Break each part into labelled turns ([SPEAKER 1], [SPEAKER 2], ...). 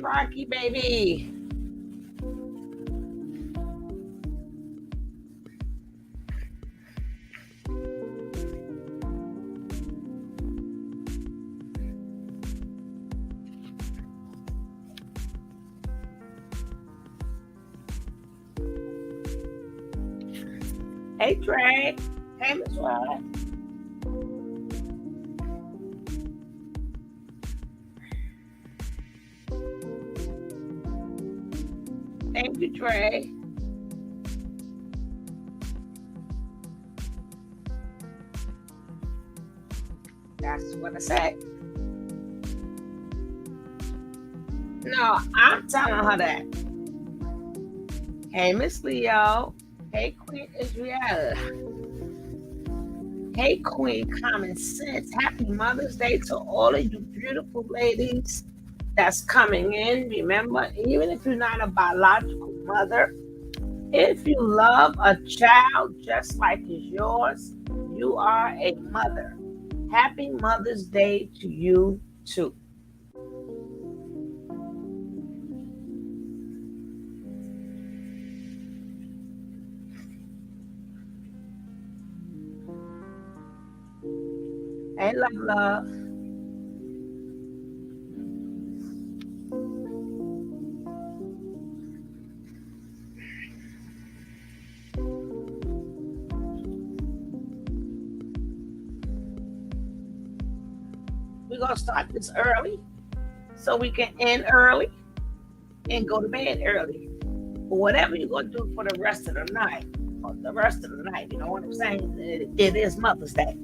[SPEAKER 1] Rocky, baby. Hey, Trey. Hey, Miss Rod. Thank you, Trey. That's what I said. No, I'm telling her that. Hey, Miss Leo. Hey, Queen Israel. Hey, Queen Common Sense. Happy Mother's Day to all of you beautiful ladies that's coming in. Remember, even if you're not a biological mother, if you love a child just like is yours, you are a mother. Happy Mother's Day to you too. Hey, love. We're going to start this early so we can end early and go to bed early. But whatever you're going to do for the rest of the night, you know what I'm saying? It is Mother's Day.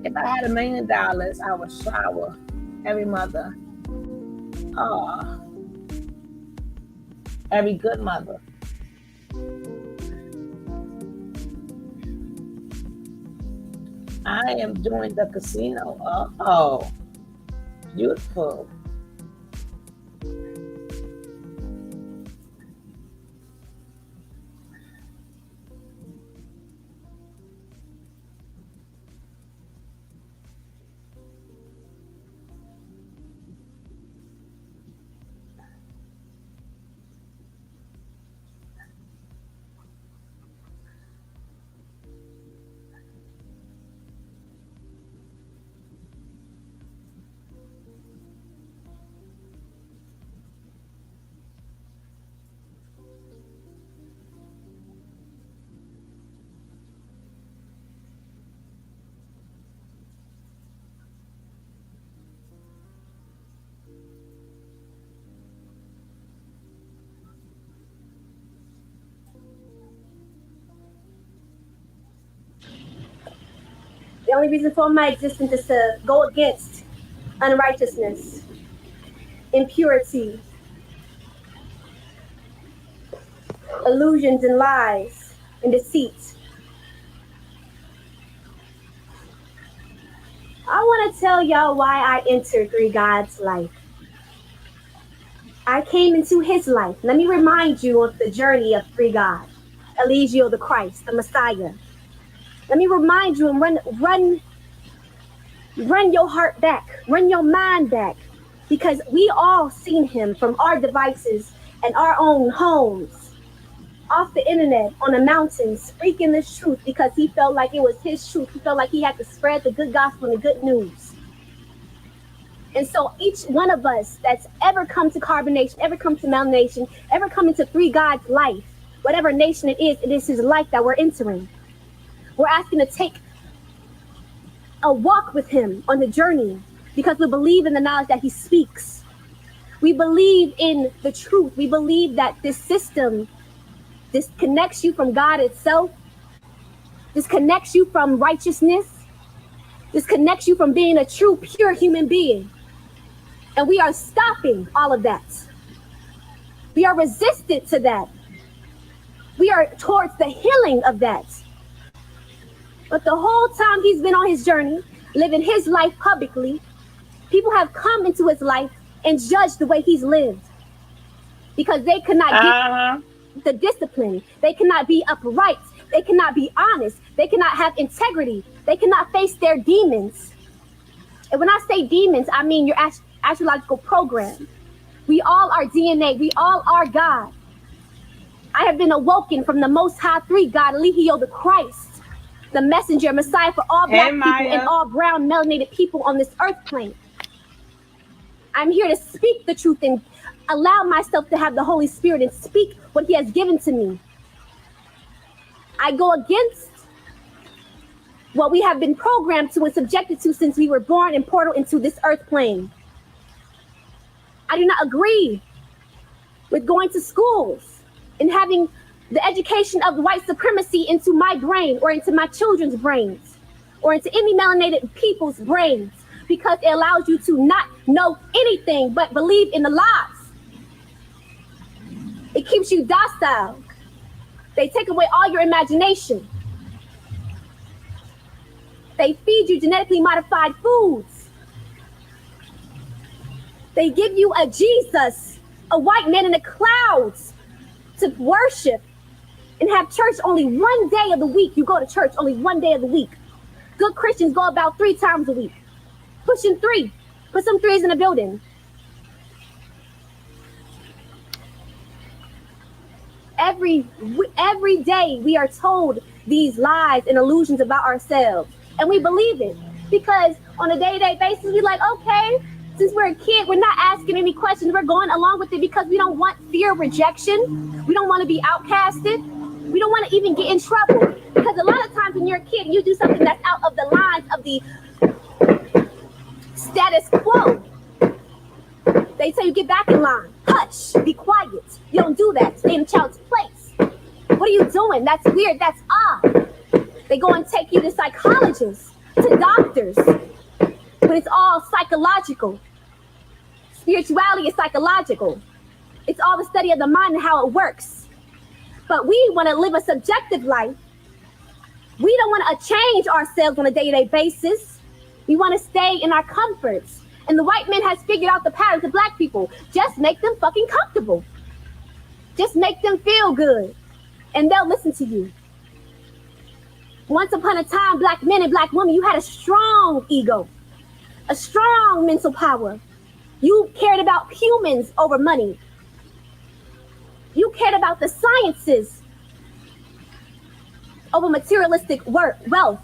[SPEAKER 1] If I had $1 million, I would shower every mother. Every good mother. I am doing the casino. Oh, beautiful.
[SPEAKER 2] The only reason for my existence is to go against unrighteousness, impurity, illusions and lies and deceit. I want to tell y'all why I entered Three God's life. I came into his life. Let me remind you of the journey of Three God, Eligio the Christ, the Messiah. Let me remind you and run your heart back, run your mind back, because we all seen him from our devices and our own homes, off the internet, on the mountains, speaking this truth because he felt like it was his truth. He felt like he had to spread the good gospel and the good news. And so each one of us that's ever come to Carbonation, ever come to Mountain Nation, ever come into Three God's life, whatever nation it is his life that we're entering. We're asking to take a walk with him on the journey because we believe in the knowledge that he speaks. We believe in the truth. We believe that this system disconnects you from God itself, disconnects you from righteousness, disconnects you from being a true, pure human being. And we are stopping all of that. We are resistant to that. We are towards the healing of that. But the whole time he's been on his journey, living his life publicly, people have come into his life and judged the way he's lived. because they could not get the discipline. They cannot be upright. They cannot be honest. They cannot have integrity. They cannot face their demons. And when I say demons, I mean your astrological program. We all are DNA. We all are God. I have been awoken from the Most High Three God, Elohio the Christ, the messenger, Messiah for all black people and all brown melanated people on this earth plane. I'm here to speak the truth and allow myself to have the Holy Spirit and speak what He has given to me. I go against what we have been programmed to and subjected to since we were born and portal into this earth plane. I do not agree with going to schools and having the education of white supremacy into my brain or into my children's brains or into any melanated people's brains, because it allows you to not know anything but believe in the lies. It keeps you docile. They take away all your imagination. They feed you genetically modified foods. They give you a Jesus, a white man in the clouds, to worship and have church only one day of the week. You go to church only one day of the week. Good Christians go about 3 times a week. Pushing 3. Put some 3s in the building. Every day we are told these lies and illusions about ourselves. And we believe it. Because on a day-to-day basis, we're like, okay, since we're a kid, we're not asking any questions. We're going along with it because we don't want fear of rejection. We don't want to be outcasted. We don't want to even get in trouble. Because a lot of times when you're a kid, you do something that's out of the lines of the status quo. They tell you, get back in line. Hush, be quiet. You don't do that. Stay in the child's place. What are you doing? That's weird. That's odd. They go and take you to psychologists, to doctors. But it's all psychological. Spirituality is psychological. It's all the study of the mind and how it works. But we want to live a subjective life. We don't want to change ourselves on a day-to-day basis. We want to stay in our comforts. And the white man has figured out the patterns of black people. Just make them fucking comfortable. Just make them feel good. And they'll listen to you. Once upon a time, black men and black women, you had a strong ego. A strong mental power. You cared about humans over money. You cared about the sciences over materialistic wealth.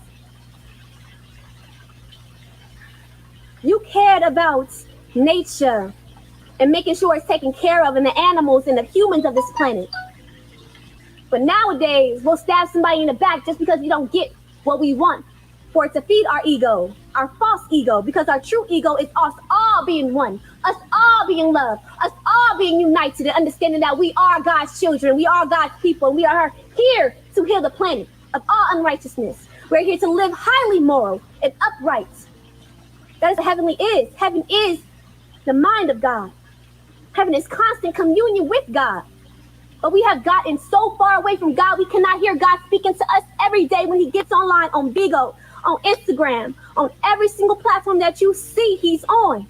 [SPEAKER 2] You cared about nature and making sure it's taken care of and the animals and the humans of this planet. But nowadays, we'll stab somebody in the back just because we don't get what we want, for it to feed our ego, our false ego, because our true ego is us all being one, us all being loved, us all being united and understanding that we are God's children, we are God's people, and we are here to heal the planet of all unrighteousness. We're here to live highly moral and upright. That is what heavenly is. Heaven is the mind of God. Heaven is constant communion with God. But we have gotten so far away from God, we cannot hear God speaking to us every day when He gets online on Bigo, on Instagram, on every single platform that you see He's on.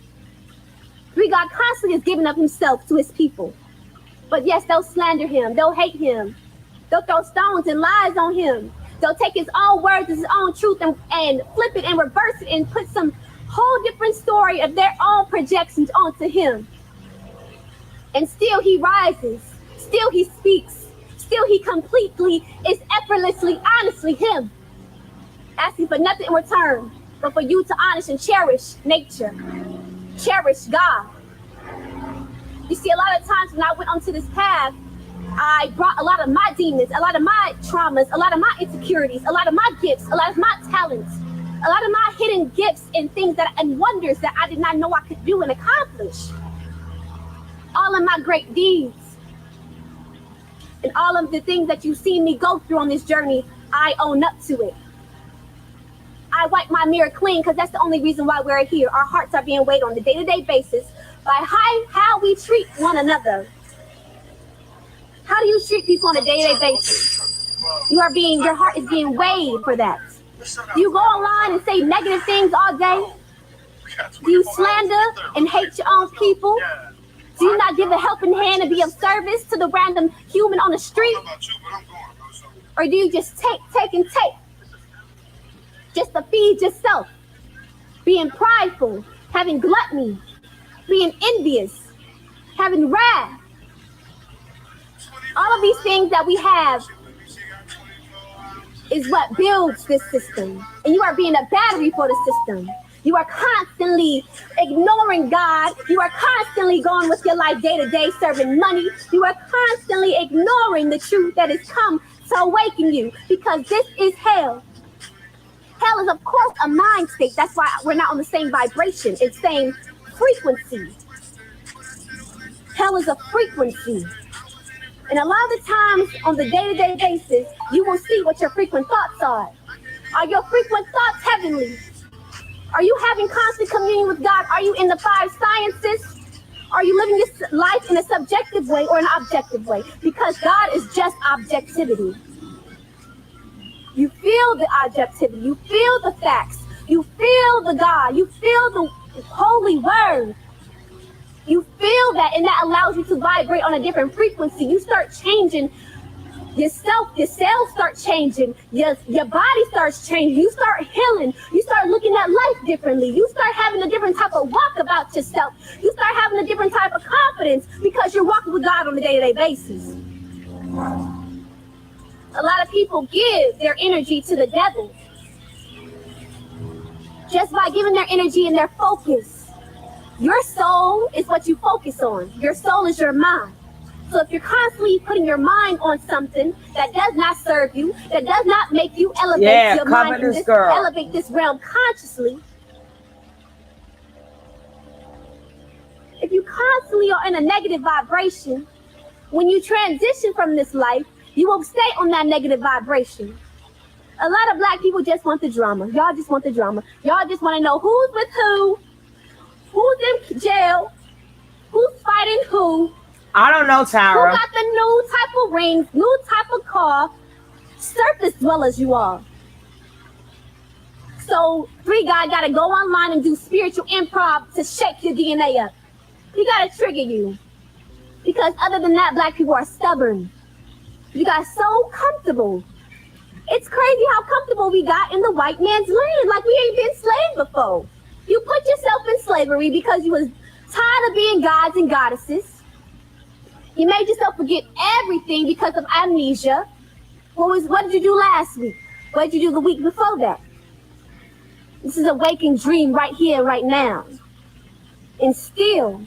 [SPEAKER 2] God constantly is giving up Himself to His people. But yes, they'll slander Him. They'll hate Him. They'll throw stones and lies on Him. They'll take His own words, His own truth, and flip it and reverse it and put some whole different story of their own projections onto Him. And still He rises. Still He speaks. Still He completely is effortlessly, honestly Him. Asking for nothing in return, but for you to honor and cherish nature. Cherish God. You see, a lot of times when I went onto this path, I brought a lot of my demons, a lot of my traumas, a lot of my insecurities, a lot of my gifts, a lot of my talents, a lot of my hidden gifts and things and wonders that I did not know I could do and accomplish. All of my great deeds and all of the things that you see me go through on this journey, I own up to it. I wipe my mirror clean because that's the only reason why we're here. Our hearts are being weighed on a day-to-day basis by how we treat one another. How do you treat people on a day-to-day basis? Your heart is being weighed for that. Do you go online and say negative things all day? Do you slander and hate your own people? Do you not give a helping hand and be of service to the random human on the street? Or do you just take, and take? Just to feed yourself? Being prideful, having gluttony, being envious, having wrath. All of these things that we have is what builds this system. And you are being a battery for the system. You are constantly ignoring God. You are constantly going with your life day to day, serving money. You are constantly ignoring the truth that has come to awaken you, because this is hell. Hell is, of course, a mind state. That's why we're not on the same vibration. It's same frequency. Hell is a frequency. And a lot of the times on the day-to-day basis, you will see what your frequent thoughts are. Are your frequent thoughts heavenly? Are you having constant communion with God? Are you in the 5 sciences? Are you living this life in a subjective way or an objective way? Because God is just objectivity. You feel the objectivity. You feel the facts. You feel the God. You feel the holy word. You feel that, and that allows you to vibrate on a different frequency. You start changing yourself. Your cells start changing. Your body starts changing. You start healing. You start looking at life differently. You start having a different type of walk about yourself. You start having a different type of confidence because you're walking with God on a day-to-day basis. A lot of people give their energy to the devil just by giving their energy and their focus. Your soul is what you focus on. Your soul is your mind. So if you're constantly putting your mind on something that does not serve you, that does not make you elevate your mind and elevate this realm consciously, if you constantly are in a negative vibration, when you transition from this life, you will stay on that negative vibration. A lot of black people just want the drama. Y'all just want the drama. Y'all just want to know who's with who's in jail, who's fighting who.
[SPEAKER 1] I don't know, Tara.
[SPEAKER 2] Who got the new type of rings, new type of car, surface dwellers you are. So 3 God gotta go online and do spiritual improv to shake your DNA up. He gotta trigger you. Because other than that, black people are stubborn. You got so comfortable. It's crazy how comfortable we got in the white man's land, like we ain't been enslaved before. You put yourself in slavery because you was tired of being gods and goddesses. You made yourself forget everything because of amnesia. What did you do last week? What did you do the week before that? This is a waking dream right here, right now. And still,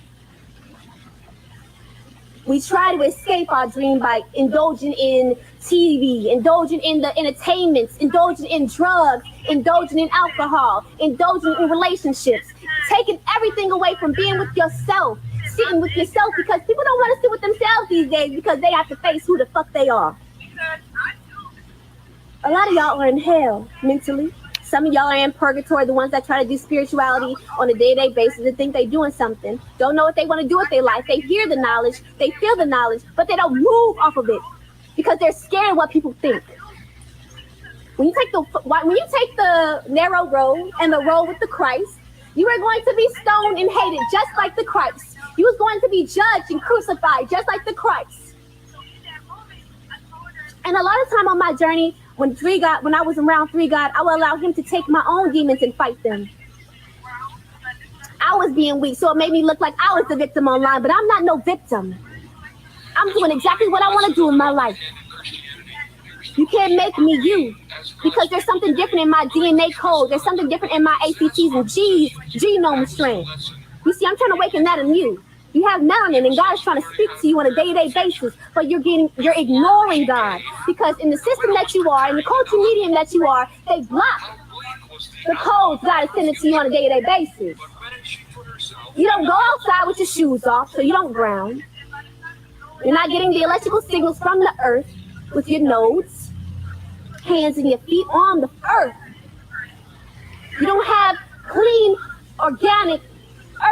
[SPEAKER 2] we try to escape our dream by indulging in TV, indulging in the entertainments, indulging in drugs, indulging in alcohol, indulging in relationships, taking everything away from being with yourself, sitting with yourself, because people don't want to sit with themselves these days because they have to face who the fuck they are. A lot of y'all are in hell mentally. Some of y'all are in purgatory, the ones that try to do spirituality on a day-to-day basis and think they're doing something. Don't know what they want to do with their life. They hear the knowledge, they feel the knowledge, but they don't move off of it because they're scared of what people think. When you take the narrow road and the road with the Christ, you are going to be stoned and hated just like the Christ. You was going to be judged and crucified just like the Christ. And a lot of time on my journey, when I was around 3 God, I would allow him to take my own demons and fight them. I was being weak, so it made me look like I was the victim online, but I'm not no victim. I'm doing exactly what I want to do in my life. You can't make me you, because there's something different in my DNA code. There's something different in my ACTs and G's genome strand. You see, I'm trying to awaken that in you. You have melanin, and God is trying to speak to you on a day-to-day basis, but you're ignoring God, because in the system that you are, in the culture medium that you are, they block the codes God is sending to you on a day-to-day basis. You don't go outside with your shoes off, so you don't ground. You're not getting the electrical signals from the earth with your nodes, hands and your feet on the earth. You don't have clean, organic,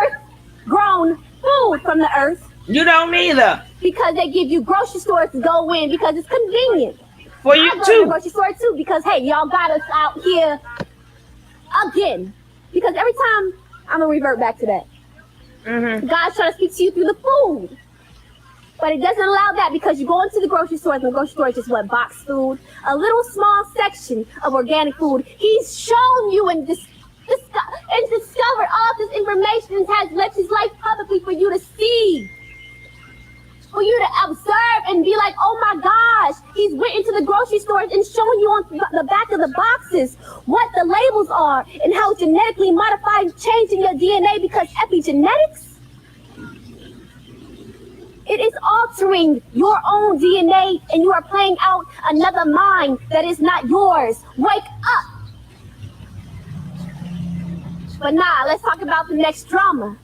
[SPEAKER 2] earth-grown food from the earth.
[SPEAKER 1] You don't either.
[SPEAKER 2] Because they give you grocery stores to go in because it's convenient.
[SPEAKER 1] For you
[SPEAKER 2] I go
[SPEAKER 1] too.
[SPEAKER 2] to the grocery store too because, hey, y'all got us out here again. Because every time, I'm going to revert back to that. God's trying to speak to you through the food. But it doesn't allow that because you go into the grocery store and the grocery store is just what? Boxed food. A little small section of organic food. He's shown you and discovered all this information and has left his life publicly for you to see. For you to observe and be like, oh my gosh, he's went into the grocery stores and shown you on the back of the boxes what the labels are and how genetically modified, changing your DNA because epigenetics, it is altering your own DNA and you are playing out another mind that is not yours. Wake up. But nah, let's talk about the next drama.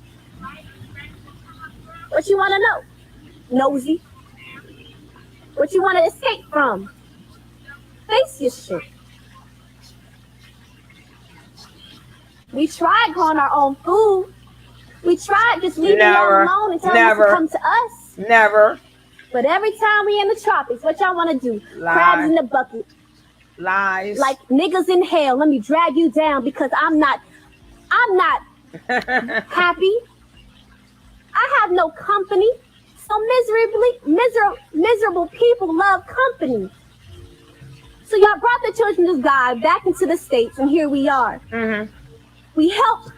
[SPEAKER 2] What you want to know? Nosy. What you want to escape from? Face your shit. We tried growing our own food. We tried just leaving y'all alone and telling us to come to us.
[SPEAKER 1] Never.
[SPEAKER 2] But every time we in the tropics, what y'all want to do?
[SPEAKER 1] Lie.
[SPEAKER 2] Crabs in the bucket.
[SPEAKER 1] Lies.
[SPEAKER 2] Like niggas in hell. Let me drag you down because I'm not happy. I have no company. So miserable people love company. So y'all brought the children of God back into the States, and here we are. We help.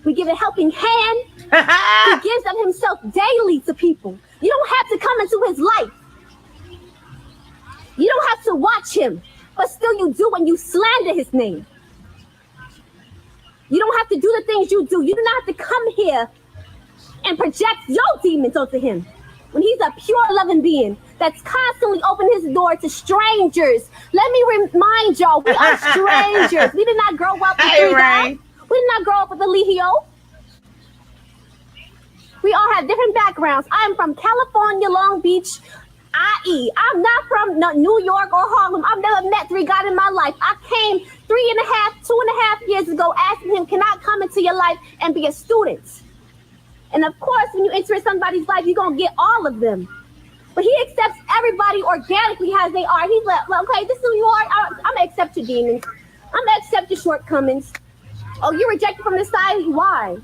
[SPEAKER 2] We give a helping hand. He gives of himself daily to people. You don't have to come into his life. You don't have to watch him, but still you do when you slander his name. You don't have to do the things you do. You do not have to come here and project your demons onto him. When he's a pure loving being that's constantly opening his door to strangers. Let me remind y'all, we are strangers. We did not grow up with three guys. We did not grow up with a Lehio. We all have different backgrounds. I'm from California, Long Beach, IE. I'm not from New York or Harlem. I've never met three God in my life. I came 2.5 years ago asking him, can I come into your life and be a student? And of course, when you enter somebody's life, you're going to get all of them. But he accepts everybody organically as they are. He's like, well, okay, this is who you are. I'm going to accept your demons. I'm going to accept your shortcomings. Oh, you're rejected from society. Why?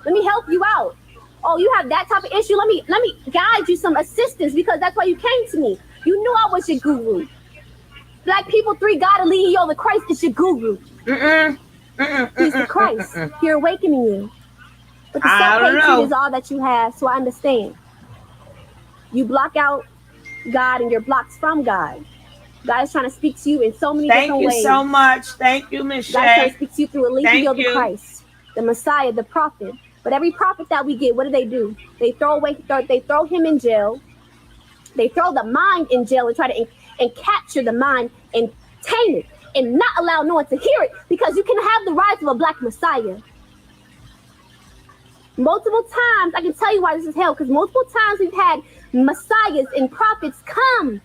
[SPEAKER 2] Let me help you out. Oh, you have that type of issue. Let me guide you some assistance because that's why you came to me. You knew I was your guru. Black people, three God and Leo, the Christ is your guru. He's the Christ. You're awakening you. But the self-hatred is all that you have, so I understand. You block out God and you're blocked from God. God is trying to speak to you in so many different ways.
[SPEAKER 1] Thank you so much. Thank you, Miss Shay.
[SPEAKER 2] God is trying to speak to you through Ezekiel the Christ, the Messiah, the prophet. But every prophet that we get, what do? They throw him in jail. They throw the mind in jail and try to and capture the mind and tame it and not allow no one to hear it because you can have the rise of a black Messiah. Multiple times, I can tell you why this is hell, because multiple times we've had messiahs and prophets come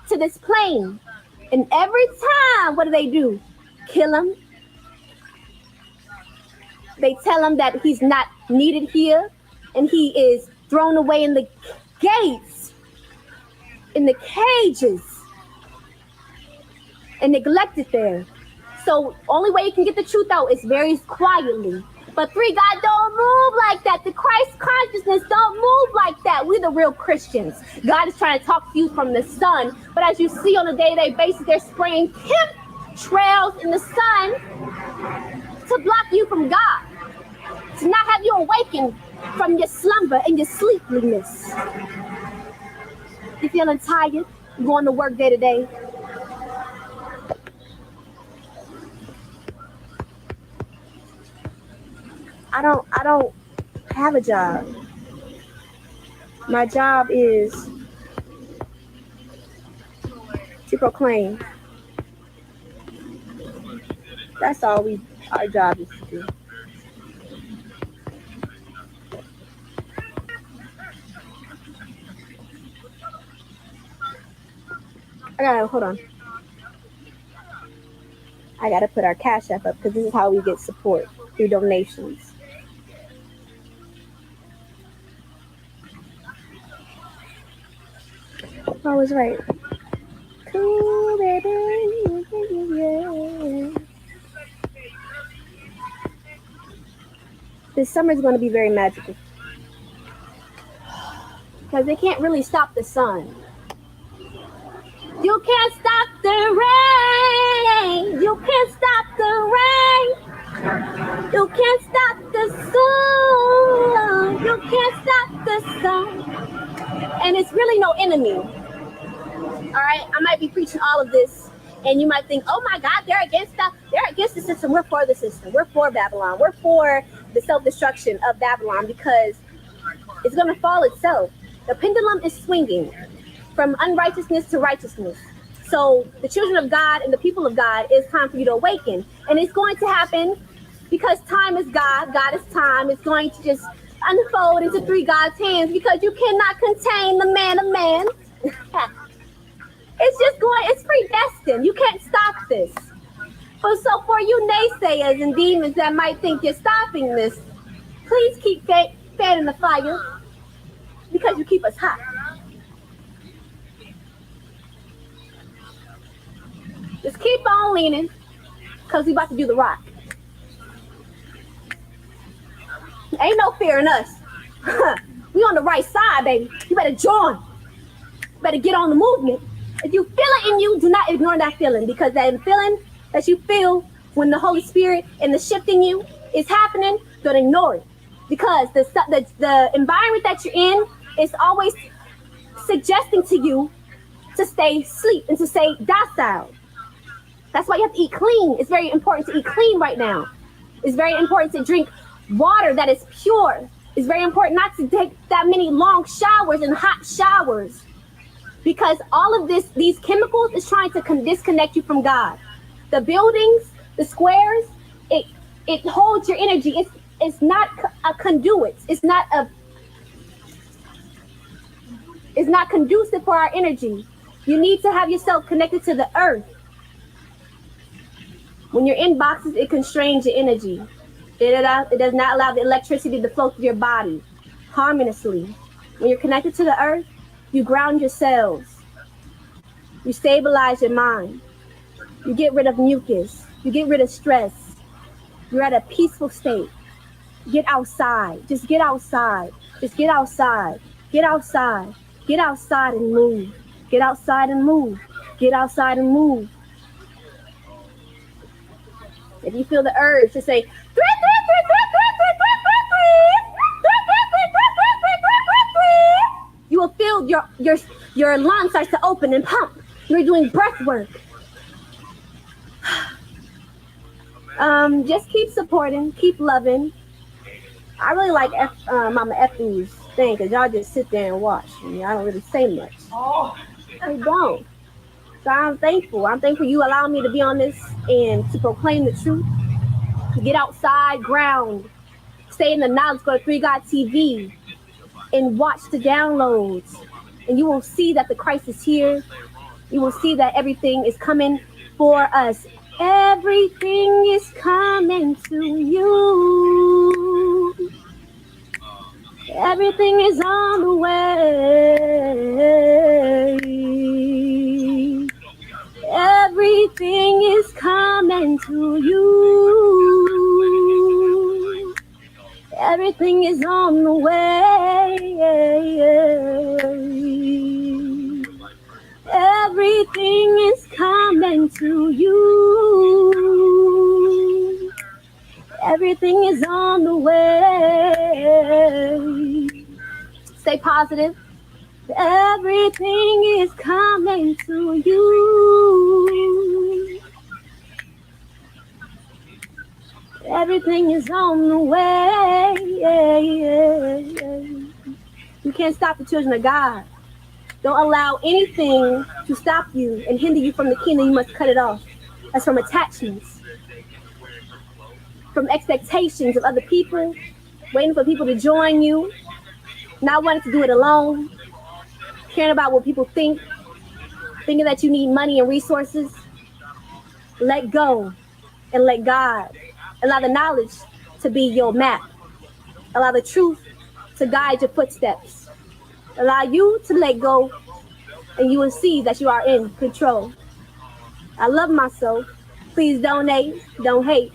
[SPEAKER 2] to this plane. And every time, what do? Kill him. They tell him that he's not needed here, and he is thrown away in the gates, in the cages, and neglected there. So only way you can get the truth out is very quietly. But three God don't move like that. The Christ consciousness don't move like that. We're the real Christians. God is trying to talk to you from the sun. But as you see on a day-to-day basis, they're spraying chemtrails in the sun to block you from God. To not have you awaken from your slumber and your sleepiness. You feeling tired? You going to work day to day? I don't have a job. My job is to proclaim. That's all our job is to do. Hold on. I gotta put our Cash App up because this is how we get support, through donations. I was right. Cool, baby. This summer is going to be very magical. because they can't really stop the sun. You can't stop the rain. You can't stop the rain. You can't stop the sun. You can't stop the sun. And it's really no enemy. All right, I might be preaching all of this, and you might think, oh my God, they're against the system. We're for the system. We're for Babylon. We're for the self-destruction of Babylon because it's going to fall itself. The pendulum is swinging from unrighteousness to righteousness. So the children of God and the people of God, it's time for you to awaken. And it's going to happen because time is God. God is time. It's going to just unfold into three God's hands because you cannot contain the man of man. It's predestined. You can't stop this. But so for you naysayers and demons that might think you're stopping this, please keep fanning the fire because you keep us hot. Just keep on leaning because we about to do the rock. Ain't no fear in us. We on the right side, baby. You better join. You better get on the movement. If you feel it in you, do not ignore that feeling because that feeling that you feel when the Holy Spirit and the shift in you is happening, don't ignore it. Because the environment that you're in is always suggesting to you to stay asleep and to stay docile. That's why you have to eat clean. It's very important to eat clean right now. It's very important to drink water that is pure. It's very important not to take that many long showers and hot showers because all of these chemicals is trying to disconnect you from God. The buildings, the squares, it holds your energy. It's not a conduit. It's not conducive for our energy. You need to have yourself connected to the earth. When you're in boxes, it constrains your energy. It does not allow the electricity to flow through your body harmoniously. When you're connected to the earth, you ground your cells. You stabilize your mind. You get rid of mucus. You get rid of stress. You're at a peaceful state. Get outside. Just get outside. Just get outside. Get outside. Get outside and move. Get outside and move. Get outside and move. If you feel the urge to say, you will feel your lungs start to open and pump. You're doing breath work. Just keep supporting, keep loving. I really like Mama Effie's thing because y'all just sit there and watch. I don't really say much. I don't. So I'm thankful. I'm thankful you allow me to be on this and to proclaim the truth. To get outside, ground, stay in the knowledge, go to 3 God TV and watch the downloads. And you will see that the Christ is here. You will see that everything is coming for us. Everything is coming to you. Everything is on the way. Everything is coming to you. Everything is on the way. Everything is coming to you. Everything is on the way. Stay positive. Everything is coming to you. Everything is on the way. You can't stop the children of God. Don't allow anything to stop you and hinder you from the kingdom. You must cut it off. That's from attachments, from expectations of other people, waiting for people to join you, not wanting to do it alone, caring about what people think, thinking that you need money and resources. Let go and let God. Allow the knowledge to be your map. Allow the truth to guide your footsteps. Allow you to let go, and you will see that you are in control. I love myself. Please donate. Don't hate.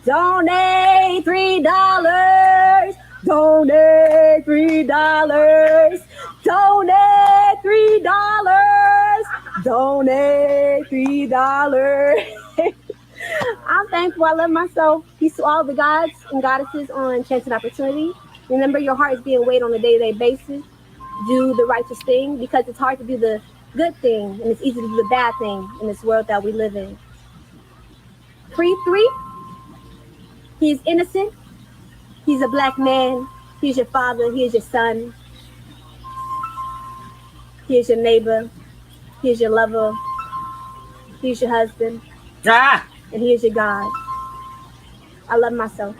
[SPEAKER 2] Donate $3. Donate $3. $3. Donate $3. Donate $3. I'm thankful. I love myself. Peace to all the gods and goddesses on Chance and Opportunity. Remember, your heart is being weighed on a day-to-day basis. Do the righteous thing because it's hard to do the good thing and it's easy to do the bad thing in this world that we live in. Free three. He is innocent. He's a black man. He is your father. He is your son. He is your neighbor. He is your lover. He is your husband.
[SPEAKER 1] Ah,
[SPEAKER 2] And he is your God. I love myself.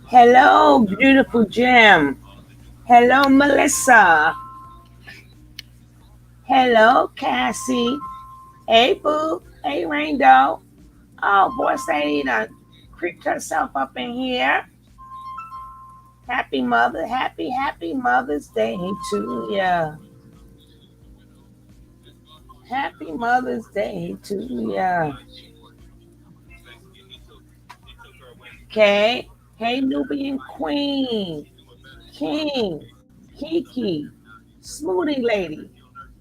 [SPEAKER 1] hello, beautiful Jim. Hello, Melissa. Hello, Cassie. Hey, Boo. Hey, Rainbow. Oh, boy, Sadie done creeped herself up in here. Happy Mother's Day to ya. Happy Mother's Day to ya. Okay. Hey, Nubian Queen. King. Kiki. Smoothie Lady.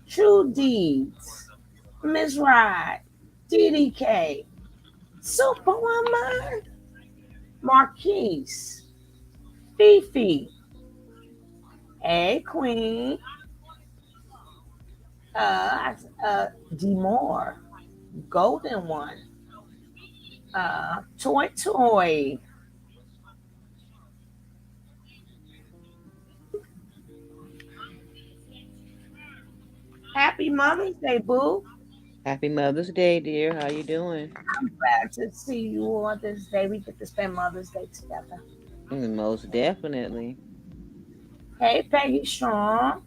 [SPEAKER 1] True Deeds. Miss Ride. DDK. Superwoman. Marquise. Fifi. Hey, Queen. Demore. Golden One. Toy Toy. Happy Mother's Day, Boo.
[SPEAKER 3] Happy Mother's Day, dear. How you doing?
[SPEAKER 1] I'm glad to see you on this day. We get to spend Mother's Day together.
[SPEAKER 3] Most definitely.
[SPEAKER 1] Hey, Peggy Strong.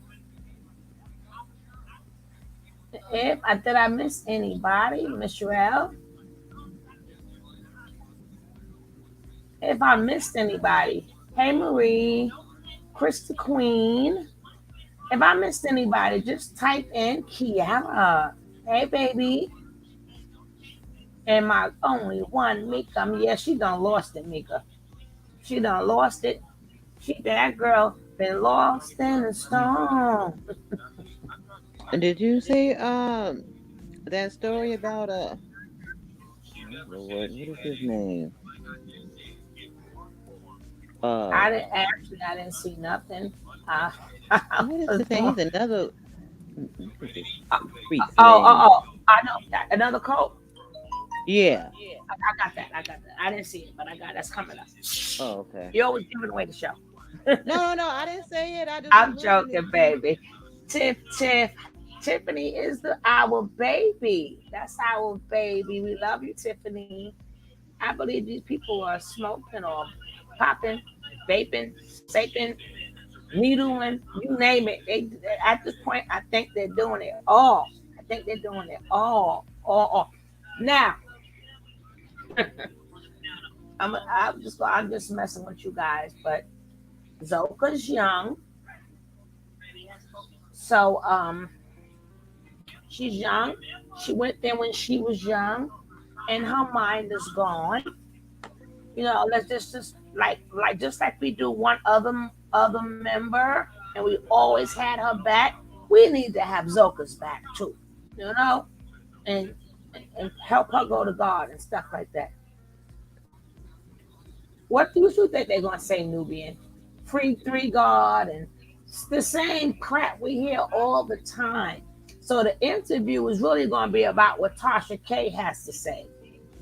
[SPEAKER 1] If I did I miss anybody, Michelle? If I missed anybody, hey Marie, Krista Queen. If I missed anybody, just type in Kiara. Hey baby. And my only one, Mika. Yeah, she done lost it, Mika. She done lost it. That girl been lost in the storm.
[SPEAKER 3] Did you see that story about oh Lord, what is his name? Uh
[SPEAKER 1] I didn't see nothing. Uh,
[SPEAKER 3] what is his name? He's another what is this freak's name?
[SPEAKER 1] oh, I know that. Another code.
[SPEAKER 3] Yeah.
[SPEAKER 1] I got that. I didn't see it, but I got that's coming up.
[SPEAKER 3] Oh, okay.
[SPEAKER 1] You're always giving away the show.
[SPEAKER 3] No, I didn't say it. I just was
[SPEAKER 1] I'm
[SPEAKER 3] looking to
[SPEAKER 1] joking,
[SPEAKER 3] see.
[SPEAKER 1] baby. Tiffany is our baby. That's our baby. We love you, Tiffany. I believe these people are smoking or popping, vaping, saping, needling, you name it. At this point, I think they're doing it all. I think they're doing it all. Now, I'm just messing with you guys, but Zoka's young, so she's young. She went there when she was young, and her mind is gone. Let's just just like we do one other member, and we always had her back. We need to have Zoka's back too, you know, and and help her go to God and stuff like that. What do you think they're gonna say, Nubian? Free three God and it's the same crap we hear all the time. So the interview is really gonna be about what Tasha K has to say,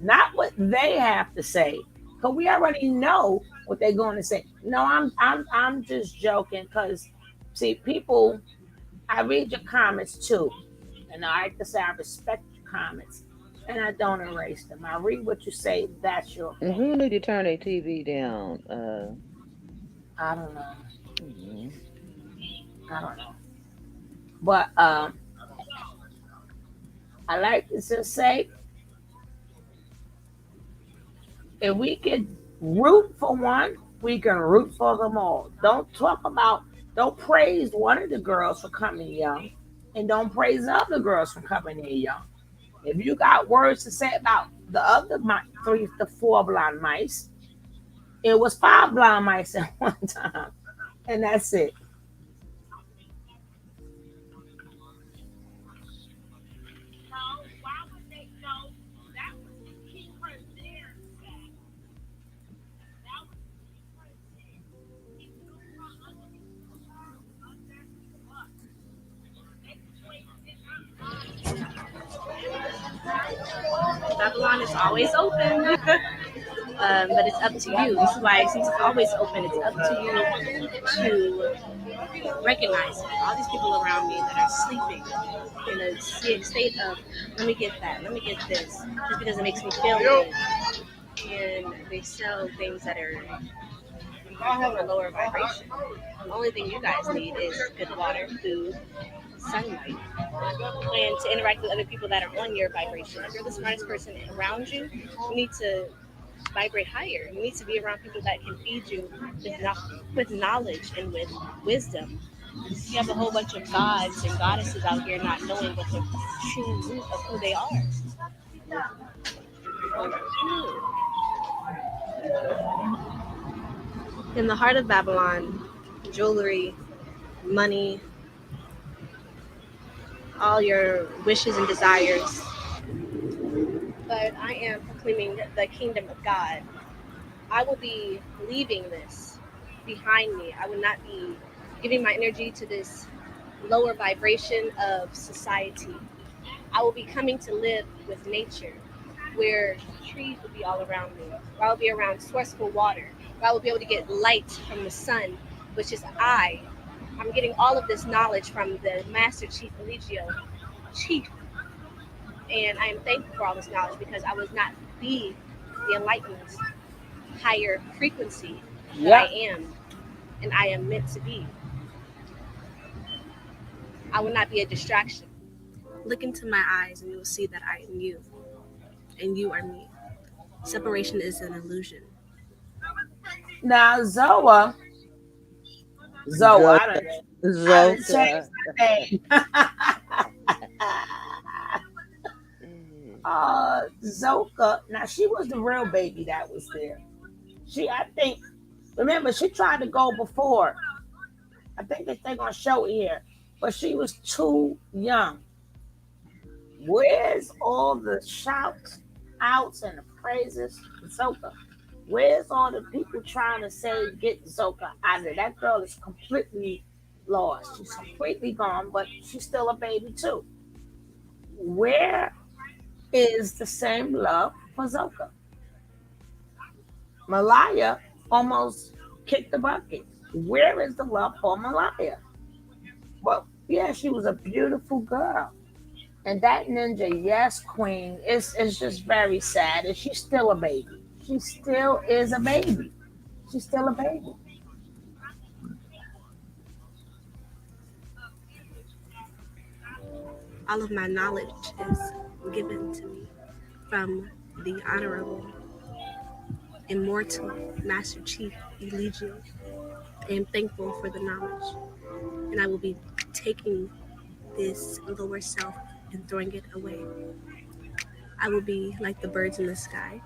[SPEAKER 1] not what they have to say. Cause we already know what they're going to say. No, I'm just joking. Cause see, people, I read your comments too, and I like to say I respect your comments, and I don't erase them. I read what you say. That's your
[SPEAKER 3] And
[SPEAKER 1] opinion.
[SPEAKER 3] who need to turn their TV down?
[SPEAKER 1] I don't know.
[SPEAKER 3] Mhm.
[SPEAKER 1] I don't know. But I like to just say if we could root for one, we can root for them all. Don't praise one of the girls for coming young, and don't praise the other girls for coming in young. If you got words to say about the other three, the four blind mice, it was five blind mice at one time, and that's it.
[SPEAKER 2] Babylon is always open, but it's up to you. This is why since it's always open, it's up to you to recognize it. All these people around me that are sleeping in a state of, let me get that, let me get this, just because it makes me feel good. And they sell things that are for lower vibration. The only thing you guys need is good water, food, sunlight, and to interact with other people that are on your vibration. If you're the smartest person around you, you need to vibrate higher. You need to be around people that can feed you with knowledge and with wisdom. You have a whole bunch of gods and goddesses out here not knowing what the true root of who they are. In the heart of Babylon, jewelry, money, all your wishes and desires. But I am proclaiming the kingdom of God. I will be leaving this behind me. I will not be giving my energy to this lower vibration of society. I will be coming to live with nature, where trees will be all around me, where I will be around sourceful water, where I will be able to get light from the sun, which is I. I'm getting all of this knowledge from the Master Chief Eligio, Chief, and I am thankful for all this knowledge because I was not the enlightened higher frequency that I
[SPEAKER 1] Yep.
[SPEAKER 2] am and I am meant to be. I will not be a distraction. Look into my eyes and you will see that I am you and you are me. Separation is an illusion.
[SPEAKER 1] Now Zoa,
[SPEAKER 3] Zoka.
[SPEAKER 1] I done changed
[SPEAKER 3] Zoka.
[SPEAKER 1] my name. Zoka. Now she was the real baby that was there. I think, remember, she tried to go before. I think that they're gonna show it here, but she was too young. Where's all the shouts, outs, and the praises for Zoka? Where's all the people trying to say get Zoka out of there? That girl is completely lost. She's completely gone, but she's still a baby too. Where is the same love for Zoka? Malaya almost kicked the bucket. Where is the love for Malaya? Well, yeah, she was a beautiful girl. And that ninja, yes, queen, is just very sad. And she's still a baby. She still is a baby. She's still a baby.
[SPEAKER 2] All of my knowledge is given to me from the honorable, immortal Master Chief Eligio. I am thankful for the knowledge, and I will be taking this lower self and throwing it away. I will be like the birds in the sky.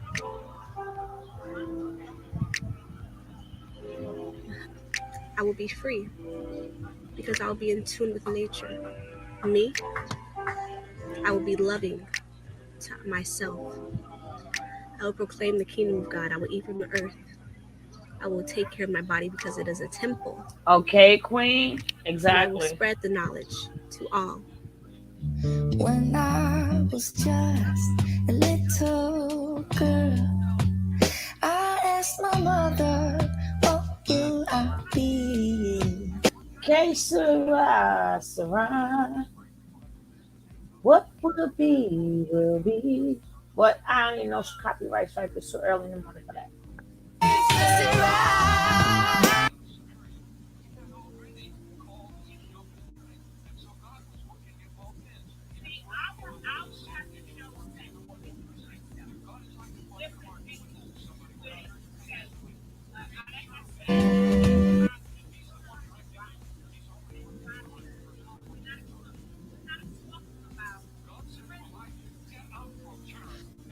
[SPEAKER 2] I will be free because I will be in tune with nature. Me, I will be loving to myself. I will proclaim the kingdom of God. I will eat from the earth. I will take care of my body because it is a temple.
[SPEAKER 1] Okay, queen?
[SPEAKER 2] And I will
[SPEAKER 1] Exactly.
[SPEAKER 2] spread the knowledge to all.
[SPEAKER 4] When I was just a little girl, I asked my mother, what will I be?
[SPEAKER 1] Que sera, sera. What will be, will be. But I don't even know copyright strike is so early in the morning for that.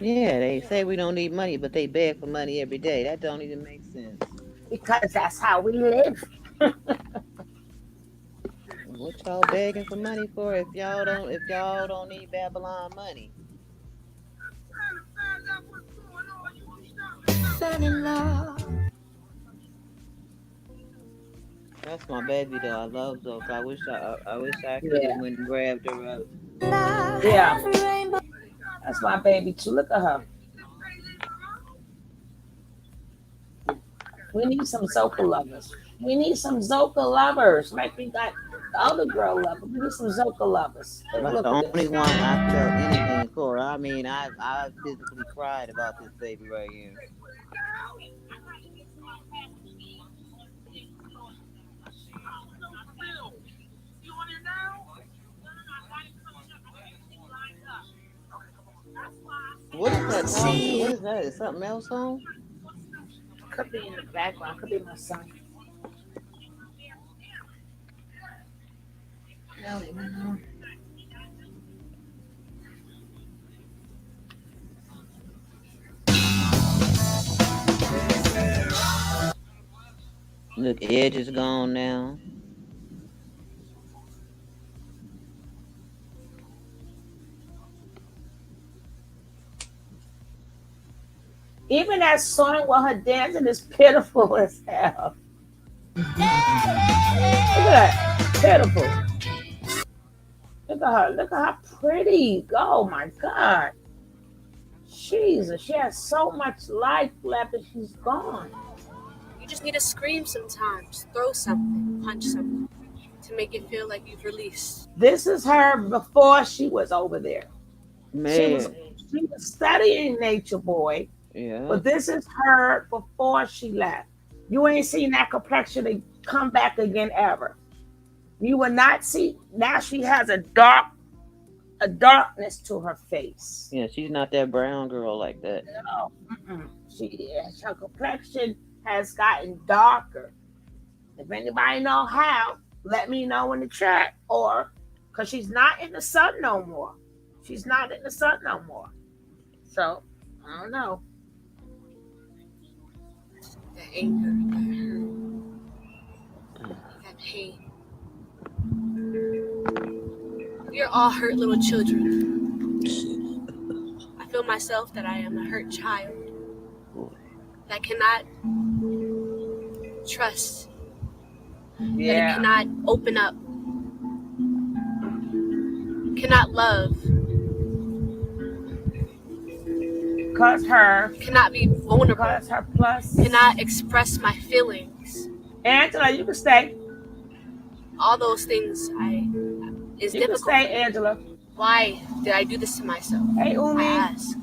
[SPEAKER 3] Yeah, they say we don't need money, but they beg for money every day. That don't even make sense.
[SPEAKER 1] Because that's how we live.
[SPEAKER 3] What y'all begging for money for if y'all don't need Babylon money?
[SPEAKER 4] Fell in love.
[SPEAKER 3] That's my baby though. I love Zoka. I wish I could have
[SPEAKER 1] Yeah,
[SPEAKER 3] went and grabbed her up.
[SPEAKER 1] yeah.
[SPEAKER 4] Every rainbow.
[SPEAKER 1] That's my baby too. Look at her. We need some Zoka lovers. We need some Zoka lovers. Like we got the other girl lover. We need some Zoka lovers. Take a
[SPEAKER 3] That's
[SPEAKER 1] look
[SPEAKER 3] the
[SPEAKER 1] at
[SPEAKER 3] only
[SPEAKER 1] this.
[SPEAKER 3] one I felt anything for. I mean, I physically cried about this baby right here. What is that talking? What
[SPEAKER 4] See,
[SPEAKER 3] is that? Is something else on?
[SPEAKER 1] Could be in the background. Could be my son. I don't even know.
[SPEAKER 3] Look, Edge is gone now.
[SPEAKER 1] Even that song while her dancing is pitiful as hell. Look at that. Pitiful. Look at her. Look at how pretty. Oh my God. Jesus. She has so much life left and she's gone.
[SPEAKER 2] You just need to scream sometimes, throw something, punch something to make it feel like you've released.
[SPEAKER 1] This is her before she was over there. She was
[SPEAKER 3] Man,
[SPEAKER 1] she was studying nature boy,
[SPEAKER 3] yeah.
[SPEAKER 1] but this is her before she left. You ain't seen that complexion to come back again ever. You will not see now she has a darkness to her face.
[SPEAKER 3] Yeah, she's not that brown girl like that.
[SPEAKER 1] No, her complexion has gotten darker. If anybody know how, let me know in the chat. Or because she's not in the sun no more. She's not in the sun no more. So I don't know.
[SPEAKER 2] That anger, that hurt, that pain. We are all hurt little children. I feel myself that I am a hurt child that cannot trust, that it cannot open up, cannot love, cannot be vulnerable,
[SPEAKER 1] Her plus.
[SPEAKER 2] cannot express my feelings.
[SPEAKER 1] Angela, you can stay.
[SPEAKER 2] All those things is
[SPEAKER 1] You
[SPEAKER 2] difficult.
[SPEAKER 1] can stay, Angela.
[SPEAKER 2] Why did I do this to myself?
[SPEAKER 1] Hey, Umi.
[SPEAKER 2] I ask.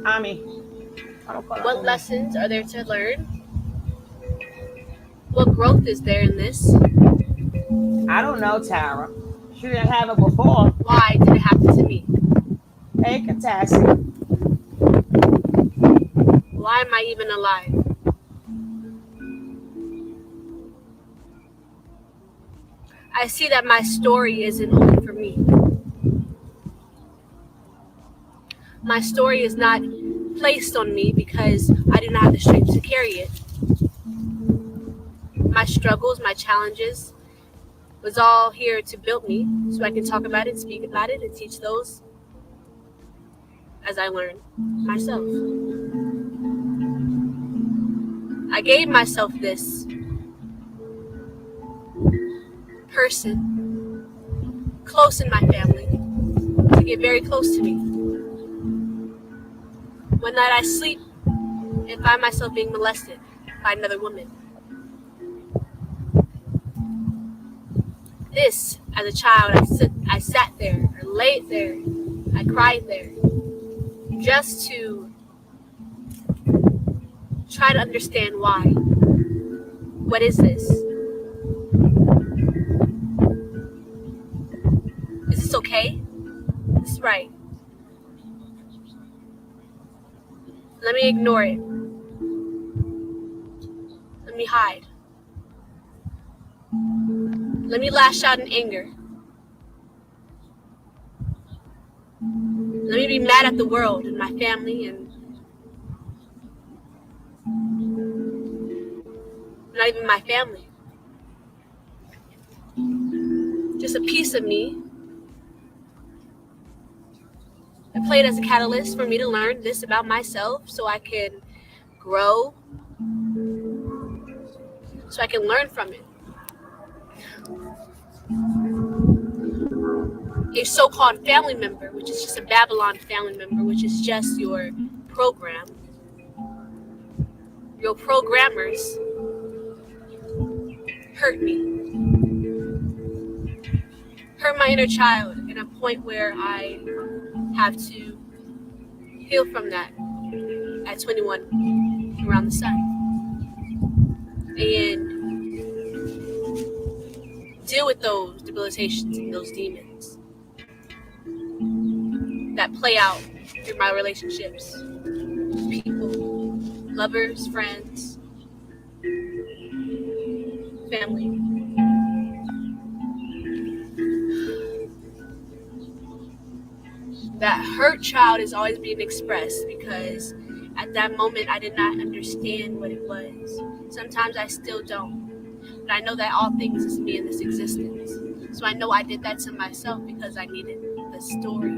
[SPEAKER 1] Ami.
[SPEAKER 2] What lessons are there to learn? What growth is there in this?
[SPEAKER 1] I don't know, Tara. She didn't have it before.
[SPEAKER 2] Why did it happen to me?
[SPEAKER 1] Hey, Katassi.
[SPEAKER 2] Why am I even alive? I see that my story isn't only for me. My story is not placed on me because I do not have the strength to carry it. My struggles, my challenges was all here to build me so I can talk about it, speak about it, and teach those as I learn myself. I gave myself this person close in my family to get very close to me. One night I sleep and find myself being molested by another woman. This, as a child, I sat there, I laid there, I cried there, just to try to understand why. What is this? Is this okay? This is right. Let me ignore it. Let me hide. Let me lash out in anger. Let me be mad at the world and my family and not even my family. Just a piece of me. It played as a catalyst for me to learn this about myself so I can grow, so I can learn from it. A so-called family member, which is just a Babylon family member, which is just your program, your programmers hurt me, hurt my inner child in a point where I have to heal from that at 21 around the sun and deal with those debilitations and those demons that play out through my relationships, people, lovers, friends, family. That hurt child is always being expressed because at that moment I did not understand what it was. Sometimes I still don't. But I know that all things is me in this existence. So I know I did that to myself because I needed the story.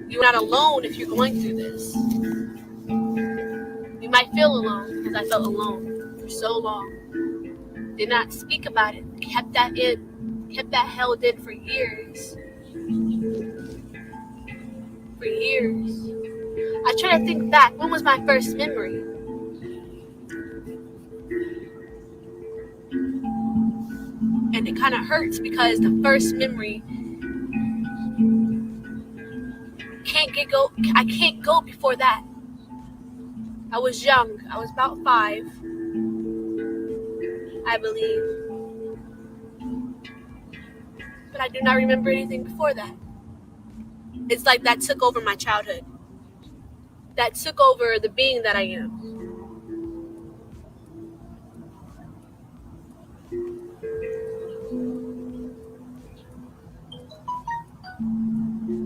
[SPEAKER 2] You're not alone if you're going through this. You might feel alone because I felt alone for so long. Did not speak about it. Kept that in. Kept that held in for years. For years. I try to think back. When was my first memory? And it kind of hurts because the first memory I can't go before that. I was young. I was about 5, I believe. But I do not remember anything before that. It's like that took over my childhood. That took over the being that I am.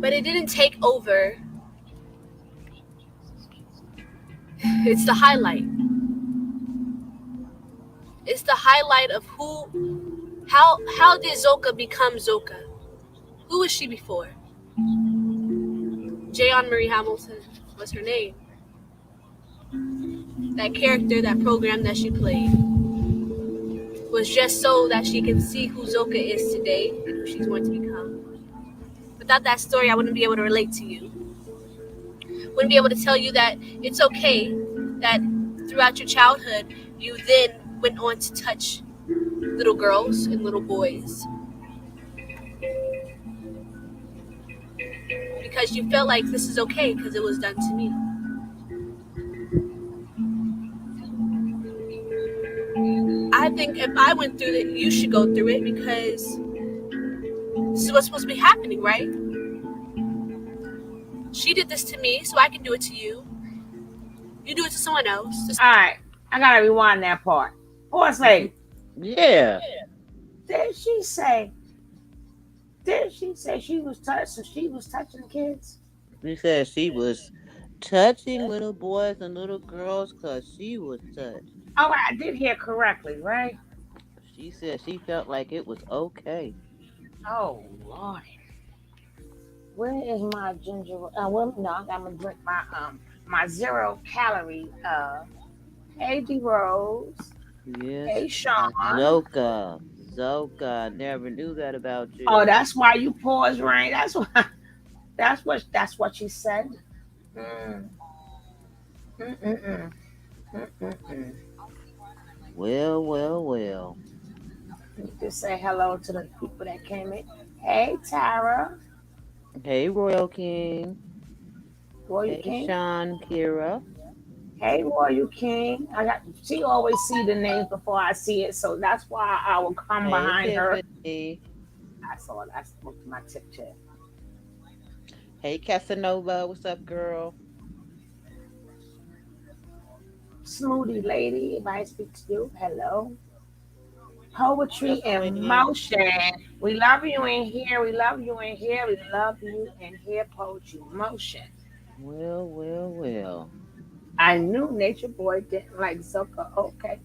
[SPEAKER 2] But it didn't take over. It's the highlight. It's the highlight of how did Zoka become Zoka? Who was she before? Jayon Marie Hamilton was her name. That character, that program that she played was just so that she can see who Zoka is today and who she's going to become. Without that story, I wouldn't be able to relate to you. Wouldn't be able to tell you that it's okay that throughout your childhood, you then went on to touch little girls and little boys. Because you felt like this is okay because it was done to me. I think if I went through it, you should go through it because this is what's supposed to be happening, right? She did this to me, so I can do it to you. You do it to someone else.
[SPEAKER 1] All right, I gotta rewind that part. Horse lady,
[SPEAKER 3] Yeah.
[SPEAKER 1] did she say? Did she say she was touched? So she was touching kids.
[SPEAKER 3] She said she was touching little boys and little girls because she was touched.
[SPEAKER 1] Oh, I did hear correctly, right?
[SPEAKER 3] She said she felt like it was okay.
[SPEAKER 1] Oh Lord, where is my ginger? Well, no, I'm gonna drink my 0 calorie. Hey D Rose.
[SPEAKER 3] Yes.
[SPEAKER 1] Hey Sean.
[SPEAKER 3] Zoka. Zoka. Never knew that about you.
[SPEAKER 1] Oh, that's why you paused, right? That's why. That's what she said. Mm. Mm-mm-mm. Mm-mm-mm.
[SPEAKER 3] Well, well, well.
[SPEAKER 1] Just say hello to the people that came in. Hey Tara.
[SPEAKER 3] Hey, Royal King.
[SPEAKER 1] Royal
[SPEAKER 3] Hey,
[SPEAKER 1] King.
[SPEAKER 3] Sean, Kira.
[SPEAKER 1] Hey Royal King. She always see the names before I see it, so that's why I will come
[SPEAKER 3] Hey,
[SPEAKER 1] behind her.
[SPEAKER 3] Tiffany.
[SPEAKER 1] I saw it. I spoke to my tip chat.
[SPEAKER 3] Hey, Casanova. What's up, girl?
[SPEAKER 1] Smoothie lady, if I speak to you, hello. Poetry
[SPEAKER 3] Yes,
[SPEAKER 1] in
[SPEAKER 3] ma'am.
[SPEAKER 1] motion. We love you in here. We love you in here. We love you in here. Poetry in motion.
[SPEAKER 3] Well, well, well.
[SPEAKER 1] I knew Nature Boy didn't like Zoka. Okay.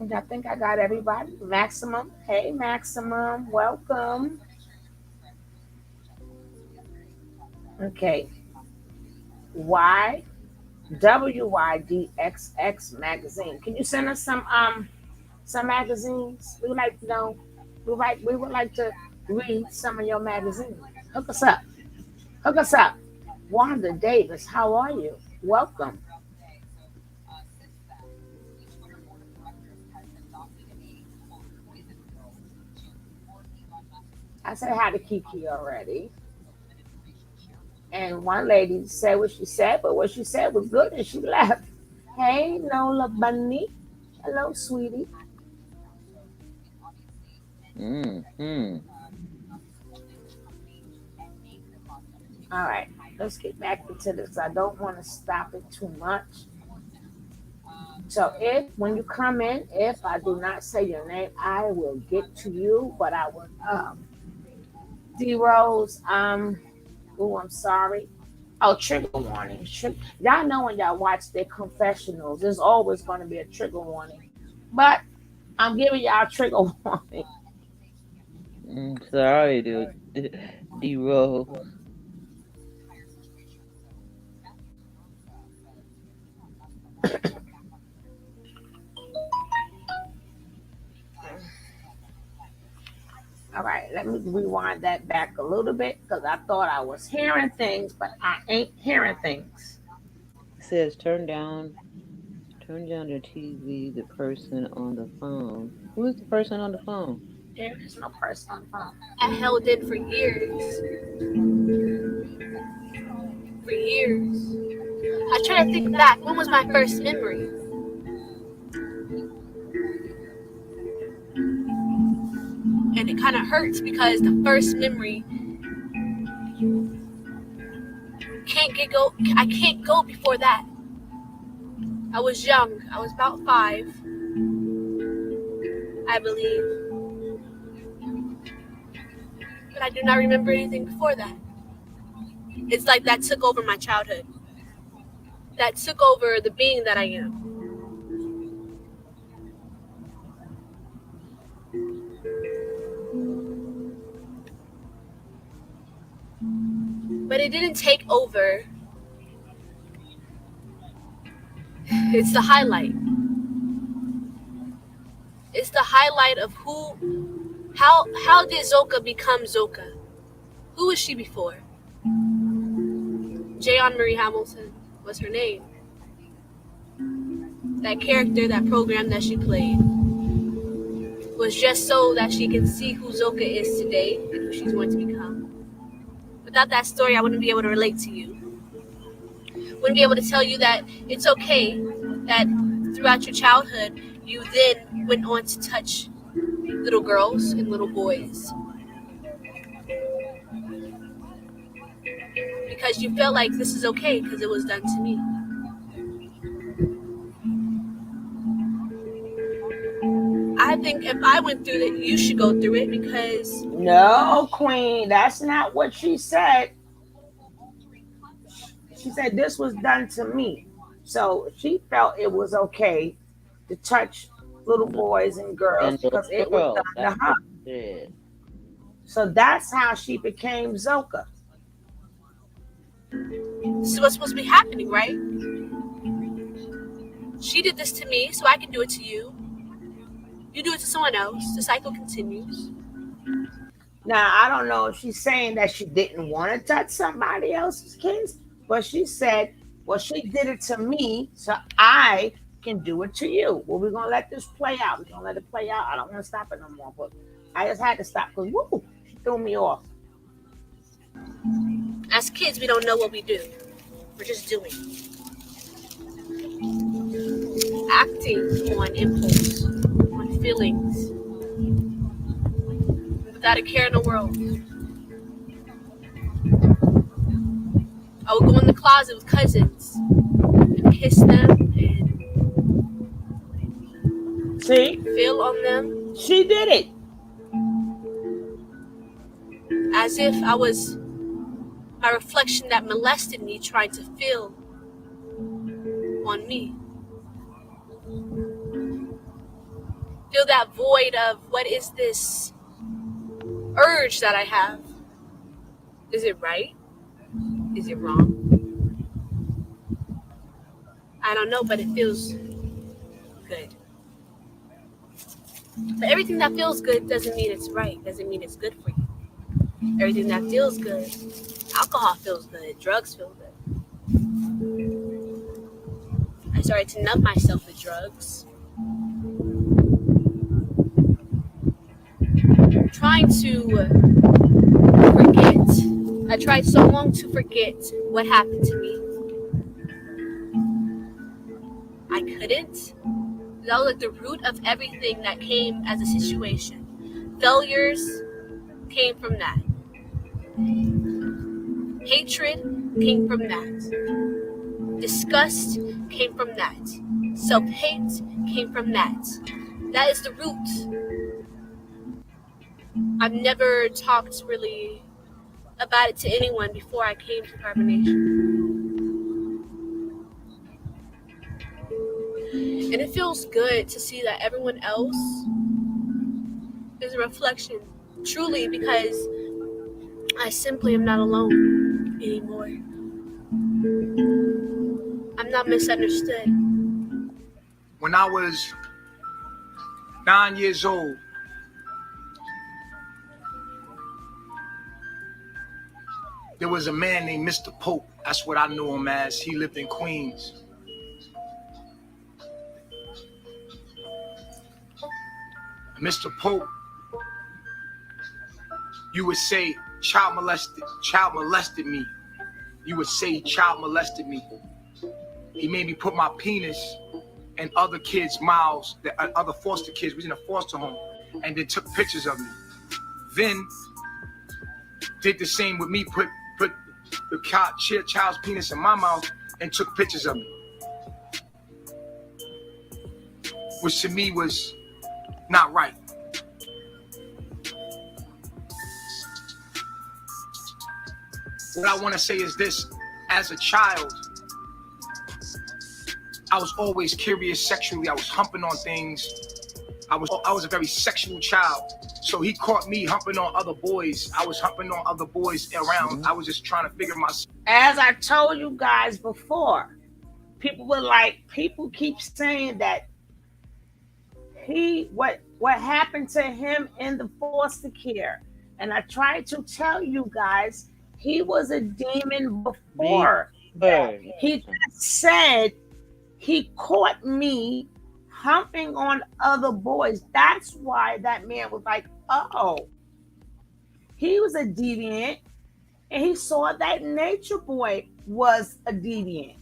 [SPEAKER 1] And I think I got everybody. Maximum. Hey, Maximum. Welcome. Okay. Y. WYDXX magazine. Can you send us some magazines? We would like to know. We would like to read some of your magazines. Hook us up. Hook us up. Wanda Davis, how are you? Welcome. I said hi to Kiki already. And one lady said what she said, but what she said was good and she left. Hey, Nola Bunny. Hello, sweetie.
[SPEAKER 3] Mm-hmm.
[SPEAKER 1] All right, let's get back into this. I don't want to stop it too much. So if when you come in, if I do not say your name, I will get to you. But I will D Rose, oh I'm sorry. Oh, trigger warning. Y'all know when y'all watch their confessionals, there's always gonna be a trigger warning. But I'm giving y'all a trigger warning.
[SPEAKER 3] Sorry, dude. D-Rose.
[SPEAKER 1] All right, let me rewind that back a little bit because I thought I was hearing things, but I ain't hearing things.
[SPEAKER 3] It says turn down the TV, the person on the phone. Who is the person on the phone?
[SPEAKER 1] There is no person on the phone.
[SPEAKER 2] I held in for years. For years. I try to think back. When was my first memory? And it kind of hurts because the first memory I can't go before that. I was young. I was about 5, I believe. But I do not remember anything before that. It's like that took over my childhood. That took over the being that I am. But it didn't take over. It's the highlight. It's the highlight of how did Zoka become Zoka? Who was she before? Jayon Marie Hamilton was her name. That character, that program that she played was just so that she can see who Zoka is today and who she's going to become. Without that story, I wouldn't be able to relate to you. Wouldn't be able to tell you that it's okay that throughout your childhood, you then went on to touch little girls and little boys. Because you felt like this is okay because it was done to me. I think if I went through it, you should go through it because...
[SPEAKER 1] No, Queen, that's not what she said. She said this was done to me. So she felt it was okay to touch little boys and girls
[SPEAKER 3] And the
[SPEAKER 1] because it was
[SPEAKER 3] girl.
[SPEAKER 1] done
[SPEAKER 3] That's
[SPEAKER 1] to
[SPEAKER 3] what
[SPEAKER 1] her.
[SPEAKER 3] it said.
[SPEAKER 1] So that's how she became Zoka.
[SPEAKER 2] This is what's supposed to be happening, right? She did this to me, so I can do it to you. You do it to someone else. The cycle continues.
[SPEAKER 1] Now, I don't know if she's saying that she didn't want to touch somebody else's kids, but she said, well, she did it to me, so I can do it to you. Well, we're going to let this play out. We're going to let it play out. I don't want to stop it no more, but I just had to stop because, woo, she threw me off.
[SPEAKER 2] As kids, we don't know what we do. We're just doing. Acting on impulse, on feelings, without a care in the world. I would go in the closet with cousins and kiss them and
[SPEAKER 1] See,
[SPEAKER 2] feel on them,
[SPEAKER 1] she did it.
[SPEAKER 2] as if I was my reflection that molested me trying to feel on me. Feel that void of what is this urge that I have? Is it right? Is it wrong? I don't know, but it feels good. But everything that feels good doesn't mean it's right, doesn't mean it's good for you. Everything that feels good, alcohol feels good, drugs feel good. I started to numb myself with drugs, trying to forget. I tried so long to forget what happened to me. I couldn't. That was like the root of everything that came as a situation. Failures came from that. Hatred came from that. Disgust came from that. Self-hate came from that. That is the root. I've never talked really about it to anyone before I came to carbonation. And it feels good to see that everyone else is a reflection, truly, because I simply am not alone anymore. I'm not misunderstood.
[SPEAKER 5] When I was 9 years old, there was a man named Mr. Pope. That's what I knew him as. He lived in Queens. Mr. Pope, you would say, child molested me. You would say, child molested me. He made me put my penis in other kids' mouths, other foster kids. We was in a foster home, and they took pictures of me. Then did the same with me, put the child's penis in my mouth and took pictures of me, which to me was not right. What I want to say is this: as a child, I was always curious sexually. I was humping on things. I was a very sexual child. So he caught me humping on other boys. I was humping on other boys around. I was just trying to figure myself.
[SPEAKER 1] As I told you guys before, people keep saying that what happened to him in the foster care. And I tried to tell you guys, he was a demon before that. He just said he caught me humping on other boys. That's why that man was like, oh, he was a deviant, and he saw that Nature Boy was a deviant.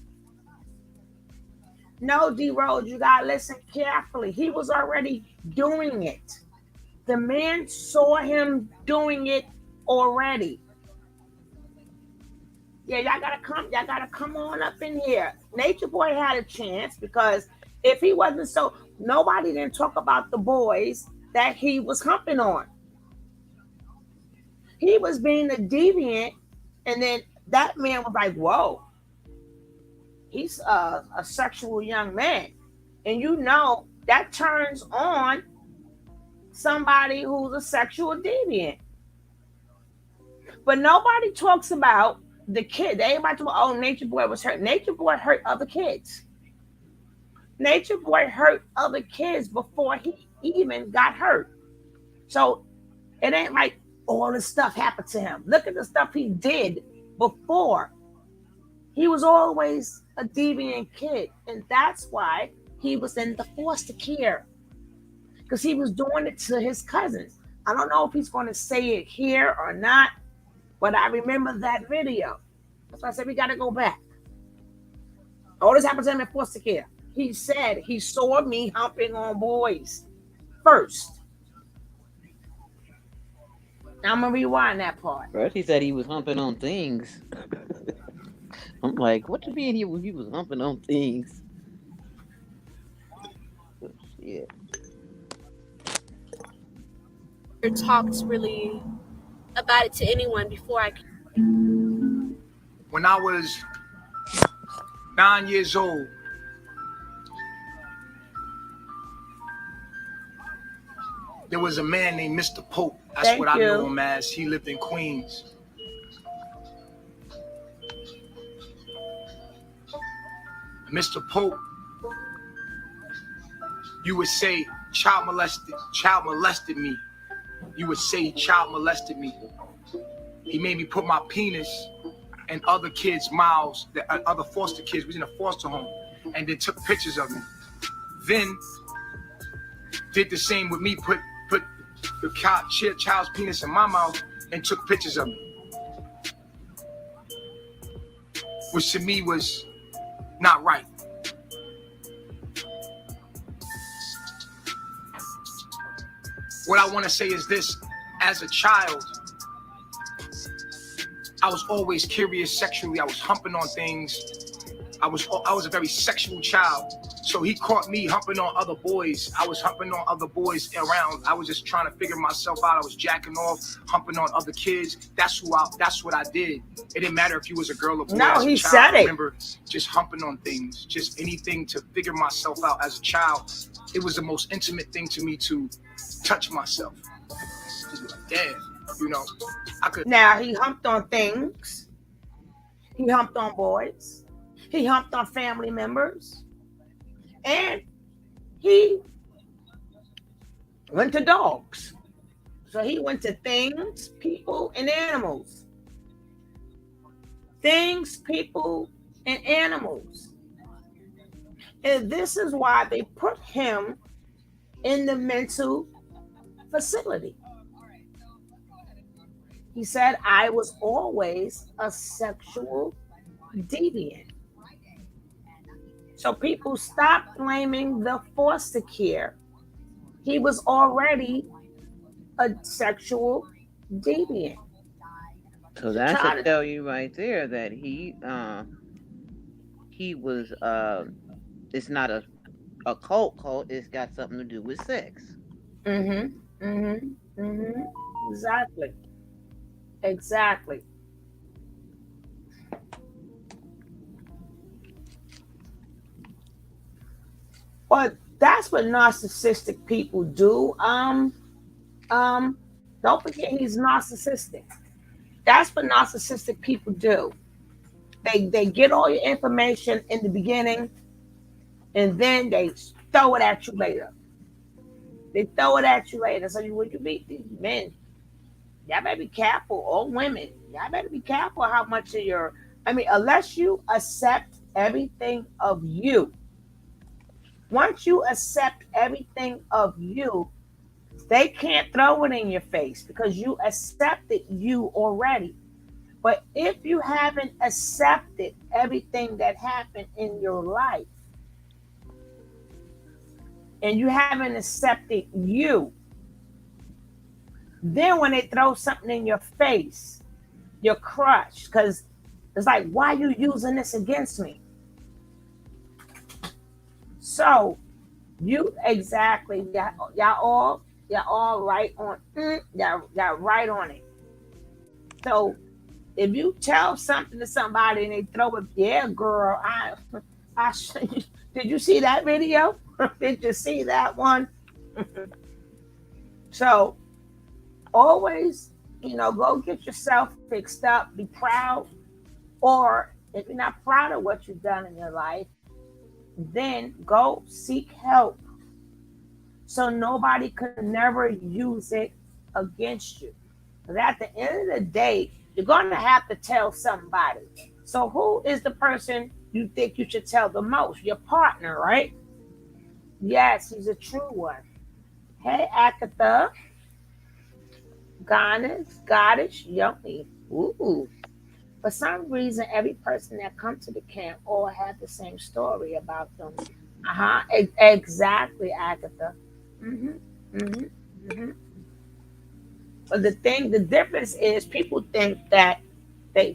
[SPEAKER 1] No, D-Rose, you gotta listen carefully. He was already doing it. The man saw him doing it already. Yeah, y'all gotta come on up in here. Nature Boy had a chance, because if he wasn't so, nobody didn't talk about the boys that he was humping on. He was being a deviant, and then that man was like, whoa, he's a sexual young man. And you know that turns on somebody who's a sexual deviant. But nobody talks about the kid. Everybody talks about, oh, Nature Boy was hurt. Nature Boy hurt other kids. Nature Boy hurt other kids before he even got hurt. So it ain't like all this stuff happened to him. Look at the stuff he did before. He was always a deviant kid, and that's why he was in the foster care, because he was doing it to his cousins. I don't know if he's going to say it here or not, but I remember that video. That's why I said we got to go back. All this happened to him in foster care. He said he saw me humping on boys first. I'm going to rewind that part.
[SPEAKER 3] First, he said he was humping on things. I'm like, what do you mean he was humping on things? Yeah.
[SPEAKER 2] talked really about it to anyone before I came.
[SPEAKER 5] When I was 9 years old, there was a man named Mr. Pope. That's what I knew him as. He lived in Queens. Mr. Pope, you would say child molested me. You would say child molested me. He made me put my penis in other kids' mouths, other foster kids. We was in a foster home, and then took pictures of me. Then did the same with me, put the child's penis in my mouth and took pictures of me, which to me was not right. What I want to say is this: as a child, I was always curious sexually. I was humping on things. I was a very sexual child. So he caught me humping on other boys. I was humping on other boys around. I was just trying to figure myself out. I was jacking off, humping on other kids. That's what I did. It didn't matter if you was a girl or boy.
[SPEAKER 1] No,
[SPEAKER 5] as a
[SPEAKER 1] he
[SPEAKER 5] child,
[SPEAKER 1] said it.
[SPEAKER 5] I remember just humping on things, just anything to figure myself out as a child. It was the most intimate thing to me to touch myself. Just be like, damn, I could.
[SPEAKER 1] Now, he humped on things. He humped on boys. He humped on family members. And he went to dogs. So he went to things, people, and animals. Things, people, and animals. And this is why they put him in the mental facility. He said, I was always a sexual deviant. So people stopped blaming the foster care. He was already a sexual deviant.
[SPEAKER 3] So that should tell you right there that he was it's not a cult, it's got something to do with sex.
[SPEAKER 1] Exactly. But that's what narcissistic people do. Don't forget he's narcissistic. That's what narcissistic people do. They get all your information in the beginning, and then they throw it at you later. So when you meet these men, y'all better be careful, or women, y'all better be careful how much of unless you accept everything of you. Once you accept everything of you, they can't throw it in your face because you accepted you already. But if you haven't accepted everything that happened in your life, and you haven't accepted you, then when they throw something in your face, you're crushed because it's like, why are you using this against me? So you exactly, y'all all right on, y'all right on it. So if you tell something to somebody and they throw it, yeah, girl, did you see that video? Did you see that one? So always, go get yourself fixed up, be proud. Or if you're not proud of what you've done in your life, then go seek help. So nobody could never use it against you. But at the end of the day, you're going to have to tell somebody. So who is the person you think you should tell the most? Your partner, right? Yes, he's a true one. Hey, Akatha. Goddess, Yoni. Ooh. For some reason, every person that comes to the camp all have the same story about them. Exactly, Agatha. But the difference is people think that they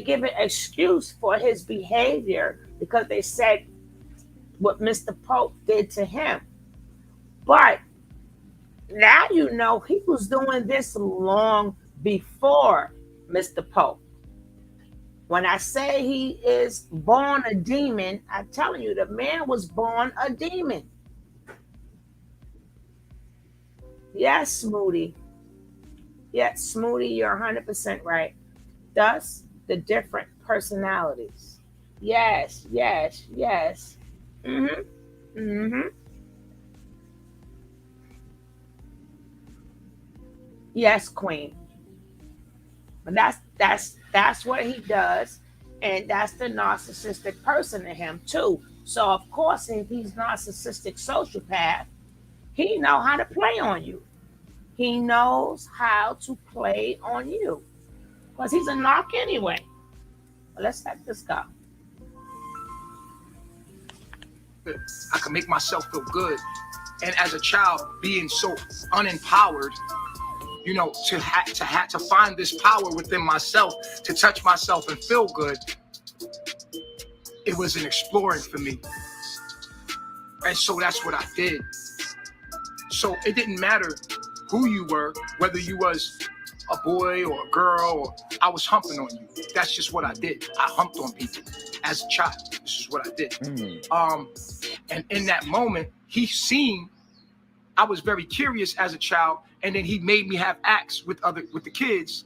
[SPEAKER 1] give an excuse for his behavior because they said what Mr. Pope did to him. But Now you know he was doing this long before Mr. Pope. When I say he is born a demon, I'm telling you, the man was born a demon. Yes, Smoothie. Yes, Smoothie, you're 100% right. Thus, the different personalities. Yes, yes, yes. Mm-hmm. Mm-hmm. Yes, Queen. But that's what he does, and that's the narcissistic person in him too. So of course, if he's narcissistic sociopath, he know how to play on you. He knows how to play on you because he's a narc anyway. But let's let this go.
[SPEAKER 5] I can make myself feel good. And as a child, being so unempowered, you know, to find this power within myself, to touch myself and feel good, it was an exploring for me. And so that's what I did. So it didn't matter who you were, whether you was a boy or a girl, or I was humping on you. That's just what I did. I humped on people as a child. This is what I did. And in that moment, he seen I was very curious as a child, and then he made me have acts with the kids,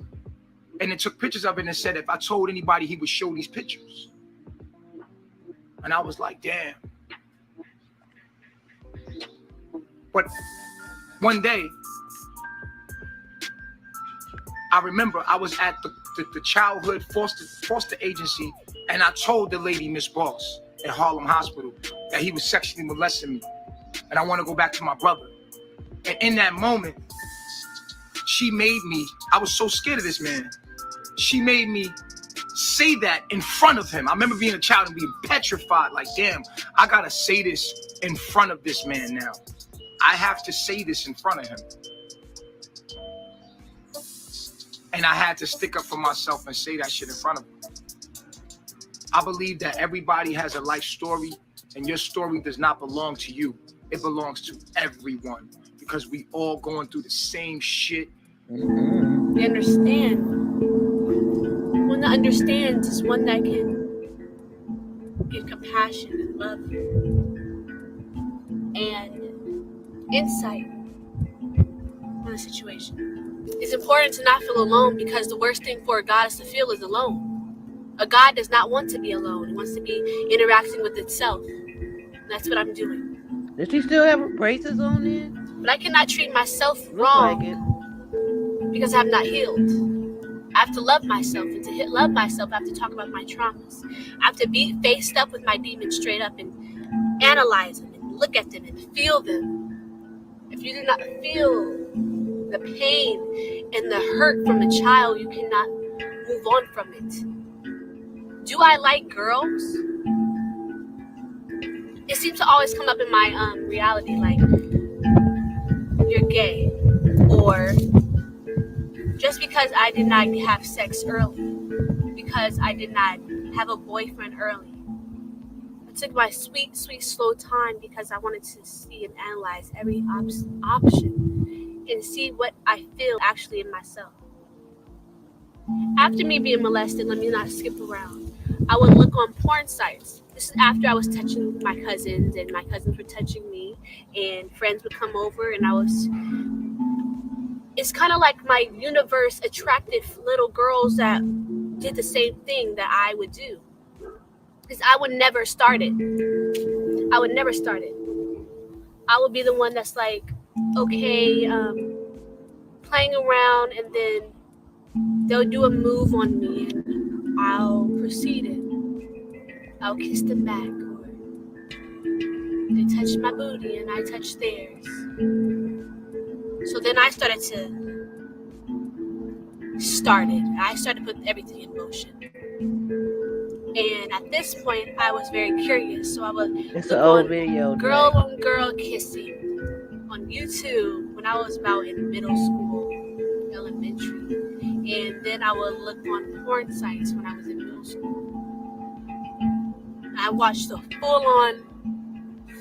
[SPEAKER 5] and then took pictures of it and said if I told anybody, he would show these pictures. And I was like, damn. But one day, I remember I was at the childhood foster agency, and I told the lady, Miss Boss, at Harlem Hospital, that he was sexually molesting me, and I want to go back to my brother. And in that moment, she made me, I was so scared of this man. She made me say that in front of him. I remember being a child and being petrified, like, damn, I gotta say this in front of this man now. I have to say this in front of him. And I had to stick up for myself and say that shit in front of him. I believe that everybody has a life story, and your story does not belong to you. It belongs to everyone, because we all going through the same shit.
[SPEAKER 2] We understand. One that understands is one that can give compassion and love and insight on a situation. It's important to not feel alone, because the worst thing for a God is to feel is alone. A God does not want to be alone. It wants to be interacting with itself. That's what I'm doing.
[SPEAKER 3] Does she still have braces on then?
[SPEAKER 2] But I cannot treat myself
[SPEAKER 3] Looks
[SPEAKER 2] wrong
[SPEAKER 3] like it.
[SPEAKER 2] because I have not healed. I have to love myself, and to love myself, I have to talk about my traumas. I have to be faced up with my demons straight up and analyze them and look at them and feel them. If you do not feel the pain and the hurt from a child, you cannot move on from it. Do I like girls? It seems to always come up in my reality, like, you're gay, or just because I did not have sex early, because I did not have a boyfriend early. I took my sweet, sweet, slow time because I wanted to see and analyze every option and see what I feel actually in myself. After me being molested, let me not skip around, I would look on porn sites. This is after I was touching my cousins, and my cousins were touching me, and friends would come over, and it's kind of like my universe attracted little girls that did the same thing that I would do. Because I would never start it. I would never start it. I would be the one that's like, okay, playing around, and then they'll do a move on me, and I'll proceed it. I'll kiss them back, or they touch my booty and I touch theirs. So then I started to start it. I started to put everything in motion. And at this point, I was very curious. So I would
[SPEAKER 3] It's
[SPEAKER 2] look
[SPEAKER 3] an old
[SPEAKER 2] on
[SPEAKER 3] video.
[SPEAKER 2] girl on girl kissing on YouTube when I was about in middle school, elementary. And then I would look on porn sites when I was in middle school. I watched the full-on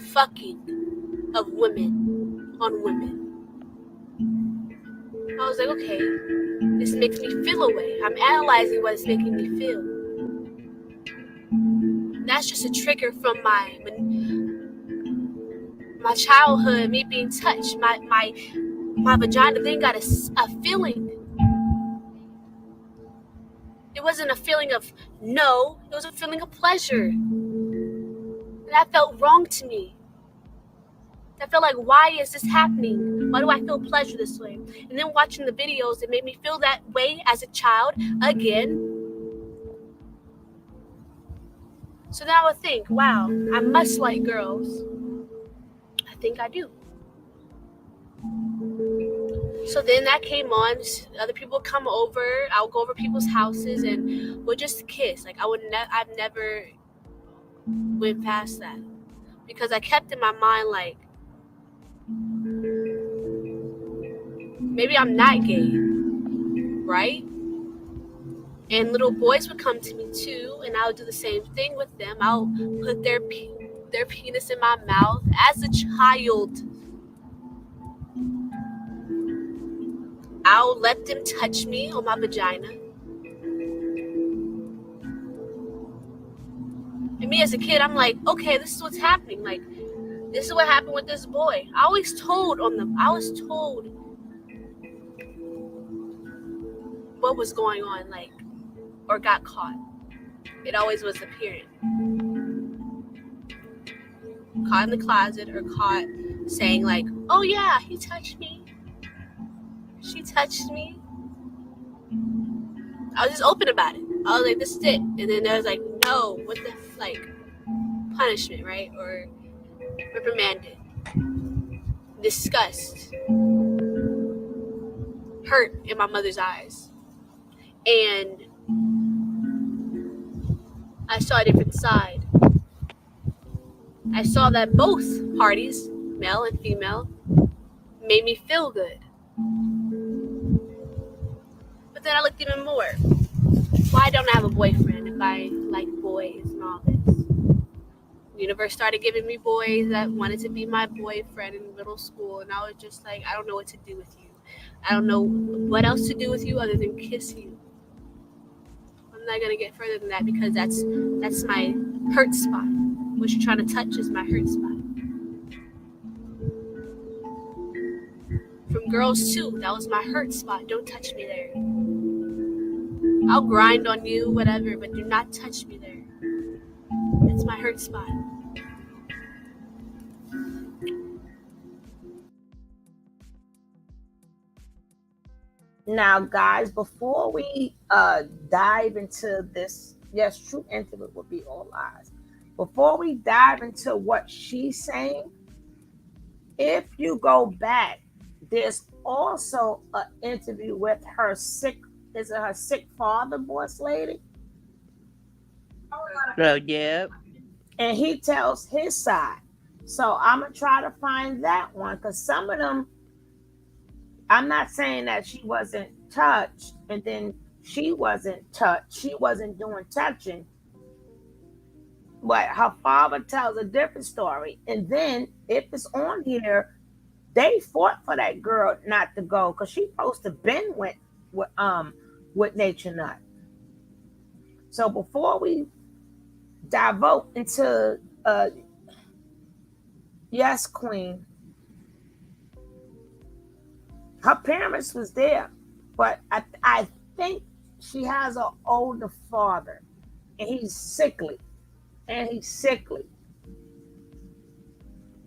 [SPEAKER 2] fucking of women on women. I was like, okay, this makes me feel a way. I'm analyzing what it's making me feel. That's just a trigger from my childhood, me being touched. My vagina then got a feeling. It wasn't a feeling of no, it was a feeling of pleasure. And that felt wrong to me. I felt like, why is this happening? Why do I feel pleasure this way? And then watching the videos, it made me feel that way as a child again. So then I would think, wow, I must like girls. I think I do. So then that came on. Other people would come over. I would go over people's houses and we'd just kiss. Like I've never went past that because I kept in my mind like, maybe I'm not gay, right? And little boys would come to me too, and I would do the same thing with them. I'll put their penis in my mouth as a child. I'll let them touch me on my vagina. And me as a kid, I'm like, okay, this is what's happening. Like, this is what happened with this boy. I was told what was going on, like, or got caught. It always was the parent. Caught in the closet or caught saying like, oh yeah, he touched me. She touched me. I was just open about it. I was like, this is it. And then there was like, no, what the, like, punishment, right? Or reprimanded. Disgust. Hurt in my mother's eyes. And I saw a different side. I saw that both parties, male and female, made me feel good. But then I looked even more. Why don't I have a boyfriend if I like boys and all this? The universe started giving me boys that wanted to be my boyfriend in middle school, and I was just like, I don't know what to do with you. I don't know what else to do with you other than kiss you. I'm not gonna get further than that because that's my hurt spot. What you're trying to touch is my hurt spot. From girls too, that was my hurt spot. Don't touch me there. I'll grind on you, whatever, but do not touch me there. It's my hurt spot.
[SPEAKER 1] Now, guys, before we dive into this, yes, true intimate will be all lies. Before we dive into what she's saying, if you go back, there's also an interview with her sick father, boss lady?
[SPEAKER 3] Oh, yeah.
[SPEAKER 1] And he tells his side. So I'm going to try to find that one because some of them, I'm not saying that she wasn't touched and then she wasn't touched. She wasn't doing touching. But her father tells a different story. And then if it's on here, they fought for that girl not to go because she's supposed to been with Nature Nut. So before we divulge into yes, Queen, her parents was there, but I think she has an older father, and he's sickly. Now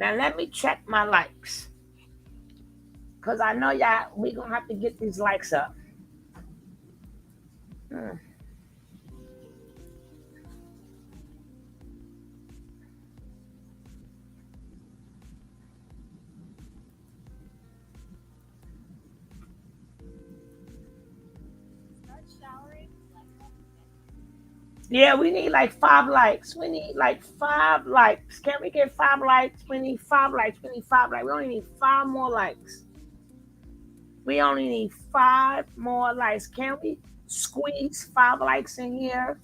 [SPEAKER 1] let me check my likes, because I know y'all, we're going to have to get these likes up. Yeah, we need like 5 likes. We need like 5 likes. Can we get 5 likes? We need 5 likes. We only need 5 more likes. We only need 5 more likes. Can we squeeze 5 likes in here?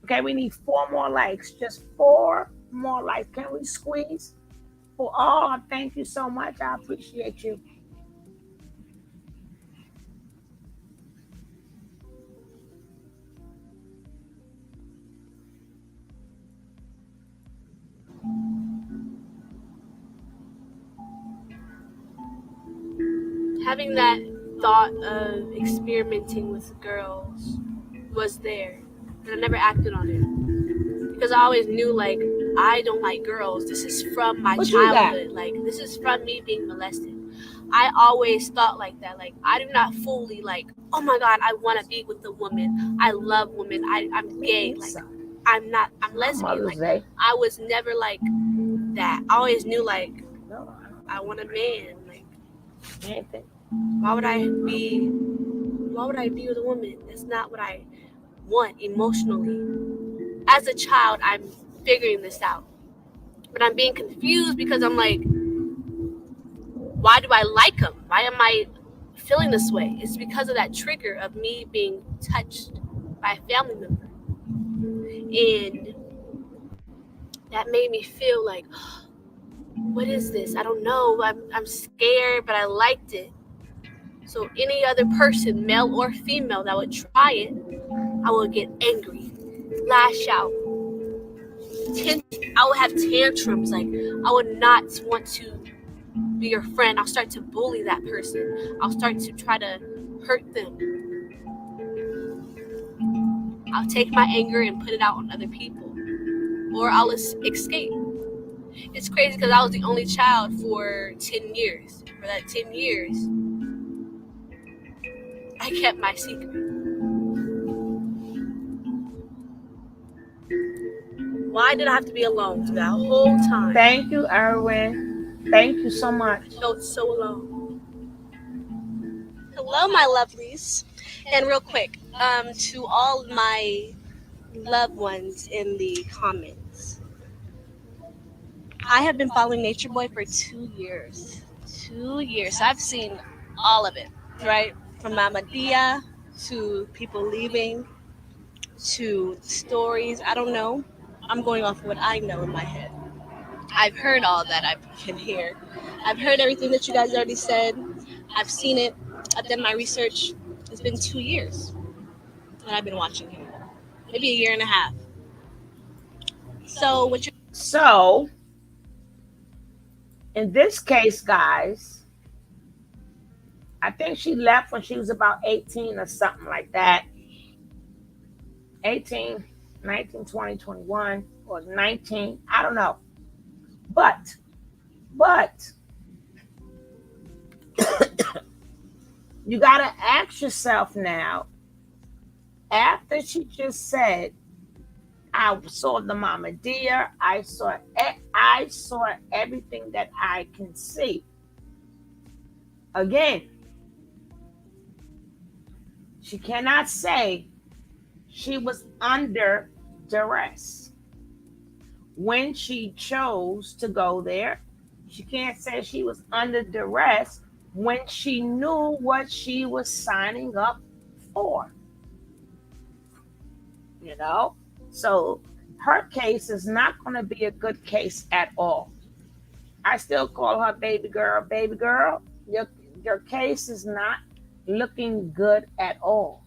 [SPEAKER 1] Okay, we need 4 more likes. Just 4 more likes. Can we squeeze? Oh, thank you so much. I appreciate you.
[SPEAKER 2] having that thought of experimenting with girls was there, but I never acted on it because I always knew, like, I don't like girls. This is from my
[SPEAKER 1] What you got?
[SPEAKER 2] childhood. Like, this is from me being molested. I always thought like that. Like, I do not fully, like, oh my God, I want to be with a woman. I love women. I'm gay. Like, I'm lesbian.
[SPEAKER 1] Mother's
[SPEAKER 2] Like,
[SPEAKER 1] Day.
[SPEAKER 2] I was never like that. I always knew, like,
[SPEAKER 1] No,
[SPEAKER 2] I want a man. Like,
[SPEAKER 1] anything.
[SPEAKER 2] why would I be with a woman? That's not what I want emotionally. As a child, I'm figuring this out. But I'm being confused because I'm like, why do I like him? Why am I feeling this way? It's because of that trigger of me being touched by a family member. And that made me feel like, what is this? I don't know. I'm scared, but I liked it. So any other person, male or female, that would try it, I would get angry, lash out. I would have tantrums. Like, I would not want to be your friend. I'll start to bully that person. I'll start to try to hurt them. I'll take my anger and put it out on other people, or I'll escape. It's crazy because I was the only child for 10 years. For that 10 years, I kept my secret. Why did I have to be alone through that whole time?
[SPEAKER 1] Thank you, Erwin. Thank you so much.
[SPEAKER 2] I felt so alone. Hello, my lovelies. And real quick, to all my loved ones in the comments, I have been following Nature Boy for 2 years. 2 years. I've seen all of it, right? From Mama Dia to people leaving to stories. I don't know. I'm going off what I know in my head. I've heard all that I can hear. I've heard everything that you guys already said. I've seen it. I've done my research. It's been 2 years that I've been watching him. Maybe a year and a half.
[SPEAKER 1] So, in this case, guys, I think she left when she was about 18 or something like that. 18, 19, 20, 21, or 19. I don't know. But, you got to ask yourself now, after she just said, I saw the Mama Deer, I saw everything that I can see. Again, she cannot say she was under duress when she chose to go there. She can't say she was under duress when she knew what she was signing up for. You know? So her case is not going to be a good case at all. I still call her baby girl. Baby girl, your case is not looking good at all.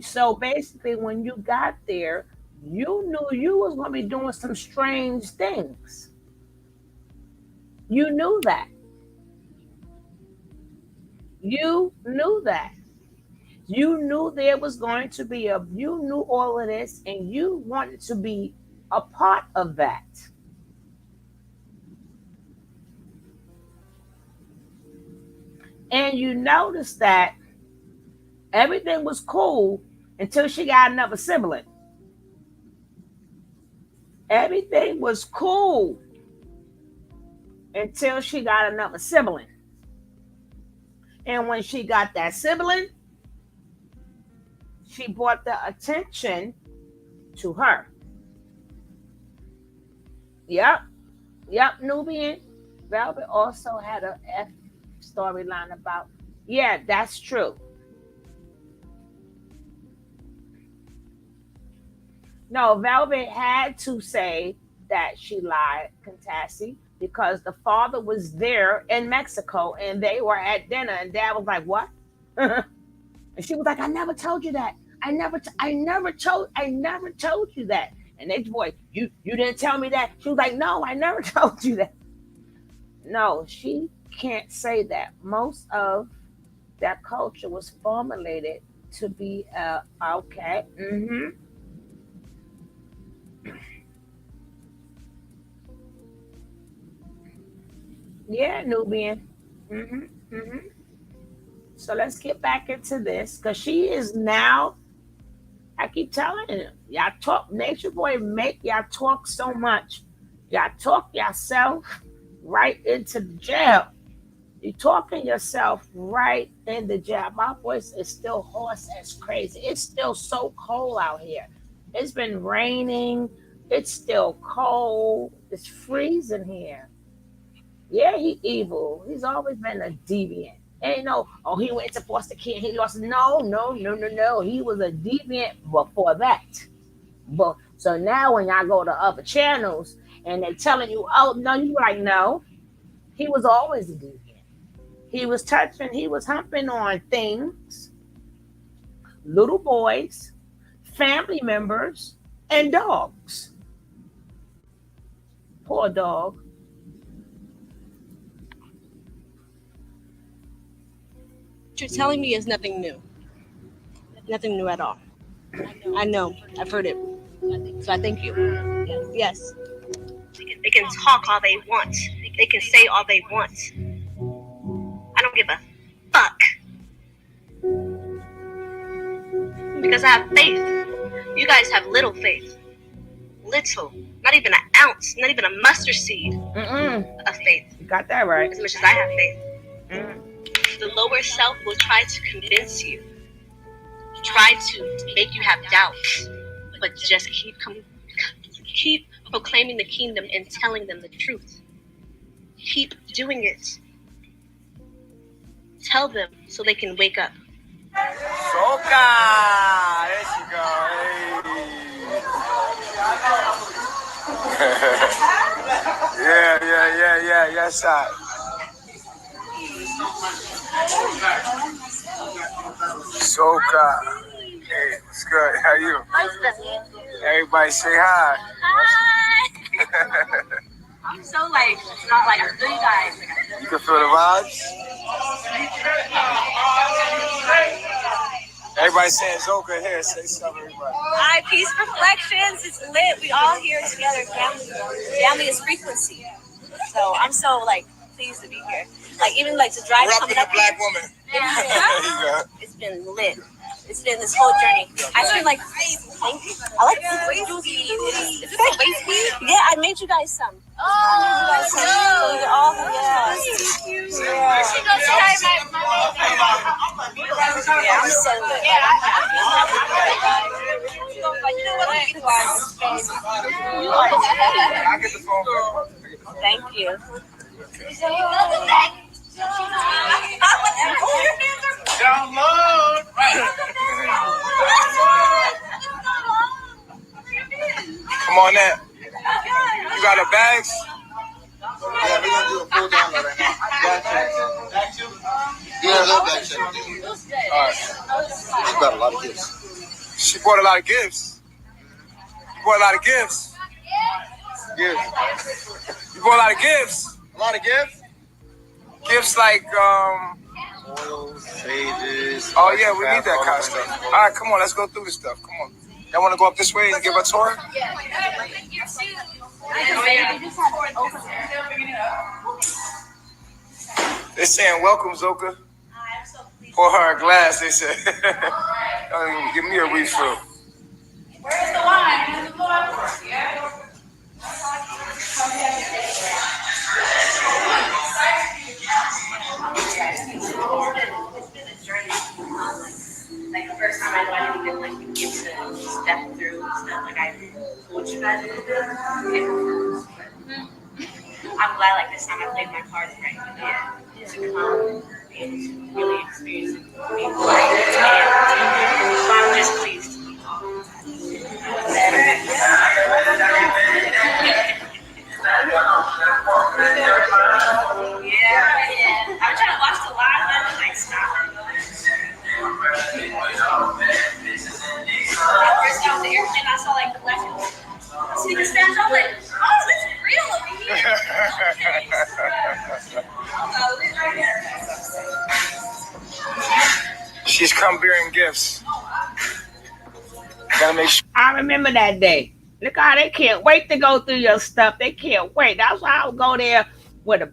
[SPEAKER 1] So basically, when you got there, you knew you was going to be doing some strange things. You knew that. You knew that. You knew there was going to be you knew all of this, and you wanted to be a part of that. And you noticed that everything was cool until she got another sibling. Everything was cool until she got another sibling. And when she got that sibling, she brought the attention to her. Yep, Nubian. Velvet also had a F storyline about, yeah, that's true. No, Velvet had to say that she lied, Contassi, because the father was there in Mexico and they were at dinner, and Dad was like, "What?" And she was like, "I never told you that. I never told you that." And they boy, you didn't tell me that. She was like, "No, I never told you that." No, she can't say that. Most of that culture was formulated to be okay. Yeah, Nubian. hmm hmm So let's get back into this because she is now. I keep telling you, y'all talk. Nature Boy make y'all talk so much. Y'all talk yourself right into the jail. You talking yourself right in the jail. My voice is still hoarse as crazy. It's still so cold out here. It's been raining. It's still cold. It's freezing here. Yeah, he evil. He's always been a deviant. Ain't no, oh, he went to foster care. He lost. No, no, no, no, no. He was a deviant before that. But so now when y'all go to other channels and they telling you, oh no, you like no, he was always a deviant. He was touching, he was humping on things, little boys, family members, and dogs. Poor dog.
[SPEAKER 2] What you're telling me is nothing new. Nothing new at all. I know. I've heard it. So I thank you. Yes. They can talk all they want. They can say all they want. I don't give a fuck. Because I have faith. You guys have little faith. Little. Not even an ounce. Not even a mustard seed of faith.
[SPEAKER 1] You got that right.
[SPEAKER 2] As much as I have faith. The lower self will try to convince you. Try to make you have doubts. But just keep proclaiming the kingdom and telling them the truth. Keep doing it. Tell them so they can wake up.
[SPEAKER 5] Zoka! There she go. Hey. Yeah. Yes, sir. Zoka. Hey, what's good? How you? Everybody say hi.
[SPEAKER 2] Hi! I'm so not I feel you guys.
[SPEAKER 5] You can feel the vibes? Everybody saying Zoka here. Say something, everybody.
[SPEAKER 2] Hi, Peace Reflections. It's lit. We all here together. Family is frequency. So I'm so pleased to be here. Even to drive coming up
[SPEAKER 5] black
[SPEAKER 2] here.
[SPEAKER 5] woman.
[SPEAKER 2] Yeah. It's been lit. It's been this whole journey. I feel thank you. I like this. Is this a waist bead? Yeah, I made you guys some.
[SPEAKER 6] Oh, no.
[SPEAKER 2] So you're all yeah.
[SPEAKER 6] You should go try my
[SPEAKER 2] Yeah, I'm so lit. I'm happy. You know what? You are the space.
[SPEAKER 5] I get the phone.
[SPEAKER 2] Thank you.
[SPEAKER 5] Download. Come on in. You got the bags?
[SPEAKER 7] Yeah, we're gonna do a full download right now. Back to? Yeah, a little back check.
[SPEAKER 5] All right.
[SPEAKER 7] She got a lot of gifts.
[SPEAKER 5] She bought a lot of gifts. You bought a lot of gifts.
[SPEAKER 7] Gifts.
[SPEAKER 5] You bought a lot of gifts.
[SPEAKER 7] A lot of gifts?
[SPEAKER 5] Gifts like
[SPEAKER 7] Oils, sages.
[SPEAKER 5] oh yeah, we need that kind of stuff. All right, come on, let's go through this stuff. Come on. Y'all want to go up this way and give a tour? They're saying welcome, Zoka. Pour her a glass, they said. Give me a refill.
[SPEAKER 6] Where's the wine? Yeah.
[SPEAKER 2] The first time I didn't even get to step through stuff I told you guys to do. I'm glad this time I played my cards right. Yeah. To come and really experience it. So I'm just pleased. Yeah. I'm trying to watch the live and stop. First I was the airplane, I saw the left speaking Spanish. I was oh, this is real over here. Okay.
[SPEAKER 5] bearing gifts. Gotta make sure.
[SPEAKER 1] I remember that day. Look how they can't wait to go through your stuff. They can't wait. That's why I would go there with the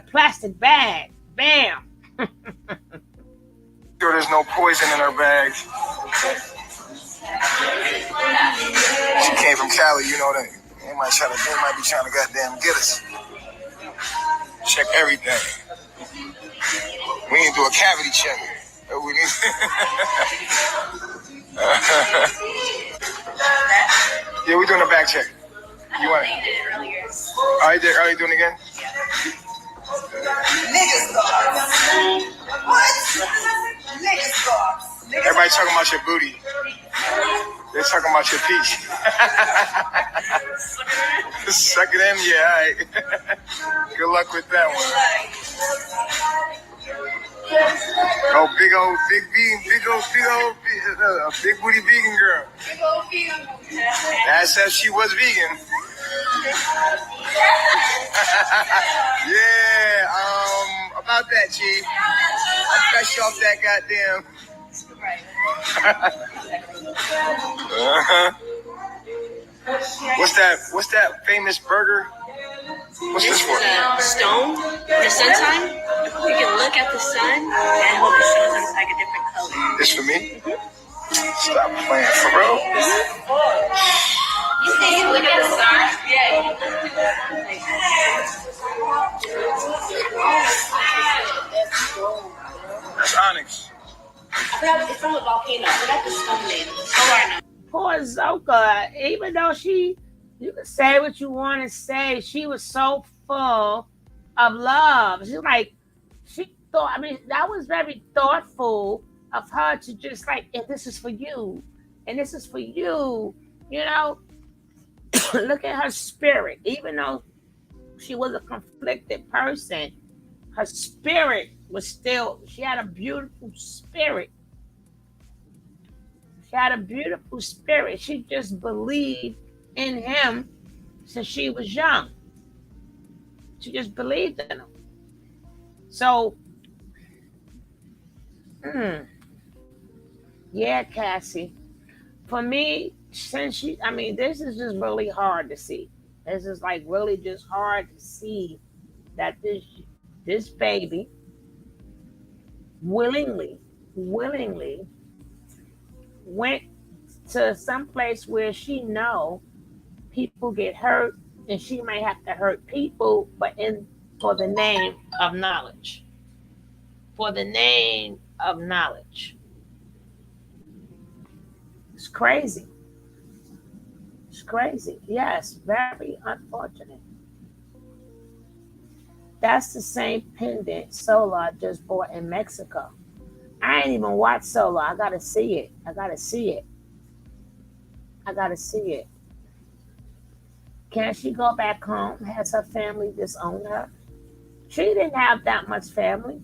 [SPEAKER 1] plastic bag. Bam.
[SPEAKER 5] Sure there's no poison in her bags. She came from Cali, you know that. They might be trying to goddamn get us. Check everything. We need to do a cavity check. We need. Yeah, we're doing a back check. You want it?
[SPEAKER 6] Earlier.
[SPEAKER 5] Are you doing it again?
[SPEAKER 7] Niggas guards. What? Niggas guards.
[SPEAKER 5] Everybody talking about your booty. They're talking about your peach. Suck it in, yeah, all right. Good luck with that one. Oh, big booty vegan girl. That's if she was vegan. Yeah, about that, G. I'm fresh off that goddamn. What's that famous burger? What's this for?
[SPEAKER 8] This is a stone. The sun sign. You can look at the sun and hope it shows us like a different color.
[SPEAKER 5] This for me? Stop playing for real.
[SPEAKER 6] You say you look at the sun?
[SPEAKER 8] Yeah.
[SPEAKER 5] That's onyx.
[SPEAKER 8] It's from a volcano. I forgot the stone name.
[SPEAKER 1] Poor Zoka, even though you can say what you want to say, she was so full of love. She thought, that was very thoughtful of her to just and this is for you, and this is for you, Look at her spirit. Even though she was a conflicted person, her spirit was she had a beautiful spirit. She had a beautiful spirit. She just believed in him since she was young. She just believed in him. So, yeah, Cassie. For me, since this is just really hard to see. This is really just hard to see that this baby willingly went to some place where she know people get hurt, and she may have to hurt people, but for the name of knowledge. For the name of knowledge. It's crazy. It's crazy. Yes, very unfortunate. That's the same pendant Solar just bought in Mexico. I ain't even watched Solar. I gotta see it. Can she go back home? Has her family disowned her? She didn't have that much family.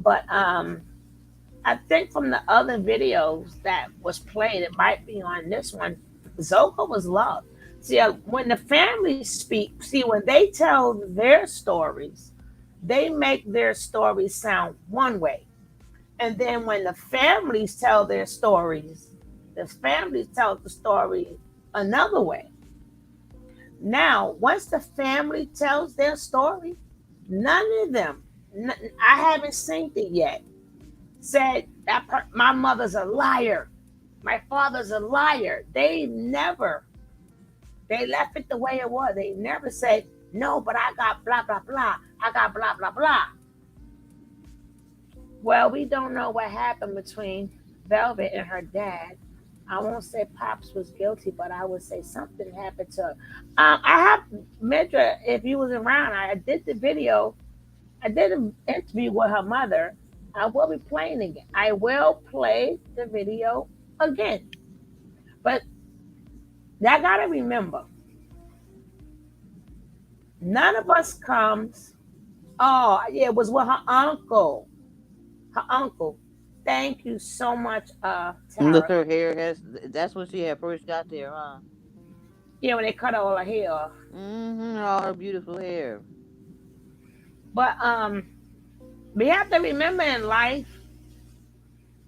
[SPEAKER 1] But I think from the other videos that was played, it might be on this one, Zoka was loved. See, when the families speak, when they tell their stories, they make their stories sound one way. And then when the families tell their stories, the families tell the story another way. Now, once the family tells their story, none of them, I haven't seen it yet, said that my mother's a liar, my father's a liar. They left it the way it was. They never said, no, but I got blah, blah, blah. I got blah, blah, blah. Well, we don't know what happened between Velvet and her dad. I won't say Pops was guilty, but I would say something happened to her. I have, Medra, if you was around, I did the video. I did an interview with her mother. I will be playing again. I will play the video again. But I got to remember, none of us comes. Oh, yeah, it was with her uncle. Her uncle. Thank you so much, Tara.
[SPEAKER 3] Look, her hair that's when she had first got there, huh?
[SPEAKER 1] Yeah, when they cut all her hair off.
[SPEAKER 3] All her beautiful hair.
[SPEAKER 1] But we have to remember in life,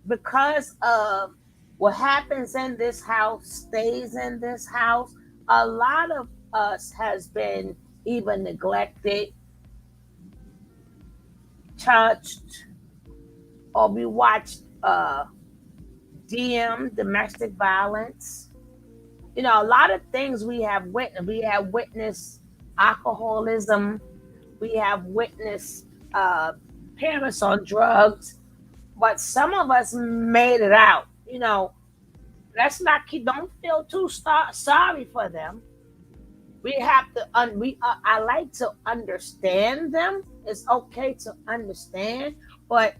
[SPEAKER 1] because of what happens in this house stays in this house. A lot of us has been either neglected, touched, or we watched DM domestic violence. You know, a lot of things we have witnessed. We have witnessed alcoholism. We have witnessed uh, parents on drugs. But some of us made it out. You know, let's not keep. Don't feel too sorry for them. We have to. I like to understand them. It's okay to understand, but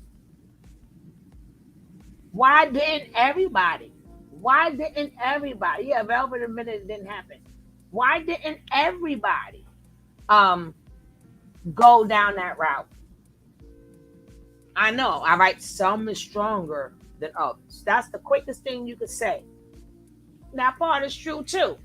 [SPEAKER 1] why didn't everybody? Why didn't everybody? Yeah, Velvet admitted it didn't happen. Why didn't everybody um go down that route? I know, all right, some is stronger than others. That's the quickest thing you could say. That part is true too.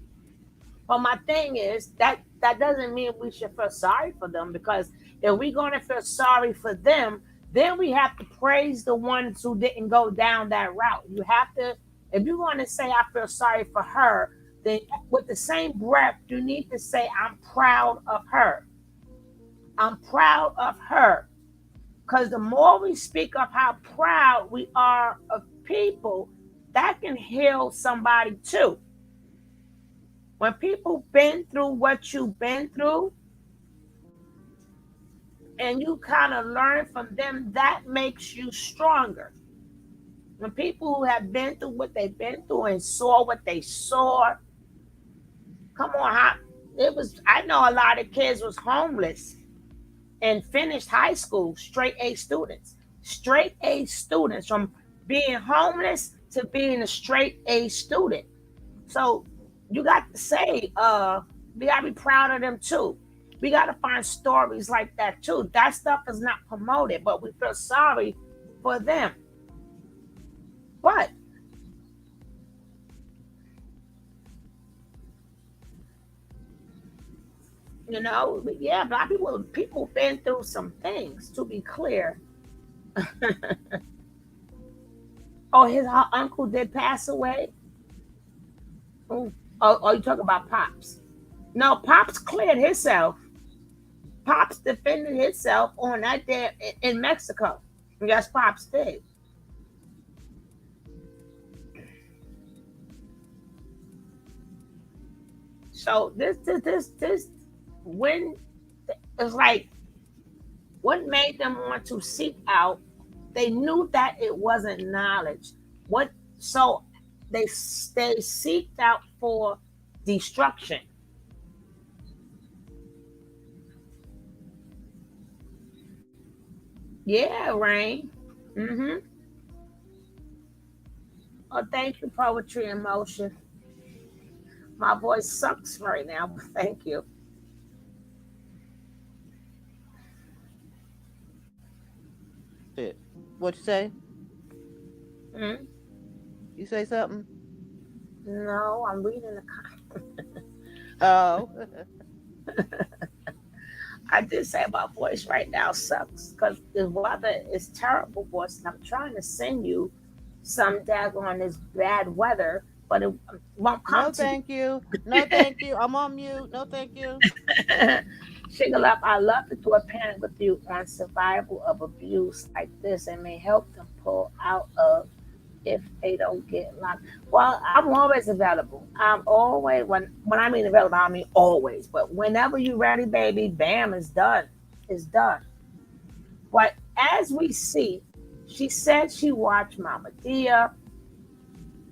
[SPEAKER 1] But my thing is that doesn't mean we should feel sorry for them, because if we're gonna feel sorry for them, then we have to praise the ones who didn't go down that route. You have to, if you want to say I feel sorry for her, then with the same breath you need to say I'm proud of her. I'm proud of her. Because the more we speak of how proud we are of people, that can heal somebody too. When people been through what you've been through and you kind of learn from them, that makes you stronger. When people who have been through what they've been through and saw what they saw, come on, it was. I know a lot of kids was homeless and finished high school, straight A students, straight A students, from being homeless to being a straight A student. So you got to say, we got to be proud of them too. We got to find stories like that too. That stuff is not promoted, but we feel sorry for them. But you know, yeah, black people been through some things. To be clear, oh, his her uncle did pass away. Oh, you talking about Pops? No, Pops cleared himself. Pops defended himself on that day in Mexico. Yes, Pops did. So this when it's like what made them want to seek out, they knew that it wasn't knowledge. What so they seeked out for destruction. Yeah, Rain. Mm-hmm. Oh, thank you, poetry and motion. My voice sucks right now, but thank you.
[SPEAKER 3] Shit. What you say?
[SPEAKER 1] Mm?
[SPEAKER 3] You say something?
[SPEAKER 1] No, I'm reading the.
[SPEAKER 3] Oh.
[SPEAKER 1] I did say my voice right now sucks because the weather is terrible, boys. And I'm trying to send you some daggone this bad weather, but it won't come
[SPEAKER 3] No,
[SPEAKER 1] to you.
[SPEAKER 3] thank you. No, thank you. I'm on mute. No, thank you.
[SPEAKER 1] Sugar Love, I love to do a panel with you on survival of abuse like this and may help them pull out of if they don't get locked. Well, I'm always available. I'm always when I mean available, I mean always. But whenever you're ready, baby, bam, it's done. It's done. But as we see, she said she watched Mama Dia,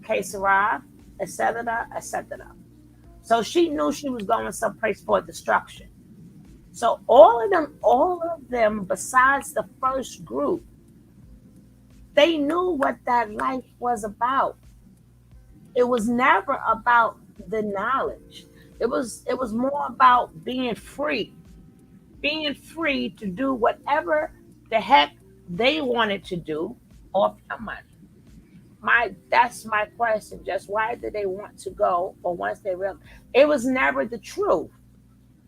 [SPEAKER 1] K Sarah, etc., etc. So she knew she was going someplace for destruction. So all of them, besides the first group, they knew what that life was about. It was never about the knowledge. It was more about being free to do whatever the heck they wanted to do off your money. That's my question. Just why did they want to go? Or once they realized it was never the truth.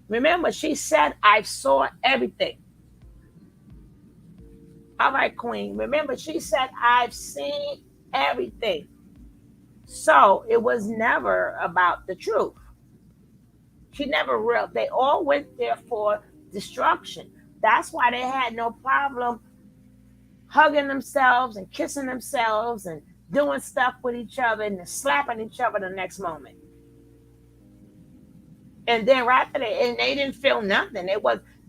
[SPEAKER 1] Remember, she said, "I saw everything." All right, Queen. Remember, she said, I've seen everything. So it was never about the truth. She never real. They all went there for destruction. That's why they had no problem hugging themselves and kissing themselves and doing stuff with each other and slapping each other the next moment. And then right after and they didn't feel nothing.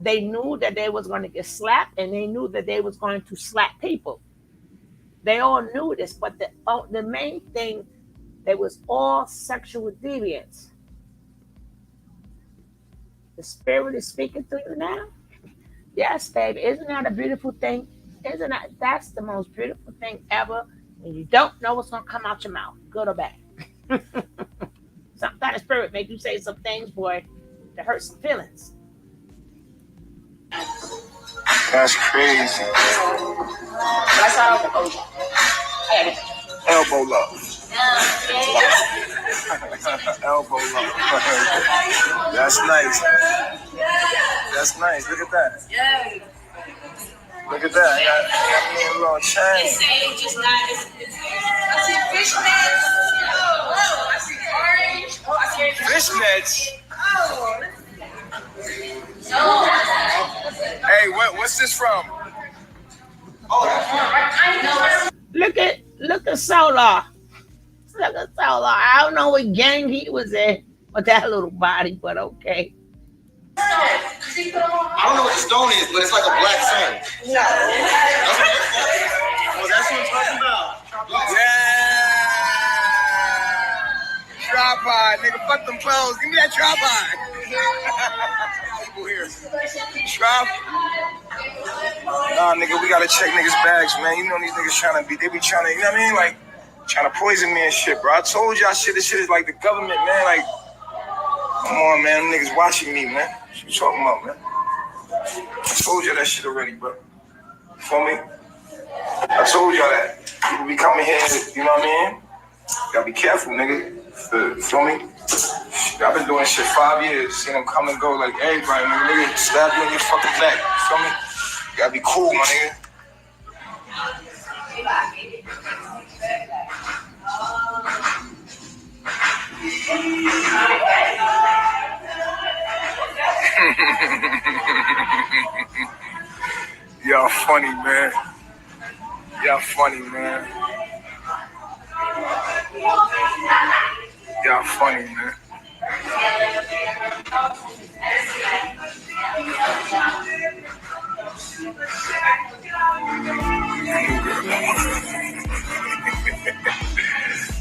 [SPEAKER 1] They knew that they was going to get slapped, and they knew that they was going to slap people. They all knew this, but the main thing, they was all sexual deviants. The spirit is speaking through you now. Yes, baby. Isn't that a beautiful thing? Isn't that's the most beautiful thing ever? And you don't know what's gonna come out your mouth, good or bad. Sometimes spirit make you say some things, boy, that hurt some feelings.
[SPEAKER 7] That's crazy.
[SPEAKER 6] That's all.
[SPEAKER 7] Elbow love. Elbow love. That's nice. That's nice. Look at that.
[SPEAKER 6] Yeah.
[SPEAKER 7] Look at that. Got me a little chain.
[SPEAKER 6] Sage is not. I see fishnets. Oh, I see orange. Oh, I see
[SPEAKER 7] Fishnets.
[SPEAKER 6] Oh.
[SPEAKER 7] Hey, what's this from?
[SPEAKER 1] Look at Solar. Look at Solar. I don't know what gang he was in with that little body, but okay.
[SPEAKER 7] I don't know what the stone is, but it's like a black sand.
[SPEAKER 6] No.
[SPEAKER 7] Oh, that's what I'm talking about. Yeah. Tripod, nigga. Fuck them clothes. Give me that tripod. People here. Nah, nigga, we gotta check niggas' bags, man. You know these niggas they be trying to, you know what I mean? Like, trying to poison me and shit, bro. I told y'all shit, this shit is like the government, man. Like, come on, man. Them niggas watching me, man. What you talking about, man? I told y'all that shit already, bro. You feel me? I told y'all that. People be coming here, you know what I mean? Gotta be careful, nigga. Feel me? I've been doing shit 5 years. Seen them come and go like everybody, nigga. Stab you in your fucking back. Feel me? You gotta be cool, my nigga. Y'all funny, man. Y'all funny, man. Y'all funny, man.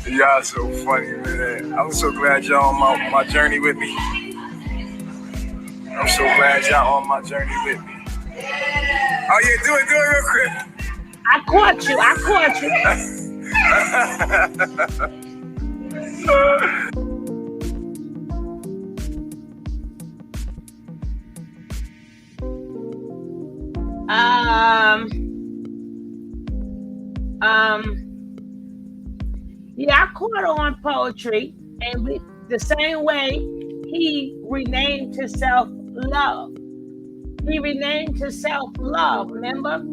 [SPEAKER 7] Y'all so funny, man. I'm so glad y'all on my journey with me. I'm so glad y'all on my journey with me. Oh yeah, do it real quick.
[SPEAKER 1] I caught you. Yeah, I caught on poetry, and the same way he renamed himself Love. He renamed himself Love, remember?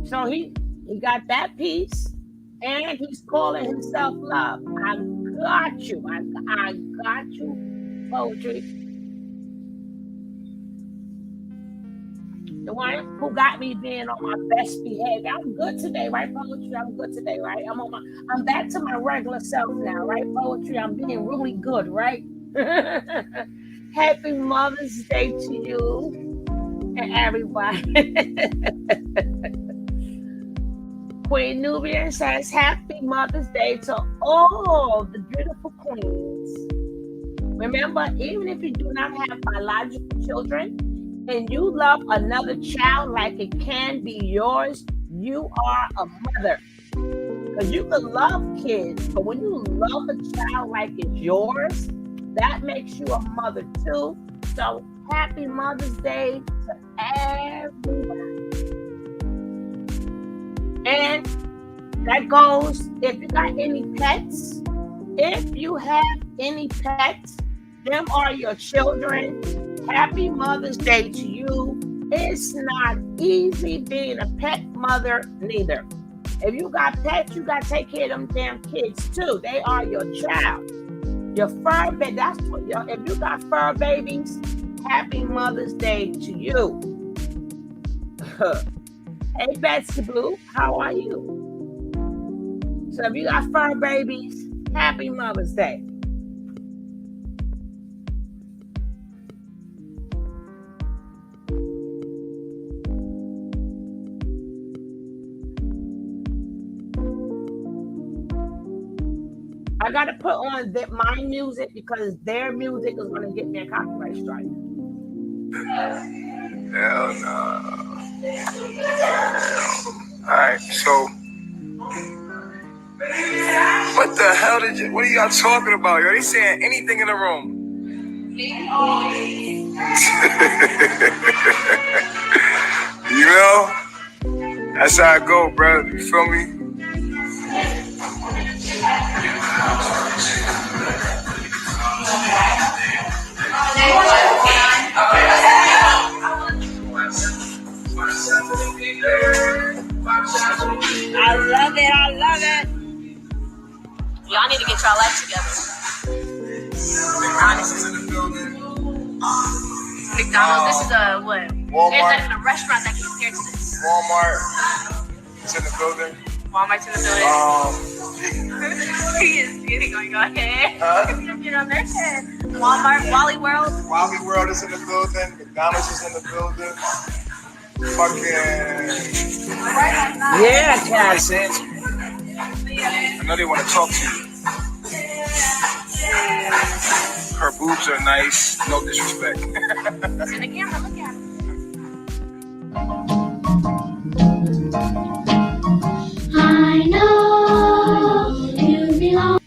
[SPEAKER 1] So he got that piece, and he's calling himself Love. I got you. I got you, poetry. The one who got me being on my best behavior. I'm good today, right, poetry? I'm good today, right? I'm back to my regular self now, right, poetry? I'm being really good, right? Happy Mother's Day to you and everybody. Queen Nubian says, Happy Mother's Day to all the beautiful queens. Remember, even if you do not have biological children, and you love another child like it can be yours, you are a mother. Because you can love kids, but when you love a child like it's yours, that makes you a mother too. So happy Mother's Day to everybody. And that goes, if you got any pets, if you have any pets, them are your children. Happy Mother's Day to you It's not easy being a pet mother neither. If you got pets, you got to take care of them damn kids too. They are your child. Your fur baby, that's what if you got fur babies, happy Mother's Day to you. Hey Betsy Blue, how are you? So if you got fur babies, happy Mother's Day. I gotta put on my music because their music is gonna get me a copyright strike.
[SPEAKER 7] Hell no. Alright, so what the hell what are y'all talking about? Are they saying anything in the room? You know? That's how I go, bro. You feel me?
[SPEAKER 8] I love it. I love it. Y'all need to get y'all life together. Honestly. McDonald's, this is a what?
[SPEAKER 7] Walmart.
[SPEAKER 8] There's not even a restaurant that can compare to this.
[SPEAKER 7] Walmart. It's in the building.
[SPEAKER 8] Walmart's in the building. He is going to go ahead. Get on their head. Walmart, Wally World.
[SPEAKER 7] Wally World is in the building. McDonald's is in the building. Fucking.
[SPEAKER 1] Yeah, Cassie.
[SPEAKER 7] I know they want to talk to you. Her boobs are nice. No disrespect.
[SPEAKER 8] In the camera, look at him.
[SPEAKER 4] I know you belong.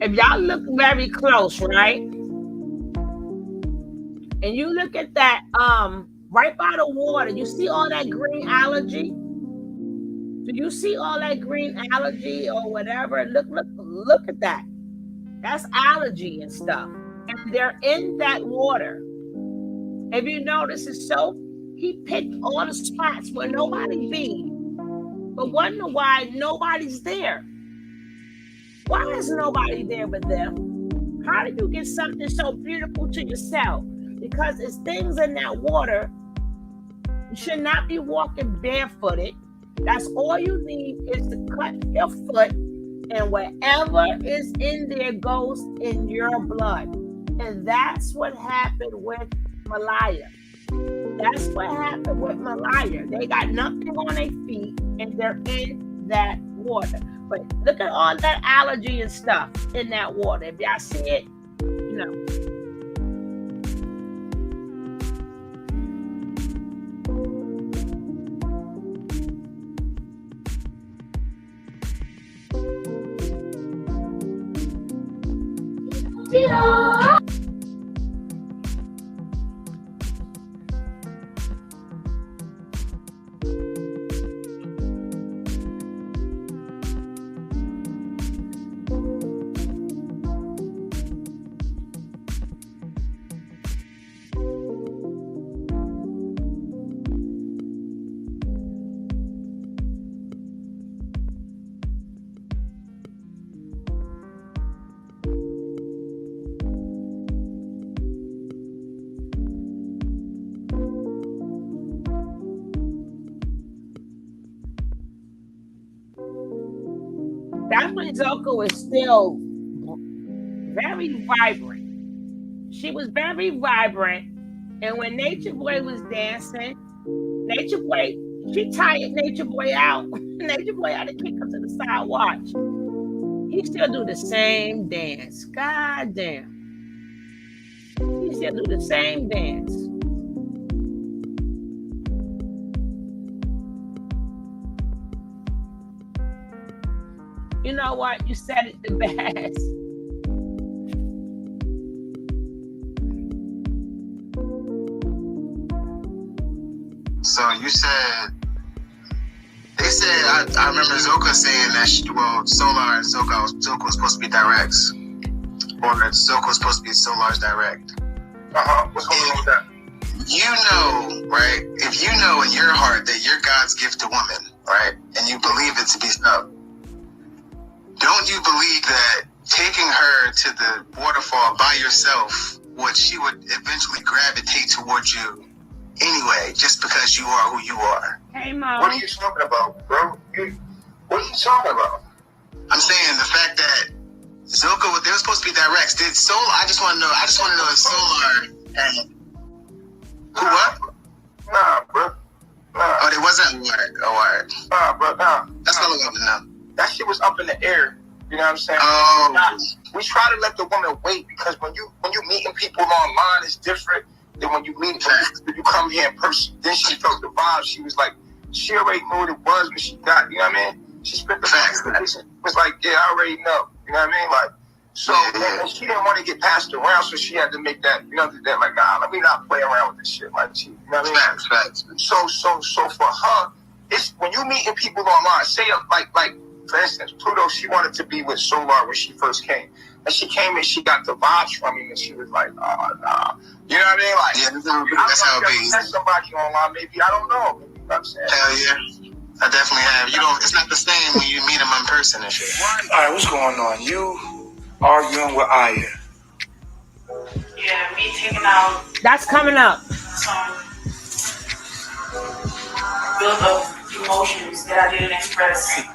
[SPEAKER 1] If y'all look very close, right? And you look at that, right by the water, you see all that green algae? Do you see all that green algae or whatever? Look at that. That's algae and stuff. And they're in that water. If you notice, he picked all the spots where nobody be, but wonder why nobody's there. Why is nobody there but them? How did you get something so beautiful to yourself? Because it's things in that water. You should not be walking barefooted. That's all you need is to cut your foot, and whatever is in there goes in your blood. And that's what happened with Malaya. That's what happened with Malaya. They got nothing on their feet, and they're in that water. But look at all that algae and stuff in that water. If y'all see it, you know. That's when Zoka was still very vibrant. She was very vibrant. And when Nature Boy was dancing, Nature Boy, she tired Nature Boy out. Nature Boy had to kick her to the side. Watch. He still do the same dance. God damn. He still do the same dance. You know what? You said it the best.
[SPEAKER 9] So you said, they said, I remember Zoka saying that, Solar and Zoka was supposed to be directs. Or Zoka was supposed to be Solar's direct.
[SPEAKER 7] What's going on with that?
[SPEAKER 9] You know, right? If you know in your heart that you're God's gift to woman, right? And you believe it to be so, don't you believe that taking her to the waterfall by yourself, she would eventually gravitate towards you anyway, just because you are who you are?
[SPEAKER 1] Hey, Mo.
[SPEAKER 7] What are you talking about, bro? What are you talking about?
[SPEAKER 9] I'm saying the fact that Zoka, they were supposed to be directs. Did Solar? I just want to know if Solar and who what?
[SPEAKER 7] Nah, bro. Nah.
[SPEAKER 9] Oh, they wasn't word.
[SPEAKER 7] Nah, bro. Nah.
[SPEAKER 9] That's all I want to know.
[SPEAKER 7] That shit was up in the air. You know what I'm saying?
[SPEAKER 9] Oh.
[SPEAKER 7] We try to let the woman wait because when you meeting people online, it's different than when you come here in person. Then she felt the vibe. She was like, she already knew what it was when she got. You know what I mean? She spent the facts. Was like, yeah, I already know. You know what I mean? Like, so and she didn't want to get passed around, so she had to make that. You know, that like, let me not play around with this shit. Like, you know what I mean?
[SPEAKER 9] Facts.
[SPEAKER 7] So for her, it's when you meeting people online. Say like. For instance, Pluto, she wanted to be with Solar when she first came. And she came and she got the vibes from him and she was like, nah. You know what I mean? Like,
[SPEAKER 9] yeah, that's how it be.
[SPEAKER 7] Met somebody online, maybe, I don't know. You know what I'm saying?
[SPEAKER 9] Hell yeah. I definitely have. It's not the same when you meet them in person and shit.
[SPEAKER 7] All right, what's going on? You arguing with Aya.
[SPEAKER 6] Yeah, me taking out
[SPEAKER 1] That's coming up.
[SPEAKER 6] some build up emotions that I didn't express.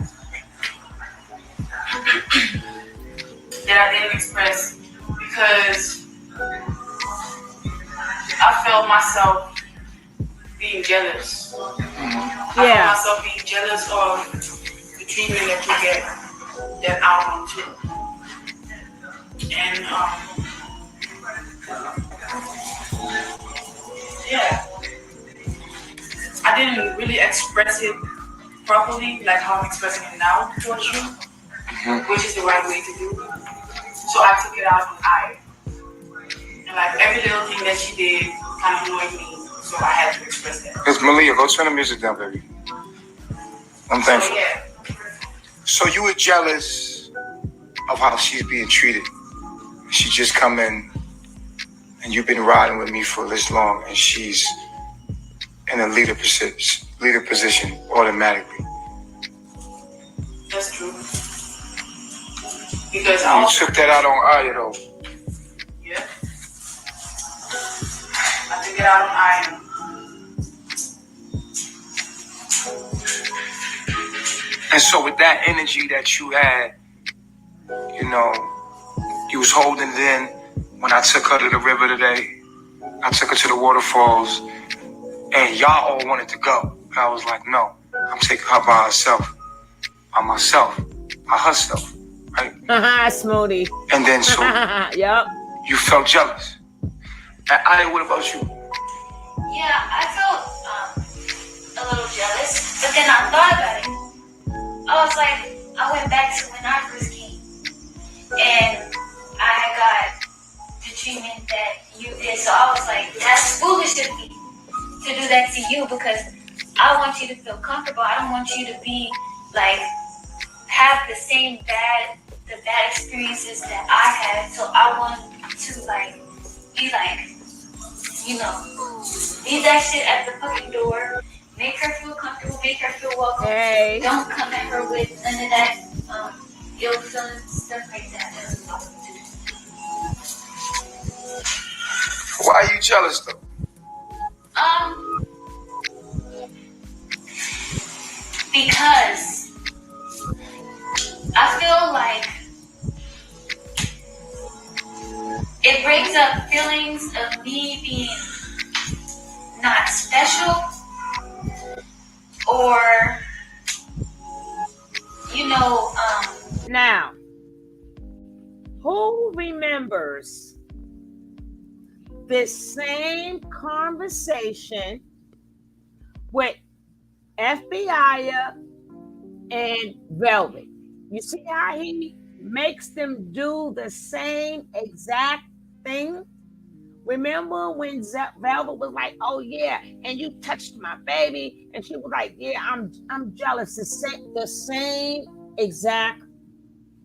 [SPEAKER 6] Because I felt myself being jealous. I felt myself being jealous of the treatment that you get that I want to. And I didn't really express it properly, like how I'm expressing it now towards you, which is the right way to do it. So I took it out on I. And like every little thing that she did kind of annoyed me, so I had to express that.
[SPEAKER 7] Because Malia, go turn the music down, baby. I'm thankful.
[SPEAKER 6] So, yeah.
[SPEAKER 7] So you were jealous of how she's being treated. She just come in and you've been riding with me for this long and she's in a leader position automatically.
[SPEAKER 6] That's true. Because
[SPEAKER 7] you took that out on Aya though.
[SPEAKER 6] Yeah. I took it out on Aya.
[SPEAKER 7] And so with that energy that you had, you know, you was holding it in. When I took her to the river today, I took her to the waterfalls, and y'all all wanted to go. And I was like, no, I'm taking her by herself, by herself, right?
[SPEAKER 1] Smoothie.
[SPEAKER 7] And then so
[SPEAKER 1] yep.
[SPEAKER 7] You felt jealous. And Aya, what about you?
[SPEAKER 8] Yeah, I felt a little jealous, but then I thought about it. I was like, I went back to when I first came, and I got the treatment that you did. So I was like, that's foolish of me to do that to you because I want you to feel comfortable. I don't want you to be like have the same bad experiences that I had. So I want to like be like, you know, leave that shit at the fucking door. Make her feel comfortable. Make her feel welcome.
[SPEAKER 1] Hey.
[SPEAKER 8] Don't come at her with none of that ill feeling stuff like that.
[SPEAKER 7] Why are you jealous though?
[SPEAKER 8] Because I feel like it brings up feelings of me being not special or, you know,
[SPEAKER 1] Now, who remembers this same conversation with FBI and Velvet? You see how he makes them do the same exact thing Remember when Velvet was like, "Oh yeah," and you touched my baby, and she was like, "Yeah, I'm jealous." The same exact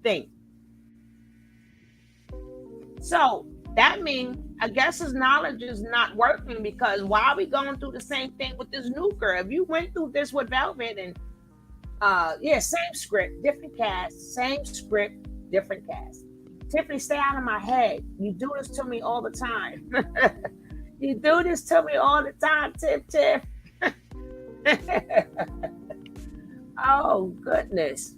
[SPEAKER 1] thing. So that means I guess his knowledge is not working, because why are we going through the same thing with this new girl? If you went through this with Velvet, and yeah, same script, different cast, same script, different cast. Tiffany, stay out of my head. You do this to me all the time. You do this to me all the time, Tiff. Oh, goodness.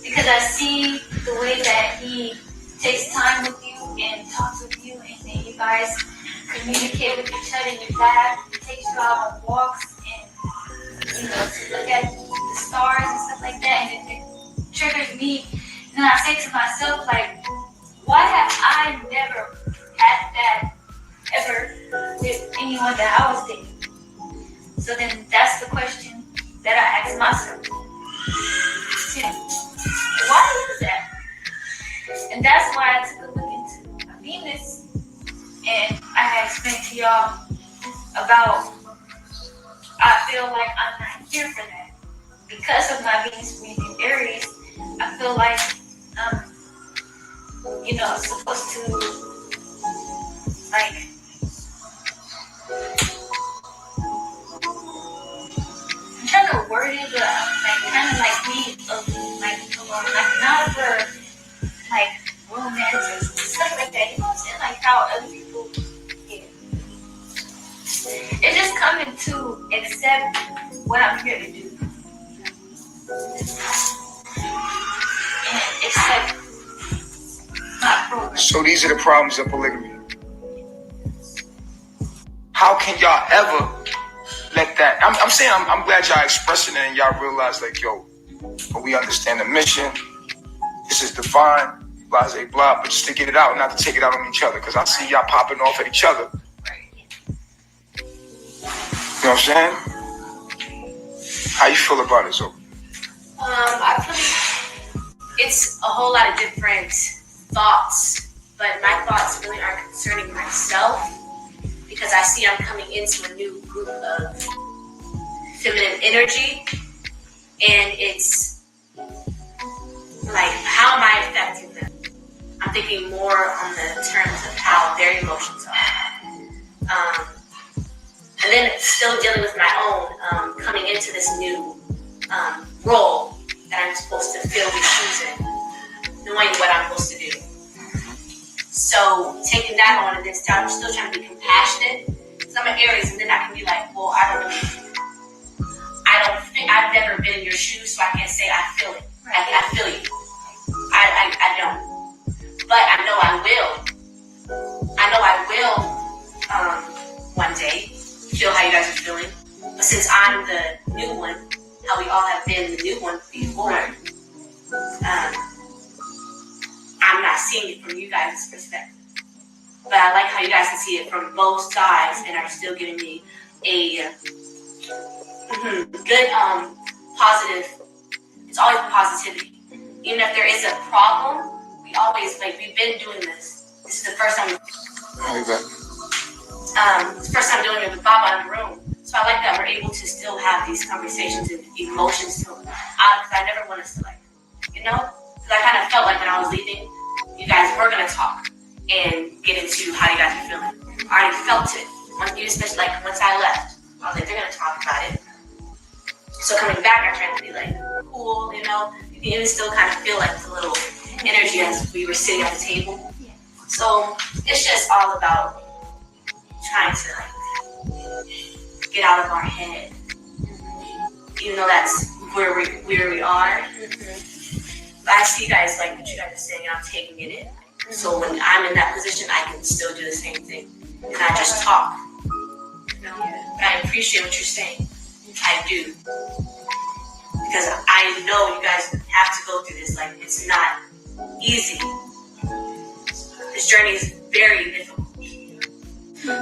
[SPEAKER 8] Because I see the way that he takes time with you and talks with you, and then you guys communicate with each other, and your dad takes you out on walks and, you know, to look at the stars and stuff like that, and it triggers me. And then I say to myself, like, why have I never had that ever with anyone that I was dating? So then that's the question that I ask myself. Why is that? And that's why I took a look into my Venus, and I had explained to y'all about I feel like I'm not here for that. Because of my Venus being in Aries, I feel like you know, I'm supposed to, like, I'm trying to word it, but like kind of like me, like not for like romance and stuff like that. You know what I'm saying? Like how other people get. It's just coming to accept what I'm here to do. And accept my program.
[SPEAKER 7] So these are the problems of polygamy. How can y'all ever let that? I'm saying I'm glad y'all expressing it and y'all realize, like, yo, but we understand the mission. This is divine, blah, blah, blah. But just to get it out, not to take it out on each other, because I see y'all popping off at each other. You know what I'm saying? How you feel about it, Zoka?
[SPEAKER 10] I feel like it's a whole lot of different thoughts, but my thoughts really are concerning myself, because I see I'm coming into a new group of feminine energy, and it's like, how am I affecting them? I'm thinking more on the terms of how their emotions are. And then still dealing with my own, coming into this new role that I'm supposed to fill these shoes in, knowing what I'm supposed to do. So taking that on, and then I'm still trying to be compassionate, because I'm an Aries, and then I can be like, well, I don't think I've never been in your shoes, so I can't say I feel it. I feel you. I don't. But I know I will one day feel how you guys are feeling. But since I'm the new one, how we all have been the new one before, I'm not seeing it from you guys' perspective. But I like how you guys can see it from both sides and are still giving me a good, positive. It's always positivity. Even if there is a problem, we always, like, we've been doing this. This is the first time. It's the first time doing it with Baba in the room. So I like that we're able to still have these conversations and emotions to because I never want us to, like, you know? Because I kind of felt like when I was leaving, you guys were going to talk and get into how you guys are feeling. I already felt it. Especially like once I left, I was like, they're going to talk about it. So coming back, I tried to be like cool, you know? You can even still kind of feel like the little energy as we were sitting at the table. So it's just all about trying to, like, get out of our head, even though that's where we are. But I see you guys, like what you guys are saying, and I'm taking it in. So when I'm in that position, I can still do the same thing, and I just talk. You know? But I appreciate what you're saying. I do, because I know you guys have to go through this. Like, it's not easy. This journey is very difficult.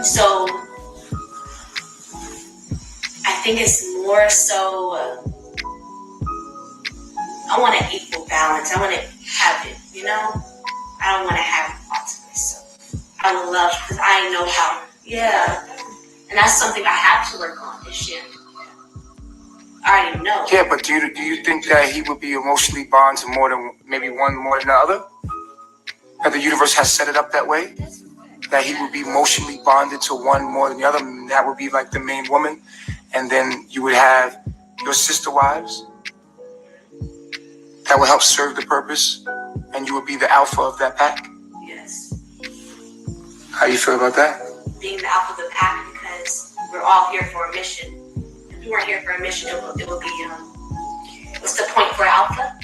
[SPEAKER 10] So I think it's more so I want an equal balance. I want to have it, you know? I don't want to have it all to myself. I would love, because I know how, and that's something I have to work on this year. I already know.
[SPEAKER 5] Yeah, but do you think that he would be emotionally bonded to more than maybe one more than the other? That the universe has set it up that way? That he would be emotionally bonded to one more than the other, and that would be like the main woman, and then you would have your sister wives that would help serve the purpose, and you would be the alpha of that pack?
[SPEAKER 10] Yes.
[SPEAKER 5] How do you feel about that?
[SPEAKER 10] Being the alpha of the pack, because we're all here for a mission. If we weren't here for a mission, it would be, what's the point for alpha?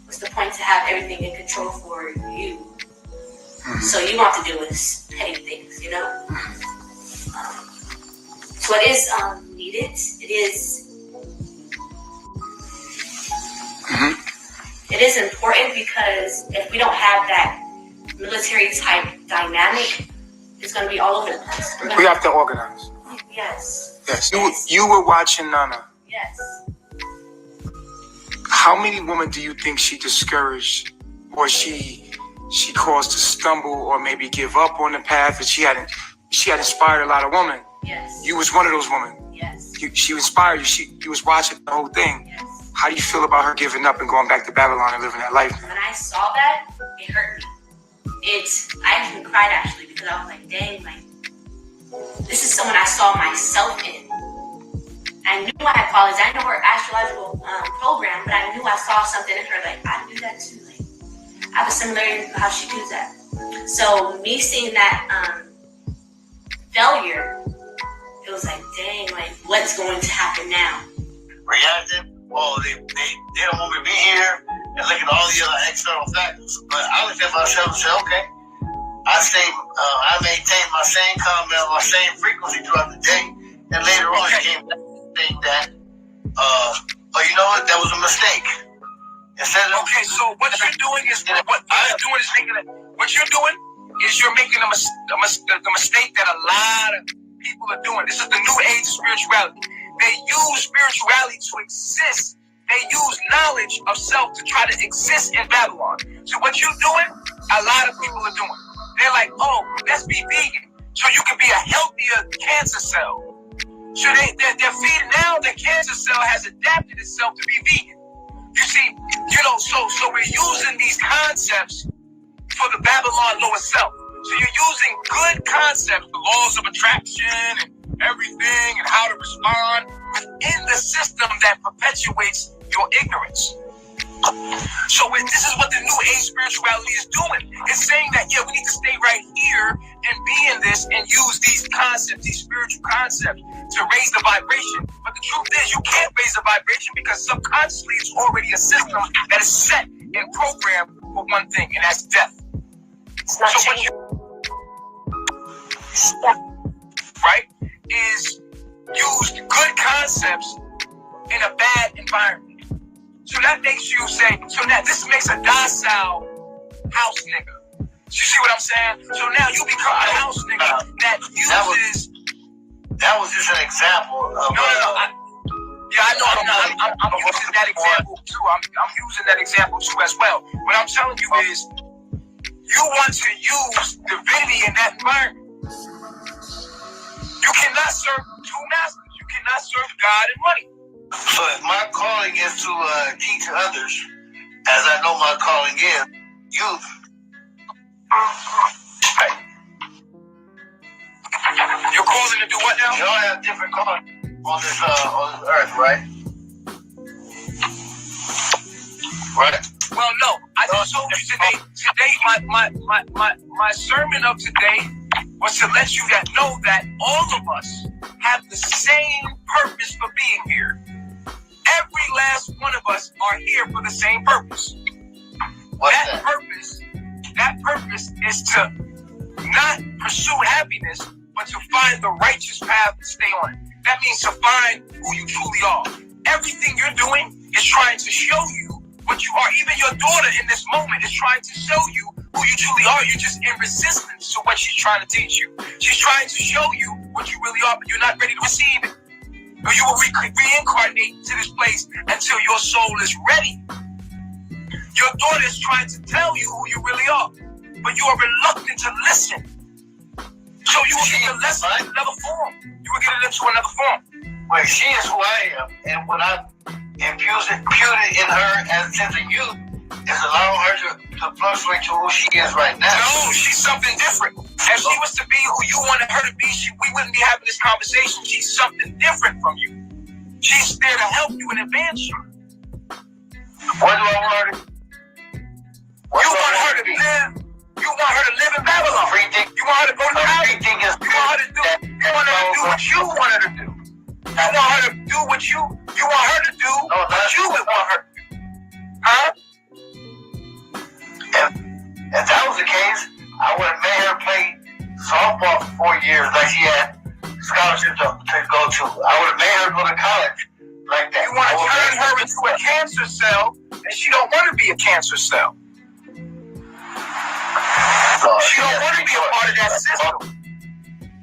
[SPEAKER 10] What's the point to have everything in control for you? So you want to do is petty things, you know? So it is needed. It is it is important, because if we don't have that military type dynamic, it's going to be all over the place.
[SPEAKER 5] We have to organize.
[SPEAKER 10] Yes.
[SPEAKER 5] Yes. You were watching Nana.
[SPEAKER 10] Yes.
[SPEAKER 5] How many women do you think she discouraged, or she caused to stumble, or maybe give up on the path? And she had inspired a lot of women.
[SPEAKER 10] Yes.
[SPEAKER 5] You was one of those women.
[SPEAKER 10] Yes.
[SPEAKER 5] She inspired you. You was watching the whole thing.
[SPEAKER 10] Yes.
[SPEAKER 5] How do you feel about her giving up and going back to Babylon and living that life?
[SPEAKER 10] When I saw that, it hurt me. I actually cried, actually, because I was like, dang, like, this is someone I saw myself in. I knew I had qualities. I know her astrological program, but I knew I saw something in her. Like, I do that too. Like, I have a similarity to how she does that. So me seeing that failure, it was like, dang, like, what's going to happen now?
[SPEAKER 9] Reacted, well, they don't want me to be here, and look at all the other external factors. But I looked at myself and said, okay, I maintained my same comment, my same frequency throughout the day, and later on I came back saying that, you know what, that was a mistake.
[SPEAKER 5] Okay, so what you're doing is you're making the mistake that a lot of people are doing. This is the new age spirituality. They use spirituality to exist. They use knowledge of self to try to exist in Babylon. So what you're doing, a lot of people are doing. They're like, oh, let's be vegan so you can be a healthier cancer cell. So they're feeding now, the cancer cell has adapted itself to be vegan. You see, so we're using these concepts for the Babylon lower self. So you're using good concepts, the laws of attraction and everything, and how to respond within the system that perpetuates your ignorance. So this is what the new age spirituality is doing. It's saying that, we need to stay right here and be in this and use these concepts, these spiritual concepts, to raise the vibration. But the truth is, you can't raise the vibration because subconsciously it's already a system that is set and programmed for one thing, and that's death.
[SPEAKER 10] It's not changing.
[SPEAKER 5] Right? Is used good concepts in a bad environment. So that makes you say, this makes a docile house nigga. You see what I'm saying? So now you become a house nigga that uses.
[SPEAKER 9] That was just an example of.
[SPEAKER 5] No. I know. I'm using that example too. I'm using that example too as well. What I'm telling you is, you want to use divinity in that environment. You cannot serve two masters. You cannot serve God and money.
[SPEAKER 9] So if my calling is to teach others, as I know my calling is, youth. Right.
[SPEAKER 5] You're calling to do what now?
[SPEAKER 9] You all have different callings on this earth, right? Right?
[SPEAKER 5] Well, no. I just told you today my sermon of today was to let you know that all of us have the same purpose for being here. Every last one of us are here for the same purpose. That purpose is to not pursue happiness, but to find the righteous path to stay on. That means to find who you truly are. Everything you're doing is trying to show you what you are. Even your daughter in this moment is trying to show you who you truly are. You're just in resistance to what she's trying to teach you. She's trying to show you what you really are, but you're not ready to receive it. Or you will reincarnate to this place until your soul is ready Your daughter is trying to tell you who you really are, but you are reluctant to listen. So you will get the lesson in another form. You will get it into another form.
[SPEAKER 9] Well, she is who I am, and when I imputed in her as since a youth, is allowing her to fluctuate to who she is right now.
[SPEAKER 5] No, she's something different. If she was to be who you wanted her to be, we wouldn't be having this conversation. She's something different from you. She's there to help you and advance you.
[SPEAKER 9] What do I want her to do?
[SPEAKER 5] You want her to live. You want her to live in Babylon. You want her to go to college. You want her to do what you want her to do. You want her to do what you want her to do what you would want her to do. Huh?
[SPEAKER 9] If that was the case, I would have made her play softball for 4 years like she had scholarship to go to. I would have made her go to college like that.
[SPEAKER 5] You want to turn her into a cancer cell, and she don't want to be a cancer cell. She don't want to be a part of that system.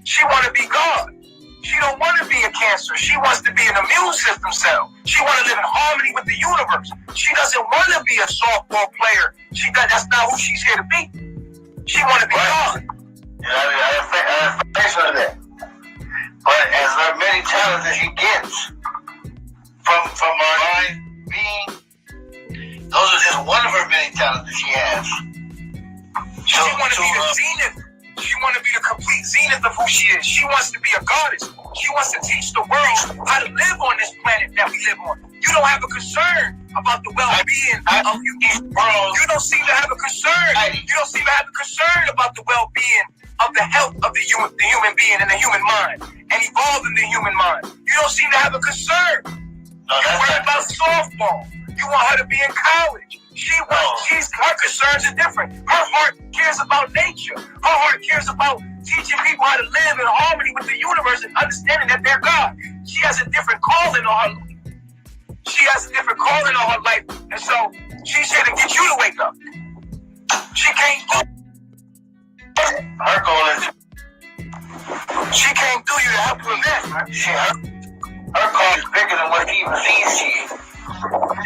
[SPEAKER 5] She want to be God. She don't want to be a cancer. She wants to be an immune system cell. She want to live in harmony with the universe. She doesn't want to be a softball player. That's not who she's here to be. She want to be God.
[SPEAKER 9] Yeah, I face her that. But as many talents as she gets from her mind being, those are just one of her many talents that she has.
[SPEAKER 5] She want to be the zenith. She want to be the complete zenith of who she is. She wants to be a goddess. She wants to teach the world how to live on this planet that we live on. You don't have a concern about the well-being of you. You don't seem to have a concern. You don't seem to have a concern about the well-being of the health of the human being and the human mind and evolving the human mind. You don't seem to have a concern. You worry about softball. You want her to be in college. Her concerns are different. Her heart cares about nature. Her heart cares about teaching people how to live in harmony with the universe and understanding that they're God. She has a different calling on her life. She has a different calling on her life. And so she's here to get you to wake up. She can't do
[SPEAKER 9] her goal is
[SPEAKER 5] she came through you to help you advance, man.
[SPEAKER 9] Her goal is bigger than what she even sees she is.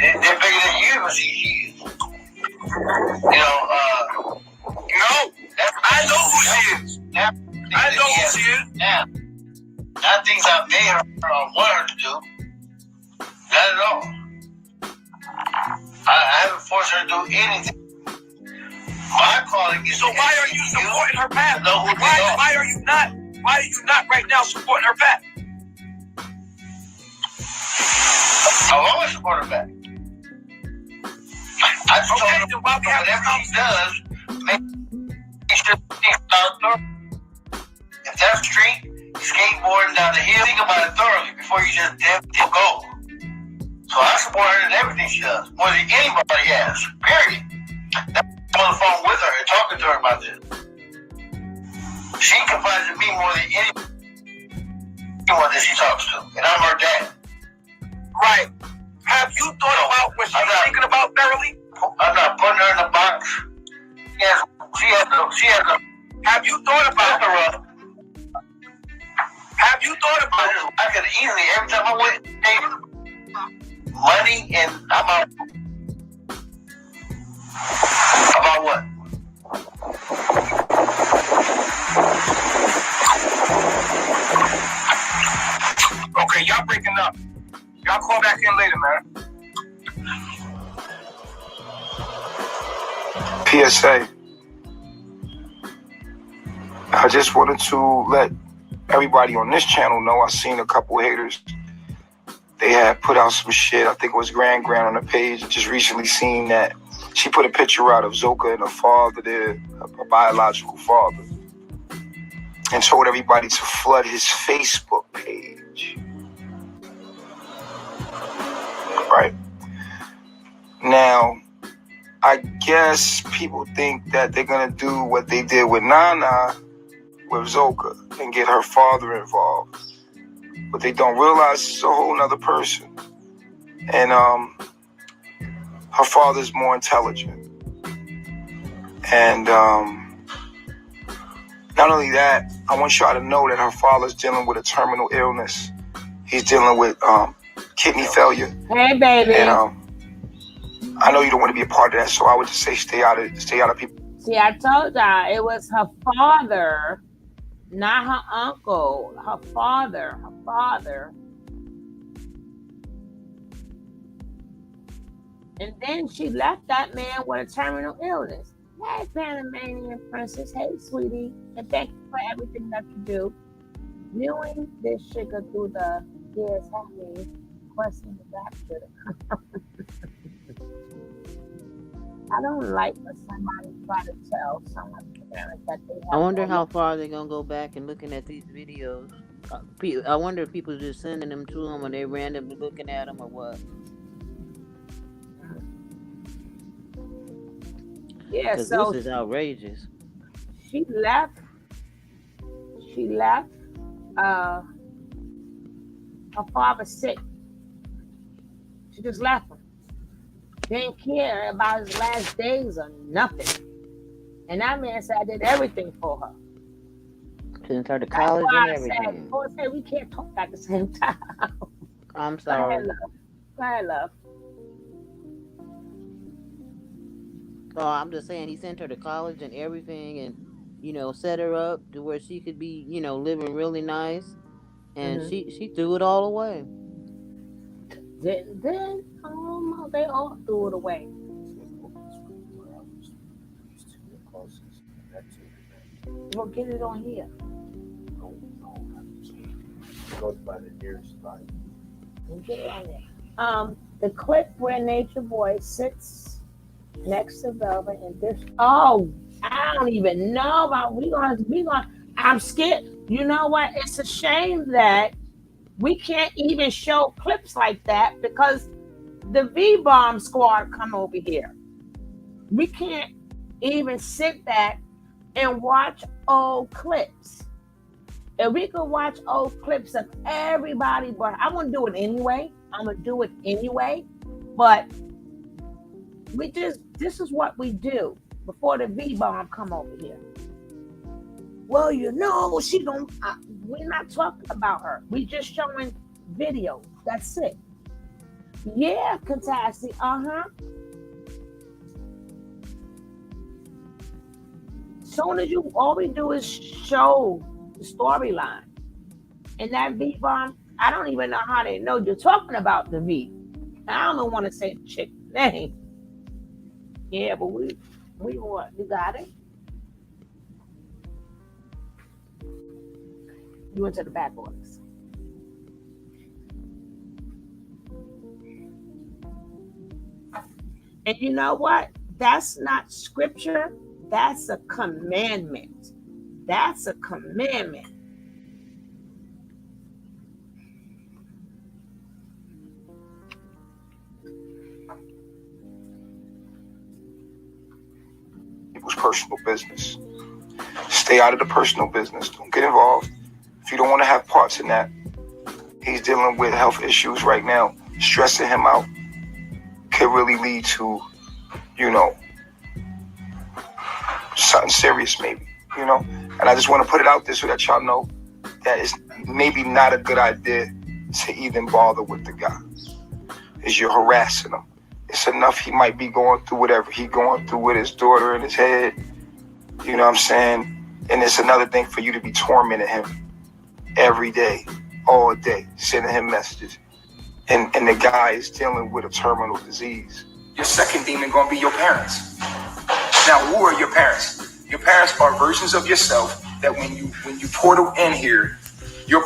[SPEAKER 9] They're bigger than you even see she is.
[SPEAKER 5] No, I know who she is. I know who she is.
[SPEAKER 9] Now, not things I made her or want her to do. Not at all. I haven't forced her to do anything. My calling is.
[SPEAKER 5] So why are you supporting her path? Why are you not right now supporting her path?
[SPEAKER 9] I'll always support her back. I just told her whatever she does, make sure she starts thoroughly. If that's street, skateboarding down the hill, think about it thoroughly before you just dip go. So I support her in everything she does, more than anybody has, period. I'm on the phone with her and talking to her about this. She confides in me more than anyone that she talks to, and I'm her dad.
[SPEAKER 5] Right. Have you thought about what she's thinking about thoroughly?
[SPEAKER 9] I'm not putting her in the box. She has a.
[SPEAKER 5] Have you thought about her? Have you thought about it?
[SPEAKER 9] I could easily, every time I went, pay money and I'm out. About what?
[SPEAKER 5] Okay, y'all breaking up. Y'all call back in later, man.
[SPEAKER 7] PSA. I just wanted to let everybody on this channel know I seen a couple haters. They had put out some shit. I think it was Grand on the page. I just recently seen that she put a picture out of Zoka and her father there, her biological father, and told everybody to flood his Facebook page. Right. Now, I guess people think that they're going to do what they did with Nana, with Zoka, and get her father involved. But they don't realize it's a whole nother person. And her father's more intelligent. And not only that, I want y'all to know that her father's dealing with a terminal illness. He's dealing with kidney failure.
[SPEAKER 1] Hey, baby.
[SPEAKER 7] And I know you don't want to be a part of that, so I would just say stay out of people.
[SPEAKER 1] See, I told y'all it was her father, not her uncle. Her father. And then she left that man with a terminal illness. Hey, Panamanian princess. Hey, sweetie. And thank you for everything that you do. Viewing this shit go through the years have me questioning the rapture. I don't like when somebody try to tell someone's parents that they have.
[SPEAKER 3] I wonder how far they're gonna go back and looking at these videos. I wonder if people just sending them to them, or they randomly looking at them, or what.
[SPEAKER 1] Yeah,
[SPEAKER 3] Because
[SPEAKER 1] so
[SPEAKER 3] this is outrageous.
[SPEAKER 1] she left. Her father sick. She just left him. Didn't care about his last days or nothing. And that man said, I did everything for her.
[SPEAKER 3] Sent her to college and everything.
[SPEAKER 1] I said, we can't talk at the same time.
[SPEAKER 3] I'm sorry.
[SPEAKER 1] Go ahead, love.
[SPEAKER 3] Oh, I'm just saying he sent her to college and everything, and set her up to where she could be, living really nice, and she threw it all away.
[SPEAKER 1] Then they all threw it away. We'll get it on here.
[SPEAKER 11] Goes by the nearest light.
[SPEAKER 1] We'll get it on there. The clip where Nature Boy sits next to Velvet and this. Oh, I don't even know about. We gonna. I'm scared. You know what? It's a shame that we can't even show clips like that because the V-Bomb squad come over here. We can't even sit back and watch old clips. If we could watch old clips of everybody, but I'm gonna do it anyway. But this is what we do before the V-Bomb come over here. Well, we're not talking about her. We just showing video. That's it. Yeah, Katasi. Soon as all we do is show the storyline. And that V-Bomb, I don't even know how they know you're talking about the V. I don't want to say the chick name. Yeah, but we got it. You went to the back orders. And you know what? That's not scripture. That's a commandment. That's a commandment.
[SPEAKER 7] People's personal business. Stay out of the personal business. Don't get involved. If you don't want to have parts in that, he's dealing with health issues right now. Stressing him out could really lead to, something serious maybe, And I just want to put it out there so that y'all know that it's maybe not a good idea to even bother with the guy. Is you're harassing him. It's enough he might be going through whatever he going through with his daughter in his head. You know what I'm saying? And it's another thing for you to be tormenting him every day, all day, sending him messages. And the guy is dealing with a terminal disease.
[SPEAKER 5] Your second demon gonna be your parents. Now, who are your parents? Your parents are versions of yourself that when you portal in here, your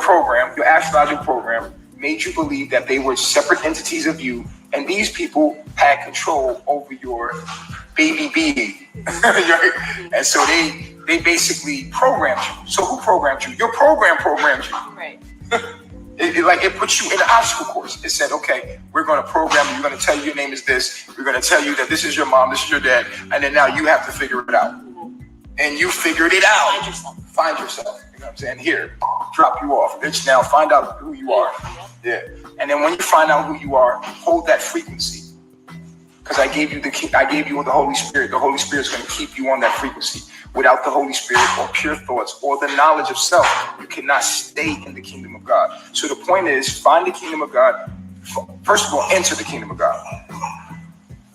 [SPEAKER 5] astrological program made you believe that they were separate entities of you, and these people had control over your baby being. And so they basically programmed you. So who programmed you? Your program programmed you.
[SPEAKER 1] Right.
[SPEAKER 5] It puts you in an obstacle course. It said, okay, we're going to program you. We're going to tell you your name is this. We're going to tell you that this is your mom, this is your dad. And then now you have to figure it out. And you figured it out. Find yourself. You know what I'm saying? Here, drop you off. Bitch, now find out who you are. Yeah. And then when you find out who you are, hold that frequency. Because I gave you the Holy Spirit. The Holy Spirit is going to keep you on that frequency. Without the Holy Spirit or pure thoughts or the knowledge of self, you cannot stay in the kingdom of God. So the point is, find the kingdom of God. First of all, enter the kingdom of God.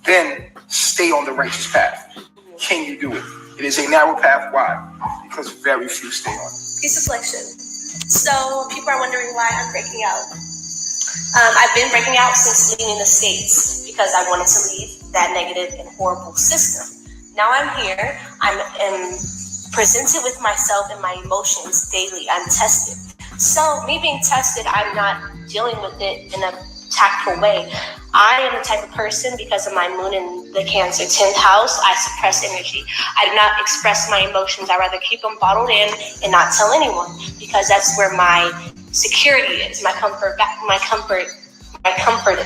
[SPEAKER 7] then stay on the righteous path. Can you do it? It is a narrow path. Why? Because very few stay on it.
[SPEAKER 12] Piece of flexion. So people are wondering why I'm breaking out. I've been breaking out since leaving the States because I wanted to leave that negative and horrible system. Now I'm here. I'm presented with myself and my emotions daily. I'm tested. So me being tested, I'm not dealing with it in a tactful way. I am the type of person, because of my moon in the Cancer 10th house, I suppress energy. I do not express my emotions. I rather keep them bottled in and not tell anyone, because that's where my security is, my comfort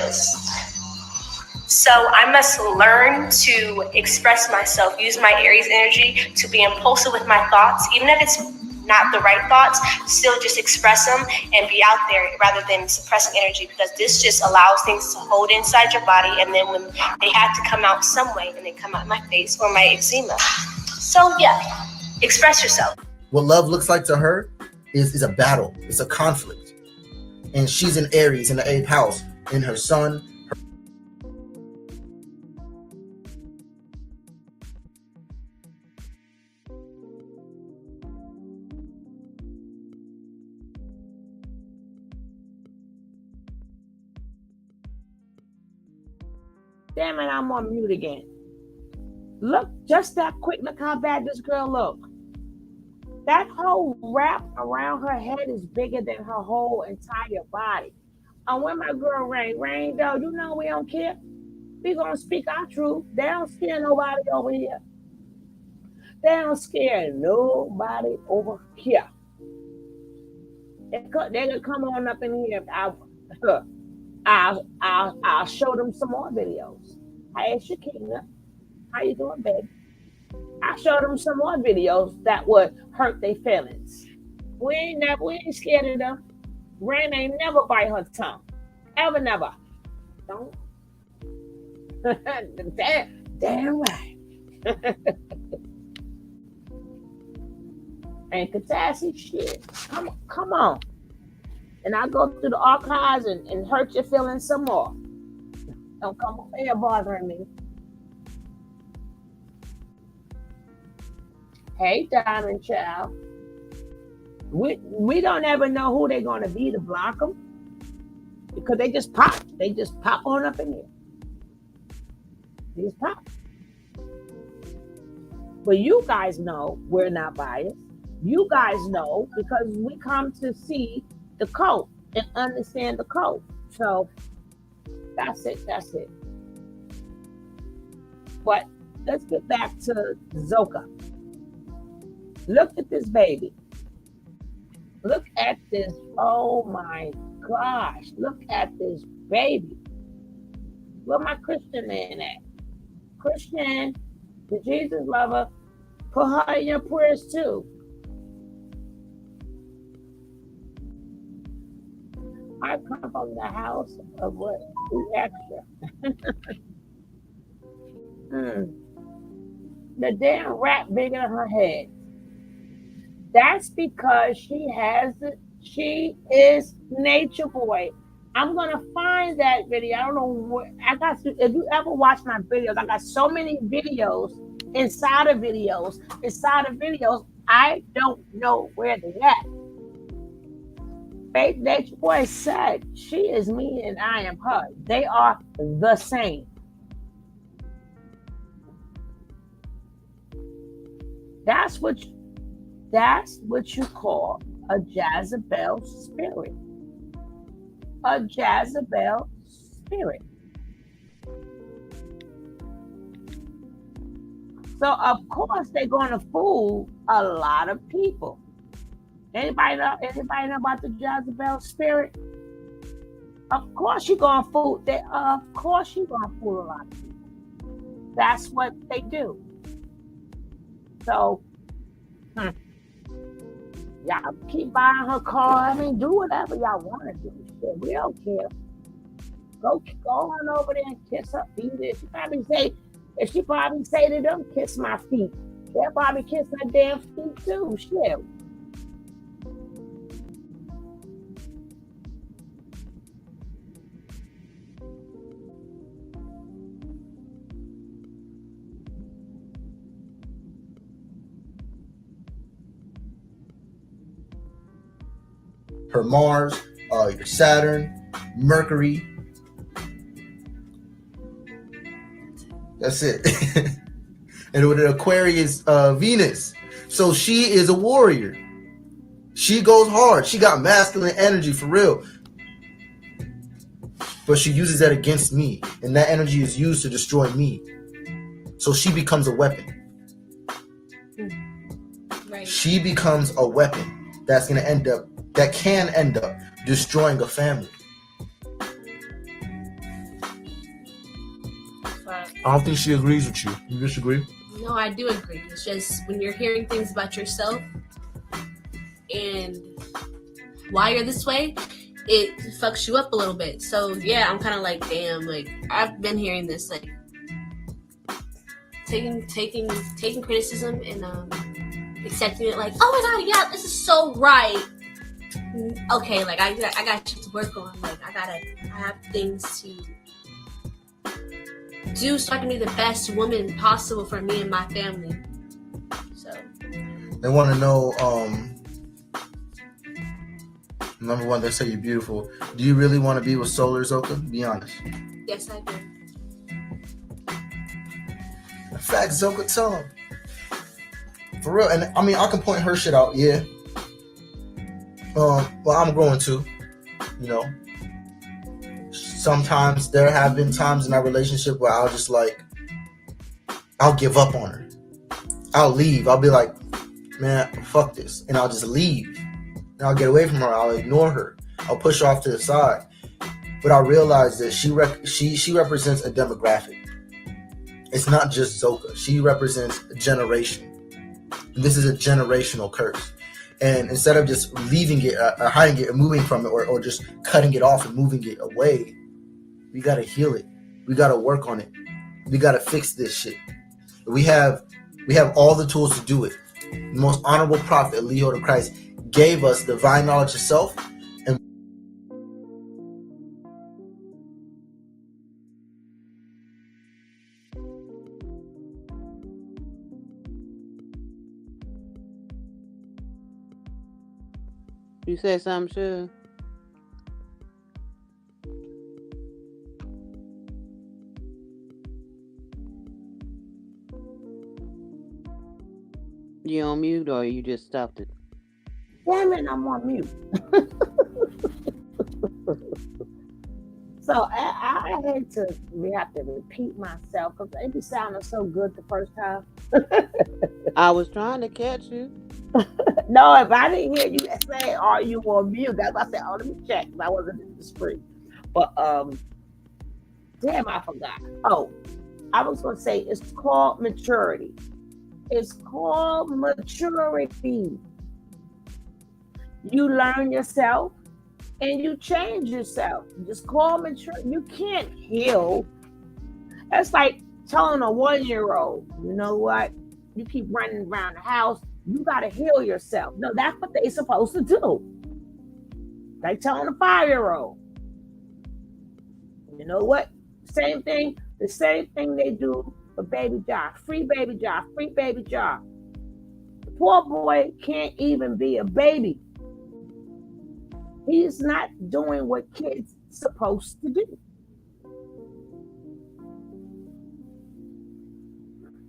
[SPEAKER 12] is. So I must learn to express myself, use my Aries energy to be impulsive with my thoughts, even if it's not the right thoughts, still just express them and be out there rather than suppressing energy, because this just allows things to hold inside your body, and then when they have to come out some way, and they come out my face or my eczema. So yeah, express yourself.
[SPEAKER 13] What love looks like to her is a battle. It's a conflict. And she's in Aries in the 8th house, in her sun.
[SPEAKER 1] Damn it, I'm on mute again. Look, just that quick, look how bad this girl look. That whole wrap around her head is bigger than her whole entire body. And when my girl Rain though, you know we don't care. We gonna speak our truth. They don't scare nobody over here. They don't scare nobody over here. They could come on up in here. I'll show them some more videos. Hey, Shakina, how you doing, baby? I'll show them some more videos that would hurt their feelings. We ain't scared of them. Rain ain't never bite her tongue. Ever, never. Don't. damn right. And Katassi, shit. Come on. And I'll go through the archives and hurt your feelings some more. Don't come over here bothering me. Hey, Diamond Child. We don't ever know who they're going to be to block them, because they just pop. They just pop on up in here. They just pop. But you guys know we're not biased. You guys know because we come to see the code and understand the code. So that's it. But let's get back to Zoka. Look at this baby. Look at this. Oh my gosh. Look at this baby. Where my Christian man at? Christian, the Jesus lover, put her in your prayers too. I come from the house of what? The extra. The damn rat bigger than her head. That's because she is nature boy. I'm gonna find that video. I don't know what if you ever watch my videos, I got so many videos inside of videos. I don't know where they're at. Nature boy said she is me and I am her. They are the same. That's what you call a Jezebel spirit. A Jezebel spirit. So of course they're going to fool a lot of people. Anybody know about the Jezebel spirit? Of course you're going to fool. Of course you're going to fool a lot of people. That's what they do. So, y'all keep buying her car. I mean, do whatever y'all want to do. Shit, we don't care. Go on over there and kiss her feet. If she probably say to them, kiss my feet. They'll probably kiss her damn feet too. Shit.
[SPEAKER 13] her Mars, your Saturn, Mercury. That's it. And with an Aquarius, Venus. So she is a warrior. She goes hard. She got masculine energy for real. But she uses that against me. And that energy is used to destroy me. So she becomes a weapon.
[SPEAKER 2] Right.
[SPEAKER 13] She becomes a weapon that can end up destroying a family. I don't think she agrees with you. You disagree?
[SPEAKER 14] No, I do agree. It's just when you're hearing things about yourself and why you're this way, it fucks you up a little bit. So yeah, I'm kind of like, damn, like I've been hearing this, like taking criticism and accepting it, like, oh my god, yeah, this is so right. Okay, like I got shit to work on. Like I have things to do so I can be the best woman possible for me and my family. So
[SPEAKER 13] they want to know, number one, they say you're beautiful. Do you really want to be with Solar, Zoka? Be honest.
[SPEAKER 14] yes, I do.
[SPEAKER 13] In fact, Zoka, tell him. For real. And I mean, I can point her shit out, yeah. Well, I'm going to, you know. Sometimes there have been times in our relationship where I'll just like, I'll give up on her. I'll leave. I'll be like, man, fuck this. And I'll just leave. And I'll get away from her. I'll ignore her. I'll push her off to the side. But I realize that she represents a demographic. It's not just Zoka. She represents a generation. And this is a generational curse. And instead of just leaving it or hiding it and moving from it or just cutting it off and moving it away, we got to heal it. We got to work on it. We got to fix this shit. We have all the tools to do it. The most honorable prophet, Leo the Christ, gave us divine knowledge of self. And
[SPEAKER 3] you said something, sure. You on mute or you just stopped it?
[SPEAKER 1] Damn it, I'm on mute. So I hate to have to repeat myself because it be sounding so good the first time.
[SPEAKER 3] I was trying to catch you.
[SPEAKER 1] No, if I didn't hear you say, "Are you on mute?" That's why I said, "Oh, let me check." I wasn't in the street. But damn, I forgot. Oh, I was going to say it's called maturity. It's called maturity. You learn yourself and you change yourself. Just call maturity. You can't heal. That's like telling a 1-year-old, you know what? You keep running around the house. You got to heal yourself. No, that's what they're supposed to do. Like telling a 5-year-old. You know what? Same thing. The same thing they do for Baby John. Free Baby John. Free Baby John. The poor boy can't even be a baby. He's not doing what kids supposed to do.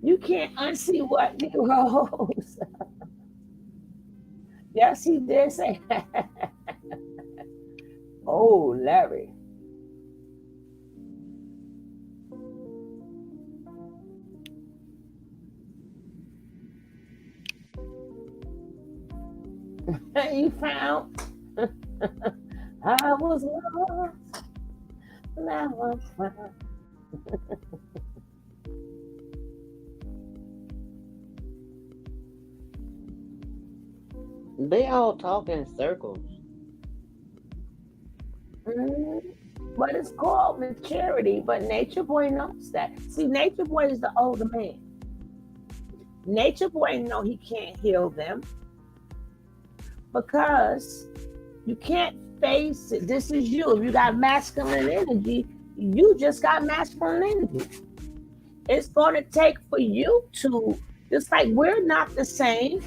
[SPEAKER 1] You can't unsee what Negroes. Yes, he did say. Oh, Larry. You found I was lost, now I'm found.
[SPEAKER 3] They all talk in circles.
[SPEAKER 1] But it's called maturity. But Nature Boy knows that. See, Nature Boy is the older man. Nature Boy know he can't heal them because you can't face it. This is you. If you got masculine energy, you just got masculine energy. It's going to take for you to, just like we're not the same.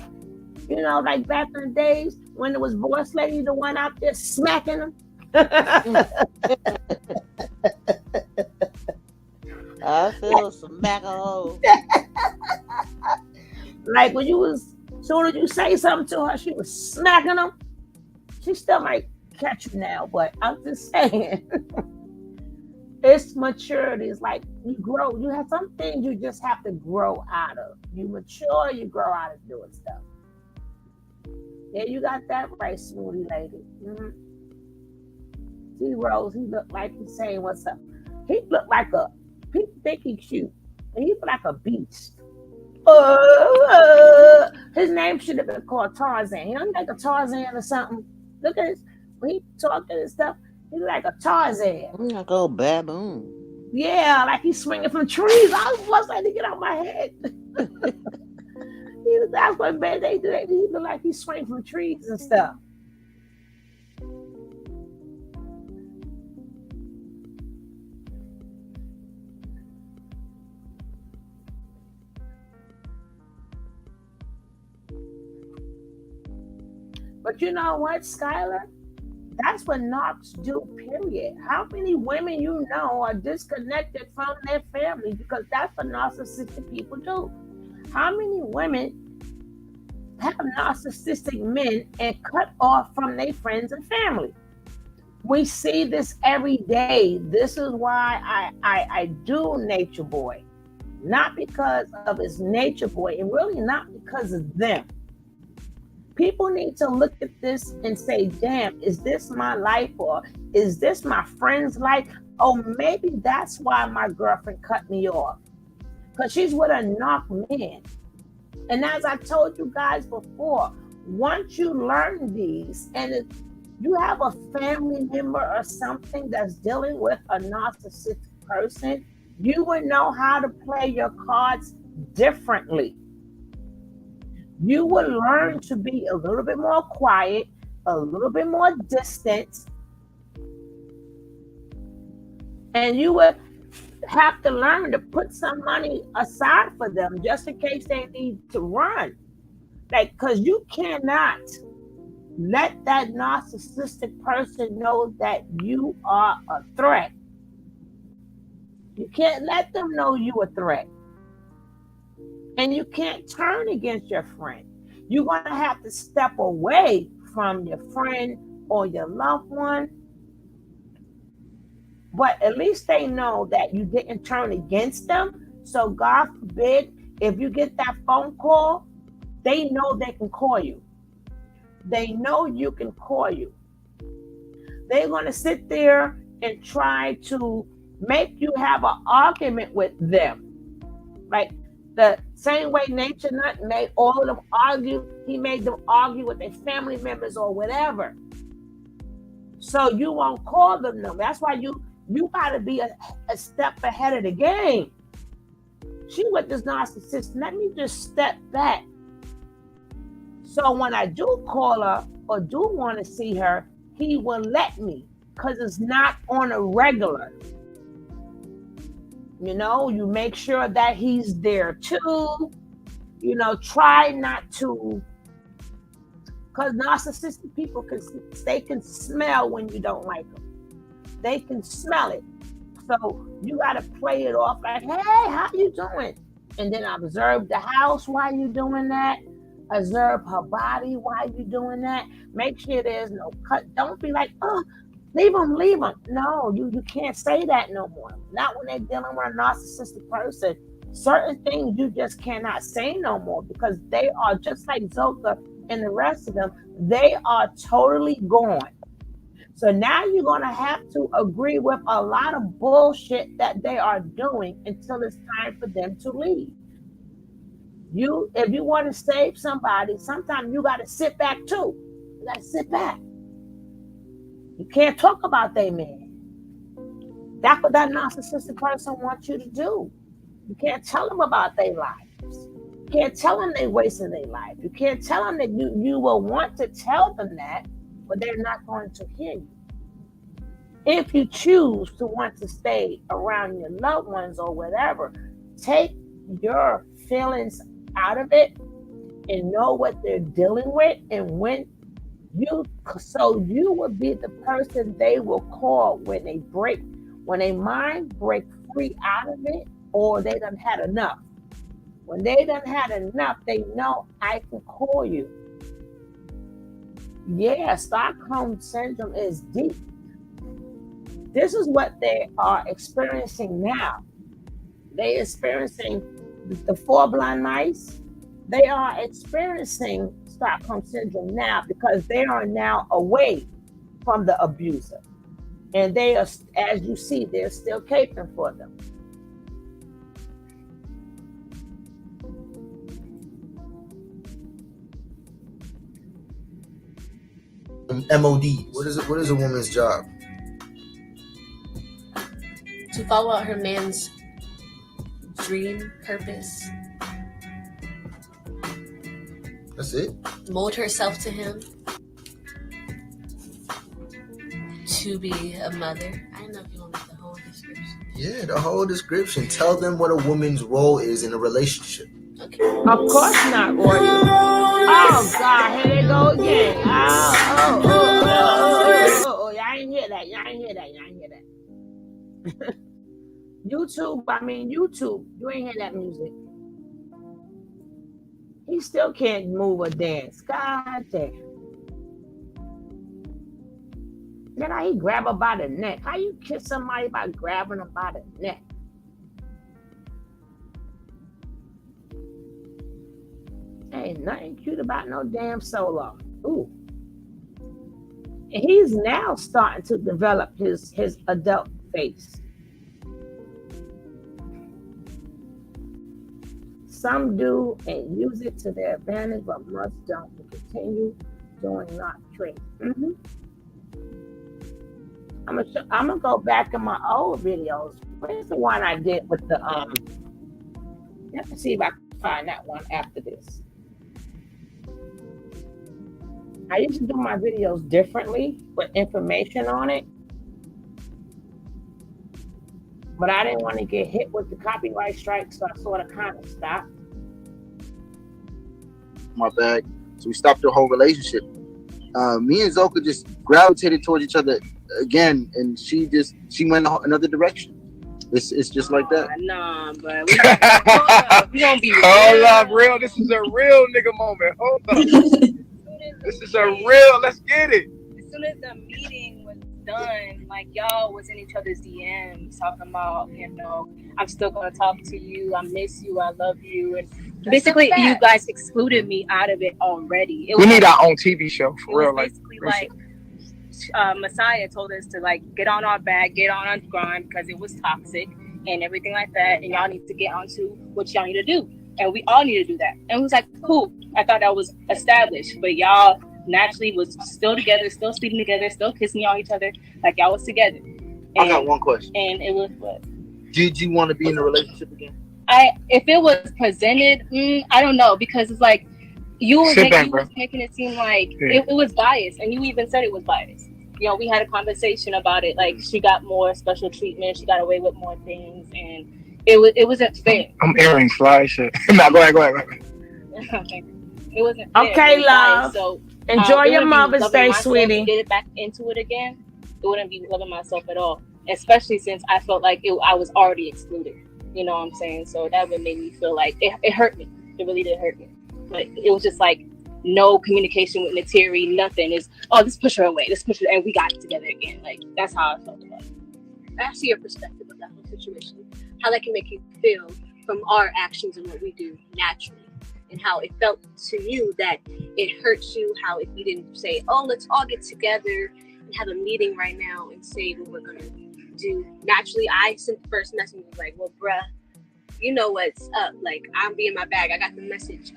[SPEAKER 1] You know, like back in the days, when it was boss lady, the one out there smacking them.
[SPEAKER 3] I feel smack a hole.
[SPEAKER 1] Like when you was, soon as you say something to her, she was smacking them. She still might catch you now, but I'm just saying. It's maturity. It's like you grow. You have some things you just have to grow out of. You mature, you grow out of doing stuff. Yeah, you got that right, smoothie lady. Mm-hmm. See Rose, he looked like he's saying what's up. He looked like people think he's cute. And he looked like a beast. His name should have been called Tarzan. He don't like a Tarzan or something. Look at his, when he talking and stuff, he look like a Tarzan.
[SPEAKER 3] Like a baboon.
[SPEAKER 1] Yeah, like he's swinging from trees. I was like to get out my head. That's what bad they do. He look like he's swinging from trees and stuff. But you know what, Skylar? That's what knocks do, period. How many women you know are disconnected from their family because that's what narcissistic people do? How many women have narcissistic men and cut off from their friends and family? We see this every day. This is why I do Nature Boy. Not because of his Nature Boy, and really not because of them. People need to look at this and say, damn, is this my life or is this my friend's life? Oh, maybe that's why my girlfriend cut me off. Because she's with a knock man. And as I told you guys before, once you learn these, and if you have a family member or something that's dealing with a narcissistic person, you would know how to play your cards differently. You will learn to be a little bit more quiet, a little bit more distant, and you would have to learn to put some money aside for them just in case they need to run. Like, because you cannot let that narcissistic person know that you are a threat. You can't let them know you're a threat. And you can't turn against your friend. You're going to have to step away from your friend or your loved one. But at least they know that you didn't turn against them. So God forbid, if you get that phone call, they know they can call you. They know you can call you. They're going to sit there and try to make you have an argument with them. Like, the same way Nature Nut made all of them argue, he made them argue with their family members or whatever. So you won't call them no. That's why you got to be a step ahead of the game. She with this narcissist. Let me just step back. So when I do call her or do want to see her, he will let me because it's not on a regular. You know, you make sure that he's there too. You know, try not to, because narcissistic people they can smell when you don't like them. They can smell it. So you got to play it off like, hey, how you doing? And then observe the house while you're doing that. Observe her body while you're doing that. Make sure there's no cut. Don't be like, oh, leave them. No, you can't say that no more. Not when they're dealing with a narcissistic person. Certain things you just cannot say no more because they are just like Zoka and the rest of them. They are totally gone. So now you're going to have to agree with a lot of bullshit that they are doing until it's time for them to leave. If you want to save somebody, sometimes you got to sit back too. You got to sit back. You can't talk about their man. That's what that narcissistic person wants you to do. You can't tell them about their lives. You can't tell them they're wasting their life. You can't tell them that you will want to tell them that, but they're not going to hear you. If you choose to want to stay around your loved ones or whatever, take your feelings out of it and know what they're dealing with, and when So you will be the person they will call when their mind break free out of it, or they done had enough. When they done had enough, they know I can call you. Yeah, Stockholm syndrome is deep. This is what they are experiencing now. They experiencing the four blind mice. They are experiencing Stockholm syndrome now because they are now away from the abuser. And they are, as you see, they're still caping for them.
[SPEAKER 13] MOD. What is it? What is a woman's job?
[SPEAKER 14] To follow out her man's dream, purpose.
[SPEAKER 13] That's it?
[SPEAKER 14] Mold herself to him. To be a mother. I don't know if you want the whole description.
[SPEAKER 13] Yeah, the whole description. Tell them what a woman's role is in a relationship.
[SPEAKER 14] Okay.
[SPEAKER 1] Of course not, Roy. Oh God, here they go again. Oh, y'all ain't hear that. Y'all ain't hear that. YouTube, you ain't hear that music. He still can't move or dance. God damn. Then he grab her by the neck. How you kiss somebody by grabbing them by the neck? Ain't nothing cute about no damn solo. Ooh. And he's now starting to develop his adult face. Some do and use it to their advantage, but most don't and continue doing not trade. I'm gonna go back in my old videos. Where's the one I did with the Let me see if I can find that one after this. I used to do my videos differently with information on it, but I didn't want to get hit with the copyright strike, so I sort of kind of stopped.
[SPEAKER 15] My bad. So we stopped the whole relationship. Me and Zoka just gravitated towards each other again, and she went another direction. It's just like that.
[SPEAKER 16] Nah, but we gonna be real.
[SPEAKER 7] Hold up, real. This is a real nigga moment. Hold up. This is a real. Let's get it.
[SPEAKER 16] As soon as the meeting was done, like y'all was in each other's DMs talking about, I'm still gonna talk to you. I miss you. I love you. And basically, you guys excluded me out of it already.
[SPEAKER 7] We need our own TV show for real.
[SPEAKER 16] Basically, Messiah told us to get on our back, get on our grind because it was toxic and everything like that. And y'all need to get onto what y'all need to do. And we all need to do that. And it was like, cool. I thought that was established. But y'all naturally was still together, still sleeping together, still kissing on each other. Like y'all was together.
[SPEAKER 15] I got one question.
[SPEAKER 16] And it was what?
[SPEAKER 15] Did you want to be in a relationship again?
[SPEAKER 16] If it was presented, I don't know. Because it's like, you was making it seem like it was biased. And you even said it was biased. We had a conversation about it. Like, she got more special treatment. She got away with more things. And it wasn't fair.
[SPEAKER 7] I'm airing fly shit. No, go ahead.
[SPEAKER 16] Okay. It wasn't fair.
[SPEAKER 1] Okay, love.
[SPEAKER 16] So
[SPEAKER 1] enjoy your Mother's Day, sweetie.
[SPEAKER 16] Get it back into it again. It wouldn't be loving myself at all. Especially since I felt like I was already excluded. You know what I'm saying? So that would make me feel like it hurt me. It really did hurt me. But it was just like no communication with Nateri, nothing. Let's push her away. Let's push her, and we got it together again. Like, that's how I felt about it.
[SPEAKER 2] I see your perspective of that whole situation. How that can make you feel from our actions and what we do naturally. And how it felt to you that it hurts you, how if we didn't say, let's all get together and have a meeting right now and say what we're gonna do. Naturally, I sent the first message, was like, well, bruh, you know what's up. Like, I'm being my bag. I got the message.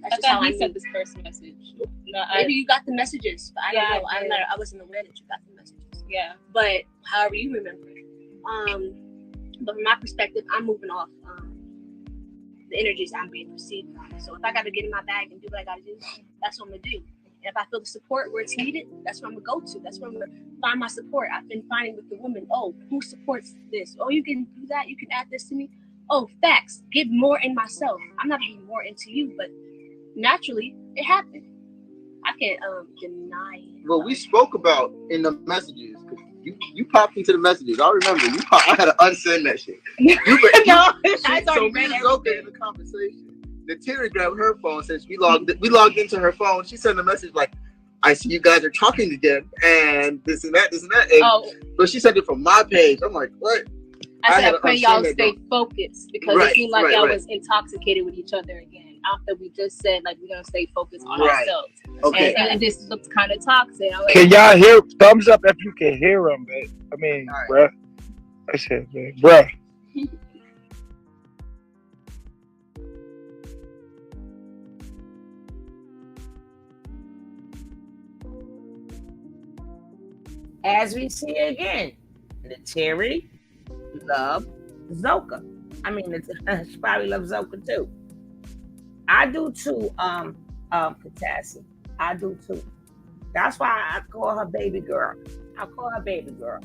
[SPEAKER 2] That's just how I sent this first message. No, maybe you got the messages, but I don't know. I wasn't aware that you got the messages.
[SPEAKER 16] Yeah.
[SPEAKER 2] But however you remember it. But from my perspective, I'm moving off the energies I'm being received from. So if I got to get in my bag and do what I got to do, that's what I'm going to do. And if I feel the support where it's needed, that's where I'm going to go to. That's where I'm going to find my support. I've been finding with the woman, who supports this? You can do that? You can add this to me? Facts. Give more in myself. I'm not getting more into you, but naturally, it happened. I
[SPEAKER 16] can't deny it.
[SPEAKER 15] Well, we spoke about in the messages. You popped into the messages. I remember I had to unsend that shit.
[SPEAKER 16] No,
[SPEAKER 15] So me and Zoka in the conversation. Natiri grabbed her phone since we logged into her phone. She sent a message like, "I see you guys are talking again, and this and that, this and that." And, but she sent it from my page. I'm like, what?
[SPEAKER 16] I said I pray y'all stay focused because it seemed like y'all was intoxicated with each other again. After we just said like we're gonna stay focused on ourselves.
[SPEAKER 15] Okay.
[SPEAKER 16] And this looked kind of toxic.
[SPEAKER 17] Can y'all hear? Thumbs up if you can hear them, man. I mean, bruh. I said, man, bruh.
[SPEAKER 1] As we see again, Natiri love Zoka. I mean, she probably loves Zoka too. I do too, Katassi. I do too. That's why I call her baby girl. I call her baby girl.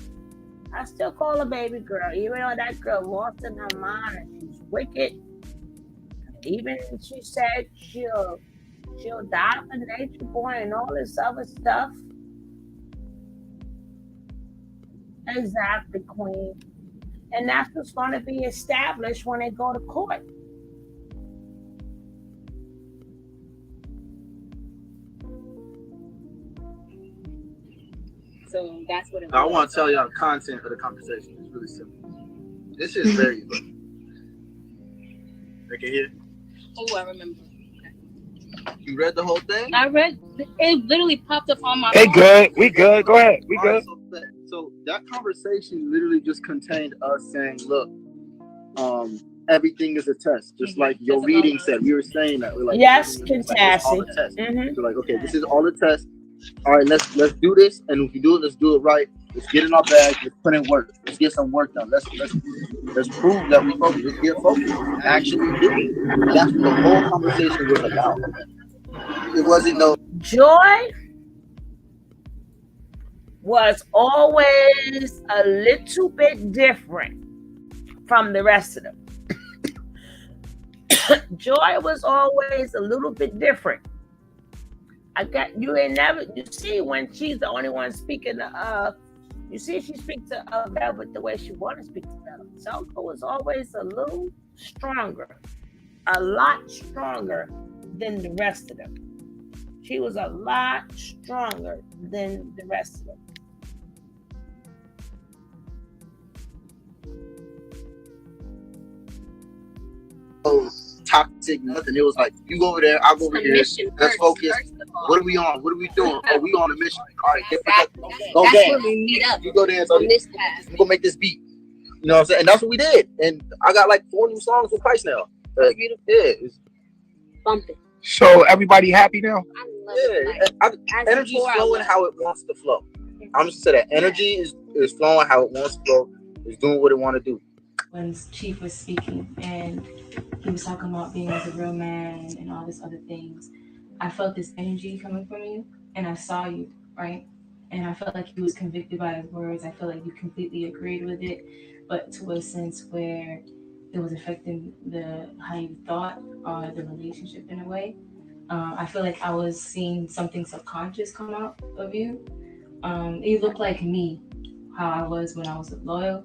[SPEAKER 1] I still call her baby girl, even though that girl lost in her mind and she's wicked. Even she said she'll die for nature boy and all this other stuff. Exactly, Queen. And that's what's going to be established when they go to court.
[SPEAKER 16] So that's what it was.
[SPEAKER 15] I want to tell y'all the content of the conversation. It's really simple. This is very good. They can hear?
[SPEAKER 16] Oh, I remember.
[SPEAKER 15] You read the whole thing?
[SPEAKER 16] I read. It literally popped up on my
[SPEAKER 17] Hey,
[SPEAKER 16] phone.
[SPEAKER 17] good. We good. Go ahead. We good.
[SPEAKER 15] So that conversation literally just contained us saying, look, everything is a test. Just like your reading said. We were saying that. We're like,
[SPEAKER 1] yes,
[SPEAKER 15] Katassi.
[SPEAKER 1] Like,
[SPEAKER 15] so like, okay, this is all a test. All right, let's do this, and if we do it, let's do it right. Let's get in our bag. Let's put in work. Let's get some work done. Let's prove that we focus. Let's get focused. Actually do it. That's what the whole conversation was about. It wasn't no
[SPEAKER 1] Joy was always a little bit different from the rest of them. Joy was always a little bit different. You see when she's the only one speaking to you see she speaks to Velvet the way she want to speak to Velvet. Zoka was always a little stronger, a lot stronger than the rest of them. She was a lot stronger than the rest of them.
[SPEAKER 15] toxic nothing. It was like, you go over there, I'll go over here. Let's focus. What are we on? What are we doing? Are we on a mission? All right, go
[SPEAKER 16] that's
[SPEAKER 15] dance.
[SPEAKER 16] where we meet up.
[SPEAKER 15] You go dance
[SPEAKER 16] on this path.
[SPEAKER 15] We go make this beat. You know what I'm saying? And that's what we did. And I got like 4 new songs with Price now.
[SPEAKER 16] That's beautiful.
[SPEAKER 15] Yeah, it's
[SPEAKER 16] bumping.
[SPEAKER 17] So everybody happy now?
[SPEAKER 15] Energy's flowing how it wants to flow. I'm just saying that energy is flowing how it wants to flow. It's doing what it want to do.
[SPEAKER 18] When Chief was speaking and he was talking about being as a real man and all this other things, I felt this energy coming from you, and I saw you, right? And I felt like he was convicted by his words. I felt like you completely agreed with it, but to a sense where it was affecting how you thought or the relationship in a way. I feel like I was seeing something subconscious come out of you. You looked like me, how I was when I was loyal,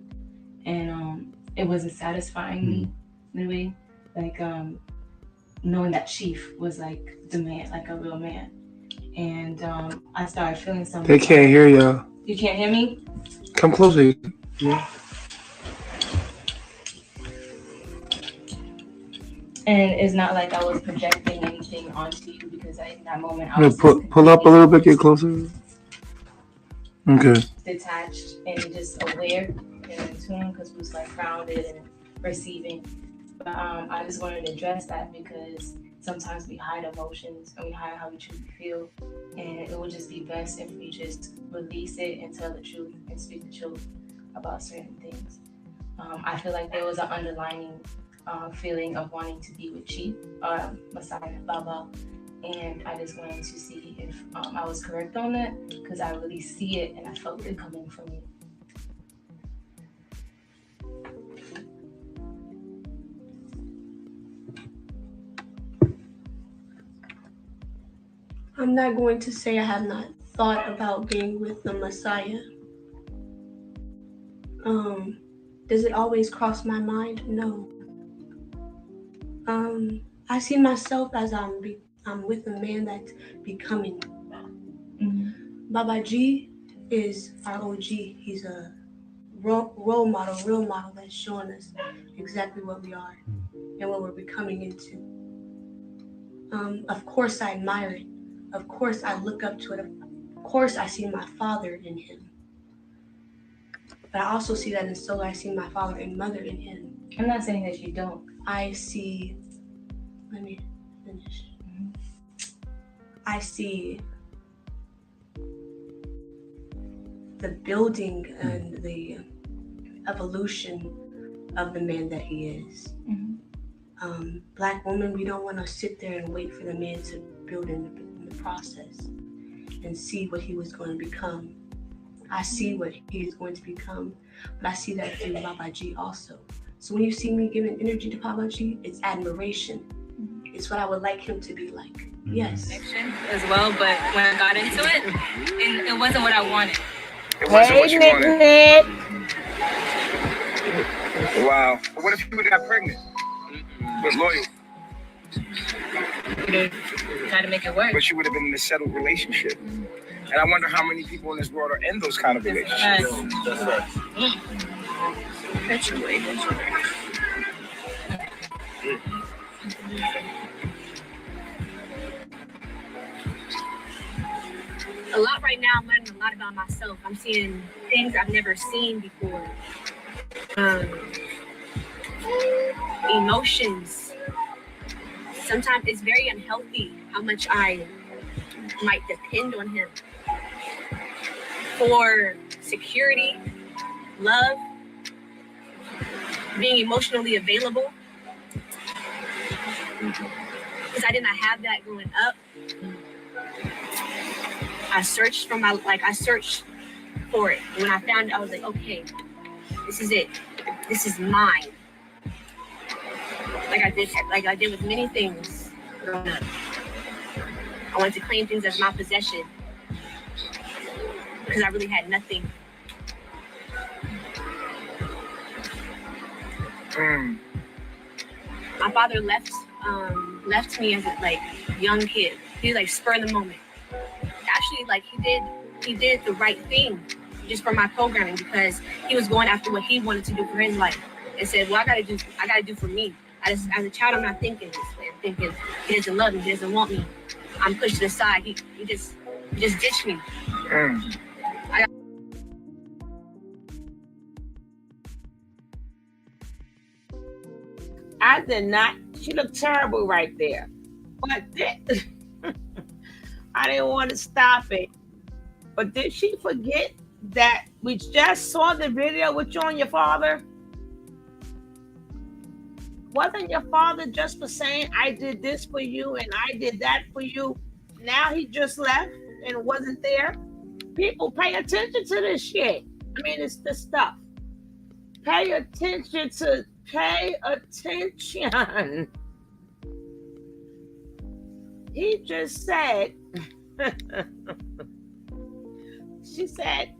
[SPEAKER 18] and it wasn't satisfying me in a way. Like knowing that Chief was like the man, like a real man, and I started feeling something.
[SPEAKER 17] They can't hear y'all.
[SPEAKER 18] You can't hear me?
[SPEAKER 17] Come closer. Yeah.
[SPEAKER 18] And it's not like I was projecting anything onto you because in that moment I was
[SPEAKER 17] Pull up a little bit, get closer. Okay.
[SPEAKER 18] Detached and just aware and in tune because we was like grounded and receiving. But I just wanted to address that because sometimes we hide emotions and we hide how we truly feel, and it would just be best if we just release it and tell the truth and speak the truth about certain things. I feel like there was an underlying feeling of wanting to be with Chief, Messiah, Baba, and I just wanted to see if I was correct on that because I really see it and I felt it coming from you.
[SPEAKER 2] I'm not going to say I have not thought about being with the Messiah. Does it always cross my mind? No. I see myself as I'm with a man that's becoming. Baba G is our OG. He's a role model, real model that's showing us exactly what we are and what we're becoming into. Of course I admire it. Of course I look up to it. Of course I see my father in him. But I also see that in Solo. I see my father and mother in him.
[SPEAKER 18] I'm not saying that you don't.
[SPEAKER 2] I see, let me finish. I see the building and the evolution of the man that he is. Black women, we don't want to sit there and wait for the man to build in the process and see what he was going to become. I see what he is going to become, but I see that through Baba G also. So when you see me giving energy to Baba G, it's admiration. It's what I would like him to be like. Yes.
[SPEAKER 18] As well, but when I got into it, it wasn't what I wanted.
[SPEAKER 5] It wasn't what you wanted. Wow. But what if you would have got pregnant? Was loyal.
[SPEAKER 18] Try to make it work.
[SPEAKER 5] But you would have been in a settled relationship. And I wonder how many people in this world are in those kind of relationships.
[SPEAKER 18] That's right. Perpetuated.
[SPEAKER 2] A lot right now, I'm learning a lot about myself. I'm seeing things I've never seen before. Emotions. Sometimes it's very unhealthy how much I might depend on him for security, love, being emotionally available. Because I did not have that growing up. I searched for it. And when I found it, I was like, okay, this is it. This is mine. Like I did with many things growing up. I wanted to claim things as my possession because I really had nothing. My father left me as a young kid. He was spur of the moment. Actually, he did the right thing just for my programming because he was going after what he wanted to do for his life and said, well, I gotta do for me. As a child, I'm not thinking this way. I'm thinking he doesn't love me, he doesn't want me. I'm pushed to the side. He just ditched me. I did not. She looked terrible right there. But I didn't want to stop it. But did she forget that we just saw the video with you and your father? Wasn't your father just for saying, I did this for you and I did that for you? Now he just left and wasn't there? People pay attention to this shit. I mean, it's the stuff. Pay attention. He just said, she said,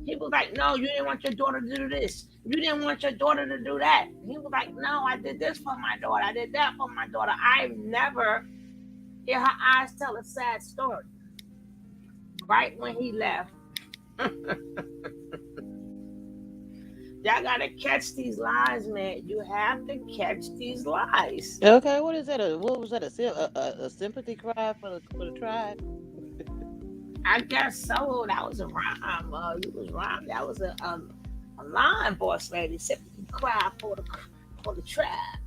[SPEAKER 2] he was like, no, you didn't want your daughter to do this. You didn't want your daughter to do that. He was like, no, I did this for my daughter. I did that for my daughter. I've never hear her eyes tell a sad story. Right when he left. Y'all gotta catch these lies, man. You have to catch these lies.
[SPEAKER 3] Okay, what is that? What was that? A sympathy cry for the tribe?
[SPEAKER 2] I guess so. That was a rhyme. You was rhyme. That was a line, boss lady. Sympathy cry for the tribe.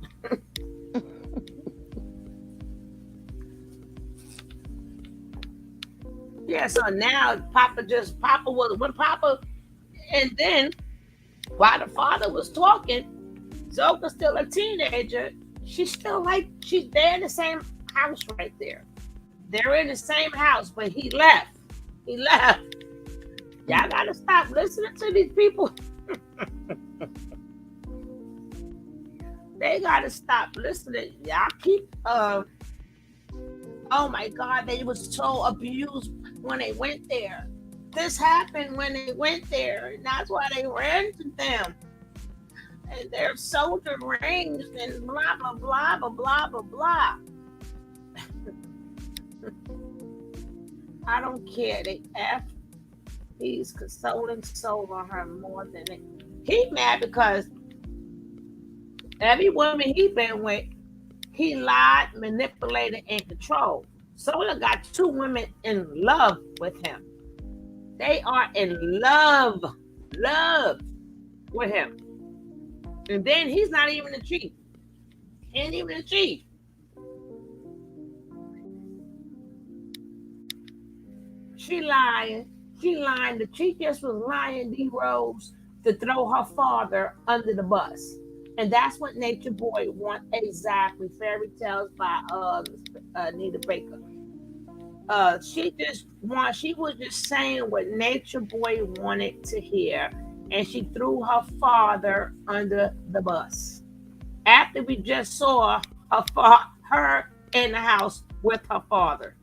[SPEAKER 2] Yeah. So now Papa was, and then while the father was talking, Zoka's still a teenager. She's they're in the same house right there. They're in the same house, but he left. Y'all gotta stop listening to these people. They gotta stop listening. Y'all keep
[SPEAKER 1] Oh my God, they were so abused when they went there. This happened when they went there, and that's why they ran to them. And their soldier rings and blah blah blah blah blah blah blah. I don't care. They F. He's consoling soul on her more than it. He mad because every woman he been with, he lied, manipulated, and controlled. Sola got two women in love with him. They are in love with him. And then he's not even the chief. Ain't even the chief. She lying. She lying. The chief just was lying D-Rose to throw her father under the bus. And that's what Nature Boy want exactly. Fairy Tales by Anita Baker. She was just saying what Nature Boy wanted to hear, and she threw her father under the bus. After we just saw her in the house with her father.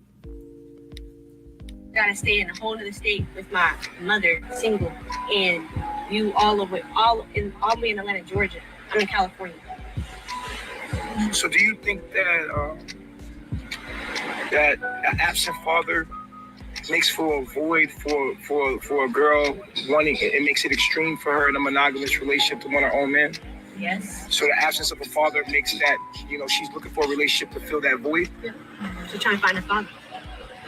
[SPEAKER 2] Gotta stay in a whole other state with my mother, single, and you all the way in Atlanta, Georgia. I'm in California.
[SPEAKER 7] So do you think that that an absent father makes for a void for a girl wanting it makes it extreme for her in a monogamous relationship to want her own man?
[SPEAKER 2] Yes.
[SPEAKER 7] So the absence of a father makes that, she's looking for a relationship to fill that void?
[SPEAKER 2] Yeah. She's trying to find a father.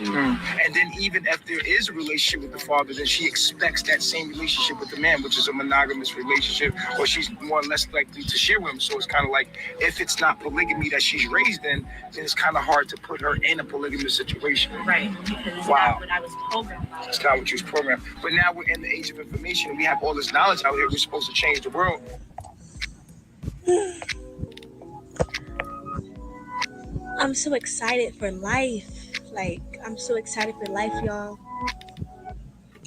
[SPEAKER 7] And then even if there is a relationship with the father, then she expects that same relationship with the man, which is a monogamous relationship, or she's more or less likely to share with him. So it's kind of like, if it's not polygamy that she's raised in, then it's kind of hard to put her in a polygamous situation.
[SPEAKER 2] Right, because it's
[SPEAKER 7] Wow.
[SPEAKER 2] not what I was programmed by.
[SPEAKER 7] It's not what you was programmed. But now we're in the age of information, and we have all this knowledge out here. We're supposed to change the world.
[SPEAKER 2] I'm so excited for life. Like, I'm so excited for life, y'all.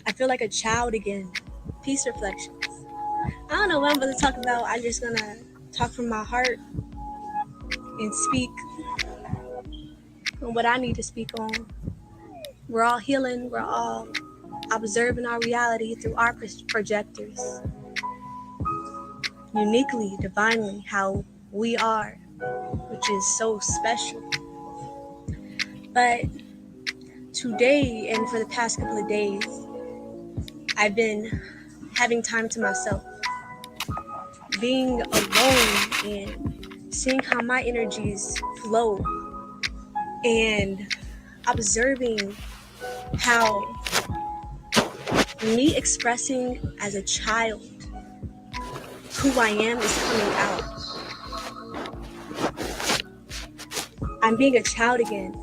[SPEAKER 2] I feel like a child again. Peace reflections. I don't know what I'm going to talk about. I'm just going to talk from my heart and speak on what I need to speak on. We're all healing. We're all observing our reality through our projectors. Uniquely, divinely, how we are, which is so special. But today and for the past couple of days, I've been having time to myself, being alone and seeing how my energies flow and observing how me expressing as a child who I am is coming out. I'm being a child again.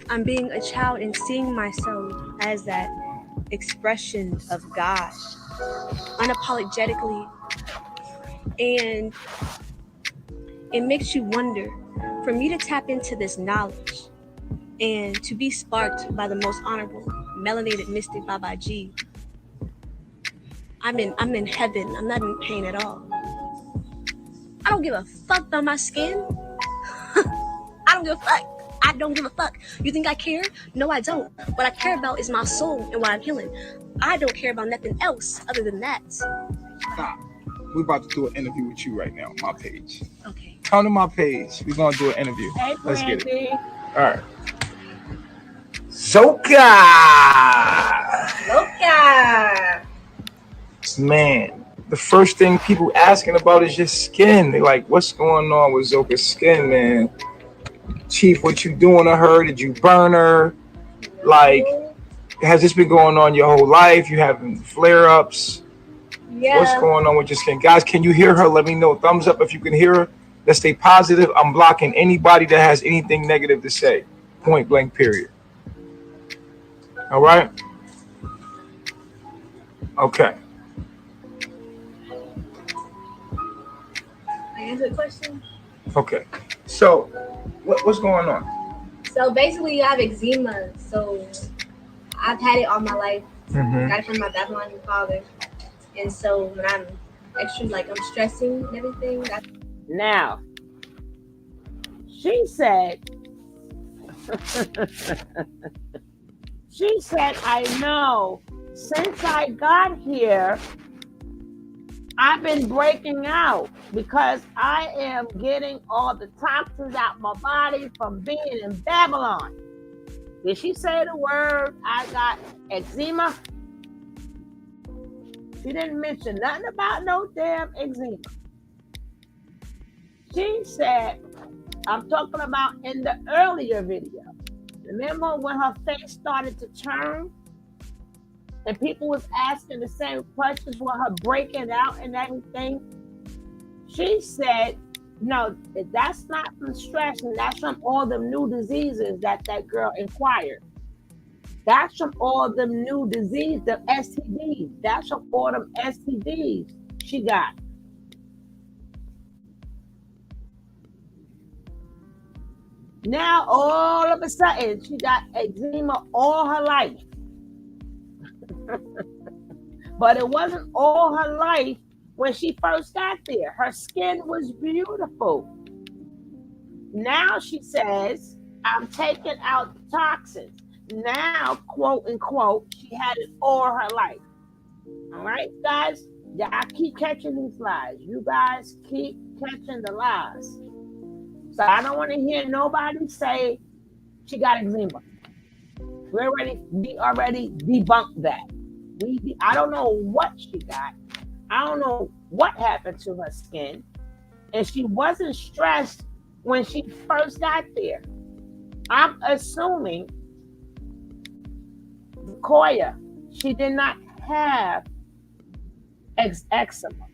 [SPEAKER 2] I'm being a child and seeing myself as that expression of God, unapologetically. And it makes you wonder, for me to tap into this knowledge and to be sparked by the most honorable melanated mystic Baba G, I'm in heaven. I'm not in pain at all. I don't give a fuck about my skin. I don't give a fuck. I don't give a fuck. You think I care? No, I don't. What I care about is my soul and what I'm healing. I don't care about nothing else other than that.
[SPEAKER 7] Stop. We're about to do an interview with you right now on my page.
[SPEAKER 2] Okay.
[SPEAKER 7] Come to my page. We're going to do an interview.
[SPEAKER 1] Hey,
[SPEAKER 7] Let's get it.
[SPEAKER 1] Brandy.
[SPEAKER 7] All right. Zoka!
[SPEAKER 2] Zoka!
[SPEAKER 7] Man, the first thing people asking about is your skin. They like, what's going on with Zoka's skin, man? Chief, what you doing to her? Did you burn her? Like, has this been going on your whole life? You having flare-ups?
[SPEAKER 2] Yeah.
[SPEAKER 7] What's going on with your skin? Guys, can you hear her? Let me know. Thumbs up if you can hear her. Let's stay positive. I'm blocking anybody that has anything negative to say. Point blank, period. All right? Okay.
[SPEAKER 2] I answer the question.
[SPEAKER 7] Okay. So, what's going on?
[SPEAKER 2] So basically, I have eczema. So I've had it all my life.
[SPEAKER 7] Mm-hmm.
[SPEAKER 2] Got it from my Babylonian father. And so when I'm extra, like I'm stressing and everything.
[SPEAKER 1] Now, she said She said, I know since I got here, I've been breaking out because I am getting all the toxins out my body from being in Babylon. Did she say the word, I got eczema? She didn't mention nothing about no damn eczema. She said, I'm talking about in the earlier video. Remember when her face started to turn? And people was asking the same questions with her breaking out and everything. She said, no, that's not from stress, and that's from all the new diseases that girl inquired. That's from all the new disease, the STDs. That's from all them STDs she got. Now, all of a sudden, she got eczema all her life. But it wasn't all her life when she first got there. Her skin was beautiful. Now she says, I'm taking out the toxins. Now, quote unquote, she had it all her life. All right, guys? Y'all keep catching these lies. You guys keep catching the lies. So I don't want to hear nobody say she got eczema. We already debunked that. I don't know what she got. I don't know what happened to her skin. And she wasn't stressed when she first got there. I'm assuming Koya, she did not have eczema.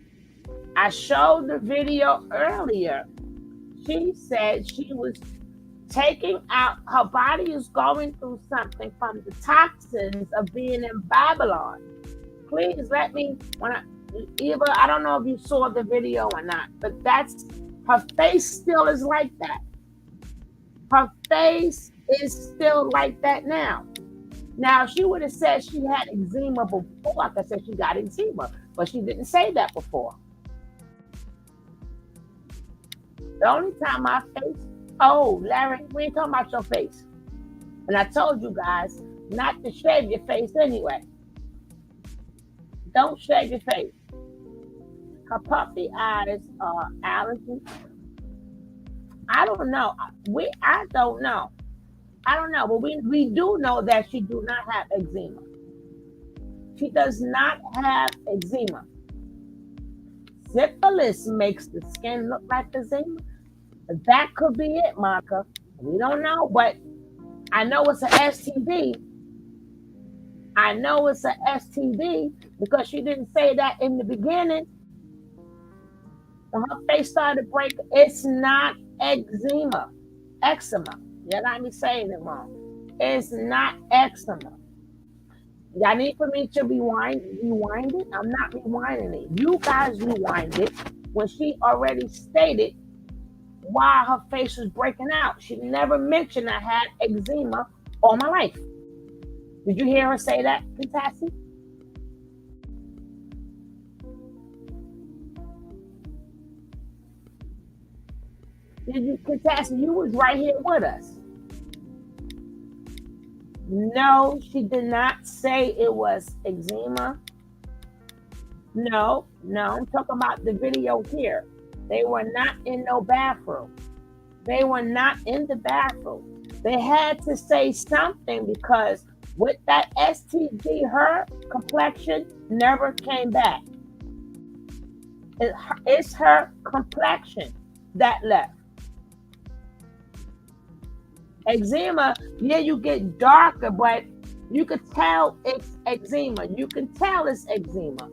[SPEAKER 1] I showed the video earlier. She said she was taking out, her body is going through something from the toxins of being in Babylon. Please let me, Eva, I don't know if you saw the video or not, but her face still is like that. Her face is still like that now. Now, she would have said she had eczema before. Like I said, she got eczema, but she didn't say that before. The only time my face, oh, Larry, we ain't talking about your face. And I told you guys not to shave your face anyway. Don't shave your face. Her puffy eyes are allergy. I don't know. I don't know. I don't know, but we do know that she do not have eczema. She does not have eczema. Syphilis makes the skin look like eczema. That could be it, Monica. We don't know, but I know it's an STD. I know it's an STD because she didn't say that in the beginning. When her face started breaking, it's not eczema. Eczema. You got me saying it wrong. It's not eczema. Y'all need for me to rewind it? I'm not rewinding it. You guys rewind it when she already stated why her face was breaking out. She never mentioned I had eczema all my life. Did you hear her say that, Tassie? Tassie, you was right here with us. No, she did not say it was eczema. No, I'm talking about the video here. They were not in no bathroom. They were not in the bathroom. They had to say something because with that STD, her complexion never came back. It's her complexion that left. Eczema, yeah, you get darker, but you could tell it's eczema. You can tell it's eczema.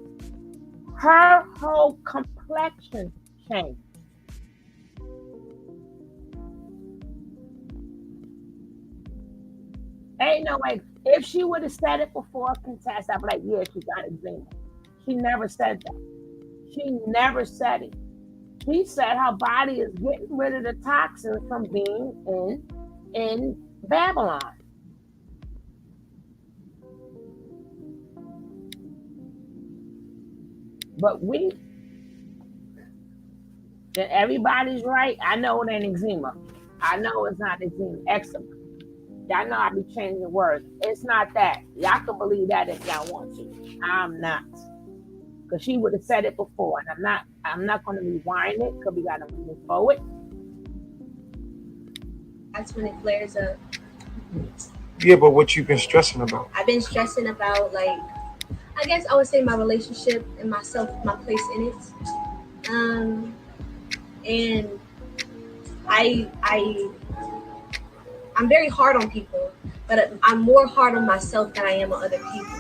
[SPEAKER 1] Her whole complexion changed. Ain't no way. If she would have said it before contest, I'd be like, yeah, she got eczema. She never said that. She never said it. She said her body is getting rid of the toxins from being in Babylon. But then everybody's right. I know it ain't eczema. I know it's not eczema. Y'all know I be changing words. It's not that. Y'all can believe that if y'all want to. I'm not. Because she would have said it before. And I'm not gonna rewind it because we gotta move forward.
[SPEAKER 2] That's when it flares up.
[SPEAKER 17] Yeah, but what you've been stressing about?
[SPEAKER 2] I've been stressing about, like, I guess I would say my relationship and myself, my place in it. And I'm very hard on people, but I'm more hard on myself than I am on other people.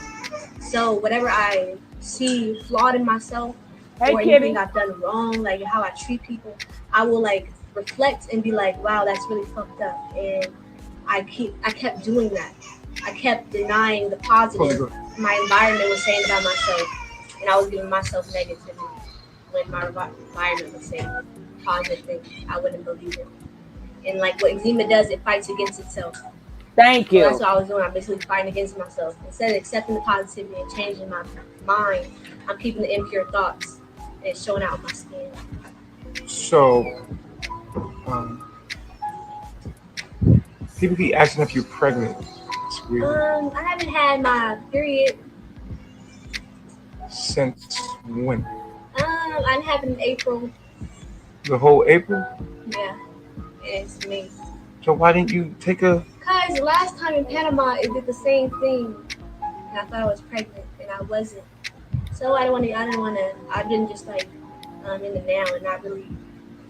[SPEAKER 2] So whatever I see flawed in myself, or anything I've done wrong, like how I treat people, I will like reflect and be like, wow, that's really fucked up. And I kept doing that. I kept denying the positive my environment was saying about myself, and I was giving myself negativity when my environment was saying positive things. I wouldn't believe it. And like what eczema does, it fights against itself.
[SPEAKER 1] Thank you.
[SPEAKER 2] So that's what I was doing. I'm basically fighting against myself. Instead of accepting the positivity and changing my mind, I'm keeping the impure thoughts and it's showing out on my skin.
[SPEAKER 17] So, people keep asking if you're pregnant. It's weird.
[SPEAKER 2] I haven't had my period.
[SPEAKER 17] Since when?
[SPEAKER 2] I didn't have it in April.
[SPEAKER 17] The whole April?
[SPEAKER 2] Yeah, it's me.
[SPEAKER 17] So why didn't you take a?
[SPEAKER 2] Cause last time in Panama it did the same thing, and I thought I was pregnant, and I wasn't. So I didn't just like in the now and not really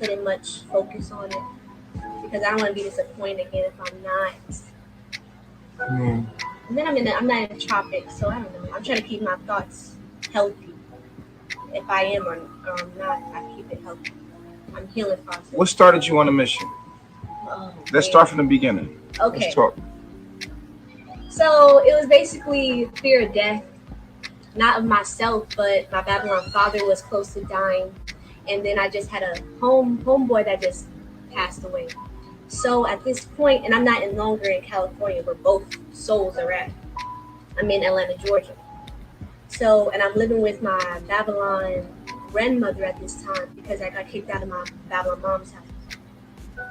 [SPEAKER 2] put in much focus on it because I don't want to be disappointed again if I'm not.
[SPEAKER 17] Mm.
[SPEAKER 2] And then I'm not in the tropics, so I don't know. I'm trying to keep my thoughts healthy. If I am or I'm not, I keep it healthy. I'm healing process.
[SPEAKER 17] What started you on a mission? Let's start from the beginning.
[SPEAKER 2] Okay.
[SPEAKER 17] Let's talk.
[SPEAKER 2] So it was basically fear of death, not of myself, but my Babylon father was close to dying, and then I just had a homeboy that just passed away. So at this point, and I'm not no longer in California, where both souls are at. I'm in Atlanta, Georgia. So, and I'm living with my Babylon grandmother at this time because I got kicked out of my Babylon mom's house.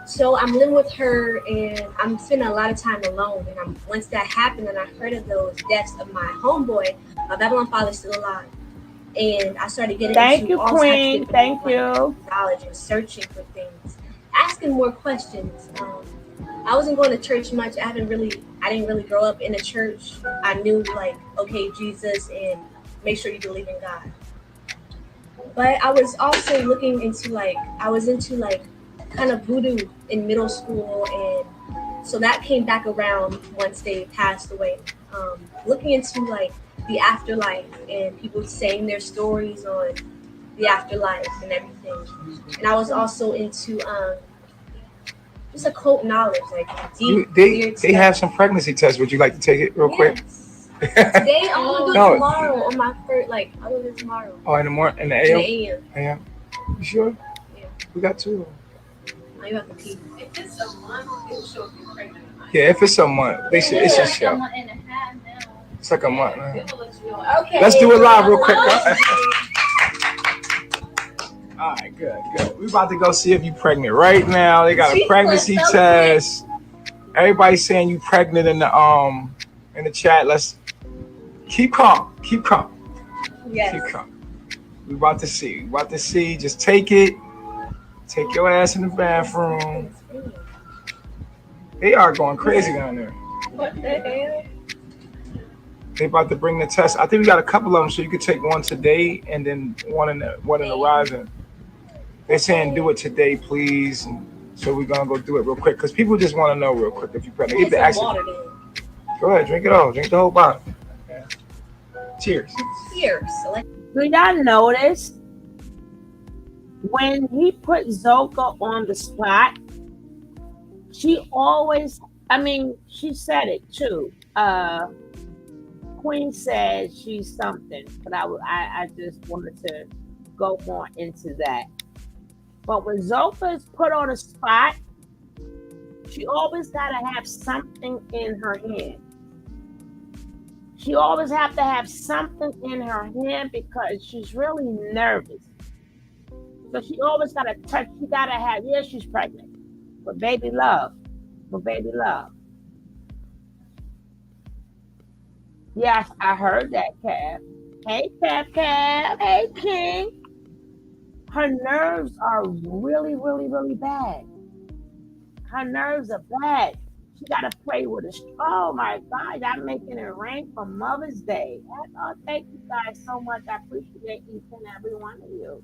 [SPEAKER 2] So I'm living with her and I'm spending a lot of time alone. And once that happened and I heard of those deaths of my homeboy, my Babylon father's still alive. And I started getting into all types of different knowledge and searching for things, asking more questions. I wasn't going to church much. I didn't really grow up in a church. I knew like, okay, Jesus, and make sure you believe in God. But I was also looking into I was into kind of voodoo in middle school, and so that came back around once they passed away. Looking into the afterlife and people saying their stories on the afterlife and everything. And I was also into just occult knowledge, deep.
[SPEAKER 17] They have some pregnancy tests. Would you like to take it real quick?
[SPEAKER 2] Today I'm gonna do it tomorrow on my first. I'm gonna do it tomorrow.
[SPEAKER 17] Oh, in the morning, in the AM. AM. You sure?
[SPEAKER 2] Yeah.
[SPEAKER 17] We got two.
[SPEAKER 2] Oh, you have to pee.
[SPEAKER 14] If it's a month, it'll show if you're pregnant or not.
[SPEAKER 17] Yeah, if it's a month, they should. It should show.
[SPEAKER 14] A month and a half now.
[SPEAKER 17] It's like a month. Now.
[SPEAKER 2] Okay.
[SPEAKER 17] Let's do it live real quick. All right, good. We about to go see if you pregnant right now. They got a pregnancy test. Everybody's saying you pregnant in the chat. Let's keep calm.
[SPEAKER 2] Yes.
[SPEAKER 17] Keep calm. We about to see. Just take it. Take your ass in the bathroom. They are going crazy down there.
[SPEAKER 2] What the hell?
[SPEAKER 17] They about to bring the test. I think we got a couple of them, so you could take one today and then one in the rising. They're saying do it today, please. And so we're gonna go do it real quick because people just want to know real quick if you're pregnant. Go ahead, drink it all. Drink the whole bottle. Okay. Cheers.
[SPEAKER 2] Cheers.
[SPEAKER 1] Do y'all notice when he put Zoka on the spot? She always, she said it too. Queen said she's something, but I just wanted to go more into that. But when Zoka is put on a spot, she always gotta have something in her hand. She always have to have something in her hand because she's really nervous. So she always gotta touch. She gotta have. Yeah, she's pregnant, but baby love. Yes, I heard that, Cab. Hey, Cab. Hey, King. Her nerves are really, really, really bad. Her nerves are bad. She got to pray with a. Oh my God, I'm making it rain for Mother's Day. Thank you guys so much. I appreciate each and every one of you.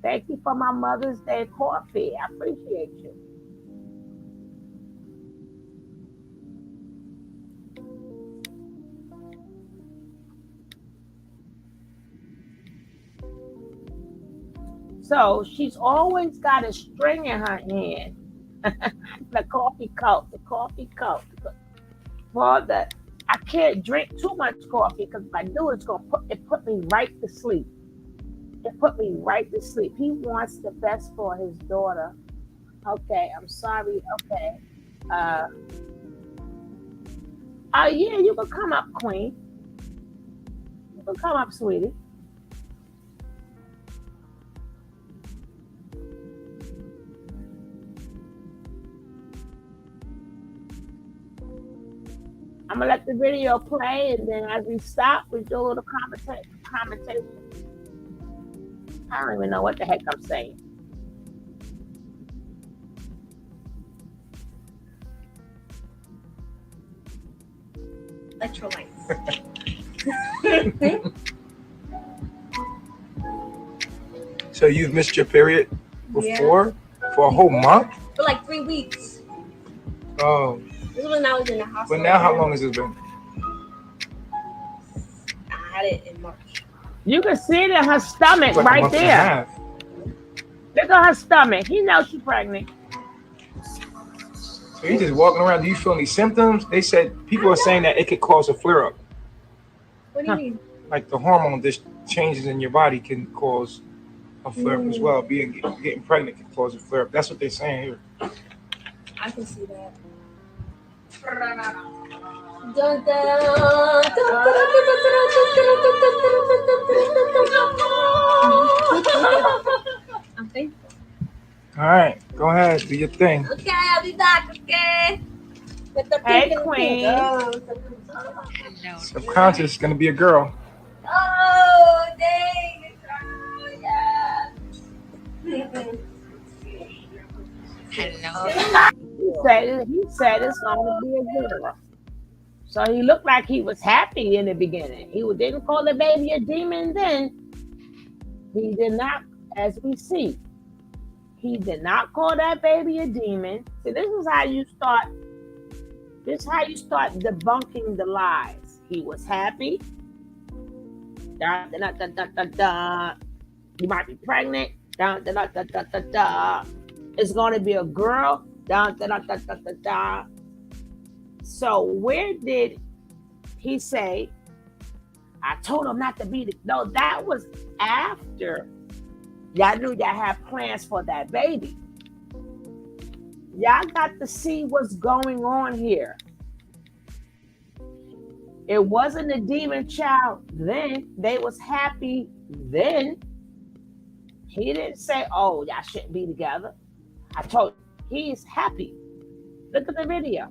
[SPEAKER 1] Thank you for my Mother's Day coffee. I appreciate you. So she's always got a string in her hand. The coffee cup, the coffee cup. For the I can't drink too much coffee because if I do, it's gonna put me right to sleep. It put me right to sleep. He wants the best for his daughter. Okay, I'm sorry. Okay. Uh yeah, you can come up, Queen. You can come up, sweetie. I'm gonna let the video play, and then as we stop, we do a little commentation. I don't even know what the heck I'm saying.
[SPEAKER 12] Electrolytes.
[SPEAKER 17] So you've missed your period before for a
[SPEAKER 12] Yeah.
[SPEAKER 17] whole month?
[SPEAKER 12] For like 3 weeks.
[SPEAKER 17] Oh.
[SPEAKER 12] This was when I was in the hospital.
[SPEAKER 17] But now, how long has it been?
[SPEAKER 12] I had it in March.
[SPEAKER 1] You can see it in her stomach
[SPEAKER 17] Like a
[SPEAKER 1] right
[SPEAKER 17] month and a
[SPEAKER 1] there.
[SPEAKER 17] half.
[SPEAKER 1] Look at her stomach. He knows she's pregnant.
[SPEAKER 17] So you're just walking around. Do you feel any symptoms? They said people are saying that it could cause a flare up.
[SPEAKER 12] What do you mean?
[SPEAKER 17] Like the hormone changes in your body can cause a flare up as well. Getting pregnant can cause a flare up. That's what they're saying here.
[SPEAKER 12] I can see that. I'm thankful.
[SPEAKER 17] All right, go ahead, do your thing.
[SPEAKER 12] Okay, I'll be back. Okay. With the
[SPEAKER 1] Hey, Queen.
[SPEAKER 17] Subconscious is gonna be a girl.
[SPEAKER 12] Oh, dang. Oh, yeah.
[SPEAKER 1] He said it's gonna be a girl. So he looked like he was happy in the beginning. He didn't call the baby a demon then. He did not, as we see. He did not call that baby a demon. See, this is how you start. This is how you start debunking the lies. He was happy. Da, da, da, da, da, da. You might be pregnant. Da, da, da, da, da, da, da. It's going to be a girl. Da, da, da, da, da, da, da. So where did he say, I told him not to be the... No, that was after y'all knew y'all had plans for that baby. Y'all got to see what's going on here. It wasn't a demon child then. They was happy then. He didn't say, oh, y'all shouldn't be together. I told you, he's happy. Look at the video.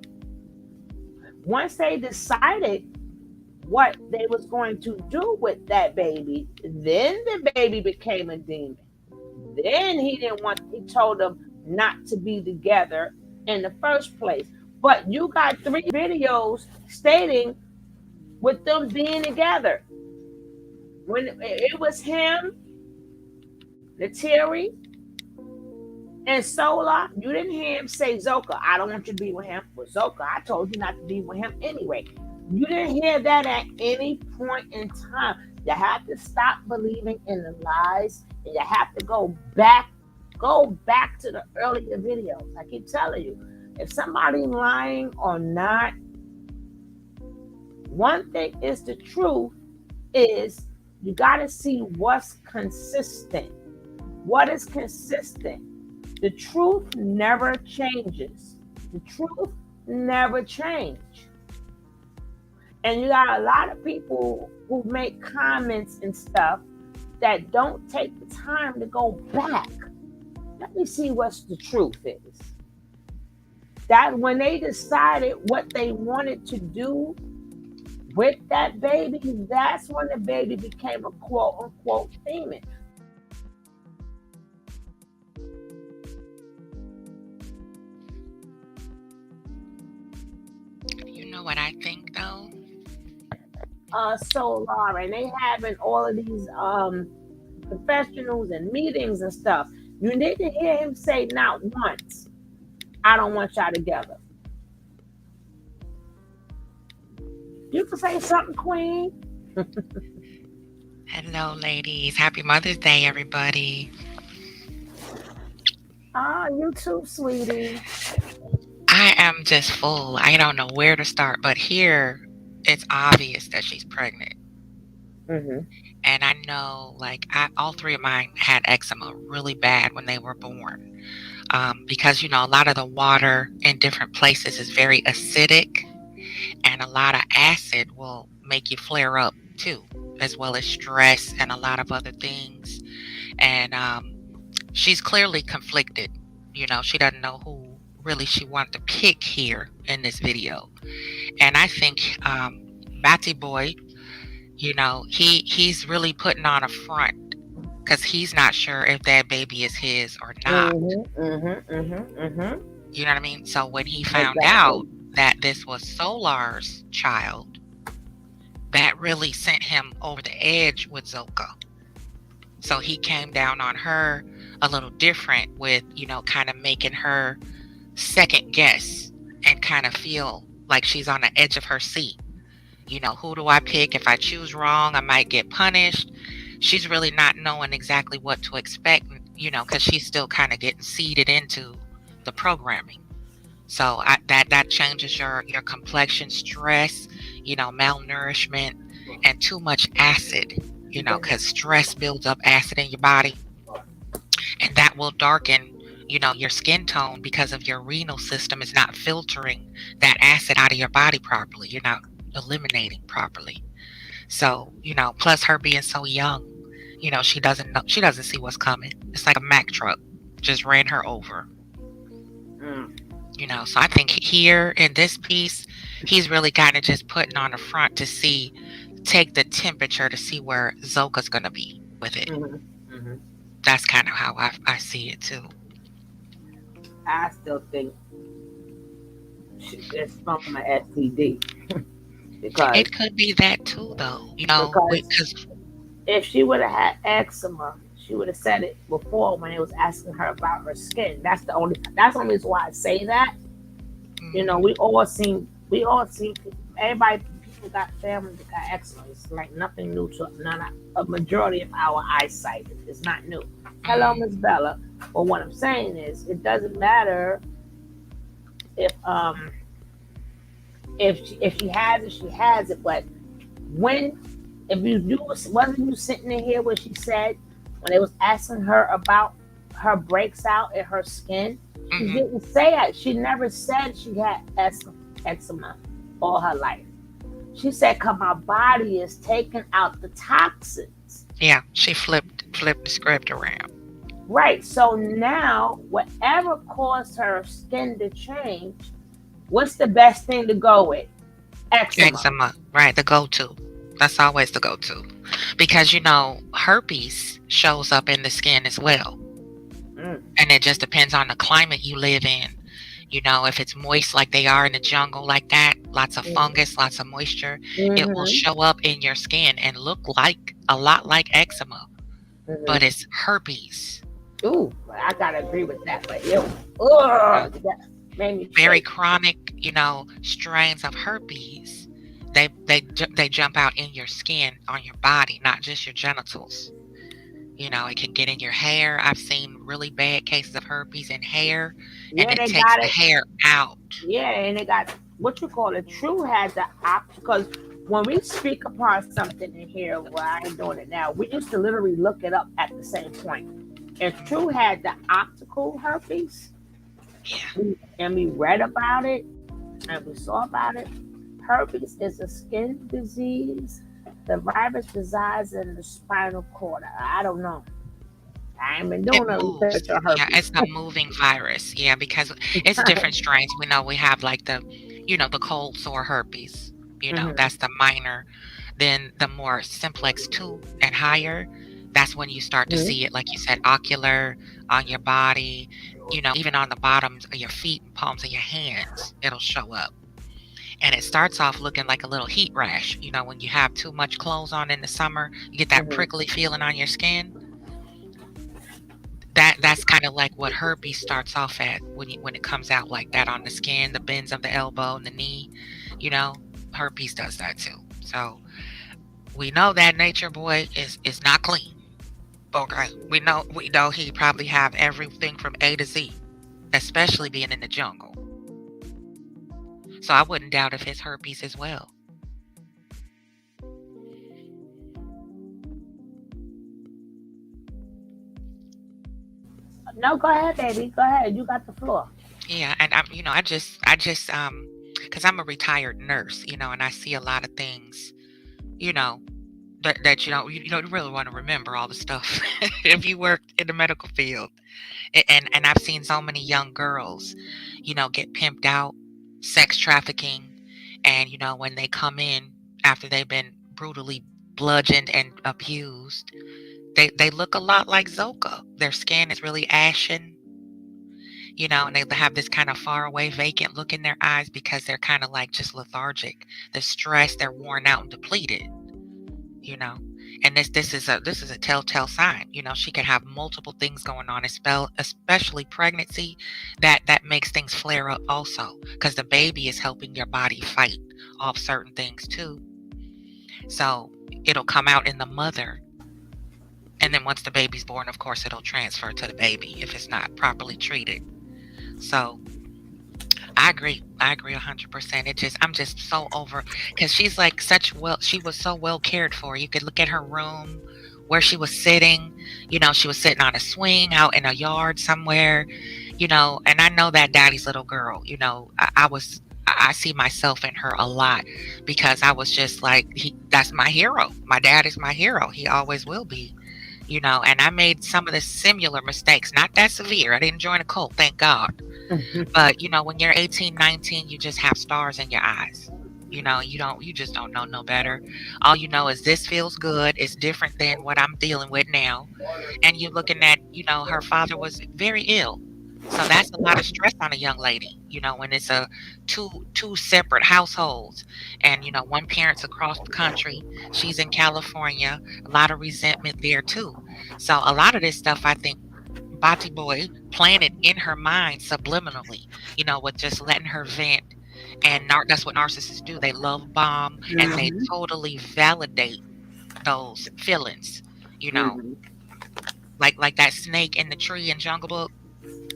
[SPEAKER 1] Once they decided what they was going to do with that baby, then the baby became a demon. Then he told them not to be together in the first place. But you got 3 videos stating with them being together. When it was him, Nateri, and Sola, you didn't hear him say Zoka, I don't want you to be with him. With Zoka, I told you not to be with him anyway. You didn't hear that at any point in time. You have to stop believing in the lies, and you have to go back to the earlier videos. I keep telling you, if somebody lying or not, one thing is the truth is you got to see what's consistent. What is consistent? The truth never changes. The truth never changes. And you got a lot of people who make comments and stuff that don't take the time to go back. Let me see what the truth is. That when they decided what they wanted to do, with that baby, that's when the baby became a quote unquote female.
[SPEAKER 19] You know what I think though?
[SPEAKER 1] So Laura, and they having all of these professionals and meetings and stuff. You need to hear him say not once, I don't want y'all together. You can say something, Queen.
[SPEAKER 19] Hello, ladies. Happy Mother's Day, everybody.
[SPEAKER 1] You too, sweetie.
[SPEAKER 19] I am just full. I don't know where to start, but here it's obvious that she's pregnant.
[SPEAKER 1] Mm-hmm.
[SPEAKER 19] And I know, like, all three of mine had eczema really bad when they were born. Because, a lot of the water in different places is very acidic, and a lot of acid will make you flare up too, as well as stress and a lot of other things. And she's clearly conflicted. She doesn't know who really she wanted to pick here in this video. And I think Batty Boy, he's really putting on a front because he's not sure if that baby is his or not. You know what I mean? So when he found out that this was Solar's child, that really sent him over the edge with Zoka. So he came down on her a little different with, kind of making her second guess and kind of feel like she's on the edge of her seat. Who do I pick? If I choose wrong, I might get punished. She's really not knowing exactly what to expect, because she's still kind of getting seeded into the programming. So that changes your complexion, stress, malnourishment, and too much acid, because stress builds up acid in your body, and that will darken, your skin tone because of your renal system is not filtering that acid out of your body properly. You're not eliminating properly. So, plus her being so young, she doesn't know, she doesn't see what's coming. It's like a Mack truck just ran her over. So I think here in this piece, he's really kind of just putting on the front to take the temperature to see where Zoka's going to be with it. That's kind of how I see it too.
[SPEAKER 1] I still think it's from an STD. Because
[SPEAKER 19] it could be that too, though.
[SPEAKER 1] Because if she would have had eczema, she would have said it before when it was asking her about her skin. That's the only reason why I say that. We all seen everybody. People got family that got eczema. It's like nothing new to a majority of our eyesight. It's not new. Hello, Miss Bella. But what I'm saying is, it doesn't matter if she has it, she has it. But wasn't you sitting in here where she said when they was asking her about her breaks out in her skin, she didn't say it. She never said she had eczema all her life. She said, "Cause my body is taking out the toxins."
[SPEAKER 19] Yeah, she flipped the script around.
[SPEAKER 1] Right. So now, whatever caused her skin to change, what's the best thing to go with?
[SPEAKER 19] Eczema, right? The go-to. That's always the go-to. Because, herpes shows up in the skin as well. And it just depends on the climate you live in. If it's moist like they are in the jungle like that, lots of fungus, lots of moisture, it will show up in your skin and look like a lot like eczema. But it's herpes.
[SPEAKER 1] Ooh, I gotta agree with that. But that made me
[SPEAKER 19] very chronic, strains of herpes. They jump out in your skin, on your body, not just your genitals. It can get in your hair. I've seen really bad cases of herpes in hair, and it takes the hair out.
[SPEAKER 1] Yeah, and they got what you call it. True had the because when we speak upon something in here, well, I ain't doing it now. We used to literally look it up at the same point. And True had the optical herpes.
[SPEAKER 19] Yeah.
[SPEAKER 1] And we read about it, and we saw about it. Herpes is a skin disease. The virus resides in the spinal cord. I don't know. I ain't been doing no research on herpes.
[SPEAKER 19] Yeah, it's a moving virus. Yeah, because it's different strains. We know we have like the cold sore herpes. That's the minor. Then the more simplex 2 and higher, that's when you start to see it, like you said, ocular, on your body, even on the bottoms of your feet and palms of your hands, it'll show up. And it starts off looking like a little heat rash. When you have too much clothes on in the summer, you get that prickly feeling on your skin. That's kind of like what herpes starts off at when it comes out like that on the skin, the bends of the elbow and the knee. Herpes does that too. So we know that nature boy is not clean. Okay, we know he probably have everything from A to Z, especially being in the jungle. So I wouldn't doubt if it's herpes as well.
[SPEAKER 1] No, go ahead, baby. Go ahead. You got the floor.
[SPEAKER 19] Yeah, and I just because I'm a retired nurse, and I see a lot of things, that you don't really want to remember all the stuff if you work in the medical field. And I've seen so many young girls, get pimped out, sex trafficking, and when they come in after they've been brutally bludgeoned and abused, they look a lot like Zoka. Their skin is really ashen, and they have this kind of far away, vacant look in their eyes because they're kind of like just lethargic. They're stressed, they're worn out and depleted. And this is a telltale sign. She can have multiple things going on, especially pregnancy, that makes things flare up also, because the baby is helping your body fight off certain things too. So it'll come out in the mother, and then once the baby's born, of course, it'll transfer to the baby if it's not properly treated. So I agree 100%. I'm just so over, because she's like she was so well cared for. You could look at her room, where she was sitting. She was sitting on a swing out in a yard somewhere, and I know that daddy's little girl. I see myself in her a lot, because I was just like, that's my hero. My dad is my hero. He always will be. And I made some of the similar mistakes, not that severe. I didn't join a cult, thank God. But, when you're 18, 19, you just have stars in your eyes. You just don't know no better. All you know is this feels good. It's different than what I'm dealing with now. And you're looking at, her father was very ill. So that's a lot of stress on a young lady, when it's two separate households, and, one parent's across the country, she's in California, a lot of resentment there too. So a lot of this stuff, I think, Bati Boy planted in her mind subliminally, with just letting her vent. And that's what narcissists do. They love bomb, and they totally validate those feelings, like that snake in the tree in Jungle Book.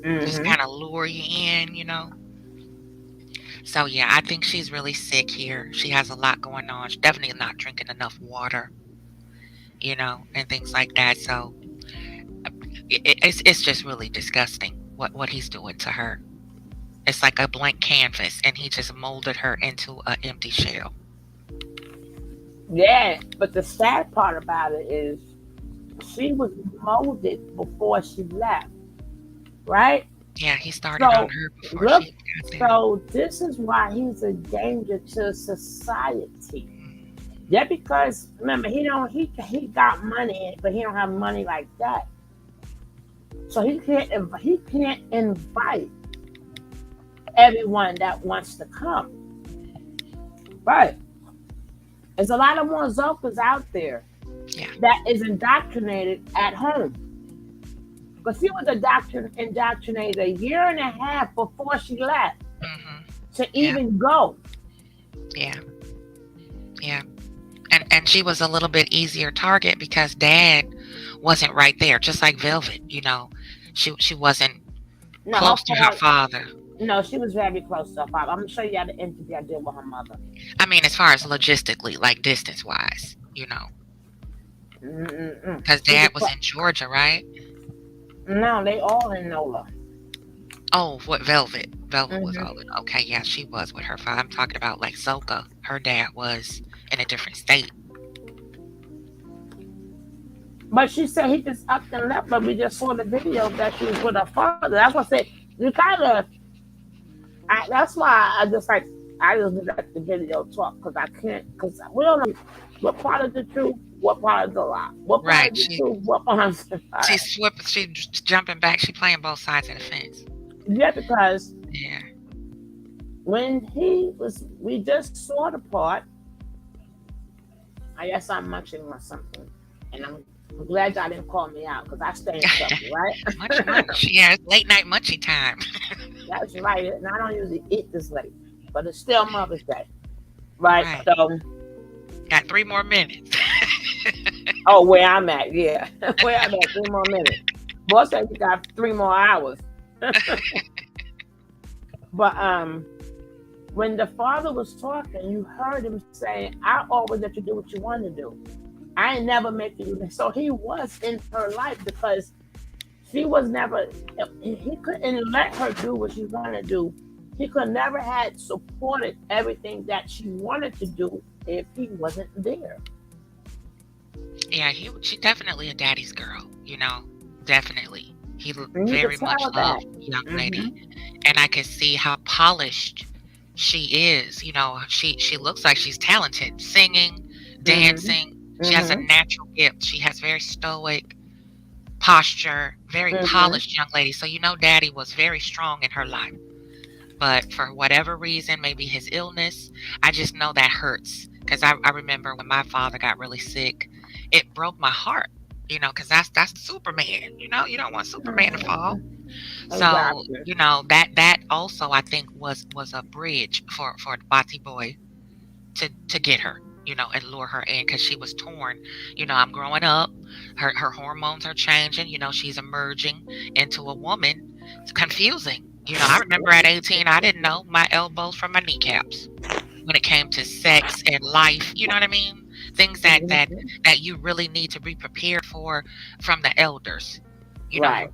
[SPEAKER 19] Just kind of lure you in. So yeah, I think she's really sick here. She has a lot going on. She's definitely not drinking enough water, and things like that. So it's just really disgusting what he's doing to her. It's like a blank canvas, and he just molded her into an empty shell.
[SPEAKER 1] Yeah, but the sad part about it is she was molded before she left, right?
[SPEAKER 19] Yeah, he started on her before she got there.
[SPEAKER 1] So this is why he's a danger to society. Yeah, because remember, he got money, but he don't have money like that. So he can't invite everyone that wants to come. Right. There's a lot of more Zokas out there that is indoctrinated at home. But she was indoctrinated a year and a half before she left to even go.
[SPEAKER 19] Yeah. Yeah. And she was a little bit easier target because Dad wasn't right there, just like Velvet. She wasn't close to her father.
[SPEAKER 1] No, she was very close to her father. I'm gonna show you the interview I did with her mother.
[SPEAKER 19] I mean, as far as logistically, like distance wise, because Dad was in Georgia, right?
[SPEAKER 1] No, they all in NOLA.
[SPEAKER 19] Oh, what Velvet? Velvet was all in. Okay, yeah, she was with her father. I'm talking about like Zoka. Her dad was in a different state.
[SPEAKER 1] But she said he just up and left, but we just saw the video that she was with her father. That's what I said. You kind of. That's why I I just let the video talk because I can't, because we don't know what part of the truth, what part of the lie, what part
[SPEAKER 19] Right.
[SPEAKER 1] of the truth, what part of the lie.
[SPEAKER 19] She's jumping back. She playing both sides of the fence.
[SPEAKER 1] Yeah, because
[SPEAKER 19] Yeah.
[SPEAKER 1] when we just saw the part. I guess I'm munching on something, and I'm glad y'all didn't call me out because I stay in trouble, right?
[SPEAKER 19] Munch. Yeah, it's late night munchy time.
[SPEAKER 1] That's right. And I don't usually eat this late, but it's still Mother's Day, right? So,
[SPEAKER 19] got 3 more minutes.
[SPEAKER 1] Oh, where I'm at, yeah, where I'm at, 3 more minutes. Boss said you got 3 more hours. But when the father was talking, you heard him saying, "I always let you do what you want to do. I ain't never make you." So he was in her life because she was never. He couldn't let her do what she wanted to do. He could never had supported everything that she wanted to do if he wasn't there.
[SPEAKER 19] Yeah, she definitely a daddy's girl. Definitely. He
[SPEAKER 1] And you
[SPEAKER 19] very
[SPEAKER 1] could
[SPEAKER 19] much
[SPEAKER 1] tell
[SPEAKER 19] loved
[SPEAKER 1] that.
[SPEAKER 19] the young lady, and I could see how polished she is. She looks like she's talented, singing, dancing. She has a natural gift. She has very stoic posture, very polished young lady. So daddy was very strong in her life. But for whatever reason, maybe his illness, I just know that hurts. Because I remember when my father got really sick, it broke my heart, because that's Superman, you don't want Superman to fall. So,
[SPEAKER 1] Exactly.
[SPEAKER 19] That also I think was a bridge for the Bati boy to get her, and lure her in because she was torn. I'm growing up, her hormones are changing, she's emerging into a woman. It's confusing. I remember at 18, I didn't know my elbows from my kneecaps when it came to sex and life. You know what I mean? Things that you really need to be prepared for from the elders.
[SPEAKER 1] Right.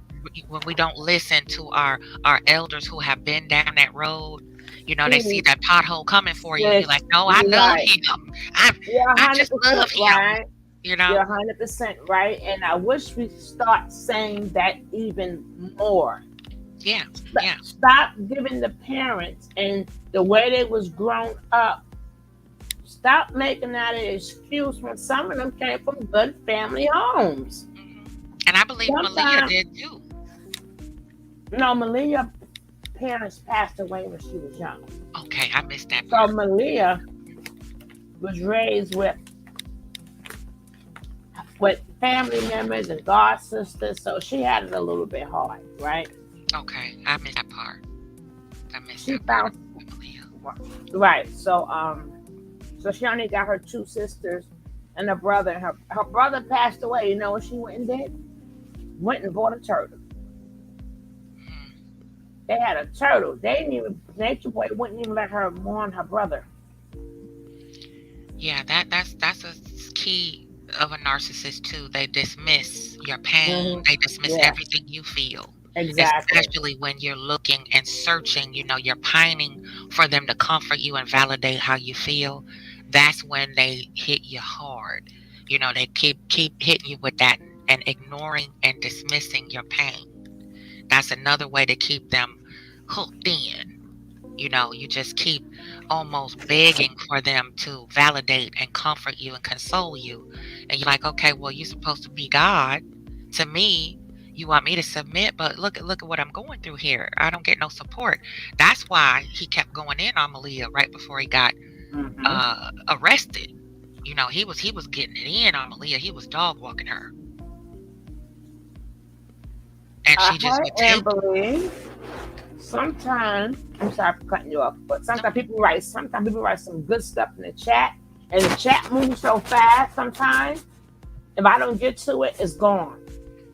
[SPEAKER 19] When we don't listen to our elders who have been down that road, they see that pothole coming for you. You're like, no, I love
[SPEAKER 1] Right.
[SPEAKER 19] him.
[SPEAKER 1] You're
[SPEAKER 19] I just
[SPEAKER 1] 100%
[SPEAKER 19] love him.
[SPEAKER 1] right. You're 100% right, and I wish we start saying that even more.
[SPEAKER 19] Yeah.
[SPEAKER 1] Stop giving the parents and the way they was grown up. Stop making that an excuse when some of them came from good family homes.
[SPEAKER 19] And I believe Malia did too.
[SPEAKER 1] No, Malia parents passed away when she was young.
[SPEAKER 19] Okay, I missed that
[SPEAKER 1] part. So Malia was raised with family members and god sisters, so she had it a little bit hard, right?
[SPEAKER 19] Okay, I missed that part.
[SPEAKER 1] Right. So she only got her 2 sisters and a brother. And her brother passed away. You know what she went and did? Went and bought a turtle. They had a turtle. They didn't even, Nature Boy wouldn't even let her mourn her brother.
[SPEAKER 19] Yeah, that's a key of a narcissist too. They dismiss your pain. They dismiss everything you feel.
[SPEAKER 1] Exactly.
[SPEAKER 19] Especially when you're looking and searching, you're pining for them to comfort you and validate how you feel. That's when they hit you hard. They keep hitting you with that and ignoring and dismissing your pain. That's another way to keep them hooked in. You just keep almost begging for them to validate and comfort you and console you. And you're like, okay, well, you're supposed to be God to me. You want me to submit, but look at what I'm going through here. I don't get no support. That's why he kept going in on Malia right before he got arrested. He was getting it in on Malia. He was dog walking her. And she just would take
[SPEAKER 1] it. Sometimes, I'm sorry for cutting you off, but sometimes people write some good stuff in the chat, and the chat moves so fast sometimes. If I don't get to it, it's gone.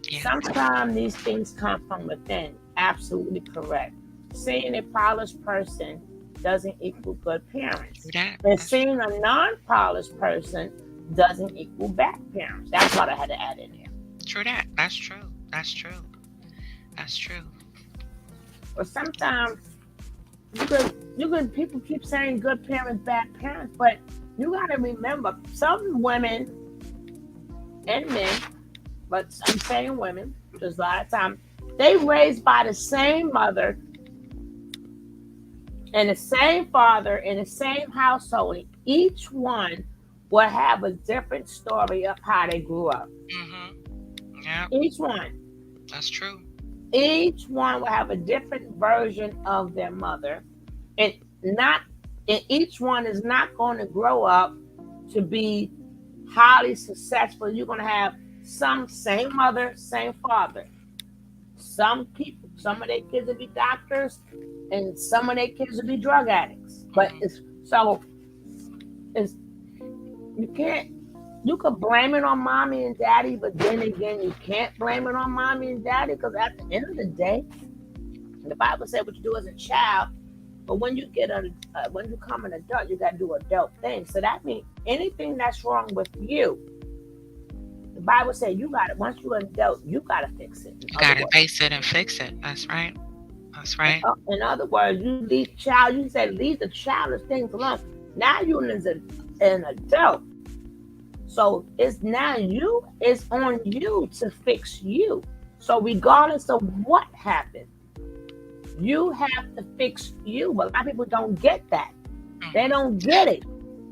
[SPEAKER 1] Yeah. Sometimes these things come from within. Absolutely correct. Seeing a polished person doesn't equal good parents. And seeing a non-polished person doesn't equal bad parents. That's what I had to add in there.
[SPEAKER 19] True that. That's true. That's true. That's true.
[SPEAKER 1] But sometimes people keep saying good parents, bad parents, but you gotta remember some women and men, but I'm saying women, because a lot of times they raised by the same mother And the same father in the same household, each one will have a different story of how they grew up.
[SPEAKER 19] Yeah,
[SPEAKER 1] Each one.
[SPEAKER 19] that's true.
[SPEAKER 1] Each one will have a different version of their mother. And not and each one is not going to grow up to be highly successful. You're going to have some same mother, same father. Some people, some of their kids will be doctors, and some of their kids will be drug addicts. But it's you can't you could blame it on mommy and daddy, but then again, you can't blame it on mommy and daddy because at the end of the day, the Bible said what you do as a child, but when you when you become an adult, you got to do adult things. So that means anything that's wrong with you, the Bible said you got it. Once you're an adult, you got to fix it.
[SPEAKER 19] You got to face it and fix it. That's right. That's right.
[SPEAKER 1] In other words, you leave child. You said leave the childish things alone. Now you're an adult, so it's now you. It's on you to fix you. So regardless of what happened, you have to fix you. But a lot of people don't get that. They don't get it.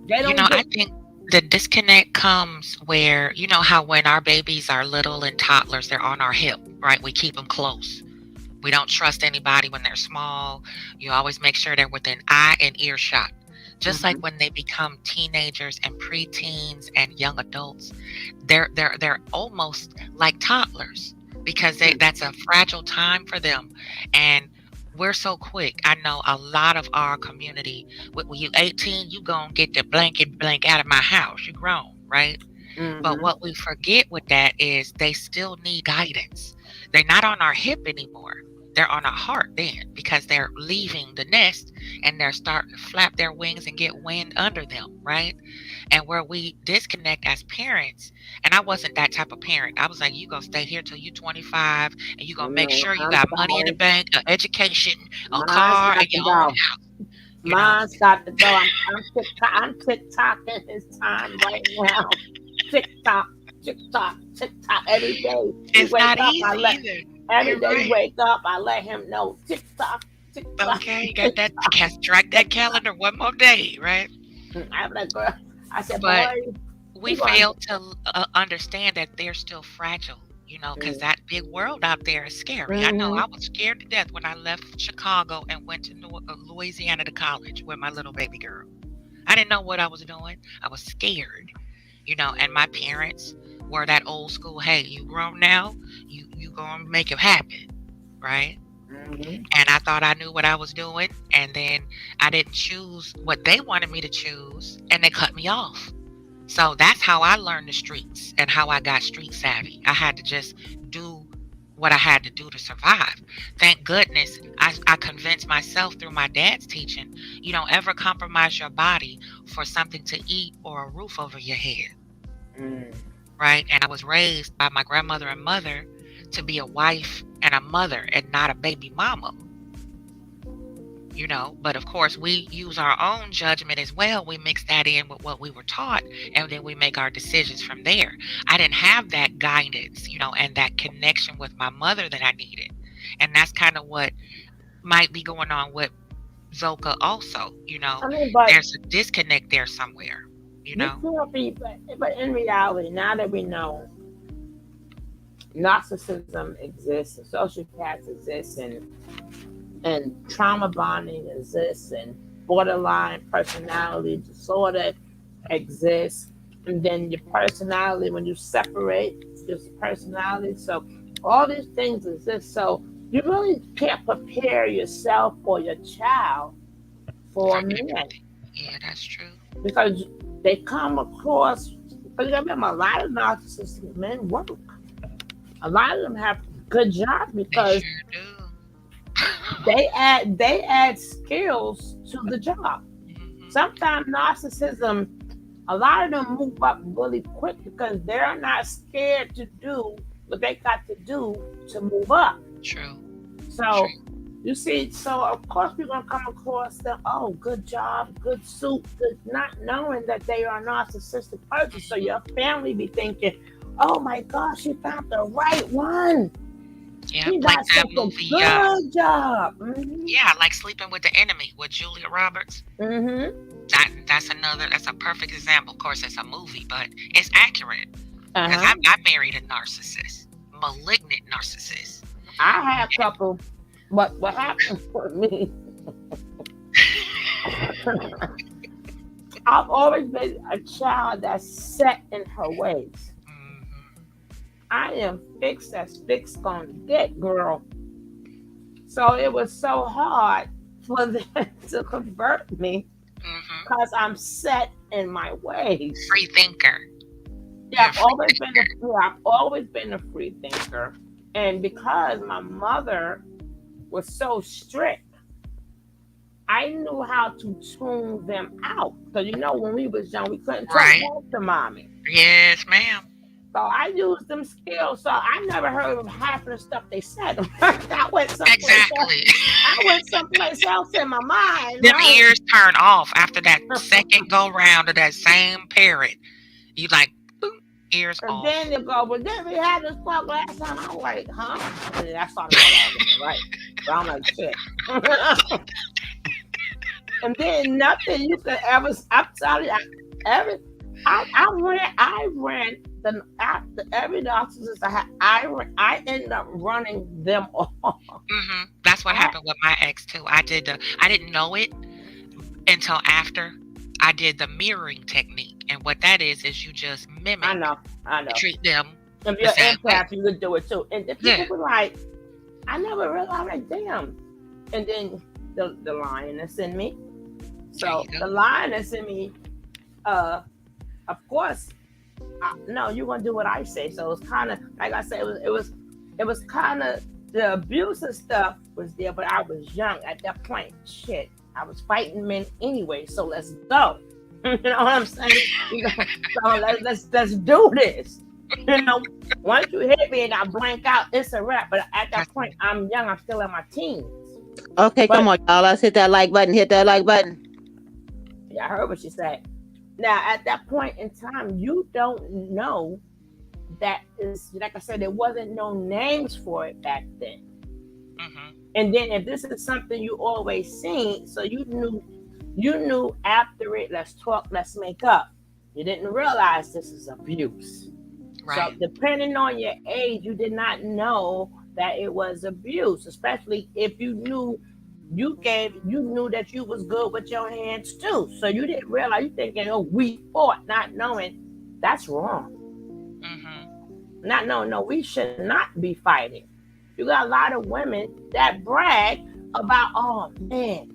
[SPEAKER 1] They don't.
[SPEAKER 19] I think the disconnect comes where, how when our babies are little and toddlers, they're on our hip, right? We keep them close. We don't trust anybody when they're small. You always make sure they're within eye and earshot. Just like when they become teenagers and preteens and young adults, they're almost like toddlers because that's a fragile time for them. And we're so quick. I know a lot of our community, when you 18, you gonna get the blank out of my house. You grown, right? But what we forget with that is they still need guidance. They're not on our hip anymore. They're on our heart then because they're leaving the nest and they're starting to flap their wings and get wind under them, right? And where we disconnect as parents, and I wasn't that type of parent. I was like, you gonna stay here till you 25 and you gonna make sure you got money in the bank, an education, a car, and your own house.
[SPEAKER 1] Mine's got to go. I'm TikToking his time right now. TikTok every day.
[SPEAKER 19] It's not easy either.
[SPEAKER 1] Every day wake up, I let him know TikTok.
[SPEAKER 19] Okay, you got that. Strike that calendar one more day, right?
[SPEAKER 1] I'm like, girl. I said,
[SPEAKER 19] but
[SPEAKER 1] boy,
[SPEAKER 19] we fail to understand that they're still fragile. Because that big world out there is scary. I know I was scared to death when I left Chicago and went to Louisiana to college with my little baby girl. I didn't know what I was doing. I was scared, and my parents were that old school, hey, you grown now, you gonna make it happen, right? And I thought I knew what I was doing, and then I didn't choose what they wanted me to choose, and they cut me off. So that's how I learned the streets and how I got street savvy. I had to just do what I had to do to survive. Thank goodness I convinced myself through my dad's teaching, you don't ever compromise your body for something to eat or a roof over your head. Right? And I was raised by my grandmother and mother to be a wife and a mother and not a baby mama. But of course we use our own judgment as well. We mix that in with what we were taught, and then we make our decisions from there. I didn't have that guidance, and that connection with my mother that I needed. And that's kind of what might be going on with Zoka also, there's a disconnect there somewhere,
[SPEAKER 1] But in reality, now that we know narcissism exists and sociopaths exist and trauma bonding exists and borderline personality disorder exists, and then your personality, when you separate your personality, so all these things exist. So you really can't prepare yourself or your child for a man.
[SPEAKER 19] Yeah, that's true.
[SPEAKER 1] Because they come across, because you gotta remember, a lot of narcissistic men work. A lot of them have good jobs because they add skills to the job. Sometimes narcissism, a lot of them move up really quick because they're not scared to do what they got to do to move up.
[SPEAKER 19] True.
[SPEAKER 1] So you see, so of course we're gonna come across them, oh, good job, good suit, good, not knowing that they are a narcissistic person. So your family be thinking, oh my gosh, you found the right one.
[SPEAKER 19] Yeah,
[SPEAKER 1] He
[SPEAKER 19] like
[SPEAKER 1] got
[SPEAKER 19] that
[SPEAKER 1] such a
[SPEAKER 19] movie.
[SPEAKER 1] good job. Mm-hmm.
[SPEAKER 19] Yeah, like Sleeping with the Enemy with Julia Roberts.
[SPEAKER 1] Mm-hmm.
[SPEAKER 19] That's a perfect example. Of course, it's a movie, but it's accurate because
[SPEAKER 1] Uh-huh.
[SPEAKER 19] I married a narcissist, malignant narcissist.
[SPEAKER 1] I had a couple, but what happened for me? I've always been a child that's set in her ways. I am fixed as fixed gonna get, girl. So it was so hard for them to convert me because I'm set in my ways.
[SPEAKER 19] Free thinker.
[SPEAKER 1] Yeah, I've always been a free thinker. And because my mother was so strict, I knew how to tune them out. Because when we was young, we couldn't talk back to mommy.
[SPEAKER 19] Yes, ma'am.
[SPEAKER 1] So I used them skills. So I never heard of half of the stuff they said. I went someplace else in my mind.
[SPEAKER 19] Them ears turn off after that second go round of that same parrot. You like, boom, ears
[SPEAKER 1] and
[SPEAKER 19] off.
[SPEAKER 1] then they go, well, then we had this talk last time. I'm like, huh? And then I started arguing, right? So I'm like, shit. And then nothing you could ever. I'm telling you, I ran after every narcissist I had. I ended up running them off.
[SPEAKER 19] That's what happened with my ex too. I didn't know it until after I did the mirroring technique, and what that is you just mimic.
[SPEAKER 1] I know.
[SPEAKER 19] Treat them.
[SPEAKER 1] If you're empath, you could do it too. And the people were like, I never realized, like, damn. And then the lioness in me. So the lioness in me, of course, no, you're gonna do what I say. So it's kind of like I said, it was kind of the abusive stuff was there, but I was young at that point. Shit, I was fighting men anyway. So let's go. You know what I'm saying? So let's do this. Once you hit me and I blank out, it's a wrap. But at that point, I'm young. I'm still in my teens.
[SPEAKER 3] Okay, come on, y'all. Let's hit that like button. Hit that like button.
[SPEAKER 1] Yeah, I heard what she said. Now, at that point in time, you don't know that is, like I said, there wasn't no names for it back then. And then if this is something you always seen, so you knew after it, let's talk, let's make up. You didn't realize this is abuse.
[SPEAKER 19] Right.
[SPEAKER 1] So depending on your age, you did not know that it was abuse, especially if you knew that you was good with your hands too. So you didn't realize, you thinking, oh, we fought, not knowing that's wrong. Not knowing, no, we should not be fighting. You got a lot of women that brag about, oh man,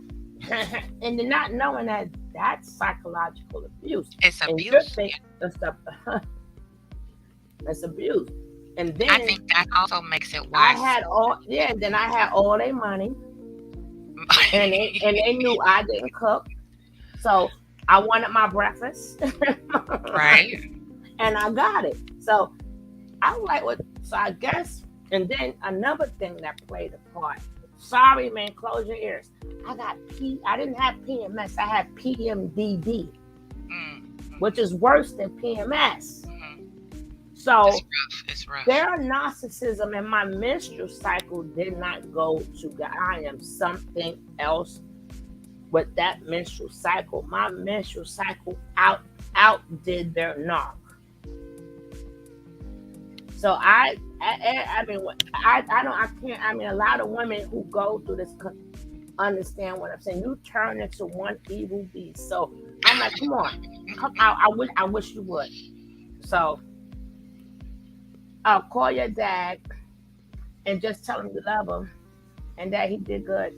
[SPEAKER 1] and they're not knowing that that's psychological abuse.
[SPEAKER 19] It's abuse.
[SPEAKER 1] That's abuse. And then
[SPEAKER 19] I think that also makes it worse.
[SPEAKER 1] I had all their money. And they knew I didn't cook. So I wanted my breakfast.
[SPEAKER 19] Right.
[SPEAKER 1] And I got it. So I was like, what? So I guess, and then another thing that played a part. Sorry, man, close your ears. I didn't have PMS. I had PMDD, which is worse than PMS. So
[SPEAKER 19] it's rough.
[SPEAKER 1] Their narcissism and my menstrual cycle did not go together. I am something else with that menstrual cycle. My menstrual cycle outdid their narc. So I mean, a lot of women who go through this understand what I'm saying. You turn into one evil beast. So I'm like, come on, I wish you would. So I'll call your dad and just tell him you love him and that he did good.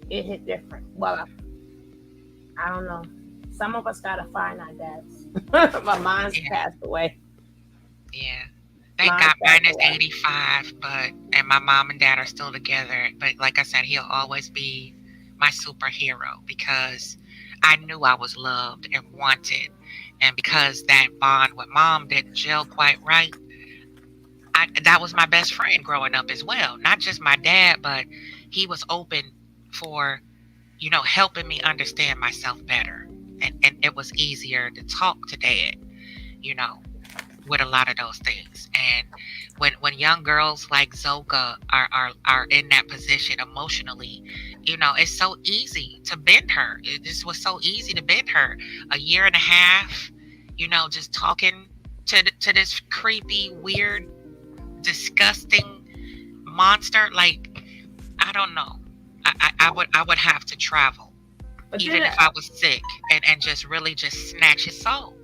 [SPEAKER 1] It hit different. Well, I don't know. Some of us gotta find our dads. But mine's passed away.
[SPEAKER 19] Yeah. Thank God mine is 85, and my mom and dad are still together. But like I said, he'll always be my superhero because I knew I was loved and wanted. And because that bond with mom didn't gel quite right, that was my best friend growing up as well. Not just my dad, but he was open for, helping me understand myself better. And it was easier to talk to dad, with a lot of those things. And when young girls like Zoka are in that position emotionally, it's so easy to bend her. It just was so easy to bend her. A year and a half, just talking to this creepy, weird, disgusting monster. Like, I don't know. I would have to travel,
[SPEAKER 1] But
[SPEAKER 19] even if I was sick, and just really just snatch his soul.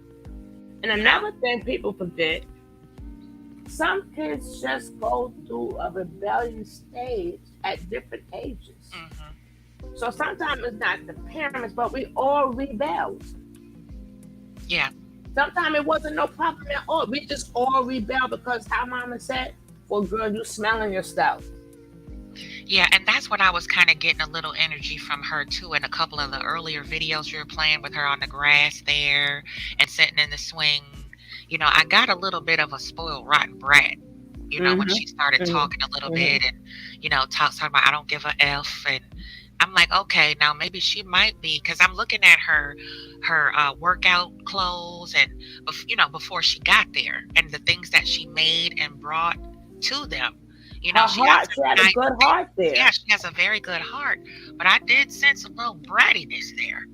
[SPEAKER 1] And another thing people forget, some kids just go through a rebellion stage at different ages. So sometimes it's not the parents, but we all rebelled.
[SPEAKER 19] Yeah.
[SPEAKER 1] Sometimes it wasn't no problem at all. We just all rebelled because how mama said, well, girl, you smelling your stuff.
[SPEAKER 19] Yeah, and that's what I was kind of getting a little energy from her too in a couple of the earlier videos you were playing with her on the grass there and sitting in the swing. I got a little bit of a spoiled rotten brat, when she started talking a little bit and, talking about I don't give a F. And I'm like, okay, now maybe she might be, because I'm looking at her workout clothes and, before she got there and the things that she made and brought to them.
[SPEAKER 1] She had a good heart there.
[SPEAKER 19] Yeah, she has a very good heart. But I did sense a little brattiness there,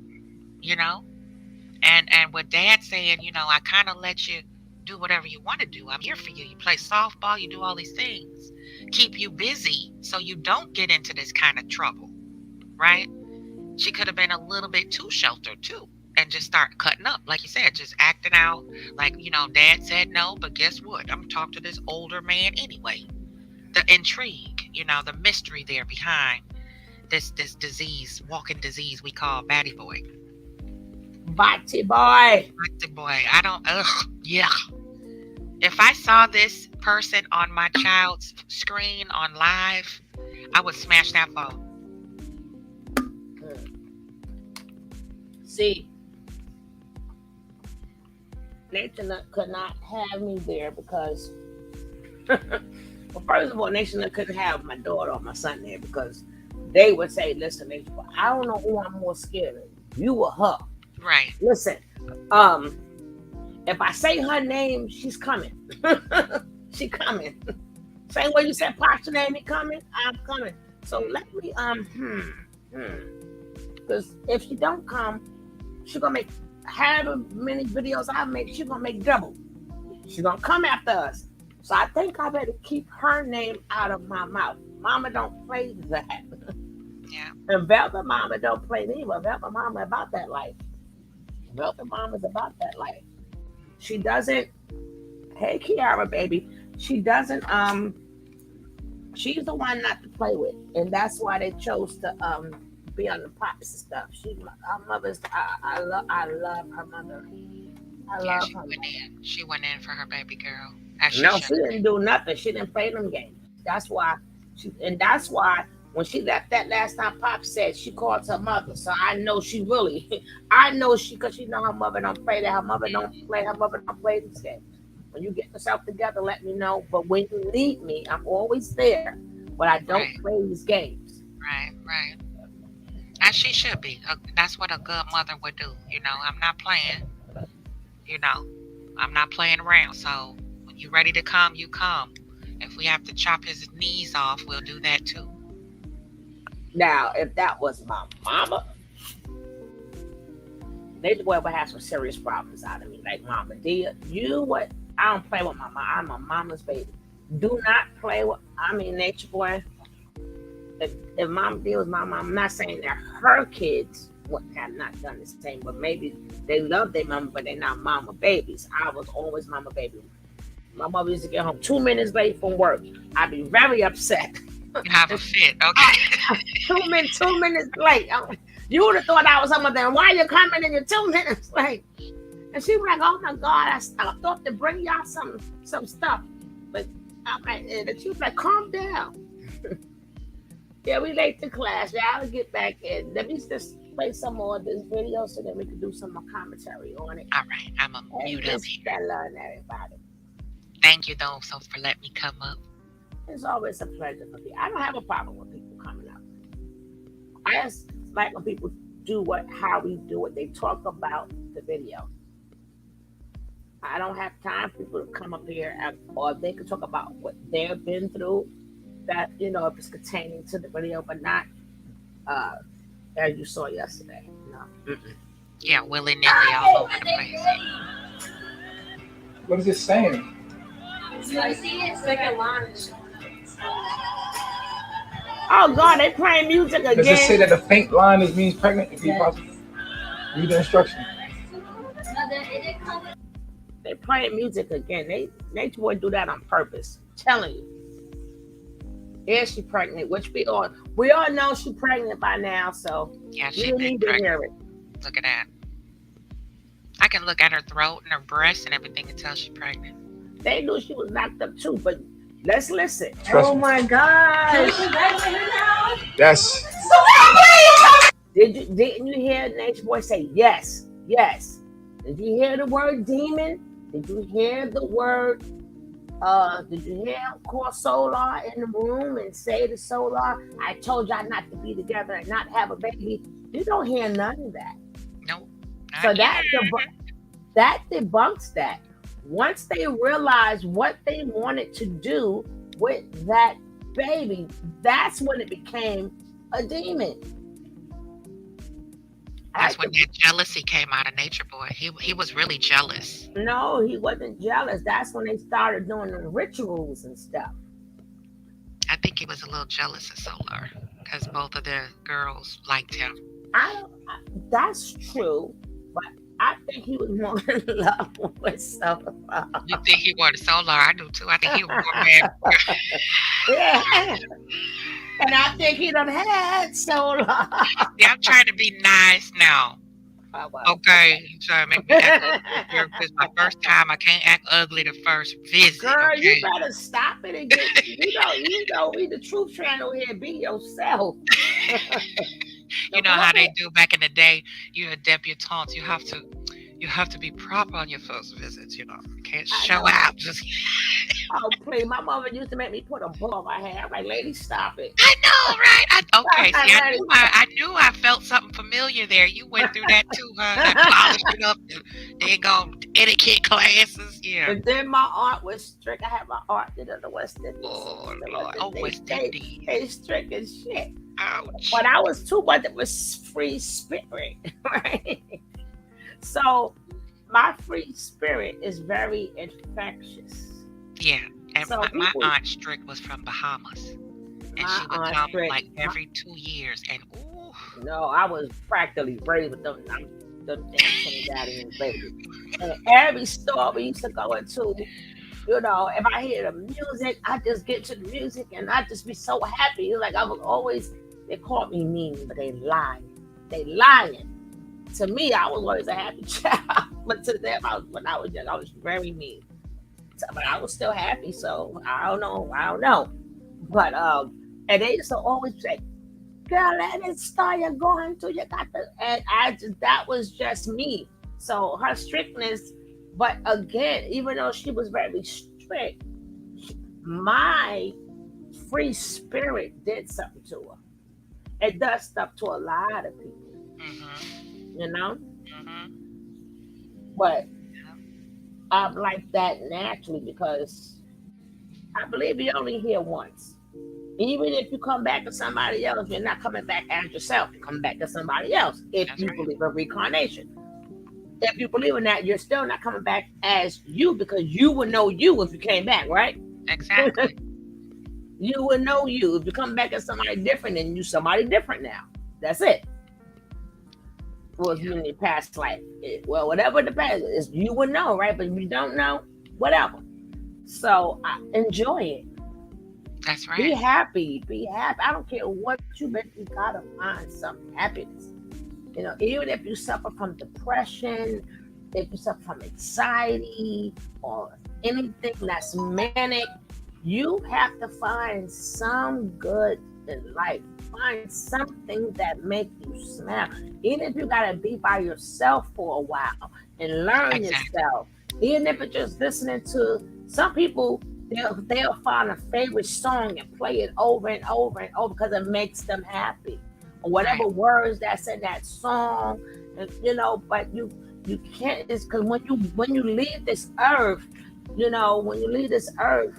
[SPEAKER 19] And with Dad saying, I kind of let you do whatever you want to do. I'm here for you. You play softball, you do all these things. Keep you busy so you don't get into this kind of trouble, right? She could have been a little bit too sheltered too and just start cutting up. Like you said, just acting out like, Dad said no, but guess what? I'm going to talk to this older man anyway. The intrigue, the mystery there behind this disease, walking disease we call Batty Boy.
[SPEAKER 1] Batty Boy.
[SPEAKER 19] Batty Boy. Yeah. If I saw this person on my child's screen on live, I would smash that phone.
[SPEAKER 1] See, Nature could not have me there because well, first of all, Nation couldn't have my daughter or my son there because they would say, listen, Nation, I don't know who I'm more scared of, you or her.
[SPEAKER 19] Right.
[SPEAKER 1] Listen, if I say her name, she's coming. She coming. Same way you said Pastor name, he coming, I'm coming. So let me, because if she don't come, she's going to make however many videos I make, she's going to make double. She's going to come after us. So I think I better keep her name out of my mouth. Mama don't play that.
[SPEAKER 19] Yeah.
[SPEAKER 1] And Velvet Mama don't play neither. Velvet Mama about that life. Velvet Mama's about that life. She doesn't, hey Kiara baby, she doesn't, she's the one not to play with. And that's why they chose to be on the pops and stuff. Our mother's, I love her mother. I love her.
[SPEAKER 19] She went in for her baby girl.
[SPEAKER 1] She didn't do nothing. She didn't play them games. That's why when she left that last time, Pop said she called her mother. So I know because she know her mother don't play that. Her mother don't play these games. When you get yourself together, let me know. But when you need me, I'm always there. But I don't play these games.
[SPEAKER 19] Right. As she should be. That's what a good mother would do. I'm not playing. I'm not playing around. So when you're ready to come, you come. If we have to chop his knees off, we'll do that too.
[SPEAKER 1] Now, if that was my mama, Nature Boy would have some serious problems out of me. Like, Mama Dia, I don't play with my mom. I'm a mama's baby. Do not play with, Nature Boy. If Mama Dia was my mom, I'm not saying that her kids would have not done the same, but maybe they love their mama, but they're not mama babies. I was always mama baby. My mother used to get home 2 minutes late from work. I'd be very upset.
[SPEAKER 19] You have a fit, okay?
[SPEAKER 1] 2 minutes late. You would have thought I was something. Then why are you coming in your 2 minutes late? And she was like, "Oh my God, I thought to bring y'all some stuff." But and she was like, "Calm down." Yeah, we late to class. Y'all get back in. Let me just play some more of this video so that we can do some more commentary on it.
[SPEAKER 19] All right, I'm a mute up here.
[SPEAKER 1] Stella and everybody.
[SPEAKER 19] Thank you, though, so for letting me come up.
[SPEAKER 1] It's always a pleasure for me. I don't have a problem with people coming up. I just like when people do how we do it. They talk about the video. I don't have time for people to come up here or they can talk about what they've been through. That if it's containing to the video, but not uh, as you saw yesterday. No. Mm-mm.
[SPEAKER 19] Yeah, willy nilly all over the place.
[SPEAKER 17] What is it saying?
[SPEAKER 2] It's like second line.
[SPEAKER 1] Oh God, they playing music
[SPEAKER 17] Does it say
[SPEAKER 1] again.
[SPEAKER 17] that the faint line means pregnant? If you possible, read the instruction.
[SPEAKER 1] They playing music again. Nature boy do that on purpose. I'm telling you. Is she pregnant? Which we all know she's pregnant by now, so
[SPEAKER 19] Yeah,
[SPEAKER 1] we
[SPEAKER 19] she
[SPEAKER 1] don't
[SPEAKER 19] been
[SPEAKER 1] need to
[SPEAKER 19] pregnant.
[SPEAKER 1] hear it.
[SPEAKER 19] Look at that. I can look at her throat and her breasts and everything and tell she's pregnant.
[SPEAKER 1] They knew she was knocked up too, but let's listen.
[SPEAKER 2] Oh my God.
[SPEAKER 17] Yes.
[SPEAKER 1] Didn't you hear Nature Boy say yes? Yes. Did you hear the word demon? Did you hear the word did you hear him call Solar in the room and say to Solar, I told y'all not to be together and not have a baby? You don't hear none of that.
[SPEAKER 19] Nope.
[SPEAKER 1] So that debunks that. Once they realized what they wanted to do with that baby, that's when it became a demon.
[SPEAKER 19] That's when that jealousy came out of Nature Boy. He was really jealous.
[SPEAKER 1] No, he wasn't jealous. That's when they started doing the rituals and stuff.
[SPEAKER 19] I think he was a little jealous of Solar because both of the girls liked him.
[SPEAKER 1] That's true, but I think he was more in love with Solar.
[SPEAKER 19] You think he wanted Solar? I do too. I think he was more mad.
[SPEAKER 1] Yeah. And I think he done had Solar.
[SPEAKER 19] Yeah, I'm trying to be nice now.
[SPEAKER 1] Oh, well.
[SPEAKER 19] Okay, you trying to make me act ugly. It's my first time. I can't act ugly the first visit.
[SPEAKER 1] Girl,
[SPEAKER 19] okay?
[SPEAKER 1] you better stop it and get you know, we the truth channel here. Be yourself.
[SPEAKER 19] You know how they do back in the day. You're a debutante. You have to be proper on your first visits. You can't show out. Just
[SPEAKER 1] Oh, please. My mother used to make me put a bow on my hair. I'm like, lady, stop it.
[SPEAKER 19] I know, right? Okay, see, I knew I felt something familiar there. You went through that too, huh? I polished it up. They go etiquette classes, yeah.
[SPEAKER 1] And then my aunt was strict. I had my aunt in the West Indies.
[SPEAKER 19] Oh, Lord. Oh, West Indies.
[SPEAKER 1] They strict as shit.
[SPEAKER 19] Ouch.
[SPEAKER 1] But I was too much of a free spirit, right? So my free spirit is very infectious.
[SPEAKER 19] Yeah, and
[SPEAKER 1] So
[SPEAKER 19] my
[SPEAKER 1] people-
[SPEAKER 19] aunt Strick was from Bahamas, and
[SPEAKER 1] My
[SPEAKER 19] she would
[SPEAKER 1] aunt
[SPEAKER 19] come
[SPEAKER 1] Strick-
[SPEAKER 19] like every 2 years, and ooh,
[SPEAKER 1] No, I was practically raised with them damn Trinidadian babies. And every store we used to go into, if I hear the music, I just get to the music and I just be so happy. Like I was always, they called me mean, but they lying. They lying. To me, I was always a happy child, but to them, when I was young, I was very mean. But I was still happy, so I don't know. But and they used to always say, girl, let it start, you're going to, you got the, and that was just me. So her strictness, but again, even though she was very strict, my free spirit did something to her. It does stuff to a lot of people, But I'm like that naturally because I believe you only here once. Even if you come back to somebody else, you're not coming back as yourself. You're coming back to somebody else. If you believe in reincarnation. If you believe in that, you're still not coming back as you because you would know you if you came back, right?
[SPEAKER 19] Exactly.
[SPEAKER 1] You would know you. If you come back as somebody different, then you somebody different now. That's it. Well, if you in your past life. Well, whatever the past is, you would know, right? But if you don't know, whatever. So enjoy it.
[SPEAKER 19] That's right.
[SPEAKER 1] Be happy. Be happy. I don't care what you've been through, you gotta find some happiness. Even if you suffer from depression, if you suffer from anxiety or anything that's manic, you have to find some good in life. Find something that makes you smile. Even if you gotta be by yourself for a while and learn yourself. Even if it's just listening to some people, they'll find a favorite song and play it over and over and over because it makes them happy. Or whatever words that's in that song, but You can't. It's because when you leave this earth, when you leave this earth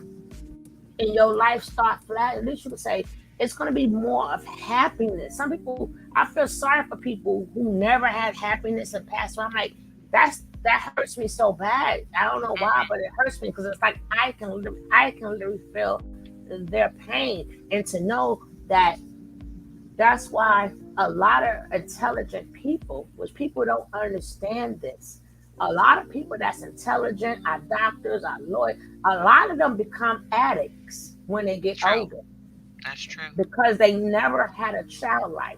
[SPEAKER 1] and your life start flat, at least you can say it's going to be more of happiness. Some people, I feel sorry for people who never had happiness and passed on. I'm like, that hurts me so bad. I don't know why, but it hurts me because it's like I can literally feel their pain, and to know that that's why a lot of intelligent people, which people don't understand this, a lot of people that's intelligent, are doctors, are lawyers, a lot of them become addicts when they get
[SPEAKER 19] True.
[SPEAKER 1] older
[SPEAKER 19] That's true.
[SPEAKER 1] because they never had a child life.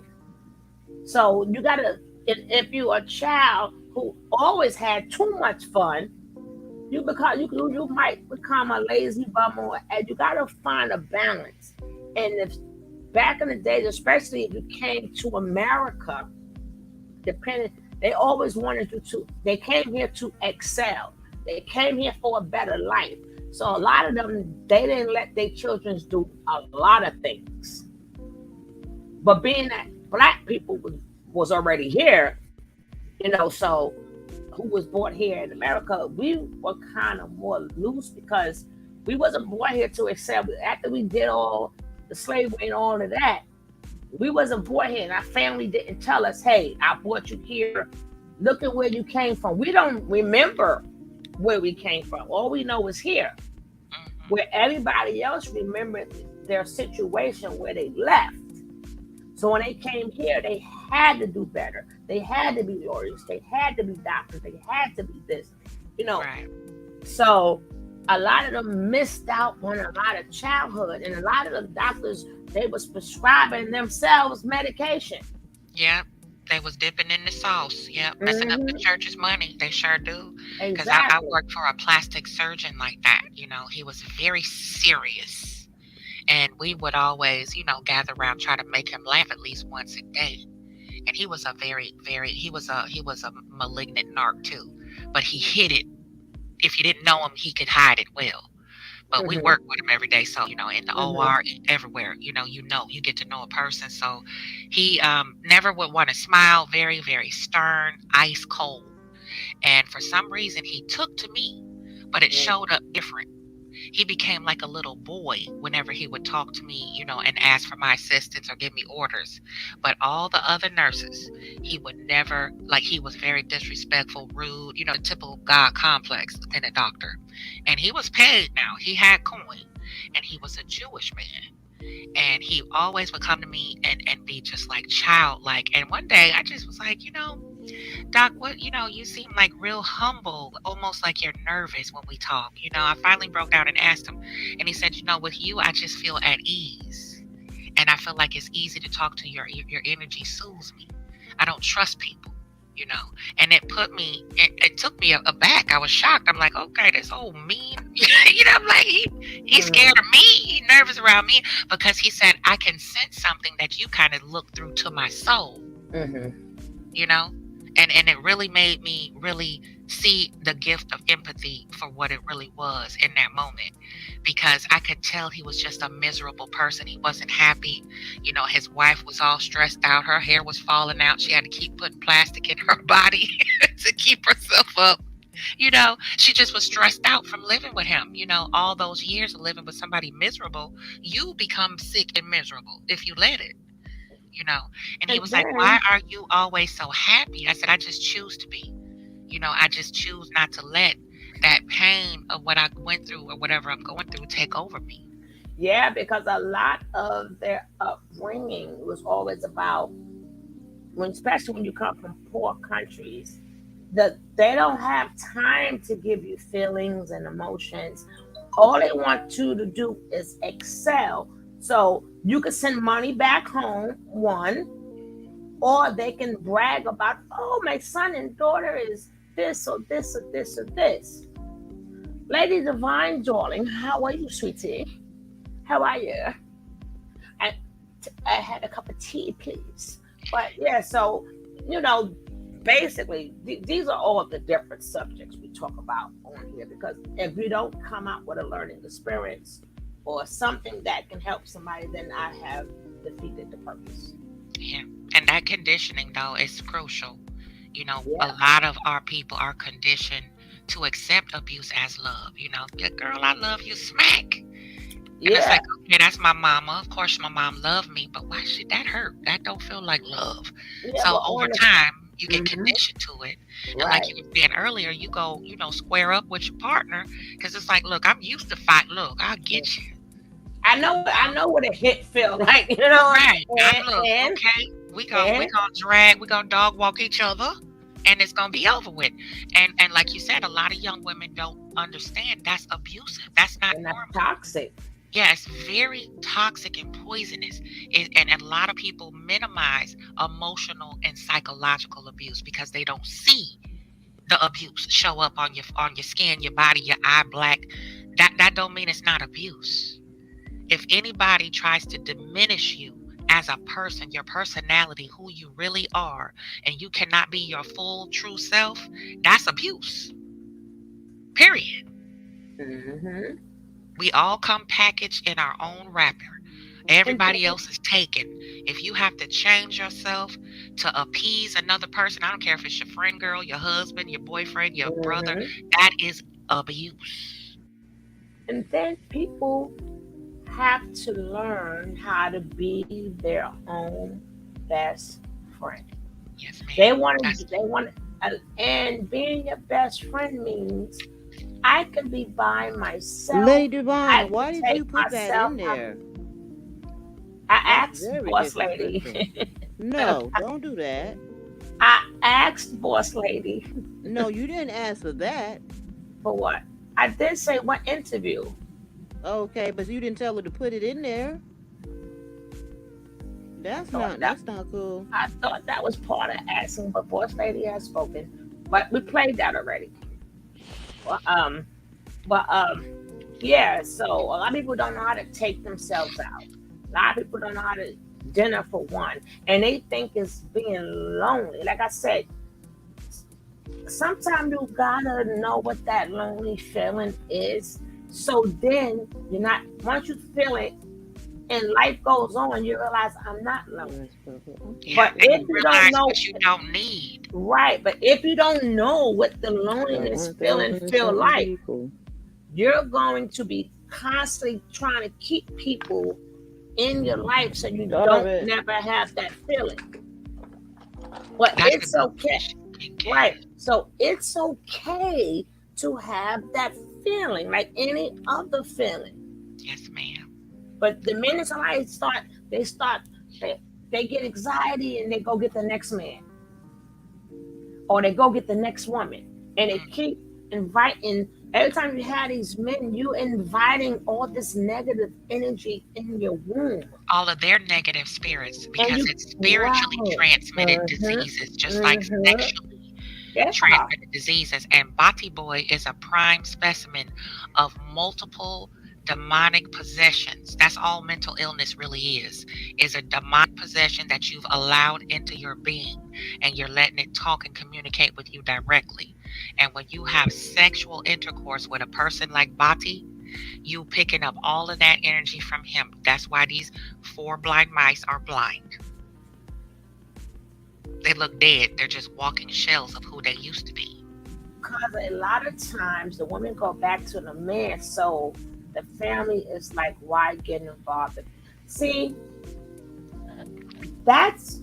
[SPEAKER 1] So you gotta, if you're a child who always had too much fun, you might become a lazy bum, and you gotta find a balance. And if back in the days, especially if you came to America, they always wanted you to. They came here to excel. They came here for a better life. So a lot of them, they didn't let their children do a lot of things. But being that black people was already here, so who was born here in America, we were kind of more loose because we wasn't born here to excel. After we did all the slavery and all of that, we wasn't born here, and our family didn't tell us, "Hey, I brought you here. Look at where you came from." We don't remember where we came from. All we know is here. Where everybody else remembered their situation where they left. So when they came here, they had to do better. They had to be lawyers. They had to be doctors. They had to be this.
[SPEAKER 19] Right.
[SPEAKER 1] So a lot of them missed out on a lot of childhood, and a lot of the doctors, they was prescribing themselves medication.
[SPEAKER 19] Yep. They was dipping in the sauce. Yep. Messing up the church's money. They sure do. Because I
[SPEAKER 1] Exactly.
[SPEAKER 19] worked for a plastic surgeon like that. He was very serious. And we would always, gather around, try to make him laugh at least once a day. And he was a he was a malignant narc too. But he hid it. If you didn't know him, he could hide it well. But we work with him every day. So, in the OR, everywhere, you get to know a person. So he never would want to smile, very, very stern, ice cold. And for some reason, he took to me, but it showed up different. He became like a little boy whenever he would talk to me, and ask for my assistance or give me orders. But all the other nurses, he would never, he was very disrespectful, rude, the typical God complex within a doctor. And he was paid now. He had coin, and he was a Jewish man. And he always would come to me and be just like childlike. And one day I just was like, Doc, you seem like real humble, almost like you're nervous when we talk. I finally broke down and asked him, and he said, with you, I just feel at ease. And I feel like it's easy to talk to your energy soothes me. I don't trust people, and it took me aback. I was shocked. I'm like, okay, this old mean, I'm like, he's scared of me. He's nervous around me because he said, I can sense something that you kind of look through to my soul, And it really made me really see the gift of empathy for what it really was in that moment, because I could tell he was just a miserable person. He wasn't happy. His wife was all stressed out. Her hair was falling out. She had to keep putting plastic in her body to keep herself up. She just was stressed out from living with him. All those years of living with somebody miserable, you become sick and miserable if you let it. And he was like, why are you always so happy? I said, I just choose to be. I just choose not to let that pain of what I went through or whatever I'm going through take over me.
[SPEAKER 1] Yeah, because a lot of their upbringing was always about, especially when you come from poor countries, that they don't have time to give you feelings and emotions. All they want you to do is excel. So you can send money back home, one, or they can brag about, oh, my son and daughter is this or this or this or this. Lady Divine, darling, how are you, sweetie? How are you? I had a cup of tea, please. But yeah, so, basically, these are all the different subjects we talk about on here, because if you don't come out with a learning experience or something that can help somebody, then I have defeated the purpose.
[SPEAKER 19] Yeah. And that conditioning, though, is crucial. You know, a
[SPEAKER 1] Yeah.
[SPEAKER 19] lot of our people are conditioned to accept abuse as love. You know, "Yeah, girl, I love you, smack." And it's
[SPEAKER 1] Yeah.
[SPEAKER 19] like, okay, that's my mama. Of course, my mom loved me, but why should that hurt? That don't feel like love.
[SPEAKER 1] Yeah,
[SPEAKER 19] So
[SPEAKER 1] but
[SPEAKER 19] over
[SPEAKER 1] on the
[SPEAKER 19] time, you get
[SPEAKER 1] hmm
[SPEAKER 19] conditioned to it. And like
[SPEAKER 1] right.
[SPEAKER 19] you were saying earlier, you go, square up with your partner because it's like, look, I'm used to fight. Look, I'll get you.
[SPEAKER 1] I know what a hit feel like, you know,
[SPEAKER 19] Right.
[SPEAKER 1] and
[SPEAKER 19] Look,
[SPEAKER 1] and
[SPEAKER 19] okay, we
[SPEAKER 1] and
[SPEAKER 19] gonna drag, we gonna dog walk each other, and it's gonna be over with. And like you said, a lot of young women don't understand that's abusive. That's not
[SPEAKER 1] and that's
[SPEAKER 19] normal.
[SPEAKER 1] toxic.
[SPEAKER 19] Yeah, it's very toxic and poisonous. And a lot of people minimize emotional and psychological abuse because they don't see the abuse show up on your skin, your body, your eye black. That don't mean it's not abuse. If anybody tries to diminish you as a person, your personality, who you really are, and you cannot be your full true self, that's abuse. Period.
[SPEAKER 1] hmm
[SPEAKER 19] We all come packaged in our own wrapper.
[SPEAKER 1] And then,
[SPEAKER 19] Everybody else is taken. If you have to change yourself to appease another person, I don't care if it's your friend girl, your husband, your boyfriend, your brother,
[SPEAKER 1] mhm.
[SPEAKER 19] that is abuse.
[SPEAKER 1] And then people have to learn how to be their own best friend.
[SPEAKER 19] Yes,
[SPEAKER 1] They
[SPEAKER 19] ma'am.
[SPEAKER 1] want
[SPEAKER 19] That's
[SPEAKER 1] to, they want, and being your best friend means I can be by myself.
[SPEAKER 3] Lady Divine,
[SPEAKER 1] I can
[SPEAKER 3] why did
[SPEAKER 1] take
[SPEAKER 3] you put that
[SPEAKER 1] myself
[SPEAKER 3] in
[SPEAKER 1] out.
[SPEAKER 3] there?
[SPEAKER 1] I
[SPEAKER 3] That's
[SPEAKER 1] asked
[SPEAKER 3] very
[SPEAKER 1] boss
[SPEAKER 3] disrespectful.
[SPEAKER 1] lady.
[SPEAKER 3] No, don't do that.
[SPEAKER 1] I asked boss lady
[SPEAKER 3] No, you didn't ask for that.
[SPEAKER 1] for what? I did say what interview.
[SPEAKER 3] Okay, but you didn't tell her to put it in there.
[SPEAKER 1] I
[SPEAKER 3] That's
[SPEAKER 1] thought
[SPEAKER 3] not
[SPEAKER 1] that
[SPEAKER 3] that's not cool.
[SPEAKER 1] I thought that was part of asking, but boss lady has spoken. But we played that already. Well, but yeah. So a lot of people don't know how to take themselves out. A lot of people don't know how to dinner for one, and they think it's being lonely. Like I said, sometimes you gotta know what that lonely feeling is. So then you're not. Once you feel it, and life goes on, you realize I'm not lonely.
[SPEAKER 19] Yeah,
[SPEAKER 1] But
[SPEAKER 19] and
[SPEAKER 1] if
[SPEAKER 19] you
[SPEAKER 1] you don't
[SPEAKER 19] realize
[SPEAKER 1] know,
[SPEAKER 19] what you don't need.
[SPEAKER 1] right? But if you don't know what the
[SPEAKER 3] Got
[SPEAKER 1] loneliness feeling
[SPEAKER 3] 1,000 and
[SPEAKER 1] feel
[SPEAKER 3] something
[SPEAKER 1] like,
[SPEAKER 3] people.
[SPEAKER 1] you're going to be constantly trying to keep people in your life so you
[SPEAKER 3] Stop
[SPEAKER 1] don't
[SPEAKER 3] it.
[SPEAKER 1] never have that feeling. But
[SPEAKER 19] That's a
[SPEAKER 1] it's
[SPEAKER 19] good
[SPEAKER 1] okay,
[SPEAKER 19] position to get
[SPEAKER 1] right?
[SPEAKER 19] in.
[SPEAKER 1] So it's okay to have that feeling like any other feeling.
[SPEAKER 19] Yes, ma'am.
[SPEAKER 1] But the minute somebody they start, they, they get anxiety and they go get the next man or they go get the next woman and they keep inviting. Every time you have these men, you inviting all this negative energy in your womb,
[SPEAKER 19] All of their negative spirits
[SPEAKER 1] and
[SPEAKER 19] because
[SPEAKER 1] you
[SPEAKER 19] it's spiritually
[SPEAKER 1] right.
[SPEAKER 19] transmitted
[SPEAKER 1] Mm-hmm.
[SPEAKER 19] diseases, just like
[SPEAKER 1] Mm-hmm.
[SPEAKER 19] sexually
[SPEAKER 1] Yeah.
[SPEAKER 19] transmitted diseases. And Bati Boy is a prime specimen of multiple demonic possessions. That's all mental illness really is a demonic possession that you've allowed into your being and you're letting it talk and communicate with you directly. And when you have sexual intercourse with a person like Bati, you picking up all of that energy from him. That's why these four blind mice are blind. They look dead. They're just walking shells of who they used to be.
[SPEAKER 1] Because a lot of times the women go back to the man, so the family is like, why get involved? See, that's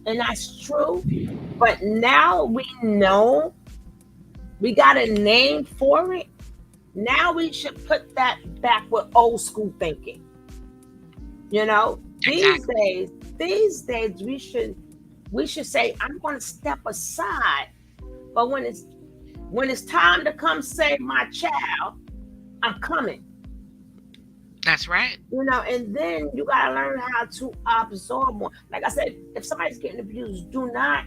[SPEAKER 1] and that's true. But now we know we got a name for it. Now we should put that back with old school thinking. You know,
[SPEAKER 19] Exactly.
[SPEAKER 1] these days we should say, I'm going to step aside. But when it's time to come save my child, I'm coming.
[SPEAKER 19] That's right.
[SPEAKER 1] You know, and then you gotta learn how to absorb more. Like I said, if somebody's getting abused, do not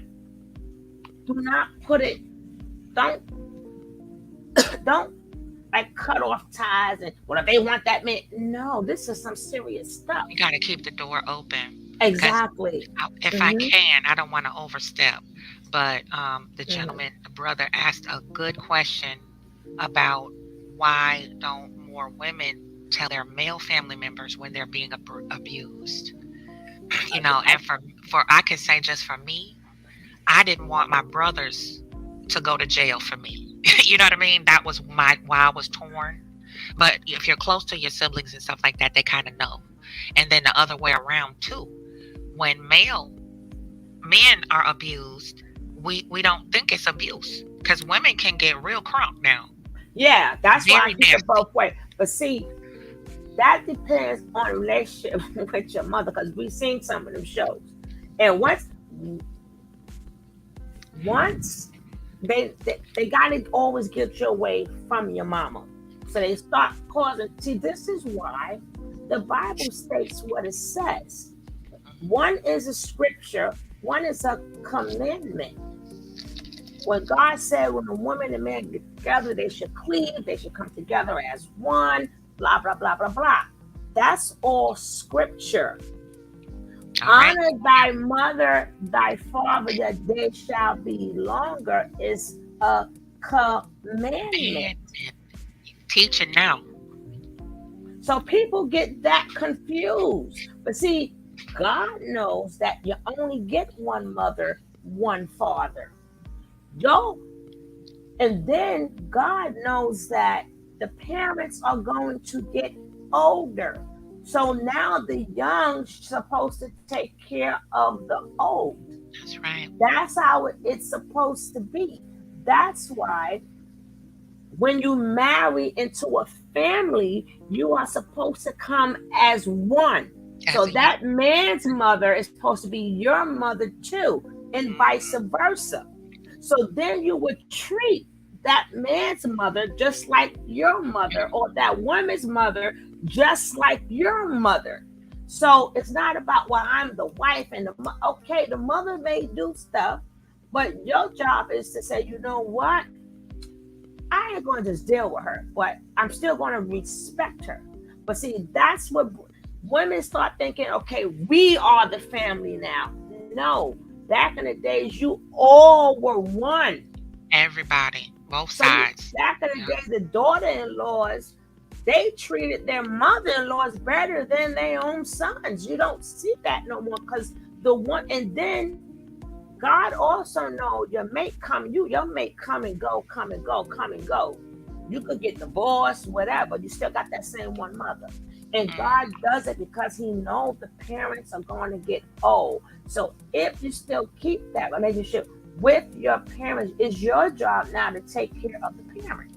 [SPEAKER 1] put it. Don't don't like cut off ties and well, if they want that man. No, this is some serious stuff.
[SPEAKER 19] You got to keep the door open. Because
[SPEAKER 1] Exactly.
[SPEAKER 19] if I
[SPEAKER 1] hmm
[SPEAKER 19] can, I don't want to overstep. But the
[SPEAKER 1] hmm
[SPEAKER 19] gentleman, the brother, asked a good question about why don't more women tell their male family members when they're being abused. And for I can say just for me, I didn't want my brothers to go to jail for me. You know what I mean? That was why I was torn. But if you're close to your siblings and stuff like that, they kind of know. And then the other way around too. When men are abused, we don't think it's abuse because women can get real crunk now.
[SPEAKER 1] Yeah, that's why I
[SPEAKER 19] Very
[SPEAKER 1] keep it
[SPEAKER 19] nasty.
[SPEAKER 1] both ways. But see, that depends on relationship with your mother because we've seen some of them shows. And once they gotta always get you away from your mama. So they start causing. See, this is why the Bible states what it says. One is a scripture, one is a commandment. When God said when a woman and man get together, they should cleave, they should come together as one, blah, blah, blah, blah, blah. That's all scripture. Honor thy mother, thy father, that they shall be longer is a commandment.
[SPEAKER 19] Teaching now.
[SPEAKER 1] So people get that confused. But see, God knows that you only get one mother, one father. And then God knows that the parents are going to get older. So now the young supposed to take care of the old.
[SPEAKER 19] That's right.
[SPEAKER 1] That's how it's supposed to be. That's why when you marry into a family, you are supposed to come as one. So that man's mother is supposed to be your mother too, and vice versa. So then you would treat that man's mother just like your mother, or that woman's mother just like your mother. So it's not about, well, I'm the wife and the mother may do stuff, but your job is to say, you know what? I ain't going to just deal with her, but I'm still going to respect her. But see, that's what women start thinking, okay, we are the family now. No, back in the days, you all were one.
[SPEAKER 19] Everybody, both sides.
[SPEAKER 1] Back in the day, the daughter-in-laws, they treated their mother-in-laws better than their own sons. You don't see that no more because and then God also knows your mate come and go, come and go, come and go. You could get divorced, whatever. You still got that same one mother. And God does it because he knows the parents are going to get old. So if you still keep that relationship with your parents, it's your job now to take care of the parent.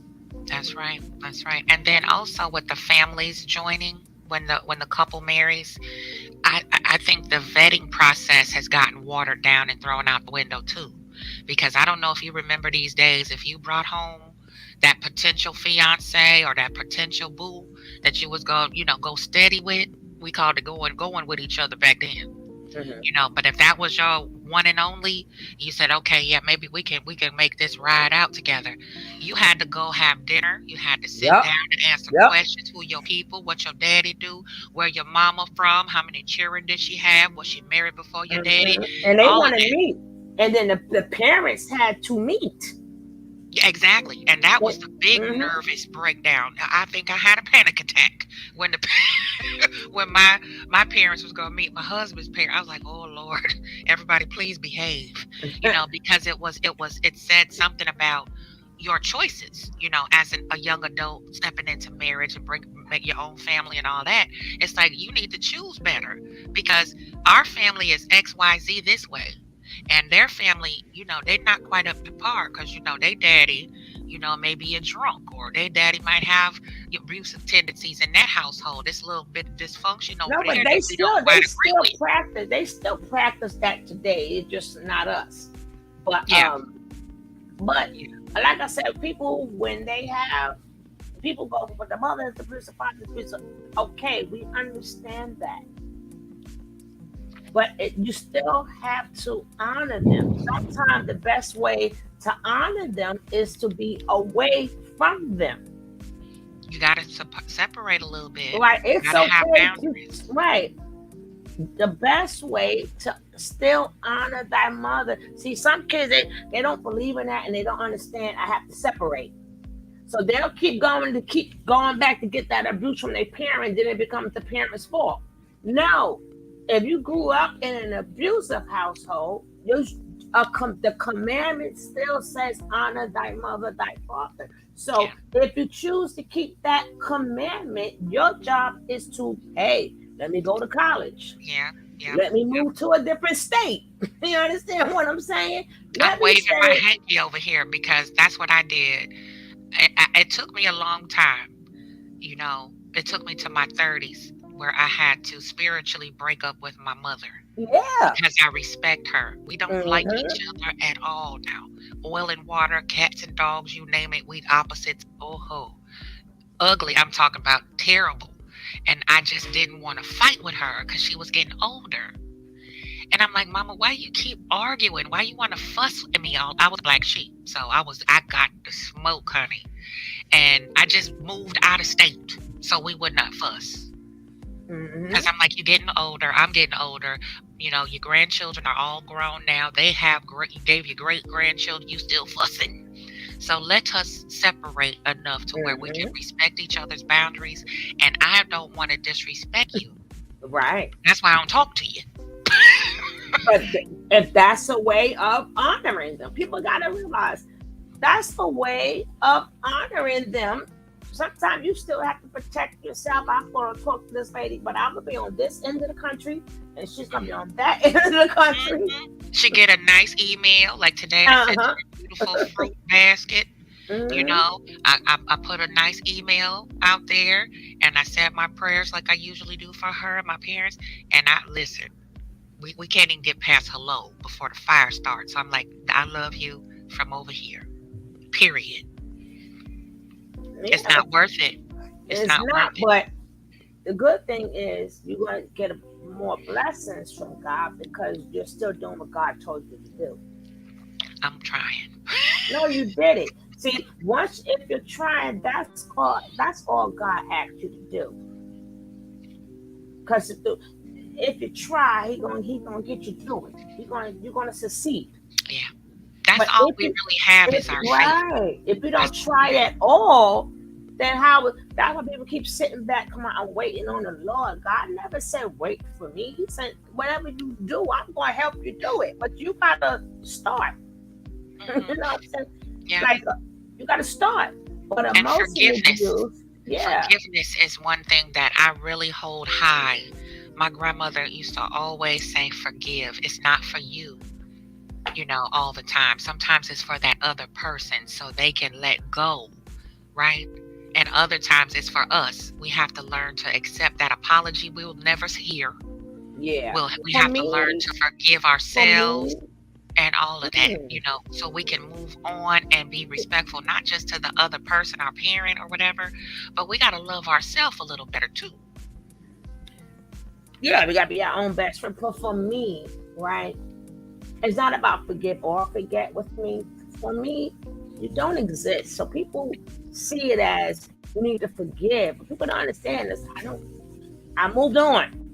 [SPEAKER 19] That's right. That's right. And then also with the families joining when the couple marries, I think the vetting process has gotten watered down and thrown out the window too. Because I don't know if you remember these days, if you brought home that potential fiance or that potential boo that you was going, go steady with, we called it going with each other back then. Mm-hmm. But if that was your one and only, you said, okay, yeah, maybe we can make this ride out together. You had to go have dinner. You had to sit down and answer questions. Who your people? What your daddy do? Where your mama from? How many children did she have? Was she married before your daddy?
[SPEAKER 1] And they want to meet. And then the parents had to meet.
[SPEAKER 19] Yeah, exactly. And that was the big nervous breakdown. I think I had a panic attack when when my parents was gonna meet my husband's parents. I was like, oh Lord, everybody please behave. Because it said something about your choices, as a young adult stepping into marriage and make your own family and all that. It's like you need to choose better because our family is XYZ this way. And their family, they're not quite up to par because, their daddy, may be a drunk or their daddy might have abusive tendencies in that household. It's a little bit dysfunction over there.
[SPEAKER 1] But they still practice that today. It's just not us. But like I said, people when people go for the mother is the abusive, father is abusive. Okay, we understand that. But you still have to honor them. Sometimes the best way to honor them is to be away from them.
[SPEAKER 19] You got to separate a little bit.
[SPEAKER 1] Right. It's okay. Right. The best way to still honor thy mother. See, some kids, they don't believe in that and they don't understand I have to separate. So they'll keep going back to get that abuse from their parents, then it becomes the parents' fault. No. If you grew up in an abusive household, the commandment still says honor thy mother, thy father. So if you choose to keep that commandment, your job is to, hey, let me go to college.
[SPEAKER 19] Yeah.
[SPEAKER 1] Let me move to a different state. You understand what I'm saying?
[SPEAKER 19] I'm
[SPEAKER 1] Let me
[SPEAKER 19] waving my
[SPEAKER 1] say,
[SPEAKER 19] hanky over here because that's what I did. It took me a long time. You know, it took me to my 30s where I had to spiritually break up with my mother
[SPEAKER 1] yeah.
[SPEAKER 19] because I respect her. We don't like each other at all now. Oil and water, cats and dogs, you name it, we opposites. Oh, ugly. I'm talking about terrible. And I just didn't want to fight with her because she was getting older. And I'm like, Mama, why you keep arguing? Why you want to fuss with me? I was black sheep, so I got the smoke, honey. And I just moved out of state so we would not fuss. Because I'm like, you're getting older. I'm getting older. You know, your grandchildren are all grown now. They gave you great grandchildren. You still fussing. So let us separate enough to where we can respect each other's boundaries. And I don't want to disrespect you.
[SPEAKER 1] Right.
[SPEAKER 19] That's why I don't talk to you.
[SPEAKER 1] But if that's a way of honoring them, people got to realize that's the way of honoring them. Sometimes you still have to protect yourself. I'm going to talk to this lady, but I'm going to be on this end of the country, and she's going to be on that end of the country.
[SPEAKER 19] She get a nice email, like today I sent her a beautiful fruit basket. You know, I put a nice email out there, and I said my prayers like I usually do for her and my parents, and listen, we can't even get past hello before the fire starts. So I'm like, I love you from over here, period.
[SPEAKER 1] Yeah.
[SPEAKER 19] It's not worth it. It's not worth it.
[SPEAKER 1] But the good thing is you're going to get more blessings from God because you're still doing what God told you to do.
[SPEAKER 19] I'm trying.
[SPEAKER 1] No, you did it. See, if you're trying, that's all God asked you to do. Because if you try, He gonna get you through it. You're gonna succeed.
[SPEAKER 19] Yeah. That's all we really have is our faith.
[SPEAKER 1] Right. If you don't try at all, then that's why people keep sitting back. Come on, I'm waiting on the Lord. God never said wait for me. He said whatever you do, I'm gonna help you do it. But you gotta start. You know what I'm saying?
[SPEAKER 19] Yeah.
[SPEAKER 1] Like you gotta start. But
[SPEAKER 19] and forgiveness is one thing that I really hold high. My grandmother used to always say, forgive. It's not for you, you know, all the time. Sometimes it's for that other person so they can let go, right? And other times it's for us. We have to learn to accept that apology we'll never hear.
[SPEAKER 1] Yeah.
[SPEAKER 19] We have to learn to forgive ourselves and all of that, you know, so we can move on and be respectful, not just to the other person, our parent or whatever, but we got to love ourselves a little better too.
[SPEAKER 1] Yeah, we got to be our own best friend. But for me, right, it's not about forgive or forget with me. For me, you don't exist. So people see it as you need to forgive. But people don't understand this. I moved on.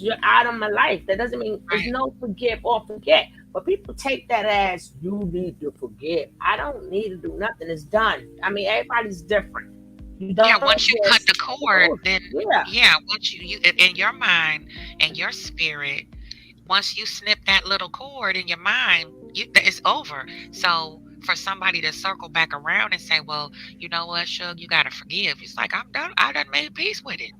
[SPEAKER 1] You're out of my life. That doesn't mean there's no forgive or forget. But people take that as you need to forgive. I don't need to do nothing. It's done. I mean, everybody's different.
[SPEAKER 19] Once you cut the cord, then once you in your mind and your spirit, once you snip that little cord in your mind, it's over. So for somebody to circle back around and say, well, you know what, Shug, you gotta forgive. It's like I'm done. I done made peace with it.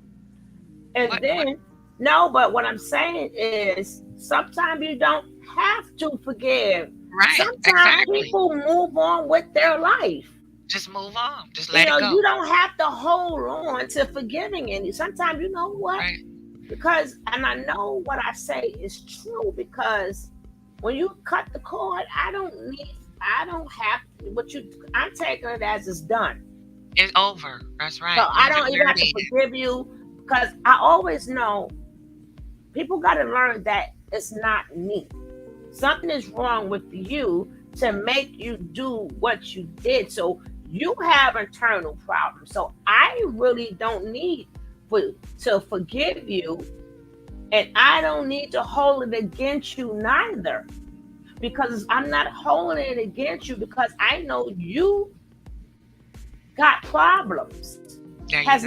[SPEAKER 1] No, but what I'm saying is sometimes you don't have to forgive.
[SPEAKER 19] Right.
[SPEAKER 1] Sometimes people move on with their life.
[SPEAKER 19] Just move on. Just let it go.
[SPEAKER 1] You don't have to hold on to forgiving any. Sometimes you know what?
[SPEAKER 19] Right.
[SPEAKER 1] And I know what I say is true because when you cut the cord, I don't have I'm taking it as it's done.
[SPEAKER 19] It's over. That's right.
[SPEAKER 1] So I don't even have to forgive you because I always know people got to learn that it's not me. Something is wrong with you to make you do what you did. So you have internal problems. So I really don't need to forgive you. And I don't need to hold it against you neither. Because I'm not holding it against you because I know you got problems. It has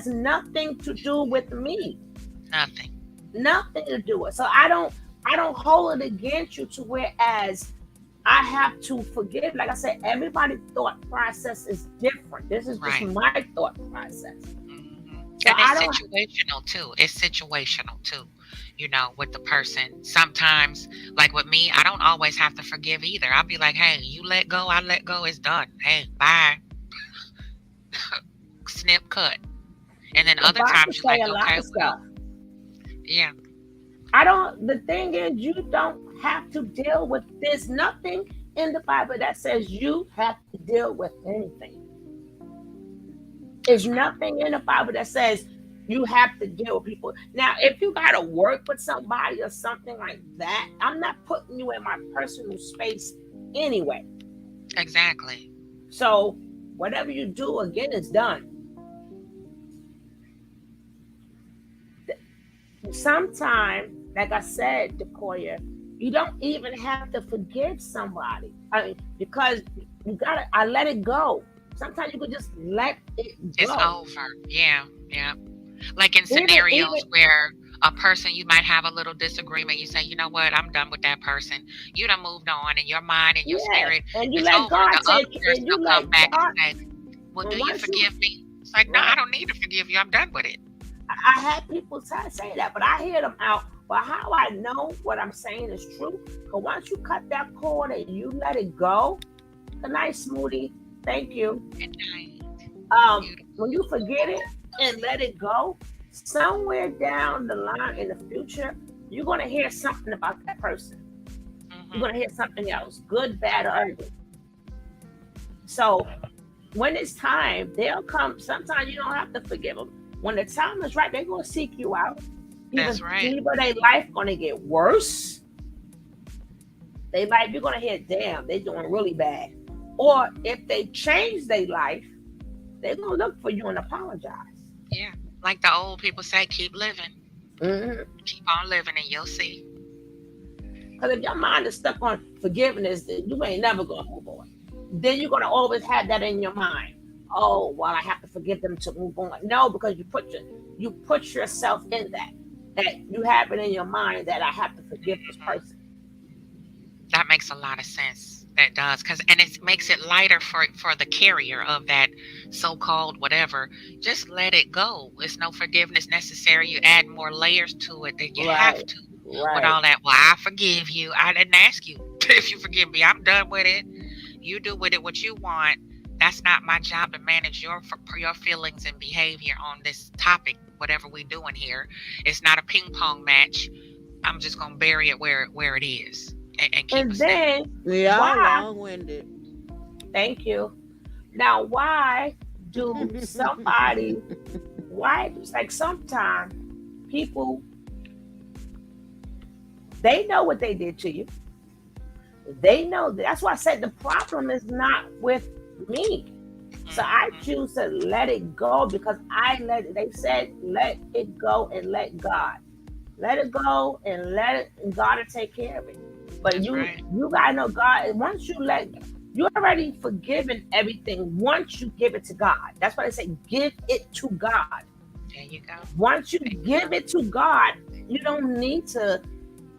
[SPEAKER 1] nothing to do with me.
[SPEAKER 19] Nothing
[SPEAKER 1] to do with it. So I don't I don't hold it against you to whereas I have to forgive. Like I said, everybody's thought process is different. This is just
[SPEAKER 19] Right.
[SPEAKER 1] my thought process. So
[SPEAKER 19] And
[SPEAKER 1] I
[SPEAKER 19] it's
[SPEAKER 1] don't.
[SPEAKER 19] situational too. It's situational too. You know, with the person. Sometimes, like with me, I don't always have to forgive either. I'll be like, hey, you let go, I let go, it's done. Hey, bye. Snip cut. And then
[SPEAKER 1] The
[SPEAKER 19] other
[SPEAKER 1] Bible
[SPEAKER 19] times you're
[SPEAKER 1] say
[SPEAKER 19] like,
[SPEAKER 1] a lot
[SPEAKER 19] okay,
[SPEAKER 1] of
[SPEAKER 19] well,
[SPEAKER 1] stuff.
[SPEAKER 19] yeah.
[SPEAKER 1] I don't. The thing is, you don't have to deal with. There's nothing in the Bible that says you have to deal with anything. There's nothing in the Bible that says you have to deal with people. Now, if you got to work with somebody or something like that, I'm not putting you in my personal space anyway.
[SPEAKER 19] Exactly.
[SPEAKER 1] So whatever you do, again, is done. Sometimes, like I said, Decoya, you don't even have to forgive somebody. I mean, because you gotta. I let it go. Sometimes you could just let it
[SPEAKER 19] It's
[SPEAKER 1] go.
[SPEAKER 19] over. Yeah. Yeah. Like in
[SPEAKER 1] Even
[SPEAKER 19] scenarios where a person, you might have a little disagreement, you say, you know what, I'm done with that person. You done moved on in your mind and your
[SPEAKER 1] yeah,
[SPEAKER 19] spirit,
[SPEAKER 1] and you
[SPEAKER 19] it's
[SPEAKER 1] let
[SPEAKER 19] over.
[SPEAKER 1] God
[SPEAKER 19] The other
[SPEAKER 1] take,
[SPEAKER 19] person
[SPEAKER 1] and you
[SPEAKER 19] will come
[SPEAKER 1] let
[SPEAKER 19] back and
[SPEAKER 1] God.
[SPEAKER 19] say, well,
[SPEAKER 1] And
[SPEAKER 19] do you
[SPEAKER 1] once you,
[SPEAKER 19] forgive me? It's like, no, I
[SPEAKER 1] right,
[SPEAKER 19] don't need to forgive you. I'm done with it.
[SPEAKER 1] I had people say that, but I hear them out. But how I know what I'm saying is true? Because once you cut that cord and you let it go, good night, Smoothie. Thank you.
[SPEAKER 19] Good night.
[SPEAKER 1] When you forget it and let it go, somewhere down the line in the future, you're gonna hear something about that person. You're gonna hear something else, good, bad, or ugly. So when it's time, they'll come. Sometimes you don't have to forgive them. When the time is right, they're gonna seek you out.
[SPEAKER 19] That's right.
[SPEAKER 1] Either their life gonna get worse. They might be gonna hear, damn, they doing really bad. Or if they change their life, they're gonna look for you and apologize.
[SPEAKER 19] Yeah. Like the old people say, keep living.
[SPEAKER 1] Mm-hmm.
[SPEAKER 19] Keep on living and you'll see.
[SPEAKER 1] Because if your mind is stuck on forgiveness, then you ain't never gonna move on. Then you're gonna always have that in your mind. Oh, well, I have to forgive them to move on. No, because you put yourself in that you have it in your mind that I have to forgive this person.
[SPEAKER 19] That makes a lot of sense. That does, and it makes it lighter for the carrier of that so-called whatever. Just let it go. It's no forgiveness necessary. You add more layers to it than you have to. With all that, well, I forgive you. I didn't ask you if you forgive me. I'm done with it. You do with it what you want. That's not my job to manage your feelings and behavior on this topic. Whatever we doing here, it's not a ping pong match. I'm just gonna bury it where it is. And keep
[SPEAKER 1] And then why?
[SPEAKER 3] Long-winded.
[SPEAKER 1] Thank you. Now, why do somebody? Why? Like sometimes people, they know what they did to you. They know. That's why I said the problem is not with me. So I choose to let it go because I let it. They said let it go and let God. Let it go and let it, and God will take care of it. But
[SPEAKER 19] That's
[SPEAKER 1] you
[SPEAKER 19] right.
[SPEAKER 1] you gotta know God. Once you you're already forgiven everything. Once you give it to God, that's why they say give it to God.
[SPEAKER 19] There you go.
[SPEAKER 1] Once you give it to God, you don't need to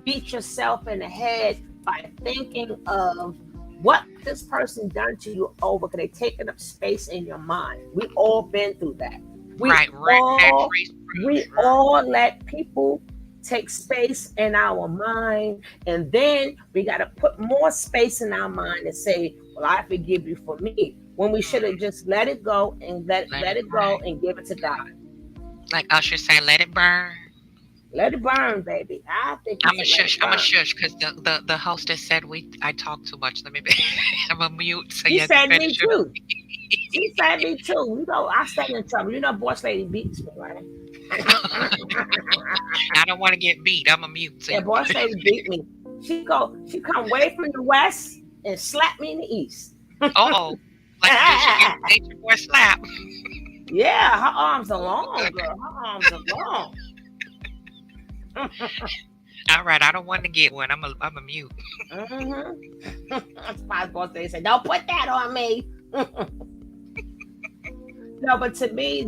[SPEAKER 1] beat yourself in the head by thinking of what this person done to you over because they taking up space in your mind. We all been through that. We all let people take space in our mind, and then we got to put more space in our mind and say, well, I forgive you for me, when we should have just let it go and let it go and give it to God.
[SPEAKER 19] Like Usher said, let it burn.
[SPEAKER 1] Let it burn, baby. I think
[SPEAKER 19] I'm a shush. I'm a shush because the hostess said I talk too much. Let me be. I'm a mute. So
[SPEAKER 1] She
[SPEAKER 19] you can
[SPEAKER 1] said me
[SPEAKER 19] finish your.
[SPEAKER 1] too. She said me too. You know, I stay in trouble. You know, boss lady beats me, right?
[SPEAKER 19] I don't want to get beat. I'm a mute. So
[SPEAKER 1] Yeah, boss lady beat me. She come way from the west and slap me in the east.
[SPEAKER 19] Oh, like you do. She gets nature boy slap.
[SPEAKER 1] Yeah, her arms are long, girl. Her arms are long.
[SPEAKER 19] All right, I don't want to get one. I'm a mute.
[SPEAKER 1] That's why boss lady said, "Don't put that on me." No, but to me,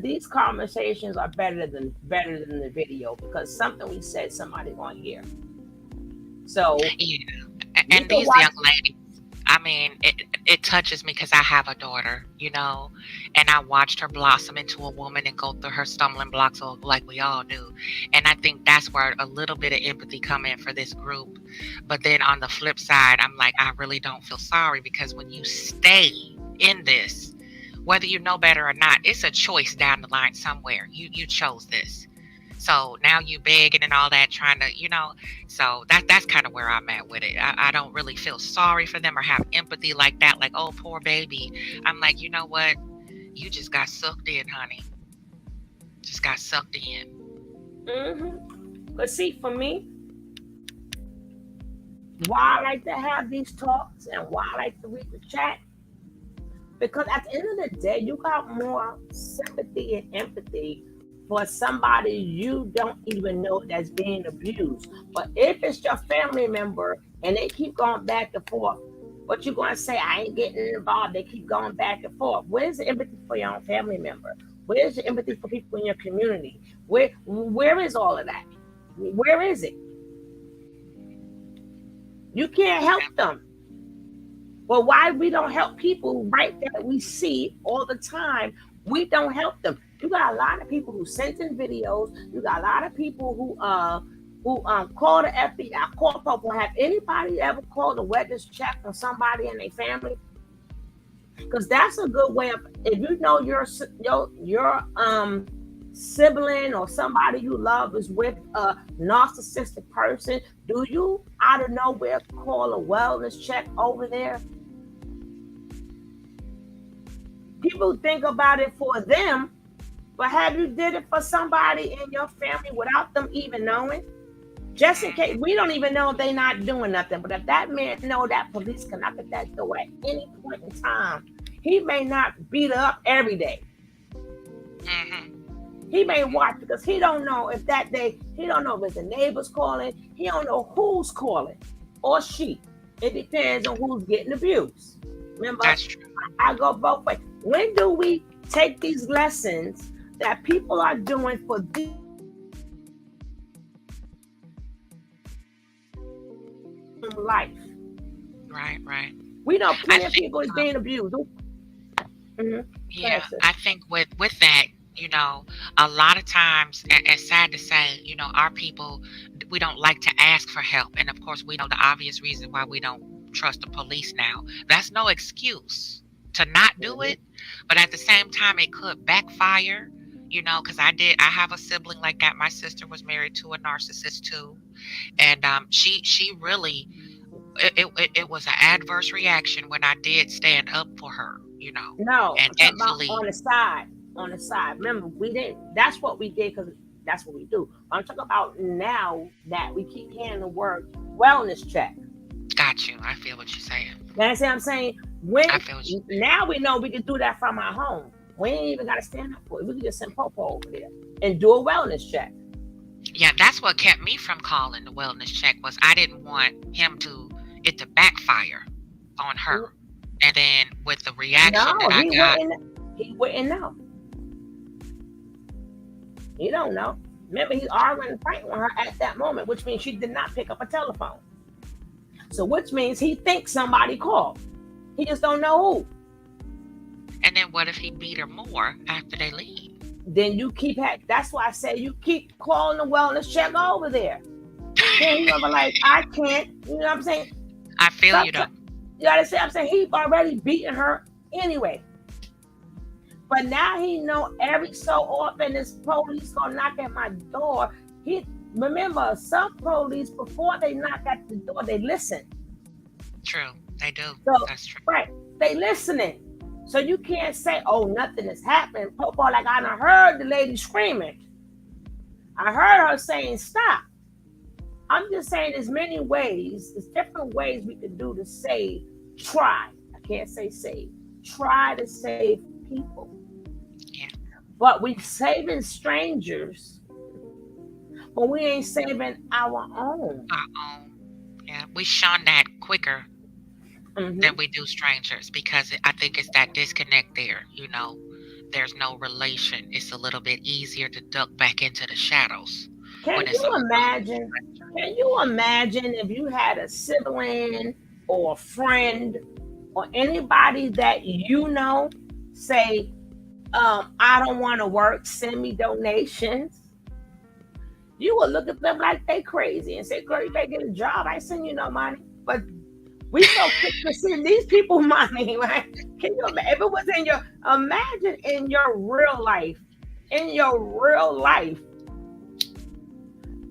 [SPEAKER 1] these conversations are better than the video because something we said somebody gonna hear. So
[SPEAKER 19] Yeah.
[SPEAKER 1] you
[SPEAKER 19] And
[SPEAKER 1] can
[SPEAKER 19] these
[SPEAKER 1] watch.
[SPEAKER 19] young ladies, I mean, it touches me because I have a daughter, and I watched her blossom into a woman and go through her stumbling blocks like we all do. And I think that's where a little bit of empathy come in for this group. But then on the flip side, I'm like, I really don't feel sorry because when you stay in this, whether you know better or not, it's a choice down the line somewhere. You chose this. So now you begging and all that, trying to, so that's kind of where I'm at with it. I don't really feel sorry for them or have empathy like that, like, oh, poor baby. I'm like, you know what? You just got sucked in, honey. Just got sucked in.
[SPEAKER 1] But see, for me, why I like to have these talks and why I like to read the chat, because at the end of the day, you got more sympathy and empathy for somebody you don't even know that's being abused. But if it's your family member and they keep going back and forth, what you gonna say? I ain't getting involved. They keep going back and forth. Where's the empathy for your own family member? Where's the empathy for people in your community? Where is all of that? Where is it? You can't help them. Well, why we don't help people right that we see all the time? We don't help them. You got a lot of people who sent in videos. You got a lot of people who call the FBI, call people. Have anybody ever called a witness check on somebody in their family? Because that's a good way of, if you know your sibling or somebody you love is with a narcissistic person, do you out of nowhere call a wellness check over there? People think about it for them, but have you did it for somebody in your family without them even knowing? Just in case, we don't even know if they not doing nothing. But if that man know that police can knock at that door at any point in time, he may not beat her up every day. He may watch because he don't know if that day, he don't know if it's the neighbors calling, he don't know who's calling or she. It depends on who's getting abused. Remember,
[SPEAKER 19] That's true.
[SPEAKER 1] I go both ways. When do we take these lessons that people are doing for this life?
[SPEAKER 19] Right.
[SPEAKER 1] We know plenty of people is being abused.
[SPEAKER 19] Yeah, I think with that, a lot of times, and it's sad to say, our people, we don't like to ask for help. And of course, we know the obvious reason why we don't trust the police now. That's no excuse to not do it. But at the same time, it could backfire, because I have a sibling like that. My sister was married to a narcissist too. And she really, it was an adverse reaction when I did stand up for her,
[SPEAKER 1] No,
[SPEAKER 19] and
[SPEAKER 1] I'm talking about
[SPEAKER 19] actually,
[SPEAKER 1] on the side. On the side. Remember, we didn't. That's what we did because that's what we do. I'm talking about now that we keep hearing the word wellness check.
[SPEAKER 19] got you. I feel what you're saying.
[SPEAKER 1] You understand what I'm saying? When
[SPEAKER 19] I feel what you're saying.
[SPEAKER 1] now we know we can do that from our home. We ain't even got to stand up for it. We can just send Popo over there and do a wellness check.
[SPEAKER 19] Yeah, that's what kept me from calling the wellness check was I didn't want it to backfire on her. And then with the reaction
[SPEAKER 1] No,
[SPEAKER 19] that I got,
[SPEAKER 1] he wouldn't know. He don't know. Remember, he's arguing and fighting with her at that moment, which means she did not pick up a telephone. So, which means he thinks somebody called. He just don't know who.
[SPEAKER 19] and then what if he beat her more after they leave?
[SPEAKER 1] Then you keep that's why I say you keep calling the wellness check over there. Then he's gonna be like, I can't. You know what I'm saying?
[SPEAKER 19] I feel you though.
[SPEAKER 1] You understand? I'm saying he already beaten her anyway. But now he know every so often this police gonna knock at my door. Remember, some police before they knock at the door, they listen.
[SPEAKER 19] True, they do.
[SPEAKER 1] So,
[SPEAKER 19] that's true.
[SPEAKER 1] Right, they listening. So you can't say, "Oh, nothing is happening." Popo, like I done heard the lady screaming. I heard her saying, "Stop." I'm just saying, there's many ways. There's different ways we can do to save. Try. I can't say save. Try to save people.
[SPEAKER 19] Yeah.
[SPEAKER 1] But we saving strangers, but we ain't saving our own.
[SPEAKER 19] Yeah, we shun that quicker than we do strangers because I think it's that disconnect there, there's no relation, it's a little bit easier to duck back into the shadows when
[SPEAKER 1] Can
[SPEAKER 19] it's
[SPEAKER 1] you
[SPEAKER 19] over.
[SPEAKER 1] imagine? Can you imagine if you had a sibling or a friend or anybody that you know say, I don't want to work, send me donations? You will look at them like they crazy and say, girl, you better get a job. I send you no money. But we so quick to send these people money, right? Can you imagine? If it was in your, imagine in your real life,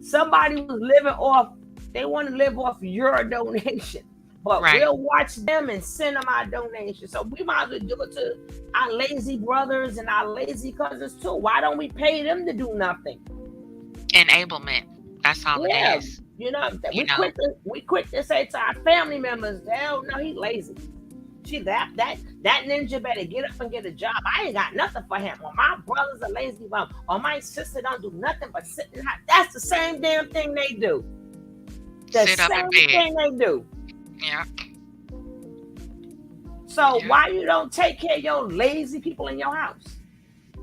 [SPEAKER 1] somebody was living off, they want to live off your donation. But
[SPEAKER 19] Right.
[SPEAKER 1] we'll watch them and send them our donation. So we might as well do it to our lazy brothers and our lazy cousins too. Why don't we pay them to do nothing?
[SPEAKER 19] Enablement. That's all it
[SPEAKER 1] Yeah,
[SPEAKER 19] is.
[SPEAKER 1] you know,
[SPEAKER 19] You know,
[SPEAKER 1] we quick to say to our family members, hell no, he's lazy. See that ninja better get up and get a job. I ain't got nothing for him. Or my brother's a lazy bum. Or my sister don't do nothing but sit in hot. That's the same damn thing they do. The
[SPEAKER 19] sit up in
[SPEAKER 1] same
[SPEAKER 19] bed.
[SPEAKER 1] thing they do.
[SPEAKER 19] Yeah.
[SPEAKER 1] So why you don't take care of your lazy people in your house?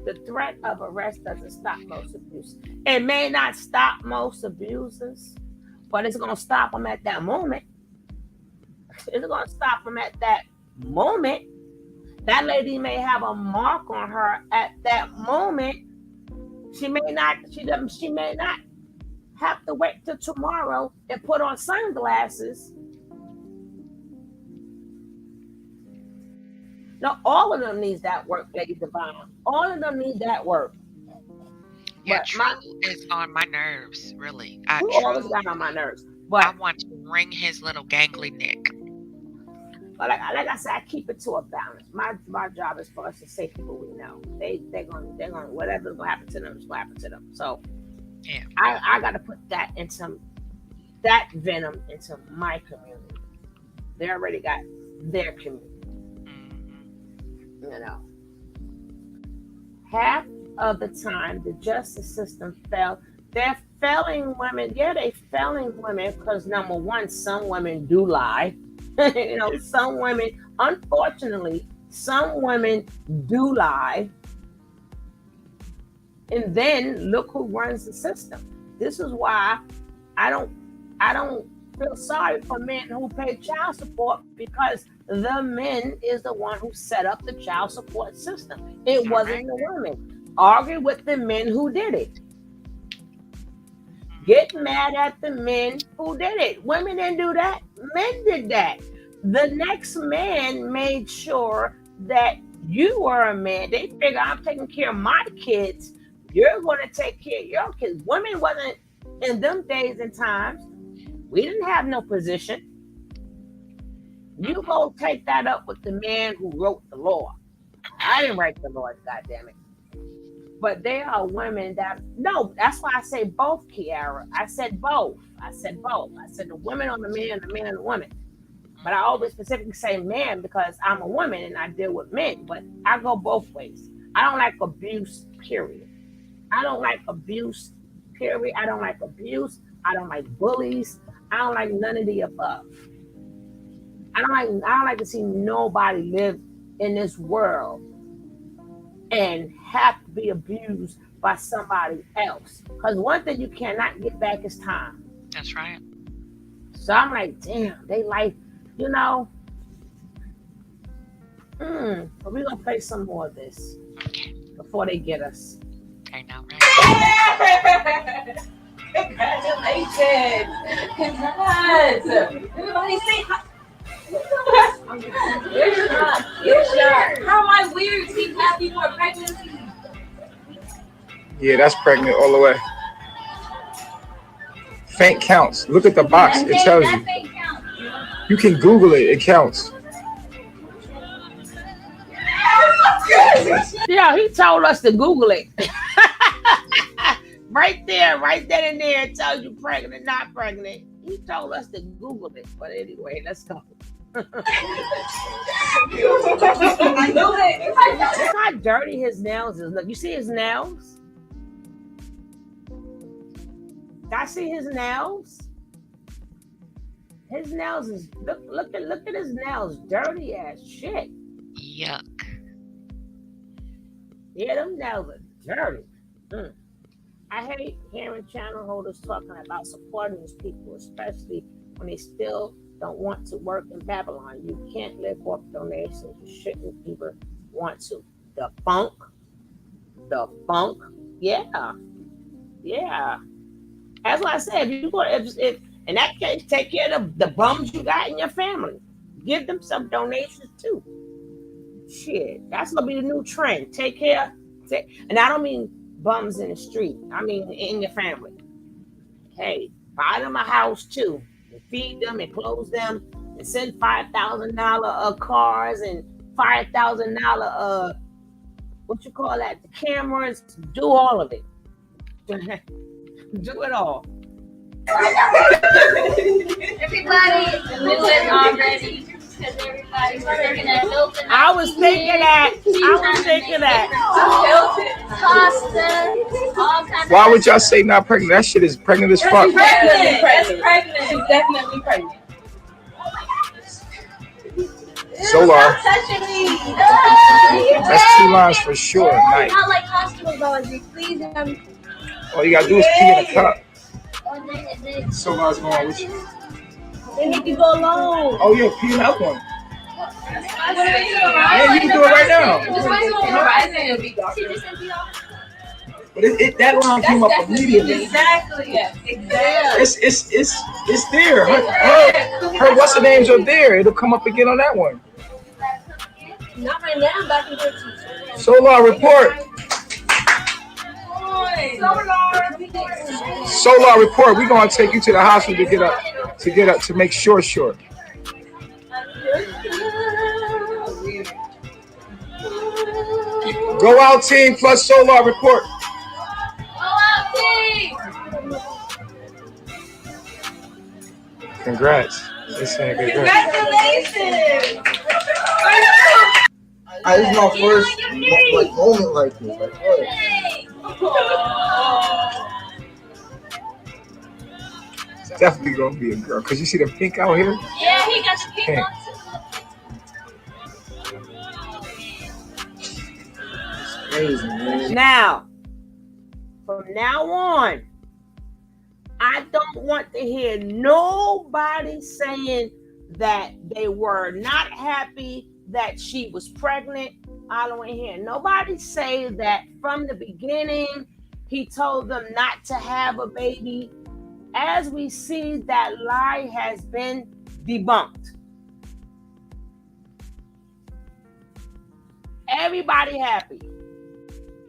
[SPEAKER 1] The threat of arrest doesn't stop most abuse. It may not stop most abusers, but it's gonna stop them at that moment. It's gonna stop them at that moment. That lady may have a mark on her at that moment. She may not have to wait till tomorrow and put on sunglasses. No, all of them needs that work, Lady Divine. All of them need that work.
[SPEAKER 19] Yeah,
[SPEAKER 1] But
[SPEAKER 19] True is on my nerves, really.
[SPEAKER 1] True always got on my nerves. But
[SPEAKER 19] I want to wring his little gangly neck.
[SPEAKER 1] But like I said, I keep it to a balance. My job is for us to say people we know. They're gonna whatever's gonna happen to them is gonna happen to them. So
[SPEAKER 19] yeah,
[SPEAKER 1] I gotta put that venom into my community. They already got their community. You know. Half of the time the justice system failed. They're failing women. Yeah, they failing women because number one, some women do lie. You know, some women, unfortunately, some women do lie. And then look who runs the system. This is why I don't feel sorry for men who pay child support, because the men is the one who set up the child support system. It wasn't the women. Argue with the men who did it. Get mad at the men who did it. Women didn't do that. Men did that. The next man made sure that you were a man. They figure, I'm taking care of my kids. You're going to take care of your kids. Women wasn't, in them days and times, we didn't have no position. You go take that up with the man who wrote the law. I didn't write the law, goddammit. But there are women that, no, that's why I say both, Kiara. I said both. I said the women on the man, the man on the woman. But I always specifically say man because I'm a woman and I deal with men. But I go both ways. I don't like abuse, period. I don't like abuse, period. I don't like abuse. I don't like bullies. I don't like none of the above. I don't like to see nobody live in this world and have to be abused by somebody else. Because one thing you cannot get back is time.
[SPEAKER 19] That's right.
[SPEAKER 1] So I'm like, damn, they like, you know. But we're gonna play some more of this before they get us.
[SPEAKER 19] I know, right?
[SPEAKER 18] Congratulations! Congrats! Everybody say hi. You're How am I weird? Keep happy for pregnancy.
[SPEAKER 17] Yeah, that's pregnant all the way. Faint counts. Look at the box. It tells you. You can Google it. It counts.
[SPEAKER 1] Yeah, he told us to Google it. right there and there, it tells you pregnant, not pregnant. He told us to Google it. But anyway, let's go. Look how dirty his nails is. Look, you see his nails? I see his nails. His nails is look at his nails, dirty as shit.
[SPEAKER 19] Yuck.
[SPEAKER 1] Yeah, them nails are dirty. Mm. I hate hearing channel holders talking about supporting these people, especially when they still don't want to work in Babylon. You can't live off donations. You shouldn't even want to. The funk. Yeah, yeah. That's what I said. If you go, if in that case, take care of the bums you got in your family. Give them some donations too. Shit, that's gonna be the new trend. And I don't mean bums in the street. I mean in your family. Hey, buy them a house too, and feed them and clothe them, and send $5,000 cars and $5,000 what you call that? The cameras. Do all of it. Do it all.
[SPEAKER 8] Everybody knew it already because everybody's looking at milk.
[SPEAKER 1] I was thinking that.
[SPEAKER 8] Pasta, all kinds.
[SPEAKER 17] Why would y'all say not pregnant? That shit is pregnant as fuck.
[SPEAKER 16] That's pregnant. She's definitely pregnant.
[SPEAKER 17] Solar.
[SPEAKER 8] Touching me.
[SPEAKER 17] That's 2 lines for sure. Nice.
[SPEAKER 8] Not like hospital doggy. Please.
[SPEAKER 17] All you gotta do is pee in a cup.
[SPEAKER 8] Then
[SPEAKER 17] Solar's going with you.
[SPEAKER 2] he can go alone.
[SPEAKER 17] Oh yeah, pee in that one.
[SPEAKER 8] Yeah,
[SPEAKER 17] you can do it right now. But that line came up immediately.
[SPEAKER 16] Exactly. Yes. Exactly.
[SPEAKER 17] It's there. Her what's the names are there. It'll come up again on that one.
[SPEAKER 2] Not right now, but I can go to
[SPEAKER 17] Solar report. Solar report. We're gonna take you to the hospital to get up to make sure. Go out team plus Solar report. Congrats.
[SPEAKER 16] Congratulations.
[SPEAKER 13] This is my first moment like this.
[SPEAKER 17] It's definitely gonna be a girl. Cause you see the pink out here?
[SPEAKER 8] Yeah, he got the pink on
[SPEAKER 13] Crazy, man.
[SPEAKER 1] Now, from now on, I don't want to hear nobody saying that they were not happy that she was pregnant. I don't want to hear nobody say that from the beginning he told them not to have a baby. As we see, that lie has been debunked. Everybody happy.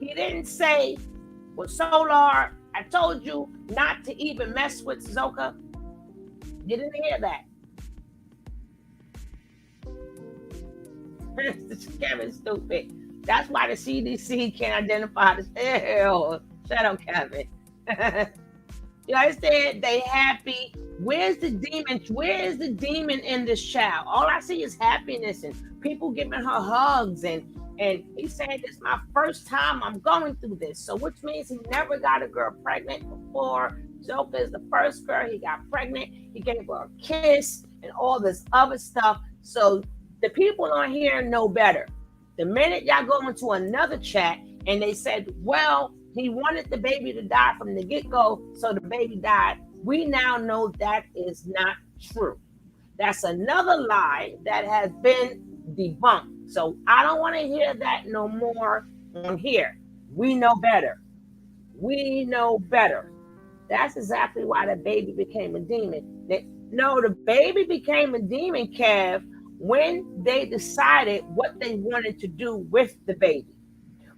[SPEAKER 1] He didn't say, well, Solar, I told you not to even mess with Zoka. You didn't hear that. Kevin's stupid. That's why the CDC can't identify this. Hell, shut up, Kevin. You understand? They happy. Where's the demon? Where's the demon in this child? All I see is happiness and people giving her hugs and he said, this is my first time I'm going through this. So which means he never got a girl pregnant before. Zoka is the first girl he got pregnant. He gave her a kiss and all this other stuff. So the people on here know better. The minute y'all go into another chat and they said, well, he wanted the baby to die from the get-go, so the baby died. We now know that is not true. That's another lie that has been debunked. So I don't want to hear that no more on here. We know better. We know better. That's exactly why the baby became a demon. No, the baby became a demon, Kev, when they decided what they wanted to do with the baby.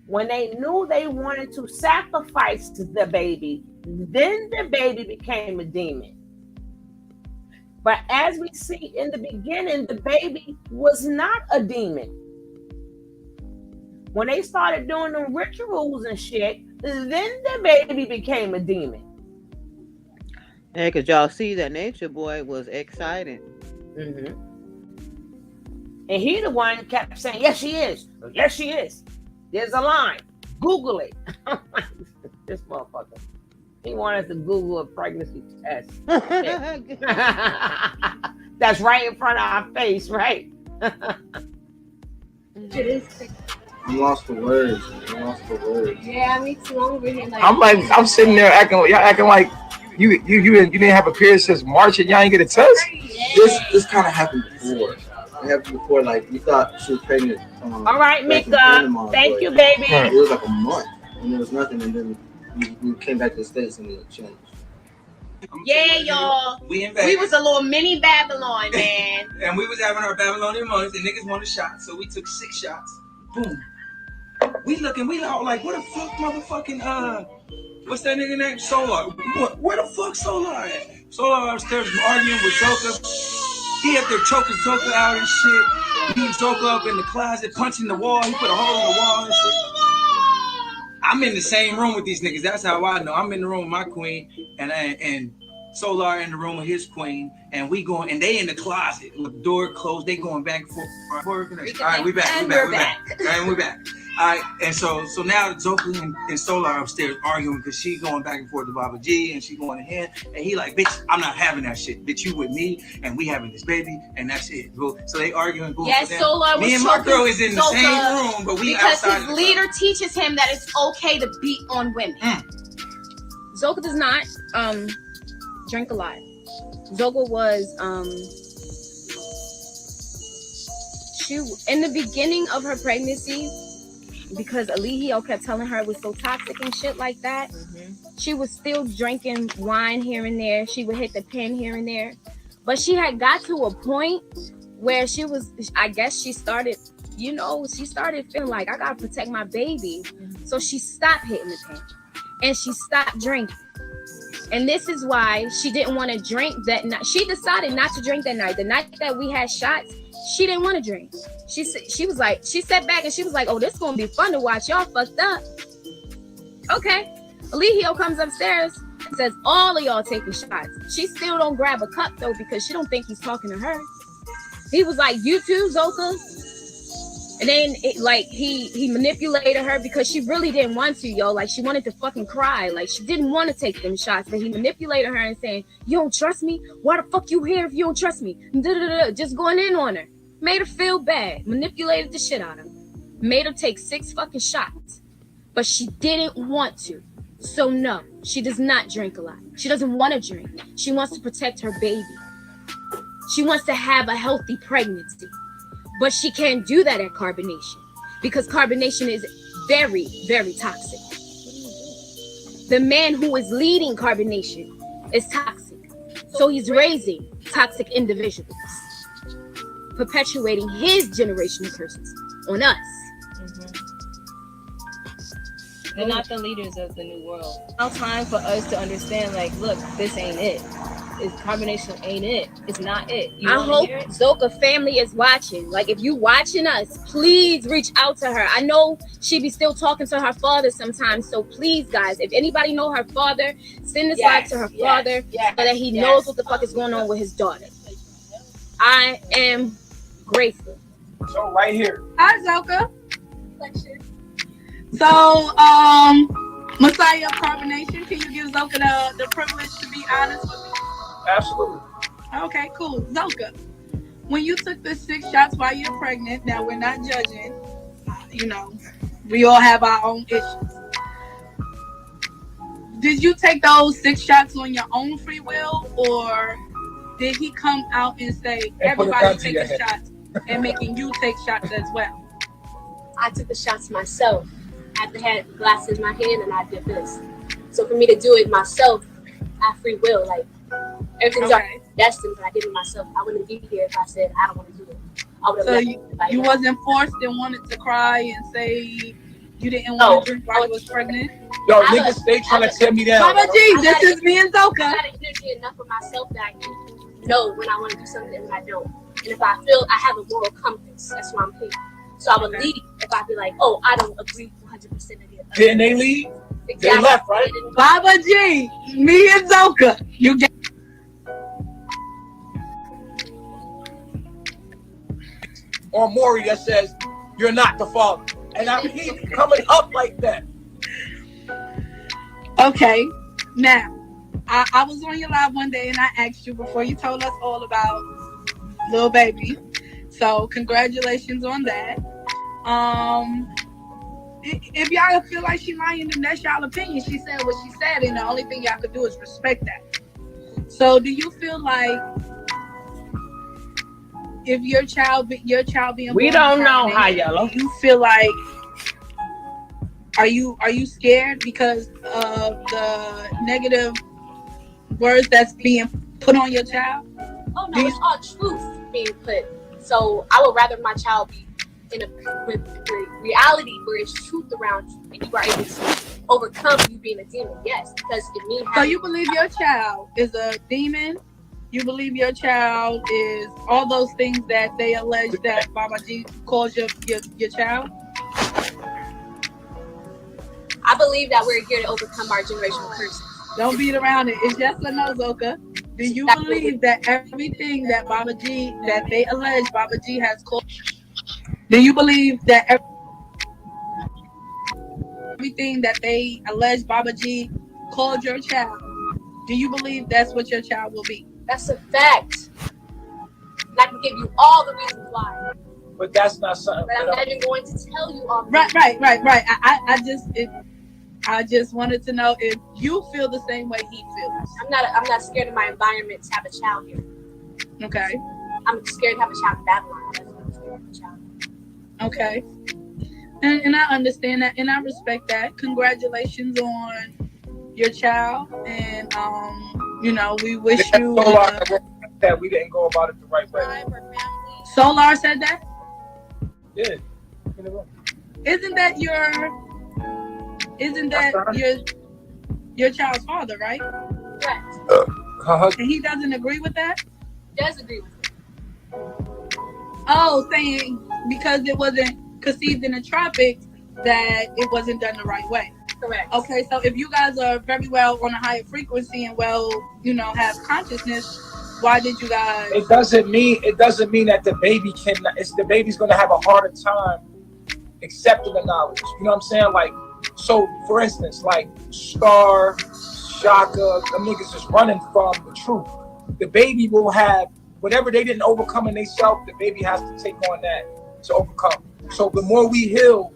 [SPEAKER 1] When they knew they wanted to sacrifice the baby, then the baby became a demon. But as we see in the beginning, the baby was not a demon. When they started doing them rituals and shit, then the baby became a demon.
[SPEAKER 3] Yeah, because y'all see that Nature Boy was excited.
[SPEAKER 1] Mm-hmm. And he the one kept saying, yes, she is. Yes, she is. There's a line. Google it. This motherfucker. He wanted to Google a pregnancy test. That's right in front of our face, right?
[SPEAKER 2] It is.
[SPEAKER 13] I'm lost for words. I'm lost for words.
[SPEAKER 14] Yeah, me too. I'm over here like.
[SPEAKER 17] I'm sitting there y'all acting like you didn't have a period since March and y'all ain't get a test.
[SPEAKER 13] This kind of happened before. It happened before. Like we thought she was pregnant.
[SPEAKER 1] All right,
[SPEAKER 13] back in
[SPEAKER 1] Mika.
[SPEAKER 13] Panama,
[SPEAKER 1] Thank
[SPEAKER 13] but
[SPEAKER 1] you, baby.
[SPEAKER 13] It was like a month, and there was nothing, and then we came back to the States, and it changed.
[SPEAKER 20] Yeah, y'all. We was a little mini Babylon, man.
[SPEAKER 21] And we was having our Babylonian moments. The niggas wanted shots, so we took 6 shots. Boom. We all like, what the fuck, motherfucking what's that nigga name? Solar. Where the fuck Solar at? Solar upstairs arguing with Zoka. He up there choking Zoka out and shit. Beating Zoka up in the closet, punching the wall. He put a hole in the wall and shit. I'm in the same room with these niggas. That's how I know. I'm in the room with my queen, and Solar in the room with his queen, and we going, and they in the closet with the door closed. They going back and forth. All right, we back. And we're back. All right, and so now Zoka and Solar upstairs arguing because she going back and forth to Baba G, and she going to him, and he like, bitch, I'm not having that shit. Bitch, you with me, and we having this baby, and that's it. So they arguing.
[SPEAKER 20] Yes, Solar was
[SPEAKER 21] me and my girl is in the same room, but we
[SPEAKER 20] because
[SPEAKER 21] outside.
[SPEAKER 20] Because his leader teaches him that it's okay to beat on women.
[SPEAKER 16] Zoka does not drink a lot. Zoka was she in the beginning of her pregnancy, because Alihio kept telling her it was so toxic and shit like that. She was still drinking wine here and there. She would hit the pen here and there, but she had got to a point where she was, I guess she started feeling like I gotta protect my baby. So she stopped hitting the pen and she stopped drinking. And this is why she didn't want to drink that night. She decided not to drink that night. The night that we had shots, she didn't want to drink. She sat back and she was like, oh, this is going to be fun to watch. Y'all fucked up. Okay. Alihio comes upstairs and says, all of y'all taking shots. She still don't grab a cup, though, because she don't think he's talking to her. He was like, you too, Zoka? And then he manipulated her because she really didn't want to, yo. Like, she wanted to fucking cry. Like, she didn't want to take them shots. But he manipulated her and saying, you don't trust me? Why the fuck you here if you don't trust me? Just going in on her. Made her feel bad. Manipulated the shit out of her. Made her take 6 fucking shots. But she didn't want to. So no, she does not drink a lot. She doesn't want to drink. She wants to protect her baby. She wants to have a healthy pregnancy. But she can't do that at carbonation because carbonation is very, very toxic. The man who is leading carbonation is toxic. So he's raising toxic individuals, perpetuating his generational curses on us. They're not the leaders of the new world. Now time for us to understand, like, look, this ain't it. Carbonation ain't it. It's not it.
[SPEAKER 2] I hope Zoka family is watching. Like, if you watching us, please reach out to her. I know she be still talking to her father sometimes. So please, guys, if anybody know her father, send this live to her father so that he knows what the fuck is going on with his daughter. I am grateful.
[SPEAKER 17] So right here.
[SPEAKER 22] Hi, Zoka. So, Messiah of Carbonation, can you give Zoka the privilege to be honest with me?
[SPEAKER 17] Absolutely.
[SPEAKER 22] Okay, cool. Zoka, when you took the 6 shots while you're pregnant, now we're not judging, we all have our own issues. Did you take those 6 shots on your own free will, or did he come out and say, everybody's taking shots and making you take shots as well?
[SPEAKER 14] I took the shots myself. I had glasses in my hand and I did this. So for me to do it myself, I have free will. Like, everything's already destined, but I did it myself. I wouldn't be here if I said I don't want to do it. I would have
[SPEAKER 22] you wasn't forced and wanted to cry and say you didn't want to drink while you was pregnant?
[SPEAKER 17] Yo, niggas stay trying to tear me down.
[SPEAKER 22] Mama G, this is me and Zoka.
[SPEAKER 14] I got energy enough of myself that I can know when I want to do something and when I don't. And if I feel I have a moral compass, that's why I'm here. So I would leave if I be like, oh, I don't agree 100% of it.
[SPEAKER 17] Didn't they leave?
[SPEAKER 14] Exactly.
[SPEAKER 17] They left, right?
[SPEAKER 22] Baba G, me and Zoka. You get
[SPEAKER 17] or Maury that says you're not the father, and I keep coming up like that.
[SPEAKER 22] Okay, now I was on your live one day and I asked you before you told us all about little baby. So congratulations on that. if y'all feel like she lying, then that's y'all opinion. She said what she said, and the only thing y'all could do is respect that. So, do you feel like if your child being
[SPEAKER 1] We
[SPEAKER 22] born
[SPEAKER 1] don't know,
[SPEAKER 22] incarnate,
[SPEAKER 1] High Yellow.
[SPEAKER 22] do you feel like are you scared because of the negative words that's being put on your child?
[SPEAKER 14] Oh no, it's all truth being put. So I would rather my child be in a with reality where it's truth around you and you are able to overcome you being a demon. Yes, because it means.
[SPEAKER 22] So you believe your child is a demon? You believe your child is all those things that they allege that Baba G calls your child?
[SPEAKER 14] I believe that we're here to overcome our generational curses.
[SPEAKER 22] Don't beat around it. It's yes or no, Zoka. Do you believe that everything that Baba G, that they allege Baba G has called? Do you believe that everything that they allege Baba G called your child? Do you believe that's what your child will be?
[SPEAKER 14] That's a fact. And I can give you all the reasons why.
[SPEAKER 17] But that's not something.
[SPEAKER 14] But I'm not even going to tell you all.
[SPEAKER 22] Right. I just wanted to know if you feel the same way he feels.
[SPEAKER 14] I'm not scared of my environment to have a child here.
[SPEAKER 22] Okay.
[SPEAKER 14] I'm scared to have a child in Babylon. That's what I'm scared of a child.
[SPEAKER 22] Okay. And I understand that and I respect that. Congratulations on your child, and we wish you
[SPEAKER 17] that we didn't go about it the right way.
[SPEAKER 22] Solar said that?
[SPEAKER 17] Yeah.
[SPEAKER 22] Isn't that your child's father, right?
[SPEAKER 14] Correct.
[SPEAKER 22] And he doesn't agree with that?
[SPEAKER 14] He does agree with it.
[SPEAKER 22] Oh, saying because it wasn't conceived in the tropics that it wasn't done the right way.
[SPEAKER 14] Correct.
[SPEAKER 22] Okay, so if you guys are very well on a higher frequency and have consciousness, why did you guys?
[SPEAKER 17] It doesn't mean that the baby cannot. It's the baby's gonna have a harder time accepting the knowledge. You know what I'm saying? Like, so for instance, like Star, Shaka, them niggas is running from the truth. The baby will have whatever they didn't overcome in themselves. The baby has to take on that to overcome. So the more we heal,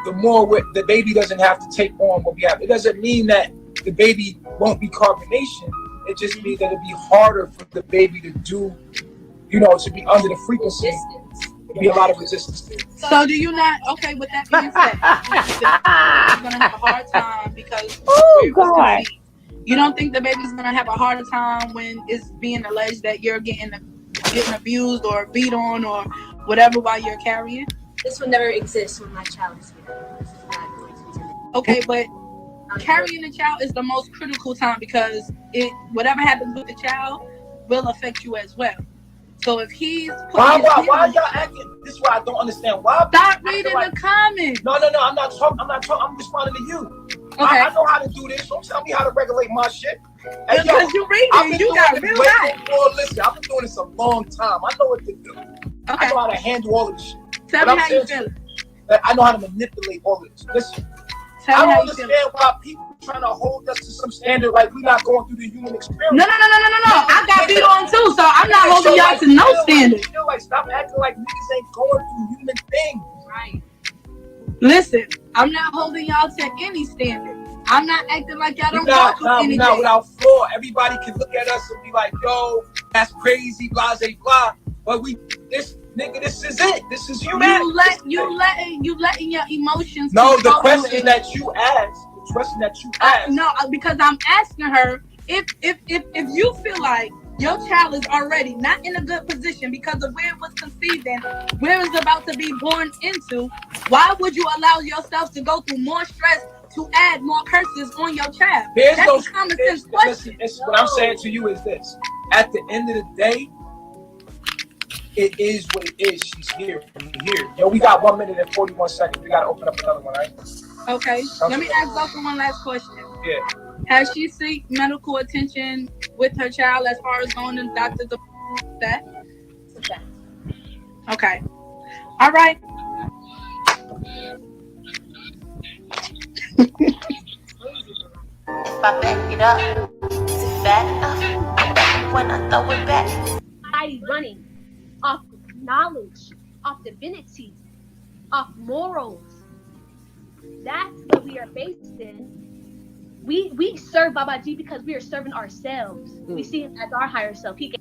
[SPEAKER 17] the more the baby doesn't have to take on what we have. It doesn't mean that the baby won't be carbonation. It just means that it'll be harder for the baby to do, to be under the frequency. There'll be a lot of resistance there.
[SPEAKER 22] So do you not? Okay, with that being said, you're gonna have a hard time because
[SPEAKER 1] God.
[SPEAKER 22] You don't think the baby's gonna have a harder time when it's being alleged that you're getting abused or beat on or whatever while you're carrying?
[SPEAKER 14] This will never exist when my child is here. This is not going to be.
[SPEAKER 22] Okay, but carrying the child is the most critical time because whatever happens with the child will affect you as well. So if he's
[SPEAKER 17] why y'all acting? This is why I don't understand. Why?
[SPEAKER 22] Stop reading the comments.
[SPEAKER 17] No. I'm not talking. I'm responding to you. Okay. I know how to do this. Don't tell me how to regulate my shit.
[SPEAKER 22] Hey, because you read it, you got real life.
[SPEAKER 17] Listen, I've been doing this a long time. I know what to do. Okay. I know how to handle all of this shit.
[SPEAKER 22] Tell me how you feel.
[SPEAKER 17] I know how to manipulate all of this. Listen, I don't understand why people trying to hold us to some standard like we're not going through the human experience.
[SPEAKER 22] No. I got beat on too, so I'm not holding y'all to no standard.
[SPEAKER 17] Stop acting like niggas ain't going through human things.
[SPEAKER 22] Right. Listen, I'm not holding y'all to any standard. I'm not acting like y'all don't go through anything.
[SPEAKER 17] Not without flaw. Everybody can look at us and be like, yo, that's crazy, blah, blah. But this is it. This is humanity.
[SPEAKER 22] You letting your emotions.
[SPEAKER 17] No, the question that you asked.
[SPEAKER 22] No, because I'm asking her if you feel like your child is already not in a good position because of where it was conceived and where it's about to be born into, why would you allow yourself to go through more stress to add more curses on your child? That's a common sense question.
[SPEAKER 17] What I'm saying to you is this: at the end of the day, it is what it is. She's here. Yo, we got 1 minute and 41 seconds. We gotta open up another one, right?
[SPEAKER 22] Okay. Let me ask Zoka one last question.
[SPEAKER 17] Yeah.
[SPEAKER 22] Has she seek medical attention with her child as far as going to the doctor? That? Okay. All right.
[SPEAKER 8] If I back it up, is it bad enough when I throw it back?
[SPEAKER 2] I running off knowledge, off divinity, off morals, That's what we are based in. We serve Babaji because we are serving ourselves. We see him as our higher self. He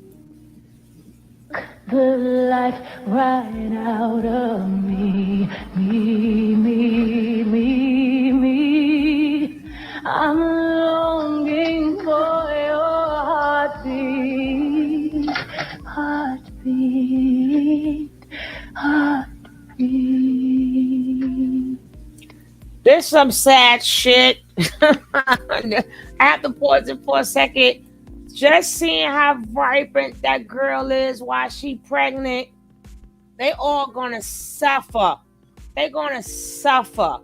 [SPEAKER 18] the life right out of me. I'm longing for your heartbeat, heartbeat.
[SPEAKER 1] There's some sad shit. I have to pause it for a second. Just seeing how vibrant that girl is while she pregnant, they all gonna suffer. They gonna suffer.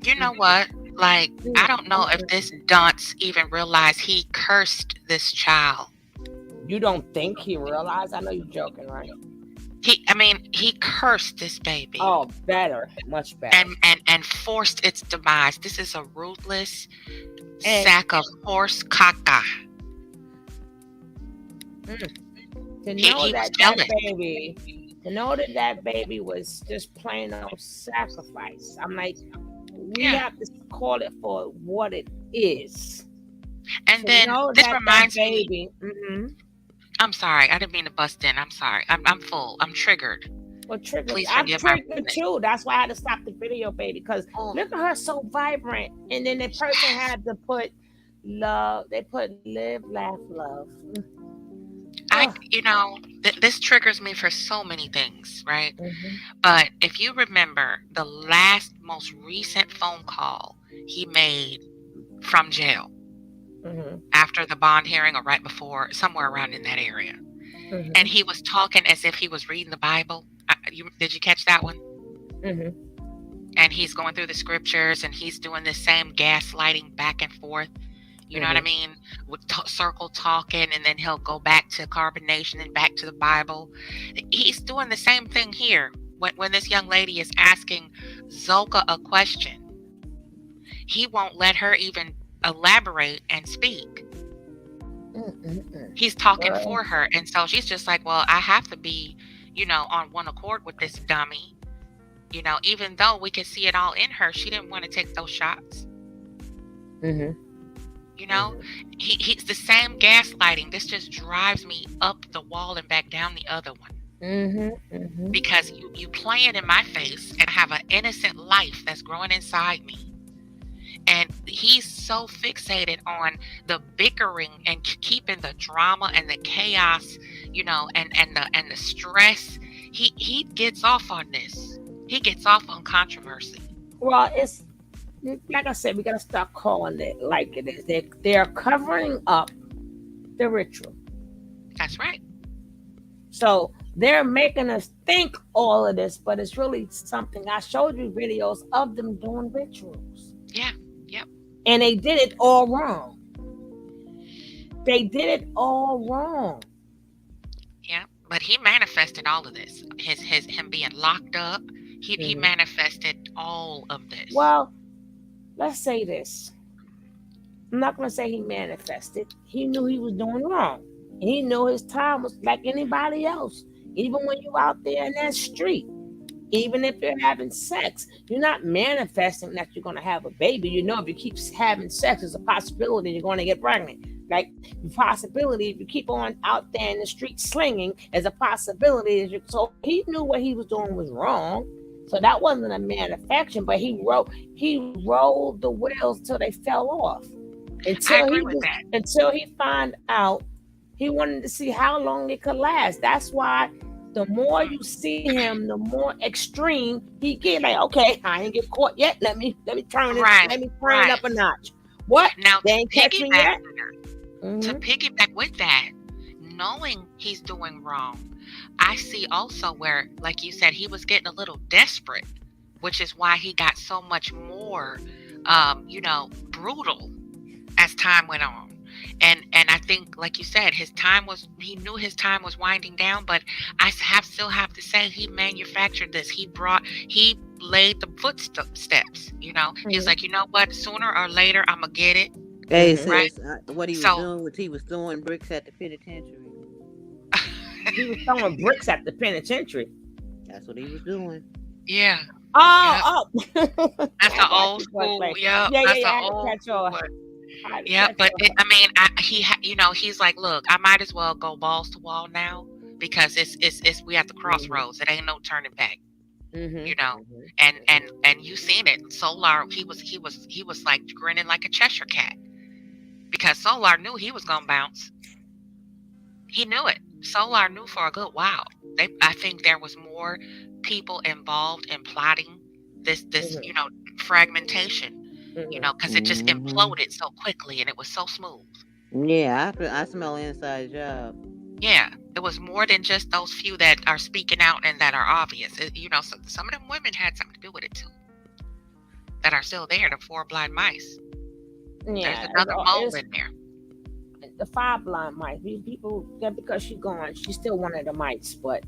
[SPEAKER 19] You know what? Like, I don't know if this dunce even realized he cursed this child.
[SPEAKER 1] You don't think he realized? I know you're joking, right?
[SPEAKER 19] He cursed this baby.
[SPEAKER 1] Oh, better, much better.
[SPEAKER 19] And forced its demise. This is a ruthless sack of horse caca.
[SPEAKER 1] To know that baby was just plain old sacrifice. I'm like, we have to call it for what it is.
[SPEAKER 19] And then this reminds me.
[SPEAKER 1] Mm-hmm.
[SPEAKER 19] I'm sorry, I didn't mean to bust in. I'm sorry. I'm full. I'm triggered.
[SPEAKER 1] Well, triggered.
[SPEAKER 19] Please
[SPEAKER 1] I'm
[SPEAKER 19] forgive
[SPEAKER 1] triggered too. That's why I had to stop the video, baby. Because look at her, so vibrant. And then the person had to put love. They put live, laugh, love.
[SPEAKER 19] This triggers me for so many things, right?
[SPEAKER 1] Mm-hmm.
[SPEAKER 19] But if you remember the most recent phone call he made from jail, after the bond hearing or right before, somewhere around in that area, and he was talking as if he was reading the Bible. Did you catch that one? And he's going through the scriptures and he's doing the same gaslighting back and forth. You know what I mean? With circle talking, and then he'll go back to carbonation and back to the Bible. He's doing the same thing here. When this young lady is asking Zoka a question, he won't let her even elaborate and speak. He's talking for her. And so she's just like, well, I have to be, on one accord with this dummy. Even though we can see it all in her, she didn't want to take those shots. He's the same gaslighting. This just drives me up the wall and back down the other one. Because you playing in my face and I have an innocent life that's growing inside me. And he's so fixated on the bickering and keeping the drama and the chaos, and the stress. He gets off on this. He gets off on controversy.
[SPEAKER 1] Well, it's like I said, we gotta start calling it like it is. They're covering up the ritual.
[SPEAKER 19] That's right.
[SPEAKER 1] So they're making us think all of this, but it's really something. I showed you videos of them doing rituals.
[SPEAKER 19] Yeah. Yep.
[SPEAKER 1] And they did it all wrong.
[SPEAKER 19] Yeah, but he manifested all of this. Him being locked up. He manifested all of this.
[SPEAKER 1] Well, let's say this. I'm not going to say he manifested. He knew he was doing wrong. And he knew his time was like anybody else. Even when you're out there in that street, even if you're having sex, you're not manifesting that you're going to have a baby. If you keep having sex, there's a possibility you're going to get pregnant. Like the possibility, if you keep on out there in the street slinging, there's a possibility. So he knew what he was doing was wrong. So that wasn't a manifestation, but he rolled the wheels till they fell off. Until he found out, he wanted to see how long it could last. That's why the more you see him, the more extreme he get. Like, okay, I ain't get caught yet. Let me turn it. Let me turn it up a notch. What?
[SPEAKER 19] Now
[SPEAKER 1] they ain't catch me yet.
[SPEAKER 19] To piggyback with that, knowing he's doing wrong, I see also where, like you said, he was getting a little desperate, which is why he got so much more, brutal as time went on. And I think, like you said, he knew his time was winding down, but I still have to say he manufactured this. He laid the footsteps, He's like, you know what, sooner or later, I'm going to get it.
[SPEAKER 3] Hey,
[SPEAKER 19] right?
[SPEAKER 3] What he was doing was he was throwing bricks at the penitentiary.
[SPEAKER 1] He was throwing bricks at the penitentiary.
[SPEAKER 3] That's what he was doing.
[SPEAKER 19] Yeah.
[SPEAKER 1] Oh.
[SPEAKER 19] That's
[SPEAKER 1] I
[SPEAKER 19] an
[SPEAKER 1] got
[SPEAKER 19] old
[SPEAKER 1] you, but
[SPEAKER 19] school.
[SPEAKER 1] like,
[SPEAKER 19] Yeah,
[SPEAKER 1] yeah.
[SPEAKER 19] that's an
[SPEAKER 1] I had to
[SPEAKER 19] old
[SPEAKER 1] catch
[SPEAKER 19] school
[SPEAKER 1] on.
[SPEAKER 19] one.
[SPEAKER 1] I had to
[SPEAKER 19] Yeah,
[SPEAKER 1] catch
[SPEAKER 19] but
[SPEAKER 1] on.
[SPEAKER 19] I mean, he's like, look, I might as well go balls to wall now because it's we at the crossroads. It ain't no turning back. You know, and you seen it. Solar, he was like grinning like a Cheshire cat because Solar knew he was gonna bounce. He knew it. Solar knew for a good while. I think there was more people involved in plotting this fragmentation. Because it just imploded so quickly and it was so smooth.
[SPEAKER 3] Yeah, I smell inside job.
[SPEAKER 19] Yeah, it was more than just those few that are speaking out and that are obvious. Some of them women had something to do with it too. That are still there, the 4 blind mice.
[SPEAKER 1] Yeah,
[SPEAKER 19] There's another mole in there.
[SPEAKER 1] The 5 blind mice. These people, because she's gone, she's still one of the mice. But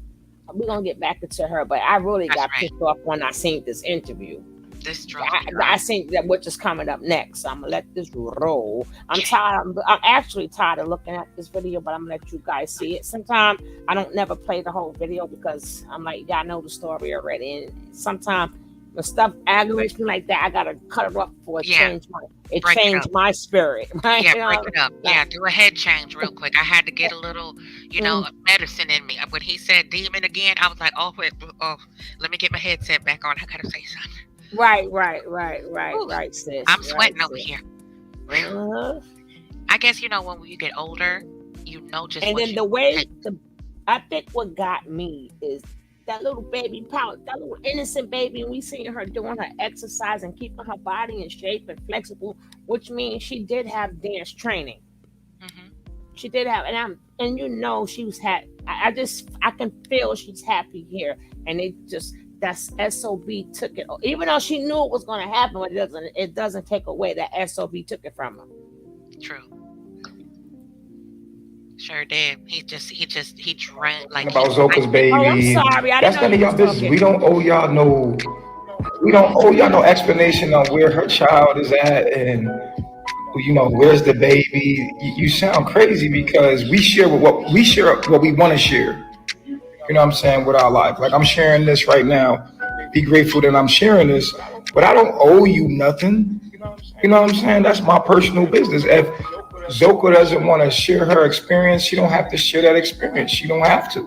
[SPEAKER 1] we're gonna get back into her. But I really got pissed off when I seen this interview.
[SPEAKER 19] This drove me
[SPEAKER 1] I think that which is coming up next. I'm gonna let this roll. I'm tired. I'm actually tired of looking at this video, but I'm gonna let you guys see it. Sometimes I don't never play the whole video because I'm like, y'all know the story already. And sometimes when stuff aggravates me like that, I gotta cut it off before it changed my spirit. Right?
[SPEAKER 19] Yeah, break it up. Yeah, do a head change real quick. I had to get a little, medicine in me. When he said demon again, I was like, oh, wait, let me get my headset back on. I gotta say something.
[SPEAKER 1] Right, sis.
[SPEAKER 19] I'm sweating over here. I guess when you get older, just.
[SPEAKER 1] And then the way I think what got me is that little baby pouch, that little innocent baby, and we seen her doing her exercise and keeping her body in shape and flexible, which means she did have dance training. She did have, and she was happy. I can feel she's happy here, and that's SOB took it, even though she knew it was going to happen, but it doesn't take away that SOB took it from her.
[SPEAKER 19] True. Sure did. He drank like
[SPEAKER 17] about Zoka's baby.
[SPEAKER 1] Oh, I'm sorry.
[SPEAKER 17] That's none of y'all business. We don't owe y'all no explanation on where her child is at and where's the baby. You sound crazy because we share what we want to share. You know what I'm saying, with our life. Like I'm sharing this right now. Be grateful that I'm sharing this, but I don't owe you nothing. You know what I'm saying? That's my personal business. If Zoka doesn't want to share her experience, she don't have to share that experience. She don't have to.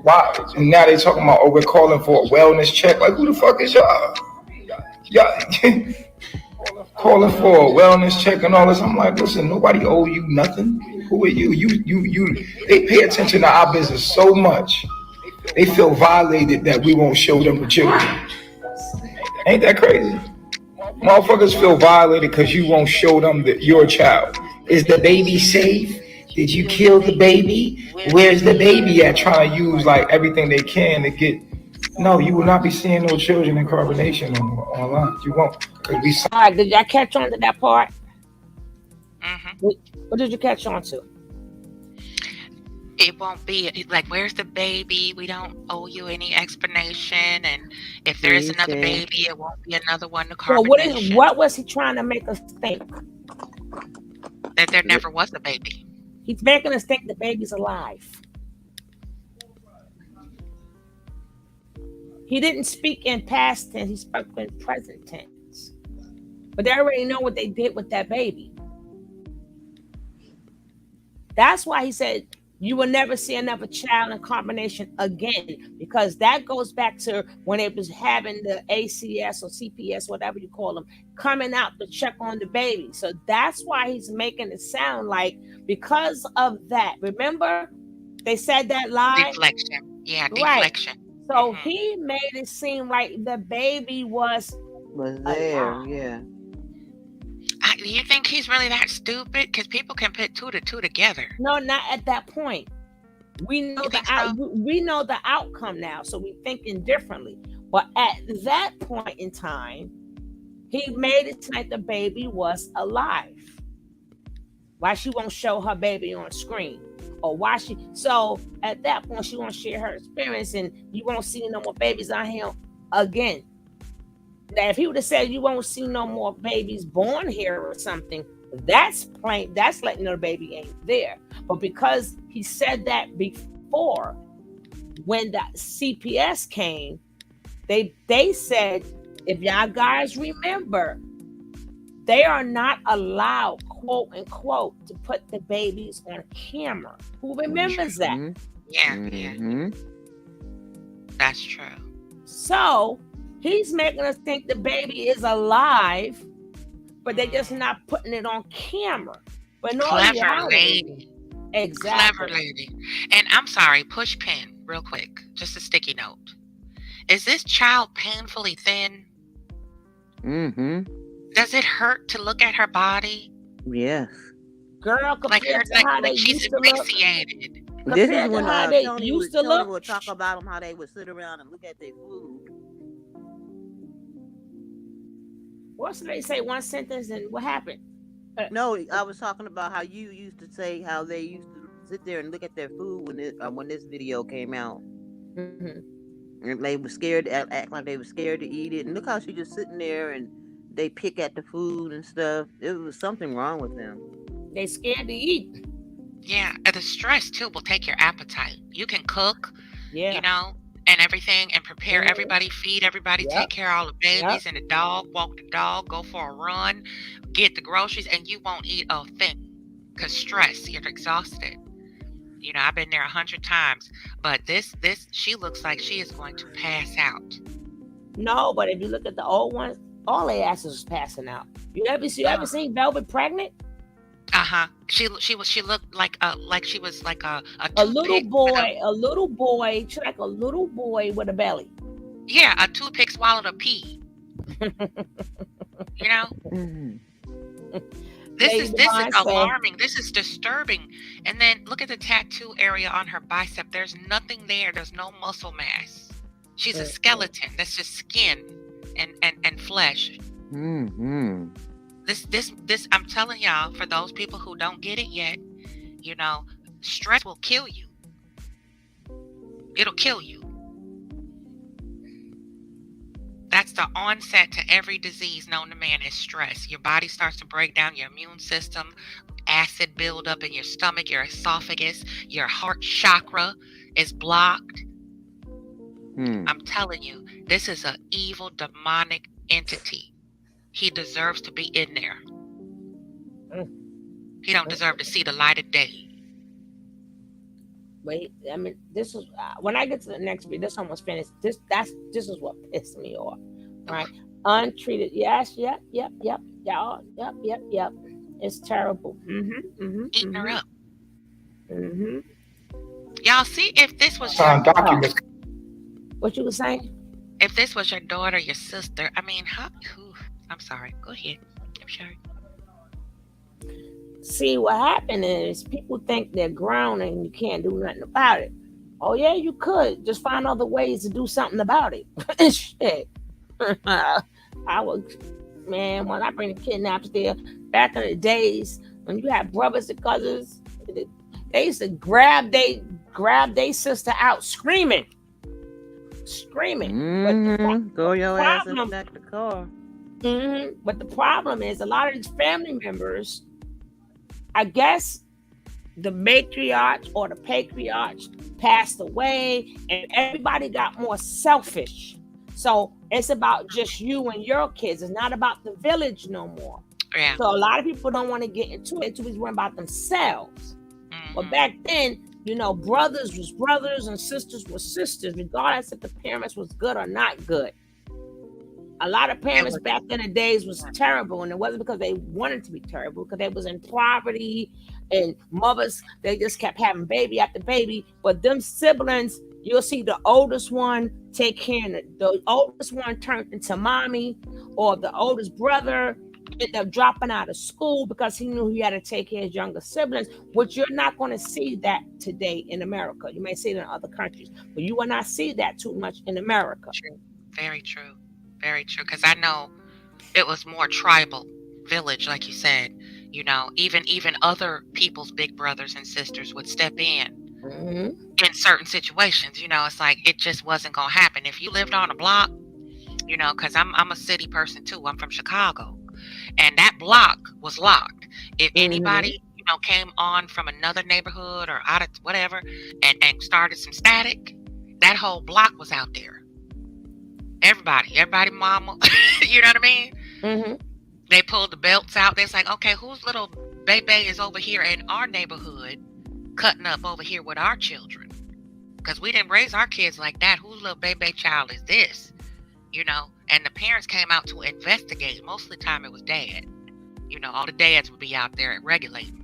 [SPEAKER 17] Why? And now they talking about, we're calling for a wellness check. Like, who the fuck is y'all? Y'all calling for a wellness check and all this. I'm like, listen, nobody owe you nothing. Who are you? You. They pay attention to our business so much. They feel violated that we won't show them the children. Ain't that crazy? Motherfuckers feel violated because you won't show them your child. Is the baby safe? Did you kill the baby? Where's the baby at? Trying to use like everything they can to get. No, you will not be seeing no children in carbonation online. You won't.
[SPEAKER 1] All right, did y'all catch on to that part? What did you catch on to?
[SPEAKER 19] It won't be like, where's the baby? We don't owe you any explanation. And if there is another baby, it won't be another one to carbonation.
[SPEAKER 1] So what was he trying to make us think?
[SPEAKER 19] That there never was a baby.
[SPEAKER 1] He's making us think the baby's alive. He didn't speak in past tense, he spoke in present tense. But they already know what they did with that baby. That's why he said, you will never see another child in combination again, because that goes back to when it was having the ACS or CPS, whatever you call them, coming out to check on the baby. So that's why he's making it sound like, because of that, remember they said that lie?
[SPEAKER 19] Deflection. Yeah, deflection.
[SPEAKER 1] Right. So he made it seem like the baby was
[SPEAKER 3] there. Yeah.
[SPEAKER 19] You think he's really that stupid? Because people can put 2 to 2 together.
[SPEAKER 1] No, not at that point. We know we know the outcome now, so we're thinking differently. But at that point in time, he made it like the baby was alive. Why she won't show her baby on screen, or why so at that point she won't share her experience, and you won't see no more babies on here again. Now, if he would have said you won't see no more babies born here or something, that's plain. That's letting the baby ain't there. But because he said that before, when the CPS came, they said, if y'all guys remember, they are not allowed, quote unquote, to put the babies on camera. Who remembers that?
[SPEAKER 19] Yeah. That's true.
[SPEAKER 1] So he's making us think the baby is alive, but they're just not putting it on camera. But no,
[SPEAKER 19] Clever lady.
[SPEAKER 1] Exactly.
[SPEAKER 19] Clever lady. And I'm sorry, push pin real quick. Just a sticky note. Is this child painfully thin? Does it hurt to look at her body?
[SPEAKER 3] Yes.
[SPEAKER 1] Girl, compared to how they
[SPEAKER 19] she's
[SPEAKER 1] used to look.
[SPEAKER 19] emaciated.
[SPEAKER 3] This is when
[SPEAKER 1] how they
[SPEAKER 3] Tony
[SPEAKER 1] used to look.
[SPEAKER 3] would talk about them, how they would sit around and look at their food.
[SPEAKER 1] What's they say one sentence and what happened?
[SPEAKER 3] No, I was talking about how you used to say how they used to sit there and look at their food when this video came out. And they were scared to act like they were scared to eat it. And look how she just sitting there and they pick at the food and stuff. There was something wrong with them.
[SPEAKER 1] They scared to eat.
[SPEAKER 19] Yeah, and the stress too will take your appetite. You can cook, you know, and everything, and prepare everybody, feed everybody, take care of all the babies and the dog, walk the dog, go for a run, get the groceries, and you won't eat a thing because stress, you're exhausted. You know, I've been there 100 times, but this, she looks like she is going to pass out.
[SPEAKER 1] No, but if you look at the old ones, all their asses was passing out. You ever seen Velvet pregnant?
[SPEAKER 19] She looked like she was like a
[SPEAKER 1] little boy, she like a little boy with a belly.
[SPEAKER 19] Yeah, a toothpick swallowed a pea. You know? This is alarming. This is disturbing. And then look at the tattoo area on her bicep. There's nothing there. There's no muscle mass. She's a skeleton. That's just skin and flesh. This I'm telling y'all, for those people who don't get it yet, you know, stress will kill you. It'll kill you. That's the onset to every disease known to man is stress. Your body starts to break down, your immune system, acid build up in your stomach, your esophagus, your heart chakra is blocked. I'm telling you, this is an evil demonic entity. He deserves to be in there. He don't deserve to see the light of day.
[SPEAKER 1] Wait, I mean, this is when I get to the next video. This almost finished. This is what pissed me off, right? Untreated. Yes, yep. Y'all, yep. It's terrible.
[SPEAKER 19] Eating her up. Y'all see if this was
[SPEAKER 1] what you were saying?
[SPEAKER 19] If this was your daughter, your sister, I mean, I'm sorry. Go ahead. I'm sorry.
[SPEAKER 1] See, what happened is people think they're grown and you can't do nothing about it. Oh yeah, you could. Just find other ways to do something about it. Shit. I was, man, when I bring the kidnappers there, back in the days when you had brothers and cousins, they used to grab they sister out screaming.
[SPEAKER 3] Throw your ass in the back of the car.
[SPEAKER 1] But the problem is a lot of these family members, I guess the matriarch or the patriarch passed away and everybody got more selfish. So it's about just you and your kids. It's not about the village no more.
[SPEAKER 19] Yeah.
[SPEAKER 1] So a lot of people don't want to get into it. It's always worrying about themselves. But back then, you know, brothers was brothers and sisters were sisters, regardless if the parents was good or not good. A lot of parents back in the days was terrible, and it wasn't because they wanted to be terrible, because they was in poverty, and mothers, they just kept having baby after baby. But them siblings, you'll see the oldest one take care of it. The oldest one turned into mommy, or the oldest brother ended up dropping out of school because he knew he had to take care of his younger siblings, which you're not going to see that today in America. You may see it in other countries, but you will not see that too much in America.
[SPEAKER 19] True. Very true. Very true. Because I know it was more tribal village, like you said. You know, even other people's big brothers and sisters would step in certain situations. You know, it's like it just wasn't gonna happen. If you lived on a block, you know, because I'm a city person too. I'm from Chicago, and that block was locked. If anybody, you know, came on from another neighborhood or out of whatever, and started some static, that whole block was out there. Everybody mama, you know what I mean?
[SPEAKER 1] Mm-hmm.
[SPEAKER 19] They pulled the belts out. They're like, okay, whose little baby is over here in our neighborhood cutting up over here with our children? Because we didn't raise our kids like that. Whose little baby child is this? You know? And the parents came out to investigate. Most of the time it was dad. You know, all the dads would be out there regulating.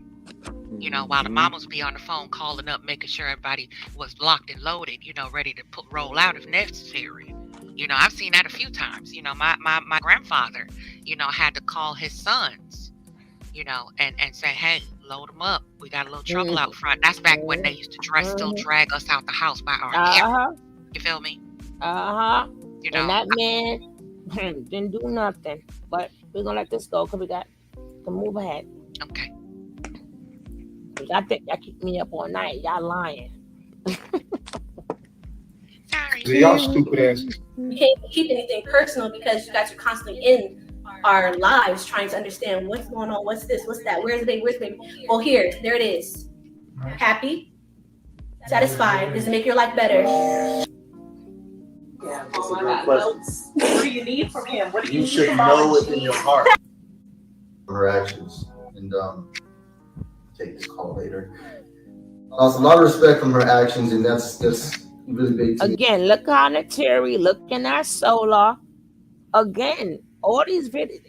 [SPEAKER 19] You know, while the mamas would be on the phone calling up, making sure everybody was locked and loaded, you know, ready to roll out if necessary. You know, I've seen that a few times. You know, my grandfather, you know, had to call his sons, you know, and say, hey, load them up. We got a little trouble out front. That's back when they used to still drag us out the house by our hair. You feel me? You know,
[SPEAKER 1] and that man didn't do nothing. But we're going to let this go because we got to move ahead.
[SPEAKER 19] Okay.
[SPEAKER 1] I think y'all keep me up all night. Y'all lying.
[SPEAKER 19] Sorry.
[SPEAKER 17] Y'all stupid ass.
[SPEAKER 2] You can't keep anything personal because you guys are constantly in our lives trying to understand what's going on, what's this, what's that, where's the baby? Well, here, there it is. Happy, satisfied. Does it make your life better?
[SPEAKER 22] Yeah. Oh my God. What do you need from him? What do you need
[SPEAKER 13] should
[SPEAKER 22] from
[SPEAKER 13] know
[SPEAKER 22] our
[SPEAKER 13] within your heart her actions, and take this call later. Lost a lot of respect from her actions, and that's really big to me.
[SPEAKER 1] Again, look on at Terry, looking at Solar. Again, all these videos,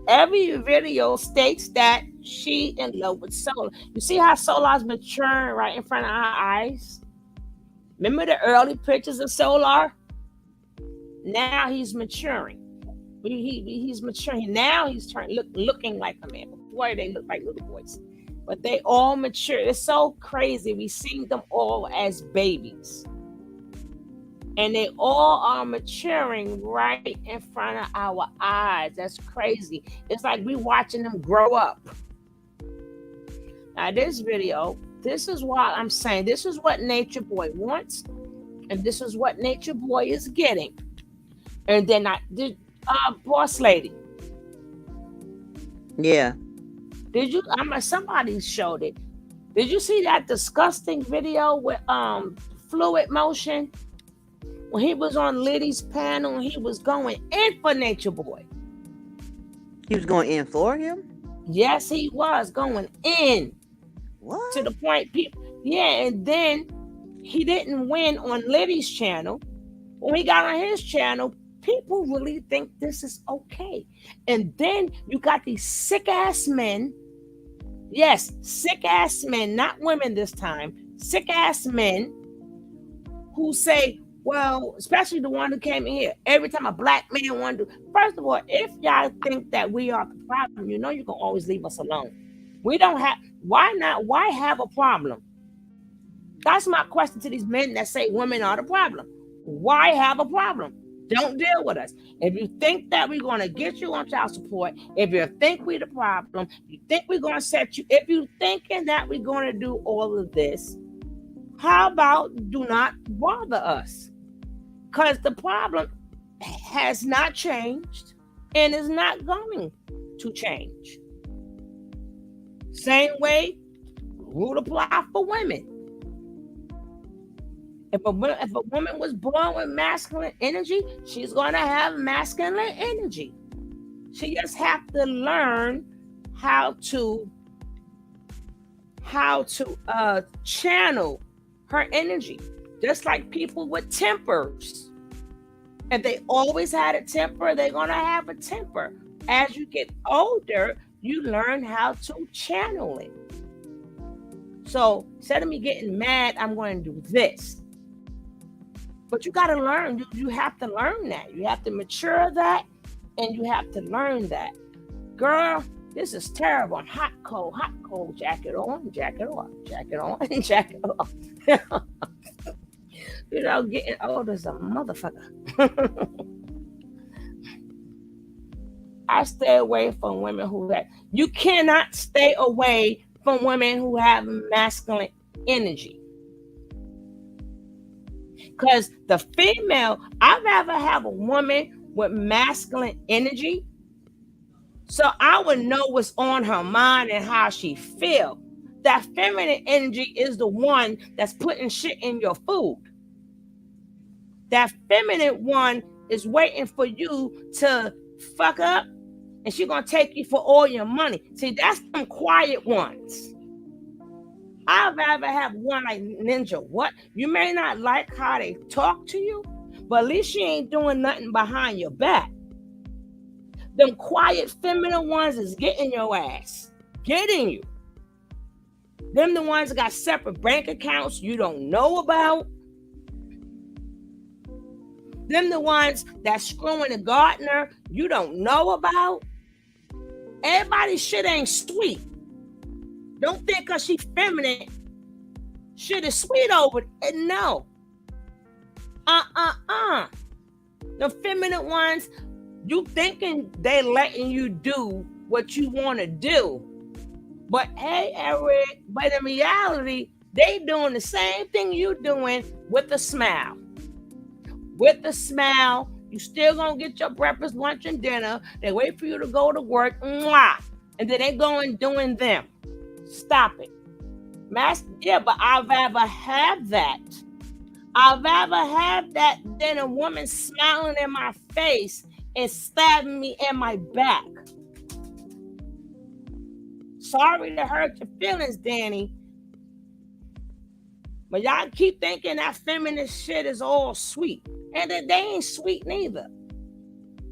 [SPEAKER 1] every video states that she in love with Solar. You see how Solar's maturing right in front of our eyes? Remember the early pictures of Solar? Now he's maturing. He's maturing. Now he's looking like a man. Before they look like little boys. But they all mature. It's so crazy. We see them all as babies. And they all are maturing right in front of our eyes. That's crazy. It's like we watching them grow up. Now this video, this is why I'm saying this is what Nature Boy wants. And this is what Nature Boy is getting. And then Boss Lady.
[SPEAKER 3] Yeah.
[SPEAKER 1] Did you? Somebody showed it. Did you see that disgusting video with fluid motion when he was on Liddy's panel and he was going in for Nature Boy?
[SPEAKER 3] He was going in for him?
[SPEAKER 1] Yes, he was going in.
[SPEAKER 3] What?
[SPEAKER 1] To the point people. Yeah, and then he didn't win on Liddy's channel. When he got on his channel, people really think this is okay. And then you got these sick ass men. Yes, sick ass men, not women this time. Sick ass men who say, well, especially the one who came in here, every time a black man wanted to. First of all, if y'all think that we are the problem, you know you can always leave us alone. We don't have, why not? Why have a problem? That's my question to these men that say women are the problem. Why have a problem? Don't deal with us. If you think that we're going to get you on child support, if you think we're the problem, you think we're going to set you, if you're thinking that we're going to do all of this, how about do not bother us? Because the problem has not changed and is not going to change. Same way, rule apply for women. If a woman was born with masculine energy, she's going to have masculine energy. She just have to learn how to channel her energy. Just like people with tempers. If they always had a temper, they're going to have a temper. As you get older, you learn how to channel it. So instead of me getting mad, I'm going to do this. But you got to learn. You have to learn that. You have to mature that, and you have to learn that. Girl, this is terrible. Hot, cold, jacket on, jacket off, jacket on, jacket off. You know, getting old as a motherfucker. I stay away from women who have... You cannot stay away from women who have masculine energy. Because the female, I'd rather have a woman with masculine energy so I would know what's on her mind and how she feel. That feminine energy is the one that's putting shit in your food. That feminine one is waiting for you to fuck up, and she gonna take you for all your money. See, that's them quiet ones. I'd rather have one like Ninja. What? You may not like how they talk to you, but at least she ain't doing nothing behind your back. Them quiet feminine ones is getting your ass. Getting you. Them the ones that got separate bank accounts you don't know about. Them the ones that screwing a gardener you don't know about. Everybody's shit ain't sweet. Don't think cause she feminine, shit is sweet over it. No. The feminine ones, you thinking they letting you do what you want to do. But hey, Eric, but in reality, they doing the same thing you doing with a smile. With a smile, you still gonna get your breakfast, lunch, and dinner. They wait for you to go to work, mwah, and then they go and doing them. Stop it. Yeah, but I'd rather have that. I'd rather have that than a woman smiling in my face and stabbing me in my back. Sorry to hurt your feelings, Danny. But y'all keep thinking that feminist shit is all sweet. And they ain't sweet neither.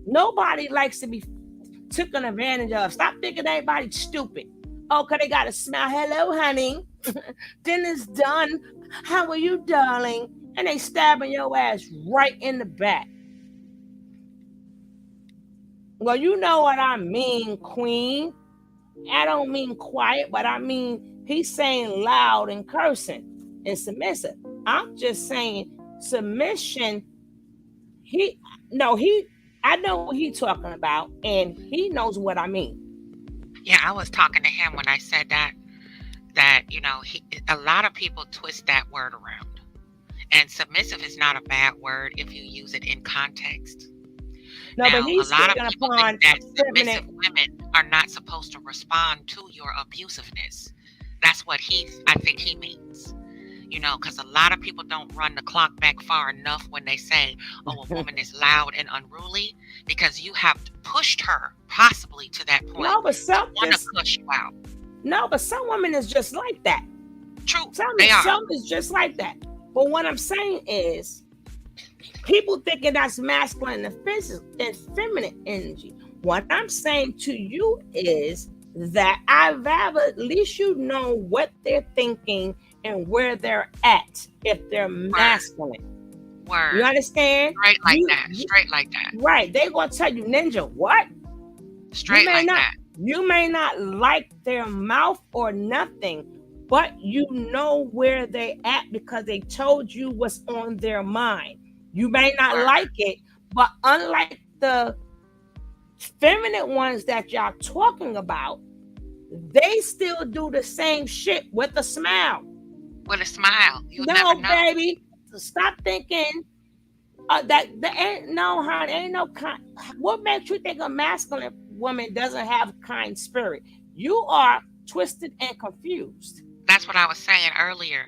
[SPEAKER 1] Nobody likes to be taken advantage of. Stop thinking everybody's stupid. Oh, cause they gotta smile. Hello, honey. Dinner's done. How are you, darling? And they stabbing your ass right in the back. Well, you know what I mean, queen. I don't mean quiet, but I mean he's saying loud and cursing and submissive. I'm just saying submission. I know what he's talking about, and he knows what I mean.
[SPEAKER 19] Yeah, I was talking to him when I said that a lot of people twist that word around. And submissive is not a bad word if you use it in context.
[SPEAKER 1] No,
[SPEAKER 19] now,
[SPEAKER 1] but he's
[SPEAKER 19] a lot of people think that
[SPEAKER 1] feminine.
[SPEAKER 19] submissive women are not supposed to respond to your abusiveness. That's what I think he means. Because a lot of people don't run the clock back far enough when they say, oh, a woman is loud and unruly, because you have pushed her possibly to that point.
[SPEAKER 1] No, but some
[SPEAKER 19] want to cuss you out.
[SPEAKER 1] No, but some women is just like that.
[SPEAKER 19] True,
[SPEAKER 1] Some is just like that. But what I'm saying is, people thinking that's masculine and feminine energy. What I'm saying to you is that I'd rather at least you know what they're thinking and where they're at if they're masculine.
[SPEAKER 19] Word.
[SPEAKER 1] You understand?
[SPEAKER 19] Straight like that.
[SPEAKER 1] Right. They're going to tell you, Ninja, what?
[SPEAKER 19] Straight like that.
[SPEAKER 1] You may not like their mouth or nothing, but you know where they at because they told you what's on their mind. You may not like it, but unlike the feminine ones that y'all talking about, they still do the same shit with a smile.
[SPEAKER 19] With a smile.
[SPEAKER 1] You never know. Baby. Stop thinking that ain't no, honey, ain't no kind. What makes you think a masculine woman doesn't have kind spirit? You are twisted and confused.
[SPEAKER 19] That's what I was saying earlier.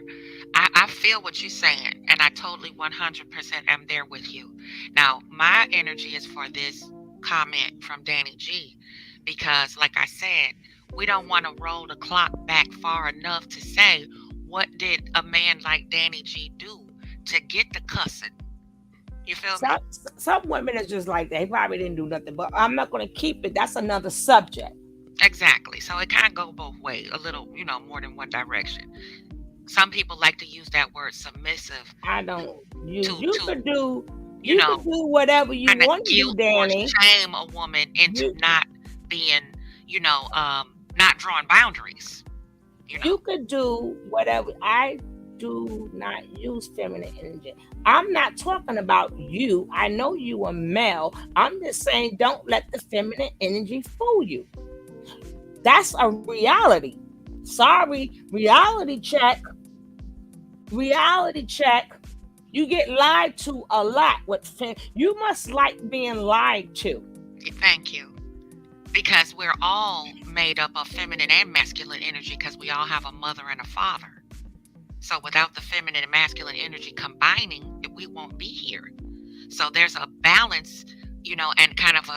[SPEAKER 19] I feel what you're saying, and I totally 100% am there with you. Now, my energy is for this comment from Danny G, because like I said, we don't want to roll the clock back far enough to say, what did a man like Danny G do to get the cussing? You feel me?
[SPEAKER 1] Some women is just like that. He probably didn't do nothing, but I'm not going to keep it. That's another subject.
[SPEAKER 19] Exactly. So it can go both ways, a little, more than one direction. Some people like to use that word submissive.
[SPEAKER 1] I don't. You could do whatever you want to do, Danny.
[SPEAKER 19] Or shame a woman into not being, not drawing boundaries.
[SPEAKER 1] You could do whatever. I do not use feminine energy. I'm not talking about you. I know you are male. I'm just saying don't let the feminine energy fool you. That's a reality. Sorry, reality check. Reality check. You get lied to a lot. You must like being lied to.
[SPEAKER 19] Thank you. Because we're all made up of feminine and masculine energy, because we all have a mother and a father. So without the feminine and masculine energy combining, we won't be here. So there's a balance, and kind of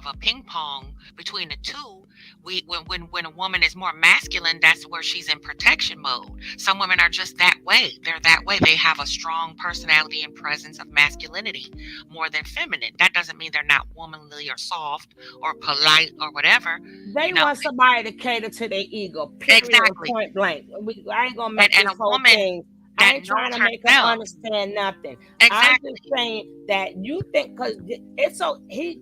[SPEAKER 19] a ping pong between the two. When a woman is more masculine, that's where she's in protection mode. Some women are just that way. They're that way. They have a strong personality and presence of masculinity more than feminine. That doesn't mean they're not womanly or soft or polite or whatever.
[SPEAKER 1] They want somebody to cater to their ego. Period.
[SPEAKER 19] Exactly.
[SPEAKER 1] Point blank. I ain't gonna make
[SPEAKER 19] and
[SPEAKER 1] this
[SPEAKER 19] a
[SPEAKER 1] whole
[SPEAKER 19] woman
[SPEAKER 1] thing. I ain't trying to make her
[SPEAKER 19] herself.
[SPEAKER 1] understand nothing.
[SPEAKER 19] Exactly.
[SPEAKER 1] I'm just saying that you think because it's so he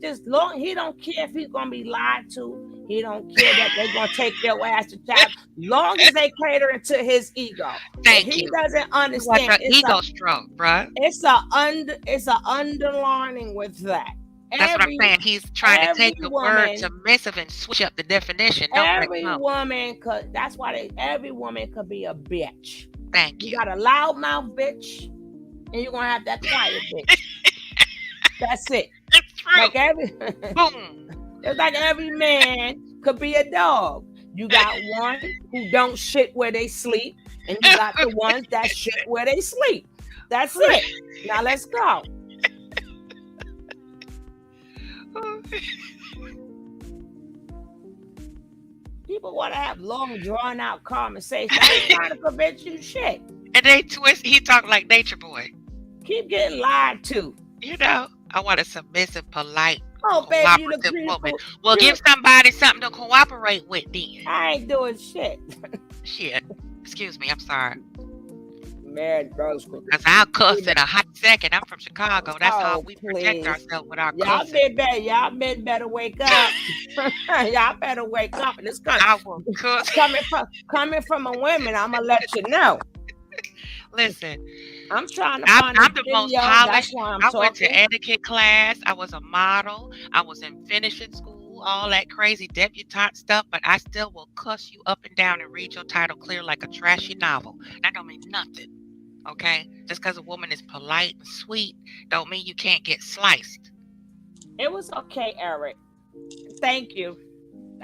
[SPEAKER 1] don't care if he's gonna be lied to. He don't care that they're gonna take your ass to child. Long as they cater to his ego.
[SPEAKER 19] Thank
[SPEAKER 1] he
[SPEAKER 19] you.
[SPEAKER 1] doesn't understand.
[SPEAKER 19] Like an ego stroke, bruh.
[SPEAKER 1] It's a underlining with that.
[SPEAKER 19] That's what I'm saying. He's trying to take the word submissive and switch up the definition.
[SPEAKER 1] Every woman could. That's why every woman could be a bitch.
[SPEAKER 19] Thank you.
[SPEAKER 1] You got a loud mouth bitch, and you're gonna have that quiet bitch. That's it.
[SPEAKER 19] It's true.
[SPEAKER 1] Like
[SPEAKER 19] Boom.
[SPEAKER 1] It's like every man could be a dog. You got one who don't shit where they sleep, and you got the ones that shit where they sleep. That's it. Now let's go. People want to have long, drawn-out conversations. I ain't trying to convince you shit.
[SPEAKER 19] And they twist. He talk like Nature Boy.
[SPEAKER 1] Keep getting lied to.
[SPEAKER 19] I want a submissive, polite,
[SPEAKER 1] baby, you
[SPEAKER 19] cooperative
[SPEAKER 1] look
[SPEAKER 19] woman. Well, give somebody something to cooperate with then.
[SPEAKER 1] I ain't doing shit.
[SPEAKER 19] Shit. Excuse me. I'm sorry.
[SPEAKER 1] Man, bros.
[SPEAKER 19] Because I'll cuss in a hot second. I'm from Chicago. That's how we protect ourselves with our cussing.
[SPEAKER 1] Y'all men better wake up. Y'all better wake up. And it's coming from a woman, I'm going to let you know.
[SPEAKER 19] Listen,
[SPEAKER 1] I'm trying to find
[SPEAKER 19] I'm the most polished.
[SPEAKER 1] I
[SPEAKER 19] went to etiquette class. I was a model. I was in finishing school, all that crazy debutante stuff, but I still will cuss you up and down and read your title clear like a trashy novel. That don't mean nothing. Okay? Just because a woman is polite and sweet don't mean you can't get sliced.
[SPEAKER 1] It was okay, Eric. Thank you.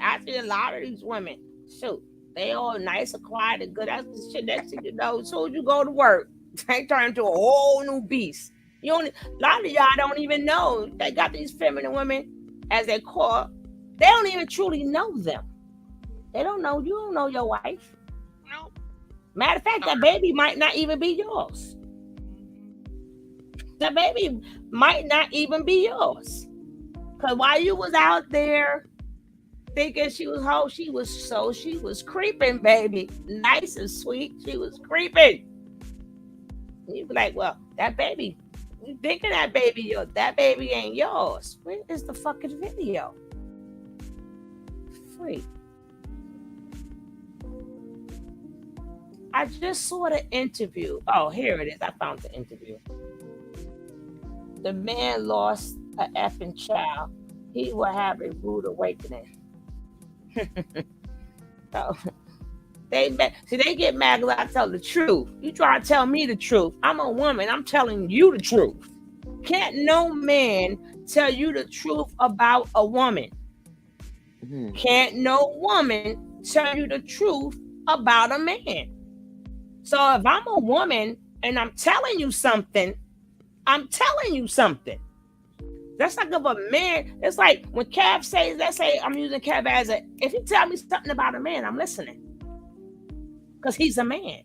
[SPEAKER 1] I see a lot of these women. Shoot. They all nice and quiet and good. That's the shit. That's you know. As soon as you go to work, they turn into a whole new beast. A lot of y'all don't even know they got these feminine women, as they call. They don't even truly know them. They don't know you. Don't know your wife.
[SPEAKER 19] No.
[SPEAKER 1] Matter of fact, that baby might not even be yours. That baby might not even be yours. Cause while you was out there thinking she was creeping, baby. Nice and sweet. She was creeping. You be like, well, that baby, you thinking that baby ain't yours. Where is the fucking video? Free. I just saw the interview. Oh, here it is. I found the interview. The man lost an effing child. He will have a rude awakening. So they get mad because I tell the truth. You try to tell me the truth. I'm a woman. I'm telling you the truth. Can't no man tell you the truth about a woman. Mm-hmm. Can't no woman tell you the truth about a man. So if I'm a woman and I'm telling you something, I'm telling you something. That's like if a man, it's like when Cav says, let's say I'm using Cav as if he tell me something about a man, I'm listening. Because he's a man.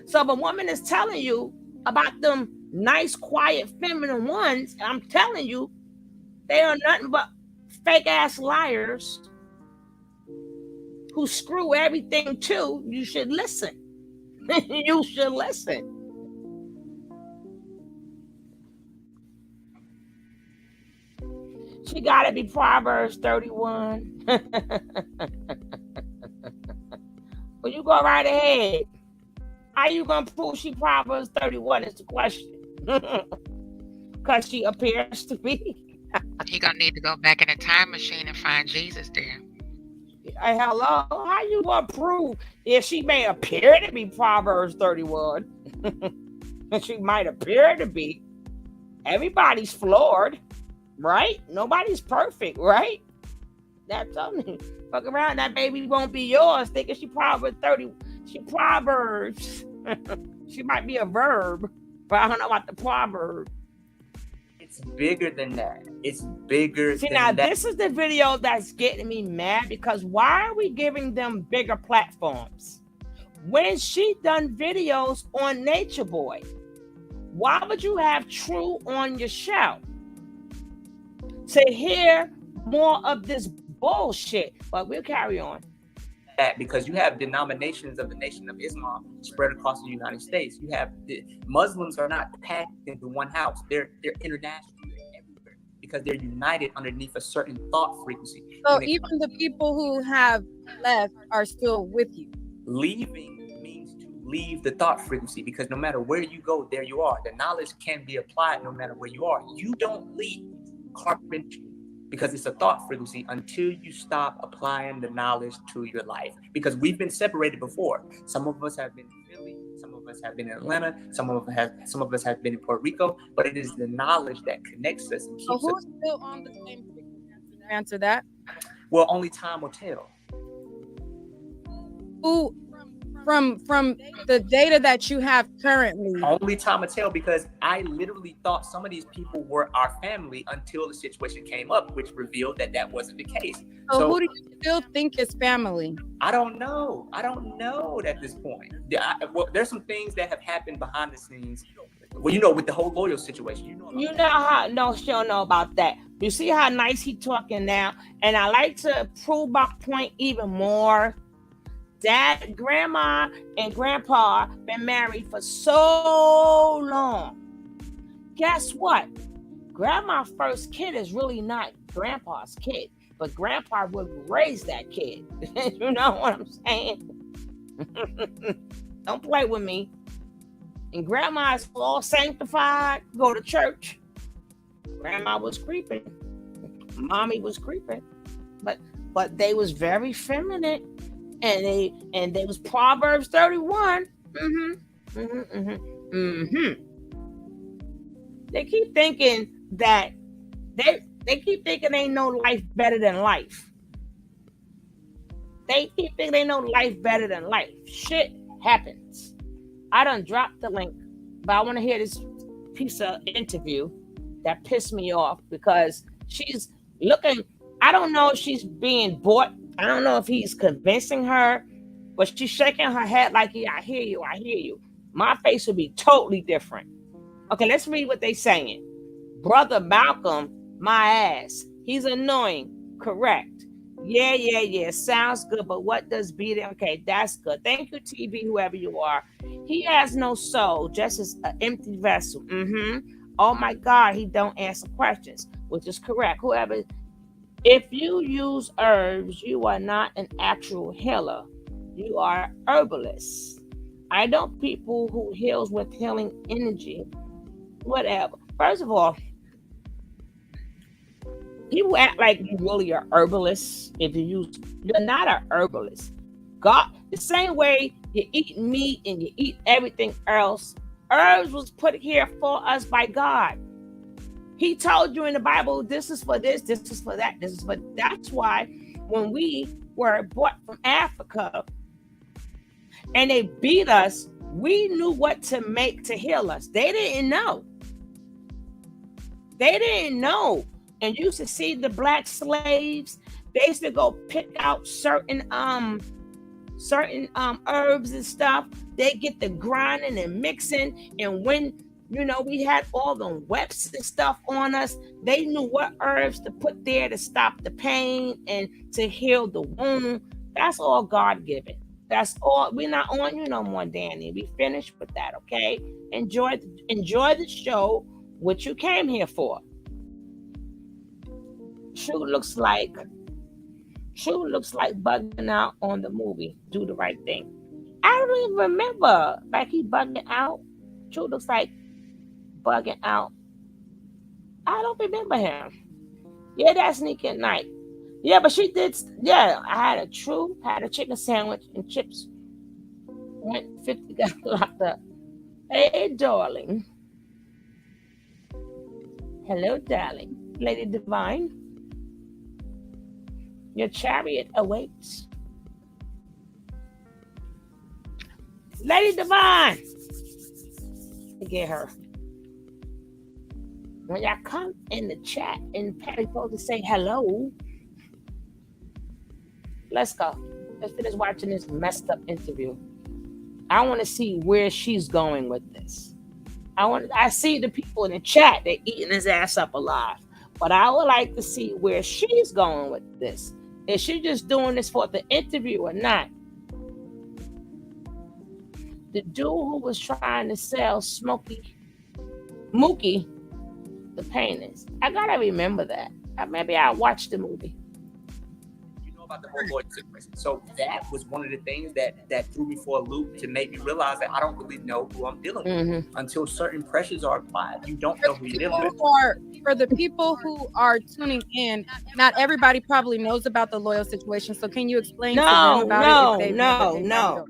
[SPEAKER 1] So if a woman is telling you about them nice, quiet, feminine ones, I'm telling you, they are nothing but fake ass liars who screw everything too. You should listen. You should listen. She got to be Proverbs 31. Well, you go right ahead. How you going to prove she Proverbs 31 is the question. Because she appears to be.
[SPEAKER 19] He going to need to go back in a time machine and find Jesus there.
[SPEAKER 1] Hello? How you going to prove if she may appear to be Proverbs 31? And she might appear to be. Everybody's flawed. Right? Nobody's perfect, right? That's telling me. Fuck around, that baby won't be yours. Thinking she Proverbs 30. She Proverbs. She might be a verb, but I don't know about the proverb.
[SPEAKER 4] It's bigger than that. It's bigger
[SPEAKER 1] See,
[SPEAKER 4] than
[SPEAKER 1] now
[SPEAKER 4] that.
[SPEAKER 1] this is the video that's getting me mad, because why are we giving them bigger platforms? When she done videos on Nature Boy, why would you have True on your show? To hear more of this bullshit, but we'll carry on.
[SPEAKER 4] That because you have denominations of the Nation of Islam spread across the United States. You have Muslims are not packed into one house. They're international. They're everywhere because they're united underneath a certain thought frequency.
[SPEAKER 22] So even the people who have left are still with you.
[SPEAKER 4] Leaving means to leave the thought frequency, because no matter where you go, there you are. The knowledge can be applied no matter where you are. You don't leave carpentry because it's a thought frequency until you stop applying the knowledge to your life. Because we've been separated before. Some of us have been in Philly, some of us have been in Atlanta, some of us have been in Puerto Rico, but it is the knowledge that connects us and keeps us.
[SPEAKER 22] So who's still on the same frequency? Answer that.
[SPEAKER 4] Well, only time will tell.
[SPEAKER 22] Who from the data that you have currently?
[SPEAKER 4] Only time will tell, because I literally thought some of these people were our family until the situation came up, which revealed that that wasn't the case.
[SPEAKER 22] So who do you still think is family?
[SPEAKER 4] I don't know. I don't know at this point. There's some things that have happened behind the scenes. Well, you know, with the whole loyal situation, you know
[SPEAKER 1] how, no, she don't know about that. You see how nice he talking now? And I like to prove my point even more. Dad, grandma, and grandpa been married for so long. Guess what? Grandma's first kid is really not grandpa's kid, but grandpa would raise that kid. You know what I'm saying? Don't play with me. And grandma's all sanctified, go to church. Grandma was creeping. Mommy was creeping. But they was very feminine. And they was Proverbs 31. They keep thinking that they keep thinking they know life better than life. They keep thinking they know life better than life. Shit happens. I done dropped the link, but I want to hear this piece of interview that pissed me off, because she's looking. I don't know if she's being bought. I don't know if he's convincing her, but she's shaking her head like, yeah, I hear you, I hear you. My face would be totally different. Okay, let's read what they're saying. Brother Malcolm, my ass. He's annoying. Correct. Yeah. Sounds good, but what does beat it? Okay, that's good. Thank you, TV, whoever you are. He has no soul, just as an empty vessel. Oh my God, he don't answer questions, which is correct. Whoever. If you use herbs, you are not an actual healer. You are herbalist. I know people who heals with healing energy. Whatever. First of all, people act like you really are herbalist if you're not a herbalist. God, the same way you eat meat and you eat everything else, herbs was put here for us by God. He told you in the Bible, this is for this is for that, this is for. That's why when we were brought from Africa and they beat us, we knew what to make to heal us. They didn't know. And you used to see the black slaves. They used to go pick out certain herbs and stuff. They get the grinding and mixing, and when we had all the webs and stuff on us, they knew what herbs to put there to stop the pain and to heal the wound. That's all God-given. That's all. We're not on you no more, Danny. We finished with that, okay? Enjoy the show, which you came here for. True looks like bugging out on the movie Do the Right Thing. I don't even remember like he bugging out. True looks like bugging out. I don't remember him. Yeah, that's Sneak at Night. Yeah, but she did. Yeah, I had a chicken sandwich and chips. Went 50, got locked up. Hey, darling. Hello, darling. Lady Divine. Your chariot awaits. Lady Divine. Get her. When y'all come in the chat and Patty's supposed to say hello. Let's go. Let's finish watching this messed up interview. I want to see where she's going with this. I see the people in the chat, they're eating his ass up alive. But I would like to see where she's going with this. Is she just doing this for the interview or not? The dude who was trying to sell Mookie, the paintings. I gotta remember that. Maybe I watched the movie.
[SPEAKER 4] You know about the whole lawyer situation. So that was one of the things that threw me for a loop to make me realize that I don't really know who I'm dealing with until certain pressures are applied. You don't know who you're dealing with.
[SPEAKER 22] For the people who are tuning in, not everybody probably knows about the Loyal situation. So can you explain to them about it?
[SPEAKER 1] No.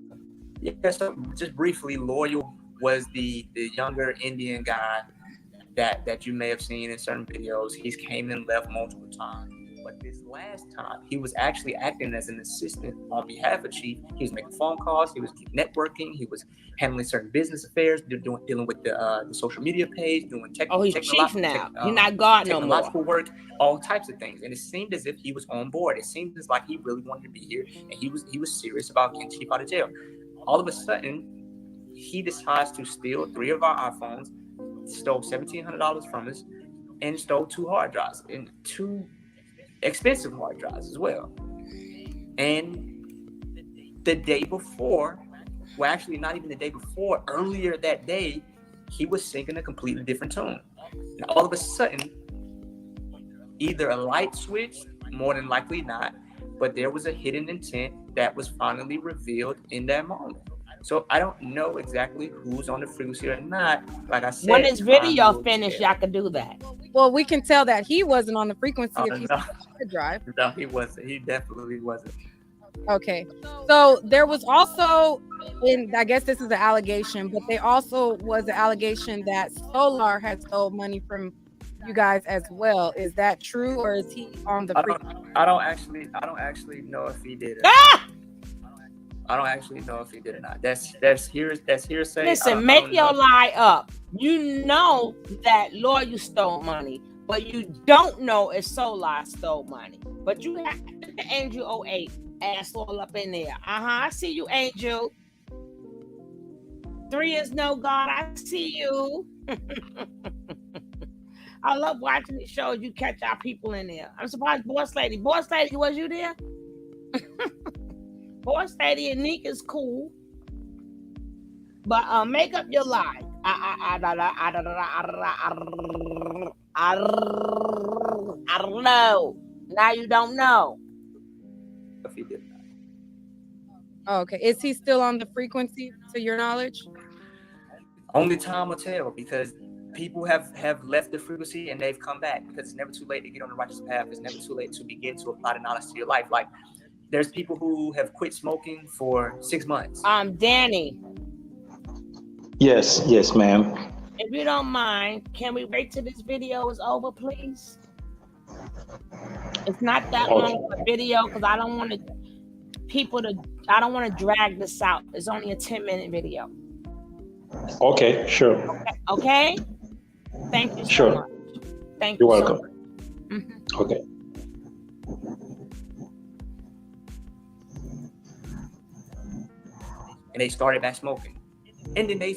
[SPEAKER 4] Yeah, so just briefly, Loyal was the younger Indian guy that you may have seen in certain videos. He's came and left multiple times. But this last time, he was actually acting as an assistant on behalf of Chief. He was making phone calls. He was networking. He was handling certain business affairs, dealing with the social media page, doing
[SPEAKER 1] he's Chief now. He's not God no more.
[SPEAKER 4] Technological work, all types of things. And it seemed as if he was on board. It seemed as like he really wanted to be here, and he was serious about getting Chief out of jail. All of a sudden, he decides to steal 3 of our iPhones, stole $1,700 from us, and stole 2 hard drives, and 2 expensive hard drives as well. And the day before, well, actually not even the day before, earlier that day, he was singing a completely different tune. And all of a sudden, either a light switched, more than likely not, but there was a hidden intent that was finally revealed in that moment. So I don't know exactly who's on the frequency or not. Like I said,
[SPEAKER 1] when this video finished, y'all could do that.
[SPEAKER 22] Well, we can tell that he wasn't on the frequency if he's on the drive.
[SPEAKER 4] No, he wasn't. He definitely wasn't.
[SPEAKER 22] Okay. So there was also, I guess this is an allegation, but there also was an allegation that Solar had stole money from you guys as well. Is that true, or is he on the frequency?
[SPEAKER 4] I don't actually know if he did it. I don't actually know if he did or not. That's hearsay.
[SPEAKER 1] Listen, make your lie up. You know that Lawyer stole money, but you don't know if Solar stole money. But you have the Angel 08 ass all up in there. I see you, Angel. 3 is no God. I see you. I love watching these shows. You catch our people in there. I'm surprised, Boss Lady, was you there? Boss Lady and Nick is cool, but make up your lie. I don't know. Now you don't know.
[SPEAKER 4] If he did not.
[SPEAKER 22] Oh, okay. Is he still on the frequency, to your knowledge?
[SPEAKER 4] Only time will tell, because people have left the frequency and they've come back, because it's never too late to get on the righteous path. It's never too late to begin to apply the knowledge to your life. Like, there's people who have quit smoking for 6 months.
[SPEAKER 1] Danny.
[SPEAKER 6] Yes, ma'am.
[SPEAKER 1] If you don't mind, can we wait till this video is over, please? It's not that long of a video, because I don't want to drag this out. It's only a 10-minute video.
[SPEAKER 6] Okay, sure.
[SPEAKER 1] Okay? Thank you so much. Thank
[SPEAKER 6] you.
[SPEAKER 1] You're
[SPEAKER 6] welcome.
[SPEAKER 1] So much.
[SPEAKER 6] Okay.
[SPEAKER 4] And they started back smoking. And then they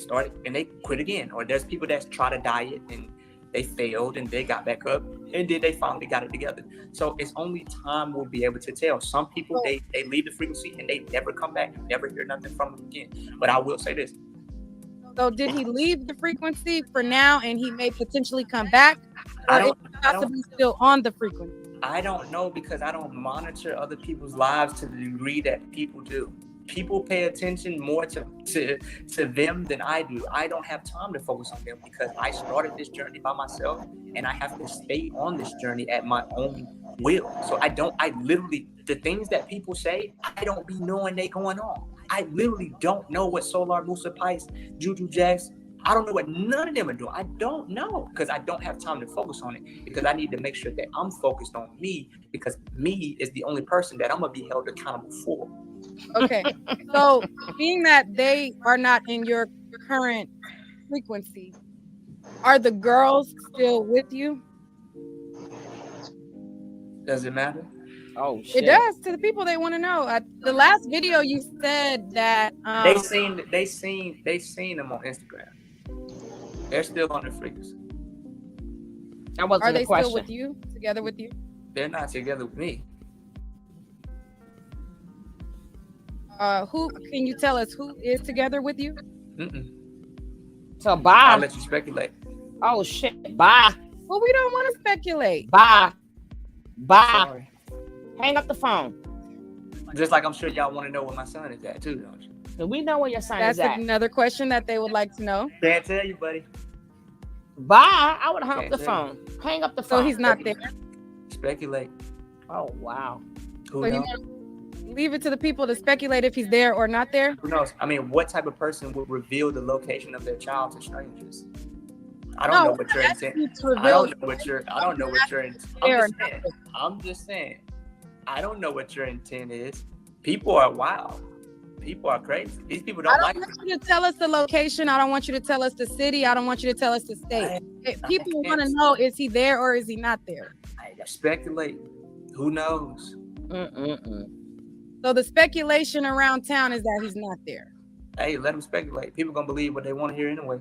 [SPEAKER 4] quit again. Or there's people that try to diet and they failed and they got back up, and then they finally got it together. So it's only time we'll be able to tell. Some people, they leave the frequency and they never come back. You never hear nothing from them again. But I will say this.
[SPEAKER 22] So did he leave the frequency for now and he may potentially come back? Or is he possibly still on the frequency?
[SPEAKER 4] I don't know, because I don't monitor other people's lives to the degree that people do. People pay attention more to them than I do. I don't have time to focus on them, because I started this journey by myself and I have to stay on this journey at my own will. So I literally, the things that people say, I don't be knowing they going on. I literally don't know what Solar, Musa Pice, Juju Jax, I don't know what none of them are doing. I don't know because I don't have time to focus on it because I need to make sure that I'm focused on me because me is the only person that I'm going to be held accountable for.
[SPEAKER 22] Okay. So being that they are not in your current frequency, are the girls still with you?
[SPEAKER 4] Does it matter?
[SPEAKER 9] Oh shit.
[SPEAKER 22] It does. To the people, they want to know. The last video you said that
[SPEAKER 4] They seen them on Instagram. They're still on the freaks.
[SPEAKER 9] That wasn't
[SPEAKER 22] are they
[SPEAKER 9] the question.
[SPEAKER 22] still with you? Together with you?
[SPEAKER 4] They're not together with me.
[SPEAKER 22] Who can you tell us who is together with you?
[SPEAKER 9] So bye.
[SPEAKER 4] I'll let you speculate.
[SPEAKER 9] Oh shit. Bye.
[SPEAKER 22] Well, we don't want to speculate.
[SPEAKER 9] Bye. Bye.
[SPEAKER 4] Sorry.
[SPEAKER 9] Hang up the phone.
[SPEAKER 4] Just like I'm sure y'all want to know where my son is at too, don't you?
[SPEAKER 9] We know where your son
[SPEAKER 22] That's
[SPEAKER 9] is at.
[SPEAKER 22] another question that they would like to know.
[SPEAKER 4] Can't tell you, buddy.
[SPEAKER 9] Bye. I would hang up
[SPEAKER 4] Can't
[SPEAKER 9] the
[SPEAKER 4] tell
[SPEAKER 9] phone.
[SPEAKER 4] you.
[SPEAKER 9] Hang up the phone.
[SPEAKER 22] So he's not there.
[SPEAKER 4] Speculate.
[SPEAKER 9] Oh wow.
[SPEAKER 4] Who
[SPEAKER 22] So
[SPEAKER 4] knows?
[SPEAKER 22] Leave it to the people to speculate if he's there or not there.
[SPEAKER 4] Who knows? I mean, what type of person would reveal the location of their child to strangers? I don't know what your intent. I don't know what your. I'm just saying. I don't know what your intent is. People are wild. People are crazy. These people don't like.
[SPEAKER 22] I don't want you to tell us the location. I don't want you to tell us the city. I don't want you to tell us the state. People want to know: is he there or is he not there?
[SPEAKER 4] I speculate. Who knows?
[SPEAKER 22] So the speculation around town is that he's not there.
[SPEAKER 4] Hey, let them speculate. People gonna believe what they want to hear anyway.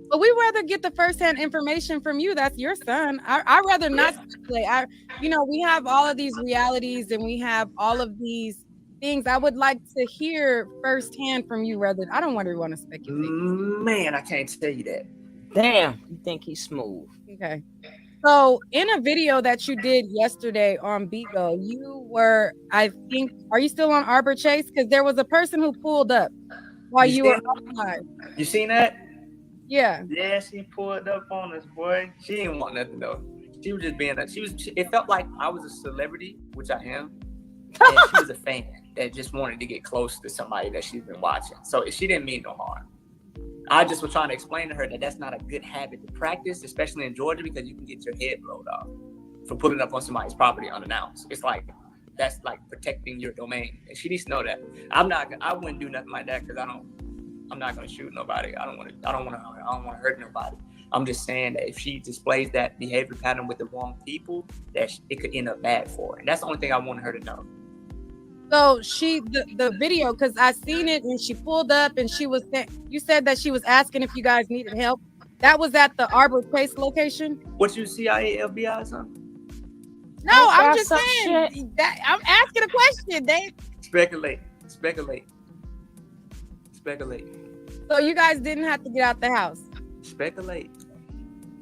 [SPEAKER 22] But we rather get the firsthand information from you. That's your son. I rather not speculate. We have all of these realities and we have all of these things. I would like to hear firsthand from you rather. I don't want to speculate.
[SPEAKER 4] Man, I can't tell you that.
[SPEAKER 9] Damn, you think he's smooth?
[SPEAKER 22] Okay. So in a video that you did yesterday on Bigo, you were, I think, are you still on Arbor Chase? Because there was a person who pulled up while you were outside.
[SPEAKER 4] You seen that?
[SPEAKER 22] Yeah.
[SPEAKER 4] Yeah, she pulled up on us, boy. She didn't want nothing though. She was just being it felt like I was a celebrity, which I am. And she was a fan that just wanted to get close to somebody that she's been watching. So she didn't mean no harm. I just was trying to explain to her that that's not a good habit to practice, especially in Georgia, because you can get your head blown off for putting up on somebody's property unannounced. It's like, that's like protecting your domain. And she needs to know that. I wouldn't do nothing like that because I'm not going to shoot nobody. I don't want to hurt nobody. I'm just saying that if she displays that behavior pattern with the wrong people, that it could end up bad for her. And that's the only thing I wanted her to know.
[SPEAKER 22] So the video, because I seen it and she pulled up and you said that she was asking if you guys needed help. That was at the Arbor Chase location.
[SPEAKER 4] What, you CIA, FBI or something?
[SPEAKER 22] No, I'm just saying that I'm asking a question.
[SPEAKER 4] Speculate.
[SPEAKER 22] So you guys didn't have to get out the house.
[SPEAKER 4] Speculate.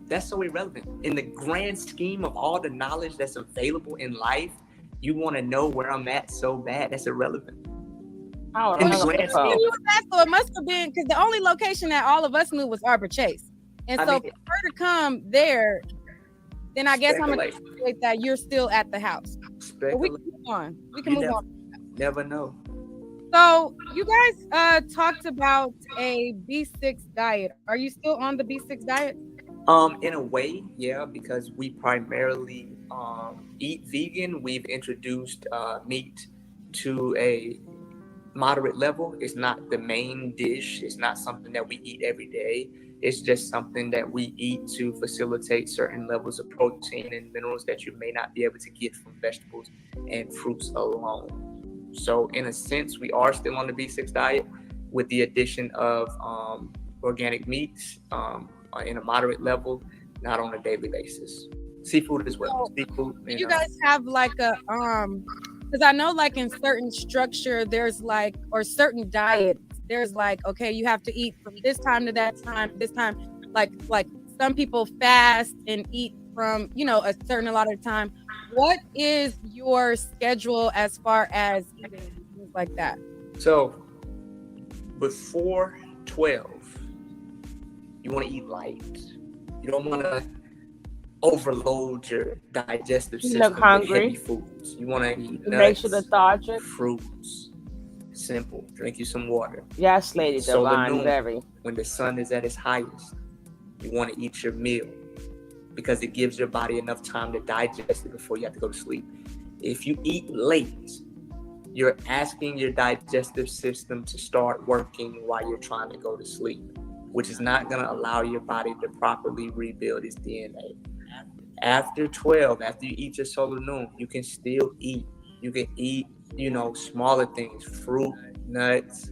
[SPEAKER 4] That's so irrelevant. In the grand scheme of all the knowledge that's available in life, you want to know where I'm at so bad. That's irrelevant.
[SPEAKER 22] So it must have been because the only location that all of us knew was Arbor Chase. And for her to come there, then I guess I'm going to speculate that you're still at the house. But we can move on.
[SPEAKER 4] Never know.
[SPEAKER 22] So you guys talked about a B6 diet. Are you still on the B6 diet?
[SPEAKER 4] In a way, yeah, because we primarily eat vegan. We've introduced meat to a moderate level. It's not the main dish. It's not something that we eat every day. It's just something that we eat to facilitate certain levels of protein and minerals that you may not be able to get from vegetables and fruits alone. So in a sense, we are still on the B6 diet with the addition of organic meats in a moderate level, not on a daily basis. Seafood as well. Seafood.
[SPEAKER 22] You guys have like a because I know like in certain structure there's like, or certain diets, there's like, okay, you have to eat from this time to that time, this time. Like some people fast and eat from, a certain allotted time. What is your schedule as far as eating things like that?
[SPEAKER 4] So before 12, you want to eat light. You don't want to overload your digestive system with heavy foods. You want to eat nuts,
[SPEAKER 9] makes you lethargic.
[SPEAKER 4] fruits, Simple. Drink you some water.
[SPEAKER 9] Yes, Lady
[SPEAKER 4] Solar
[SPEAKER 9] Divine,
[SPEAKER 4] noon,
[SPEAKER 9] very.
[SPEAKER 4] when the sun is at its highest, you want to eat your meal because it gives your body enough time to digest it before you have to go to sleep. If you eat late, you're asking your digestive system to start working while you're trying to go to sleep, which is not going to allow your body to properly rebuild its DNA. After 12, after you eat your solar noon, you can still eat. You can eat, smaller things, fruit, nuts,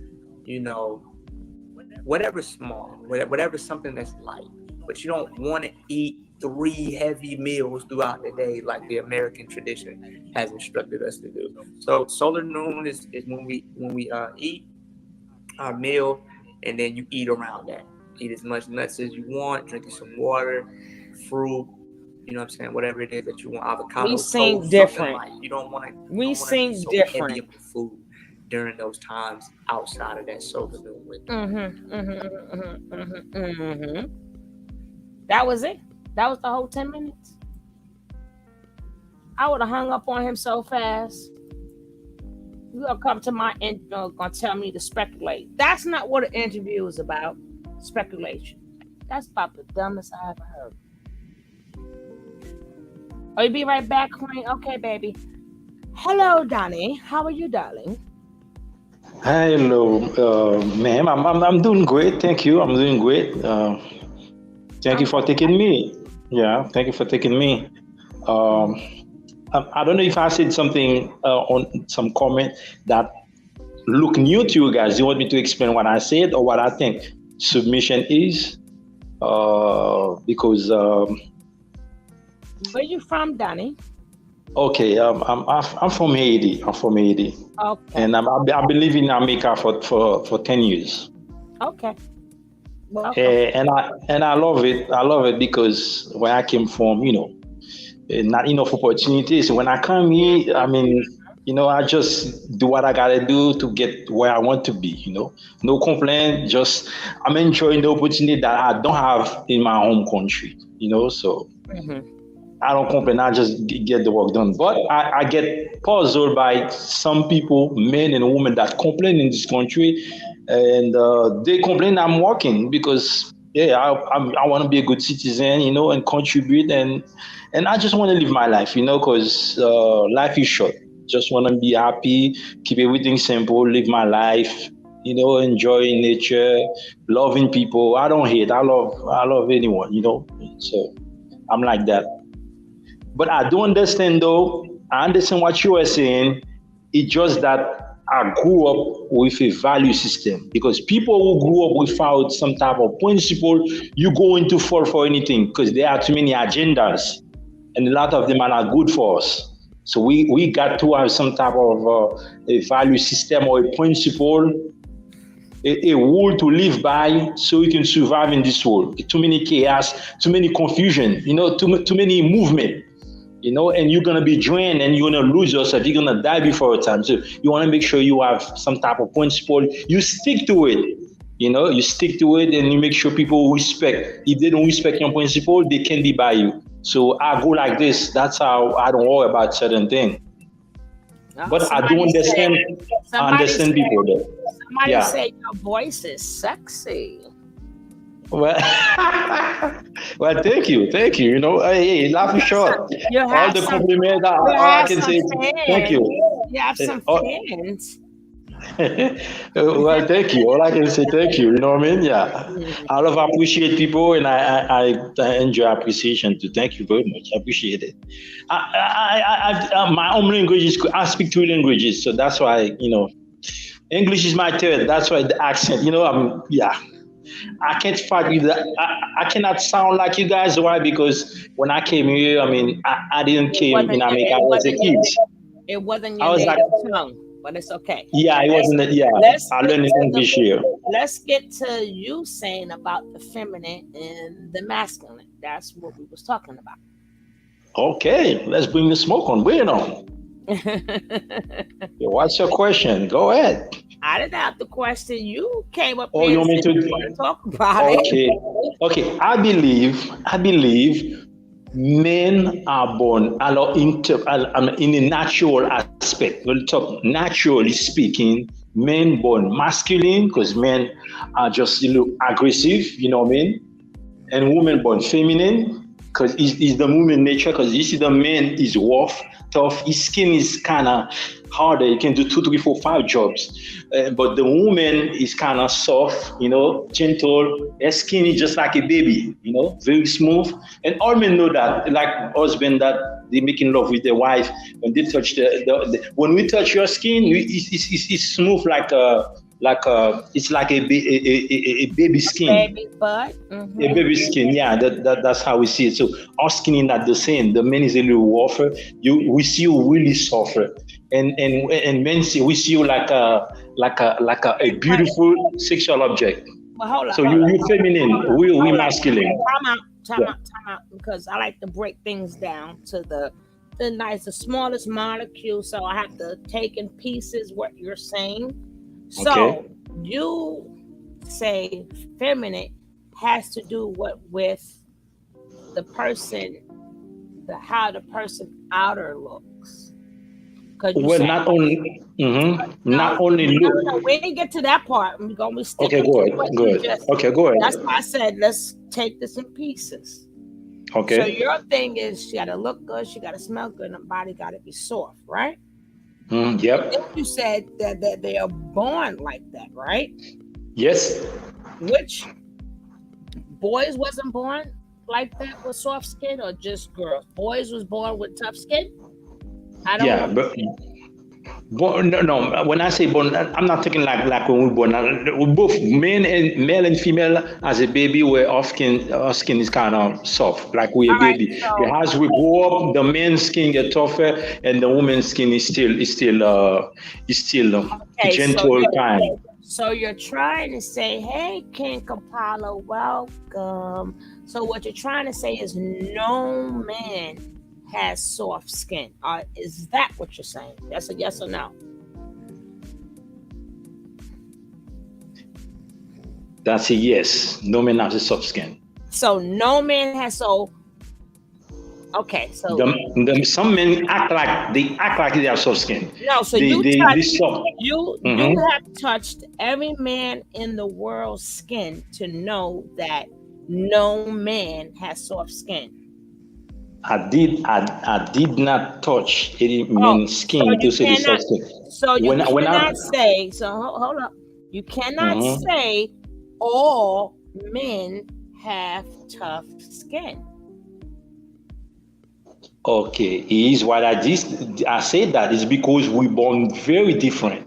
[SPEAKER 4] whatever small, whatever something that's light. But you don't want to eat 3 heavy meals throughout the day like the American tradition has instructed us to do. So solar noon is when we eat our meal, and then you eat around that. Eat as much nuts as you want, drinking some water, fruit, whatever it is that you want, avocado,
[SPEAKER 9] We sing
[SPEAKER 4] toast,
[SPEAKER 9] different.
[SPEAKER 4] something light. You don't want to
[SPEAKER 9] We sing
[SPEAKER 4] be so
[SPEAKER 9] different.
[SPEAKER 4] heavy of food during those times outside of that solar noon window.
[SPEAKER 9] That was it. That was the whole 10 minutes. I would have hung up on him so fast. You gonna come to my interview, gonna tell me to speculate. That's not what an interview is about. Speculation. That's about the dumbest I ever heard. Oh, you be right back, Queen? Okay, baby. Hello, Donnie. How are you, darling?
[SPEAKER 6] Hello, ma'am. I'm doing great. Thank you. I'm doing great. Thank you for taking me. Yeah, thank you for taking me. I don't know if I said something on some comment that look new to you guys. Do you want me to explain what I said or what I think submission is? Because
[SPEAKER 9] where you from, Donnie?
[SPEAKER 6] Okay, I'm from Haiti.
[SPEAKER 9] Okay.
[SPEAKER 6] And I've been living in America for 10 years.
[SPEAKER 9] Okay. Well,
[SPEAKER 6] and I love it. I love it because where I came from, not enough opportunities. When I come here, I just do what I gotta do to get where I want to be. No complaint. Just I'm enjoying the opportunity that I don't have in my home country. So. I don't complain. I just get the work done. But I get puzzled by some people, men and women, that complain in this country, and they complain I'm working because I want to be a good citizen, and contribute, and I just want to live my life, because life is short. Just want to be happy, keep everything simple, live my life, enjoying nature, loving people. I don't hate. I love anyone, So I'm like that. But I do understand, though. I understand what you are saying. It's just that I grew up with a value system. Because people who grew up without some type of principle, you're going to fall for anything because there are too many agendas. And a lot of them are not good for us. So we got to have some type of a value system or a principle, a rule to live by so we can survive in this world. Too many chaos, too many confusion, too many movement. And you're going to be drained and you're going to lose yourself. You're going to die before your time. So you want to make sure you have some type of principle. You stick to it. You stick to it and you make sure people respect. If they don't respect your principle, they can be by you. So I go like this. That's how I don't worry about certain things. But I do understand. I understand people though.
[SPEAKER 9] Somebody say your voice is sexy.
[SPEAKER 6] Well, thank you. Hey, life is short. All the compliments, all I can say is thank you.
[SPEAKER 9] You have some fans.
[SPEAKER 6] Well, thank you. All I can say, thank you. You know what I mean? Yeah. I love appreciate people, and I enjoy appreciation too. Thank you very much. I appreciate it. My own language is I speak 2 languages, so that's why English is my third. That's why the accent. I can't fight with that. I cannot sound like you guys. Why? Because when I came here, I didn't came in America. I was a kid.
[SPEAKER 9] It wasn't your native tongue, but it's okay.
[SPEAKER 6] Yeah, it wasn't. I learned English here.
[SPEAKER 9] Let's get to you saying about the feminine and the masculine. That's what we was talking about.
[SPEAKER 6] Okay, let's bring the smoke on. Bring it on. What's your question? Go ahead.
[SPEAKER 9] I didn't have the question. You came up
[SPEAKER 6] you want me
[SPEAKER 9] to talk about it.
[SPEAKER 6] Okay. I believe men are born in a natural aspect. We'll talk naturally speaking. Men born masculine because men are just aggressive, you know what I mean? And women born feminine because it's the woman nature. Because you see, the man is rough, tough. His skin is kind of harder. You can do 2, 3, 4, 5 jobs. But the woman is kind of soft, gentle. Her skin is just like a baby, very smooth. And all men know that, like husband that they making love with their wife. When they touch when we touch your skin, it's smooth it's like a baby skin.
[SPEAKER 9] Baby butt.
[SPEAKER 6] A baby skin, yeah, that's how we see it. So our skin is not the same. The man is a little rougher. We see you really softer, and men we see you like a beautiful sexual object.
[SPEAKER 9] Well, hold on.
[SPEAKER 6] So you feminine, we masculine.
[SPEAKER 9] Time out, because I like to break things down to the smallest molecule. So I have to take in pieces what you're saying. So you say feminine has to do with the person, how the person outer looks.
[SPEAKER 6] Well, not only look.
[SPEAKER 9] No, we didn't get to that part. We're gonna be sticking
[SPEAKER 6] Okay, go ahead. Go ahead.
[SPEAKER 9] That's why I said let's take this in pieces.
[SPEAKER 6] Okay.
[SPEAKER 9] So your thing is she gotta look good, she gotta smell good, and her body gotta be soft, right?
[SPEAKER 6] Yep.
[SPEAKER 9] Then you said that they are born like that, right?
[SPEAKER 6] Yes.
[SPEAKER 9] Which boys wasn't born like that with soft skin, or just girls? Boys was born with tough skin. I don't know.
[SPEAKER 6] But no. When I say born, I'm not talking like when we born. Both male and female as a baby, where our skin is kind of soft, like we're a baby. Right, as we grow up, the man's skin get tougher, and the woman's skin is still gentle kind.
[SPEAKER 9] So you're trying to say, hey, King Kapala, welcome. So what you're trying to say is no man has soft skin. Is that what you're saying? That's a yes or no?
[SPEAKER 6] That's a yes. No man has a soft skin.
[SPEAKER 9] So no man has okay. So
[SPEAKER 6] some men act like they have soft skin.
[SPEAKER 9] No, so you have touched every man in the world's skin to know that no man has soft skin.
[SPEAKER 6] I did not touch any man's skin to say the soft skin.
[SPEAKER 9] So you cannot say. So hold up. You cannot say all men have tough skin.
[SPEAKER 6] Okay, is what I said that is because we're born very different.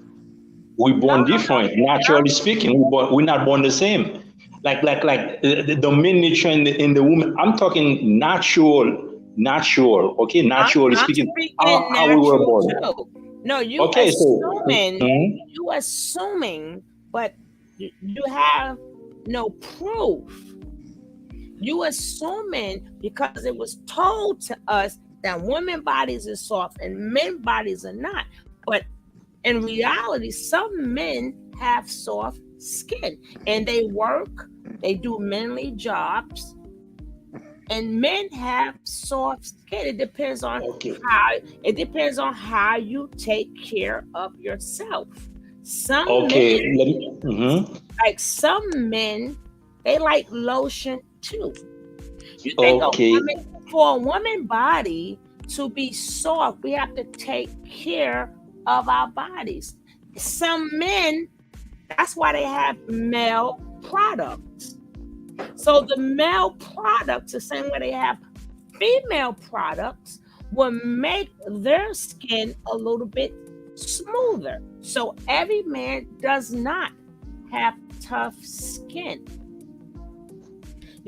[SPEAKER 6] We're born different, naturally speaking. We're not born the same. Like the main nature in the woman. I'm talking natural. Okay, naturally speaking, how we were born.
[SPEAKER 9] Too. No, you assuming, but you have no proof. You assuming because it was told to us that women bodies are soft and men bodies are not. But in reality, some men have soft skin and they work, they do manly jobs, and men have soft skin. It depends on how you take care of yourself. Some men, like some men, they like lotion too. You think for a woman body to be soft, we have to take care of our bodies. Some men, that's why they have male products. So the male products, the same way they have female products, will make their skin a little bit smoother. So every man does not have tough skin.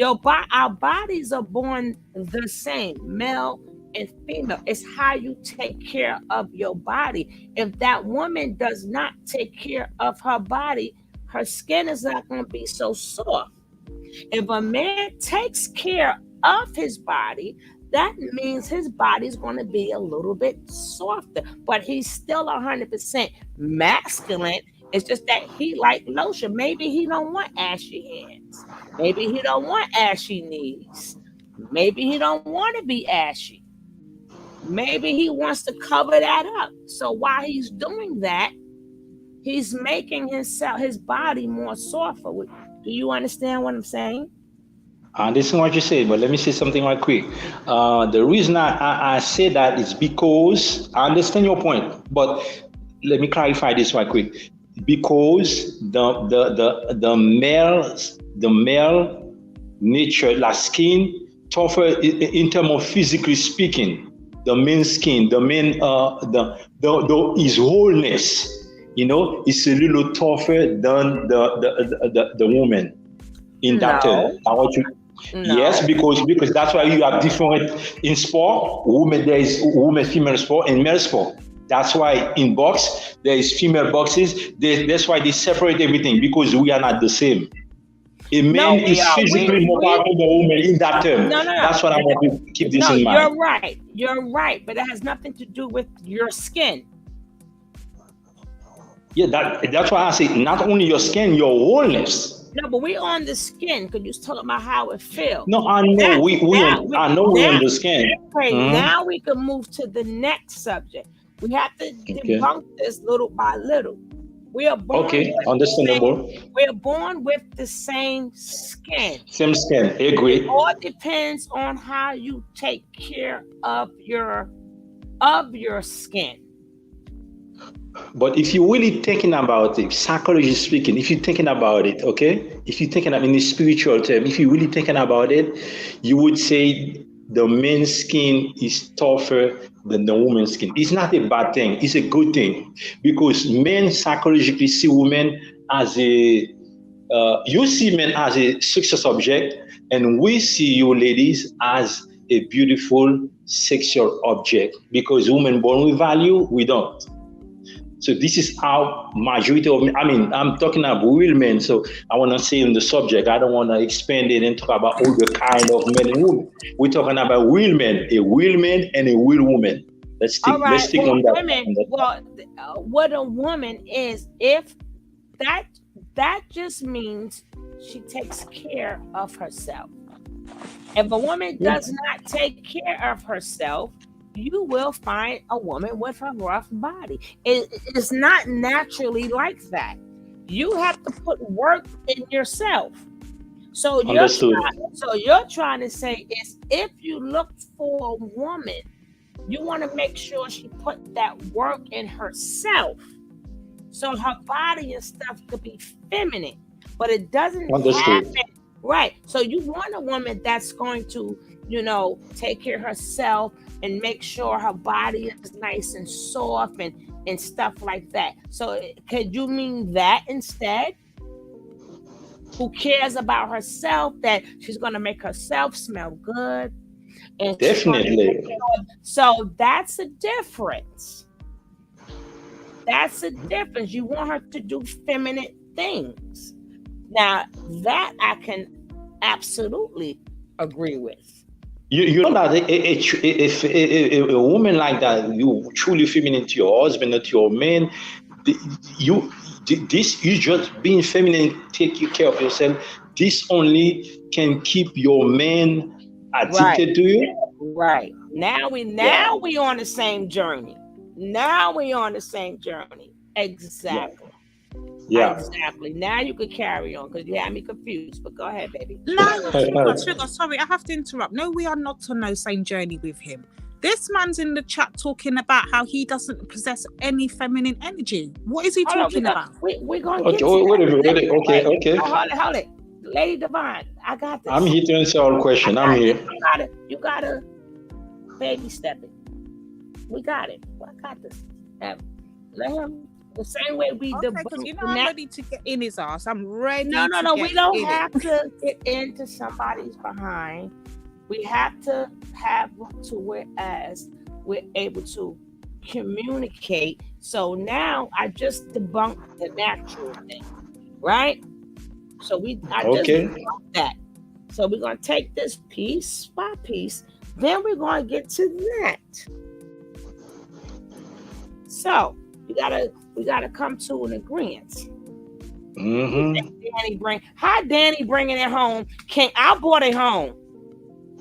[SPEAKER 9] Our bodies are born the same, male and female. It's how you take care of your body. If that woman does not take care of her body, her skin is not going to be so soft. If a man takes care of his body, that means his body is going to be a little bit softer, but he's still 100% masculine. It's just that he like lotion. Maybe he don't want ashy hands. Maybe he don't want ashy knees. Maybe he don't want to be ashy. Maybe he wants to cover that up. So while he's doing that, He's making his body more softer. Do you understand what I'm saying?
[SPEAKER 6] I understand what you say, but let me say something right quick. The reason I say that is because I understand your point, but let me clarify this right quick. Because the male nature, like skin, tougher in terms of physically speaking, the main skin, the main his wholeness, is a little tougher than the woman in that term. I want you.
[SPEAKER 9] No.
[SPEAKER 6] Yes, because that's why you have different in sport. There is women female sport and male sport. That's why in box there is female boxes. That's why they separate everything, because we are not the same. A man is physically more powerful than a woman in that term.
[SPEAKER 9] No.
[SPEAKER 6] That's what I want to keep this in mind.
[SPEAKER 9] You're right, but it has nothing to do with your skin.
[SPEAKER 6] Yeah, that's why I say not only your skin, your wholeness.
[SPEAKER 9] No, but we on the skin because you're talking about how it feels.
[SPEAKER 6] No, I know we understand.
[SPEAKER 9] Okay, now we can move to the next subject. We have to debunk this little by little. We are born.
[SPEAKER 6] Okay, understandable.
[SPEAKER 9] We're born with the same skin.
[SPEAKER 6] Same skin, agree.
[SPEAKER 9] It all depends on how you take care of your skin.
[SPEAKER 6] But if you're really thinking about it, psychology speaking, if you're thinking about it, okay? If you're thinking in the spiritual term, if you're really thinking about it, you would say the men's skin is tougher than the woman's skin. It's not a bad thing. It's a good thing. Because men psychologically see women as you see men as a success object, and we see you ladies as a beautiful sexual object. Because women born with value, we don't. So this is how majority of men, I'm talking about real men, so I want to say in the subject, I don't want to expand it and talk about all the kind of men and women. We're talking about real men, a real man and a real woman. Let's stick on that.
[SPEAKER 9] Well, what a woman is, if that just means she takes care of herself. If a woman does not take care of herself, you will find a woman with a rough body. It's not naturally like that. You have to put work in yourself. So you're trying to say is if you look for a woman, you want to make sure she put that work in herself, so her body and stuff could be feminine. But it doesn't happen. Right. So you want a woman that's going to, take care of herself and make sure her body is nice and soft and stuff like that. So could you mean that instead? Who cares about herself, that she's going to make herself smell good? And
[SPEAKER 6] definitely.
[SPEAKER 9] So that's a difference. That's a difference. You want her to do feminine things. Now, that I can absolutely agree with.
[SPEAKER 6] You know that if a woman like that, you truly feminine to your husband or to your man, you just being feminine, taking care of yourself, this only can keep your man addicted to you.
[SPEAKER 9] Right. Now we on the same journey. Exactly.
[SPEAKER 6] Yeah.
[SPEAKER 9] Exactly. Now you could carry on because you had me confused. But go ahead, baby.
[SPEAKER 10] No, sugar. Sorry, I have to interrupt. No, we are not on no same journey with him. This man's in the chat talking about how he doesn't possess any feminine energy. What is he talking about?
[SPEAKER 9] We're going to get to
[SPEAKER 6] Okay.
[SPEAKER 9] Hold it. Lady Divine, I got this.
[SPEAKER 6] I'm here to answer all questions. I'm here.
[SPEAKER 9] You gotta baby step it. We got it. I got this. Let him. The same way we
[SPEAKER 10] I'm ready to get in his ass. I'm ready.
[SPEAKER 9] No. We don't have to get into somebody's behind. We have to have to whereas we're able to communicate. So now I just debunked the natural thing, right? So just debunked that. So we're gonna take this piece by piece. Then we're gonna get to that. So we gotta come to an agreement. How Danny bringing it home? I brought it home.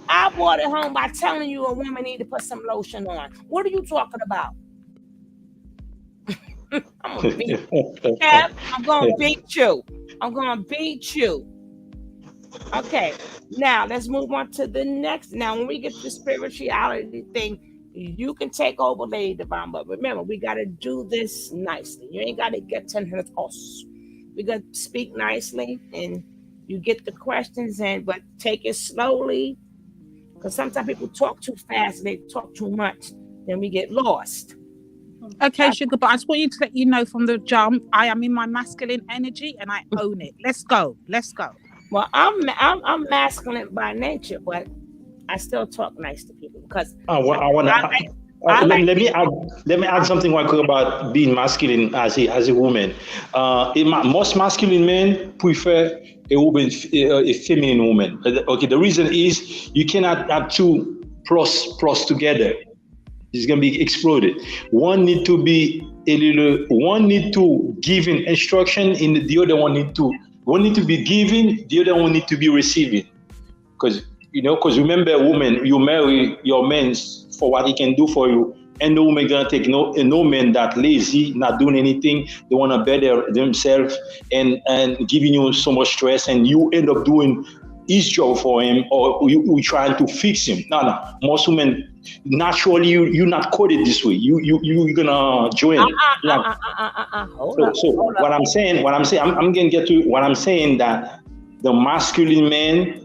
[SPEAKER 9] I brought it home by telling you a woman need to put some lotion on. What are you talking about? I'm gonna beat you. Kev, I'm gonna beat you. I'm gonna beat you. Okay, now let's move on to the next. Now, when we get to the spirituality thing, you can take over, Lady Divine, but remember, we got to do this nicely. You ain't got to get 10 us. We got to speak nicely, and you get the questions in, but take it slowly, because sometimes people talk too fast and they talk too much, then we get lost.
[SPEAKER 10] Okay, Sugar, but I just want you to let you know from the jump, I am in my masculine energy and I own it. Let's go. Let's go.
[SPEAKER 9] Well, I'm masculine by nature, but I still talk nice to people because
[SPEAKER 6] let me add something real quick about being masculine as a woman. Most masculine men prefer a feminine woman. Okay, the reason is you cannot have two plus together. It's gonna be exploded. One need to give instruction, and the other one need to be giving, the other one need to be receiving. Because remember, woman, you marry your man for what he can do for you, and no woman gonna take no man that lazy, not doing anything. They wanna better themselves and giving you so much stress, and you end up doing his job for him, or you trying to fix him. No. Most women naturally you're not coded this way. You're gonna join. So what I'm saying, I'm gonna get to what I'm saying, that the masculine man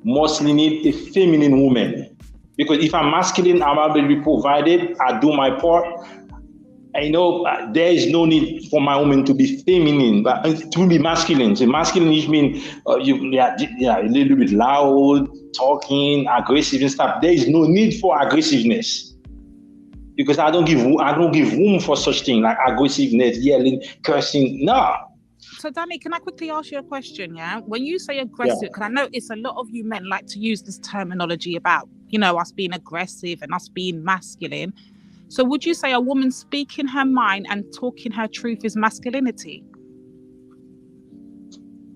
[SPEAKER 6] mostly need a feminine woman, because if I'm masculine, I'm able to be provided. I do my part. I know there is no need for my woman to be feminine, but to be masculine. So masculine means a little bit loud, talking, aggressive and stuff. There is no need for aggressiveness, because I don't give room for such thing like aggressiveness, yelling, cursing. No.
[SPEAKER 10] So Danny, can I quickly ask you a question? Yeah, when you say aggressive, because I notice a lot of you men like to use this terminology about us being aggressive and us being masculine. So would you say a woman speaking her mind and talking her truth is masculinity?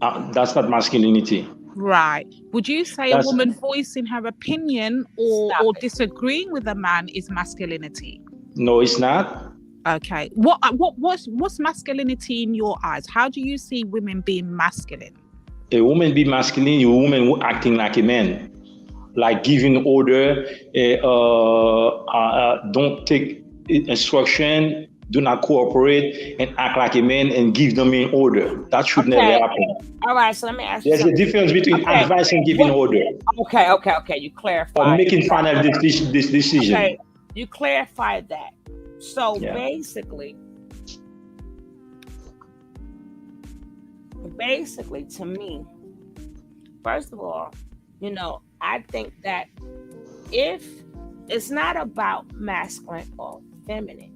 [SPEAKER 6] That's not masculinity.
[SPEAKER 10] Right. Would you say a woman voicing her opinion or disagreeing with a man is masculinity?
[SPEAKER 6] No, it's not.
[SPEAKER 10] Okay. What's masculinity in your eyes? How do you see women being masculine?
[SPEAKER 6] A woman be masculine, a woman acting like a man. Like giving order, don't take instruction, do not cooperate, and act like a man and give them in order. That should never happen.
[SPEAKER 9] All right, so let me ask you.
[SPEAKER 6] There's a difference between advice and giving order.
[SPEAKER 9] Okay. You clarified.
[SPEAKER 6] Or making final decision.
[SPEAKER 9] Okay, you clarified that. So basically, to me, first of all, I think that if it's not about masculine or feminine,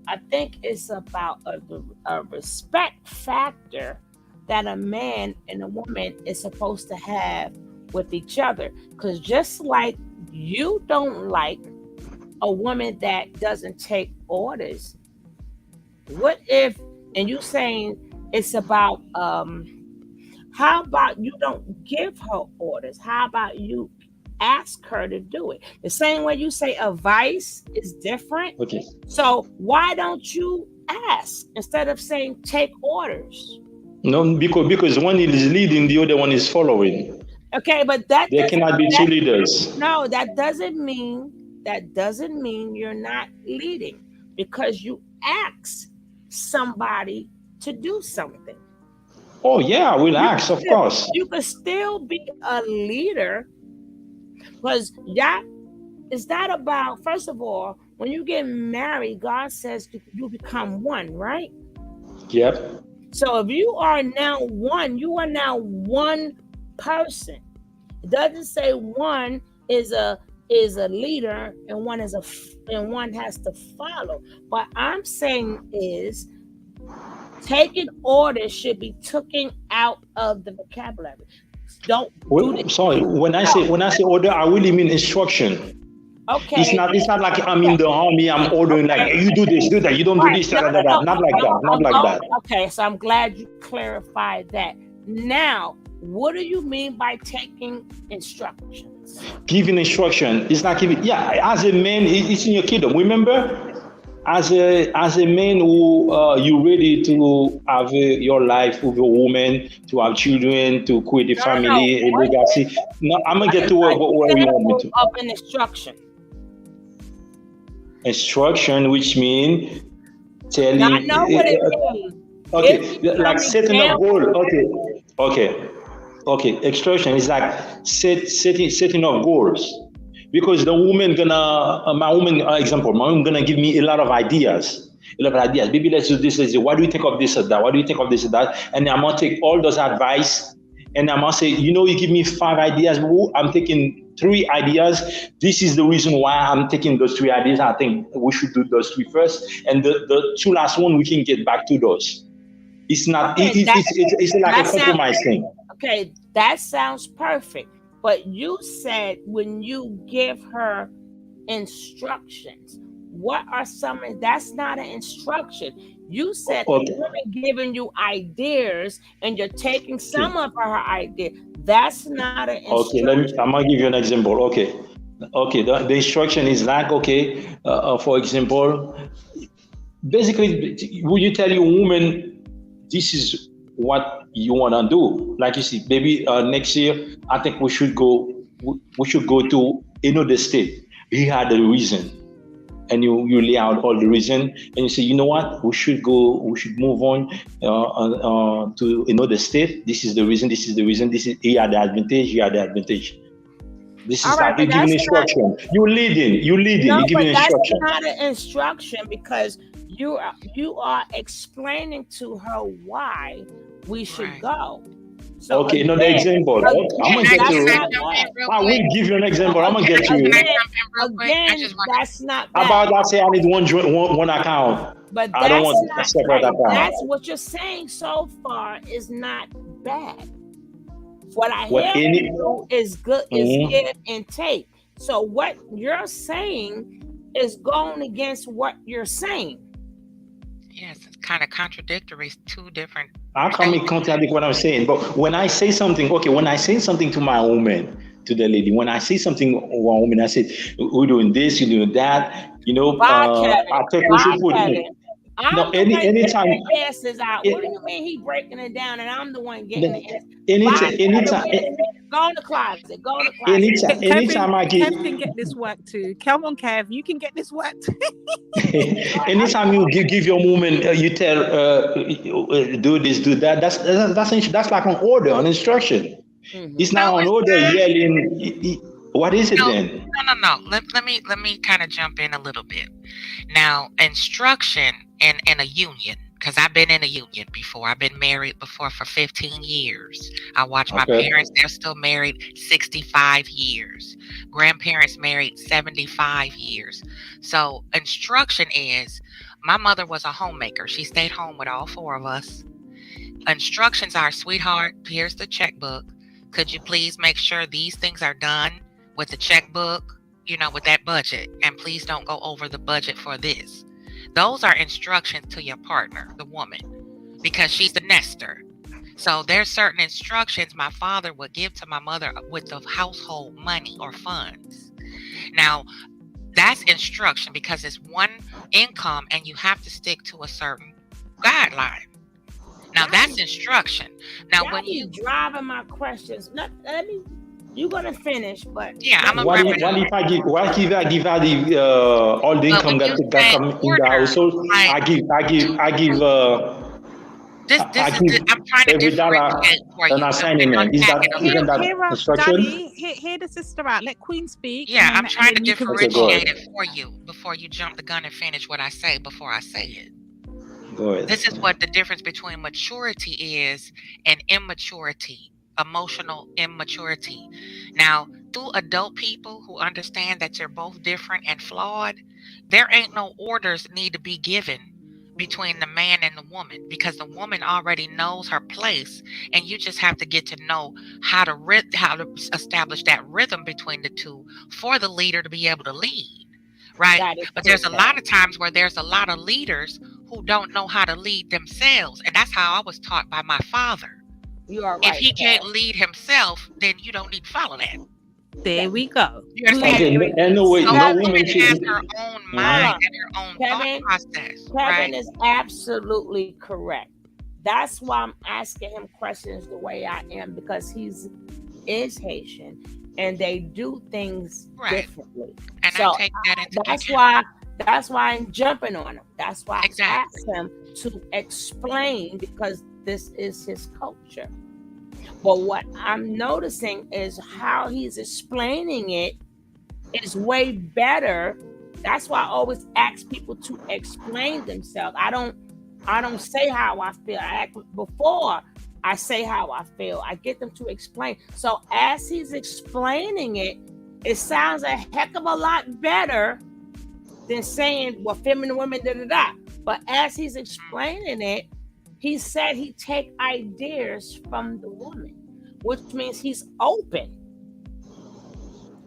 [SPEAKER 9] I think it's about a respect factor that a man and a woman is supposed to have with each other. Because just like you don't like a woman that doesn't take orders, what if, and you saying it's about, how about you don't give her orders? How about you ask her to do it? The same way you say advice is different.
[SPEAKER 6] Okay.
[SPEAKER 9] So why don't you ask instead of saying take orders?
[SPEAKER 6] No, because one is leading, the other one is following.
[SPEAKER 9] Okay, but there
[SPEAKER 6] cannot be two leaders.
[SPEAKER 9] No, that doesn't mean you're not leading, because you ask somebody to do something.
[SPEAKER 6] Oh yeah, we'll ask, of course.
[SPEAKER 9] You could still be a leader, because is that about, first of all, when you get married, God says you become one, right?
[SPEAKER 6] Yep.
[SPEAKER 9] So if you are now one, you are now one person. It doesn't say one is a leader and one has to follow. What I'm saying is, taking orders should be taken out of the vocabulary.
[SPEAKER 6] Sorry, when I say order, I really mean instruction.
[SPEAKER 9] Okay.
[SPEAKER 6] It's not like I'm in the army, I'm ordering like, hey, you do this, do that, you don't do this, not like that.
[SPEAKER 9] Okay, so I'm glad you clarified that. Now, what do you mean by taking instructions?
[SPEAKER 6] Giving instruction is not giving. Yeah, as a man, it's in your kingdom. Remember, as a man who you ready to have your life with a woman, to have children, to create a
[SPEAKER 9] No.
[SPEAKER 6] family, a
[SPEAKER 9] What
[SPEAKER 6] legacy. No, I'm gonna get to
[SPEAKER 9] an
[SPEAKER 6] where you want me
[SPEAKER 9] example
[SPEAKER 6] to.
[SPEAKER 9] of an instruction?
[SPEAKER 6] Instruction, which mean
[SPEAKER 9] Now I
[SPEAKER 6] telling.
[SPEAKER 9] know what it means.
[SPEAKER 6] Okay,
[SPEAKER 9] Give me
[SPEAKER 6] like
[SPEAKER 9] some
[SPEAKER 6] setting up goal.
[SPEAKER 9] examples.
[SPEAKER 6] Okay. Extraction is like setting up goals, because the woman gonna my woman example, my woman gonna give me a lot of ideas. A lot of ideas. Maybe let's do this. Let's do. What do you think of this or that? What do you think of this or that? And I'm gonna take all those advice, and I'm gonna say, you give me 5 ideas. I'm taking 3 ideas. This is the reason why I'm taking those 3 ideas. I think we should do those 3 first, and the 2 last one we can get back to those. It's not.
[SPEAKER 9] Okay,
[SPEAKER 6] It's like a
[SPEAKER 9] that sounds
[SPEAKER 6] compromise thing.
[SPEAKER 9] okay. That sounds perfect. But you said when you give her instructions, what are some? That's not an instruction. You said the
[SPEAKER 6] Okay.
[SPEAKER 9] woman giving you ideas, and you're taking some of her idea. That's not an
[SPEAKER 6] Okay.
[SPEAKER 9] instruction.
[SPEAKER 6] I'm gonna give you an example. Okay. The instruction is like, okay. For example, basically, would you tell your woman this is what you wanna do? Like you see, maybe next year I think we should go. We should go to another state. He had a reason, and you lay out all the reason, and you say, you know what, we should move on to another state. This is the reason. This is the reason. This is here are the advantage. Here are the advantage. This
[SPEAKER 9] All
[SPEAKER 6] is
[SPEAKER 9] right,
[SPEAKER 6] like you
[SPEAKER 9] but
[SPEAKER 6] giving
[SPEAKER 9] that's not.
[SPEAKER 6] instruction. You leading. You
[SPEAKER 9] No,
[SPEAKER 6] giving
[SPEAKER 9] but that's
[SPEAKER 6] instruction.
[SPEAKER 9] not an instruction because you are explaining to her why we should go. So
[SPEAKER 6] Okay, another example. I'm gonna
[SPEAKER 9] again,
[SPEAKER 6] get
[SPEAKER 9] that's
[SPEAKER 6] you.
[SPEAKER 9] not bad.
[SPEAKER 6] I will give you an example. I'm gonna get you.
[SPEAKER 9] Again, that's not bad.
[SPEAKER 6] About that, say I need one account.
[SPEAKER 9] But
[SPEAKER 6] I don't
[SPEAKER 9] that's
[SPEAKER 6] want a
[SPEAKER 9] not
[SPEAKER 6] separate
[SPEAKER 9] right.
[SPEAKER 6] account.
[SPEAKER 9] That's what you're saying so far is not bad. What I
[SPEAKER 6] What
[SPEAKER 9] hear
[SPEAKER 6] any?
[SPEAKER 9] you is good, is
[SPEAKER 6] Mhm.
[SPEAKER 9] give and take. So what you're saying is going against what you're saying.
[SPEAKER 19] Yes, it's kind of contradictory. It's two different.
[SPEAKER 6] How come it contradict what I'm saying? But when I say something, okay, when I say something to my woman, to the lady, when I say something to one woman, I say, we're doing this, you're doing that,
[SPEAKER 9] Bye, Kevin.
[SPEAKER 6] I think we
[SPEAKER 9] Bye,
[SPEAKER 6] should put
[SPEAKER 9] Kevin.
[SPEAKER 6] no
[SPEAKER 9] I'm the one getting
[SPEAKER 6] anytime
[SPEAKER 9] the answers out. What do you mean he breaking it down and I'm the one getting the answers?
[SPEAKER 6] anytime
[SPEAKER 9] Bye, Kevin.
[SPEAKER 6] anytime
[SPEAKER 9] Wait a minute. Go in the closet. Go in the closet.
[SPEAKER 6] anytime I get
[SPEAKER 10] Kev can get this work too. Come on, Kev, you can get this work too.
[SPEAKER 6] anytime you give your woman, you tell do this, do that. That's like an order, an instruction. It's not an order yelling. What is it then?
[SPEAKER 19] No. Let me kind of jump in a little bit. Now, instruction in a union, because I've been in a union before. I've been married before for 15 years. I watch my
[SPEAKER 6] Okay.
[SPEAKER 19] parents, they're still married 65 years. Grandparents married 75 years. So instruction is, my mother was a homemaker. She stayed home with all 4 of us. Instructions are, sweetheart, here's the checkbook. Could you please make sure these things are done with the checkbook, with that budget? And please don't go over the budget for this. Those are instructions to your partner, the woman, because she's the nester. So there's certain instructions my father would give to my mother with the household money or funds. Now, that's instruction because it's one income and you have to stick to a certain guideline. Now that's instruction. Now when you
[SPEAKER 9] driving my questions, let me. You're gonna finish, but
[SPEAKER 19] yeah, I'm a
[SPEAKER 6] What if I give her the all the income that come in the household? I give
[SPEAKER 19] this
[SPEAKER 6] I
[SPEAKER 19] is
[SPEAKER 6] give
[SPEAKER 19] I'm trying to
[SPEAKER 6] every dollar
[SPEAKER 19] differentiate for you.
[SPEAKER 6] an assignment. Is that isn't that
[SPEAKER 10] Hear
[SPEAKER 6] instruction?
[SPEAKER 10] Daddy, hear the sister out. Let Queen speak.
[SPEAKER 19] Yeah,
[SPEAKER 10] and
[SPEAKER 19] I'm
[SPEAKER 10] then-
[SPEAKER 19] trying
[SPEAKER 10] and
[SPEAKER 19] to
[SPEAKER 10] then you can
[SPEAKER 19] differentiate
[SPEAKER 10] respond.
[SPEAKER 19] it for you before you jump the gun and finish what I say before I say it.
[SPEAKER 6] Go ahead.
[SPEAKER 19] This is what the difference between maturity is and immaturity, emotional immaturity. Now, through adult people who understand that you're both different and flawed, there ain't no orders need to be given between the man and the woman because the woman already knows her place and you just have to get to know how to establish that rhythm between the two for the leader to be able to lead. Right. But there's a lot of times where there's a lot of leaders who don't know how to lead themselves. And that's how I was taught by my father.
[SPEAKER 9] You are
[SPEAKER 19] If
[SPEAKER 9] right.
[SPEAKER 19] he can't lead himself, then you don't need to follow that.
[SPEAKER 10] There we go.
[SPEAKER 16] You're
[SPEAKER 6] Okay,
[SPEAKER 16] saying
[SPEAKER 6] and no way,
[SPEAKER 19] So
[SPEAKER 6] no
[SPEAKER 19] a
[SPEAKER 6] woman
[SPEAKER 19] woman
[SPEAKER 6] should.
[SPEAKER 19] has her own
[SPEAKER 6] Mhm.
[SPEAKER 19] mind and her own thought
[SPEAKER 9] Kevin,
[SPEAKER 19] process,
[SPEAKER 9] Kevin
[SPEAKER 19] right?
[SPEAKER 9] is absolutely correct. That's why I'm asking him questions the way I am, because he's is Haitian and they do things
[SPEAKER 19] Right.
[SPEAKER 9] differently.
[SPEAKER 19] And
[SPEAKER 9] So
[SPEAKER 19] I take that into
[SPEAKER 9] that's
[SPEAKER 19] account.
[SPEAKER 9] why I'm jumping on him. That's why I asked him to explain, because this is his culture. But what I'm noticing is how he's explaining it is way better. That's why I always ask people to explain themselves. I don't say how I feel. Before I say how I feel, I get them to explain. So as he's explaining it, it sounds a heck of a lot better than saying, well, feminine women, da-da-da. But as he's explaining it, he said he take ideas from the woman, which means he's open.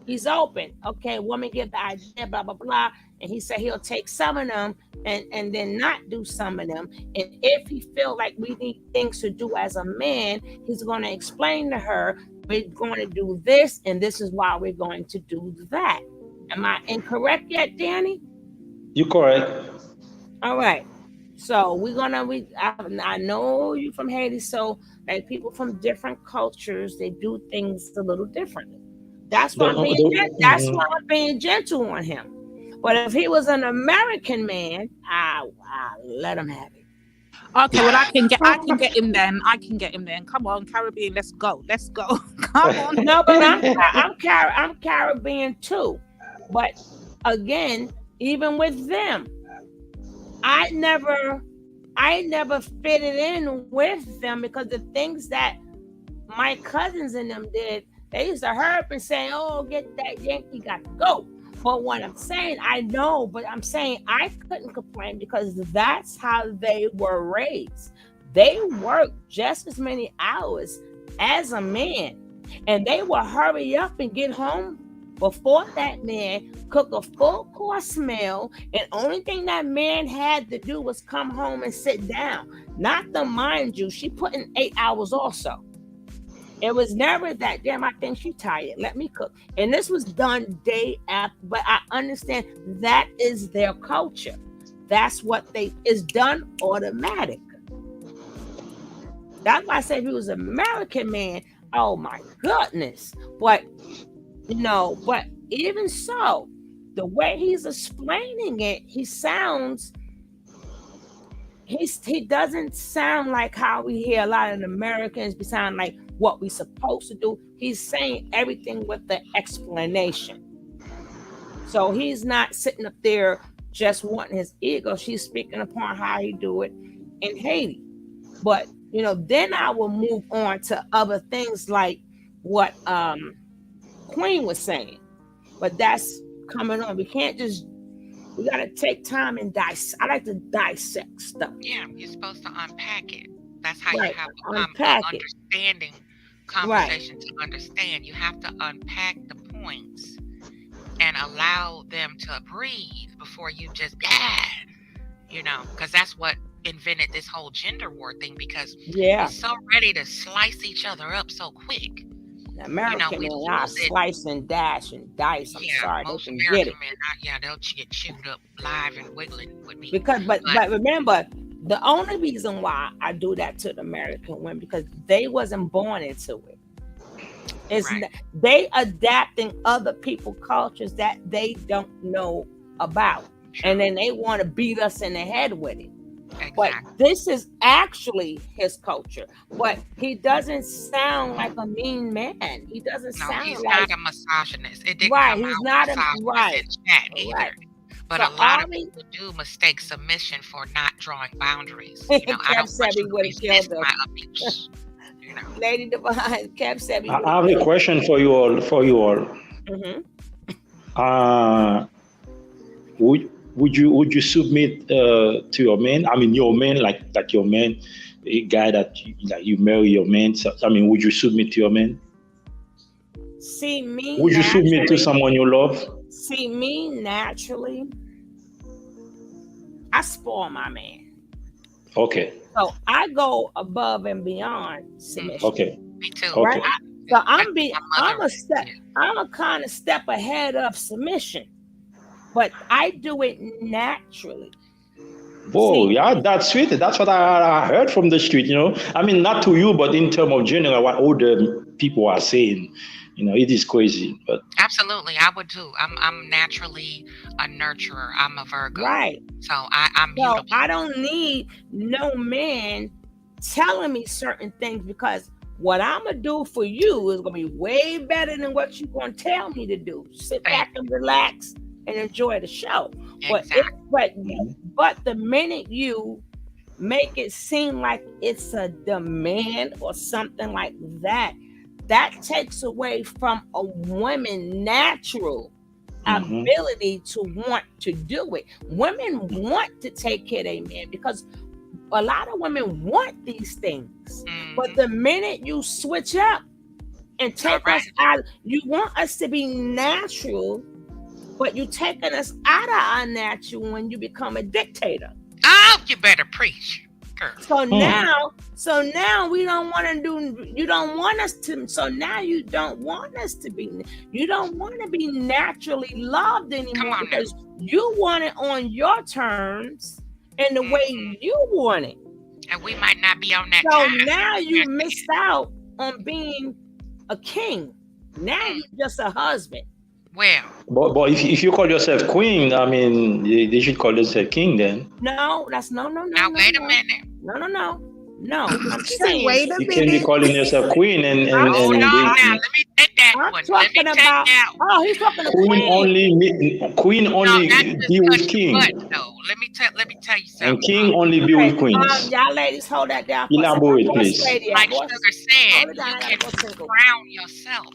[SPEAKER 9] He's open. Okay, woman give the idea, blah, blah, blah. And he said he'll take some of them and then not do some of them. And if he feel like we need things to do as a man, he's going to explain to her, we're going to do this, and this is why we're going to do that. Am I incorrect yet, Danny?
[SPEAKER 6] You're correct.
[SPEAKER 9] All right. So I know you from Haiti, so like people from different cultures, they do things a little differently. That's why I'm being gentle on him. But if he was an American man, I let him have it.
[SPEAKER 10] Okay, well I can get him then. I can get him then. Come on, Caribbean, let's go. Come on.
[SPEAKER 9] No, but I'm Caribbean too. But again, even with them, I never fitted in with them, because the things that my cousins and them did, they used to hurry up and say, oh, get that Yankee, got to go. But what I'm saying, I know, but I'm saying I couldn't complain because that's how they were raised. They worked just as many hours as a man, and they will hurry up and get home before that man, cook a full course meal, and only thing that man had to do was come home and sit down. Not to mind you, she put in 8 hours also. It was never that, damn, I think she tired, let me cook. And this was done day after, but I understand that is their culture. That's what is done automatic. That's why I said if he was an American man, oh my goodness. But even so, the way he's explaining it, he doesn't sound like how we hear a lot of Americans be sounding like what we supposed to do. He's saying everything with the explanation. So he's not sitting up there just wanting his ego. She's speaking upon how he do it in Haiti. But then I will move on to other things like what Queen was saying. But that's coming on. We gotta take time and dissect. I like to dissect stuff.
[SPEAKER 19] Yeah, you're supposed to unpack it. That's how
[SPEAKER 9] Right.
[SPEAKER 19] you have
[SPEAKER 9] Unpack
[SPEAKER 19] an
[SPEAKER 9] it.
[SPEAKER 19] understanding conversation to understand. You have to unpack the points and allow them to breathe before you just because that's what invented this whole gender war thing, because we're so ready to slice each other up so quick.
[SPEAKER 9] American men are slice and dash and dice. I'm sorry,
[SPEAKER 19] most
[SPEAKER 9] they can
[SPEAKER 19] American
[SPEAKER 9] get it.
[SPEAKER 19] men, they'll get chewed up live and wiggling with me.
[SPEAKER 9] But remember, the only reason why I do that to the American women, because they wasn't born into it. They adapting other people's cultures that they don't know about, and then they want to beat us in the head with it. Exactly. But this is actually his culture. But he doesn't sound like a mean man. He doesn't sound
[SPEAKER 19] he's
[SPEAKER 9] like
[SPEAKER 19] not a misogynist. It didn't
[SPEAKER 9] right.
[SPEAKER 19] come
[SPEAKER 9] He's
[SPEAKER 19] out
[SPEAKER 9] not
[SPEAKER 19] misogynist in chat either.
[SPEAKER 9] Right.
[SPEAKER 19] But
[SPEAKER 9] So
[SPEAKER 19] a lot of people do mistake submission for not drawing boundaries. I don't want you to resist my abuse.
[SPEAKER 9] Lady Divine, Kev said
[SPEAKER 6] I have a question for you all.
[SPEAKER 9] Mm-hmm.
[SPEAKER 6] Would you submit to your man? I mean, your man, like your man, a guy that you marry your man. So, I mean, would you submit to your man?
[SPEAKER 9] See me.
[SPEAKER 6] Would you submit to someone you love?
[SPEAKER 9] See me naturally. I spoil my man.
[SPEAKER 6] Okay.
[SPEAKER 9] So I go above and beyond submission.
[SPEAKER 6] Okay.
[SPEAKER 19] Me too.
[SPEAKER 9] Right?
[SPEAKER 1] So I'm a kind of step ahead of submission, but I do it naturally.
[SPEAKER 6] Whoa, yeah, that's sweet. That's what I heard from the street, I mean, not to you, but in terms of general, what older people are saying, it is crazy. But
[SPEAKER 19] absolutely, I would too. I'm naturally a nurturer. I'm a Virgo.
[SPEAKER 1] Right.
[SPEAKER 19] So I'm beautiful.
[SPEAKER 1] So I don't need no man telling me certain things, because what I'm going to do for you is going to be way better than what you're going to tell me to do. Sit back and relax and enjoy the show. Exactly. But the minute you make it seem like it's a demand or something like that, that takes away from a woman's natural ability to want to do it. Women want to take care of their man, because a lot of women want these things. But the minute you switch up and take us out, you want us to be natural, but you're taking us out of our natural when you become a dictator.
[SPEAKER 19] Oh, you better preach.
[SPEAKER 1] So now we don't want to do, you don't want us to, so now you don't want us to be, you don't want to be naturally loved anymore, because you want it on your terms and the way you want it.
[SPEAKER 19] And we might not be on that
[SPEAKER 1] So
[SPEAKER 19] time.
[SPEAKER 1] now you missed out on being a king. Now you're just a husband.
[SPEAKER 19] Well,
[SPEAKER 6] but if you call yourself queen, I mean, they should call themselves king then.
[SPEAKER 1] No, that's no.
[SPEAKER 19] Now wait a minute.
[SPEAKER 1] No. I'm saying,
[SPEAKER 6] wait a minute. You can be calling yourself queen and
[SPEAKER 19] hold on now. Let me take that one. Let me take that one.
[SPEAKER 1] Oh, he's talking to
[SPEAKER 6] queen only be with king.
[SPEAKER 19] No, let me tell you something.
[SPEAKER 6] And king only be with queens.
[SPEAKER 1] Y'all ladies, hold that down.
[SPEAKER 6] Elaborate, please.
[SPEAKER 19] Like Sugar said, you can crown yourself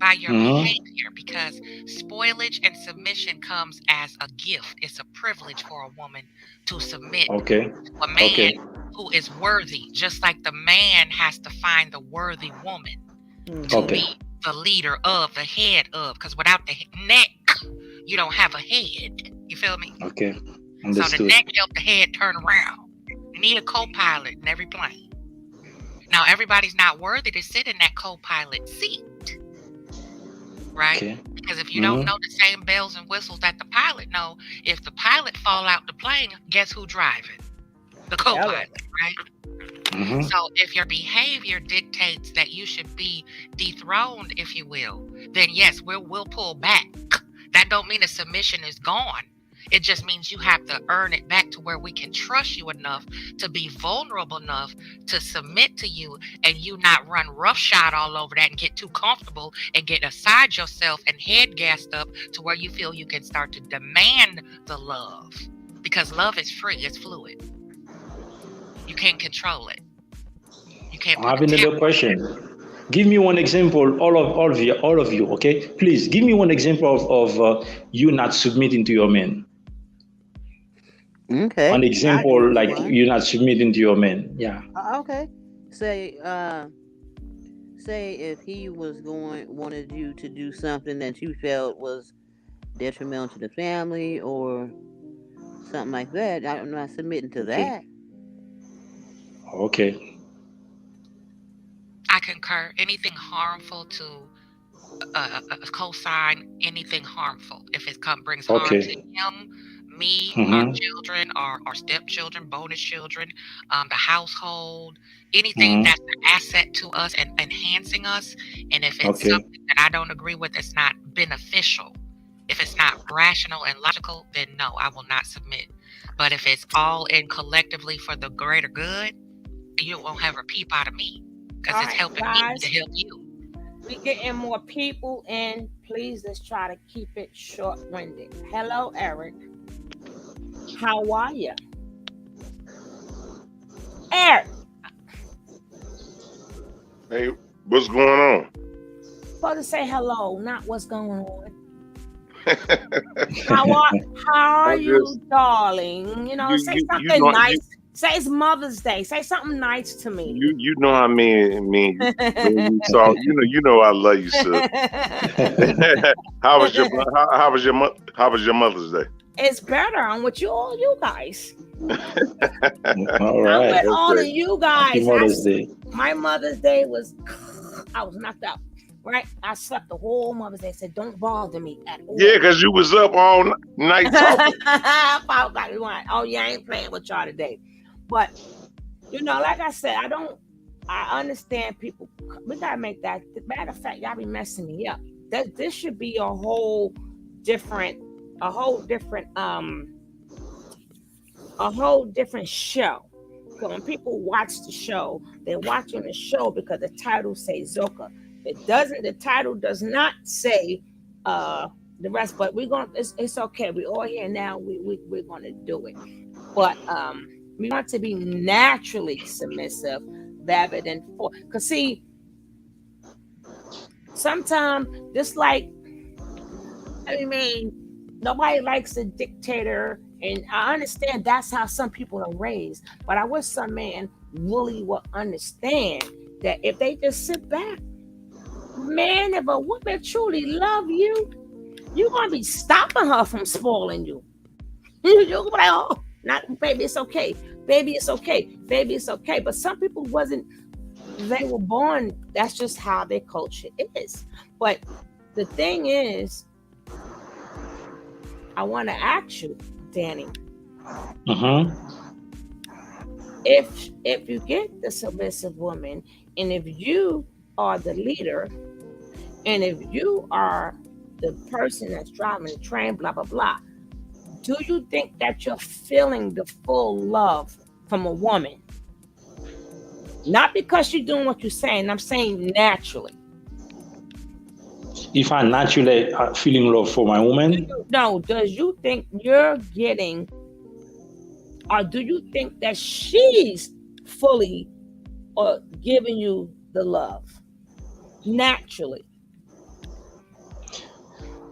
[SPEAKER 19] by your behavior, because spoilage and submission comes as a gift. It's a privilege for a woman to submit to a man who is worthy, just like the man has to find the worthy woman to be the leader of, the head of, because without the neck, you don't have a head. You feel me?
[SPEAKER 6] Okay.
[SPEAKER 19] So the neck helps the head turn around. You need a co-pilot in every plane. Now, everybody's not worthy to sit in that co-pilot seat. Right? Okay. Because if you don't know the same bells and whistles that the pilot know, if the pilot fall out the plane, guess who driving? The co-pilot, right? So if your behavior dictates that you should be dethroned, if you will, then yes, we'll pull back. That don't mean a submission is gone. It just means you have to earn it back to where we can trust you enough to be vulnerable enough to submit to you, and you not run roughshod all over that and get too comfortable and get aside yourself and head gassed up to where you feel you can start to demand the love. Because love is free, it's fluid. You can't control it. You can't.
[SPEAKER 6] I have another question. Give me one example, all of you, okay? Please give me one example of you not submitting to your man.
[SPEAKER 3] Okay.
[SPEAKER 6] An example like you're not submitting to your man. Yeah.
[SPEAKER 3] Okay. Say if he wanted you to do something that you felt was detrimental to the family or something like that, I'm not submitting to that.
[SPEAKER 6] Okay.
[SPEAKER 19] I concur. Anything harmful to co-sign anything harmful. If it brings harm to him, me, our children, our stepchildren, bonus children, the household, anything that's an asset to us and enhancing us. And if it's something that I don't agree with, it's not beneficial. If it's not rational and logical, then no, I will not submit. But if it's all in collectively for the greater good, you won't have a peep out of me, because it's helping me to help you.
[SPEAKER 1] We getting more people in. Please, let's try to keep it short-winded. Hello, Eric. How are you? Eric.
[SPEAKER 11] Hey, what's going on?
[SPEAKER 1] Supposed to say hello, not what's going on. How are you, darling? You know, say something nice. Say it's Mother's Day. Say something nice to me.
[SPEAKER 11] You know how mean so you know I love you, sir. How was your Mother's Day?
[SPEAKER 1] It's better. I'm with all you guys.
[SPEAKER 6] All right.
[SPEAKER 1] I'm with all of you guys.
[SPEAKER 6] Happy Mother's Day.
[SPEAKER 1] My Mother's Day was, I was knocked out.
[SPEAKER 9] right? I slept the whole Mother's Day. Said, don't bother me at all.
[SPEAKER 11] Yeah, because you was up all night talking.
[SPEAKER 9] 5 o'clock, oh yeah, I ain't playing with y'all today. But like I said, I understand people. We gotta make that. Matter of fact, y'all be messing me up. This should be a whole different show. Because when people watch the show, they're watching the show because the title says Zoka. The title does not say the rest, but it's okay. We're all here now. We're gonna do it. But we want to be naturally submissive rather than for. Because see, sometimes just like, nobody likes a dictator, and I understand that's how some people are raised. But I wish some man really would understand that if they just sit back, man, if a woman truly love you, you're gonna be stopping her from spoiling you. You're gonna be like, oh, not baby, it's okay. Baby, it's okay. Baby, it's okay. But some people they were born, that's just how their culture is. But the thing is, I want to ask you, Danny, if you get the submissive woman, and if you are the leader, and if you are the person that's driving the train, blah, blah, blah, do you think that you're feeling the full love from a woman? Not because you're doing what you're saying. I'm saying naturally.
[SPEAKER 6] If I naturally feeling love for my woman?
[SPEAKER 9] Does you think you're getting, or do you think that she's fully giving you the love naturally?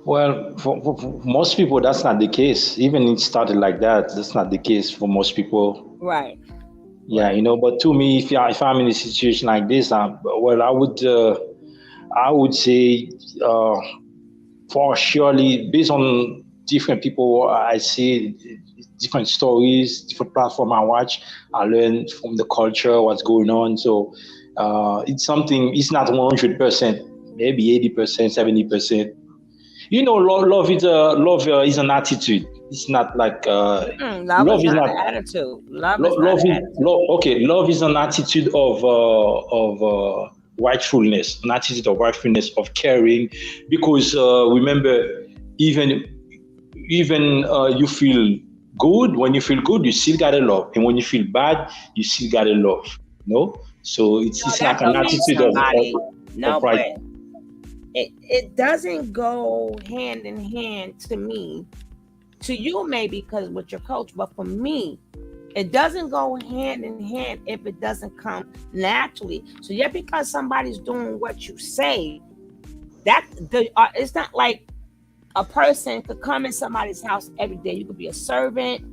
[SPEAKER 6] Well, for most people, that's not the case. Even it started like that. That's not the case for most people.
[SPEAKER 9] Right.
[SPEAKER 6] Yeah, but to me, if I'm in a situation like this, I would say, for surely, based on different people I see, different stories, different platform I watch, I learn from the culture, what's going on. So it's not 100%, maybe 80%, 70%. Love is an attitude. It's not like
[SPEAKER 9] love is not an attitude. Love
[SPEAKER 6] is an attitude of rightfulness, an attitude of rightfulness, of caring. Because remember, even you feel good. When you feel good, you still gotta love, and when you feel bad, you still gotta love. So it's like an attitude of right.
[SPEAKER 9] It doesn't go hand in hand to me. To you, maybe because with your coach, but for me, it doesn't go hand in hand if it doesn't come naturally. So yeah, because somebody's doing what you say, it's not like a person could come in somebody's house every day. You could be a servant,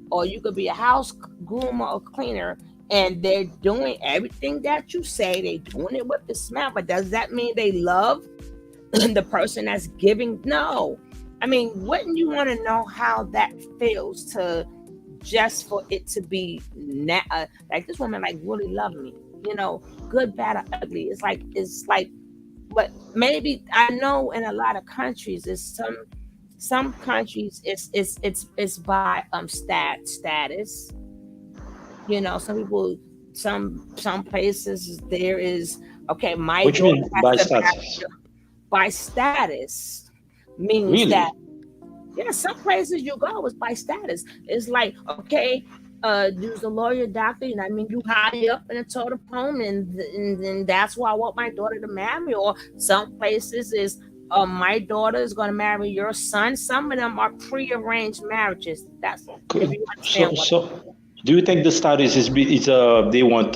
[SPEAKER 9] or you could be a house groomer or cleaner, and they're doing everything that you say. They're doing it with the smile, but does that mean they love the person that's giving? No. Wouldn't you want to know how that feels to just for it to be like this woman really love me, good, bad, or ugly. It's like, but maybe I know in a lot of countries, it's some countries it's by status. Some people, some places there is okay. My
[SPEAKER 6] Which means by status?
[SPEAKER 9] By status means
[SPEAKER 6] really?
[SPEAKER 9] That some places you go is by status. It's like, okay, you's a lawyer, doctor, you high up in a totem pole, and that's why I want my daughter to marry. Or some places is my daughter is going to marry your son. Some of them are pre-arranged marriages. That's if you understand.
[SPEAKER 6] So do you think the status is they want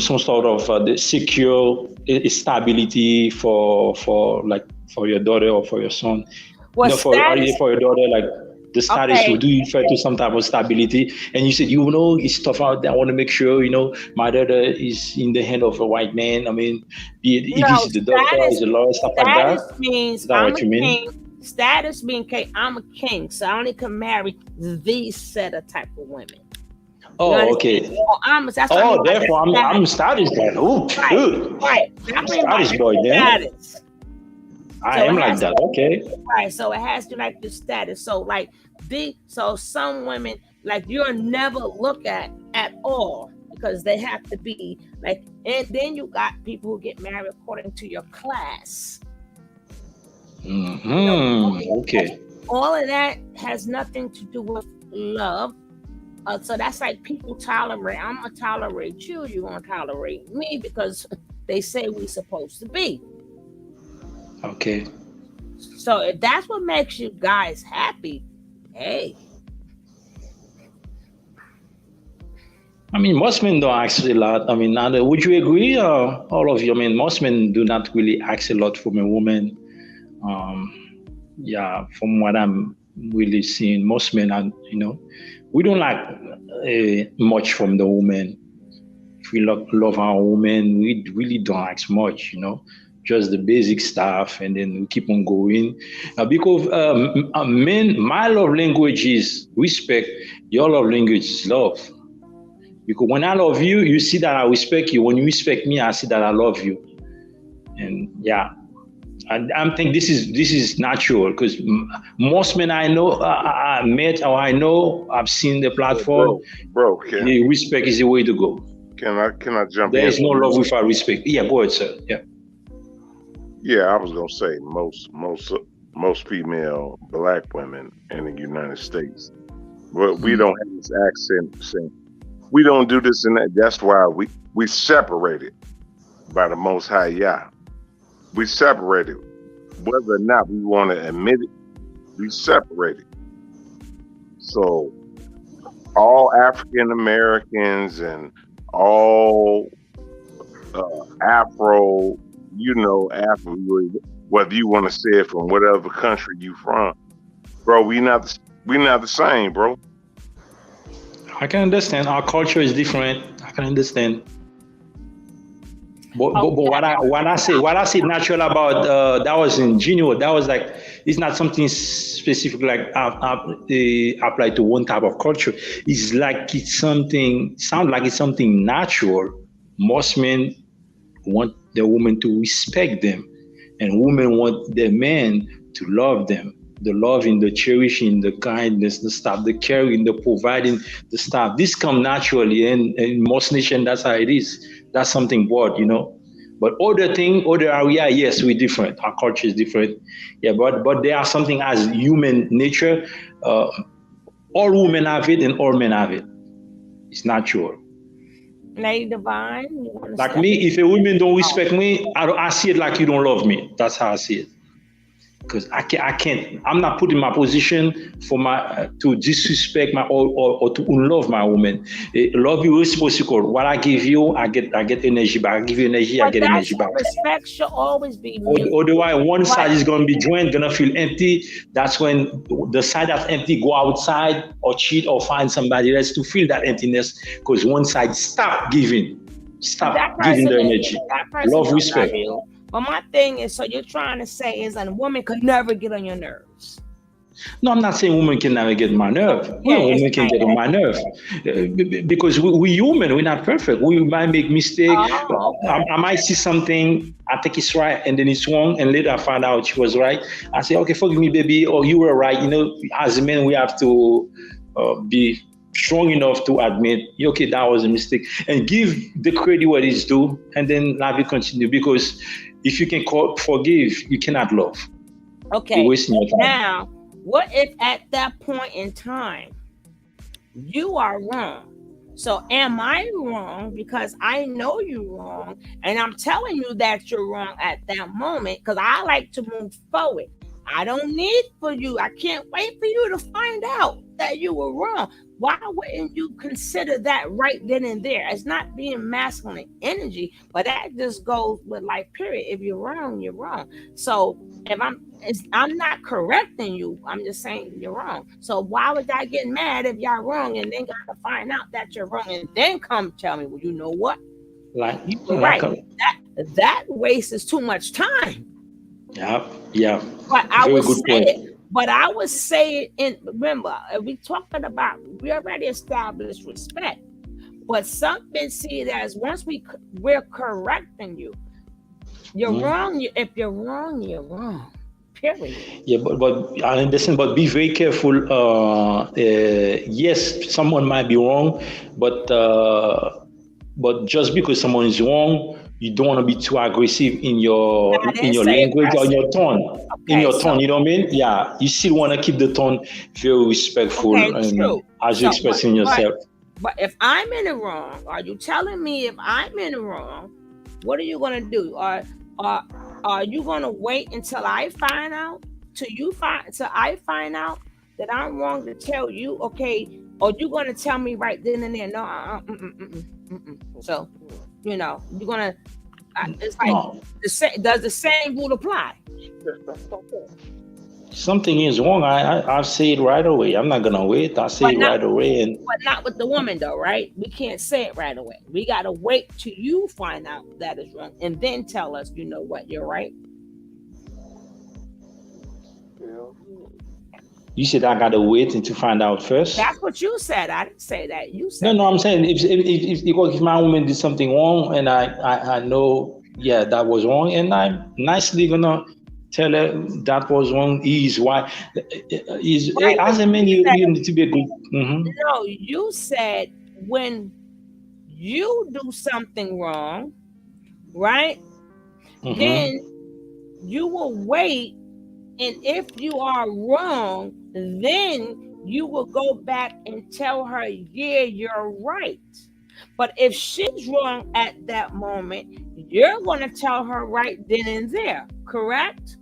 [SPEAKER 6] some sort of the secure stability for your daughter or for your son? For your daughter, like the status, okay. Do you refer to some type of stability? And you said, it's tough out there. I want to make sure, my daughter is in the hand of a white man. If he's the doctor, is a lawyer, stuff like that.
[SPEAKER 9] Status means
[SPEAKER 6] is that
[SPEAKER 9] I'm
[SPEAKER 6] what you mean?
[SPEAKER 9] King. Status means I'm a king, so I only can marry these set of type of women.
[SPEAKER 6] Oh, okay.
[SPEAKER 9] That's what I mean by
[SPEAKER 6] therefore I'm status then. Oh, good.
[SPEAKER 9] Right. That's what I mean
[SPEAKER 6] Status boy then.
[SPEAKER 9] status.
[SPEAKER 6] I
[SPEAKER 9] So
[SPEAKER 6] am like that. Okay.
[SPEAKER 9] Right. So it has to like the status. So like so some women like you'll never look at all because they have to be like, and then you got people who get married according to your class.
[SPEAKER 6] Okay.
[SPEAKER 9] All of that has nothing to do with love. So that's like people tolerate. I'm gonna tolerate you. You're gonna tolerate me because they say we're supposed to be.
[SPEAKER 6] Okay.
[SPEAKER 9] So if that's what makes you guys happy, hey.
[SPEAKER 6] I mean, most men don't ask a lot. I mean, would you agree? All of you. I mean, most men do not really ask a lot from a woman. Yeah, from what I'm really seeing, most men are, we don't like much from the woman. If we love our woman, we really don't ask much, just the basic stuff, and then we keep on going. Because men, my love language is respect. Your love language is love. Because when I love you, you see that I respect you. When you respect me, I see that I love you. And yeah. And I think this is natural because most men I know, I met or I know, I've seen the platform.
[SPEAKER 11] Bro,
[SPEAKER 6] respect is the way to go.
[SPEAKER 11] Can I jump in?
[SPEAKER 6] There is no love without respect. Yeah, go ahead, sir. Yeah.
[SPEAKER 11] Yeah, I was gonna say most female black women in the United States, but we don't have this accent saying we don't do this and that. That's why we separated by the Most High Yah. We separated, whether or not we want to admit it. We separated. So all African Americans and all Afro, Afro, whether you want to say it from whatever country you from, bro, we not the same, bro.
[SPEAKER 6] I can understand. Our culture is different. I can understand. But what I say natural about that was ingenuous. That was like, it's not something specific like applied to one type of culture. It's like sound like it's something natural. Most men want the woman to respect them, and women want the men to love them. The loving, the cherishing, the kindness, the stuff, the caring, the providing, the stuff. This come naturally, and in most nations, that's how it is. That's something broad, But other area, yes, we're different. Our culture is different. Yeah, but there are something as human nature. All women have it, and all men have it. It's natural.
[SPEAKER 9] Lady Divine,
[SPEAKER 6] like me, if a woman don't respect me, I see it like you don't love me. That's how I see it. Because I can't. I'm not put in my position for to disrespect or to unlove my woman. Love you is reciprocal. What I give you, I get energy back. I give you energy, I get energy back.
[SPEAKER 9] Respect should always be mutual.
[SPEAKER 6] Otherwise, one side is gonna be drained, gonna feel empty. That's when the side that's empty go outside or cheat or find somebody else to fill that emptiness. Because one side stop giving the energy. Love, respect.
[SPEAKER 9] But my thing is, so you're trying to say is that a woman could never get on your nerves.
[SPEAKER 6] No, I'm not saying women can never get on my nerve. Women can get on my nerve because we're human. We're not perfect. We might make mistakes. I might see something, I think it's right, and then it's wrong, and later I find out she was right. I say, okay, forgive me, baby, or you were right. As men, we have to be strong enough to admit, okay, that was a mistake, and give the credit what it's due, and then life will continue. Because if you can forgive, you cannot love.
[SPEAKER 9] Okay.
[SPEAKER 6] You're wasting your time.
[SPEAKER 9] Now, what if at that point in time you are wrong? So am I wrong because I know you're wrong, and I'm telling you that you're wrong at that moment because I like to move forward. I don't need for you. I can't wait for you to find out that you were wrong. Why wouldn't you consider that right then and there? It's not being masculine energy, but that just goes with life, period. If you're wrong, you're wrong. So if I'm not correcting you, I'm just saying you're wrong. So why would I get mad if y'all wrong and then got to find out that you're wrong and then come tell me, well, you know what? Right. That wastes too much time.
[SPEAKER 6] Yeah.
[SPEAKER 9] But I would say it. But I would say, remember, we talking about, we already established respect. But something, see it as once we're correcting you. You're wrong. If you're wrong, you're wrong. Period.
[SPEAKER 6] Yeah, but I understand. But be very careful. Yes, someone might be wrong, but just because someone is wrong, you don't want to be too aggressive in your language or in your tone.
[SPEAKER 9] Okay,
[SPEAKER 6] in your tone, you know what I mean? Yeah, you still want to keep the tone very respectful as you're expressing yourself.
[SPEAKER 9] But if I'm in the wrong, are you telling me if I'm in the wrong, what are you gonna do? Are you gonna wait until I find out? Till I find out that I'm wrong to tell you, okay? Or you gonna tell me right then and there? No, So, you're gonna. It's like does the same rule apply?
[SPEAKER 6] Something is wrong. I'll say it right away. I'm not gonna wait. I'll say it right away.
[SPEAKER 9] But not with the woman though, right? We can't say it right away. We gotta wait till you find out that is wrong, and then tell us, you know what, you're right.
[SPEAKER 6] You said I gotta wait to find out first.
[SPEAKER 9] That's what you said. I didn't say that. You said.
[SPEAKER 6] No. I'm saying if my woman did something wrong and I know, yeah, that was wrong, and I'm nicely gonna tell her that was wrong. As a man, you need to be a good.
[SPEAKER 9] No, you said when you do something wrong, right? Then you will wait, and if you are wrong, then you will go back and tell her, yeah, you're right. But if she's wrong at that moment, you're going to tell her right then and there, correct?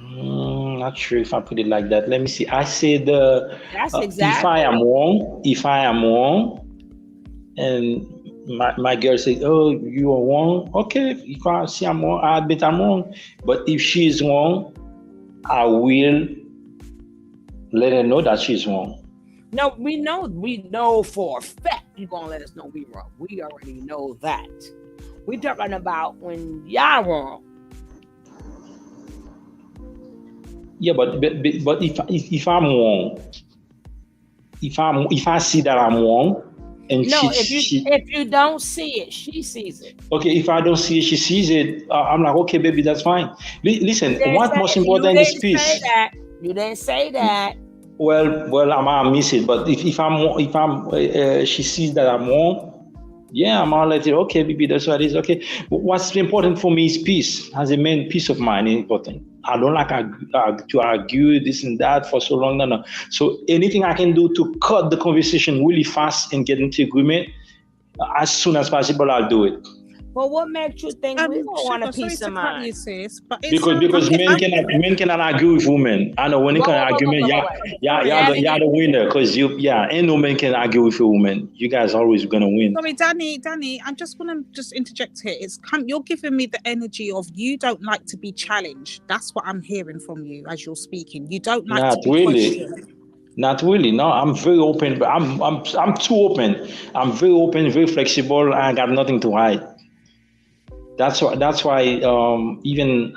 [SPEAKER 6] Not sure if I put it like that. Let me see. I said,
[SPEAKER 9] that's exactly.
[SPEAKER 6] If I am wrong, and my girl said, "Oh, you are wrong." Okay, if I see I'm wrong, I admit I'm wrong. But if she is wrong, I will let her know that she's wrong.
[SPEAKER 9] No, we know for a fact you're gonna let us know we wrong. We already know that. We're talking about when y'all wrong.
[SPEAKER 6] Yeah, but if I'm wrong, if I see that I'm wrong, and
[SPEAKER 9] if you don't see it, she sees it.
[SPEAKER 6] Okay, if I don't see it, she sees it. I'm like, okay, baby, that's fine. Listen, what's most important is peace.
[SPEAKER 9] You didn't say that.
[SPEAKER 6] Well, I might miss it, but if she sees that I'm wrong, yeah, I'm gonna let it. Okay, baby, that's what it is. Okay, what's important for me is peace. As a man, peace of mind is important. I don't like to argue this and that for so long. No. So anything I can do to cut the conversation really fast and get into agreement as soon as possible, I'll do it.
[SPEAKER 9] Well, what makes you think we don't want a peace of mind?
[SPEAKER 6] Because men cannot argue with women. I know when it comes to argument, y'all the winner, because ain't no man can argue with a woman. You guys always gonna win.
[SPEAKER 10] Sorry, Danny, I just want to interject here. You're giving me the energy of you don't like to be challenged. That's what I'm hearing from you as you're speaking. You don't like to be questioned.
[SPEAKER 6] Not really. No, I'm very open, but I'm too open. I'm very open, very flexible. I got nothing to hide. That's why even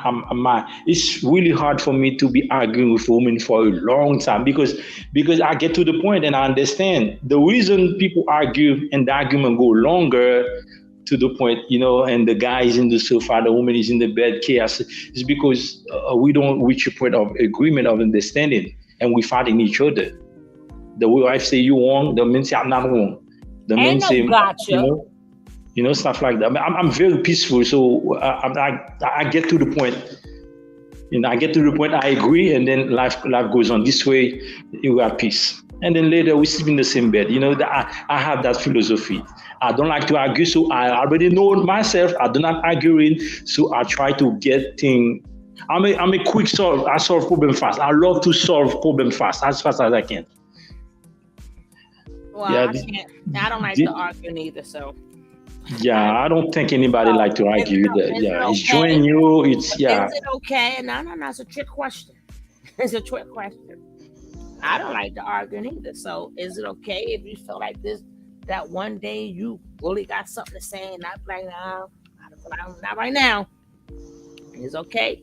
[SPEAKER 6] it's really hard for me to be arguing with women for a long time because I get to the point and I understand the reason people argue and the argument go longer to the point, and the guy is in the sofa, the woman is in the bed, chaos, is because we don't reach a point of agreement, of understanding, and we fighting each other. The wife say you wrong, the man say I'm not wrong. The man say, stuff like that. I'm very peaceful, so I get to the point. I get to the point. I agree, and then life goes on. This way, you have peace. And then later, we sleep in the same bed. I have that philosophy. I don't like to argue, so I already know myself. I do not argue, so I try to get things. I'm a quick solve. I solve problem fast. I love to solve problem fast as I can.
[SPEAKER 9] Well, I don't like to argue neither, so.
[SPEAKER 6] Yeah, I don't think anybody like to argue. It's joining you. It's
[SPEAKER 9] Is it okay? No, it's a trick question. It's a trick question. I don't like to argue neither. So, is it okay if you feel like this? That one day you really got something to say, and not like no, not right now. It's okay.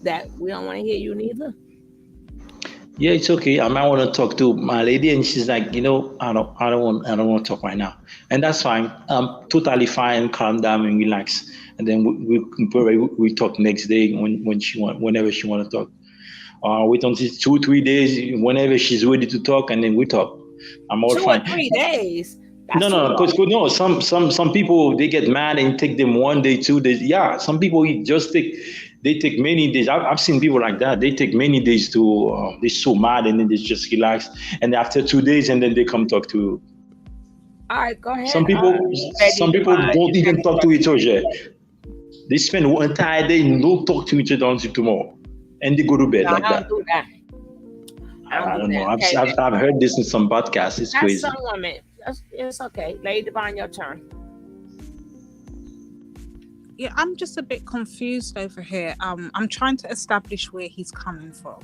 [SPEAKER 9] that we don't want to hear you neither?
[SPEAKER 6] Yeah, it's okay. I might want to talk to my lady, and she's like, I don't want to talk right now, and that's fine. Totally fine. Calm down and relax, and then we talk next day whenever she want to talk. Wait until 2-3 days, whenever she's ready to talk, and then we talk. I'm all
[SPEAKER 9] 2
[SPEAKER 6] fine.
[SPEAKER 9] or 3 days. That's
[SPEAKER 6] No, because no, some people they get mad and take them 1 day, 2 days. Yeah, some people they take many days. I've seen people like that. They take many days to they're so mad and then they just relax. And after 2 days, and then they come talk to you.
[SPEAKER 9] All right, go ahead.
[SPEAKER 6] Some people don't even talk to each other. They spend one entire day and don't talk to each other until tomorrow, and they go to bed like that.
[SPEAKER 9] Do that.
[SPEAKER 6] I don't know. I've heard this in some podcasts. It's crazy.
[SPEAKER 9] That's some women. It's okay. Lady Divine, your turn.
[SPEAKER 10] Yeah, I'm just a bit confused over here. I'm trying to establish where he's coming from,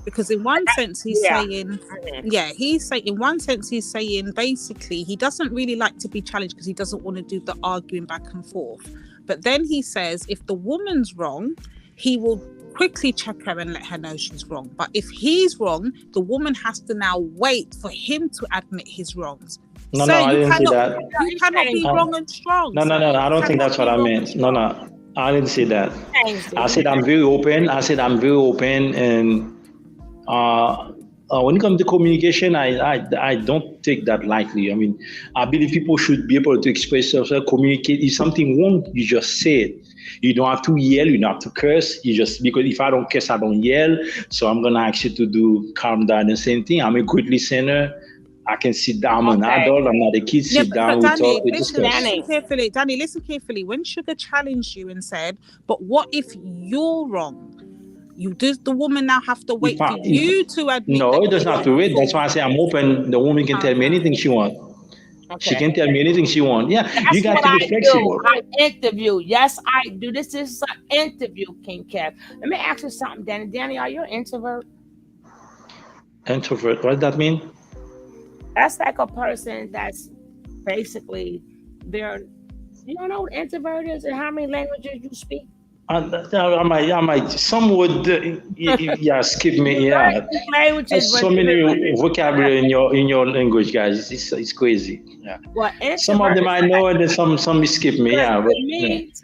[SPEAKER 10] because in one sense he's saying basically he doesn't really like to be challenged because he doesn't want to do the arguing back and forth. But then he says if the woman's wrong, he will quickly check her and let her know she's wrong. But if he's wrong, the woman has to now wait for him to admit his wrongs.
[SPEAKER 6] No, I didn't say that.
[SPEAKER 10] You cannot be wrong and strong.
[SPEAKER 6] No, I don't think that's what I meant. No, I didn't say that. I said I'm very open. And when it comes to communication, I don't take that lightly. I mean, I believe people should be able to express themselves, communicate. If something wrong, you just say it. You don't have to yell, you don't have to curse. Because if I don't curse, I don't yell. So I'm gonna ask you to calm down. The same thing. I'm a good listener. I can sit down. I'm an adult. I'm not a kid. Sit down. We talk. We discuss.
[SPEAKER 10] Danny, listen carefully. When Sugar challenged you and said, "But what if you're wrong?" Does the woman now have to wait for you to admit?
[SPEAKER 6] No, it doesn't have to wait. That's why I say I'm open. The woman can tell me anything she wants. Okay. She can tell me anything she wants. Yeah,
[SPEAKER 9] that's
[SPEAKER 6] you got to be flexible.
[SPEAKER 9] I interview. Yes, I do. This is an interview, King Kev. Let me ask you something, Danny. Danny, are you an introvert?
[SPEAKER 6] Introvert. What does that mean?
[SPEAKER 9] That's like a person that's basically you don't know what introvert is and how many languages you speak?
[SPEAKER 6] I might. Some would, skip me. Yeah, there's so many vocabulary in your language, guys. It's crazy. Yeah.
[SPEAKER 9] Well,
[SPEAKER 6] some of them I know, and then some skip me. Yeah, but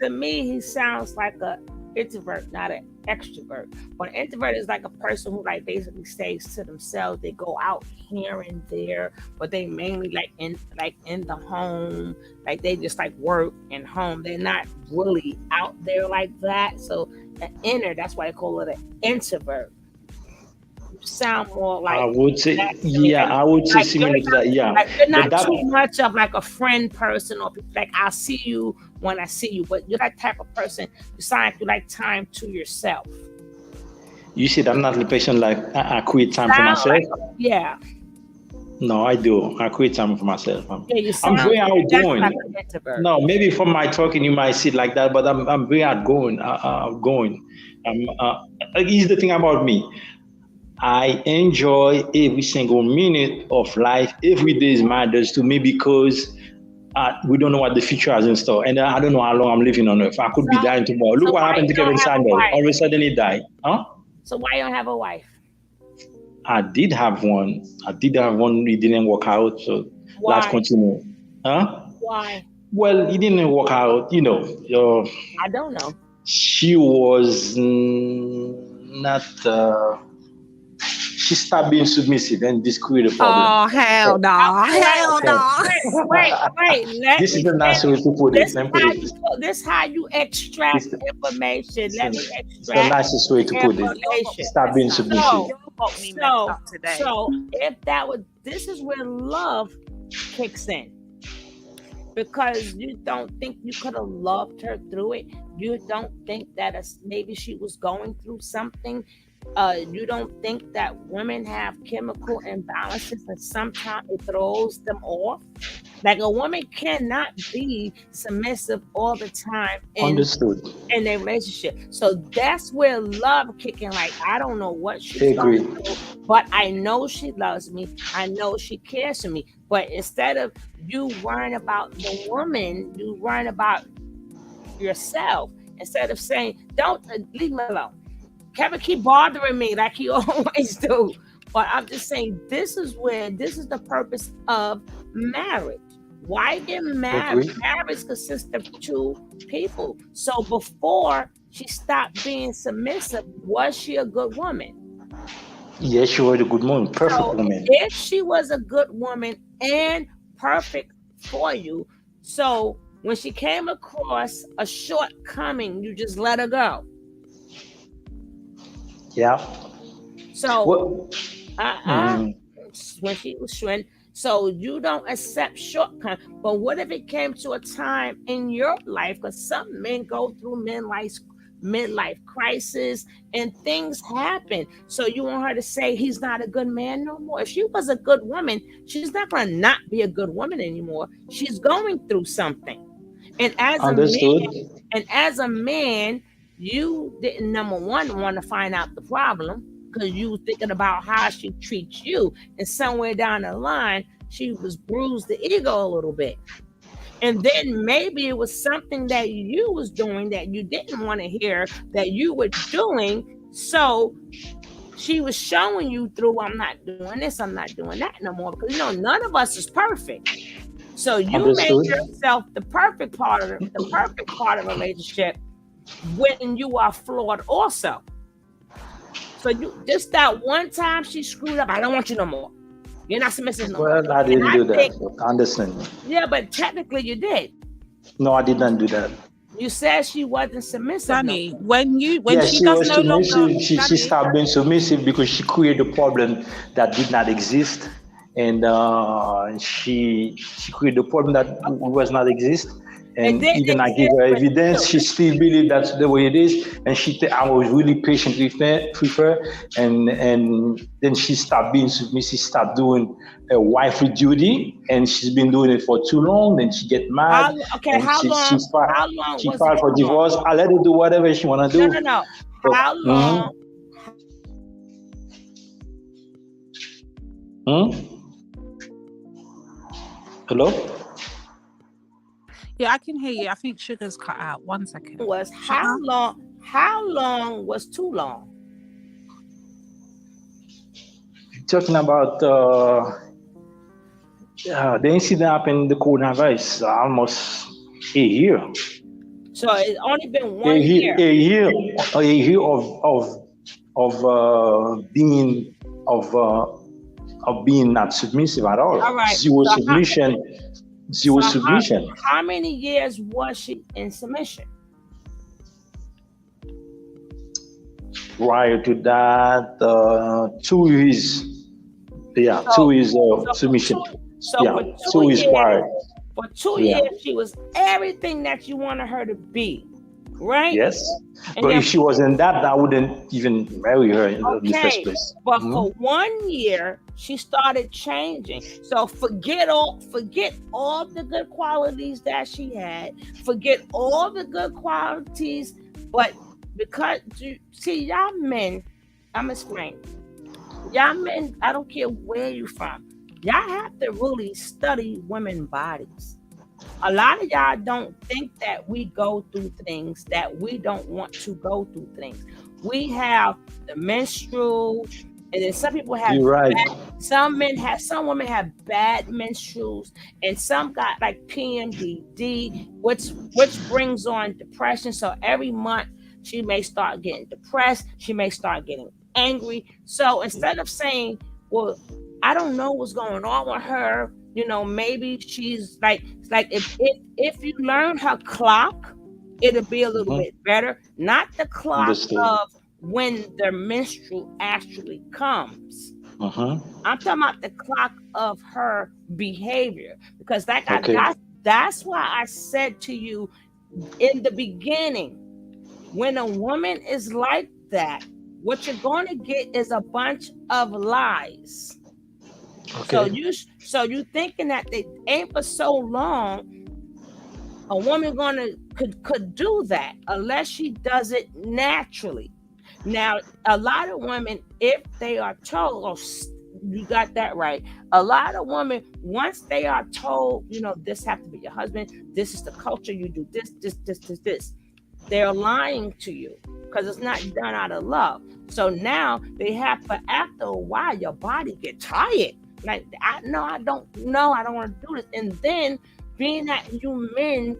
[SPEAKER 9] to me, he sounds like an introvert, not an extrovert. But an introvert is like a person who like basically stays to themselves. They go out here and there, but they mainly in the home. Like they just like work and home. They're not really out there like that. So that's why they call it an introvert. You sound more like
[SPEAKER 6] I would say similar to that. Yeah,
[SPEAKER 9] like you're not too much of like a friend person, or like I'll see you when I see you, but you're that type of person. You sound like you like time to yourself.
[SPEAKER 6] You said I'm not the person like I create time for myself.
[SPEAKER 9] Yeah.
[SPEAKER 6] No, I do. I create time for myself. I'm
[SPEAKER 9] very
[SPEAKER 6] outgoing. No, maybe from my talking you might see it like that, but I'm very outgoing. Here's the thing about me. I enjoy every single minute of life. Every day matters to me because we don't know what the future has in store, and I don't know how long I'm living on Earth. I could be dying tomorrow. Look what happened to Kevin Samuel. All of a sudden he died. Huh?
[SPEAKER 9] So why you don't have a wife?
[SPEAKER 6] I did have one. It didn't work out. So life continued. Huh?
[SPEAKER 9] Why?
[SPEAKER 6] Well, it didn't work out.
[SPEAKER 9] I don't know.
[SPEAKER 6] She was not. She stopped being submissive, and this created a problem.
[SPEAKER 10] Oh hell no! Hell no!
[SPEAKER 9] Wait.
[SPEAKER 6] This is the nice way to put it.
[SPEAKER 9] This how you extract information. Let me extract.
[SPEAKER 6] The nicest way to put it. Stop being submissive.
[SPEAKER 9] So if this is where love kicks in. Because you don't think you could have loved her through it. You don't think that maybe she was going through something. You don't think that women have chemical imbalances and sometimes it throws them off? Like a woman cannot be submissive all the time in their relationship. So that's where love kicking. Like, I don't know what she's going through, but I know she loves me. I know she cares for me. But instead of you worrying about the woman, you worrying about yourself. Instead of saying, don't leave me alone. Kevin keep bothering me like he always do. But I'm just saying, this is the purpose of marriage. Why get married?
[SPEAKER 6] Agree.
[SPEAKER 9] Marriage consists of two people. So before she stopped being submissive, was she a good woman?
[SPEAKER 6] Yes, she was a good woman, perfect
[SPEAKER 9] So
[SPEAKER 6] woman.
[SPEAKER 9] if she was a good woman and perfect for you, so when she came across a shortcoming, you just let her go.
[SPEAKER 6] Yeah.
[SPEAKER 9] So
[SPEAKER 6] Well,
[SPEAKER 9] when she was showing, so you don't accept shortcomings. But what if it came to a time in your life? Because some men go through midlife crisis and things happen. So you want her to say he's not a good man no more. If she was a good woman, she's not going to not be a good woman anymore. She's going through something. And as a man, you didn't, number one, want to find out the problem, because you were thinking about how she treats you, and somewhere down the line she was bruised the ego a little bit. And then maybe it was something that you was doing that you didn't want to hear that you were doing, so she was showing you through, I'm not doing this, I'm not doing that no more, because none of us is perfect. So you make yourself the perfect part of a relationship when you are flawed also. So you just that one time she screwed up, I don't want you no more. You're not submissive no more.
[SPEAKER 6] well, I didn't do that. I understand.
[SPEAKER 9] Yeah, but technically you did.
[SPEAKER 6] No, I didn't do that.
[SPEAKER 9] You said she wasn't submissive.
[SPEAKER 10] Danny,
[SPEAKER 9] no
[SPEAKER 10] when
[SPEAKER 6] Yeah,
[SPEAKER 10] she
[SPEAKER 6] she
[SPEAKER 10] does
[SPEAKER 6] was
[SPEAKER 10] no
[SPEAKER 6] submissive.
[SPEAKER 10] longer,
[SPEAKER 6] She
[SPEAKER 10] Danny,
[SPEAKER 6] stopped being submissive because she created a problem that did not exist, and she created a problem that was not exist. And even I give her evidence, she still believes that's the way it is. And I was really patient with her, and then she stopped being submissive, stopped doing a wifely duty, and she's been doing it for too long. Then she get mad, and
[SPEAKER 9] how long
[SPEAKER 6] she
[SPEAKER 9] was
[SPEAKER 6] filed
[SPEAKER 9] it
[SPEAKER 6] for
[SPEAKER 9] too long?
[SPEAKER 6] divorce. I let her do whatever she wanna do.
[SPEAKER 9] No. How long?
[SPEAKER 6] Hello?
[SPEAKER 10] yeah, I can hear you. I think Sugar's cut out. 1 second.
[SPEAKER 9] How long was too long?
[SPEAKER 6] Talking about the incident happened in the coronavirus almost a year.
[SPEAKER 9] So it's only been 1 year.
[SPEAKER 6] A year of being not submissive at all.
[SPEAKER 9] All right.
[SPEAKER 6] Zero submission.
[SPEAKER 9] How many years was she in submission?
[SPEAKER 6] Prior to that, 2 years. Yeah, 2 years of submission.
[SPEAKER 9] For
[SPEAKER 6] 2 years prior.
[SPEAKER 9] For 2 years, she was everything that you wanted her to be, right?
[SPEAKER 6] Yes. But if she wasn't that, I wouldn't even marry her in the first place.
[SPEAKER 9] But for 1 year, she started changing. So forget all the good qualities that she had. Forget all the good qualities, but because y'all men, I'm explaining. Y'all men, I don't care where you're from. Y'all have to really study women's bodies. A lot of y'all don't think that we go through things that we don't want to go through things. We have the menstrual, and then some people have some women have bad menstruals, and some got like PMDD, which brings on depression. So every month she may start getting depressed, she may start getting angry. So instead of saying, well, I don't know what's going on with her, maybe she's like if you learn her clock, it'll be a little bit better. Not the clock of when the menstrual actually comes. I'm talking about the clock of her behavior, because that's why I said to you in the beginning, when a woman is like that, what you're going to get is a bunch of lies. Okay. So you thinking that they ain't for so long, a woman could do that unless she does it naturally. Now, a lot of women, if they are told, you got that right. A lot of women, once they are told, this have to be your husband, this is the culture, you do this, they're lying to you. because it's not done out of love. So now they have, but after a while, your body get tired. Like, I don't want to do this. And then being that you men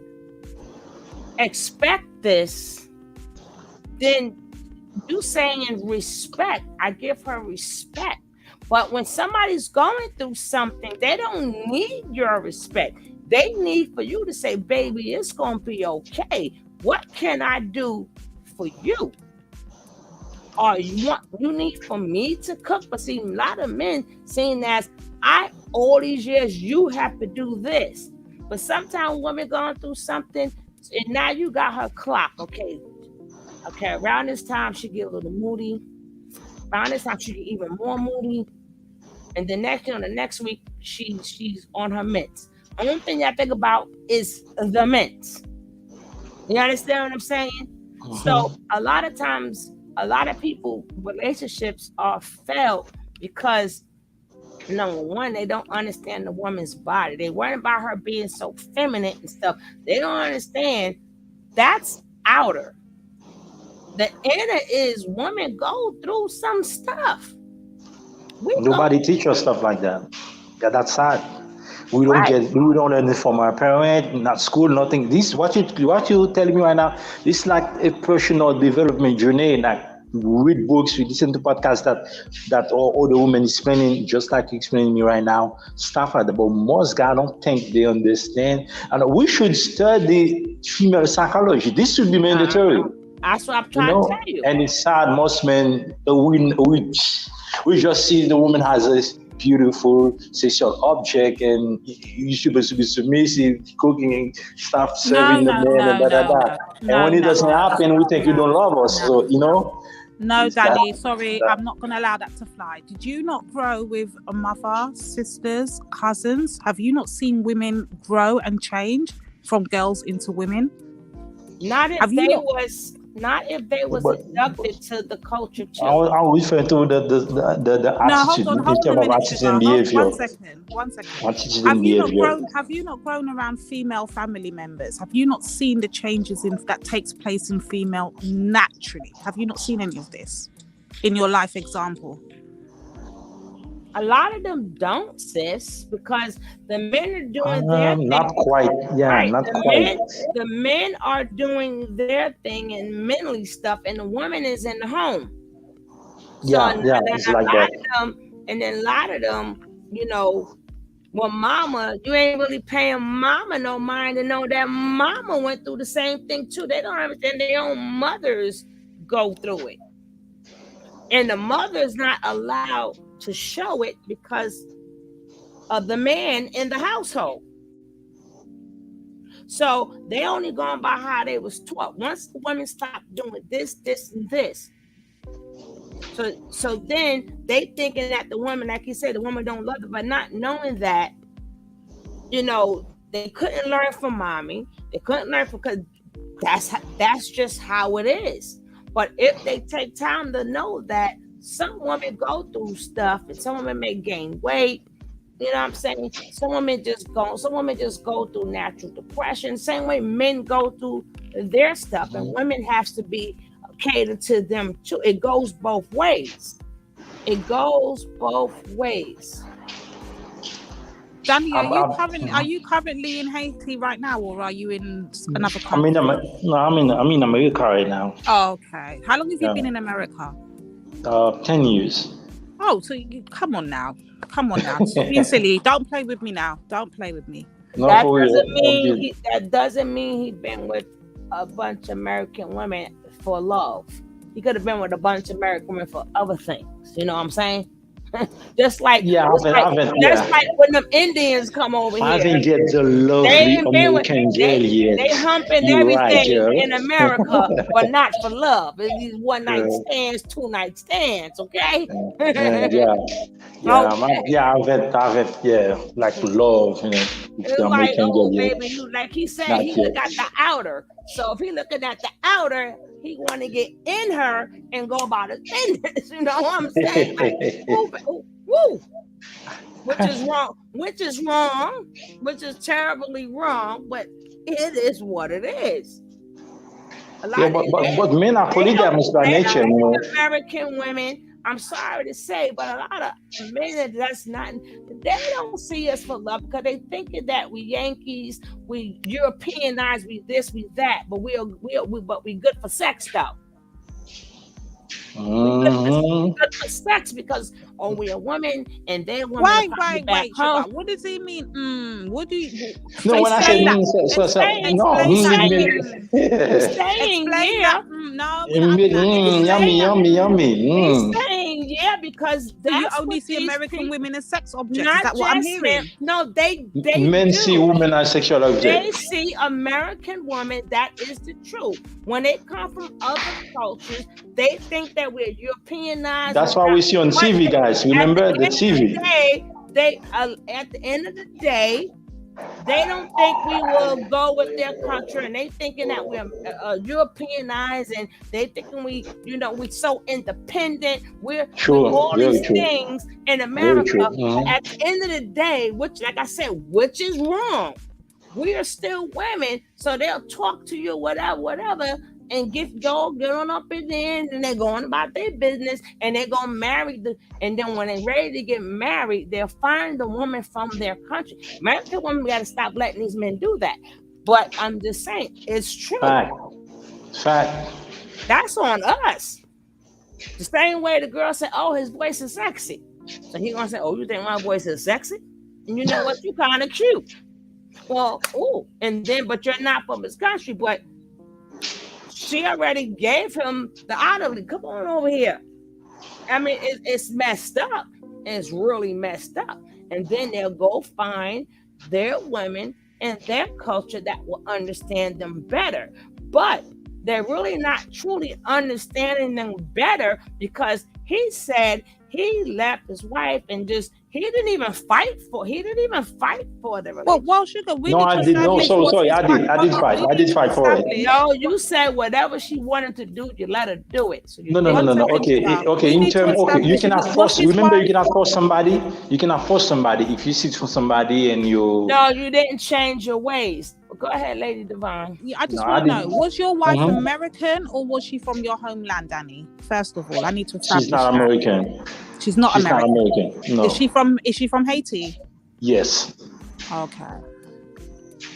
[SPEAKER 9] expect this, then you saying in respect, I give her respect. But when somebody's going through something, they don't need your respect. They need for you to say, baby, it's going to be okay. What can I do for you? Or you need for me to cook? But see, a lot of men seeing as, all these years, you have to do this. But sometimes women going through something, and now you got her clock. Okay, around this time, she get a little moody. Around this time, she get even more moody. And the next week, she's on her mints. Only thing I think about is the mints. You understand what I'm saying? Mm-hmm. So a lot of times, a lot of people, relationships are failed because, number one, they don't understand the woman's body. They worry about her being so feminine and stuff. They don't understand that's outer. The inner is women go through some stuff.
[SPEAKER 6] Nobody teach us stuff like that. Yeah, that's sad. We don't learn it from our parents, not school, nothing. This what you telling me right now. This is like a personal development journey. Like we read books, we listen to podcasts that all the women explaining, just like you explaining me right now, stuff like that. But most guys, I don't think they understand. And we should study female psychology. This should be mandatory.
[SPEAKER 9] That's what I'm trying to tell you.
[SPEAKER 6] And it's sad, most men, we just see the woman has this beautiful sexual object and you're supposed to be submissive, cooking and stuff, serving the man and da. And when it doesn't happen, we think you don't love us. So,
[SPEAKER 10] No, Danny, sorry, I'm not going to allow that to fly. Did you not grow with a mother, sisters, cousins? Have you not seen women grow and change from girls into women?
[SPEAKER 9] Not if they was inducted to the culture too.
[SPEAKER 6] I'll refer to the attitude in terms of attitude and behavior.
[SPEAKER 10] One second. Have you not grown around female family members? Have you not seen the changes that takes place in female naturally? Have you not seen any of this in your life example?
[SPEAKER 9] A lot of them don't, sis, because the men are doing their thing.
[SPEAKER 6] Not quite. Yeah, right. Not quite.
[SPEAKER 9] The men are doing their thing and mentally stuff, and the woman is in the home.
[SPEAKER 6] It's like that.
[SPEAKER 9] And then a lot of them, well, mama, you ain't really paying mama no mind to know that mama went through the same thing too. They don't understand their own mothers go through it. And the mother's not allowed to show it because of the man in the household. So they only going by how they was taught. Once the women stop doing this, and this. So then they thinking that the woman, like you said, the woman don't love it, but not knowing that, they couldn't learn from mommy. They couldn't learn because that's just how it is. But if they take time to know that some women go through stuff and some women may gain weight, you know what I'm saying? Some women just go through natural depression. Same way men go through their stuff, and women have to be catered to them too. It goes both ways.
[SPEAKER 10] Danny, are you currently in Haiti right now, or are you in another country?
[SPEAKER 6] I'm in America right now.
[SPEAKER 10] Oh, okay. How long have you been in America?
[SPEAKER 6] 10 years.
[SPEAKER 10] Oh, so come on now. Being silly. Don't play with me now. Don't play with me.
[SPEAKER 9] That doesn't mean he's been with a bunch of American women for love. He could have been with a bunch of American women for other things. You know what I'm saying? Just like when them Indians come over here.
[SPEAKER 6] I haven't get the lovely American girl yet.
[SPEAKER 9] They humping everything in America, but not for love. It's these one night stands, 2 night stands, okay?
[SPEAKER 6] I've like love,
[SPEAKER 9] It's like, baby, like he said, he look at the outer. So if he looking at the outer, he want to get in her and go about his business. You know what I'm saying? Like, woo. Which is wrong, which is terribly wrong, but it is what it is.
[SPEAKER 1] A lot
[SPEAKER 6] Yeah,
[SPEAKER 1] of these
[SPEAKER 6] but men are polygamous by
[SPEAKER 1] they
[SPEAKER 6] nature,
[SPEAKER 1] don't
[SPEAKER 6] you know.
[SPEAKER 1] see American women. I'm sorry to say, but a lot of men that's not. They don't see us for love because they thinking that we Yankees, we Europeanized, we this, we that, but we good for sex though. We good for sex because we a woman and they want to
[SPEAKER 10] Wait,
[SPEAKER 1] back
[SPEAKER 10] Sugar.
[SPEAKER 1] home.
[SPEAKER 10] What does he mean? What do you?
[SPEAKER 6] No, when I say
[SPEAKER 10] Explain that.
[SPEAKER 1] He's saying
[SPEAKER 10] Explain
[SPEAKER 1] yeah.
[SPEAKER 10] that. No, we're not having that.
[SPEAKER 6] Yummy.
[SPEAKER 1] He's saying yeah because
[SPEAKER 10] So you
[SPEAKER 1] that's
[SPEAKER 10] only
[SPEAKER 1] what
[SPEAKER 10] see
[SPEAKER 1] these
[SPEAKER 10] American
[SPEAKER 1] people,
[SPEAKER 10] women as sex objects.
[SPEAKER 1] not
[SPEAKER 10] Is that what I'm
[SPEAKER 1] just
[SPEAKER 10] hearing?
[SPEAKER 1] men. No, they
[SPEAKER 6] Men
[SPEAKER 1] do.
[SPEAKER 6] see women as sexual
[SPEAKER 1] They
[SPEAKER 6] objects.
[SPEAKER 1] see American women. That is the truth. When they come from other cultures, they think that we're Europeanized.
[SPEAKER 6] That's why we see on TV, guys. Remember the TV.
[SPEAKER 1] At the end of the day, they don't think we will go with their country, and they thinking that we're Europeanized, and they thinking we're so independent. We're all these things in America. At the end of the day, which, like I said, which is wrong. We are still women, so they'll talk to you, whatever, and get on up in there, and they're going about their business, and they're gonna marry and then when they're ready to get married, they'll find the woman from their country. American women gotta stop letting these men do that. But I'm just saying, it's true.
[SPEAKER 6] Fact.
[SPEAKER 1] That's on us. The same way the girl said, "Oh, his voice is sexy," so he gonna say, "Oh, you think my voice is sexy? And you know what? You kind of cute." Well, but you're not from his country, but she already gave him the honor. Come on over here. I mean, it's messed up. It's really messed up. And then they'll go find their women and their culture that will understand them better. But they're really not truly understanding them better because he said he left his wife and he didn't even fight for the relationship.
[SPEAKER 10] Well, Sugar, we
[SPEAKER 6] No, I did. No, sorry. I did fight. I did fight for it.
[SPEAKER 1] No, you said whatever she wanted to do, you let her do it. So
[SPEAKER 6] No. Okay. In terms, you cannot force. Remember, you cannot force somebody. You cannot force somebody if you sit for somebody and you.
[SPEAKER 1] No, you didn't change your ways. Go ahead, Lady Divine.
[SPEAKER 10] I just want to know: was your wife American or was she from your homeland, Danny? First of all, I need to establish
[SPEAKER 6] she's not American.
[SPEAKER 10] She's not American.
[SPEAKER 6] Not American. No.
[SPEAKER 10] Is she from Haiti?
[SPEAKER 6] Yes.
[SPEAKER 10] Okay.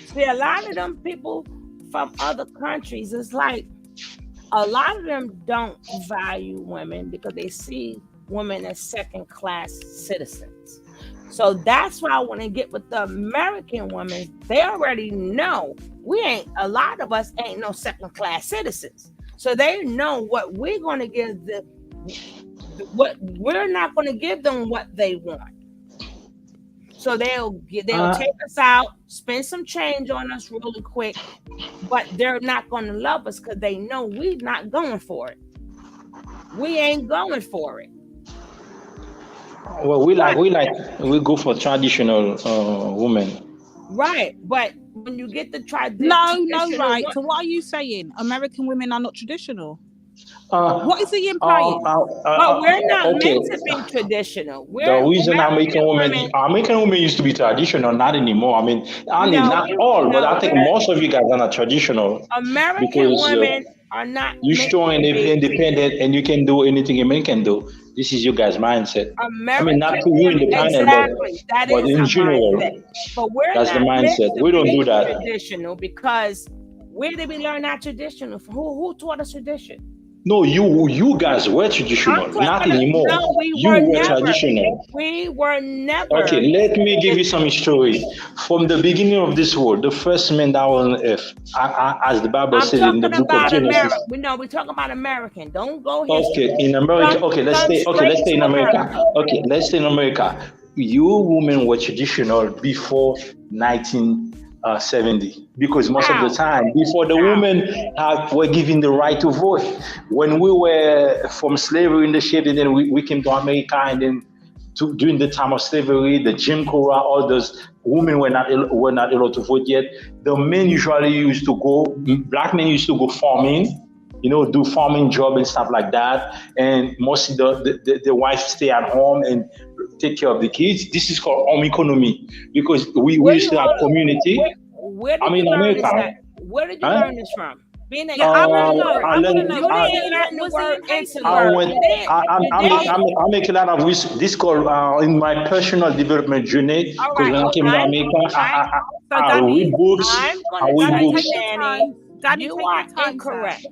[SPEAKER 1] See, a lot of them people from other countries, it's like a lot of them don't value women because they see women as second-class citizens. So that's why when they get with the American women, they already know a lot of us ain't no second-class citizens. So they know what we're going to give we're not going to give them what they want. So they'll take us out, spend some change on us really quick, but they're not going to love us because they know we're not going for it. We ain't going for it.
[SPEAKER 6] Well, we go for traditional women.
[SPEAKER 1] Right, but when you get the traditional,
[SPEAKER 10] no, right. So what are you saying? American women are not traditional. What is he implying?
[SPEAKER 1] But we're not meant to be traditional.
[SPEAKER 6] The reason American women used to be traditional, not anymore. I mean, not all, but I think most of you guys are not traditional.
[SPEAKER 1] American women are not.
[SPEAKER 6] You're strong and independent, and you can do anything a man can do. This is your guys' mindset. I mean, not to ruin the planet, but in general,
[SPEAKER 1] but
[SPEAKER 6] that's the mindset. We don't do that.
[SPEAKER 1] Traditional because where did we learn that traditional? Who taught us tradition?
[SPEAKER 6] No, you guys were traditional, not anymore.
[SPEAKER 1] No,
[SPEAKER 6] you were traditional.
[SPEAKER 1] We were never.
[SPEAKER 6] Okay, let me give you some story. From the beginning of this world, the first man that was on earth, as the Bible says in the book of Genesis.
[SPEAKER 1] We're talking about American. Don't go here.
[SPEAKER 6] Okay, in America. Let's stay in America. Okay, let's stay in America. You women were traditional before 1970, because most of the time before the women were given the right to vote. When we were from slavery in the ship, and then we came to America, and then during the time of slavery, the Jim Crow, all those women were not allowed to vote yet. The men usually used to go, black men used to go farming, do farming job and stuff like that, and mostly the wife stay at home and take care of the kids. This is called home economy, because we used to have community.
[SPEAKER 1] Where did you learn this from?
[SPEAKER 9] Being
[SPEAKER 10] Yeah, I want to know.
[SPEAKER 6] I
[SPEAKER 10] I want to
[SPEAKER 6] learned.
[SPEAKER 10] know.
[SPEAKER 9] You
[SPEAKER 10] Was
[SPEAKER 9] didn't
[SPEAKER 10] he
[SPEAKER 9] learn the
[SPEAKER 10] was he
[SPEAKER 9] word
[SPEAKER 10] in Haiti?
[SPEAKER 6] I
[SPEAKER 9] introvert.
[SPEAKER 6] went.
[SPEAKER 9] You didn't.
[SPEAKER 6] I make a lot of this call in my personal development journey
[SPEAKER 9] All
[SPEAKER 6] because
[SPEAKER 9] right.
[SPEAKER 6] when I
[SPEAKER 9] Well,
[SPEAKER 6] came to America,
[SPEAKER 10] So
[SPEAKER 6] I
[SPEAKER 10] Danny,
[SPEAKER 6] read books.
[SPEAKER 9] I'm
[SPEAKER 6] I
[SPEAKER 9] gonna
[SPEAKER 6] read
[SPEAKER 9] tell
[SPEAKER 10] Danny,
[SPEAKER 9] you,
[SPEAKER 10] take
[SPEAKER 6] books.
[SPEAKER 10] your
[SPEAKER 9] Danny,
[SPEAKER 10] time. Danny,
[SPEAKER 9] you
[SPEAKER 10] take
[SPEAKER 9] are
[SPEAKER 10] your time, sir.
[SPEAKER 9] incorrect.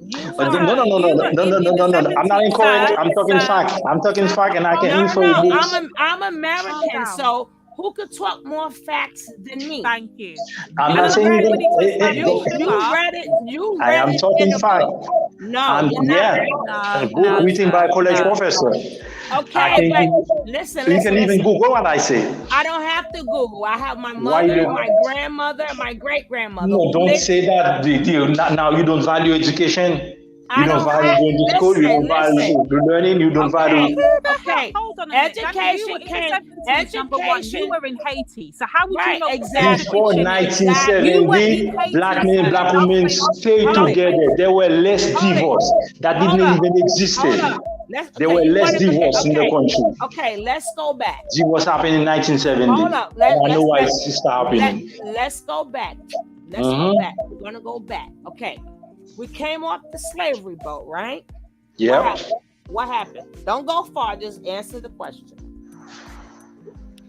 [SPEAKER 9] You
[SPEAKER 6] No,
[SPEAKER 9] are
[SPEAKER 6] no, no, no,
[SPEAKER 10] You were
[SPEAKER 6] no, no,
[SPEAKER 10] in
[SPEAKER 6] no,
[SPEAKER 10] the
[SPEAKER 6] no, no. I'm not
[SPEAKER 10] 70s,
[SPEAKER 6] incorrect.
[SPEAKER 10] sir.
[SPEAKER 6] I'm talking facts. I'm talking fact, and I can
[SPEAKER 9] no,
[SPEAKER 6] read for you
[SPEAKER 9] no.
[SPEAKER 6] books.
[SPEAKER 9] I'm
[SPEAKER 10] Calm
[SPEAKER 9] American,
[SPEAKER 10] down.
[SPEAKER 9] so who could talk more facts than me?
[SPEAKER 10] Thank you.
[SPEAKER 6] I'm
[SPEAKER 9] You
[SPEAKER 6] not saying
[SPEAKER 9] read
[SPEAKER 6] that.
[SPEAKER 9] it. You read it. You
[SPEAKER 6] I
[SPEAKER 9] read
[SPEAKER 6] am
[SPEAKER 9] it
[SPEAKER 6] talking
[SPEAKER 9] in a
[SPEAKER 6] fact.
[SPEAKER 9] book. No, you're
[SPEAKER 6] Yeah,
[SPEAKER 9] not.
[SPEAKER 6] a book written by a college professor. I
[SPEAKER 9] Okay,
[SPEAKER 6] can
[SPEAKER 9] but
[SPEAKER 6] give, so you can even
[SPEAKER 9] listen.
[SPEAKER 6] Google what I say.
[SPEAKER 9] I don't have to Google. I have my
[SPEAKER 6] Why
[SPEAKER 9] mother,
[SPEAKER 6] you?
[SPEAKER 9] my grandmother, my great grandmother
[SPEAKER 6] No,
[SPEAKER 9] who
[SPEAKER 6] don't
[SPEAKER 9] lived.
[SPEAKER 6] say that. Now you don't value education. You
[SPEAKER 9] I
[SPEAKER 6] don't
[SPEAKER 9] don't
[SPEAKER 6] value
[SPEAKER 9] have.
[SPEAKER 6] going to school. You don't
[SPEAKER 9] Listen.
[SPEAKER 6] value learning. You don't value.
[SPEAKER 9] Okay.
[SPEAKER 10] Hold on a minute. Danny, you were
[SPEAKER 9] Education
[SPEAKER 10] in
[SPEAKER 9] came.
[SPEAKER 10] the 70s, number one. You were in Haiti. So how would you know what
[SPEAKER 6] Before
[SPEAKER 10] education is? You were in
[SPEAKER 6] 1970,
[SPEAKER 10] Haiti,
[SPEAKER 6] black men,
[SPEAKER 10] sir.
[SPEAKER 6] black
[SPEAKER 10] Don't
[SPEAKER 6] women
[SPEAKER 10] play
[SPEAKER 6] stayed together. There were less divorce that didn't even exist. There were less divorce in the country.
[SPEAKER 9] Okay, let's go back.
[SPEAKER 6] Divorce happened in 1970.
[SPEAKER 9] Hold up.
[SPEAKER 6] And I know why it's happening.
[SPEAKER 9] Let's go back. Let's go back. We're gonna go back. Okay. We came off the slavery boat, right?
[SPEAKER 6] Yeah.
[SPEAKER 9] What happened? Don't go far, just answer the question.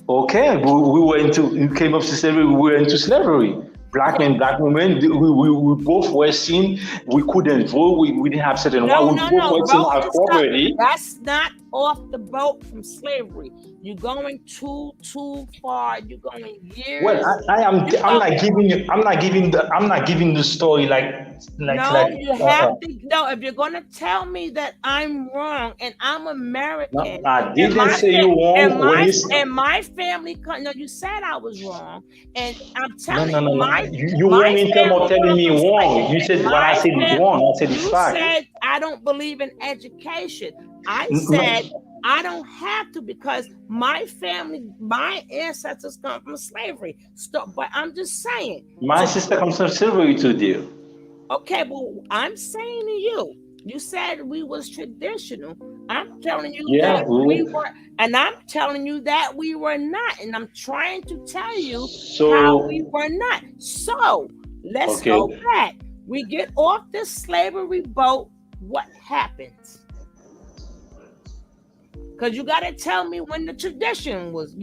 [SPEAKER 6] Okay, we came up to slavery, we were into slavery. Black men, black women, we both were seen, we couldn't vote, we didn't have certain rights, we both were seen as property.
[SPEAKER 9] That's not off the boat from slavery. You're going too far. You're going years.
[SPEAKER 6] Well, I'm not giving the story like
[SPEAKER 9] you have to. No, if you're gonna tell me that I'm wrong and I'm American,
[SPEAKER 6] no, I didn't say you wrong.
[SPEAKER 9] And my family, no, you said I was wrong, and I'm telling you,
[SPEAKER 6] you went in terms of telling me wrong. You said what I said is wrong. I said it's fact.
[SPEAKER 9] You said I don't believe in education. I said I don't have to because my family, my ancestors come from slavery. But I'm just saying.
[SPEAKER 6] My sister comes from slavery too, dear.
[SPEAKER 9] Okay, well, I'm saying to you, you said we was traditional. I'm telling you that we were, and I'm telling you that we were not. And I'm trying to tell you how we were not. So let's go back. We get off this slavery boat. What happens? Because you got to tell me when the tradition was.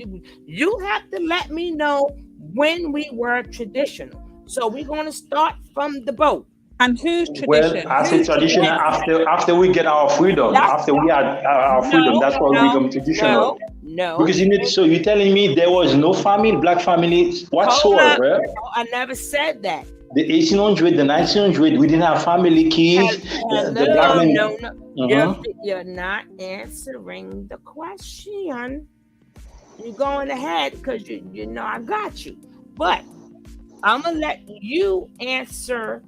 [SPEAKER 9] You have to let me know when we were traditional. So we're going to start from the boat.
[SPEAKER 10] And whose tradition?
[SPEAKER 6] Well, I say traditional after we get our freedom. After we had our freedom, that's why we become traditional.
[SPEAKER 9] No.
[SPEAKER 6] Because so you're telling me there was no family, black family whatsoever?
[SPEAKER 9] I never said that.
[SPEAKER 6] The 1800s, the 1900s, we didn't have family, kids. The black men.
[SPEAKER 9] No. You're not answering the question. You're going ahead because you know I got you. But I'm gonna let you answer.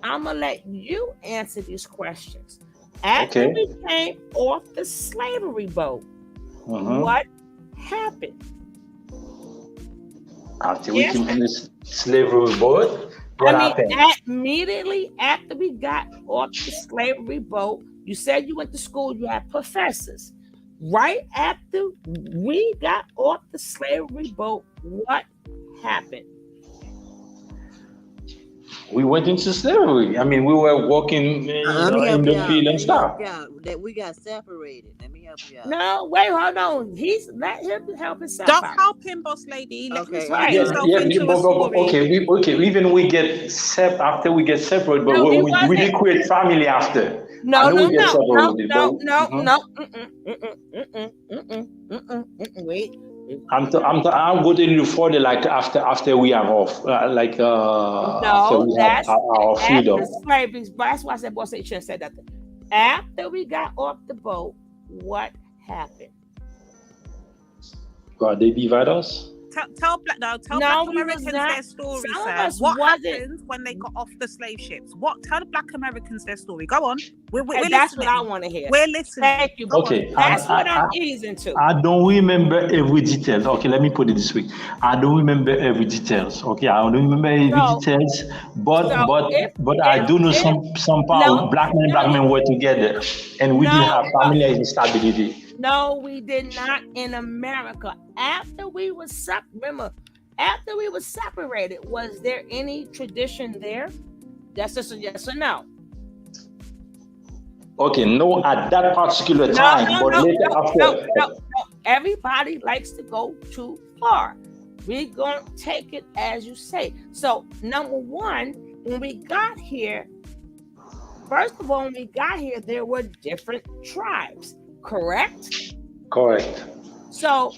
[SPEAKER 9] I'm gonna let you answer these questions. After we came off the slavery boat, what happened?
[SPEAKER 6] After we came from the slavery boat, what happened?
[SPEAKER 9] Immediately after we got off the slavery boat, you said you went to school, you had professors. Right after we got off the slavery boat, what happened?
[SPEAKER 6] We went into slavery. I mean, we were working in the field and stuff.
[SPEAKER 3] That we got separated. Let me help you out.
[SPEAKER 9] No, wait, hold on. Let him help himself.
[SPEAKER 10] Don't help him, boss lady. Let him swing himself into a story.
[SPEAKER 6] Okay. Even we get after we get separated, but we did create family after.
[SPEAKER 9] No. Wait.
[SPEAKER 6] I'm going to look for the after we have off after we have our freedom.
[SPEAKER 9] That's why I said boss. You shouldn't have said that. After we got off the boat, what happened?
[SPEAKER 6] God, they divide us.
[SPEAKER 10] Tell Black Americans their story, sir. What happened when they got off the slave ships? Tell the Black Americans their story. Go on. We're
[SPEAKER 9] that's
[SPEAKER 10] listening.
[SPEAKER 9] what I want to hear.
[SPEAKER 10] We're listening.
[SPEAKER 9] Thank you.
[SPEAKER 6] Okay.
[SPEAKER 9] That's what I'm easing to.
[SPEAKER 6] I don't remember every detail. Okay, let me put it this way. I don't remember every details. Okay, I don't remember every details. But I do know some part black men were together, and we didn't have family instability.
[SPEAKER 9] No, we did not in America. After we were separated, was there any tradition there? That's just a yes or no.
[SPEAKER 6] Okay, no, at that particular time, but later after.
[SPEAKER 9] No. Everybody likes to go too far. We're going to take it as you say. So, number one, when we got here, first of all, when we got here, there were different tribes, correct?
[SPEAKER 6] Correct.
[SPEAKER 9] So,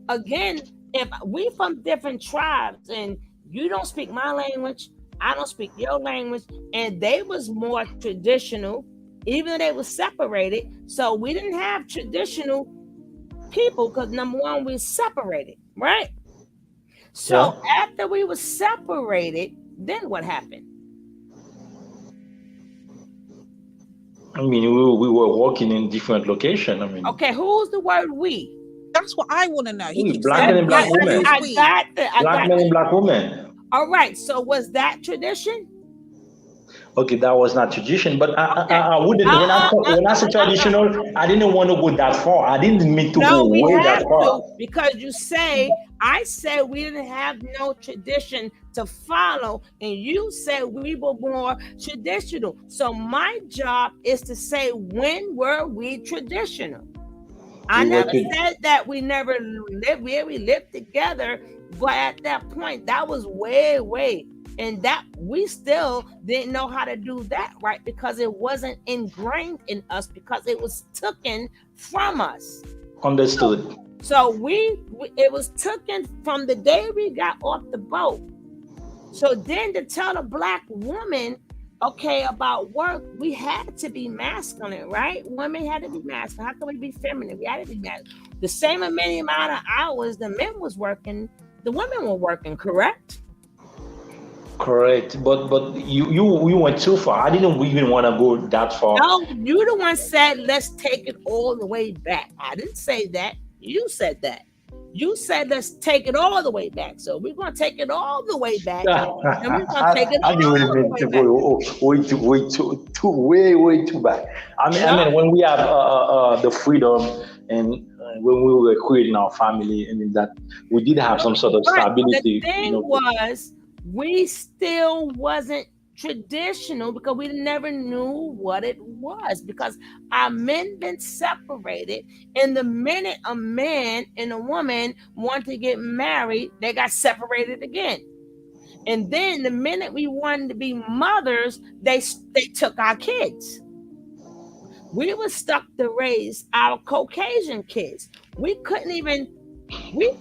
[SPEAKER 9] again, if we from different tribes and you don't speak my language, I don't speak your language, and they was more traditional, even though they were separated. So we didn't have traditional people because number one, we separated, right? So after we were separated, then what happened?
[SPEAKER 6] I mean, we were working in different locations. I mean,
[SPEAKER 9] okay, who's the word we?
[SPEAKER 10] That's what I want to know. He keeps
[SPEAKER 6] black men and black women.
[SPEAKER 9] Black
[SPEAKER 6] men and black women.
[SPEAKER 9] All right. So was that tradition?
[SPEAKER 6] Okay, that was not tradition, but I wouldn't. When I say traditional, I didn't want to go that far. I didn't mean to go way that far.
[SPEAKER 9] Because you say, I said we didn't have no tradition to follow, and you said we were more traditional. So my job is to say, when were we traditional? I never said that we never lived where we lived together, but at that point, that was way. And that we still didn't know how to do that right because it wasn't ingrained in us because it was taken from us.
[SPEAKER 6] Understood.
[SPEAKER 9] So it was taken from the day we got off the boat. So then to tell a black woman, okay, about work, we had to be masculine, right? Women had to be masculine. How can we be feminine? We had to be masculine. The same amount of hours the men was working, the women were working, correct?
[SPEAKER 6] Correct, but you went too far. I didn't even want to go that far.
[SPEAKER 9] No, you the one said let's take it all the way back. I didn't say that. You said that. You said let's take it all the way back. So we're gonna take it all the way back. And we're gonna take it all the way back.
[SPEAKER 6] Way too back. I mean, when we have the freedom and when we were creating our family, I mean that we did have some sort of stability.
[SPEAKER 9] The thing was, we still wasn't traditional because we never knew what it was because our men been separated, and the minute a man and a woman want to get married, they got separated again. And then the minute we wanted to be mothers, they took our kids. We were stuck to raise our Caucasian kids. We couldn't even.
[SPEAKER 6] But we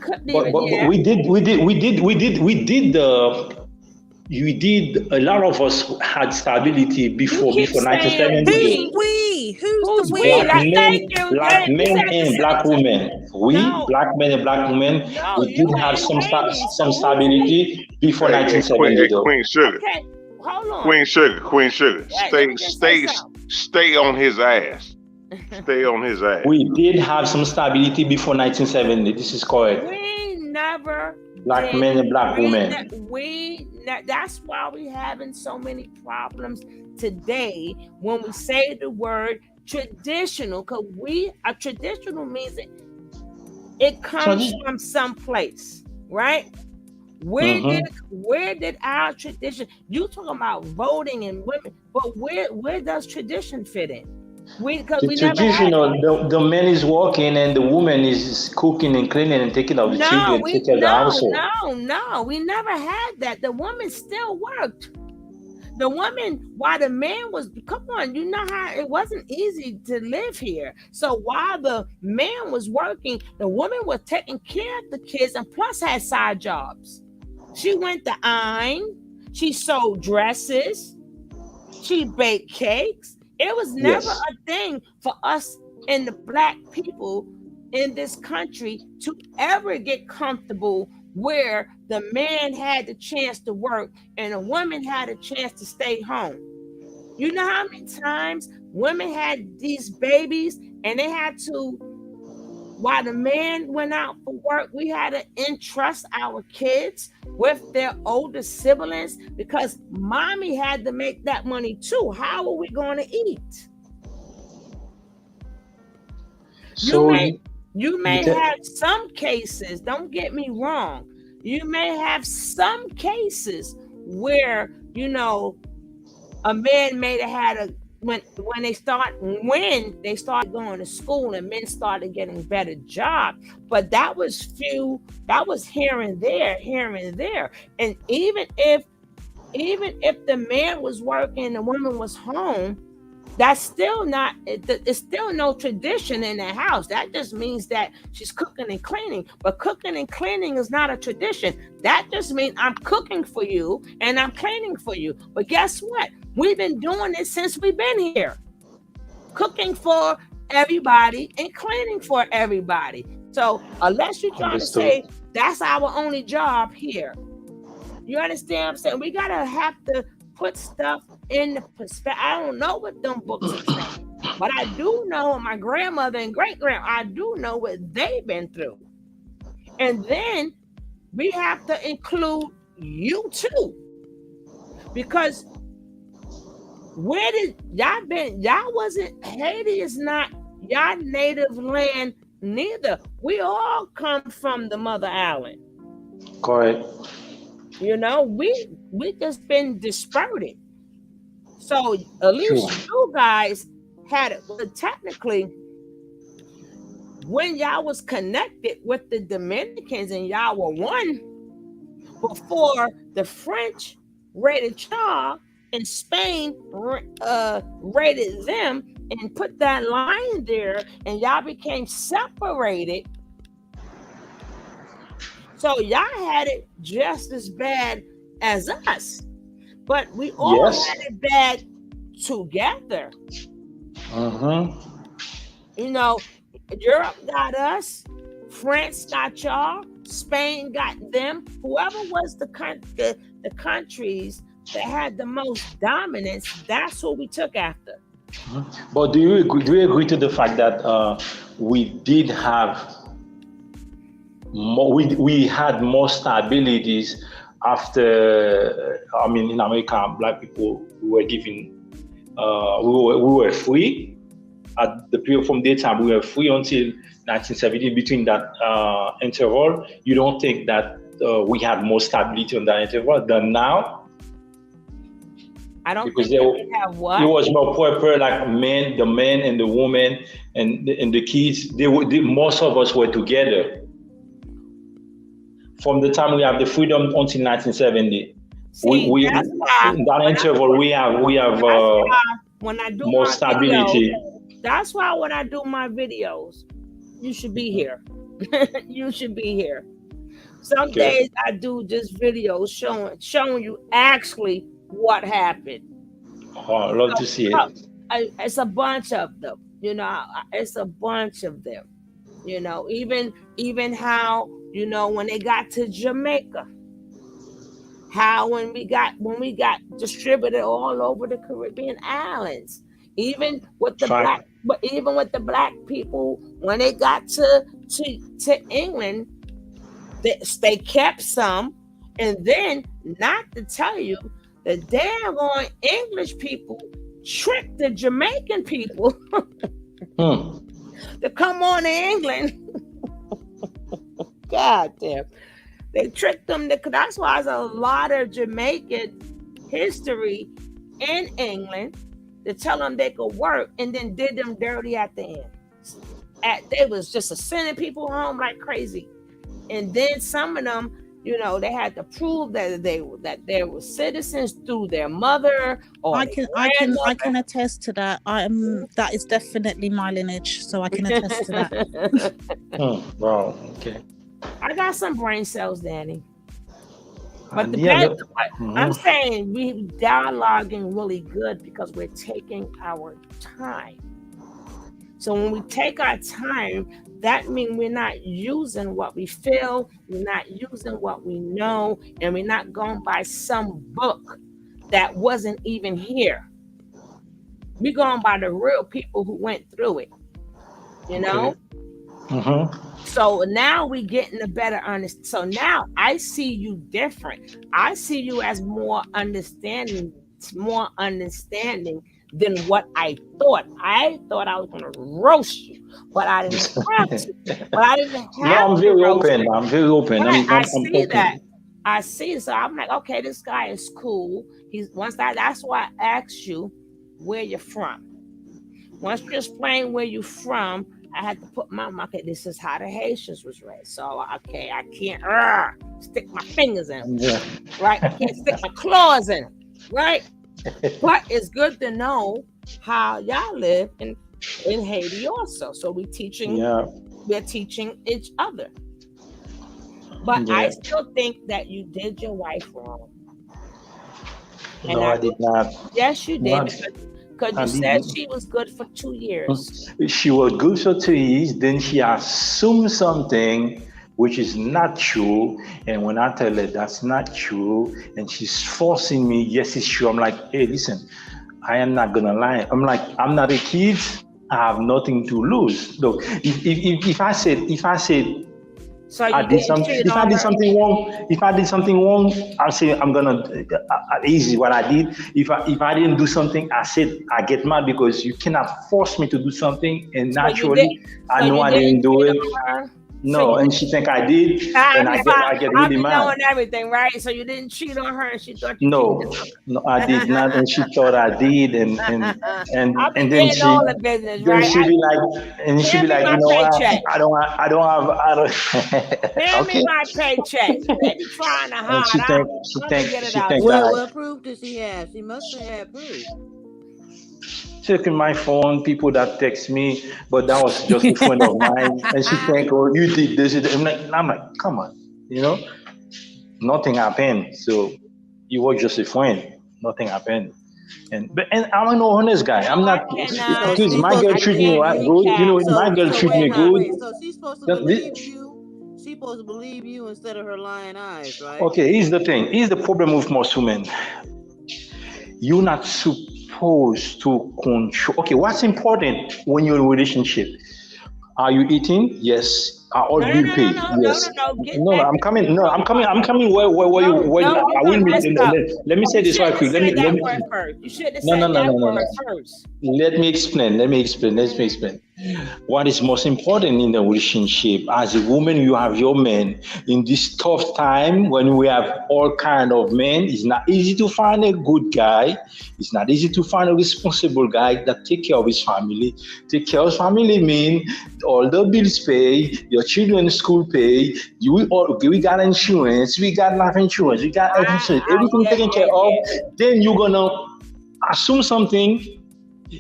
[SPEAKER 6] did. A lot of us had stability before 1970.
[SPEAKER 10] Who's the we?
[SPEAKER 6] Black men and black women. Black men and black women. We did have some stability before 1970.
[SPEAKER 11] Queen Sugar.
[SPEAKER 9] Okay, hold on.
[SPEAKER 11] Queen Sugar. Stay on his ass. Stay on his ass.
[SPEAKER 6] We did have some stability before 1970. This is correct.
[SPEAKER 9] We never.
[SPEAKER 6] Black men and black women.
[SPEAKER 9] That's why we're having so many problems today when we say the word traditional, because a traditional means it comes from someplace, right? Where did our tradition? You talking about voting and women, but where does tradition fit in?
[SPEAKER 6] The man is working and the woman is cooking and cleaning and taking care of the children, taking care of the household.
[SPEAKER 9] No, we never had that. The woman still worked. The woman, while the man was, come on, you know how it wasn't easy to live here. So while the man was working, the woman was taking care of the kids and plus had side jobs. She went to iron, she sewed dresses, she baked cakes. It was never a thing for us and the black people in this country to ever get comfortable where the man had the chance to work and a woman had a chance to stay home. You know how many times women had these babies and they had to, while the man went out for work, we had to entrust our kids with their older siblings because mommy had to make that money too. How are we going to eat? You may have some cases, don't get me wrong, you may have some cases where, a man may have had a when they started going to school and men started getting better jobs, but that was here and there. And even if the man was working and the woman was home, that's still not, it's still no tradition in the house. That just means that she's cooking and cleaning. But cooking and cleaning is not a tradition. That just means I'm cooking for you and I'm cleaning for you. But guess what? We've been doing it since we've been here. Cooking for everybody and cleaning for everybody. So unless you're trying to say that's our only job here, you understand what I'm saying? We gotta have to put stuff in the perspective. I don't know what them books are saying, but I do know my grandmother and great-grandma, I do know what they've been through. And then we have to include you too. Because where did y'all been? Y'all wasn't, Haiti is not y'all native land neither. We all come from the mother island.
[SPEAKER 6] Correct.
[SPEAKER 9] You know, we just been dispersed. So at least you guys had it. Well, technically, when y'all was connected with the Dominicans and y'all were one, before the French raided y'all and Spain raided them and put that line there, and y'all became separated. So y'all had it just as bad as us, but we all had it bad together. You know, Europe got us, France got y'all, Spain got them. Whoever was the countries that had the most dominance, that's who we took after.
[SPEAKER 6] But do you agree to the fact that we did have more, we had more stabilities after, I mean, in America, Black people were given, we were free at the period from that time. We were free until 1970. Between that interval, you don't think that we had more stability on that interval than now?
[SPEAKER 9] I don't
[SPEAKER 6] because
[SPEAKER 9] think we have what?
[SPEAKER 6] It was more proper, like the men and the women and the kids. Most of us were together. From the time we have the freedom until 1970, we
[SPEAKER 9] that's why,
[SPEAKER 6] in that interval we have
[SPEAKER 9] when I do
[SPEAKER 6] more
[SPEAKER 9] my
[SPEAKER 6] stability.
[SPEAKER 9] Videos, that's why when I do my videos, you should be here. You should be here. Some days I do just videos showing you actually what happened.
[SPEAKER 6] Oh, I love to see it.
[SPEAKER 9] It's a bunch of them, you know. It's a bunch of them, you know. Even how, you know, when they got to Jamaica, how when we got distributed all over the Caribbean islands, even with the black people when they got to England, they kept some, and then not to tell you, the damn English people tricked the Jamaican people to come on to England. God damn. They tricked them. That's why there's a lot of Jamaican history in England to tell them they could work, and then did them dirty at the end. They was just sending people home like crazy. And then some of them, you know, they had to prove that they were citizens through their mother or
[SPEAKER 10] I can attest to that. That is definitely my lineage, so I can attest to that.
[SPEAKER 6] Wow. Okay.
[SPEAKER 9] I got some brain cells, Danny. But I'm saying we dialoguing really good because we're taking our time. So when we take our time, that means we're not using what we feel, we're not using what we know, and we're not going by some book that wasn't even here. We're going by the real people who went through it, you know? So now we getting a better understanding. So now I see you different. I see you as more understanding than what I thought. I thought I was going to roast you, but I didn't have to.
[SPEAKER 6] No, I'm very open. I'm very open.
[SPEAKER 9] I see that. I see. So I'm like, okay, this guy is cool. That's why I asked you where you're from. Once you explain where you're from, I had to put my okay, this is how the Haitians was raised. So okay, I can't stick my fingers in, right? I can't stick my claws in, right? But it's good to know how y'all live in Haiti also. So we're teaching each other. But I still think that you did your wife wrong.
[SPEAKER 6] No, I did not.
[SPEAKER 9] Yes, you did. Because you said she was good for 2 years.
[SPEAKER 6] She was good for 2 years. Then she assumed something which is not true. And when I tell her that's not true, and she's forcing me, yes, it's true. I'm like, hey, listen, I am not gonna lie. I'm like, I'm not a kid. I have nothing to lose. Look, if I said.
[SPEAKER 9] So
[SPEAKER 6] I did something. If I did something wrong, I say I'm gonna easy what I did. If I didn't do something, I said I get mad because you cannot force me to do something, and naturally I know I didn't do it. No, and she think I did, and I get really mad.
[SPEAKER 9] Knowing everything, right? So you didn't cheat on her, and she thought you cheated.
[SPEAKER 6] No, I did not, and she thought I did, and then she
[SPEAKER 9] all the business, right?
[SPEAKER 6] She be like, you know what? I don't have.
[SPEAKER 9] Hand me my paycheck. They be trying to hide.
[SPEAKER 6] She think
[SPEAKER 3] what proof does she have? She must have had proof.
[SPEAKER 6] Checking my phone, people that text me, but that was just a friend of mine, and she think, oh, you did this. I'm like, come on, nothing happened. So you were just a friend, nothing happened. And I'm an honest guy. I'm not. Because my girl treat me good. My girl treat me good.
[SPEAKER 3] So she's supposed to believe you. She's supposed to believe you instead of her lying eyes, right?
[SPEAKER 6] Okay, here's the thing. Here's the problem with most women. You're not supposed to control. Okay, what's important when you're in a relationship? Are you eating? Yes. Or do you pay? Yes. No, I'm coming. No, I'm coming. I'm coming. Where you? I will meet. Let me say this right quick. Let me.
[SPEAKER 9] You should have said that word first.
[SPEAKER 6] Let me explain. What is most important in the relationship? As a woman, you have your man. In this tough time, when we have all kind of men, it's not easy to find a good guy. It's not easy to find a responsible guy that take care of his family. Take care of his family mean all the bills paid, your children's school paid. We got insurance, we got life insurance, we got everything taken care of. Then you're gonna assume something.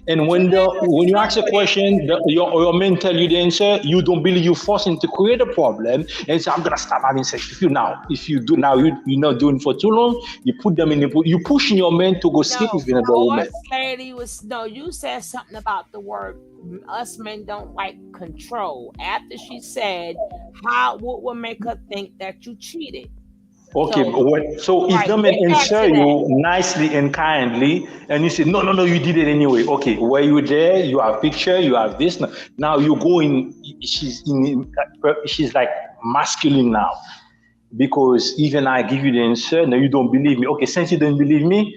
[SPEAKER 6] And when you ask a question, your men tell you the answer, you don't believe, you force him to create a problem and say, I'm gonna stop having sex with you now. If you do now, you're not doing for too long, you put them you pushing your men to go sleep with another woman.
[SPEAKER 9] You said something about the word us men don't like control. After she said, what would make her think that you cheated?
[SPEAKER 6] Okay, so if the man answer you nicely and kindly, and you say, no, you did it anyway. Okay, were you there? You have picture, you have this. Now you're going, she's like masculine now. Because even I give you the answer, now you don't believe me. Okay, since you don't believe me,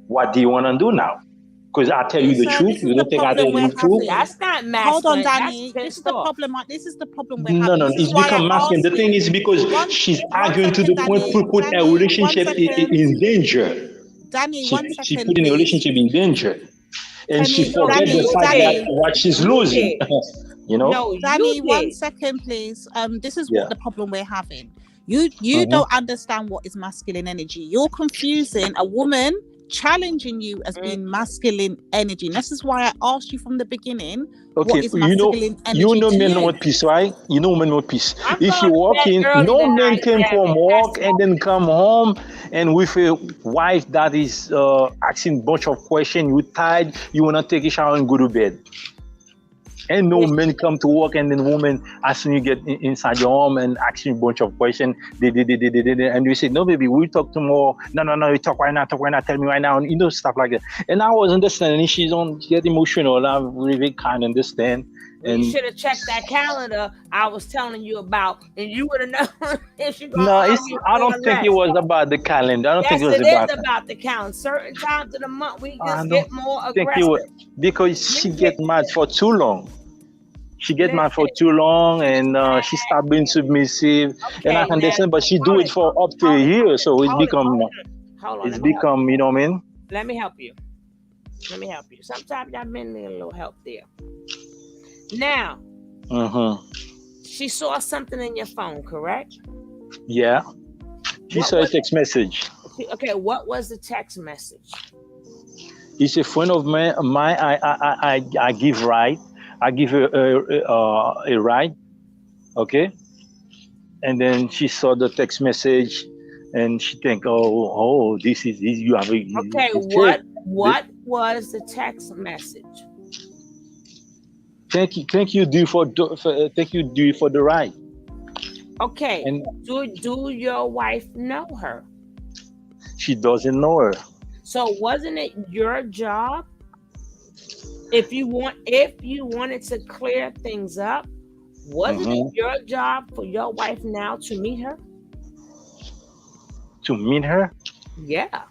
[SPEAKER 6] what do you want to do now? Because I tell you the truth, you don't think I tell you the truth.
[SPEAKER 9] That's not masculine.
[SPEAKER 10] Hold on, Danny. This is the problem. This is the problem we're having.
[SPEAKER 6] No, it's become masculine. The thing is because she's arguing to the point to put a relationship in danger.
[SPEAKER 10] Danny,
[SPEAKER 6] she put in a relationship in danger, and she forget the fact that what she's losing.
[SPEAKER 10] Danny, 1 second, please. This is what the problem we're having. You don't understand what is masculine energy. You're confusing a woman challenging you as being masculine energy. And this is why I asked you from the beginning.
[SPEAKER 6] Okay,
[SPEAKER 10] what is masculine energy
[SPEAKER 6] men want peace, right? Men want peace. If you walk in, no man came from work and then come home and with a wife that is asking a bunch of questions, you tired, you want to take a shower and go to bed. And no men come to work and then women, as soon as you get inside your home and asking a bunch of questions, and you say, no, baby, we'll talk tomorrow. No, you talk right now, tell me right now, and stuff like that. And I was understanding, she don't get emotional. I really can't understand. And
[SPEAKER 9] you should have checked that calendar I was telling you about, and you would have known if she going
[SPEAKER 6] I don't think it was about the calendar. I don't think it was
[SPEAKER 9] about the calendar. Certain times of the month, we just get more aggressive.
[SPEAKER 6] Because she get mad for too long. She get mad for
[SPEAKER 9] Listen,
[SPEAKER 6] too long, and she stopped being submissive. And I
[SPEAKER 9] okay,
[SPEAKER 6] can
[SPEAKER 9] now
[SPEAKER 6] understand, but she do
[SPEAKER 9] hold
[SPEAKER 6] it
[SPEAKER 9] it,
[SPEAKER 6] for up to a year, so
[SPEAKER 9] hold it, hold on.
[SPEAKER 6] it's become, you know what I mean?
[SPEAKER 9] Let me help you. Sometimes that men need a little help there. Now, she saw something in your phone, correct?
[SPEAKER 6] Yeah. She
[SPEAKER 9] What
[SPEAKER 6] saw a
[SPEAKER 9] was
[SPEAKER 6] text message.
[SPEAKER 9] okay? What was the text message?
[SPEAKER 6] It's a friend of mine. I give ride. I give her a ride. Okay. And then she saw the text message, and she think, oh, this is this. You have a
[SPEAKER 9] Okay,
[SPEAKER 6] check.
[SPEAKER 9] what was the text message?
[SPEAKER 6] Thank you, do for the ride.
[SPEAKER 9] Okay.
[SPEAKER 6] And
[SPEAKER 9] do your wife know her?
[SPEAKER 6] she doesn't know her.
[SPEAKER 9] So wasn't it your job, if you wanted to clear things up, wasn't it your job for your wife now to meet her?
[SPEAKER 6] To meet her?
[SPEAKER 9] Yeah.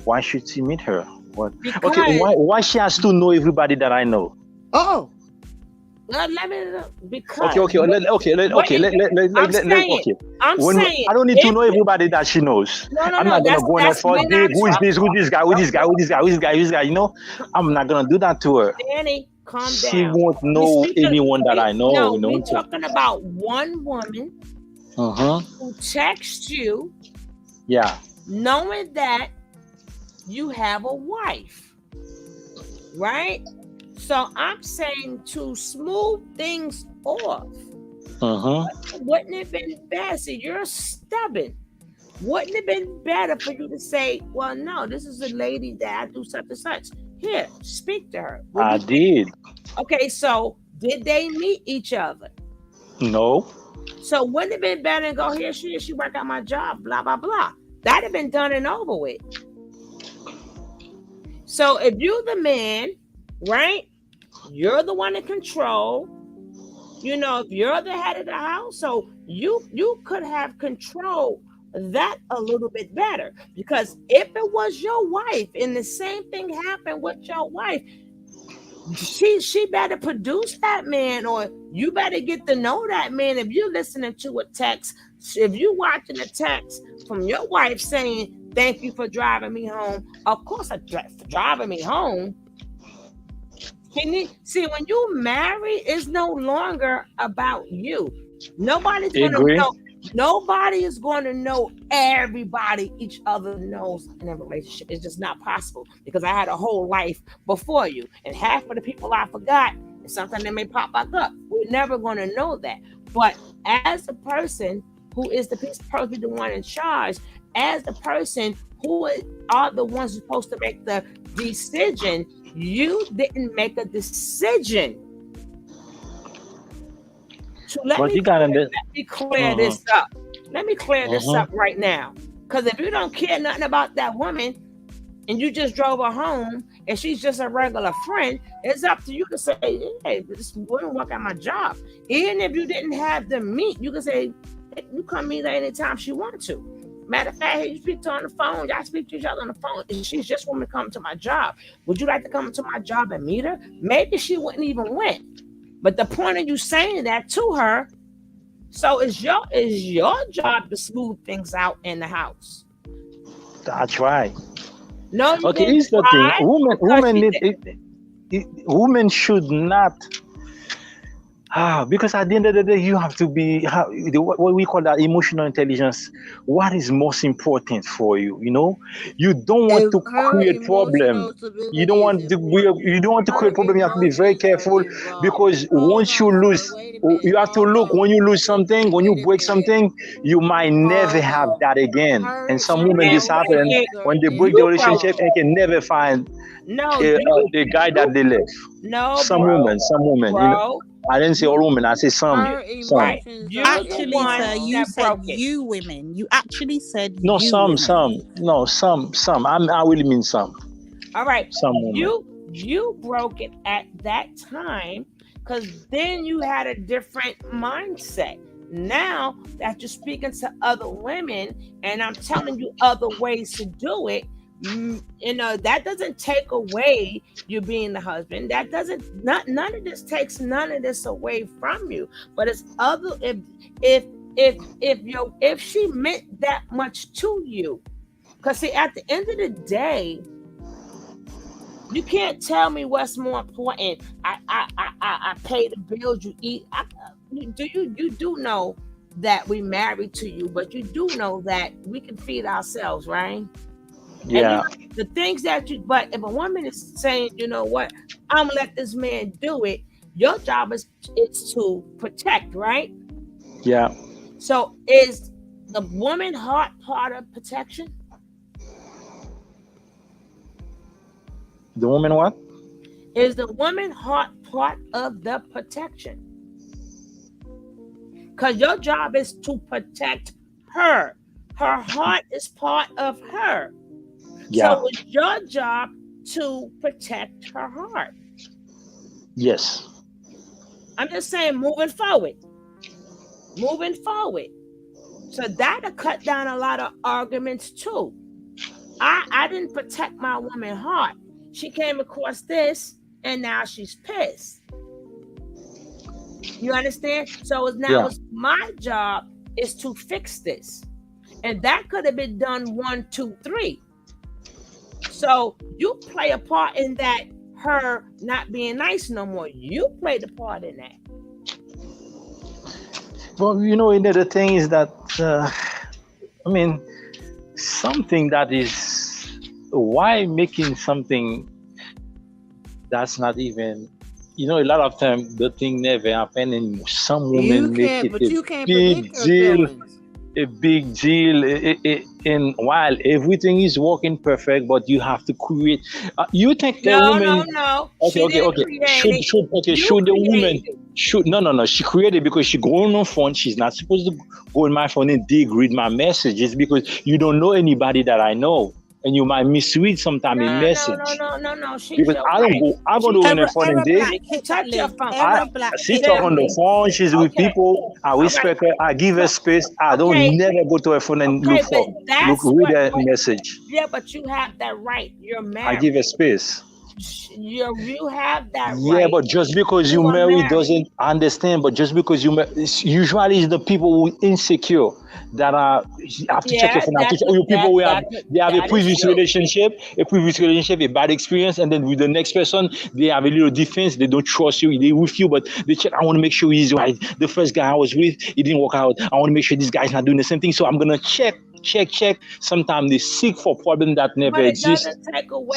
[SPEAKER 6] Why should she meet her? What?
[SPEAKER 9] Because,
[SPEAKER 6] okay, why she has to know everybody that I know?
[SPEAKER 9] Oh. Let me because
[SPEAKER 6] Okay.
[SPEAKER 9] I'm saying
[SPEAKER 6] I don't need to know everybody that she knows. I'm not gonna go in there for who is this, who this guy, you know? I'm not gonna do that to her.
[SPEAKER 9] Danny, calm down.
[SPEAKER 6] She won't know anyone that I know.
[SPEAKER 9] No,
[SPEAKER 6] you know?
[SPEAKER 9] we're talking about one woman who texts you, knowing that you have a wife, right? So I'm saying, to smooth things off, wouldn't it have been better? See, you're stubborn. Wouldn't it have been better for you to say, well, no, this is a lady that I do such and such. Here, speak to her.
[SPEAKER 6] I did.
[SPEAKER 9] Okay, so did they meet each other?
[SPEAKER 6] No.
[SPEAKER 9] So wouldn't it have been better to go, here she is, she work out my job, blah, blah, blah. That'd have been done and over with. So if you're the man, right? You're the one in control. You know, if you're the head of the house, so you could have control that a little bit better. Because if it was your wife and the same thing happened with your wife, she better produce that man, or you better get to know that man. If you're listening to a text, if you're watching a text from your wife saying, thank you for driving me home, of course, for driving me home. See, when you marry, it's no longer about you. Nobody's going to know. Nobody is going to know everybody each other knows in a relationship. It's just not possible, because I had a whole life before you, and half of the people I forgot, and sometimes they may pop back up. We're never going to know that. But as the person who is supposed to be the one in charge, as the person who are the ones supposed to make the decision, you didn't make a decision. So let me clear this up. Let me clear this up right now. Because if you don't care nothing about that woman and you just drove her home and she's just a regular friend, it's up to you to say, hey, this wouldn't work out my job. Even if you didn't have them meet, you can say, hey, you come meet her anytime she wants to. Matter of fact, you speak to her on the phone, y'all speak to each other on the phone, and she's just want to come to my job. Would you like to come to my job and meet her? Maybe she wouldn't even went. But the point of you saying that to her, so it's your job to smooth things out in the house.
[SPEAKER 6] That's right.
[SPEAKER 9] No, you
[SPEAKER 6] okay, here's the thing. Women should not. Because at the end of the day, you have to be what we call that emotional intelligence. What is most important for you? You know, you don't want to create problem. You don't want to create problem. You have to be very careful, because once you lose, you have to look. When you lose something, when you break something, you might never have that again. And some women, this happen when they break the relationship and can never find the guy that they left.
[SPEAKER 9] No,
[SPEAKER 6] some women, you know. I didn't say all women. I say some.
[SPEAKER 10] Actually, sir, you said you women. You actually said
[SPEAKER 6] no.
[SPEAKER 10] Some.
[SPEAKER 6] No, some. I really mean some.
[SPEAKER 9] All right.
[SPEAKER 6] Some women.
[SPEAKER 9] You broke it at that time, because then you had a different mindset. Now that you're speaking to other women, and I'm telling you other ways to do it, that doesn't take away you being the husband. That doesn't, none of this takes none of this away from you. But it's other, if she meant that much to you, because see, at the end of the day, you can't tell me what's more important. I pay the bills, you eat. You do know that we married to you, but you do know that we can feed ourselves, right?
[SPEAKER 6] Yeah.
[SPEAKER 9] And the things that but if a woman is saying, you know what, I'm gonna let this man do it, your job is to protect, right?
[SPEAKER 6] Yeah.
[SPEAKER 9] So is the woman heart part of protection?
[SPEAKER 6] The woman what?
[SPEAKER 9] Is the woman heart part of the protection? Because your job is to protect her. Her heart is part of her.
[SPEAKER 6] Yeah.
[SPEAKER 9] So it's your job to protect her heart.
[SPEAKER 6] Yes.
[SPEAKER 9] I'm just saying, moving forward. So that'll cut down a lot of arguments too. I didn't protect my woman's heart. She came across this and now she's pissed. You understand? So it's my job is to fix this. And that could have been done 1, 2, 3. So you play a part in that, her not being nice no more. You played a part in that.
[SPEAKER 6] Well, the thing is that, something that is, why making something that's not even, a lot of times the thing never happen, and some women make it a big deal. A big deal, and while everything is working perfect, but you have to create. You think the woman?
[SPEAKER 9] No.
[SPEAKER 6] Okay. Should the woman? No. She created because she go on her phone. She's not supposed to go on my phone and read my messages, because you don't know anybody that I know, and you might misread sometime a message.
[SPEAKER 9] No.
[SPEAKER 6] Because I don't go. I go to her phone and dig.
[SPEAKER 9] Touch your phone.
[SPEAKER 6] She talk on the phone. She's with people. I respect her. I give her space. I don't never go to her phone and read her message.
[SPEAKER 9] Yeah, but you have that right. You're married.
[SPEAKER 6] I give her space.
[SPEAKER 9] You have that right.
[SPEAKER 6] Yeah, but just because you married doesn't understand. But just because usually it's the people who insecure that have to check your phone. People who have a previous relationship, a bad experience, and then with the next person they have a little defense. They don't trust you. They with you, but they check. I want to make sure he's right. The first guy I was with, it didn't work out. I want to make sure this guy's not doing the same thing. So I'm gonna check. Sometimes they seek for problem that never exists.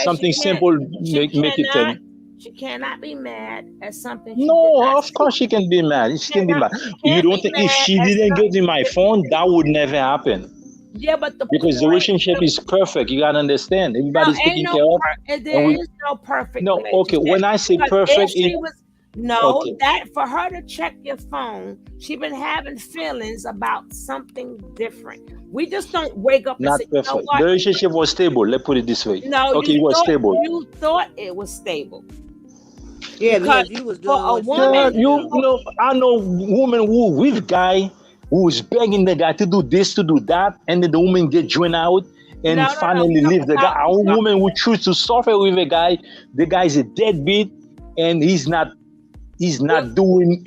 [SPEAKER 6] Something simple make it turn.
[SPEAKER 9] She cannot be mad at something.
[SPEAKER 6] No, of course she can be mad. She can be mad. You don't think if she didn't get in my phone, that would never happen?
[SPEAKER 9] Yeah, but
[SPEAKER 6] because the relationship is perfect. You gotta understand. Everybody's taking care of.
[SPEAKER 9] There is no perfect.
[SPEAKER 6] No, okay. When I say perfect,
[SPEAKER 9] that for her to check your phone, she been having feelings about something different. We just don't wake up and say,
[SPEAKER 6] perfect.
[SPEAKER 9] You know what?
[SPEAKER 6] The relationship was stable. Let's put it this way.
[SPEAKER 9] No,
[SPEAKER 6] okay, it was stable.
[SPEAKER 9] You thought it was stable.
[SPEAKER 3] Yeah, because you was doing
[SPEAKER 9] a woman.
[SPEAKER 6] I know woman who with guy who is begging the guy to do this, to do that, and then the woman get joined out and finally leave the guy. A woman who choose to suffer with a guy. The guy is a deadbeat, and he's not living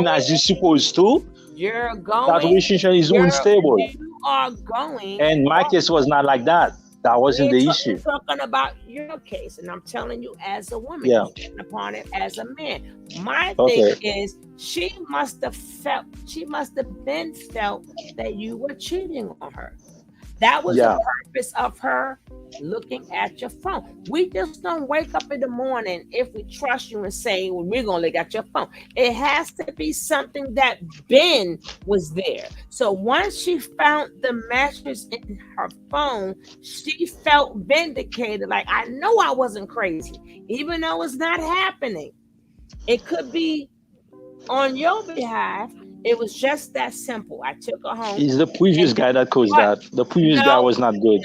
[SPEAKER 6] as he's supposed to.
[SPEAKER 9] You're going.
[SPEAKER 6] That relationship is unstable.
[SPEAKER 9] You are going.
[SPEAKER 6] And my case was not like that. That wasn't the issue.
[SPEAKER 9] We're talking about your case, and I'm telling you as a woman, looking upon it as a man. My thing is, she must have been felt that you were cheating on her. That was the purpose of her looking at your phone. We just don't wake up in the morning if we trust you and say, well, we're going to look at your phone. It has to be something that Ben was there. So once she found the message in her phone, she felt vindicated. Like, I know I wasn't crazy, even though it's not happening. It could be on your behalf. It was just that simple. I took her home.
[SPEAKER 6] It's the previous
[SPEAKER 9] and
[SPEAKER 6] guy that caused
[SPEAKER 9] what?
[SPEAKER 6] that. The previous guy was not good.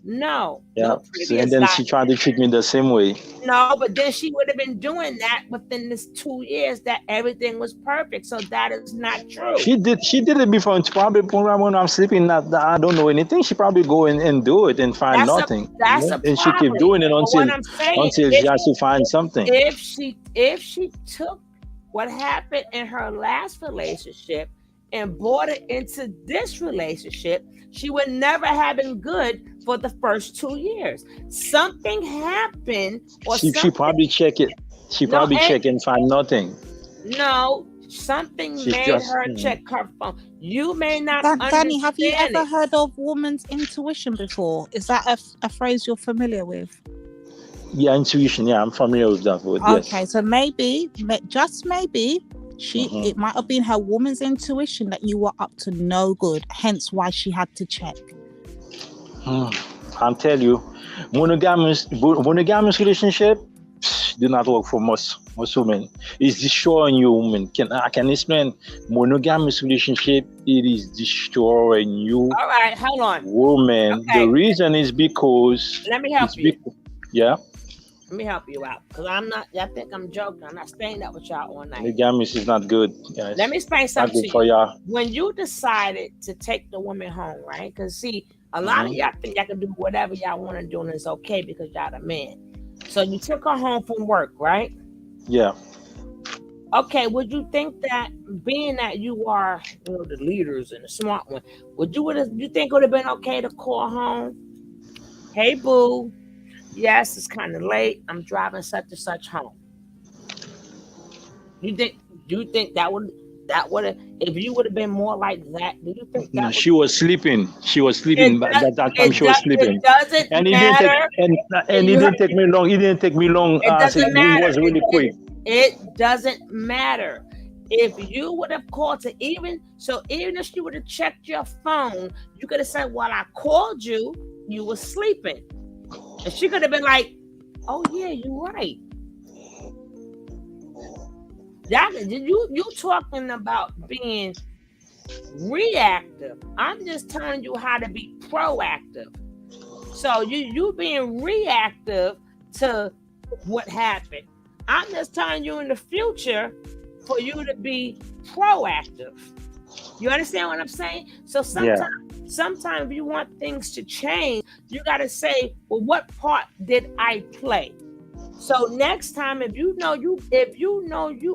[SPEAKER 9] No
[SPEAKER 6] Yeah. So,
[SPEAKER 9] previous
[SPEAKER 6] and then
[SPEAKER 9] guy.
[SPEAKER 6] she tried to treat me the same way.
[SPEAKER 9] No, but then she would have been doing that within this 2 years that everything was perfect. So that is not true.
[SPEAKER 6] She did it before. It's probably when I'm sleeping, I don't know anything. She probably go and do it and find nothing.
[SPEAKER 9] That's a
[SPEAKER 6] And she keep
[SPEAKER 9] problem.
[SPEAKER 6] doing it
[SPEAKER 9] But
[SPEAKER 6] until
[SPEAKER 9] what I'm saying,
[SPEAKER 6] until she has to find something.
[SPEAKER 9] If she took what happened in her last relationship and brought it into this relationship, she would never have been good for the first 2 years. Something happened, or
[SPEAKER 6] She probably check it. She probably check and find nothing.
[SPEAKER 9] No, something
[SPEAKER 6] She's
[SPEAKER 9] made
[SPEAKER 6] just,
[SPEAKER 9] her check her phone. You may not
[SPEAKER 10] Danny, have you
[SPEAKER 9] understand
[SPEAKER 10] ever
[SPEAKER 9] it.
[SPEAKER 10] heard of woman's intuition before? Is that a phrase you're familiar with?
[SPEAKER 6] Yeah, intuition. Yeah, I'm familiar with that word.
[SPEAKER 10] Okay,
[SPEAKER 6] Yes.
[SPEAKER 10] so maybe, just maybe, it might have been her woman's intuition that you were up to no good, hence why she had to check.
[SPEAKER 6] I'll tell you, monogamous relationship do not work for most women. It's destroying you, women. I can explain. Monogamous relationship, it is destroying you.
[SPEAKER 9] All right, hold on.
[SPEAKER 6] Woman.
[SPEAKER 9] Okay.
[SPEAKER 6] The reason is because.
[SPEAKER 9] Let me help you.
[SPEAKER 6] Yeah.
[SPEAKER 9] Let me help you out, because I think I'm joking. I'm not staying up with y'all all night.
[SPEAKER 6] Monogamous is not good, guys.
[SPEAKER 9] Let me explain something to
[SPEAKER 6] for
[SPEAKER 9] you.
[SPEAKER 6] y'all.
[SPEAKER 9] When you decided to take the woman home, right? Because see, a lot of y'all think y'all can do whatever y'all want to do and it's okay because y'all the man. So you took her home from work, right?
[SPEAKER 6] Yeah.
[SPEAKER 9] Okay, would you think that being that you are, the leaders and the smart one, you think it would have been okay to call home? Hey, boo. Yes, it's kind of late. I'm driving such and such home. Do you think that would have, if you would have been more like that, do you think that
[SPEAKER 6] she was sleeping. She was sleeping. That time she was sleeping.
[SPEAKER 9] It doesn't matter.
[SPEAKER 6] It didn't take me long. It didn't take me long.
[SPEAKER 9] It doesn't matter.
[SPEAKER 6] It was really quick.
[SPEAKER 9] It doesn't matter. If you would have called even if she would have checked your phone, you could have said, well, I called you, you were sleeping. And she could have been like, oh yeah, you're right. You talking about being reactive. I'm just telling you how to be proactive. So you being reactive to what happened. I'm just telling you in the future for you to be proactive. You understand what I'm saying? So sometimes you want things to change, you got to say, well, what part did I play? So next time, if you know you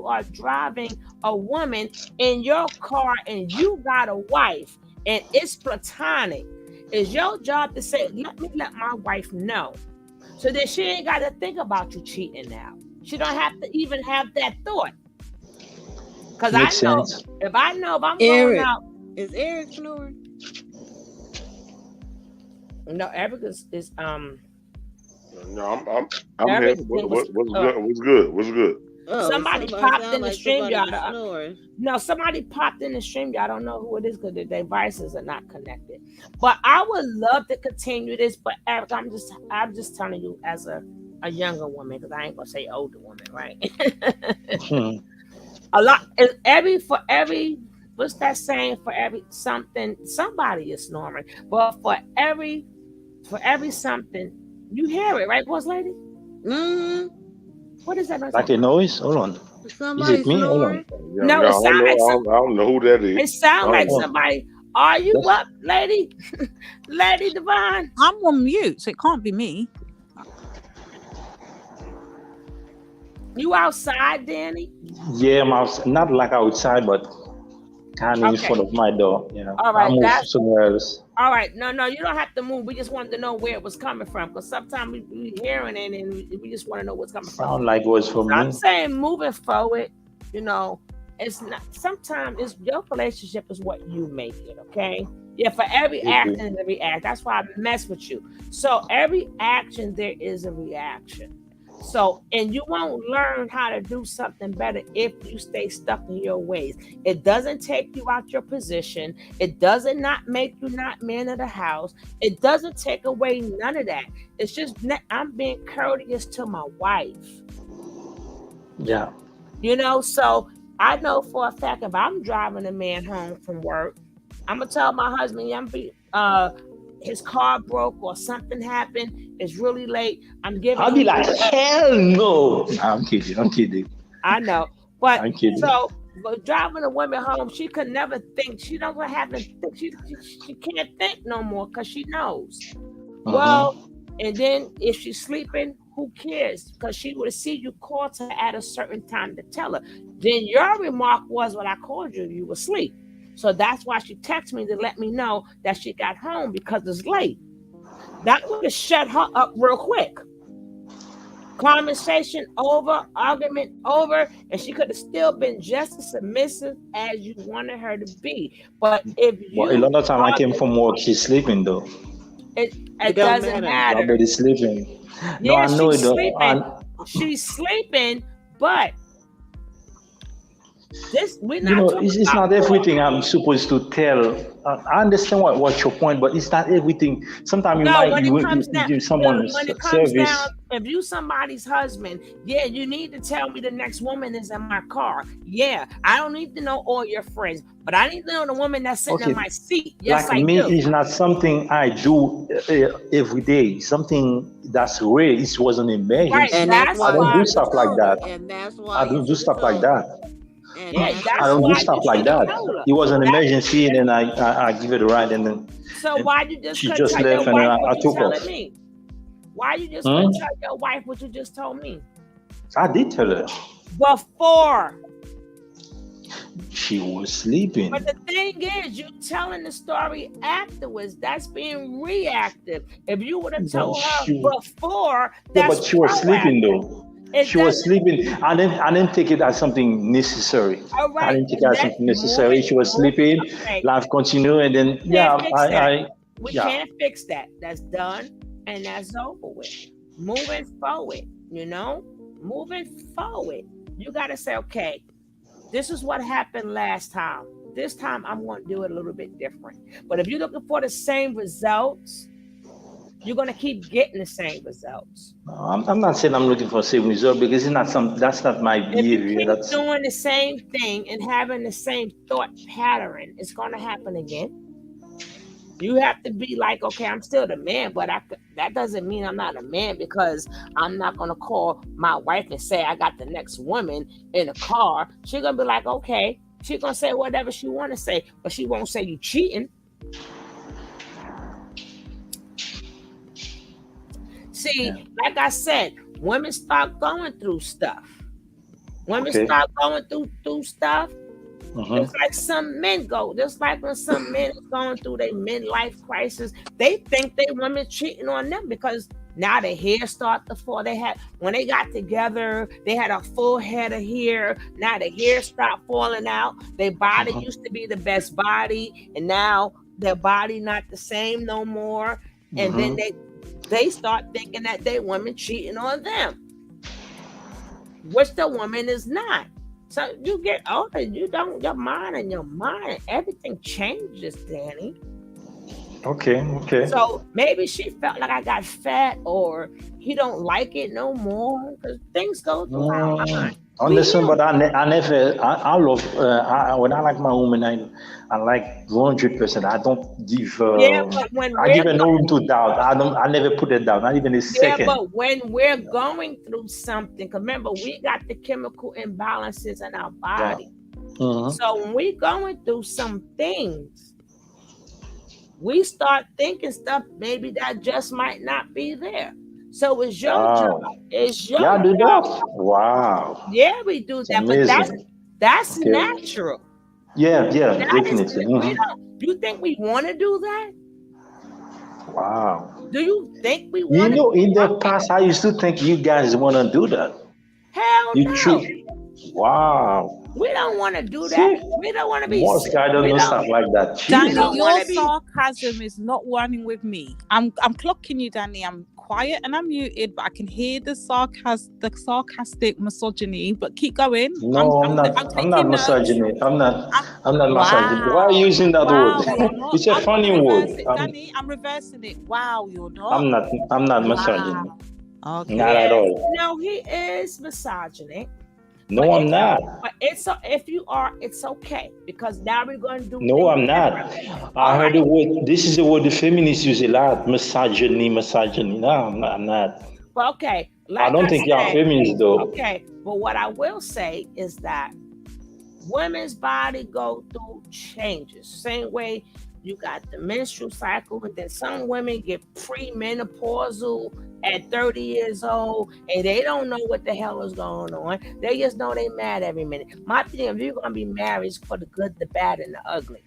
[SPEAKER 9] are driving a woman in your car and you got a wife and it's platonic, it's your job to say, let my wife know. So that she ain't got to think about you cheating now. She don't have to even have that thought. Because I know if I'm going out.
[SPEAKER 3] Is Eric snoring?
[SPEAKER 9] No, Eric is
[SPEAKER 11] No, I'm here. What's good?
[SPEAKER 3] Oh,
[SPEAKER 9] somebody popped in the stream, y'all.
[SPEAKER 3] Snoring.
[SPEAKER 9] No, somebody popped in the stream. Y'all don't know who it is because the devices are not connected. But I would love to continue this. But Eric, I'm just telling you as a younger woman, because I ain't gonna say older woman, right? A lot. For every what's that saying? For every something, somebody is snoring. But for every something, you hear it, right, boss lady?
[SPEAKER 3] Mm-hmm.
[SPEAKER 9] What is that?
[SPEAKER 6] Like a noise? Hold on.
[SPEAKER 3] Somebody
[SPEAKER 6] is it me?
[SPEAKER 3] snoring?
[SPEAKER 6] Hold on.
[SPEAKER 9] No, it sounds like
[SPEAKER 11] I don't know who that is.
[SPEAKER 9] It sounds like somebody. Are you up, lady? Lady Divine?
[SPEAKER 10] I'm on mute, so it can't be me.
[SPEAKER 9] You outside, Danny?
[SPEAKER 6] Yeah, I'm outside. Not like outside, but kind of in front of my door. Yeah.
[SPEAKER 9] All right.
[SPEAKER 6] I moved somewhere else.
[SPEAKER 9] All right. No, you don't have to move. We just wanted to know where it was coming from, because sometimes we hearing it and we just want to know what's coming from.
[SPEAKER 6] Sound like it was from me.
[SPEAKER 9] I'm saying moving forward, it's not. Sometimes your relationship is what you make it. Okay. Yeah. For every action and every act. That's why I mess with you. So every action there is a reaction. So, and you won't learn how to do something better if you stay stuck in your ways. It doesn't take you out your position. It doesn't not make you not man of the house. It doesn't take away none of that. It's just I'm being courteous to my wife.
[SPEAKER 6] Yeah.
[SPEAKER 9] So I know for a fact if I'm driving a man home from work, I'm gonna tell my husband, his car broke or something happened. It's really late. I'm giving.
[SPEAKER 6] I'll be like, hell no. Nah, I'm kidding.
[SPEAKER 9] I know, but
[SPEAKER 6] I'm kidding.
[SPEAKER 9] but driving a woman home, she could never think. She don't have to think. She can't think no more because she knows. Well, and then if she's sleeping, who cares? Because she would see you call her at a certain time to tell her. Then your remark was, when I called you, you were asleep. So that's why she texted me to let me know that she got home because it's late. That would have shut her up real quick. Conversation over, argument over, and she could have still been just as submissive as you wanted her to be. But if you,
[SPEAKER 6] a lot of time I came from work, she's sleeping though.
[SPEAKER 9] It doesn't matter.
[SPEAKER 6] Nobody's sleeping.
[SPEAKER 9] Yeah,
[SPEAKER 6] no, I know
[SPEAKER 9] she's
[SPEAKER 6] it.
[SPEAKER 9] Sleeping. She's sleeping, but we're not.
[SPEAKER 6] It's not everything I'm supposed to tell. I understand what's your point, but it's not everything. Sometimes you give someone service.
[SPEAKER 9] If you somebody's husband, yeah, you need to tell me the next woman is in my car. Yeah, I don't need to know all your friends, but I need to know the woman that's sitting in my seat. Yes, I do.
[SPEAKER 6] It's not something I do every day. Something that's rare. It was an emergency.
[SPEAKER 9] Right, and
[SPEAKER 6] I don't do stuff like that.
[SPEAKER 3] And that's why
[SPEAKER 6] I don't do stuff like that.
[SPEAKER 9] Yeah,
[SPEAKER 6] I don't do stuff like that. It was an emergency, and then I give it a ride, and then
[SPEAKER 9] why you just
[SPEAKER 6] she just left, and then I took off.
[SPEAKER 9] Why you just couldn't tell your wife what you just told me?
[SPEAKER 6] I did tell her.
[SPEAKER 9] Before.
[SPEAKER 6] She was sleeping.
[SPEAKER 9] But the thing is, you telling the story afterwards. That's being reactive. If you would have told her before, that's
[SPEAKER 6] but she was sleeping though. She was sleeping. I didn't take it as something necessary.
[SPEAKER 9] All right.
[SPEAKER 6] I didn't take it as something necessary. She was sleeping. Okay. Life continued, and then
[SPEAKER 9] we can't fix that. That's done, and that's over with. Moving forward, moving forward. You got to say, okay, this is what happened last time. This time, I'm going to do it a little bit different. But if you're looking for the same results, you're going to keep getting the same results.
[SPEAKER 6] I'm not saying I'm looking for the same result because that's not my behavior.
[SPEAKER 9] If you keep doing the same thing and having the same thought pattern, it's going to happen again. You have to be like, okay, I'm still the man, but that doesn't mean I'm not a man because I'm not going to call my wife and say I got the next woman in a car. She's going to be like, okay. She's going to say whatever she want to say, but she won't say you cheating. See, like I said, women start going through stuff. Women start going through stuff. Just like some men go. Just like when some men are going through their midlife crisis, they think they women cheating on them because now their hair start to fall. When they got together, they had a full head of hair. Now the hair start falling out. Their body used to be the best body, and now their body not the same no more. And then they start thinking that they women cheating on them, which the woman is not. So you get older, your mind, everything changes, Danny.
[SPEAKER 6] Okay.
[SPEAKER 9] So maybe she felt like I got fat, or he don't like it no more, because things go through our mind.
[SPEAKER 6] Listen, but I love when I like my woman, I like 100%. I don't give I give her no room to doubt. I never put it down, not even a second.
[SPEAKER 9] Yeah, but when we're going through something, because remember, we got the chemical imbalances in our body. So when we're going through some things, we start thinking stuff maybe that just might not be there. So it's your job. It's your job.
[SPEAKER 6] Do that? Wow.
[SPEAKER 9] Yeah, we do that, but that's natural.
[SPEAKER 6] Yeah, definitely.
[SPEAKER 9] Do you think we want to do that?
[SPEAKER 6] Wow.
[SPEAKER 9] Do you think we want to?
[SPEAKER 6] In the past, I used to think you guys want to do that.
[SPEAKER 9] Hell no.
[SPEAKER 6] Wow.
[SPEAKER 9] We don't want to do that. We don't want to be.
[SPEAKER 6] Most guys don't do stuff like that.
[SPEAKER 10] Danny, your sarcasm is not running with me. I'm clocking you, Danny. I'm quiet and I'm muted, but I can hear the sarcastic misogyny. But keep going.
[SPEAKER 6] No, I'm not misogyny. I'm not misogyny. Why are you using that word? It's a funny word.
[SPEAKER 10] Danny, I'm reversing it. Wow, you're not.
[SPEAKER 6] I'm not misogyny.
[SPEAKER 10] Okay.
[SPEAKER 6] Not at all.
[SPEAKER 9] No, he is misogyny.
[SPEAKER 6] No, I'm not.
[SPEAKER 9] But if you are, it's okay, because now we're going to do
[SPEAKER 6] No,
[SPEAKER 9] things
[SPEAKER 6] I'm not.
[SPEAKER 9] differently.
[SPEAKER 6] I heard the word. This is the word the feminists use a lot. Misogyny. No, I'm not.
[SPEAKER 9] But okay,
[SPEAKER 6] I don't think you're feminist though.
[SPEAKER 9] Okay, but what I will say is that women's body go through changes. Same way you got the menstrual cycle, but then some women get premenopausal at 30 years old, and they don't know what the hell is going on. They just know they mad every minute. My thing, if you're gonna be married, it's for the good, the bad, and the ugly.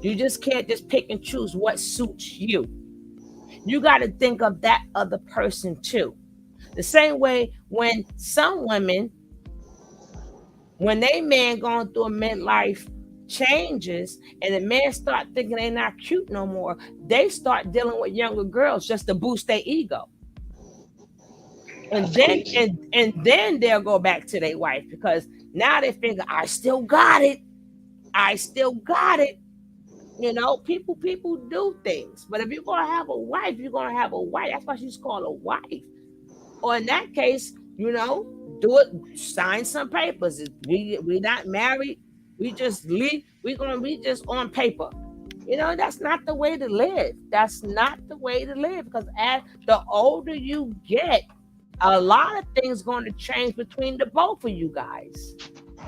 [SPEAKER 9] You just can't just pick and choose what suits you. You got to think of that other person too. The same way when some women, when they man going through a midlife changes and the men start thinking they're not cute no more, they start dealing with younger girls just to boost their ego. And then they'll go back to their wife, because now they figure, I still got it. You know, people do things. But if you're gonna have a wife, you're gonna have a wife. That's why she's called a wife. Or in that case, you know, do it, sign some papers. We not married, we just leave, we just on paper. You know, that's not the way to live. That's not the way to live, because as the older you get, a lot of things going to change between the both of you guys.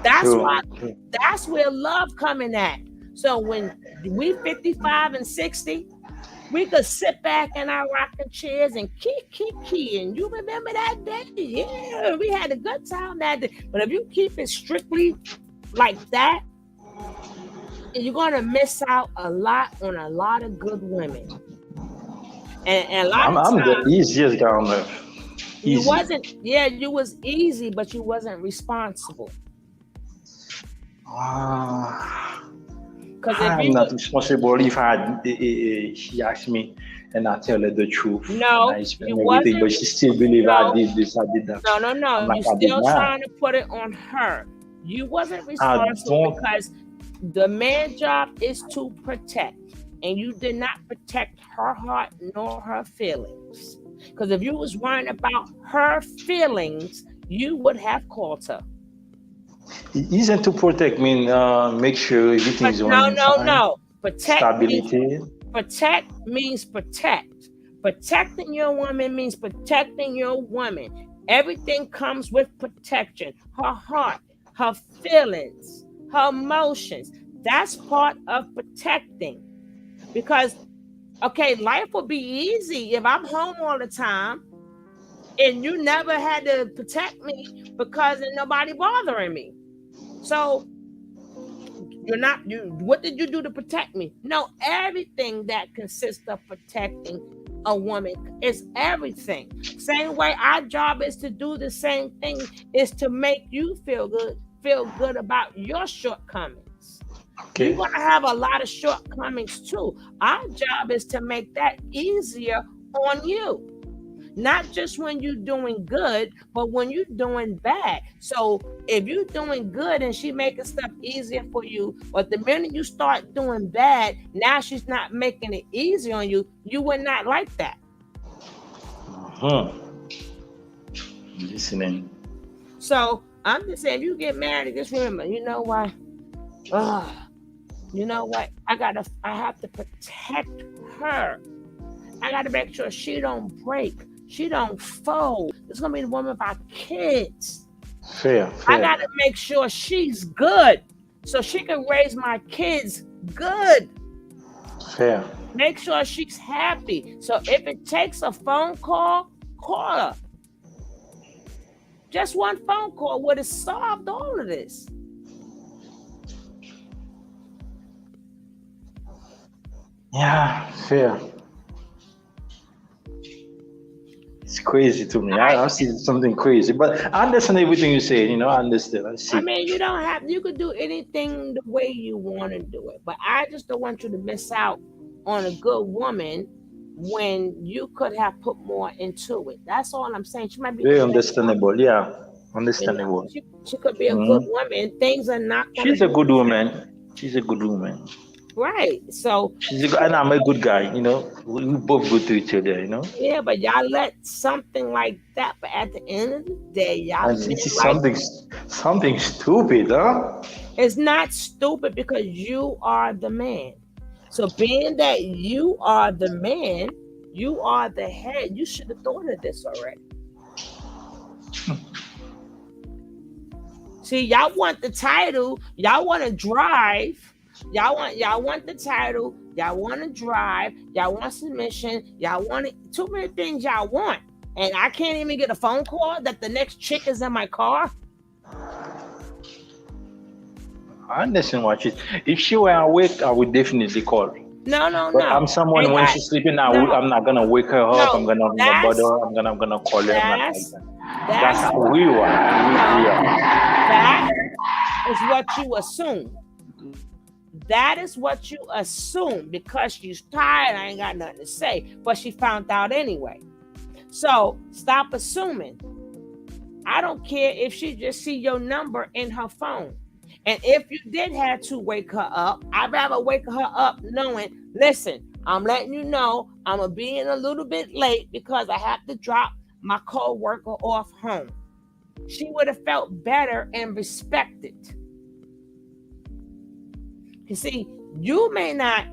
[SPEAKER 9] That's where love coming at. So when we 55 and 60, we could sit back in our rocking chairs and key. And you remember that day? Yeah, we had a good time that day. But if you keep it strictly like that, you're gonna miss out a lot on a lot of good women. And a lot of times,
[SPEAKER 6] I'm the easiest guy on earth.
[SPEAKER 9] You was easy, but you wasn't responsible.
[SPEAKER 6] I'm not responsible if she asked me and I tell her the truth.
[SPEAKER 9] No,
[SPEAKER 6] and I explain everything, but she still believes I did this, I did that.
[SPEAKER 9] No. You're still trying to put it on her. You wasn't responsible because the man's job is to protect, and you did not protect her heart nor her feelings. Because if you was worrying about her feelings, you would have called her.
[SPEAKER 6] It isn't to protect me, make sure everything's going fine.
[SPEAKER 9] No. Protect
[SPEAKER 6] stability.
[SPEAKER 9] Protect means protect. Protecting your woman means protecting your woman. Everything comes with protection. Her heart, her feelings, her emotions. That's part of protecting. Because, okay, life will be easy if I'm home all the time and you never had to protect me because there's nobody bothering me. So what did you do to protect me? No, everything that consists of protecting a woman is everything. Same way our job is to do the same thing, is to make you feel good about your shortcomings. Okay. You're gonna have a lot of shortcomings too. Our job is to make that easier on you. Not just when you're doing good, but when you're doing bad. So if you're doing good and she making stuff easier for you, but the minute you start doing bad, now she's not making it easy on you, you would not like that.
[SPEAKER 6] Listening.
[SPEAKER 9] So I'm just saying, if you get married, just remember, you know what? You know what? I have to protect her. I got to make sure she don't break. She don't fold. It's gonna be the woman of our kids.
[SPEAKER 6] Fair.
[SPEAKER 9] I gotta make sure she's good, so she can raise my kids good.
[SPEAKER 6] Fair.
[SPEAKER 9] Make sure she's happy. So if it takes a phone call, call her. Just one phone call would have solved all of this.
[SPEAKER 6] Yeah, fair. It's crazy to me. I see something crazy, but I understand everything you say. You know, I understand. I see.
[SPEAKER 9] I mean, you could do anything the way you want to do it, but I just don't want you to miss out on a good woman when you could have put more into it. That's all I'm saying. She might be
[SPEAKER 6] very understandable. Yeah, understandable.
[SPEAKER 9] You know, she could be a good woman. Things are not.
[SPEAKER 6] She's a good woman. She's a good woman.
[SPEAKER 9] Right. So
[SPEAKER 6] And I'm a good guy, you know. We both good to each other, you know.
[SPEAKER 9] yeah, but y'all let something like that. But at the end of the day, y'all
[SPEAKER 6] And
[SPEAKER 9] men
[SPEAKER 6] it's
[SPEAKER 9] like
[SPEAKER 6] something stupid, huh?
[SPEAKER 9] it's not stupid because you are the man. So being that you are the man, you are the head. You should have thought of this already. See, y'all want the title. Y'all want to drive. Y'all want the title. Y'all want to drive. Y'all want submission. Y'all want it. Too many things y'all want. And I can't even get a phone call that the next chick is in my car.
[SPEAKER 6] I understand what she. If she were awake, I would definitely call her.
[SPEAKER 9] No.
[SPEAKER 6] But I'm someone when she's sleeping, I'm not gonna wake her up. I'm gonna bother her. I'm gonna call her. I'm not like that. That's how we are. We are.
[SPEAKER 9] That is what you assume. That is what you assume because she's tired. I ain't got nothing to say, but she found out anyway. So stop assuming. I don't care if she just see your number in her phone. And if you did have to wake her up, I'd rather wake her up knowing, listen, I'm letting you know I'm going to be in a little bit late because I have to drop my co-worker off home. She would have felt better and respected. You see, you may not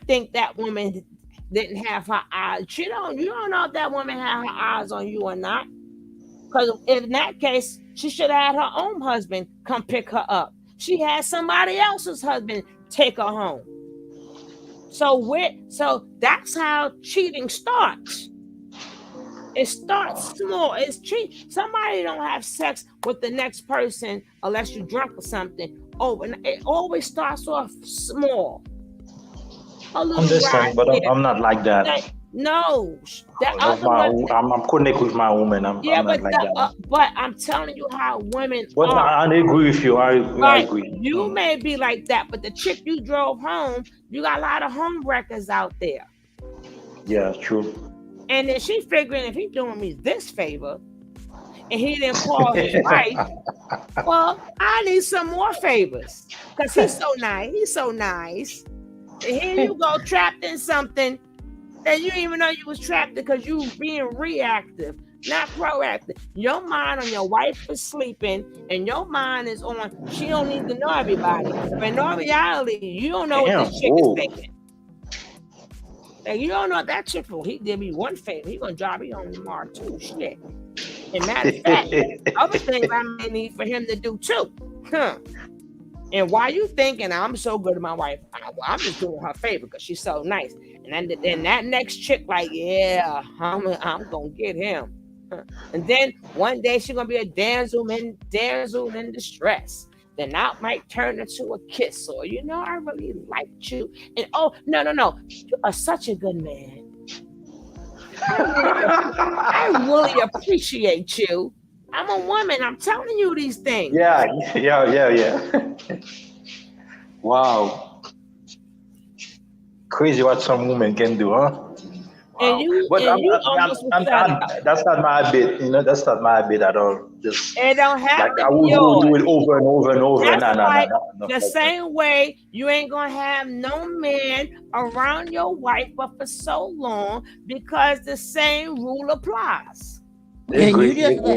[SPEAKER 9] think that woman didn't have her eyes. You don't know if that woman had her eyes on you or not. Because in that case, she should have had her own husband come pick her up. She had somebody else's husband take her home. So that's how cheating starts. It starts small. It's cheat. Somebody don't have sex with the next person unless you're drunk or something. Oh, and it always starts off small.
[SPEAKER 6] Understand, but I'm not like that.
[SPEAKER 9] No, that other one.
[SPEAKER 6] I'm connected with my woman. I'm not like that.
[SPEAKER 9] But I'm telling you how women
[SPEAKER 6] but
[SPEAKER 9] are.
[SPEAKER 6] I agree with you. I agree.
[SPEAKER 9] You may be like that, but the chick you drove home, you got a lot of home wreckers out there.
[SPEAKER 6] Yeah, true.
[SPEAKER 9] And then she figuring if he's doing me this favor, and he didn't call his wife, well, I need some more favors because he's so nice. He's so nice. And here you go, trapped in something that you didn't even know you was trapped because you being reactive, not proactive. Your mind on your wife is sleeping, and your mind is on she don't need to know everybody. But in all reality, you don't know what this chick is thinking. Like, you don't know what that chick for. He did me one favor. He gonna drive me home tomorrow too. Shit. And matter of fact, other things I may need for him to do too. And why you thinking I'm so good to my wife? I'm just doing her favor because she's so nice. And then that next chick, like, yeah, I'm gonna get him. And then one day she's gonna be a damsel in distress. Then that might turn into a kiss, or I really liked you. And oh no, you are such a good man. I really appreciate you. I'm a woman. I'm telling you these things.
[SPEAKER 6] Yeah. Wow. Crazy what some women can do, huh? Wow. That's not my bit, that's not my bit at all. Just
[SPEAKER 9] it don't have
[SPEAKER 6] like
[SPEAKER 9] to
[SPEAKER 6] I
[SPEAKER 9] be
[SPEAKER 6] will
[SPEAKER 9] yours.
[SPEAKER 6] do it over and over and over.
[SPEAKER 9] No. The same way you ain't gonna have no man around your wife but for so long because the same rule applies.
[SPEAKER 3] And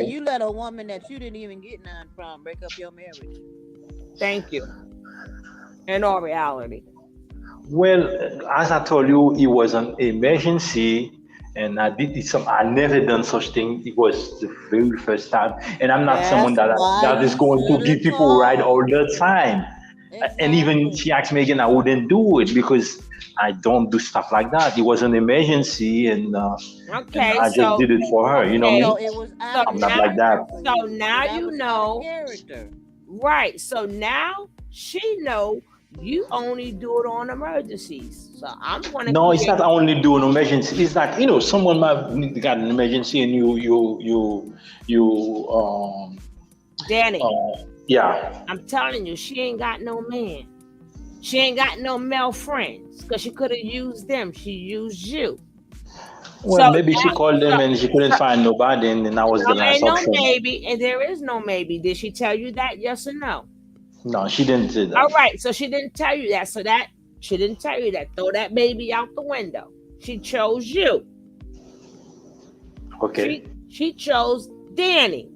[SPEAKER 3] you let a woman that you didn't even get none from break up your marriage.
[SPEAKER 9] Thank you. In all reality.
[SPEAKER 6] Well, as I told you, it was an emergency, and I did some. I never done such thing. It was the very first time, and I'm not someone that is going to give people right all the time. Exactly. And even she asked me again, I wouldn't do it because I don't do stuff like that. It was an emergency, and I just did it for her. You know
[SPEAKER 3] so
[SPEAKER 6] me?
[SPEAKER 3] It was
[SPEAKER 6] I'm not like that.
[SPEAKER 9] So now you know.
[SPEAKER 3] Character.
[SPEAKER 9] Right. So now she know you only do it on emergencies. So I'm gonna.
[SPEAKER 6] No, it's not only doing emergency. It's like someone might got an emergency and you
[SPEAKER 9] Danny.
[SPEAKER 6] Yeah.
[SPEAKER 9] I'm telling you, she ain't got no man. She ain't got no male friends because she could have used them. She used you.
[SPEAKER 6] Well, maybe she called them and she couldn't find nobody, and that was the last option.
[SPEAKER 9] No maybe, and there is no maybe. Did she tell you that? Yes or no?
[SPEAKER 6] No, she didn't say that.
[SPEAKER 9] All right, so she didn't tell you that. So that she didn't tell you that. Throw that baby out the window. She chose you.
[SPEAKER 6] Okay.
[SPEAKER 9] She chose Danny.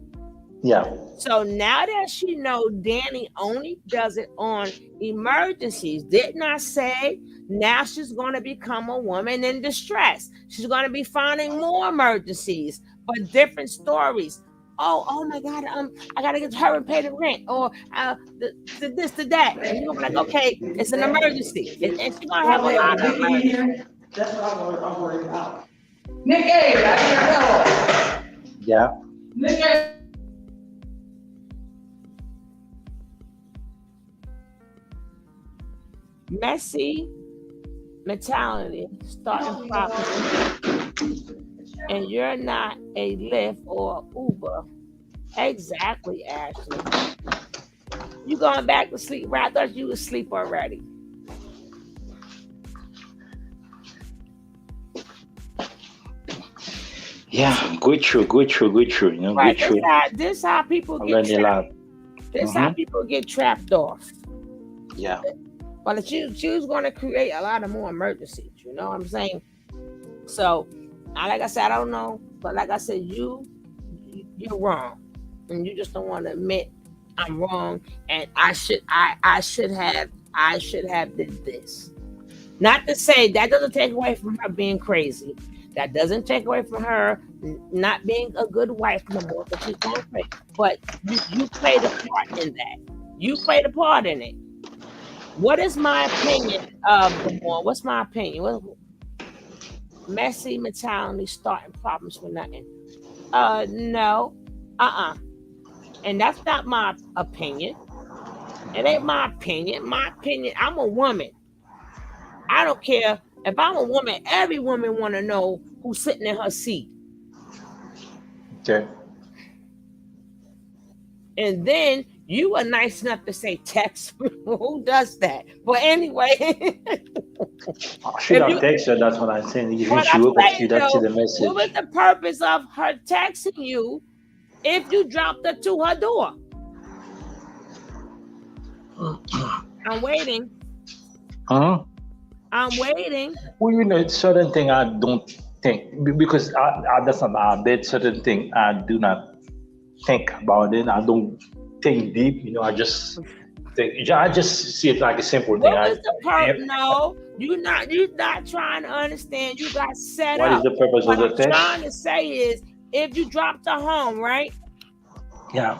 [SPEAKER 6] Yeah.
[SPEAKER 9] So now that she know Danny only does it on emergencies, didn't I say now she's going to become a woman in distress? She's going to be finding more emergencies, but different stories. Oh my God! I gotta get her and pay the rent, or this to that. And you're gonna be like, okay, it's an emergency, and she's gonna have a lot of emergencies.
[SPEAKER 21] That's what I'm worried about. Nikki, I
[SPEAKER 6] Yeah.
[SPEAKER 21] Nikki.
[SPEAKER 9] Messy mentality, starting problems, and you're not a Lyft or Uber. Exactly, Ashley. You going back to sleep? Right? I thought you was asleep already.
[SPEAKER 6] Yeah, good through. You know,
[SPEAKER 9] Right.
[SPEAKER 6] good through.
[SPEAKER 9] This how people
[SPEAKER 6] I
[SPEAKER 9] get
[SPEAKER 6] learned a lot.
[SPEAKER 9] trapped. This how people get trapped off.
[SPEAKER 6] Yeah.
[SPEAKER 9] But she was going to create a lot of more emergencies. You know what I'm saying? So, like I said, I don't know, but like I said, you're wrong, and you just don't want to admit I'm wrong, and I should have did this. Not to say that doesn't take away from her being crazy. That doesn't take away from her not being a good wife no more, because she's going crazy. But you played a part in that. You played a part in it. What is my opinion of the more? What's my opinion? Messy mentality, starting problems for nothing. No. And that's not my opinion. It ain't my opinion. My opinion, I'm a woman. I don't care. If I'm a woman, every woman want to know who's sitting in her seat.
[SPEAKER 6] Okay.
[SPEAKER 9] And then you were nice enough to say text. Who does that? But anyway.
[SPEAKER 6] I should have texted her. That's what I'm saying. Even she woke up, that's the message.
[SPEAKER 9] What was the purpose of her texting you if you dropped her to her door? I'm waiting.
[SPEAKER 6] Huh?
[SPEAKER 9] I'm waiting.
[SPEAKER 6] Well, you know, certain thing I don't think, because that's not a bad certain thing. I do not think about it. I don't think deep. You know, I just see it like a simple thing.
[SPEAKER 9] What was the purpose? No, you're not trying to understand. You got set
[SPEAKER 6] up. What is the purpose of the text?
[SPEAKER 9] What I'm trying to say is, if you dropped her home, right?
[SPEAKER 6] Yeah.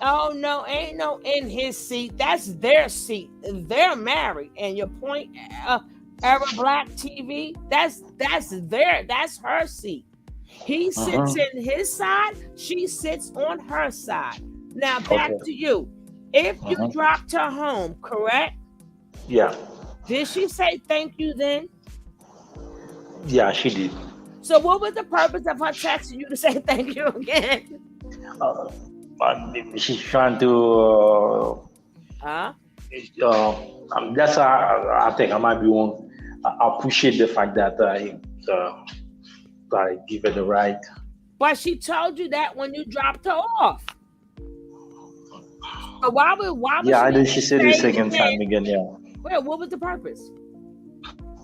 [SPEAKER 9] Oh no, ain't no in his seat. That's their seat. They're married, and your point, Era Black TV. That's her seat. He sits in his side. She sits on her side. Now back to you. If you dropped her home, correct?
[SPEAKER 6] Yeah.
[SPEAKER 9] Did she say thank you then?
[SPEAKER 6] Yeah, she did.
[SPEAKER 9] So what was the purpose of her texting you to say thank you again?
[SPEAKER 6] She's trying to. That's I think I might be one. I appreciate the fact that I give her the right.
[SPEAKER 9] But she told you that when you dropped her off. So why would
[SPEAKER 6] yeah, I think she said it the second time again. Yeah.
[SPEAKER 9] Well, what was the purpose?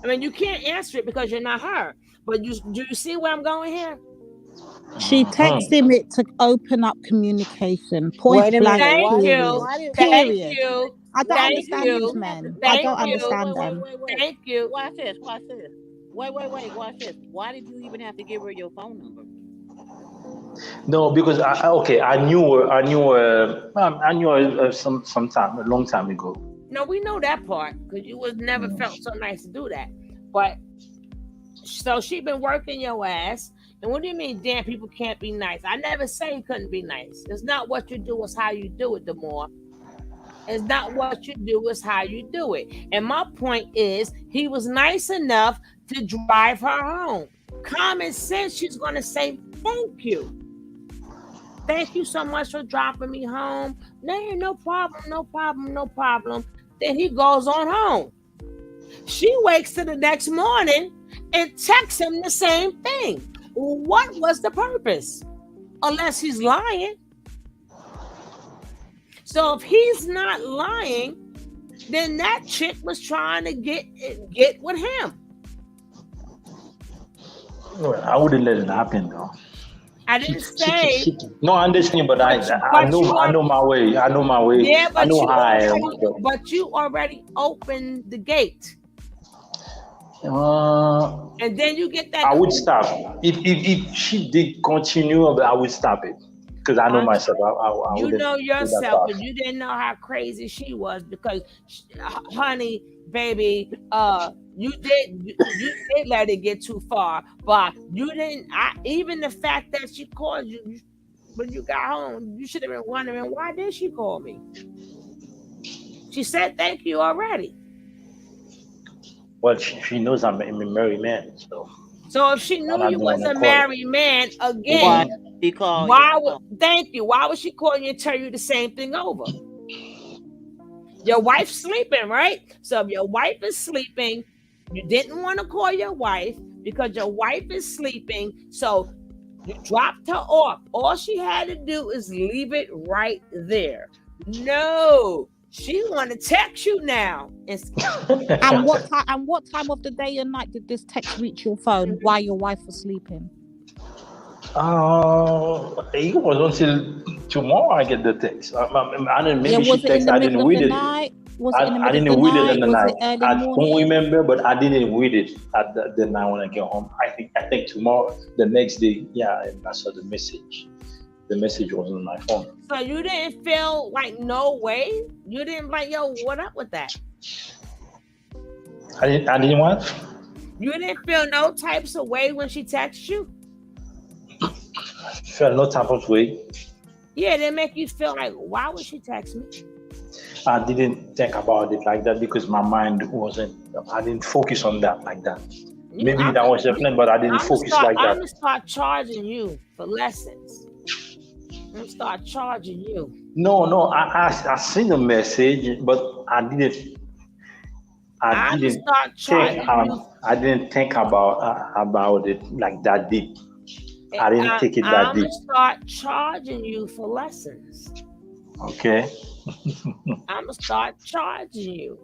[SPEAKER 9] I mean, you can't answer it because you're not her. But do you see where I'm going here?
[SPEAKER 10] She texted him it to open up communication. Point blank.
[SPEAKER 9] Thank you.
[SPEAKER 10] I don't understand these men. I don't understand them.
[SPEAKER 9] Thank you.
[SPEAKER 3] Watch this. Wait. Watch this. Why did you even have to give her your phone number?
[SPEAKER 6] No, because I knew her some time, a long time ago.
[SPEAKER 9] No, we know that part because you was never felt so nice to do that. But so she been working your ass. And what do you mean, damn, people can't be nice? I never say you couldn't be nice. It's not what you do, it's how you do it, the more. It's not what you do, it's how you do it. And my point is, he was nice enough to drive her home. Common sense, she's going to say, thank you. Thank you so much for dropping me home. No problem. Then he goes on home. She wakes to the next morning and texts him the same thing. What was the purpose? Unless he's lying. So if he's not lying, then that chick was trying to get with him.
[SPEAKER 6] Well, I wouldn't let it happen though.
[SPEAKER 9] I didn't say.
[SPEAKER 6] No, I understand, but I know my way. I know my way.
[SPEAKER 9] Yeah, but
[SPEAKER 6] I know how I am.
[SPEAKER 9] But you already opened the gate. And then you get that.
[SPEAKER 6] I would stop. If she did continue, I would stop it. Because I know myself. I
[SPEAKER 9] you know yourself, and you didn't know how crazy she was because, honey, baby, you did let it get too far, but you didn't. Even the fact that she called you when you got home, you should have been wondering, why did she call me? She said thank you already.
[SPEAKER 6] Well, she knows I'm a married man, so.
[SPEAKER 9] So if she knew you was a married man, again, thank you. Why would she call you and tell you the same thing over? Your wife's sleeping, right? So if your wife is sleeping, you didn't want to call your wife because your wife is sleeping. So you dropped her off. All she had to do is leave it right there. No, she want to text you now.
[SPEAKER 10] And what time of the day and night did this text reach your phone while your wife was sleeping?
[SPEAKER 6] It was until tomorrow I get the text. I didn't. Maybe she texted. I didn't read it. I didn't read it in the night. I don't remember, but I didn't read it at the night when I get home. I think tomorrow, the next day, and I saw the message. The message was on my phone.
[SPEAKER 9] So you didn't feel like no way? You didn't like, yo, what up with that?
[SPEAKER 6] I didn't what?
[SPEAKER 9] You didn't feel no types of way when she texted you?
[SPEAKER 6] I felt no type of way.
[SPEAKER 9] Yeah, they make you feel like, why would she text me?
[SPEAKER 6] I didn't think about it like that because my mind wasn't, I didn't focus on that like that. Maybe that was a plan, but I didn't focus like that.
[SPEAKER 9] I'm going to start charging you for lessons. I'm going to start charging you.
[SPEAKER 6] No, I seen the message, but I didn't think about it like that deep. I didn't take it that deep.
[SPEAKER 9] I'm going to start charging you for lessons.
[SPEAKER 6] Okay.
[SPEAKER 9] I'm going to start charging you.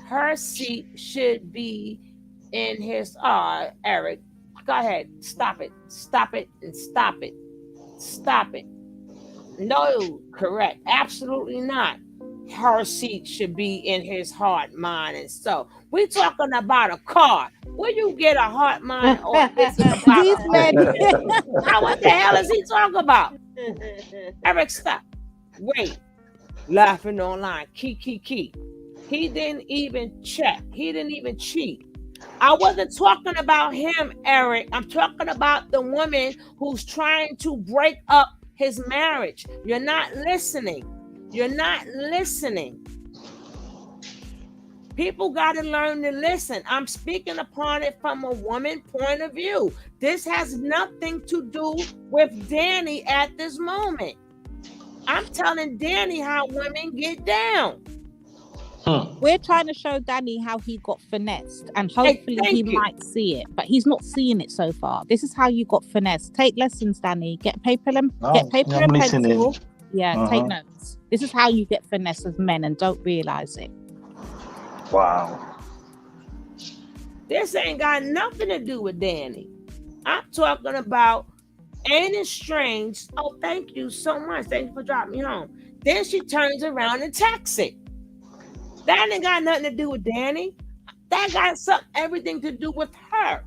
[SPEAKER 9] Her seat should be in his, Eric, go ahead. Stop it. Stop it and stop it. Stop it. No, correct. Absolutely not. Her seat should be in his heart, mind, and soul. We're talking about a car. Where you get a heart, mind, or this is about now, what the hell is he talking about? Eric, stop. Wait. Laughing online. Key. He didn't even check. He didn't even cheat. I wasn't talking about him, Eric. I'm talking about the woman who's trying to break up his marriage. You're not listening. You're not listening. People got to learn to listen. I'm speaking upon it from a woman point of view. This has nothing to do with Danny at this moment. I'm telling Danny how women get down.
[SPEAKER 10] We're trying to show Danny how he got finessed, and hopefully he might see it, but he's not seeing it so far. This is how you got finessed. Take lessons, Danny. Get paper and pencil. Yeah, take notes. This is how you get finessed as men and don't realize it.
[SPEAKER 6] Wow.
[SPEAKER 9] This ain't got nothing to do with Danny. I'm talking about, ain't it strange? Oh, thank you so much. Thank you for dropping me home. Then she turns around and texts it. That ain't got nothing to do with Danny. That got everything to do with her.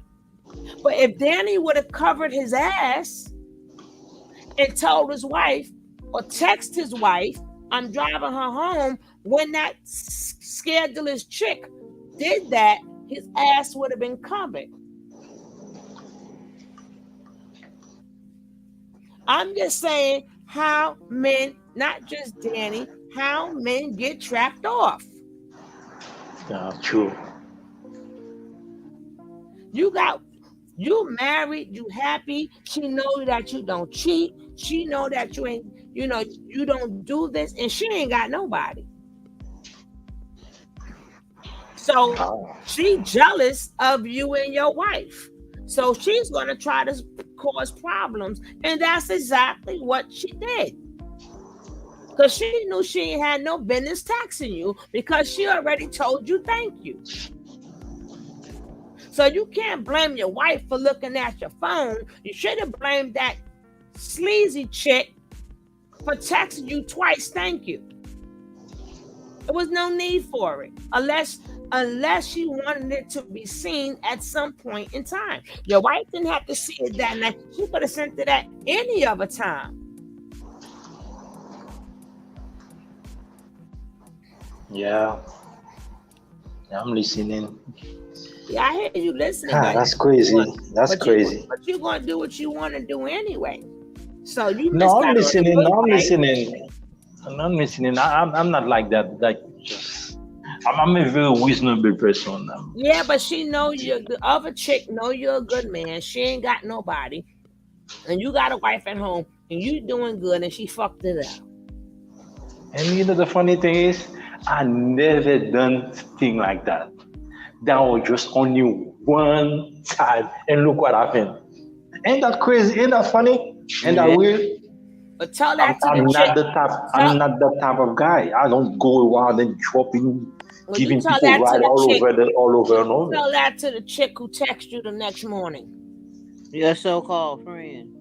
[SPEAKER 9] But if Danny would have covered his ass and told his wife or text his wife, I'm driving her home, when that scandalous chick did that, his ass would have been covered. I'm just saying how men, not just Danny, how men get trapped off.
[SPEAKER 6] Yeah, true.
[SPEAKER 9] You married, you happy. She know that you don't cheat. She know that you ain't, you don't do this, and she ain't got nobody. So she jealous of you and your wife. So she's going to try to cause problems. And that's exactly what she did. Because she knew she ain't had no business taxing you because she already told you thank you. So you can't blame your wife for looking at your phone. You should have blamed that sleazy chick for texting you twice thank you. There was no need for it unless she wanted it to be seen at some point in time. Your wife didn't have to see it that night. She could have sent it at any other time.
[SPEAKER 6] Yeah. I'm listening.
[SPEAKER 9] Yeah, I hear you listening.
[SPEAKER 6] That's crazy. That's crazy.
[SPEAKER 9] But you're going to do what you want to do anyway. So you
[SPEAKER 6] No, I'm listening. I'm listening. I'm listening. I'm not like that. Like, just I'm a very reasonable person.
[SPEAKER 9] Yeah, but she know the other chick know you're a good man. She ain't got nobody, and you got a wife at home, and you doing good, and she fucked it up.
[SPEAKER 6] And you know the funny thing is, I never done thing like that. That was just only one time, and look what happened. Ain't that crazy? Ain't that funny? Ain't that weird?
[SPEAKER 9] But tell that
[SPEAKER 6] I'm not the type. I'm not the type of guy. I don't go around and dropping, giving people ride all over and over.
[SPEAKER 9] Tell that to the chick who texted you the next morning.
[SPEAKER 3] Your so-called friend.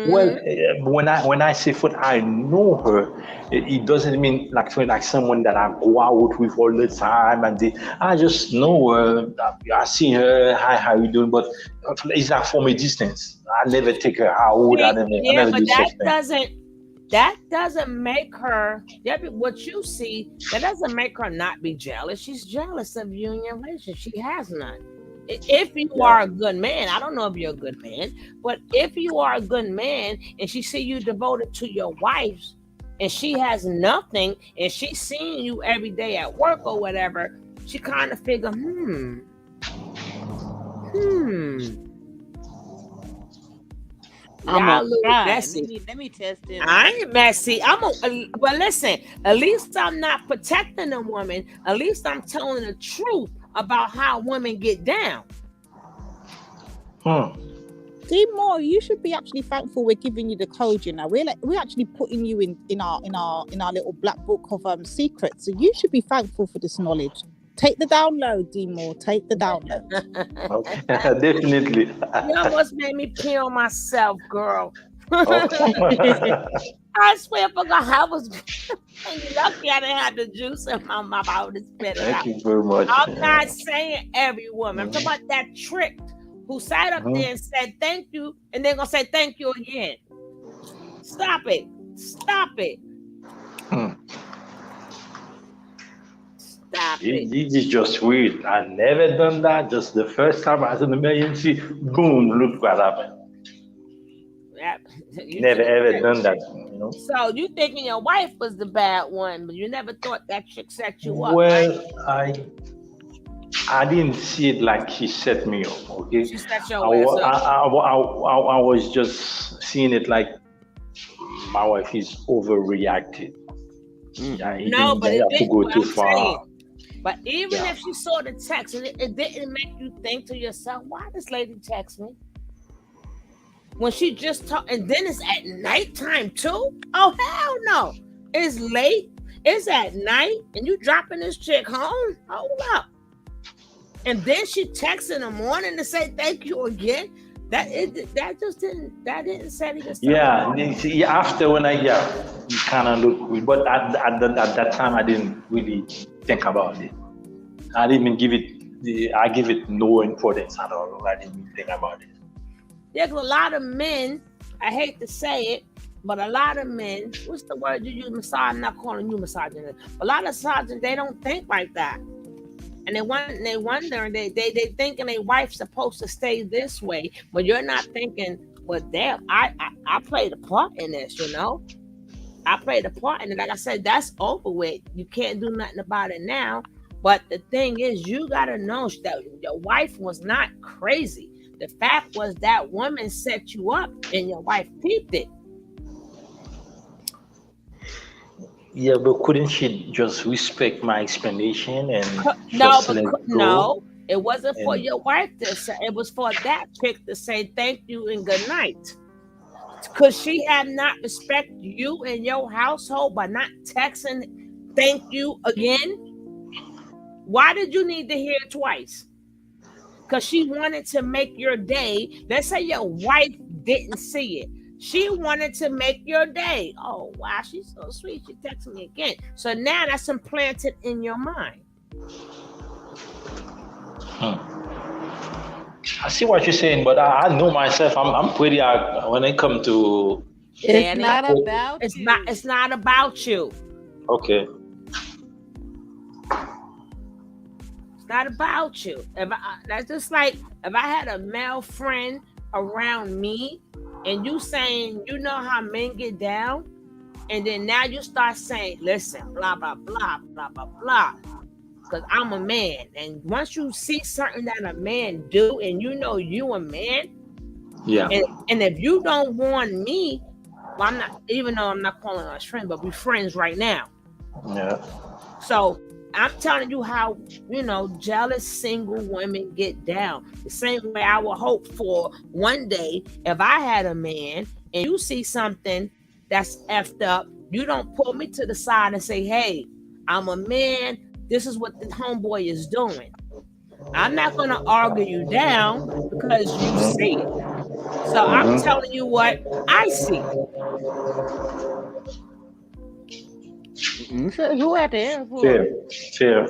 [SPEAKER 6] Well, when I say foot, I know her. It doesn't mean like someone that I go out with all the time, and I just know her. I see her. Hi, how you doing? But it's like from a distance. I never take her out. I never do such thing.
[SPEAKER 9] That doesn't make her. What you see, that doesn't make her not be jealous. She's jealous of you and your relationship. She has none. If you are a good man, I don't know if you're a good man, but if you are a good man and she see you devoted to your wife and she has nothing and she's seeing you every day at work or whatever, she kind of figure,
[SPEAKER 3] I'm
[SPEAKER 9] a little messy.
[SPEAKER 3] Let me test it.
[SPEAKER 9] I ain't messy. But listen, at least I'm not protecting a woman. At least I'm telling the truth about how women get down.
[SPEAKER 10] D Moore, you should be actually thankful we're giving you the code. You know, we're actually putting you in our little black book of secrets. So you should be thankful for this knowledge. Take the download, D Moore. Take the download.
[SPEAKER 6] Okay. Definitely.
[SPEAKER 9] You almost made me pee on myself, girl. I swear for God, I was lucky I didn't have the juice in my mouth. I would have spit it out.
[SPEAKER 6] Thank you very much.
[SPEAKER 9] I'm not saying every woman. I'm talking about that trick who sat up there and said thank you, and they're gonna say thank you again. Stop it. Stop it. Stop it.
[SPEAKER 6] This is just weird. I never done that. Just the first time I was in the emergency, boom, look what happened. Never ever done that, you know.
[SPEAKER 9] So you thinking your wife was the bad one, but you never thought that chick set you up.
[SPEAKER 6] Well, right? I didn't see it like she set me up. Okay,
[SPEAKER 9] she set your ass up.
[SPEAKER 6] I was just seeing it like my wife is overreacted.
[SPEAKER 9] No, but it
[SPEAKER 6] have to go too far.
[SPEAKER 9] Saying. But even if she saw the text and it didn't make you think to yourself, why this lady text me? When she just talked, and then it's at nighttime too? Oh, hell no. It's late. It's at night, and you dropping this chick home? Hold up. And then she texts in the morning to say thank you again. That didn't set it aside.
[SPEAKER 6] Yeah, after when you kind of look weird. But at that time, I didn't really think about it. I didn't even give it no importance at all. I didn't even think about it.
[SPEAKER 9] There's a lot of men, I hate to say it, but a lot of men, what's the word you use, misogynist? I'm not calling you misogynist. A lot of misogynists, they don't think like that. And they wonder, they thinking their wife's supposed to stay this way, but you're not thinking, well, damn, I played a part in this, you know? I played a part in it. Like I said, that's over with. You can't do nothing about it now. But the thing is, you got to know that your wife was not crazy. The fact was that woman set you up and your wife peeped it.
[SPEAKER 6] Yeah, but couldn't she just respect my explanation and
[SPEAKER 9] no? It wasn't for
[SPEAKER 6] And-
[SPEAKER 9] your wife to say. It was for that chick to say thank you and good night. Could she have not respected you and your household by not texting thank you again? Why did you need to hear it twice? Because she wanted to make your day. Let's say your wife didn't see it. She wanted to make your day. Oh, wow, she's so sweet. She texted me again. So now that's implanted in your mind.
[SPEAKER 6] I see what you're saying, but I know myself. I'm pretty when it comes to.
[SPEAKER 3] It's not about
[SPEAKER 9] it's
[SPEAKER 3] you.
[SPEAKER 9] It's not about you.
[SPEAKER 6] Okay.
[SPEAKER 9] It's not about you. That's just like if I had a male friend around me, and you saying, you know how men get down, and then now you start saying, listen, blah blah blah blah blah blah. Because I'm a man, and once you see something that a man do, and you know you a man,
[SPEAKER 6] yeah.
[SPEAKER 9] And if you don't want me, well, I'm not. Even though I'm not calling us friends, but we're friends right now.
[SPEAKER 6] Yeah.
[SPEAKER 9] So I'm telling you how jealous single women get down. The same way I would hope for one day if I had a man, and you see something that's effed up, you don't pull me to the side and say, "Hey, I'm a man. This is what the homeboy is doing." I'm not going to argue you down because you see it. So I'm telling you what I see.
[SPEAKER 3] Who at the airport?
[SPEAKER 6] Fair.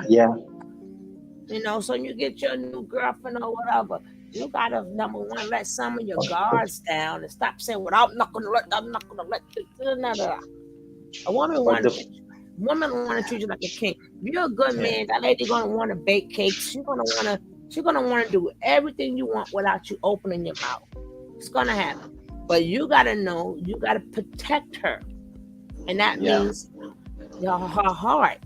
[SPEAKER 6] Yeah.
[SPEAKER 9] So you get your new girlfriend or whatever, you gotta, number one, let some of your guards down and stop saying, "Well, I'm not gonna let." A woman want to treat you like a king. If you're a good man, that lady gonna want to bake cakes. She's gonna want to do everything you want without you opening your mouth. It's gonna happen. But you gotta know, you gotta protect her, and that means her heart,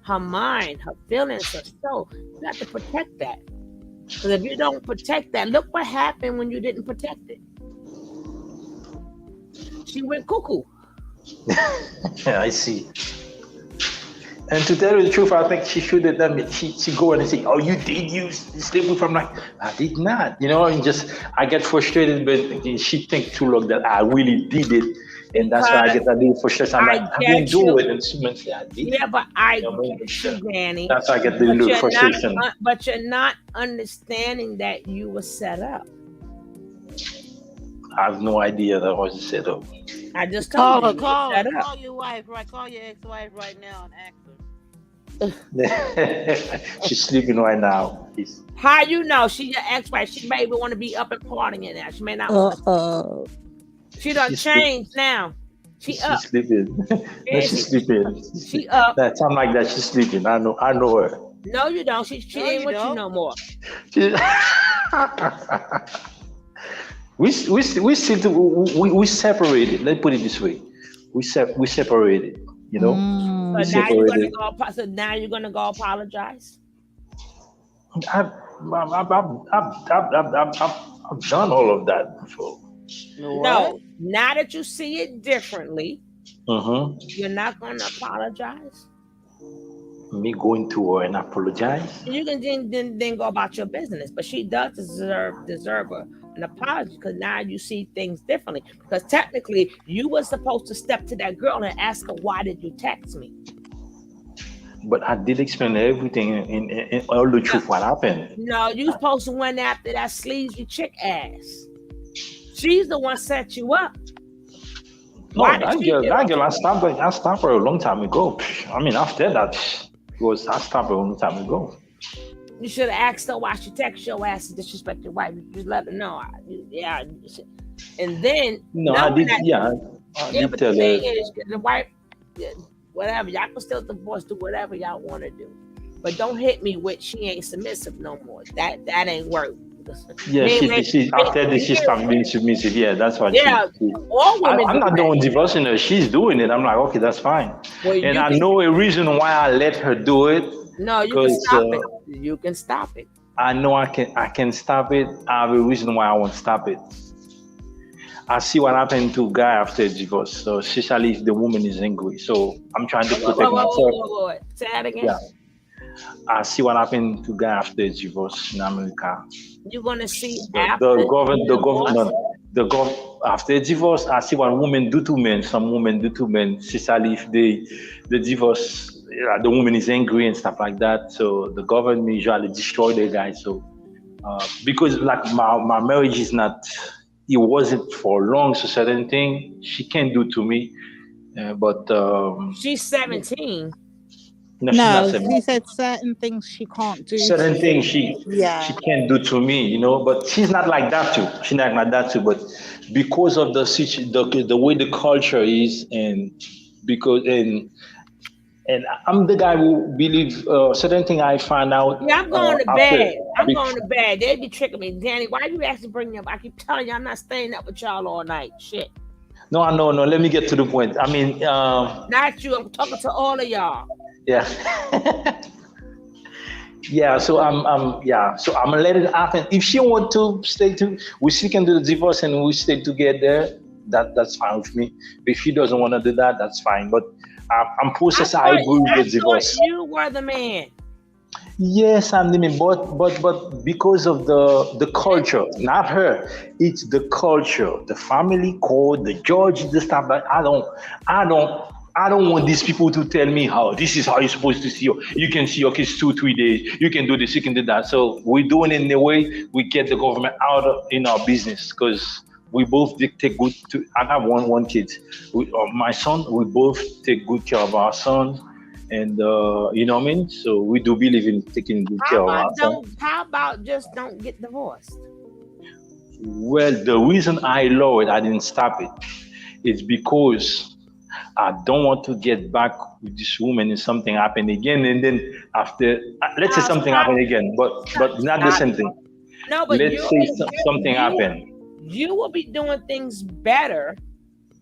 [SPEAKER 9] her mind, her feelings, her soul. You have to protect that. Because if you don't protect that, look what happened when you didn't protect it. She went cuckoo.
[SPEAKER 6] Yeah, I see. And to tell you the truth, I think she should have done it. She go and say, "Oh, you did you sleep with him?" Like, I did not, and just I get frustrated, but she think too long that I really did it, and that's why I get a little frustrated. I'm like, I didn't do it, and she might say, "I did."
[SPEAKER 9] Yeah, but I get you, Danny.
[SPEAKER 6] That's why I get the little frustration.
[SPEAKER 9] But you're not understanding that you were set up.
[SPEAKER 6] I have no idea that was set up.
[SPEAKER 9] I just told you.
[SPEAKER 3] Call your wife, right? Call your ex-wife right now and ask her.
[SPEAKER 6] She's sleeping right now.
[SPEAKER 9] How you know she's your ex-wife? She may want to be up and partying now. She may not. She done changed now. She's
[SPEAKER 6] sleeping. No, she's sleeping.
[SPEAKER 9] She up.
[SPEAKER 6] That time like that, she's sleeping. I know her.
[SPEAKER 9] No, you don't. She ain't with you no more.
[SPEAKER 6] We separated. Let's put it this way. We separated.
[SPEAKER 9] So now you're gonna go apologize.
[SPEAKER 6] I've done all of that before.
[SPEAKER 9] No, now that you see it differently, you're not gonna apologize.
[SPEAKER 6] Me going to her and apologize?
[SPEAKER 9] You can then go about your business, but she does deserve an apology because now you see things differently. Because technically, you were supposed to step to that girl and ask her, "Why did you text me?"
[SPEAKER 6] But I did explain everything in all the truth what happened.
[SPEAKER 9] No, you supposed to went after that sleazy chick ass. She's the one set you up.
[SPEAKER 6] No, that girl, I stopped her a long time ago. I mean, after that, I stopped her a long time ago.
[SPEAKER 9] You should have asked her why she text your ass and disrespect your wife. You just let her know. Yeah. And then
[SPEAKER 6] I did. I did
[SPEAKER 9] but
[SPEAKER 6] tell
[SPEAKER 9] the thing
[SPEAKER 6] her.
[SPEAKER 9] is, the wife, whatever, y'all can still divorce, do whatever y'all want to do. But don't hit me with she ain't submissive no more. That ain't work.
[SPEAKER 6] Yeah, she after this she stopped being submissive. Yeah, that's what.
[SPEAKER 9] All women.
[SPEAKER 6] I'm not the one divorcing her. She's doing it. I'm like, okay, that's fine.
[SPEAKER 9] Well,
[SPEAKER 6] and I know a reason why I let her do it.
[SPEAKER 9] No, you can stop it. You can stop it.
[SPEAKER 6] I know I can stop it. I have a reason why I won't stop it. I see what happened to guy after divorce. So especially if the woman is angry. So I'm trying to protect myself.
[SPEAKER 9] Wait. Say that again.
[SPEAKER 6] Yeah. I see what happened to guy after divorce in America.
[SPEAKER 9] You're gonna see
[SPEAKER 6] The government after divorce. I see what women do to men. Some women do to men, especially if the divorce, the woman is angry and stuff like that. So the government usually destroy the guy. So because like my marriage is not, it wasn't for long. So certain thing she can't do to me, but
[SPEAKER 9] she's 17.
[SPEAKER 6] No, she's not 17.
[SPEAKER 10] She said certain things she can't do.
[SPEAKER 6] Certain things she can't do to me, but she's not like that too. She's not like that too. But because of the way the culture is, and I'm the guy who believe certain thing I find out.
[SPEAKER 9] Yeah, I'm going to bed. I'm going to bed. They be tricking me, Danny. Why you actually bring me up? I keep telling you, I'm not staying up with y'all all night. Shit.
[SPEAKER 6] No. Let me get to the point. I mean,
[SPEAKER 9] not you. I'm talking to all of y'all.
[SPEAKER 6] Yeah. Yeah. So I'm gonna let it happen. If she want to stay she can do the divorce and we stay together. That's fine with me. If she doesn't want to do that, that's fine. But I'm processing. I agree with the divorce.
[SPEAKER 9] You were the man.
[SPEAKER 6] Yes, I'm the man. But because of the culture, not her. It's the culture, the family code, the judge, the stuff. But I don't want these people to tell me how this is how you're supposed to see you can see your kids 2-3 days. You can do this, you can do that. So we're doing it in a way we get the government out of in our business because we both take good. I have one kid, my son. We both take good care of our son, and you know what I mean. So we do believe in taking good care of our son.
[SPEAKER 9] How about just don't get divorced?
[SPEAKER 6] Well, the reason I lowered it, I didn't stop it. It's because I don't want to get back with this woman and something happen again, and then after, let's say something happen again, but not the same thing.
[SPEAKER 9] No, but
[SPEAKER 6] let's say something happen.
[SPEAKER 9] You will be doing things better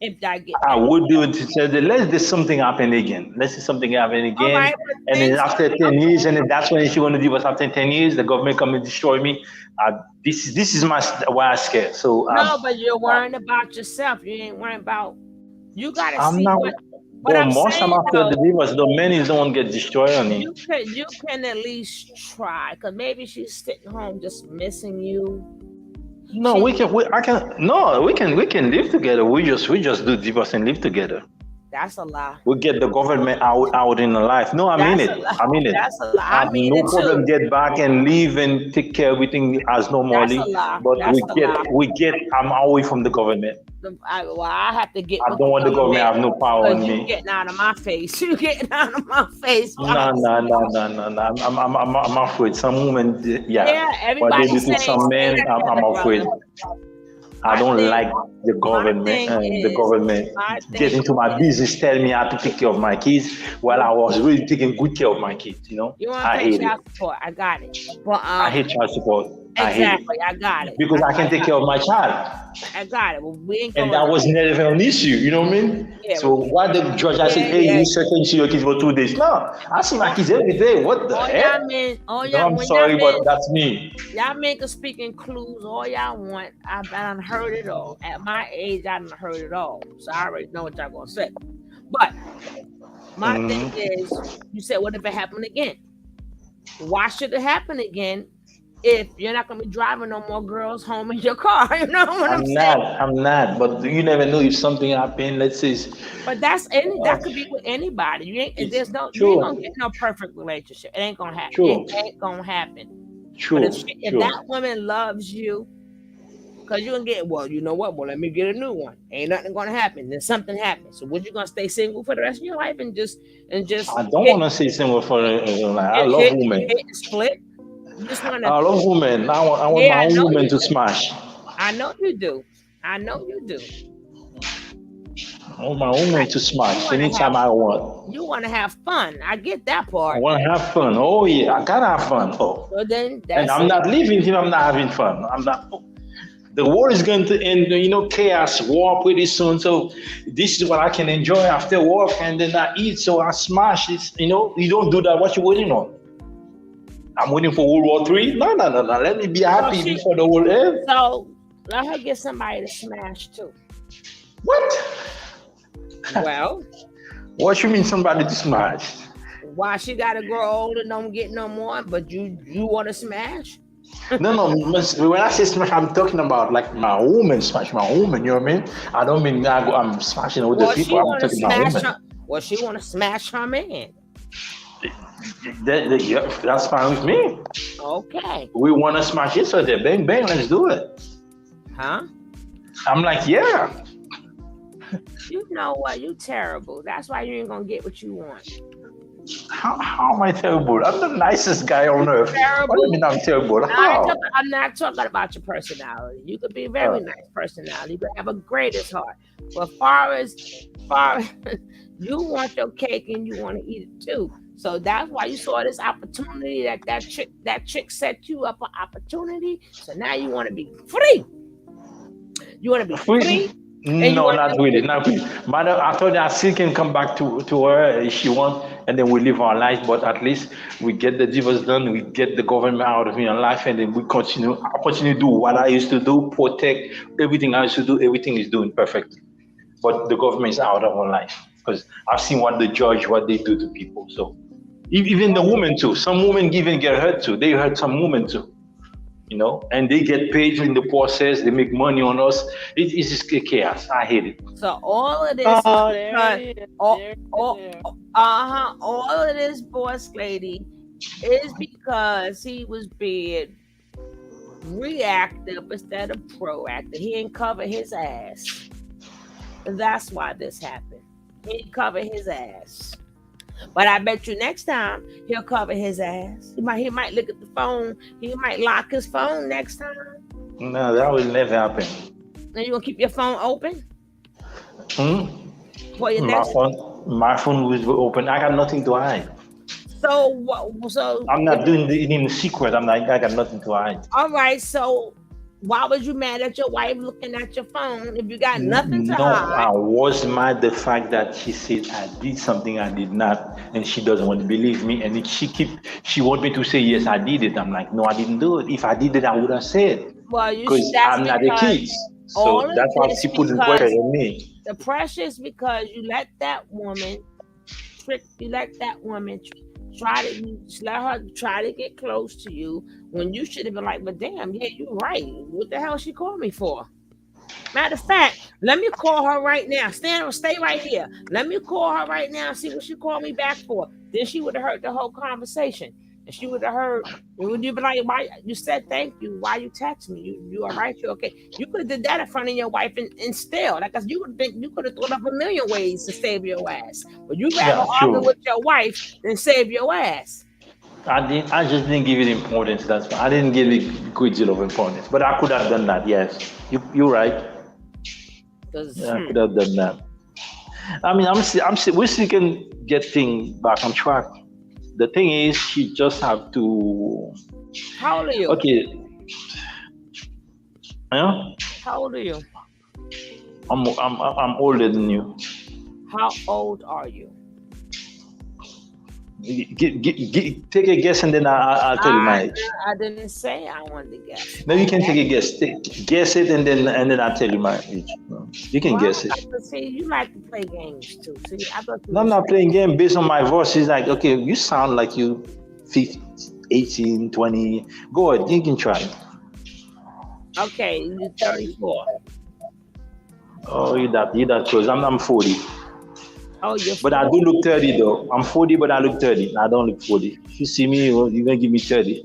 [SPEAKER 9] if I get.
[SPEAKER 6] I would do it. Let's say something happen again. Let's say something happen again, right, and then after 10 years, and then that's when she want to divorce. After 10 years, the government come and destroy me. This is why I'm scared. So
[SPEAKER 9] no, but you're worrying about yourself. You ain't worrying about. You gotta
[SPEAKER 6] I'm
[SPEAKER 9] see
[SPEAKER 6] not,
[SPEAKER 9] what I'm
[SPEAKER 6] most
[SPEAKER 9] saying.
[SPEAKER 6] Time after the divorce, the men is the one get destroyed on me.
[SPEAKER 9] You can at least try, because maybe she's sitting home just missing you.
[SPEAKER 6] No, we can live together. We just do divorce and live together.
[SPEAKER 9] That's a lie.
[SPEAKER 6] We get the government out in the life. No, I mean it.
[SPEAKER 9] That's a lie.
[SPEAKER 6] I mean no problem. Get back and live and take care of everything as normally.
[SPEAKER 9] That's a lie.
[SPEAKER 6] But we get. I'm away from the government.
[SPEAKER 9] I have to get.
[SPEAKER 6] I don't want the government have no power on me.
[SPEAKER 9] You getting out of my face. You getting out of my face.
[SPEAKER 6] No. I'm afraid. Some women,
[SPEAKER 9] everybody.
[SPEAKER 6] But they do to some men. I'm afraid. I don't like the government and the government get into my business, tell me how to take care of my kids while I was really taking good care of my kids,
[SPEAKER 9] You want to
[SPEAKER 6] I
[SPEAKER 9] pay
[SPEAKER 6] hate
[SPEAKER 9] child
[SPEAKER 6] it.
[SPEAKER 9] support? I got it. But,
[SPEAKER 6] I hate child support.
[SPEAKER 9] Exactly, I got it.
[SPEAKER 6] Because I can take care of my child.
[SPEAKER 9] I got it. Well, we ain't
[SPEAKER 6] and that was never an issue, you know what I mean?
[SPEAKER 9] Yeah,
[SPEAKER 6] so why the judge I said, hey, you certain see your kids for 2 days? No, I see my kids every day. What the heck? I'm sorry, but that's me.
[SPEAKER 9] Y'all men can speak in clues all y'all want. I done heard it all. At my age, I done heard it all. So I already know what y'all gonna say. But my thing is, you said, what if it happened again? Why should it happen again if you're not going to be driving no more girls home in your car? You know what I'm saying?
[SPEAKER 6] I'm not. But you never know if something happened. Let's say.
[SPEAKER 9] But that could be with anybody. You ain't gonna get no perfect relationship. It ain't gonna happen. It ain't gonna happen.
[SPEAKER 6] True.
[SPEAKER 9] But if that woman loves you, because you're gonna get, well, you know what? Well, let me get a new one. Ain't nothing gonna happen. Then something happens. So, you gonna stay single for the rest of your life and just? I
[SPEAKER 6] don't want to stay single for life. I love women.
[SPEAKER 9] Split.
[SPEAKER 6] I love women. I want my own woman to smash.
[SPEAKER 9] I know you do.
[SPEAKER 6] I want my own woman to smash anytime I want.
[SPEAKER 9] You want to have fun. I get that part.
[SPEAKER 6] I want to have fun. Oh yeah, I gotta have fun. Oh.
[SPEAKER 9] So then
[SPEAKER 6] and I'm not leaving if I'm not having fun. I'm not. The war is going to end, chaos, war pretty soon. So this is what I can enjoy after work, and then I eat, so I smash it. You don't do that. What you waiting on? I'm waiting for World War III. No. Let me be happy before the world ends.
[SPEAKER 9] So Let her get somebody to smash too.
[SPEAKER 6] What?
[SPEAKER 9] Well,
[SPEAKER 6] What you mean somebody to smash?
[SPEAKER 9] why she gotta grow old and don't get no more, but you want to smash?
[SPEAKER 6] No. When I say smash, I'm talking about like my woman, smash my woman. You know what I mean? I don't mean I'm smashing with the people. I'm talking about women.
[SPEAKER 9] Well, she want to smash her man.
[SPEAKER 6] Yeah, that's fine with me.
[SPEAKER 9] Okay.
[SPEAKER 6] We want to smash each other. Bang, bang, let's do it.
[SPEAKER 9] Huh?
[SPEAKER 6] I'm like, yeah.
[SPEAKER 9] You know what? You terrible. That's why you ain't gonna get what you want.
[SPEAKER 6] How am I terrible? I'm the nicest guy on earth.
[SPEAKER 9] Terrible.
[SPEAKER 6] What do you mean I'm terrible? How?
[SPEAKER 9] I'm not talking about your personality. You could be a very nice personality. You could have a greatest heart. But far as you want your cake and you want to eat it too. So that's why you saw this opportunity that chick set you up for opportunity. So now you want to be free. You want to be free.
[SPEAKER 6] No, not really. Matter, I thought that still can come back to her if she wants, and then we live our life. But at least we get the divorce done, we get the government out of your life, and then we continue to do what I used to do, protect everything I used to do. Everything is doing perfectly, but the government is out of our life because I've seen what they do to people. So even the women too. Some women even get hurt too. They hurt some women too. You know, and they get paid in the process. They make money on us. It's just chaos. I hate it.
[SPEAKER 9] So all of this, all of this, boss lady, is because he was being reactive instead of proactive. He didn't cover his ass. That's why this happened. He didn't cover his ass. But I bet you next time he'll cover his ass. He might look at the phone. He might lock his phone next time.
[SPEAKER 6] No, that will never happen.
[SPEAKER 9] And you gonna keep your phone open?
[SPEAKER 6] My phone will open. I got nothing to hide.
[SPEAKER 9] So what? So
[SPEAKER 6] I'm not doing it in secret. I got nothing to hide.
[SPEAKER 9] All right. So why was you mad at your wife looking at your phone if you got nothing to hide?
[SPEAKER 6] No, I was mad the fact that she said I did something I did not, and she doesn't want to believe me. And she want me to say yes, I did it. I'm like, no, I didn't do it. If I did it, I would have said.
[SPEAKER 9] Well,
[SPEAKER 6] because I'm not a kid. So that's why she put the pressure on me.
[SPEAKER 9] The pressure is because you let that woman let her try to get close to you when you should have been like, but damn, yeah, you're right. What the hell she called me for? Matter of fact, let me call her right now. Stay right here. Let me call her right now and see what she called me back for. Then she would have heard the whole conversation. And she would have heard, would you be like, why you said thank you? Why you text me? You all right? You okay? You could have did that in front of your wife and still, like, you could have thought of a million ways to save your ass. But you rather argue with your wife than save your ass.
[SPEAKER 6] I just didn't give it importance. That's why I didn't give it a great deal of importance. But I could have done that. Yes, you're right. I could have done that. I mean, we still can get things back on track. The thing is, she just have to.
[SPEAKER 9] How old are you?
[SPEAKER 6] Okay. Yeah.
[SPEAKER 9] How old are you?
[SPEAKER 6] I'm older than you.
[SPEAKER 9] How old are you?
[SPEAKER 6] Take a guess and then I'll tell you my age.
[SPEAKER 9] I didn't say I wanted to guess.
[SPEAKER 6] No, you can take a guess. Guess it and then I'll tell you my age. You can guess it.
[SPEAKER 9] See, you like to play games too. See,
[SPEAKER 6] I'm not playing game based on my voice. It's like, okay, you sound like you 15, 18, 20. Go ahead, you can try.
[SPEAKER 9] Okay, you're 34.
[SPEAKER 6] Oh, you're that close. I'm 40.
[SPEAKER 9] Oh, you're 40.
[SPEAKER 6] But I do look 30 though. I'm 40, but I look 30. I don't look 40. If you see me, you're gonna give me 30.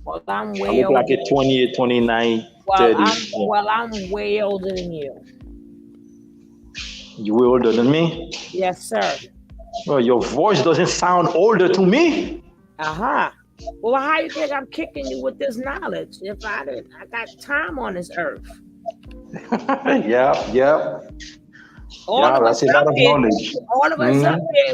[SPEAKER 9] Well, I'm way
[SPEAKER 6] I look like a 28, 29, 30.
[SPEAKER 9] I'm way older than you.
[SPEAKER 6] You way older than me?
[SPEAKER 9] Yes, sir.
[SPEAKER 6] Well, your voice doesn't sound older to me.
[SPEAKER 9] Well, how you think I'm kicking you with this knowledge? If I got time on this earth.
[SPEAKER 6] Yeah.
[SPEAKER 9] All of us up here,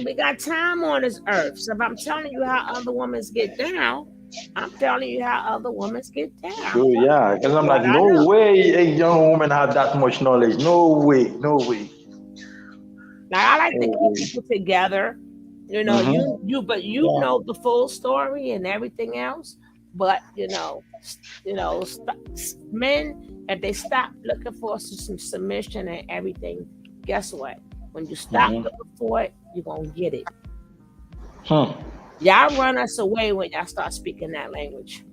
[SPEAKER 9] we got time on this earth. So if I'm telling you how other women get down, I'm telling you how other women get down.
[SPEAKER 6] Sure, yeah. Because I'm like, no way a young woman has that much knowledge. No way.
[SPEAKER 9] Now I like to keep people together. You know, you know the full story and everything else. But men, if they stop looking for some submission and everything, guess what? When you stop looking for it, you're gonna get it. Y'all run us away when y'all start speaking that language.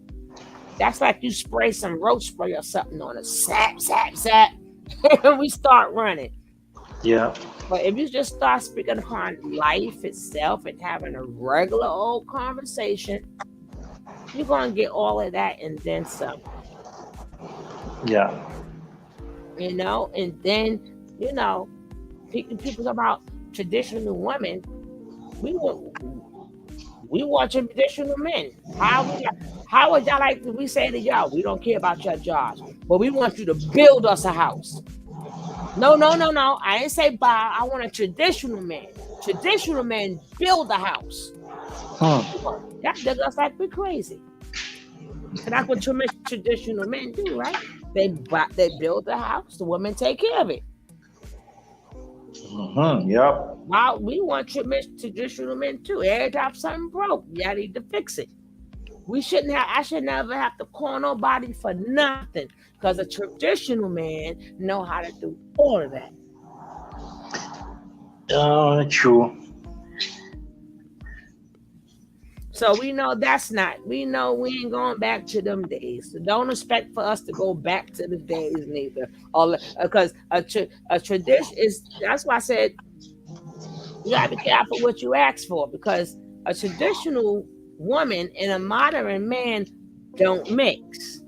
[SPEAKER 9] That's like you spray some roach spray or something on us. Zap, zap, zap. And we start running.
[SPEAKER 6] Yeah.
[SPEAKER 9] But if you just start speaking upon life itself and having a regular old conversation, you're going to get all of that and then some.
[SPEAKER 6] Yeah.
[SPEAKER 9] And then, people talk about traditional women. We want traditional men. How would y'all like to, we say to y'all, we don't care about your jobs, but we want you to build us a house. No. I didn't say buy. I want a traditional man. Traditional men build a house. Y'all dig us like we're crazy. And that's what traditional men do, right? They build the house. The women take care of it.
[SPEAKER 6] Yep.
[SPEAKER 9] Well, we want traditional men too. Every time something broke, y'all need to fix it. I should never have to call nobody for nothing, because a traditional man know how to do all of that.
[SPEAKER 6] True.
[SPEAKER 9] So we know we ain't going back to them days. So don't expect for us to go back to the days neither. Because a tradition that's why I said you gotta be careful what you ask for, because a traditional woman and a modern man don't mix.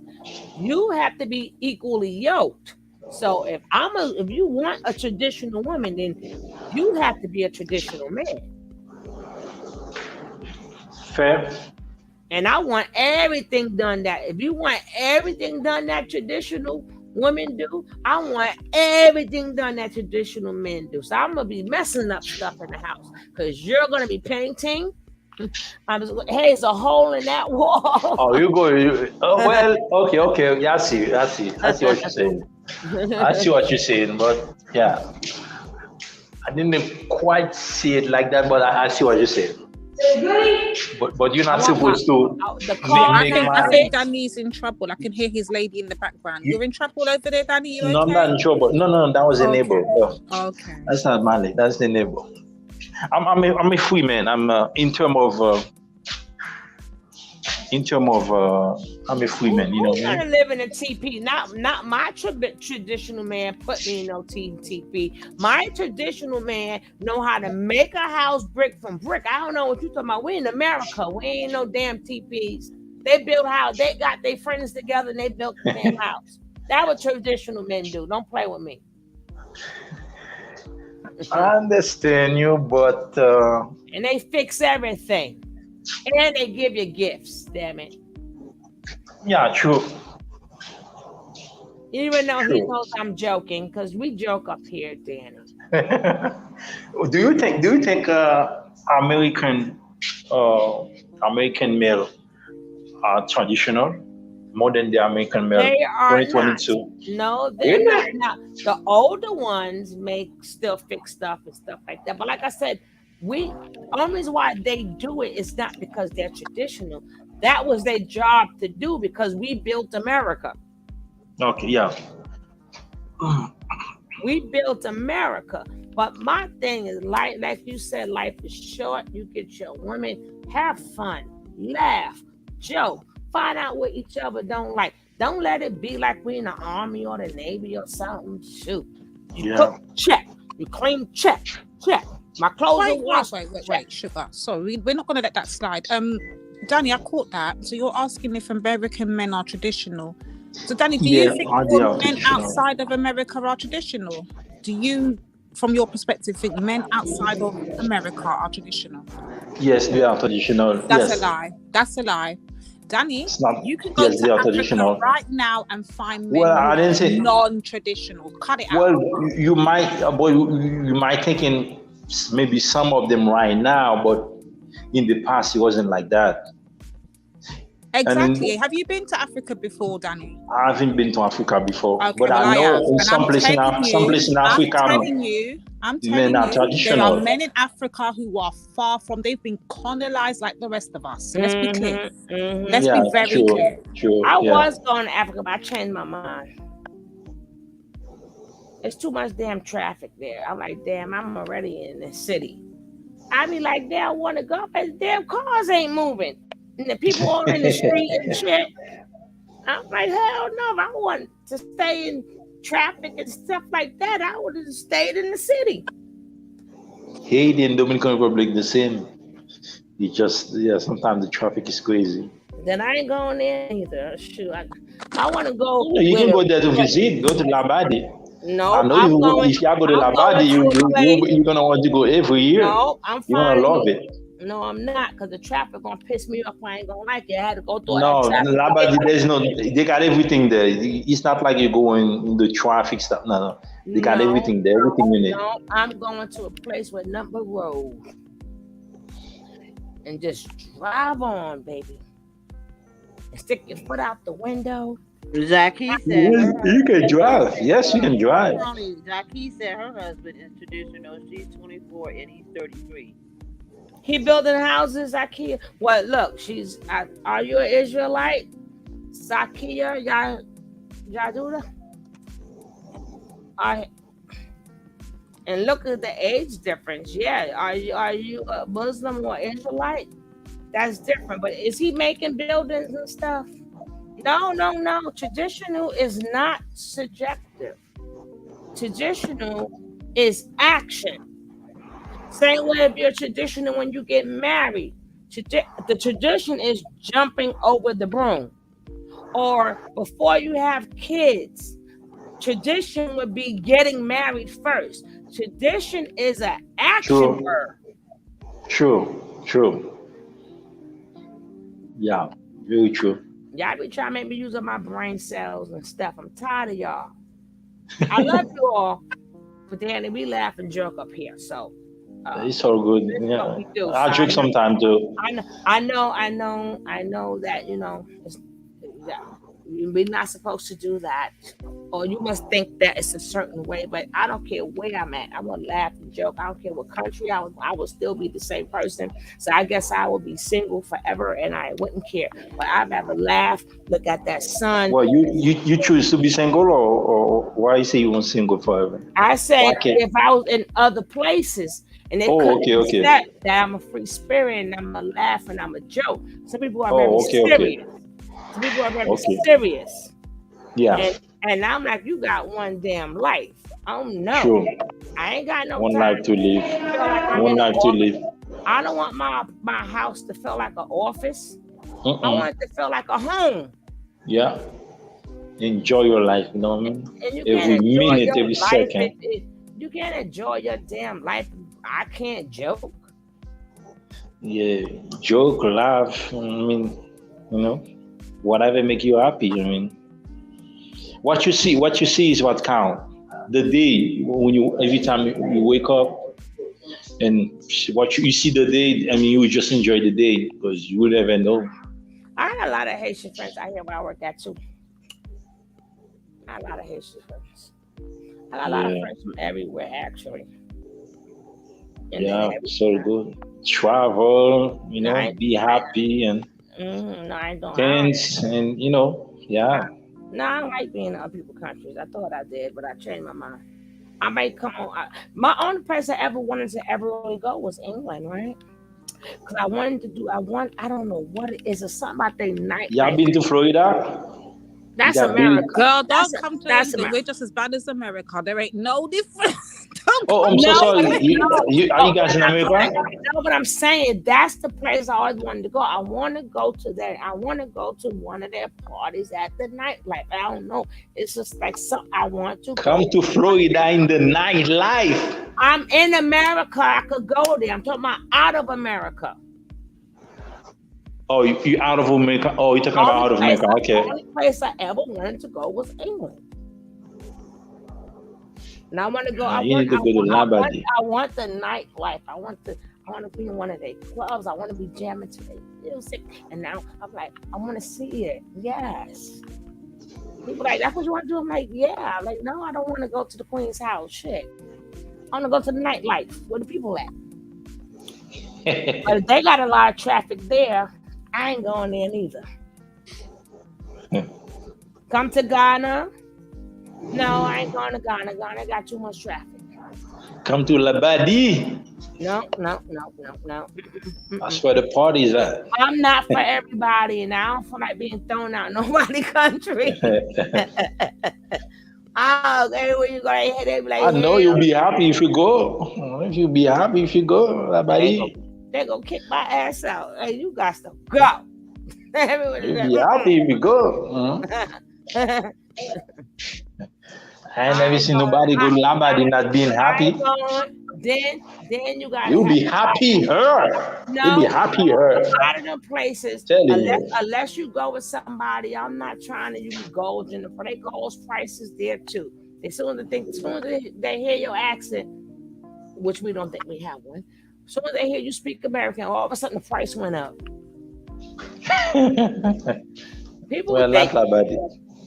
[SPEAKER 9] You have to be equally yoked. So if you want a traditional woman, then you have to be a traditional man.
[SPEAKER 6] Fair.
[SPEAKER 9] And I want everything done that. If you want everything done that traditional women do, I want everything done that traditional men do. So I'm gonna be messing up stuff in the house, because you're gonna be painting. Hey, it's a hole in that wall.
[SPEAKER 6] Oh, well, okay. Yeah, I see what you're saying. I see what you're saying, but yeah, I didn't quite see it like that, but I see what you're saying. But you're not supposed to.
[SPEAKER 10] I think Danny's in trouble. I can hear his lady in the background. You're in trouble over there, Danny? You okay?
[SPEAKER 6] No, I'm not in trouble. No, that was a neighbor. No.
[SPEAKER 10] Okay.
[SPEAKER 6] That's not my lady. That's the neighbor. I'm a free man. I'm in term of I'm a free man. You know what I mean?
[SPEAKER 9] Live in a TP. Not my traditional man put me in no TP. My traditional man know how to make a house brick from brick. I don't know what you're talking about. We in America. We ain't no damn TPs. They build house. They got their friends together and they built the damn house. That's what traditional men do. Don't play with me.
[SPEAKER 6] I understand you, but
[SPEAKER 9] and they fix everything, and they give you gifts. Damn it!
[SPEAKER 6] Yeah, true.
[SPEAKER 9] Even though he knows I'm joking, because we joke up here, Danny.
[SPEAKER 6] Do you think American male are traditional more than the American male?
[SPEAKER 9] They are
[SPEAKER 6] 2022.
[SPEAKER 9] Not. No, they're not. The older ones still fix stuff and stuff like that. But like I said, the only reason why they do it is not because they're traditional. That was their job to do, because we built America.
[SPEAKER 6] Okay, yeah.
[SPEAKER 9] We built America. But my thing is, like you said, life is short. You get your women, have fun, laugh, joke, find out what each other don't like. Don't let it be like we in the Army or the Navy or something. Shoot. You cook, check. You clean, check. My clothes are washed.
[SPEAKER 10] Wait, sugar. Sorry, we're not going to let that slide. Danny, I caught that. So you're asking if American men are traditional. So Danny, do you think all men outside of America are traditional? Do you, from your perspective, think men outside of America are traditional?
[SPEAKER 6] Yes, they are traditional.
[SPEAKER 10] That's a lie. Danny, you can go to Africa right now and find men who are non-traditional. Cut it out.
[SPEAKER 6] Well, you might thinking maybe some of them right now, but in the past it wasn't like that.
[SPEAKER 10] Exactly. Have you been to Africa before, Danny?
[SPEAKER 6] I haven't been to Africa before, but I know in some place in Africa.
[SPEAKER 10] I'm telling you, I'm
[SPEAKER 6] Men
[SPEAKER 10] telling
[SPEAKER 6] are
[SPEAKER 10] you, there are
[SPEAKER 6] traditional.
[SPEAKER 10] men in Africa who are far from, they've been colonized like the rest of us. Let's be clear. Let's
[SPEAKER 6] Yeah,
[SPEAKER 10] be very
[SPEAKER 6] true,
[SPEAKER 10] clear.
[SPEAKER 6] true.
[SPEAKER 9] I
[SPEAKER 6] Yeah.
[SPEAKER 9] was going to Africa, but I changed my mind. It's too much damn traffic there. I'm like, damn, I'm already in the city. I be like, damn, I want to go, but damn cars ain't moving. And the people all in the street and shit. I'm like, hell no, if I want to stay in traffic and stuff like that, I would have stayed in the city.
[SPEAKER 6] Haiti and Dominican Republic the same. You just sometimes the traffic is crazy.
[SPEAKER 9] Then I ain't going there either. Shoot, I want to go
[SPEAKER 6] You can
[SPEAKER 9] where.
[SPEAKER 6] go there to visit. Go to Labadi.
[SPEAKER 9] No,
[SPEAKER 6] I know
[SPEAKER 9] I'm
[SPEAKER 6] you.
[SPEAKER 9] going.
[SPEAKER 6] If you go to
[SPEAKER 9] I'm
[SPEAKER 6] Labadi,
[SPEAKER 9] going to a place.
[SPEAKER 6] you're gonna want to go every year.
[SPEAKER 9] No, I'm
[SPEAKER 6] You're gonna
[SPEAKER 9] fine.
[SPEAKER 6] love it.
[SPEAKER 9] No, I'm not, because the traffic gonna piss me off. I ain't gonna like it. I had to go through all
[SPEAKER 6] No,
[SPEAKER 9] that traffic.
[SPEAKER 6] Labadi, there's no. They got everything there. It's not like you're going in the traffic stuff. No, they got
[SPEAKER 9] No,
[SPEAKER 6] everything there. Everything you need.
[SPEAKER 9] no, I'm going to a place with number road and just drive on, baby, and stick your foot out the window.
[SPEAKER 3] Jackie said
[SPEAKER 6] You can drive. Yes, you can drive.
[SPEAKER 3] Jackie said her husband is traditional. She's 24 and he's 33.
[SPEAKER 9] He building houses, Zakia. Well, look, are you an Israelite? Zakia Yaduda? And look at the age difference. Yeah, are you a Muslim or Israelite? That's different. But is he making buildings and stuff? No. Traditional is not subjective. Traditional is action. Same way if you're traditional when you get married. The tradition is jumping over the broom. Or before you have kids, tradition would be getting married first. Tradition is an action word.
[SPEAKER 6] True. Yeah, very true.
[SPEAKER 9] Y'all be trying to make me use up my brain cells and stuff. I'm tired of y'all. I love you all, but then we laugh and joke up here. So
[SPEAKER 6] it's all good. Yeah, I drink sometimes too.
[SPEAKER 9] I know that we're not supposed to do that, or you must think that it's a certain way. But I don't care where I'm at. I will laugh and joke. I don't care what country I will still be the same person. So I guess I will be single forever, and I wouldn't care. But I'd rather laugh, look at that sun.
[SPEAKER 6] Well, you choose to be single, or why you say you want single forever?
[SPEAKER 9] I said if I was in other places. And they couldn't accept that I'm a free spirit and I'm a laugh and I'm a joke. Some people are very serious. Some people are very serious.
[SPEAKER 6] Yeah.
[SPEAKER 9] And I'm like, you got one damn life. Oh no.
[SPEAKER 6] True.
[SPEAKER 9] I ain't got no
[SPEAKER 6] one
[SPEAKER 9] time.
[SPEAKER 6] life to live. One life to live.
[SPEAKER 9] I don't want my house to feel like an office. I want it to feel like a home.
[SPEAKER 6] Yeah. Enjoy your life, you know what I mean?
[SPEAKER 9] And you
[SPEAKER 6] every minute, every second.
[SPEAKER 9] You can't enjoy your damn life. I can't joke.
[SPEAKER 6] Yeah, joke, laugh. I mean, whatever make you happy. I mean, what you see is what count. The day when every time you wake up and what you see the day. I mean, you just enjoy the day because you will never know.
[SPEAKER 9] I got a lot of Haitian friends out here where I work at too. I got a lot of Haitian friends. I got a lot of friends from everywhere, actually.
[SPEAKER 6] So good. Travel, be happy and
[SPEAKER 9] no, I don't.
[SPEAKER 6] dance, and
[SPEAKER 9] No, I don't like being in other people's countries. I thought I did, but I changed my mind. I might come on. My only place I ever wanted to ever really go was England, right? Because I wanted to do. I don't know what it is. It's something about their night.
[SPEAKER 6] Y'all been to Florida?
[SPEAKER 9] That's America.
[SPEAKER 10] Girl, don't come to England. We're just as bad as America. There ain't no difference.
[SPEAKER 6] I'm so sorry. Are you guys in America?
[SPEAKER 9] No, but I'm saying that's the place I always wanted to go. I want to go to that. I want to go to one of their parties at the nightlife. I don't know. It's just like something I want to
[SPEAKER 6] come to Florida in the nightlife.
[SPEAKER 9] I'm in America. I could go there. I'm talking about out of America.
[SPEAKER 6] Oh, you out of America? Oh, you're talking about out of America. Okay.
[SPEAKER 9] The only place I ever wanted to go was England. And I want to go. I want the nightlife. I want to be in one of their clubs. I want to be jamming to their music. And now I'm like, I want to see it. Yes. People like, that's what you want to do? I'm like, yeah. I'm like, no, I don't want to go to the Queen's house. Shit. I want to go to the nightlife. Where the people at? But if they got a lot of traffic there, I ain't going there neither. Come to Ghana. No, I ain't going to Ghana. Ghana got too much traffic.
[SPEAKER 6] Come to Labadi.
[SPEAKER 9] No.
[SPEAKER 6] That's where the party's at.
[SPEAKER 9] I'm not for everybody, and I don't feel like being thrown out nobody's country. Everywhere you go, they be like,
[SPEAKER 6] I know you'll be happy if you go. If you be happy if you go, Labadi.
[SPEAKER 9] They gonna kick my ass out. Hey, you got to go.
[SPEAKER 6] You'll be happy if you go. I ain't never seen nobody go to Labadi not being happy.
[SPEAKER 9] Then you got.
[SPEAKER 6] You'll be happy, her.
[SPEAKER 9] No,
[SPEAKER 6] you'll be happy, her.
[SPEAKER 9] A lot of them places, unless you go with somebody, I'm not trying to use gold in the they gold prices there too. As soon as they hear your accent, which we don't think we have one. As soon as they hear you speak American, all of a sudden the price went up.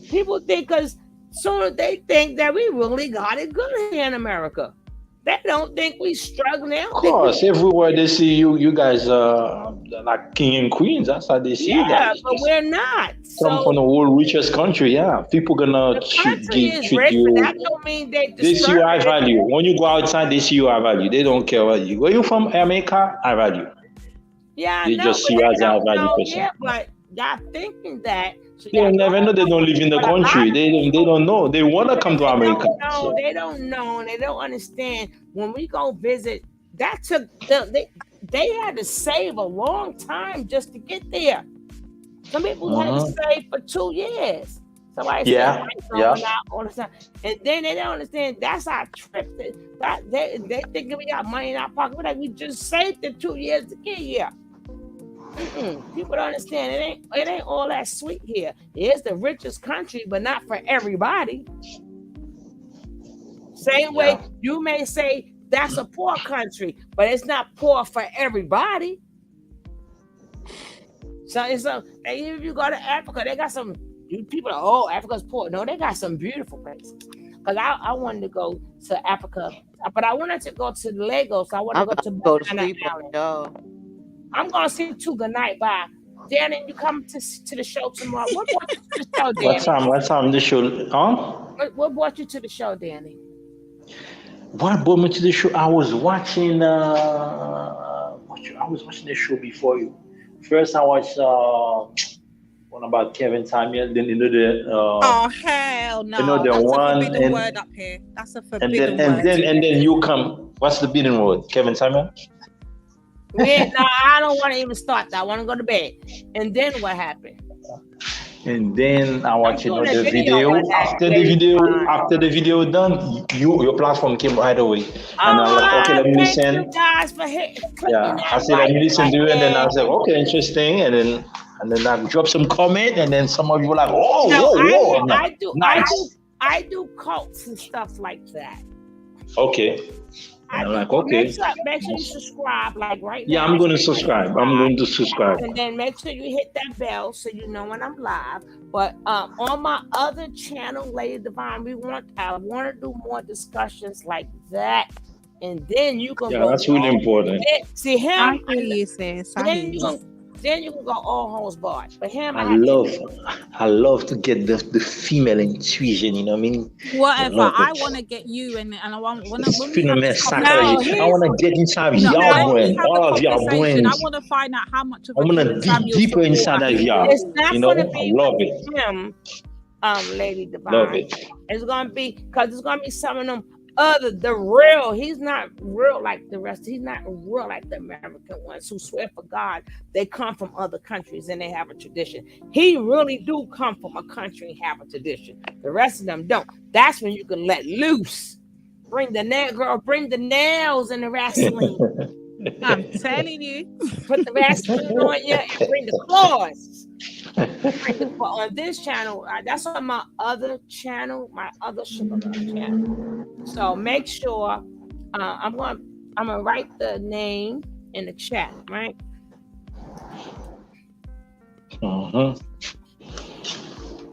[SPEAKER 9] People think because soon as they think that we really got it good here in America. They don't think we struggling.
[SPEAKER 6] Of course, everywhere they see you, you guys are like king and queens. That's how they see you guys.
[SPEAKER 9] Yeah, but we're not.
[SPEAKER 6] Come from the world richest country, yeah. People gonna treat you.
[SPEAKER 9] That don't mean they
[SPEAKER 6] see you high value. When you go outside, they see you high value. They don't care what you. Where you from, America? High value.
[SPEAKER 9] Yeah,
[SPEAKER 6] they just see you as a high value person.
[SPEAKER 9] Yeah, but y'all thinking that. So
[SPEAKER 6] they never know. They don't live in the country. They don't know. They want to come to America.
[SPEAKER 9] No, they don't know, and they don't understand. When we go visit, that took they had to save a long time just to get there. Some people had to save for 2 years. Somebody said all the time, and then they don't understand. That's our trip. They think we got money in our pocket. We're like, we just saved it 2 years to get here. People don't understand. It ain't all that sweet here. It's the richest country, but not for everybody. Same way you may say that's a poor country, but it's not poor for everybody. So if you go to Africa, they got some people. Africa's poor. No, they got some beautiful places. Because I wanted to go to Africa, but I wanted to go to Lagos. I want to go to Banana. I'm gonna see you too. Good night, bye. Danny, you come to the show tomorrow. What brought you to the show, Danny?
[SPEAKER 6] What time the show?
[SPEAKER 9] What brought you to the show, Danny?
[SPEAKER 6] What brought me to the show? I was watching. I was watching the show before you. First, I watched one about Kevin Samuel. Then
[SPEAKER 10] oh hell no!
[SPEAKER 6] That's
[SPEAKER 10] a forbidden word up here. That's a forbidden word.
[SPEAKER 6] And then you come. What's the forbidden word? Kevin Samuel.
[SPEAKER 9] No, I don't want to even start that. I want to go to bed. And then what happened?
[SPEAKER 6] And then I watched the video. After the video done, your platform came right away. And I was like, okay, let me listen.
[SPEAKER 9] You guys for
[SPEAKER 6] I said, let me listen to it. And then I was like, okay, interesting. And then I dropped some comment. And then some of you were like, whoa.
[SPEAKER 9] I do cults and stuff like that.
[SPEAKER 6] Okay. And I'm like, okay.
[SPEAKER 9] Make sure you subscribe, like right now.
[SPEAKER 6] Yeah, I'm going to subscribe.
[SPEAKER 9] And then make sure you hit that bell so you know when I'm live. But on my other channel, Lady Divine, I want to do more discussions like that. And then you can go.
[SPEAKER 6] That's really important.
[SPEAKER 9] See him.
[SPEAKER 10] I hear you, sis.
[SPEAKER 9] Then you can go all holes barred. But him,
[SPEAKER 6] I love to get the female intuition. You know what I mean?
[SPEAKER 10] Whatever. I want to get you and I want
[SPEAKER 6] female psychology. I want to get inside y'all brain, all of y'all brains.
[SPEAKER 10] I want to find out how much of
[SPEAKER 6] I want to dig deeper inside of y'all.
[SPEAKER 9] It's not going to be
[SPEAKER 6] I love it.
[SPEAKER 9] Him, Lady Divine.
[SPEAKER 6] Love it.
[SPEAKER 9] It's going to be because it's going to be some of them. The real, he's not real like the rest. He's not real like the American ones who swear for God. They come from other countries and they have a tradition. He really do come from a country and have a tradition. The rest of them don't. That's when you can let loose. Bring the nails in the wrestling.
[SPEAKER 10] I'm telling you.
[SPEAKER 9] Put the wrestling on you and bring the claws. On this channel, that's on my other channel, my other Sugar Love channel. So make sure I'm gonna write the name in the chat, right?
[SPEAKER 6] But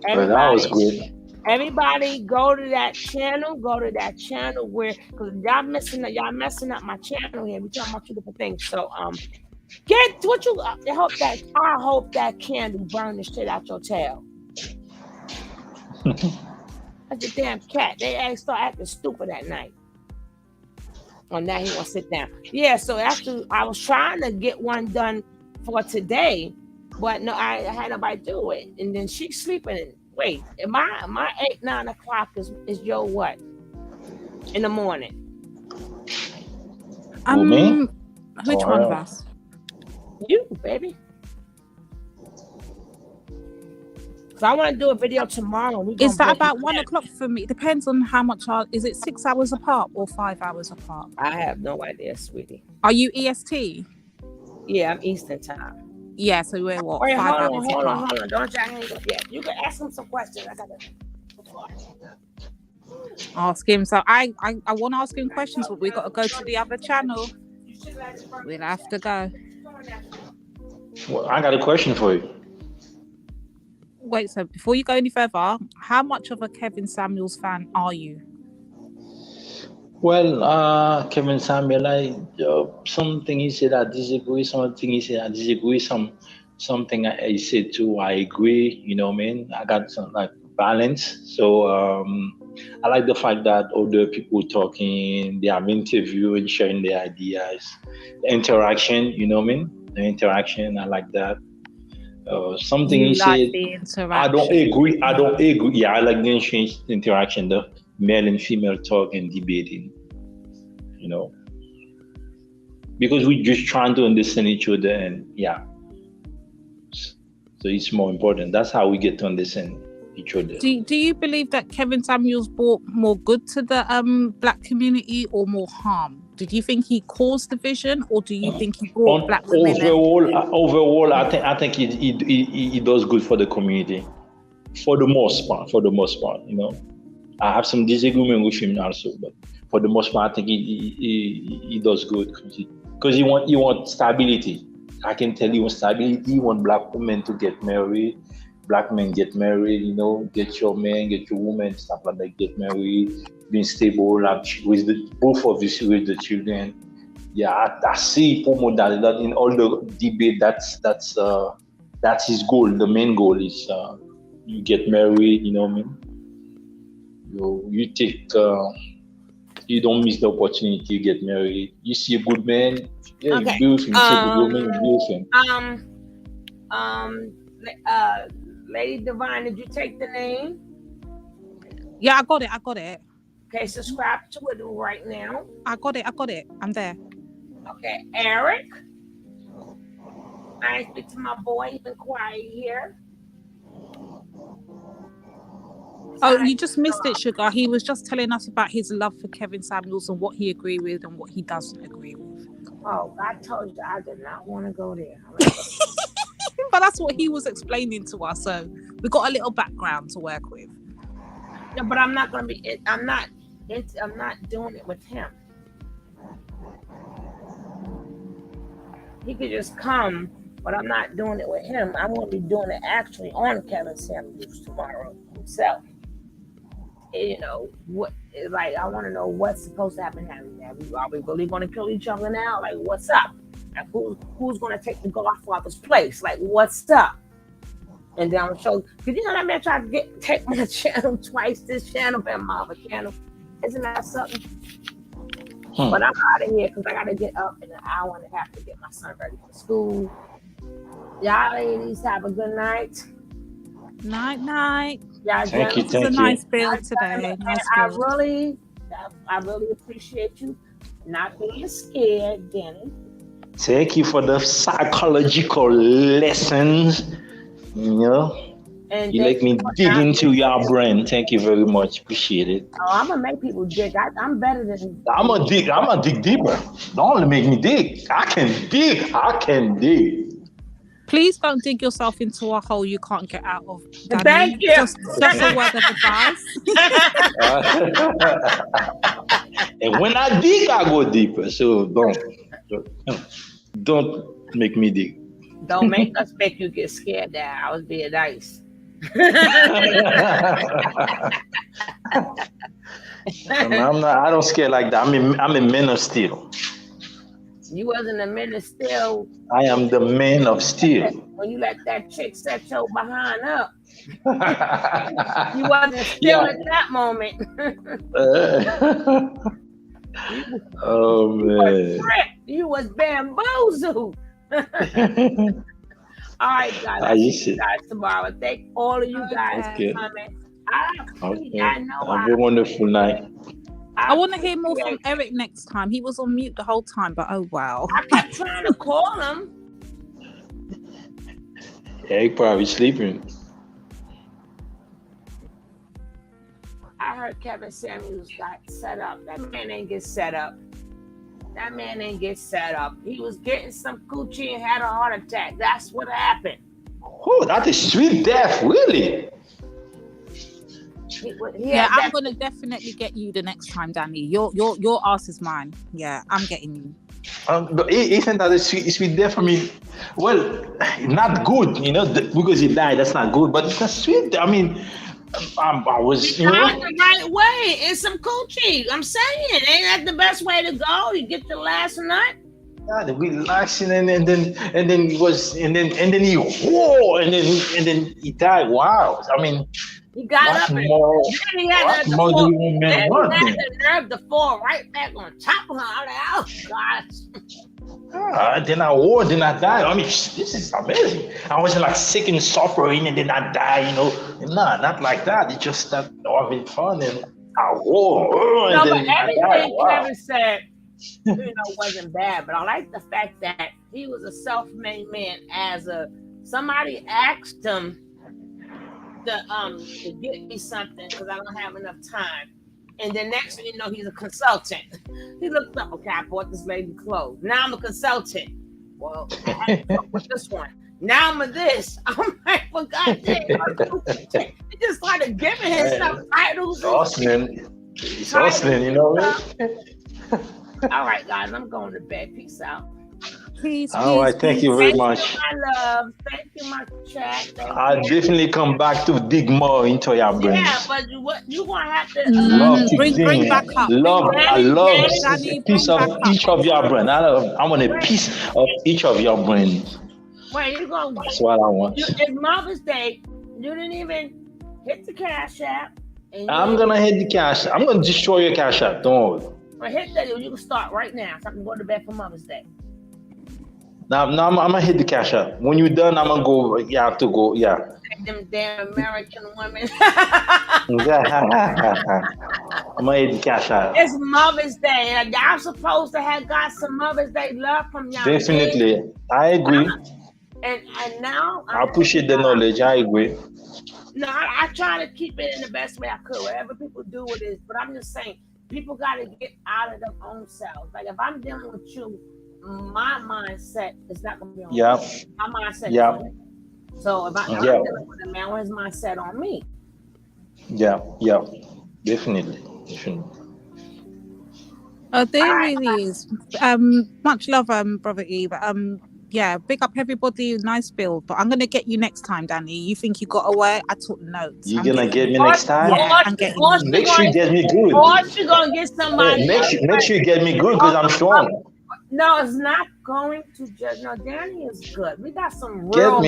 [SPEAKER 6] that was good.
[SPEAKER 9] Everybody go to that channel. Where, because y'all messing up my channel here. We talking about two different things. So get what you. I hope that candle burn the shit out your tail. That's a damn cat. They start acting stupid at night. Well, now he wants to sit down. Yeah. So after I was trying to get one done for today, but no, I had nobody do it. And then she's sleeping. Wait, my 8, 9 o'clock is your what? In the morning.
[SPEAKER 10] Me? Which one of us?
[SPEAKER 9] You, baby. So I want to do a video tomorrow.
[SPEAKER 10] Is that about 1 o'clock for me? It depends on how much. Is it 6 hours apart or 5 hours apart?
[SPEAKER 9] I have no idea, sweetie.
[SPEAKER 10] Are you EST?
[SPEAKER 9] Yeah, I'm Eastern time.
[SPEAKER 10] Yeah, so we're what?
[SPEAKER 9] Wait,
[SPEAKER 10] 5 hours
[SPEAKER 9] hold
[SPEAKER 10] apart.
[SPEAKER 9] on. Don't y'all hang up yet. You can ask him some questions. I gotta
[SPEAKER 10] ask him. So I want to ask him questions, but we got to go to the other channel. We'll have to go.
[SPEAKER 6] Well, I got a question for you.
[SPEAKER 10] Wait, so before you go any further, how much of a Kevin Samuels fan are you?
[SPEAKER 6] Well, Kevin Samuel, something he said I disagree, something he said I disagree, something I said too I agree, you know what I mean? I got some like balance. So I like the fact that other people talking, they have interview and sharing their ideas, the interaction, you know what I mean? The interaction, I like that. Something he said, I don't agree. Yeah, I like the interaction, the male and female talk and debating, you know, because we're just trying to understand each other, and yeah, so it's more important. That's how we get to understand each other.
[SPEAKER 10] Do you believe that Kevin Samuels brought more good to the black community or more harm? Did you think he caused division, or do you think he brought black women?
[SPEAKER 6] Overall, I think he does good for the community, for the most part. You know, I have some disagreement with him also, but for the most part, I think he does good because he want stability. I can tell you, stability. He want black women to get married. Black men get married, you know, get your man, get your woman, stuff like that, get married, being stable, with both of you with the children. Yeah, I see promote that in all the debate. That's his goal. The main goal is you get married, you know what I mean? You take, you don't miss the opportunity to get married. You see a good man, yeah,
[SPEAKER 9] okay.
[SPEAKER 6] You be with him. You see a good woman, you be with him.
[SPEAKER 9] Lady Divine, did you take the name?
[SPEAKER 10] Yeah, I got it.
[SPEAKER 9] Okay, subscribe to it right now.
[SPEAKER 10] I got it. I'm there.
[SPEAKER 9] Okay, Eric. I speak to my boy. He's been quiet here.
[SPEAKER 10] Oh, you just missed it, Sugar. He was just telling us about his love for Kevin Samuels and what he agreed with and what he doesn't agree with.
[SPEAKER 9] Oh, I told you I did not want to go there.
[SPEAKER 10] But that's what he was explaining to us, so we got a little background to work with.
[SPEAKER 9] Yeah, but I'm not doing it with him. He could just come, but I'm not doing it with him. I'm going to be doing it actually on Kevin Samuels tomorrow himself. You know what? Like, I want to know what's supposed to happen. Are we really going to kill each other now? Like, what's up? Like, who's going to take the Godfather's place? Like, what's up? And then I'm show. Cause you know that man tried to take my channel twice. This channel and my other channel. Isn't that something? But I'm out of here because I got to get up in an hour and a half to get my son ready for school. Y'all ladies have a good night.
[SPEAKER 10] Night.
[SPEAKER 9] Yeah,
[SPEAKER 6] thank you.
[SPEAKER 10] It's a nice build today.
[SPEAKER 9] I really appreciate you not being scared, Denny.
[SPEAKER 6] Thank you for the psychological lessons. You know, and you let me dig into your brain. Thank you very much. Appreciate it.
[SPEAKER 9] Oh, I'm gonna make people dig. I'm better than.
[SPEAKER 6] I'm gonna dig deeper. Don't only make me dig. I can dig.
[SPEAKER 10] Please don't dig yourself into a hole you can't get out of. Danny.
[SPEAKER 9] Thank you.
[SPEAKER 10] Just a word of advice.
[SPEAKER 6] And when I dig, I go deeper. So don't make me dig.
[SPEAKER 9] Don't make us make you get scared. That I was being nice.
[SPEAKER 6] I'm not. I don't scare like that. I'm a man of steel.
[SPEAKER 1] You wasn't a man of steel.
[SPEAKER 6] I am the man of steel.
[SPEAKER 1] When you let that chick set your behind up, you wasn't still at that moment.
[SPEAKER 6] Oh man.
[SPEAKER 1] You was bamboozled. All right, guys. I'll see you guys tomorrow. Thank all of you guys for coming. I know.
[SPEAKER 6] Have a wonderful night.
[SPEAKER 10] I want to hear more from Eric next time. He was on mute the whole time, but oh wow.
[SPEAKER 1] I kept trying to call him.
[SPEAKER 6] Eric probably sleeping.
[SPEAKER 1] I heard Kevin Samuels got set up. That man ain't get set up. That man ain't get set up. He was getting some coochie and had a heart attack. That's what happened.
[SPEAKER 6] Oh, that's a sweet death, really.
[SPEAKER 10] I'm gonna definitely get you the next time, Danny. Your ass is mine. Yeah, I'm getting you.
[SPEAKER 6] But isn't that a sweet death for me? Well, not good, because he died. That's not good. But it's a sweet. I mean, I was.
[SPEAKER 1] You died the right way. It's some coochie. I'm saying, ain't that the best way to go? You get the last nut.
[SPEAKER 6] Yeah, the relaxing, and then he was, and then he and then he died. Wow. I mean.
[SPEAKER 1] He got up and he had the nerve to fall right back on top of her. I'm like, oh gosh.
[SPEAKER 6] Then I died. I mean, this is amazing. I wasn't like sick and suffering and then I die, Nah, not like that. It's just that having fun and I wore.
[SPEAKER 1] No, but everything Kevin said, wasn't bad. But I like the fact that he was a self-made man. Somebody asked him to get me something because I don't have enough time. And then next thing you know, he's a consultant. He looked up, okay, I bought this lady clothes. Now I'm a consultant. Well, I had to with this one. Now I'm a this. I'm like, for God's sake. He just started giving himself titles.
[SPEAKER 6] It's hustling, All
[SPEAKER 1] right, guys, I'm going to bed. Peace out.
[SPEAKER 10] Peace.
[SPEAKER 6] All right, thank you very much.
[SPEAKER 1] My love, thank you, my chat.
[SPEAKER 6] I'll definitely come back to dig more into your brains.
[SPEAKER 1] Yeah, but you gonna have to
[SPEAKER 10] bring back up.
[SPEAKER 6] I love a piece of each of your brain. I want a piece of each of your brains.
[SPEAKER 1] Wait, you gonna?
[SPEAKER 6] That's what I want.
[SPEAKER 1] It's Mother's Day. You didn't even hit the Cash App.
[SPEAKER 6] I'm gonna hit the Cash. I'm gonna destroy your Cash App. Don't worry.
[SPEAKER 1] Well, hit that. You can start right now, so I can go to bed for Mother's Day.
[SPEAKER 6] Now I'm gonna hit the Cash App. When you're done, I'm gonna go. You have to go. Yeah.
[SPEAKER 1] Them damn American women.
[SPEAKER 6] I'm gonna hit the Cash App.
[SPEAKER 1] It's Mother's Day, and I'm supposed to have got some Mother's Day love from y'all.
[SPEAKER 6] Definitely, I agree.
[SPEAKER 1] And now
[SPEAKER 6] I appreciate the knowledge. I agree.
[SPEAKER 1] No, I try to keep it in the best way I could. Whatever people do with it, but I'm just saying, people got to get out of their own selves. Like if I'm dealing with you. My mindset is not going to be on me. My mindset is on me. So if I'm dealing with a man, where's my mindset on me?
[SPEAKER 6] Yeah, definitely.
[SPEAKER 10] There really is. Much love, Brother E. But big up everybody. Nice build. But I'm gonna get you next time, Danny. You think you got away? I took notes.
[SPEAKER 6] You're gonna get me next time?
[SPEAKER 10] Yeah, I'm getting you.
[SPEAKER 6] Make sure you get me good.
[SPEAKER 1] Or you gonna get somebody.
[SPEAKER 6] Make sure you get me good because I'm strong.
[SPEAKER 1] No, it's not going to judge. No, Danny is good. We got some real.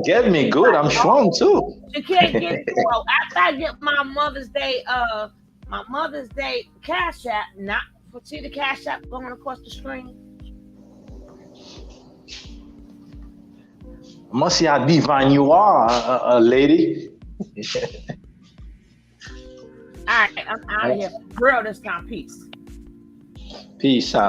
[SPEAKER 6] Get me good. I'm strong too.
[SPEAKER 1] You can't get well. After I get my Mother's Day Cash App. Not see the Cash App going across the screen.
[SPEAKER 6] I must see how divine you are, a lady.
[SPEAKER 1] All right, I'm out of here. Real this time. Peace.
[SPEAKER 6] Peace out.